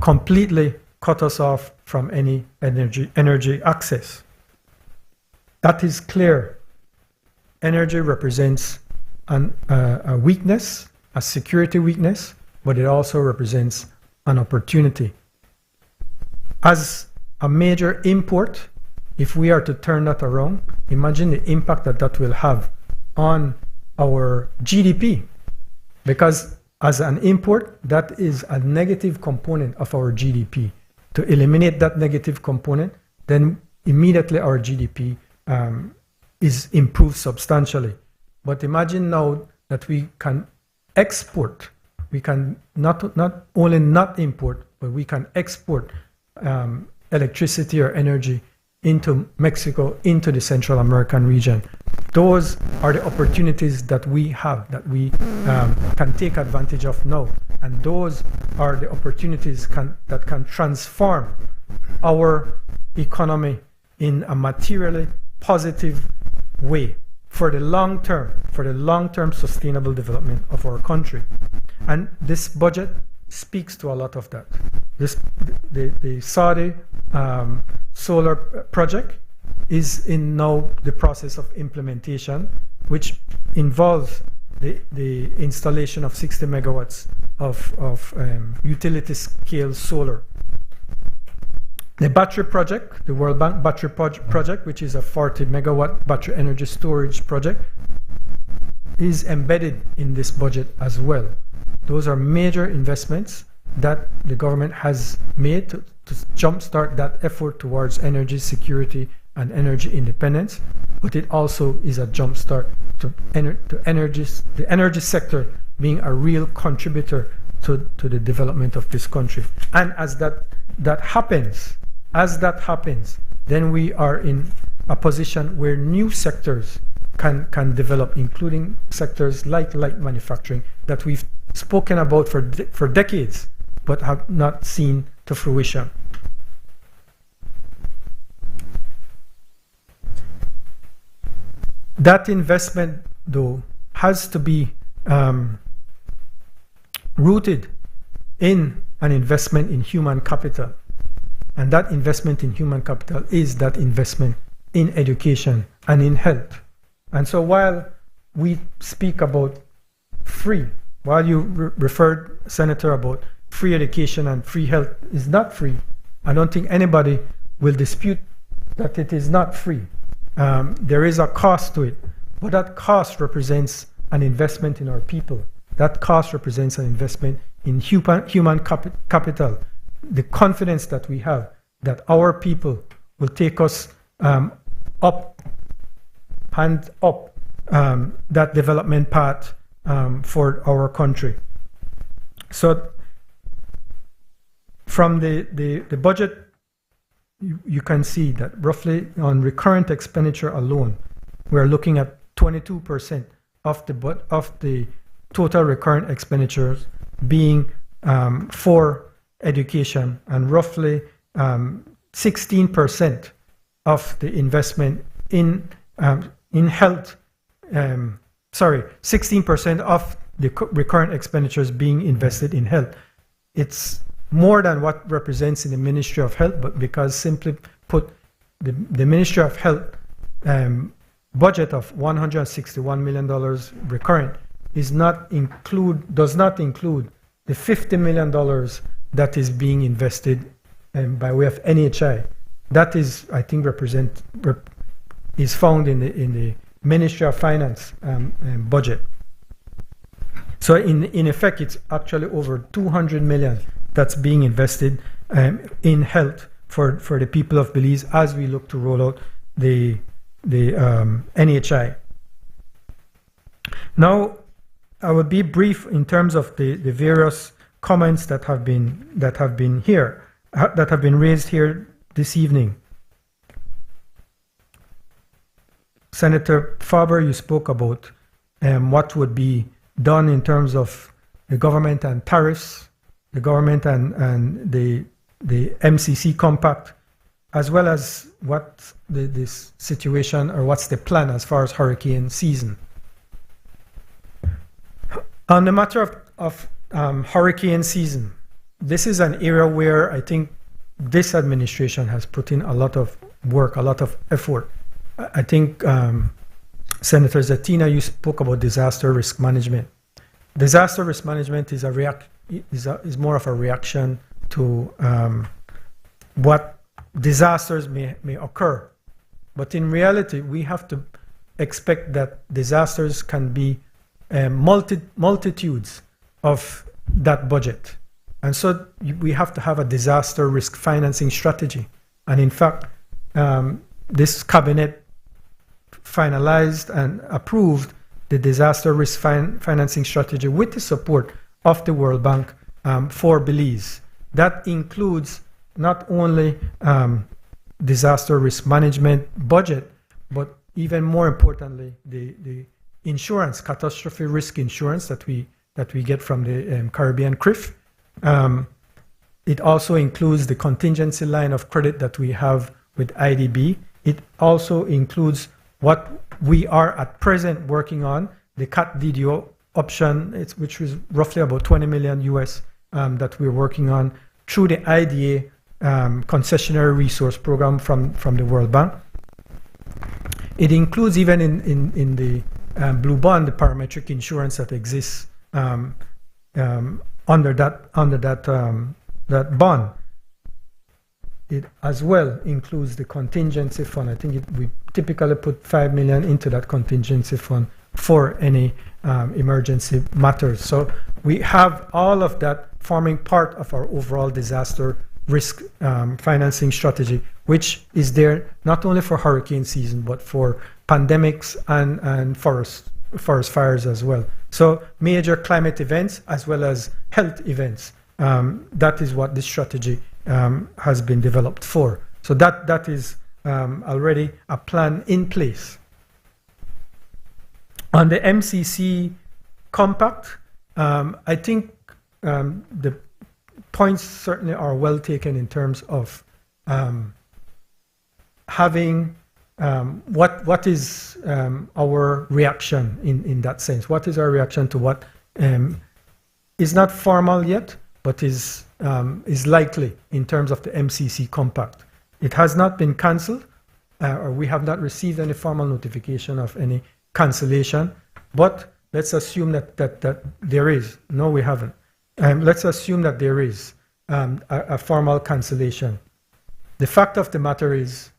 completely cut us off from any energy access. That is clear. Energy represents a weakness, a security weakness, but it also represents an opportunity. As a major import, if we are to turn that around, imagine the impact that will have on our GDP. Because as an import, that is a negative component of our GDP. To eliminate that negative component, then immediately our GDP is improved substantially. But imagine now that we can export. We can not only not import, but we can export electricity or energy into Mexico, into the Central American region. Those are the opportunities that we have, that we can take advantage of now. And those are the opportunities that can transform our economy in a materially positive way for the long-term sustainable development of our country. And this budget speaks to a lot of that. The Saudi solar project is in now the process of implementation, which involves the installation of 60 megawatts of utility scale solar. The battery project, the World Bank battery project, which is a 40 megawatt battery energy storage project, is embedded in this budget as well. Those are major investments that the government has made to jumpstart that effort towards energy security and energy independence, but it also is a jumpstart to the energy sector being a real contributor to the development of this country. And as that happens, then we are in a position where new sectors can develop, including sectors like light manufacturing that we've spoken about for decades, but have not seen to fruition. That investment, though, has to be rooted in an investment in human capital. And that investment in human capital is that investment in education and in health. And so while we speak about free, while you referred, Senator, about free education and free health is not free, I don't think anybody will dispute that it is not free. There is a cost to it, but that cost represents an investment in our people. That cost represents an investment in human capital, the confidence that we have that our people will take us up, hand up, that development path for our country. So from the budget, you can see that roughly on recurrent expenditure alone, we're looking at 22% of the total recurrent expenditures being for education, and roughly 16% of the investment in health. 16% of the recurrent expenditures being invested in health. It's more than what represents in the Ministry of Health, but because simply put, the Ministry of Health budget of $161 million recurrent does not include the $50 million that is being invested by way of NHI. That is, I think, is found in the Ministry of Finance budget. So in effect, it's actually over $200 million that's being invested in health for the people of Belize as we look to roll out the NHI. Now, I will be brief in terms of the various comments that have been raised here this evening. Senator Faber, you spoke about what would be done in terms of the government and tariffs, the government and the MCC compact, as well as what this situation, or what's the plan as far as hurricane season. On the matter of hurricane season, this is an area where I think this administration has put in a lot of work, a lot of effort. I think, Senator Zettina, you spoke about disaster risk management. Disaster risk management is more of a reaction to what disasters may occur. But in reality, we have to expect that disasters can be multitudes of that budget. And so we have to have a disaster risk financing strategy. And in fact, this cabinet finalized and approved the disaster risk financing strategy with the support of the World Bank for Belize. That includes not only disaster risk management budget, but even more importantly, the insurance, catastrophe risk insurance that we get from the Caribbean CRIF. It also includes the contingency line of credit that we have with IDB. It also includes what we are at present working on, the CAT DDO option, which is roughly about 20 million US that we're working on through the IDA concessionary resource program from the World Bank. It includes even in the Blue Bond, the parametric insurance that exists under that bond. It as well includes the contingency fund. I think we typically put 5 million into that contingency fund for any emergency matters. So we have all of that forming part of our overall disaster risk financing strategy, which is there not only for hurricane season, but for pandemics and forest fires as well. So major climate events as well as health events. That is what this strategy has been developed for. So that is already a plan in place. On the MCC compact, I think the points certainly are well taken in terms of having what is our reaction in that sense. What is our reaction to what is not formal yet, but is is likely in terms of the MCC compact. It has not been cancelled, or we have not received any formal notification of any cancellation, but let's assume that there is. No, we haven't. Let's assume that there is a formal cancellation. The fact of the matter is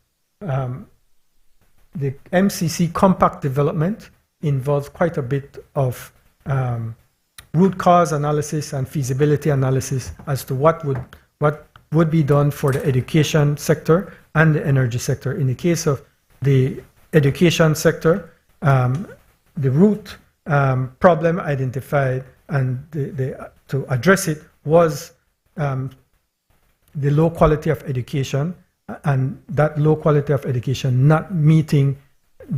the MCC compact development involves quite a bit of root cause analysis and feasibility analysis as to what would be done for the education sector and the energy sector. In the case of the education sector, the root problem identified and to address it was the low quality of education, and that low quality of education not meeting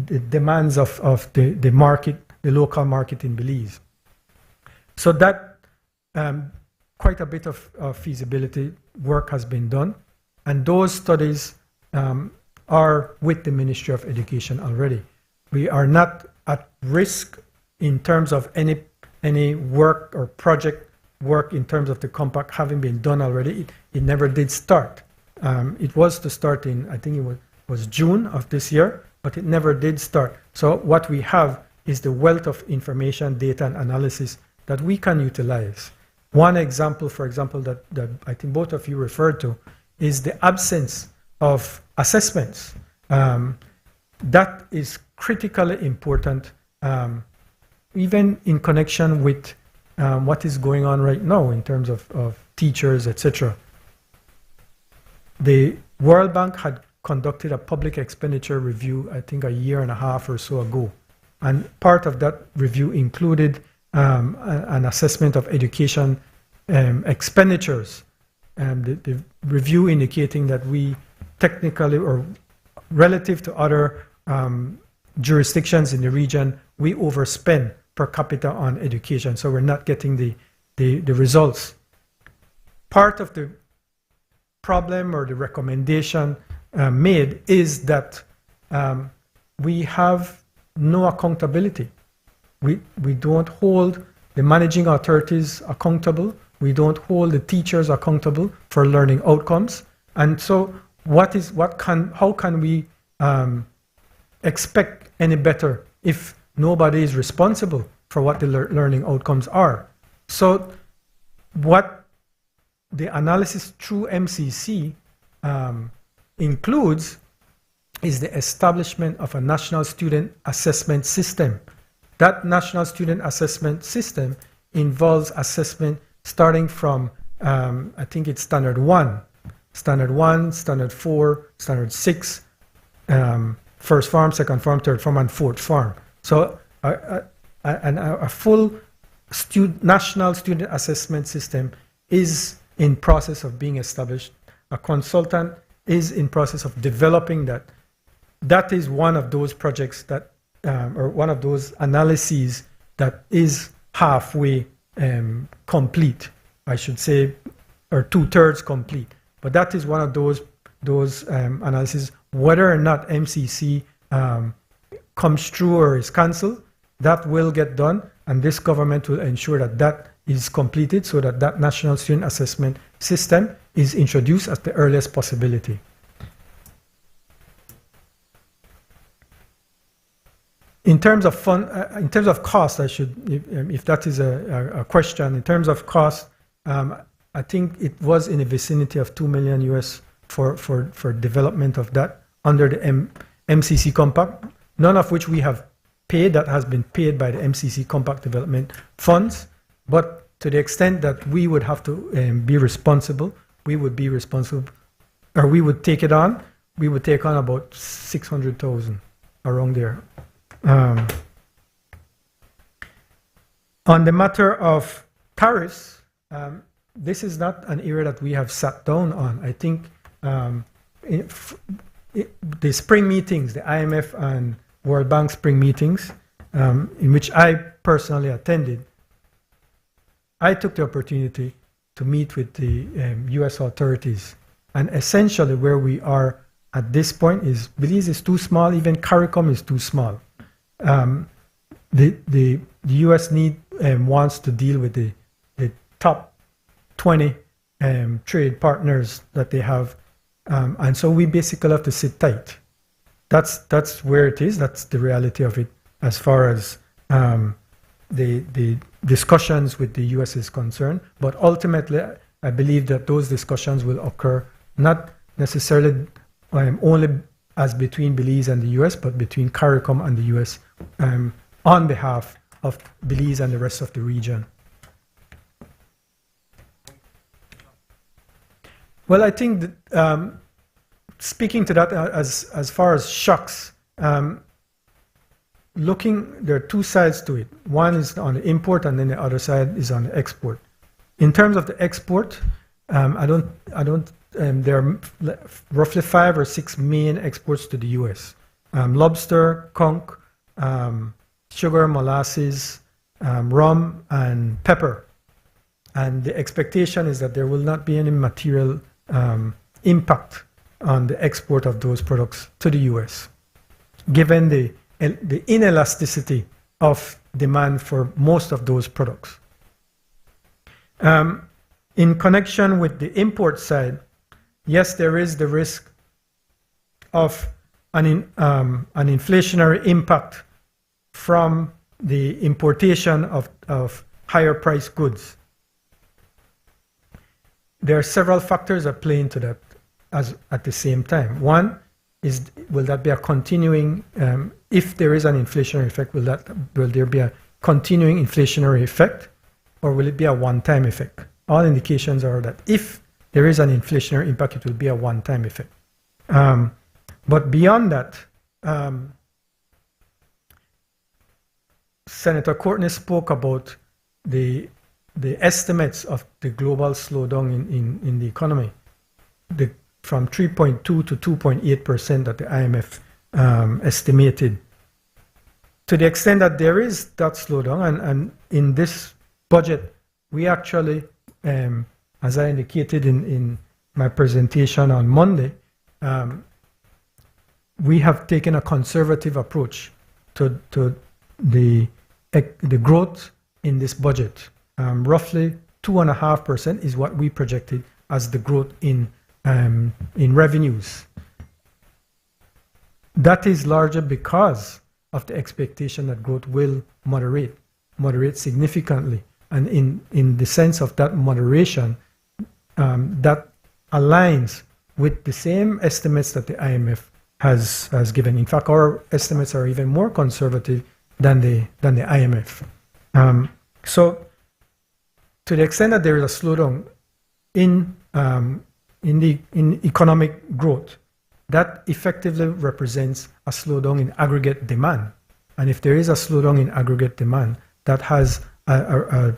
the demands of the market, the local market in Belize. So that quite a bit of feasibility work has been done, and those studies are with the Ministry of Education already. We are not at risk in terms of any work or project work in terms of the compact having been done already. It never did start. It was to start in, I think it was June of this year, but it never did start. So what we have is the wealth of information, data, and analysis that we can utilize. One example, for example, that I think both of you referred to, is the absence of assessments. That is critically important, even in connection with what is going on right now in terms of teachers, etc. The World Bank had conducted a public expenditure review, I think a year and a half or so ago. And part of that review included an assessment of education expenditures. The review indicating that we technically, or relative to other jurisdictions in the region, we overspend per capita on education. So we're not getting the results. Part of the problem or the recommendation made is that we have no accountability. We don't hold the managing authorities accountable. We don't hold the teachers accountable for learning outcomes. And so how can we expect any better if nobody is responsible for what the learning outcomes are? So what the analysis through MCC includes is the establishment of a national student assessment system. That national student assessment system involves assessment starting from, I think it's standard 1, standard 4, standard 6, first form, second form, third form, and fourth form. So a full national student assessment system is in process of being established. A consultant is in process of developing that. That is one of those projects that, or one of those analyses that is halfway complete, I should say, or 2/3 complete. But that is one of those analyses. Whether or not MCC comes through or is cancelled, that will get done, and this government will ensure that that is completed so that that national student assessment system is introduced at the earliest possibility. In terms of in terms of cost, I should, if that is a question, in terms of cost, I think it was in the vicinity of $2 million US for development of that under the MCC compact, none of which we have paid. That has been paid by the MCC compact development funds. But to the extent that we would have to be responsible, we would be responsible, or we would take it on. We would take on about 600,000 around there. On the matter of tariffs, this is not an area that we have sat down on. I think the spring meetings, the IMF and World Bank spring meetings, in which I personally attended, I took the opportunity to meet with the US authorities. And essentially where we are at this point is Belize is too small, even CARICOM is too small. The US wants to deal with the top 20 trade partners that they have. And so we basically have to sit tight. That's where it is. That's the reality of it as far as the discussions with the US is concerned. But ultimately, I believe that those discussions will occur not necessarily only as between Belize and the US, but between CARICOM and the US on behalf of Belize and the rest of the region. Well, I think that, speaking to that as far as shocks, there are two sides to it. One is on the import, and then the other side is on the export. In terms of the export, there are roughly 5 or 6 main exports to the U.S. Lobster, conch, sugar, molasses, rum, and pepper. And the expectation is that there will not be any material impact on the export of those products to the U.S., given the inelasticity of demand for most of those products. In connection with the import side, yes, there is the risk of an inflationary impact from the importation of higher priced goods. There are several factors that play into that at the same time. One is, will that be a continuing, if there is an inflationary effect, will there be a continuing inflationary effect, or will it be a one-time effect? All indications are that if there is an inflationary impact, it will be a one-time effect. But beyond that, Senator Courtney spoke about the estimates of the global slowdown in the economy, from 3.2 to 2.8% that the IMF estimated. To the extent that there is that slowdown, and in this budget, we actually, as I indicated in my presentation on Monday, we have taken a conservative approach to the growth in this budget. Roughly 2.5% is what we projected as the growth in revenues. That is larger because of the expectation that growth will moderate significantly. And in the sense of that moderation, that aligns with the same estimates that the IMF has given. In fact, our estimates are even more conservative than the IMF. So, to the extent that there is a slowdown in economic growth, that effectively represents a slowdown in aggregate demand. And if there is a slowdown in aggregate demand, that has a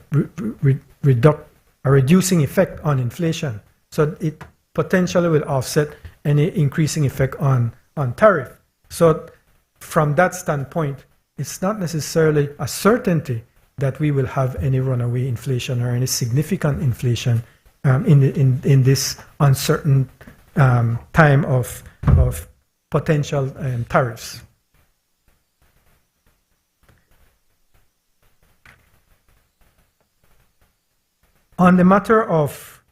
reducing effect on inflation. So it potentially will offset any increasing effect on tariff. So from that standpoint, it's not necessarily a certainty that we will have any runaway inflation or any significant inflation in this uncertain time of potential tariffs. On the matter of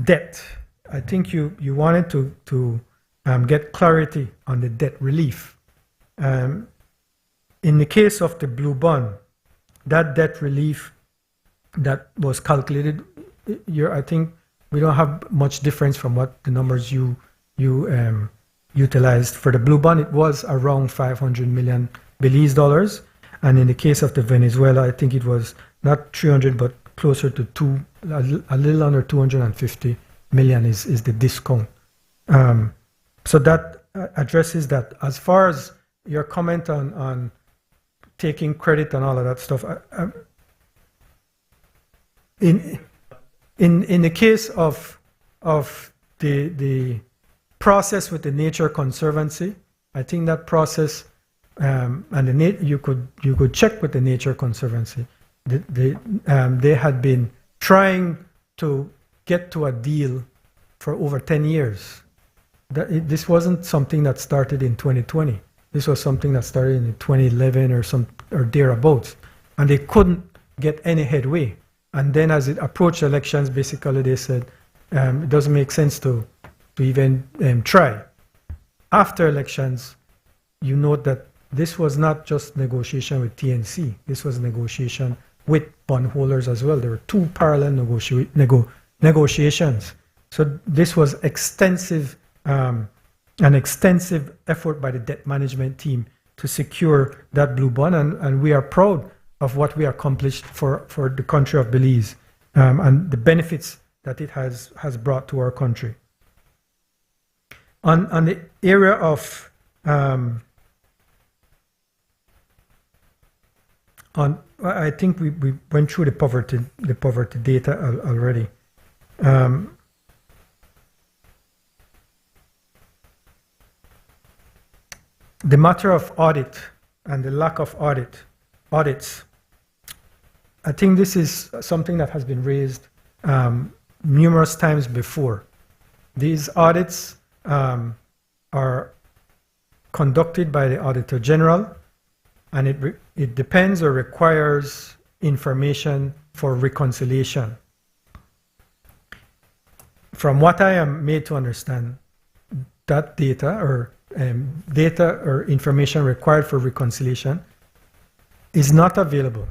debt, I think you wanted to get clarity on the debt relief. In the case of the blue bond, that debt relief that was calculated, I think we don't have much difference from what the numbers you utilized. For the blue bond, it was around 500 million Belize dollars. And in the case of the Venezuela, I think it was not 300, but closer to a little under 250 million is the discount. So that addresses that. As far as your comment on taking credit and all of that stuff, in the case of the process with the Nature Conservancy, I think that process you could check with the Nature Conservancy. They had been trying to get to a deal for over 10 years. This wasn't something that started in 2020. This was something that started in 2011 or thereabouts, and they couldn't get any headway. And then as it approached elections, basically they said it doesn't make sense to even try. After elections, you note that this was not just negotiation with TNC. This was negotiation with bondholders as well. There were two parallel negotiations. So this was an extensive effort by the debt management team to secure that blue bond, and we are proud of what we accomplished for the country of Belize and the benefits that it has brought to our country. On the area of I think we went through the poverty data already. The matter of audit and the lack of audits, I think this is something that has been raised numerous times before. These audits are conducted by the Auditor General, and it depends or requires information for reconciliation. From what I am made to understand, that data or information required for reconciliation is not available.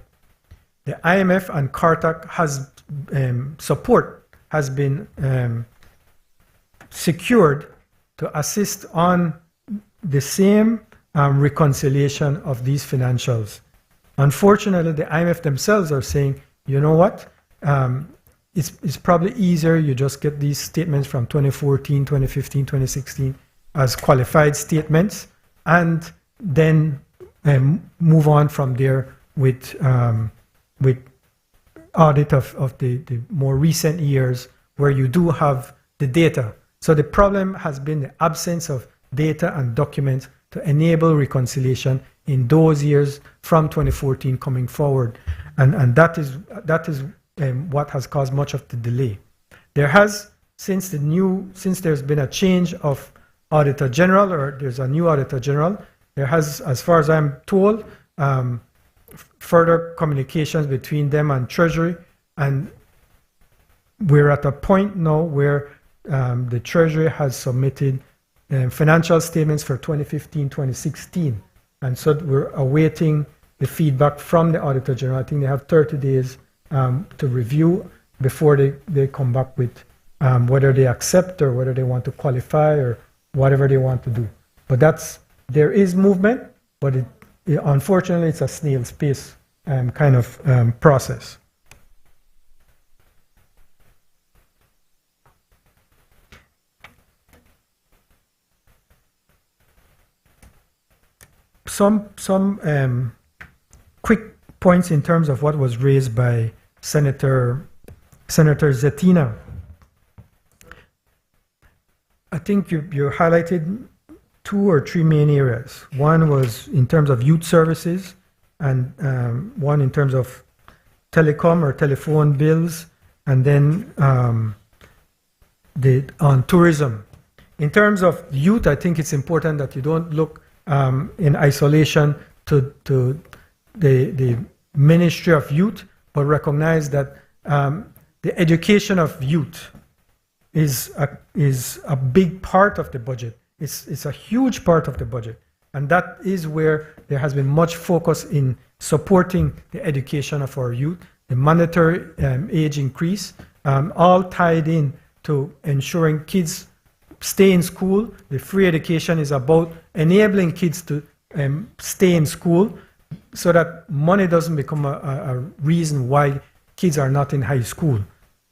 The IMF and CARTAC support has been secured to assist on the same reconciliation of these financials. Unfortunately, the IMF themselves are saying, you know what, it's probably easier you just get these statements from 2014, 2015, 2016 as qualified statements, and then move on from there with audit of the more recent years where you do have the data. So the problem has been the absence of data and documents to enable reconciliation in those years from 2014 coming forward, and that is what has caused much of the delay. There has since there's been a change of Auditor General, or there's a new Auditor General, there has, as far as I'm told, further communications between them and Treasury, and we're at a point now where the Treasury has submitted financial statements for 2015, 2016, and so we're awaiting the feedback from the Auditor General. I think they have 30 days to review before they come back with whether they accept or whether they want to qualify or whatever they want to do. But there is movement, but unfortunately it's a snail's pace kind of process. Some quick points in terms of what was raised by Senator Zettina. I think you highlighted 2 or 3 main areas. One was in terms of youth services, and one in terms of telecom or telephone bills, and then on tourism. In terms of youth, I think it's important that you don't look in isolation to the Ministry of Youth, but recognize that the education of youth is a big part of the budget. It's a huge part of the budget, and that is where there has been much focus in supporting the education of our youth, the mandatory age increase, all tied in to ensuring kids stay in school. The free education is about enabling kids to stay in school so that money doesn't become a reason why kids are not in high school.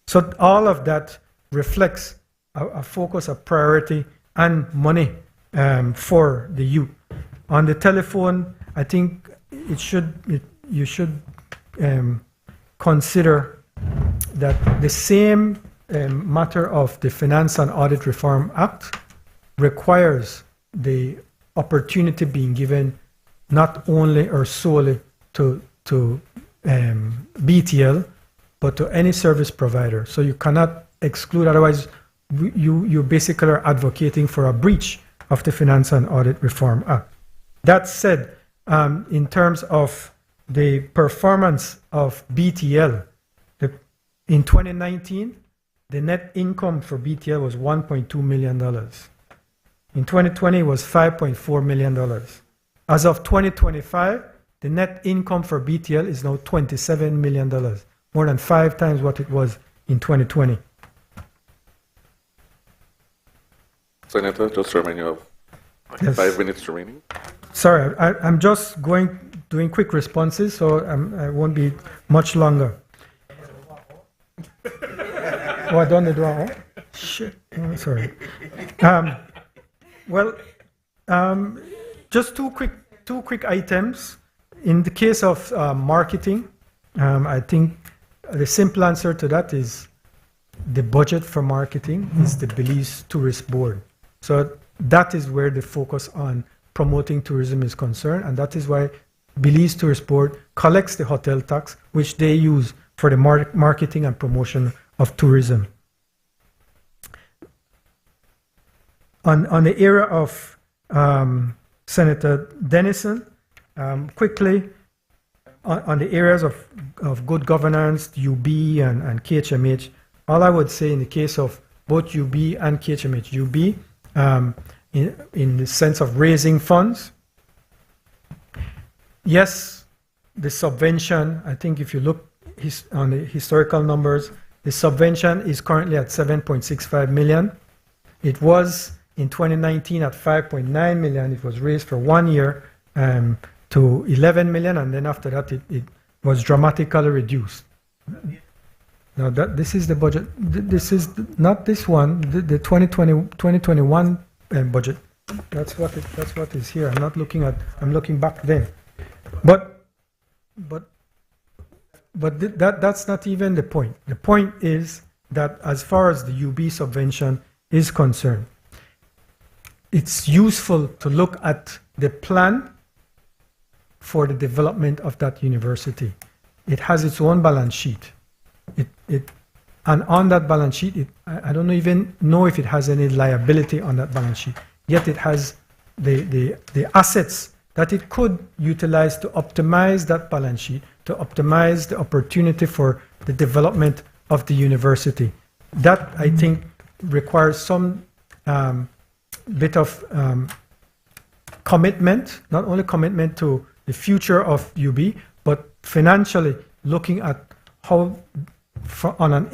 So all of that reflects a focus, a priority, and money for the youth. On the telephone, I think you should consider that the same matter of the Finance and Audit Reform Act requires the opportunity being given not only or solely to BTL, but to any service provider. So you cannot exclude, otherwise you basically are advocating for a breach of the Finance and Audit Reform Act. That said, in terms of the performance of BTL, In 2019, the net income for BTL was $1.2 million. In 2020, it was $5.4 million. As of 2025, the net income for BTL is now $27 million, more than 5 times what it was in 2020.
Senator, just to remind you of
Yes.
5 minutes remaining.
Sorry, I'm just doing quick responses, so I won't be much longer. Oh, I done the door. Oh, shit. Oh, sorry. Just two quick items. In the case of marketing, I think the simple answer to that is the budget for marketing is the Belize Tourist Board. So that is where the focus on promoting tourism is concerned, and that is why Belize Tourist Board collects the hotel tax, which they use for the marketing and promotion of tourism. On the area of Senator Dennison, quickly, on the areas of good governance, UB and KHMH, all I would say in the case of both UB and KHMH, UB, in the sense of raising funds, yes, the subvention, I think if you look on the historical numbers, the subvention is currently at 7.65 million. It was in 2019 at 5.9 million. It was raised for 1 year to 11 million, and then after that it was dramatically reduced. Now this is the budget. This is not this one. The 2021 budget. That's what is here. I'm not looking at. I'm looking back then. But that's not even the point. The point is that as far as the UB subvention is concerned, it's useful to look at the plan for the development of that university. It has its own balance sheet. And on that balance sheet, I don't even know if it has any liability on that balance sheet. Yet it has the assets that it could utilize to optimize that balance sheet, to optimize the opportunity for the development of the university. That, I think, requires some bit of commitment, not only commitment to the future of UB, but financially looking at how, from an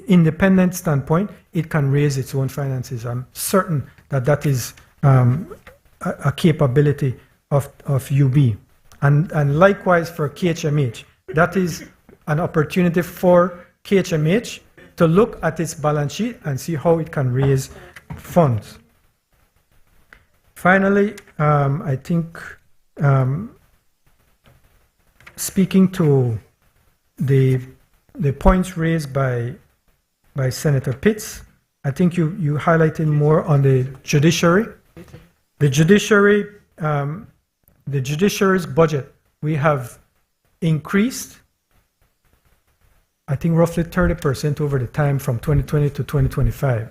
independent standpoint, it can raise its own finances. I'm certain that is a capability of UB. And likewise for KHMH, that is an opportunity for KHMH to look at its balance sheet and see how it can raise funds. Finally, I think speaking to the points raised by Senator Pitts, I think you highlighted more on the judiciary. The judiciary's budget, we have increased, I think roughly 30% over the time from 2020 to 2025.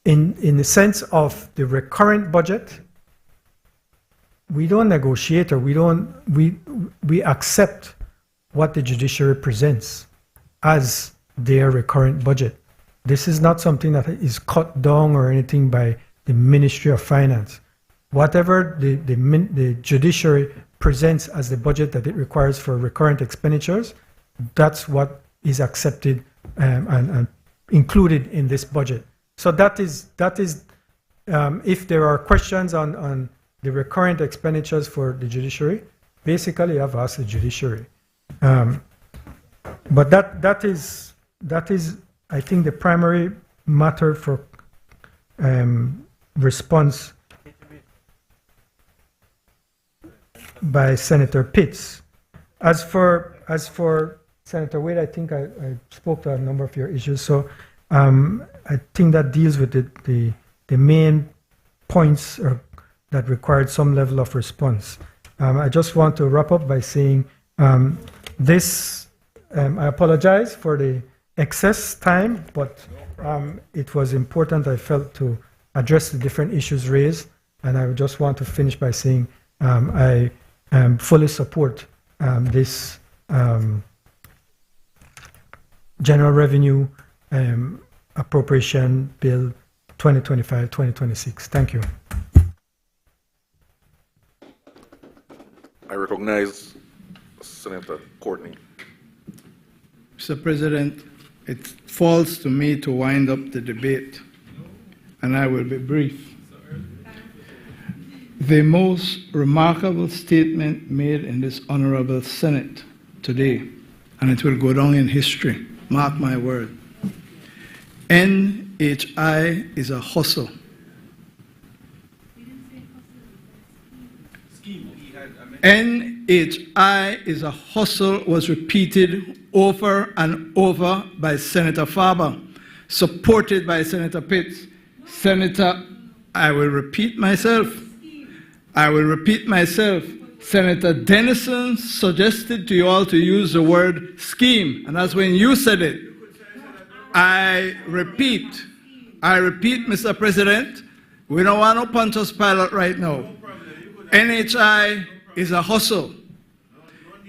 In the sense of the recurrent budget, we don't negotiate or we accept what the judiciary presents as their recurrent budget. This is not something that is cut down or anything by the Ministry of Finance. Whatever the judiciary presents as the budget that it requires for recurrent expenditures, that's what is accepted and included in this budget. So that is if there are questions on the recurrent expenditures for the judiciary, basically I've asked the judiciary. But that is I think the primary matter for response by Senator Pitts. As for Senator Wade, I think I spoke to a number of your issues. So I think that deals with the main points that required some level of response. I just want to wrap up by saying this. I apologize for the excess time, but it was important, I felt, to address the different issues raised. And I just want to finish by saying I fully support this General Revenue Appropriation Bill 2025-2026. Thank you.
I recognize Senator Courtney.
Mr. President, it falls to me to wind up the debate, and I will be brief. The most remarkable statement made in this Honorable Senate today, and it will go down in history, mark my word. NHI is a hustle. NHI is a hustle was repeated over and over by Senator Farber, supported by Senator Pitts. Senator, I will repeat myself. Senator Dennison suggested to you all to use the word scheme, and that's when you said it. I repeat, Mr. President, we don't want no Pontius Pilate right now. NHI is a hustle.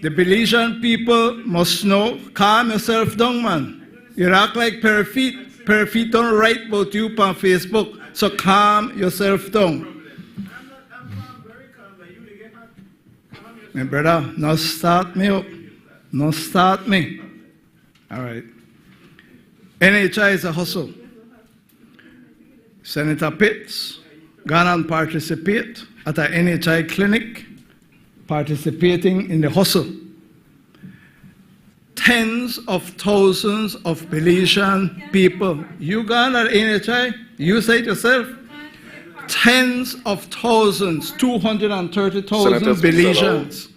The Belizean people must know, calm yourself down, man. You act like Perifeet. Perifeet don't write about you on Facebook, so calm yourself down. My brother, now start me up. Now start me. All right. NHI is a hustle. Senator Pitts gone and participate at an NHI clinic, participating in the hustle. Tens of thousands of Belizean people. You gone at NHI? You say it yourself. Tens of thousands, 230,000 Belizeans.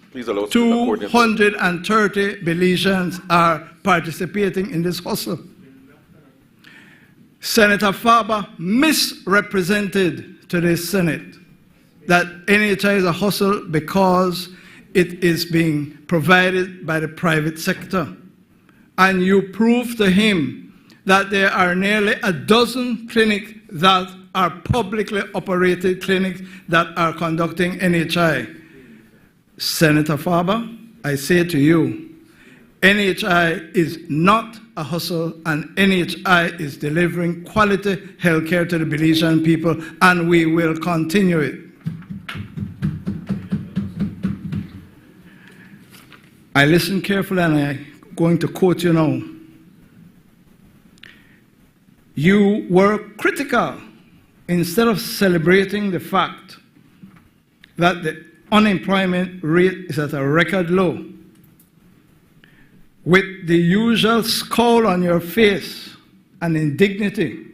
230 Belizeans are participating in this hustle. Senator Farber misrepresented to the Senate that NHI is a hustle because it is being provided by the private sector. And you proved to him that there are nearly a dozen clinics that are publicly operated clinics that are conducting NHI. Senator Farber, I say to you, NHI is not a hustle, and NHI is delivering quality health care to the Belizean people, and we will continue it. I listened carefully, and I'm going to quote you now. You were critical instead of celebrating the fact that the unemployment rate is at a record low. With the usual scowl on your face and indignity,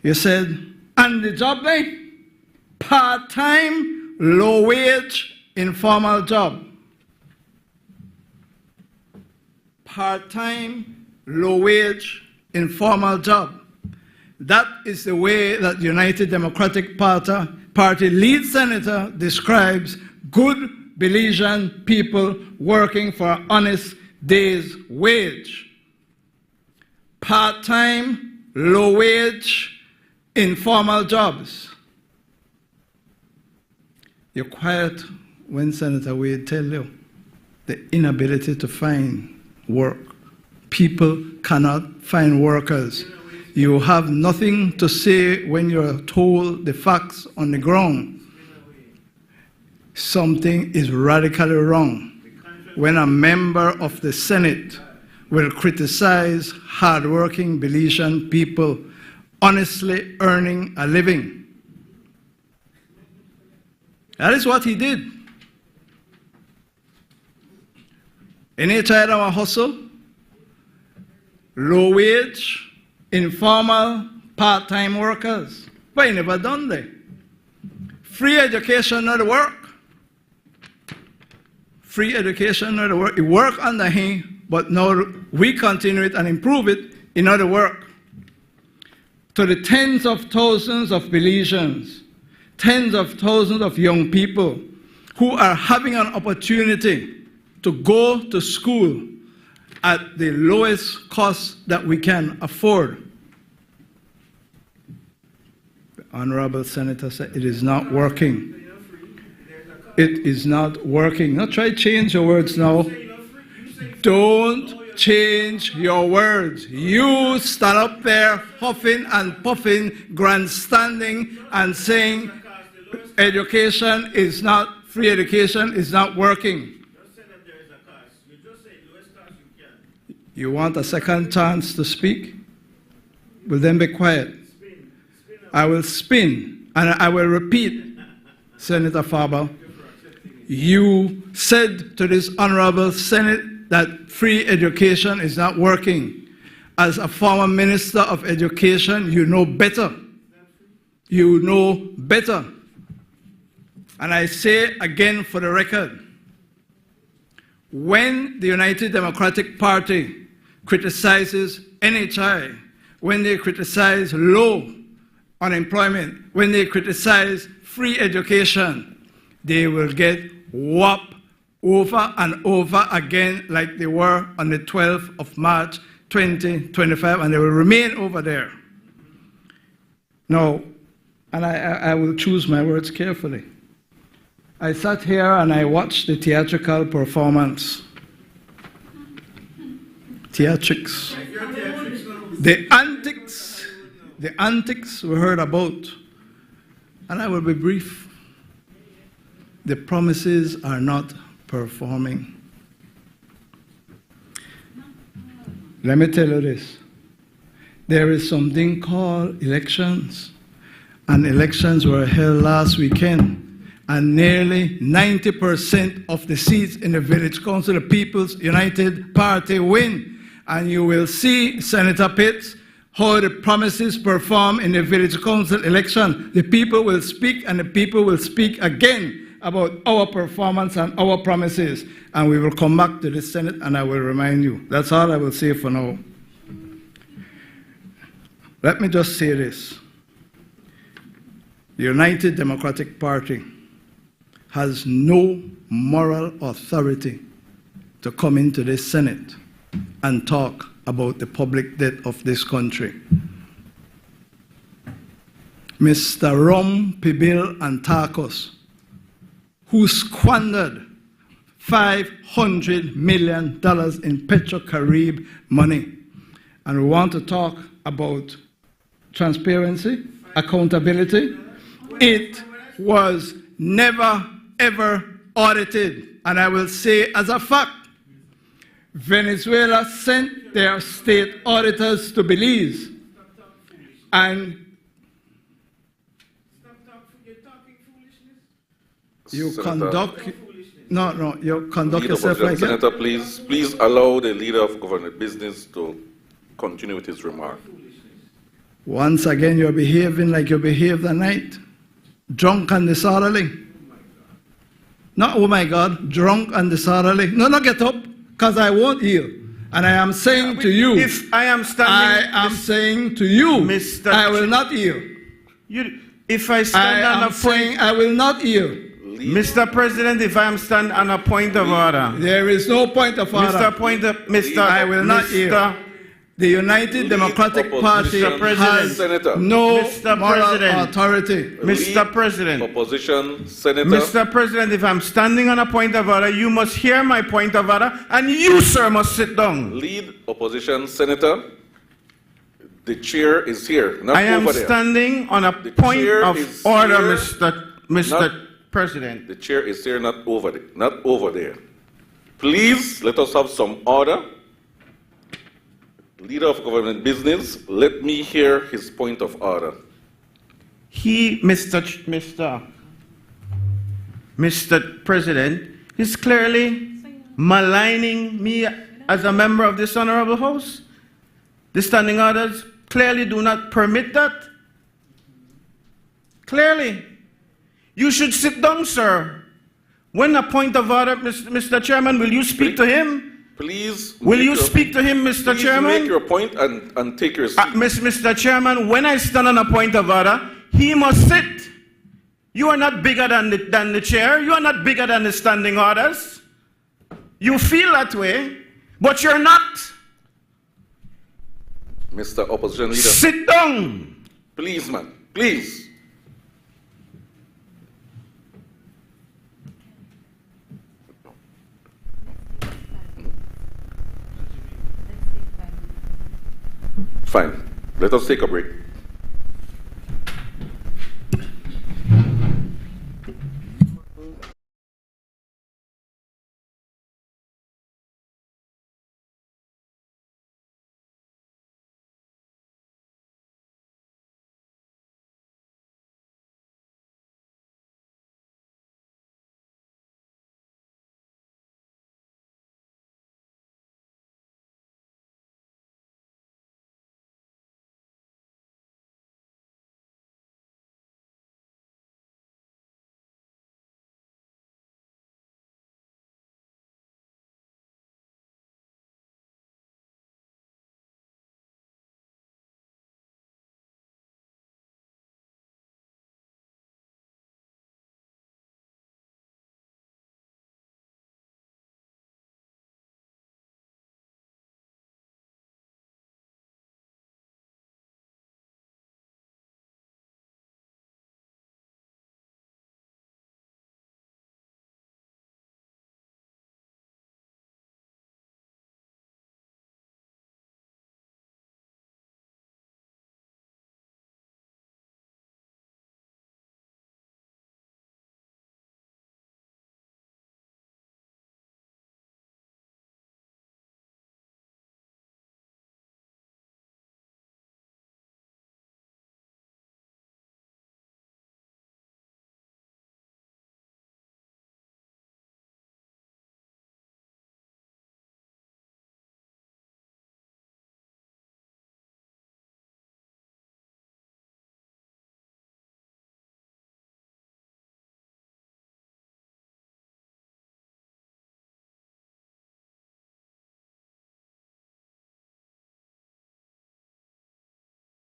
you said, and the job there? Part-time, low-wage, informal job. Part-time, low-wage, informal job. That is the way that United Democratic Party lead senator describes good Belizean people working for an honest day's wage. Part-time, low-wage, informal jobs. You're quiet when Senator Wade tells you the inability to find work. People cannot find workers. You have nothing to say when you're told the facts on the ground. Something is radically wrong when a member of the Senate will criticize hardworking Belizean people honestly earning a living. That is what he did. NHI our hustle, low wage, informal, part-time workers. But he never done that. Free education, not work. Free education, not work. It worked under him, but now we continue it and improve it in other work. To the tens of thousands of Belizeans, tens of thousands of young people who are having an opportunity to go to school at the lowest cost that we can afford. The Honorable Senator said it is not working. It is not working. Now try to change your words now. Don't change your words. You stand up there huffing and puffing, grandstanding and saying education is not, free education is not working. You want a second chance to speak? Well, then be quiet. I will spin and I will repeat, Senator Faber. You said to this honorable Senate that free education is not working. As a former Minister of Education, you know better. You know better. And I say again for the record, when the United Democratic Party criticizes NHI, when they criticize low unemployment, when they criticize free education, they will get whopped over and over again like they were on the 12th of March 2025, and they will remain over there. Now, and I will choose my words carefully. I sat here and I watched the theatrical performance. Theatrics. The antics we heard about. And I will be brief. The promises are not performing. Let me tell you this. There is something called elections. And elections were held last weekend. And nearly 90% of the seats in the village council, the People's United Party win. And you will see, Senator Pitts, how the promises perform in the village council election. The people will speak, and the people will speak again about our performance and our promises. And we will come back to the Senate, and I will remind you. That's all I will say for now. Let me just say this. The United Democratic Party has no moral authority to come into this Senate and talk about the public debt of this country. Mr. Rum, Pibil, and Tarkos, who squandered $500 million in Petro-Carib money. And we want to talk about transparency, accountability. It was never, ever audited. And I will say as a fact, Venezuela sent their state auditors to Belize. And you conduct, you conduct yourself like that.
Senator, please allow the leader of government business to continue with his remark.
Once again, you're behaving like you behaved that night. Drunk and disorderly. Not, oh my God, drunk and disorderly. No, get up, because I won't yield. And I am saying to you,
if I am standing,
saying to you, Mr. I will not yield.
If I stand on a point,
saying I will not yield.
Mr. President, if I am standing on a point of order.
There is no point of order. I will not yield. The United Democratic Party has no moral authority.
Mr. President.
Opposition, Senator.
Mr. President, if I'm standing on a point of order, you must hear my point of order, and you, sir, must sit down.
Lead opposition, Senator. The chair is here, not
I am
over there.
standing on a point of order, Mr. President.
The chair is here, not over there. Please, let us have some order. Leader of government business, let me hear his point of order.
Mr. President, is clearly maligning me as a member of this honorable house. The standing orders clearly do not permit that. Clearly. You should sit down, sir. When a point of order, Mr. Chairman, will you speak to him?
Please.
Will you speak to him, Mr. Chairman?
Make your point and take your seat.
Mr. Chairman, when I stand on a point of order, he must sit. You are not bigger than the chair. You are not bigger than the standing orders. You feel that way, but you're not.
Mr. Opposition Leader.
Sit down.
Please, man. Please. Fine. Let us take a break.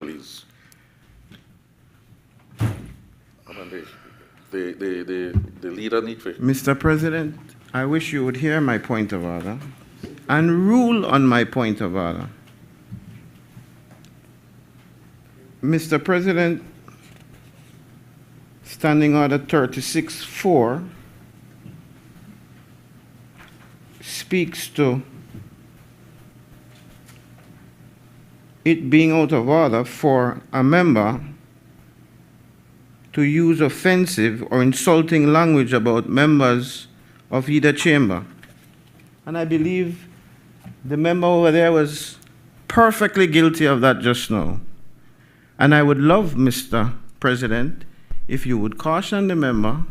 Please. The leader need to...
Mr. President, I wish you would hear my point of order and rule on my point of order. Mr. President, Standing Order 36-4 speaks to it being out of order for a member to use offensive or insulting language about members of either chamber. And I believe the member over there was perfectly guilty of that just now. And I would love, Mr. President, if you would caution the member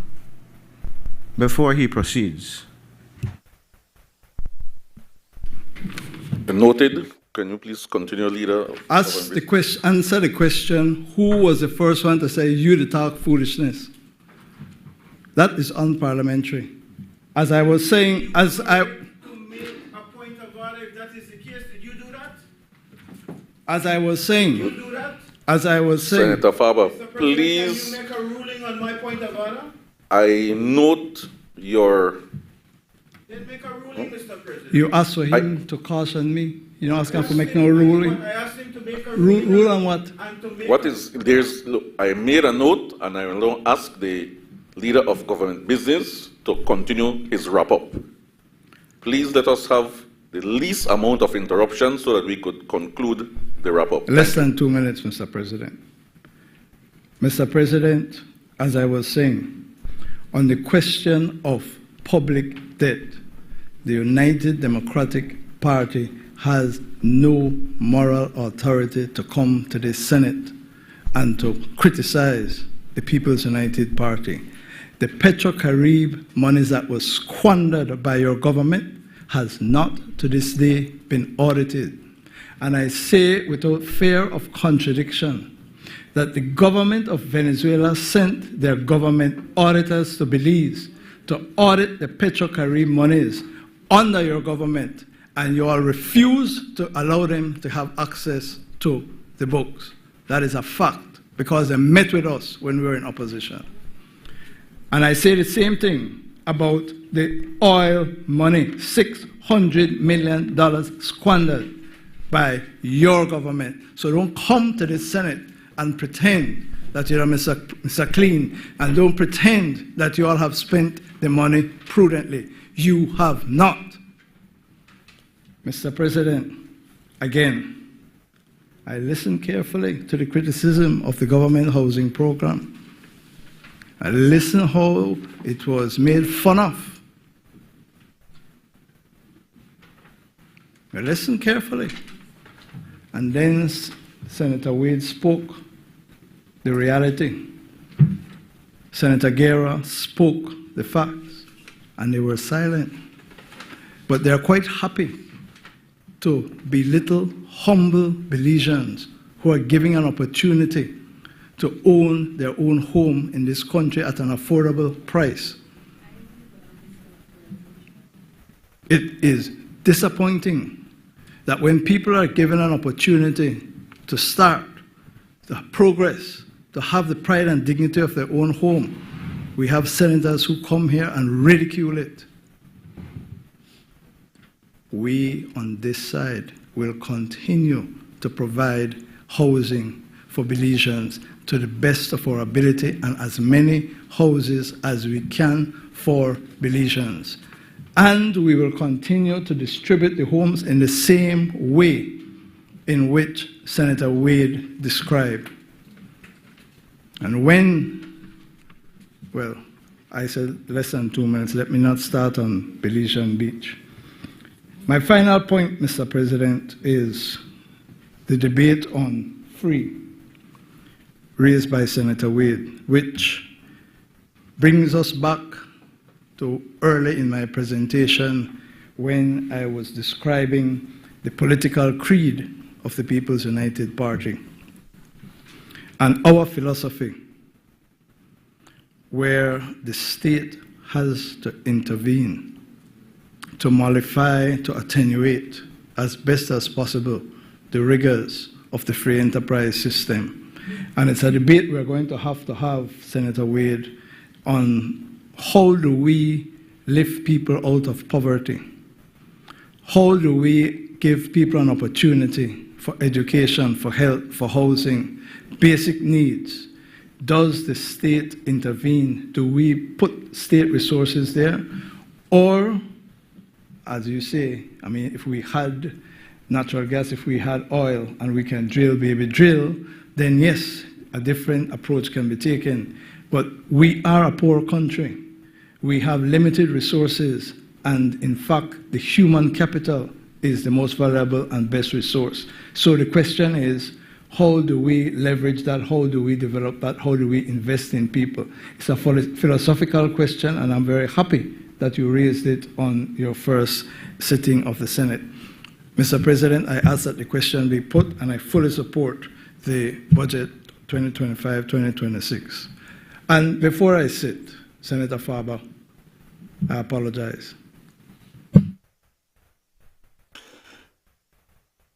before he proceeds.
Noted. Can you please continue, Leader?
Answer the question, who was the first one to say you to talk foolishness? That is unparliamentary. As I was saying, as I... To make a point of order, if that is the case, did you do that? As I was saying... Did you do that? As I was saying...
Senator Faber, please...
Can you make a ruling on my point of order?
I note your...
Then make a ruling, Mr. President. You asked for him to caution me. You don't ask him to make no ruling. I asked him to make a ruling. Rule on what?
What is, there's, look, I made a note and I will now ask the Leader of Government Business to continue his wrap-up. Please let us have the least amount of interruption so that we could conclude the wrap-up.
Less than 2 minutes, Mr. President. Mr. President, as I was saying, on the question of public debt, the United Democratic Party has no moral authority to come to the Senate and to criticize the People's United Party. The Petro-Carib monies that was squandered by your government has not to this day been audited. And I say without fear of contradiction that the government of Venezuela sent their government auditors to Belize to audit the Petro-Carib monies under your government, and you all refuse to allow them to have access to the books. That is a fact, because they met with us when we were in opposition. And I say the same thing about the oil money, $600 million squandered by your government. So don't come to the Senate and pretend that you're Mr. Clean, and don't pretend that you all have spent the money prudently. You have not. Mr. President, again, I listened carefully to the criticism of the government housing program. I listened how it was made fun of. I listened carefully. And then Senator Wade spoke the reality. Senator Guerra spoke the facts, and they were silent. But they are quite happy to belittle humble Belizeans who are giving an opportunity to own their own home in this country at an affordable price. It is disappointing that when people are given an opportunity to start, to progress, to have the pride and dignity of their own home, we have senators who come here and ridicule it. We on this side will continue to provide housing for Belizeans to the best of our ability, and as many houses as we can for Belizeans. And we will continue to distribute the homes in the same way in which Senator Wade described. And when, well, I said less than 2 minutes, let me not start on Belizean Beach. My final point, Mr. President, is the debate on free raised by Senator Wade, which brings us back to early in my presentation when I was describing the political creed of the People's United Party and our philosophy, where the state has to intervene, to mollify, to attenuate as best as possible the rigors of the free enterprise system. And it's a debate we're going to have, Senator Wade, on how do we lift people out of poverty? How do we give people an opportunity for education, for health, for housing, basic needs? Does the state intervene? Do we put state resources there? Or, as you say, I mean, if we had natural gas, if we had oil, and we can drill, baby, drill, then yes, a different approach can be taken. But we are a poor country. We have limited resources, and in fact, the human capital is the most valuable and best resource. So the question is, how do we leverage that? How do we develop that? How do we invest in people? It's a philosophical question, and I'm very happy that you raised it on your first sitting of the Senate. Mr. President, I ask that the question be put, and I fully support the budget 2025-2026. And before I sit, Senator Faber, I apologize.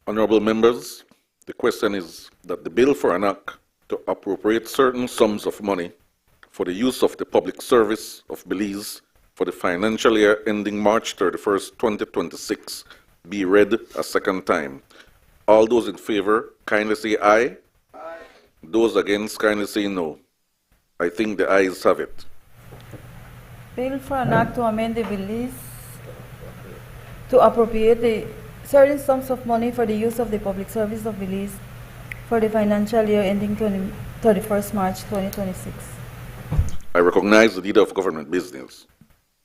Honorable members, the question is that the bill for an act to appropriate certain sums of money for the use of the public service of Belize for the financial year ending March 31st, 2026 be read a second time. All those in favor, kindly say aye. Aye. Those against, kindly say no. I think the ayes have it.
Bill for an act to amend the Belize to appropriate the certain sums of money for the use of the public service of Belize for the financial year ending 31st March 2026.
I recognize the Leader of Government Business.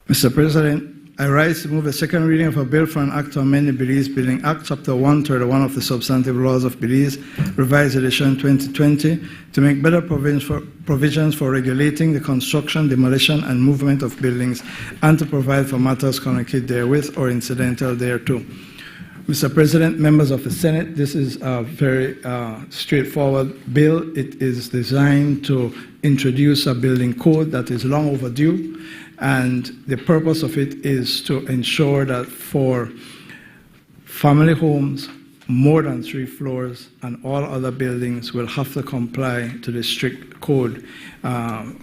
Mr. President, I rise to move a second reading of a bill for an act to amend the Belize Building Act, Chapter 131 of the Substantive Laws of Belize, Revised Edition 2020, to make better provisions for regulating the construction, demolition, and movement of buildings, and to provide for matters connected therewith or incidental thereto. Mr. President, members of the Senate, this is a very straightforward bill. It is designed to introduce a building code that is long overdue, and the purpose of it is to ensure that for family homes, more than 3 floors, and all other buildings will have to comply to the strict code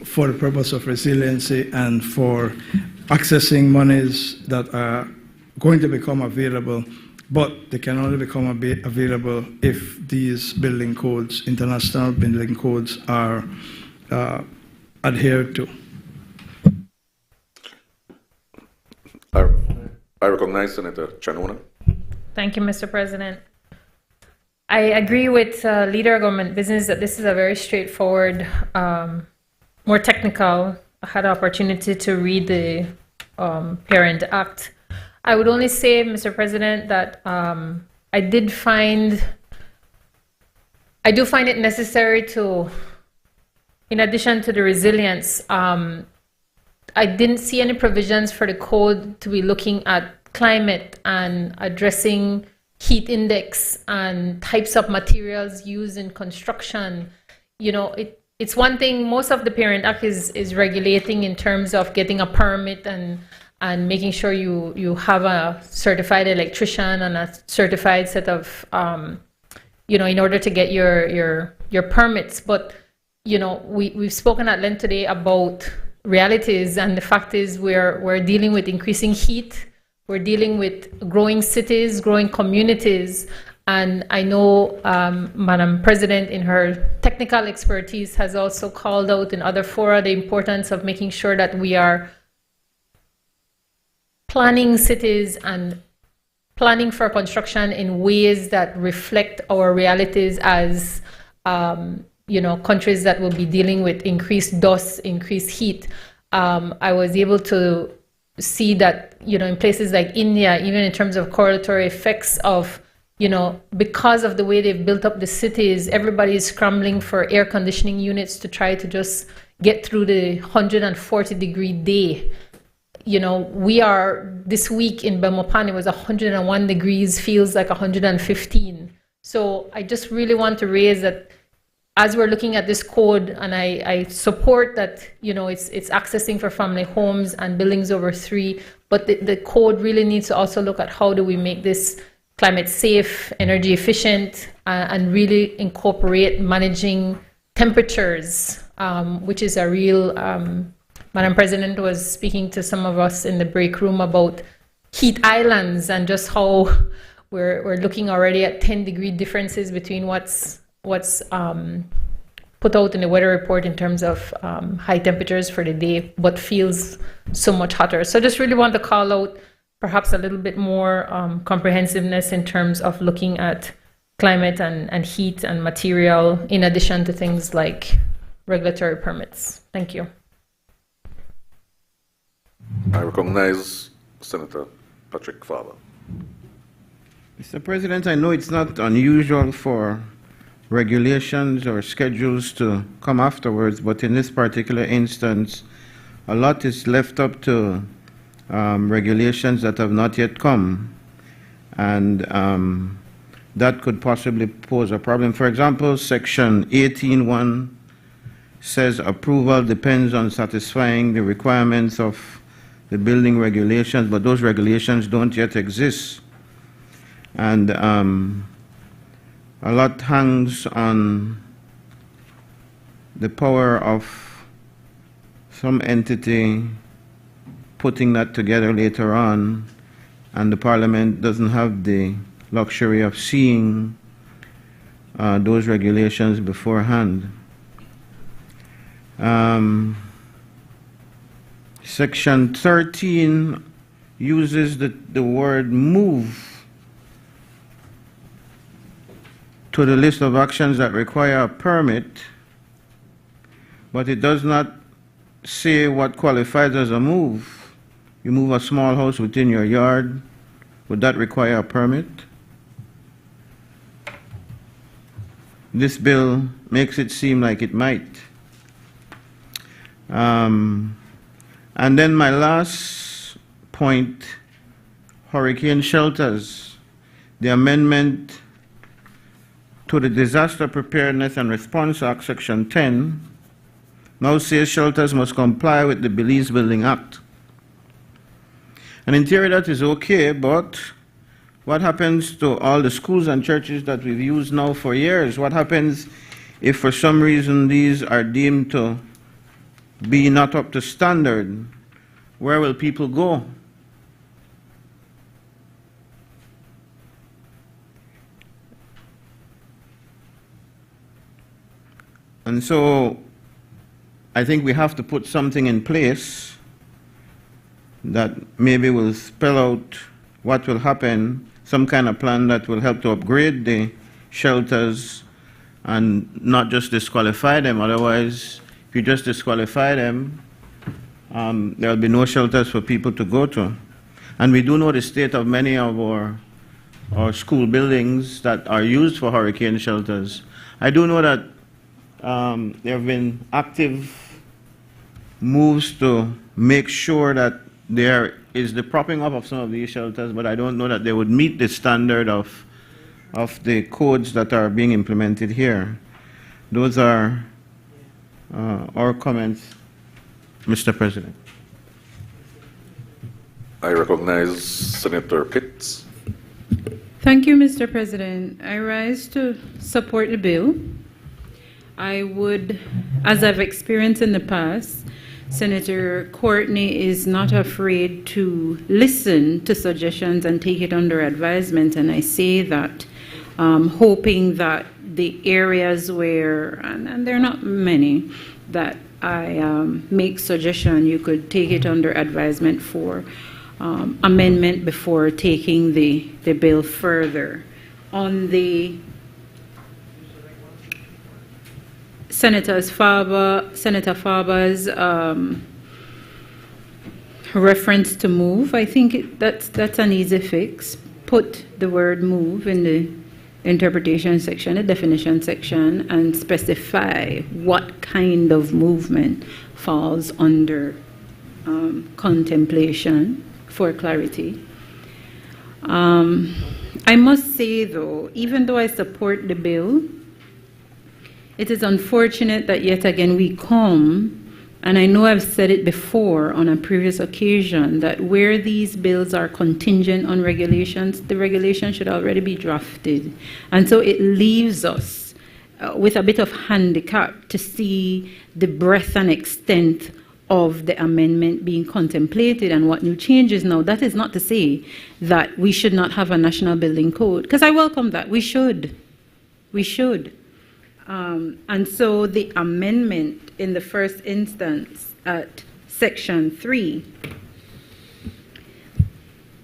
for the purpose of resiliency and for accessing monies that are going to become available, but they can only become available if these building codes, international building codes, are adhered to.
I recognize Senator Chanona.
Thank you, Mr. President. I agree with Leader of Government Business that this is a very straightforward, more technical. I had an opportunity to read the Parent Act. I would only say, Mr. President, that I do find it necessary to, in addition to the resilience, I didn't see any provisions for the code to be looking at climate and addressing heat index and types of materials used in construction. You know, it's one thing, most of the Parent Act is regulating in terms of getting a permit and making sure you have a certified electrician and a certified set of, you know, in order to get your permits. But, you know, we've spoken at length today about realities, and the fact is we're dealing with increasing heat. We're dealing with growing cities, growing communities, and I know Madam President, in her technical expertise, has also called out in other fora the importance of making sure that we are planning cities and planning for construction in ways that reflect our realities as you know, countries that will be dealing with increased dust, increased heat. I was able to see that, you know, in places like India, even in terms of correlatory effects of, you know, because of the way they've built up the cities, everybody is scrambling for air conditioning units to try to just get through the 140-degree day. You know, we are, this week in Belmopan, it was 101 degrees, feels like 115. So I just really want to raise that as we're looking at this code, and I support that, you know, it's accessing for family homes and buildings over 3, but the code really needs to also look at how do we make this climate safe, energy efficient, and really incorporate managing temperatures, which is a real, Madam President was speaking to some of us in the break room about heat islands and just how we're looking already at 10-degree differences between what's put out in the weather report in terms of high temperatures for the day, but feels so much hotter. So I just really want to call out perhaps a little bit more comprehensiveness in terms of looking at climate and heat and material, in addition to things like regulatory permits. Thank you.
I recognize Senator Patrick Farber.
Mr. President, I know it's not unusual for regulations or schedules to come afterwards, but in this particular instance, a lot is left up to regulations that have not yet come, and that could possibly pose a problem. For example, Section 18.1 says approval depends on satisfying the requirements of the building regulations, but those regulations don't yet exist. And a lot hangs on the power of some entity putting that together later on, and the Parliament doesn't have the luxury of seeing those regulations beforehand. Section 13 uses the word move to the list of actions that require a permit, but it does not say what qualifies as a move. You move a small house within your yard, would that require a permit? This bill makes it seem like it might. And then my last point, hurricane shelters. The amendment to the Disaster Preparedness and Response Act, Section 10, now says shelters must comply with the Belize Building Act. And in theory that is okay, but what happens to all the schools and churches that we've used now for years? What happens if for some reason these are deemed to be not up to standard? Where will people go? And so I think we have to put something in place that maybe will spell out what will happen, some kind of plan that will help to upgrade the shelters and not just disqualify them. Otherwise, if you just disqualify them, there will be no shelters for people to go to. And we do know the state of many of our school buildings that are used for hurricane shelters. I do know that there have been active moves to make sure that there is the propping up of some of these shelters, but I don't know that they would meet the standard of the codes that are being implemented here. Those are our comments, Mr. President.
I recognize Senator Pitts.
Thank you, Mr. President. I rise to support the bill. I would, as I've experienced in the past, Senator Courtney is not afraid to listen to suggestions and take it under advisement, and I say that hoping that the areas where, and there are not many, that I make suggestion, you could take it under advisement for amendment before taking the bill further. On the Senator Farber's reference to move, I think that's an easy fix. Put the word move in the interpretation section, the definition section, and specify what kind of movement falls under contemplation for clarity. I must say, though, even though I support the bill, it is unfortunate that yet again we come, and I know I've said it before on a previous occasion, that where these bills are contingent on regulations, the regulation should already be drafted. And so it leaves us with a bit of handicap to see the breadth and extent of the amendment being contemplated and what new changes. Now, that is not to say that we should not have a national building code, because I welcome that. We should. We should. And so the amendment in the first instance at section 3,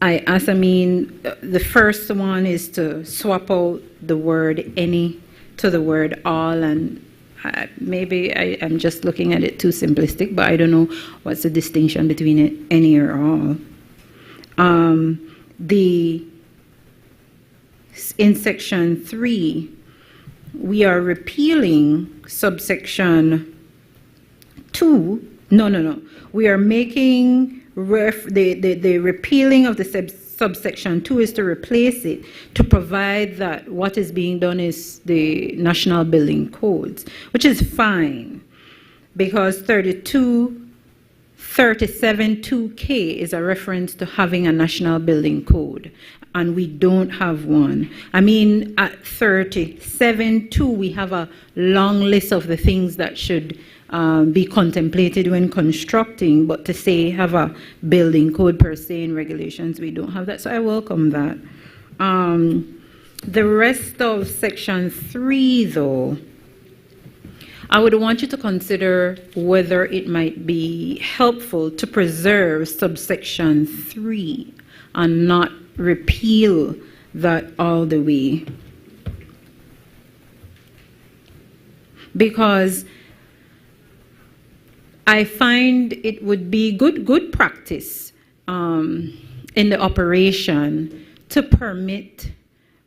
the first one is to swap out the word any to the word all, and maybe I'm just looking at it too simplistic, but I don't know what's the distinction between any or all. In section 3, we are repealing subsection 2. No. We are making the repealing of the subsection 2 is to replace it, to provide that what is being done is the national building codes, which is fine, because 37.2K is a reference to having a national building code, and we don't have one. I mean, at 37.2, we have a long list of the things that should be contemplated when constructing, but to say have a building code per se in regulations, we don't have that. So I welcome that. The rest of section 3, though, I would want you to consider whether it might be helpful to preserve subsection 3 and not repeal that all the way. Because I find it would be good practice in the operation to permit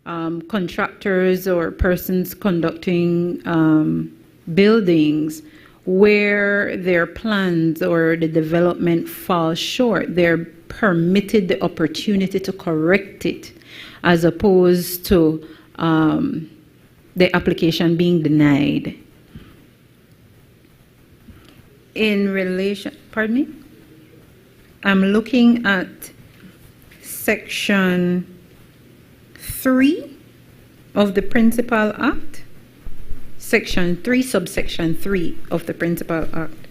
contractors or persons conducting buildings where their plans or the development falls short. They're permitted the opportunity to correct it, as opposed to the application being denied. In relation, pardon me? I'm looking at section 3 of the Principal Act. Section 3, subsection 3 of the Principal Act.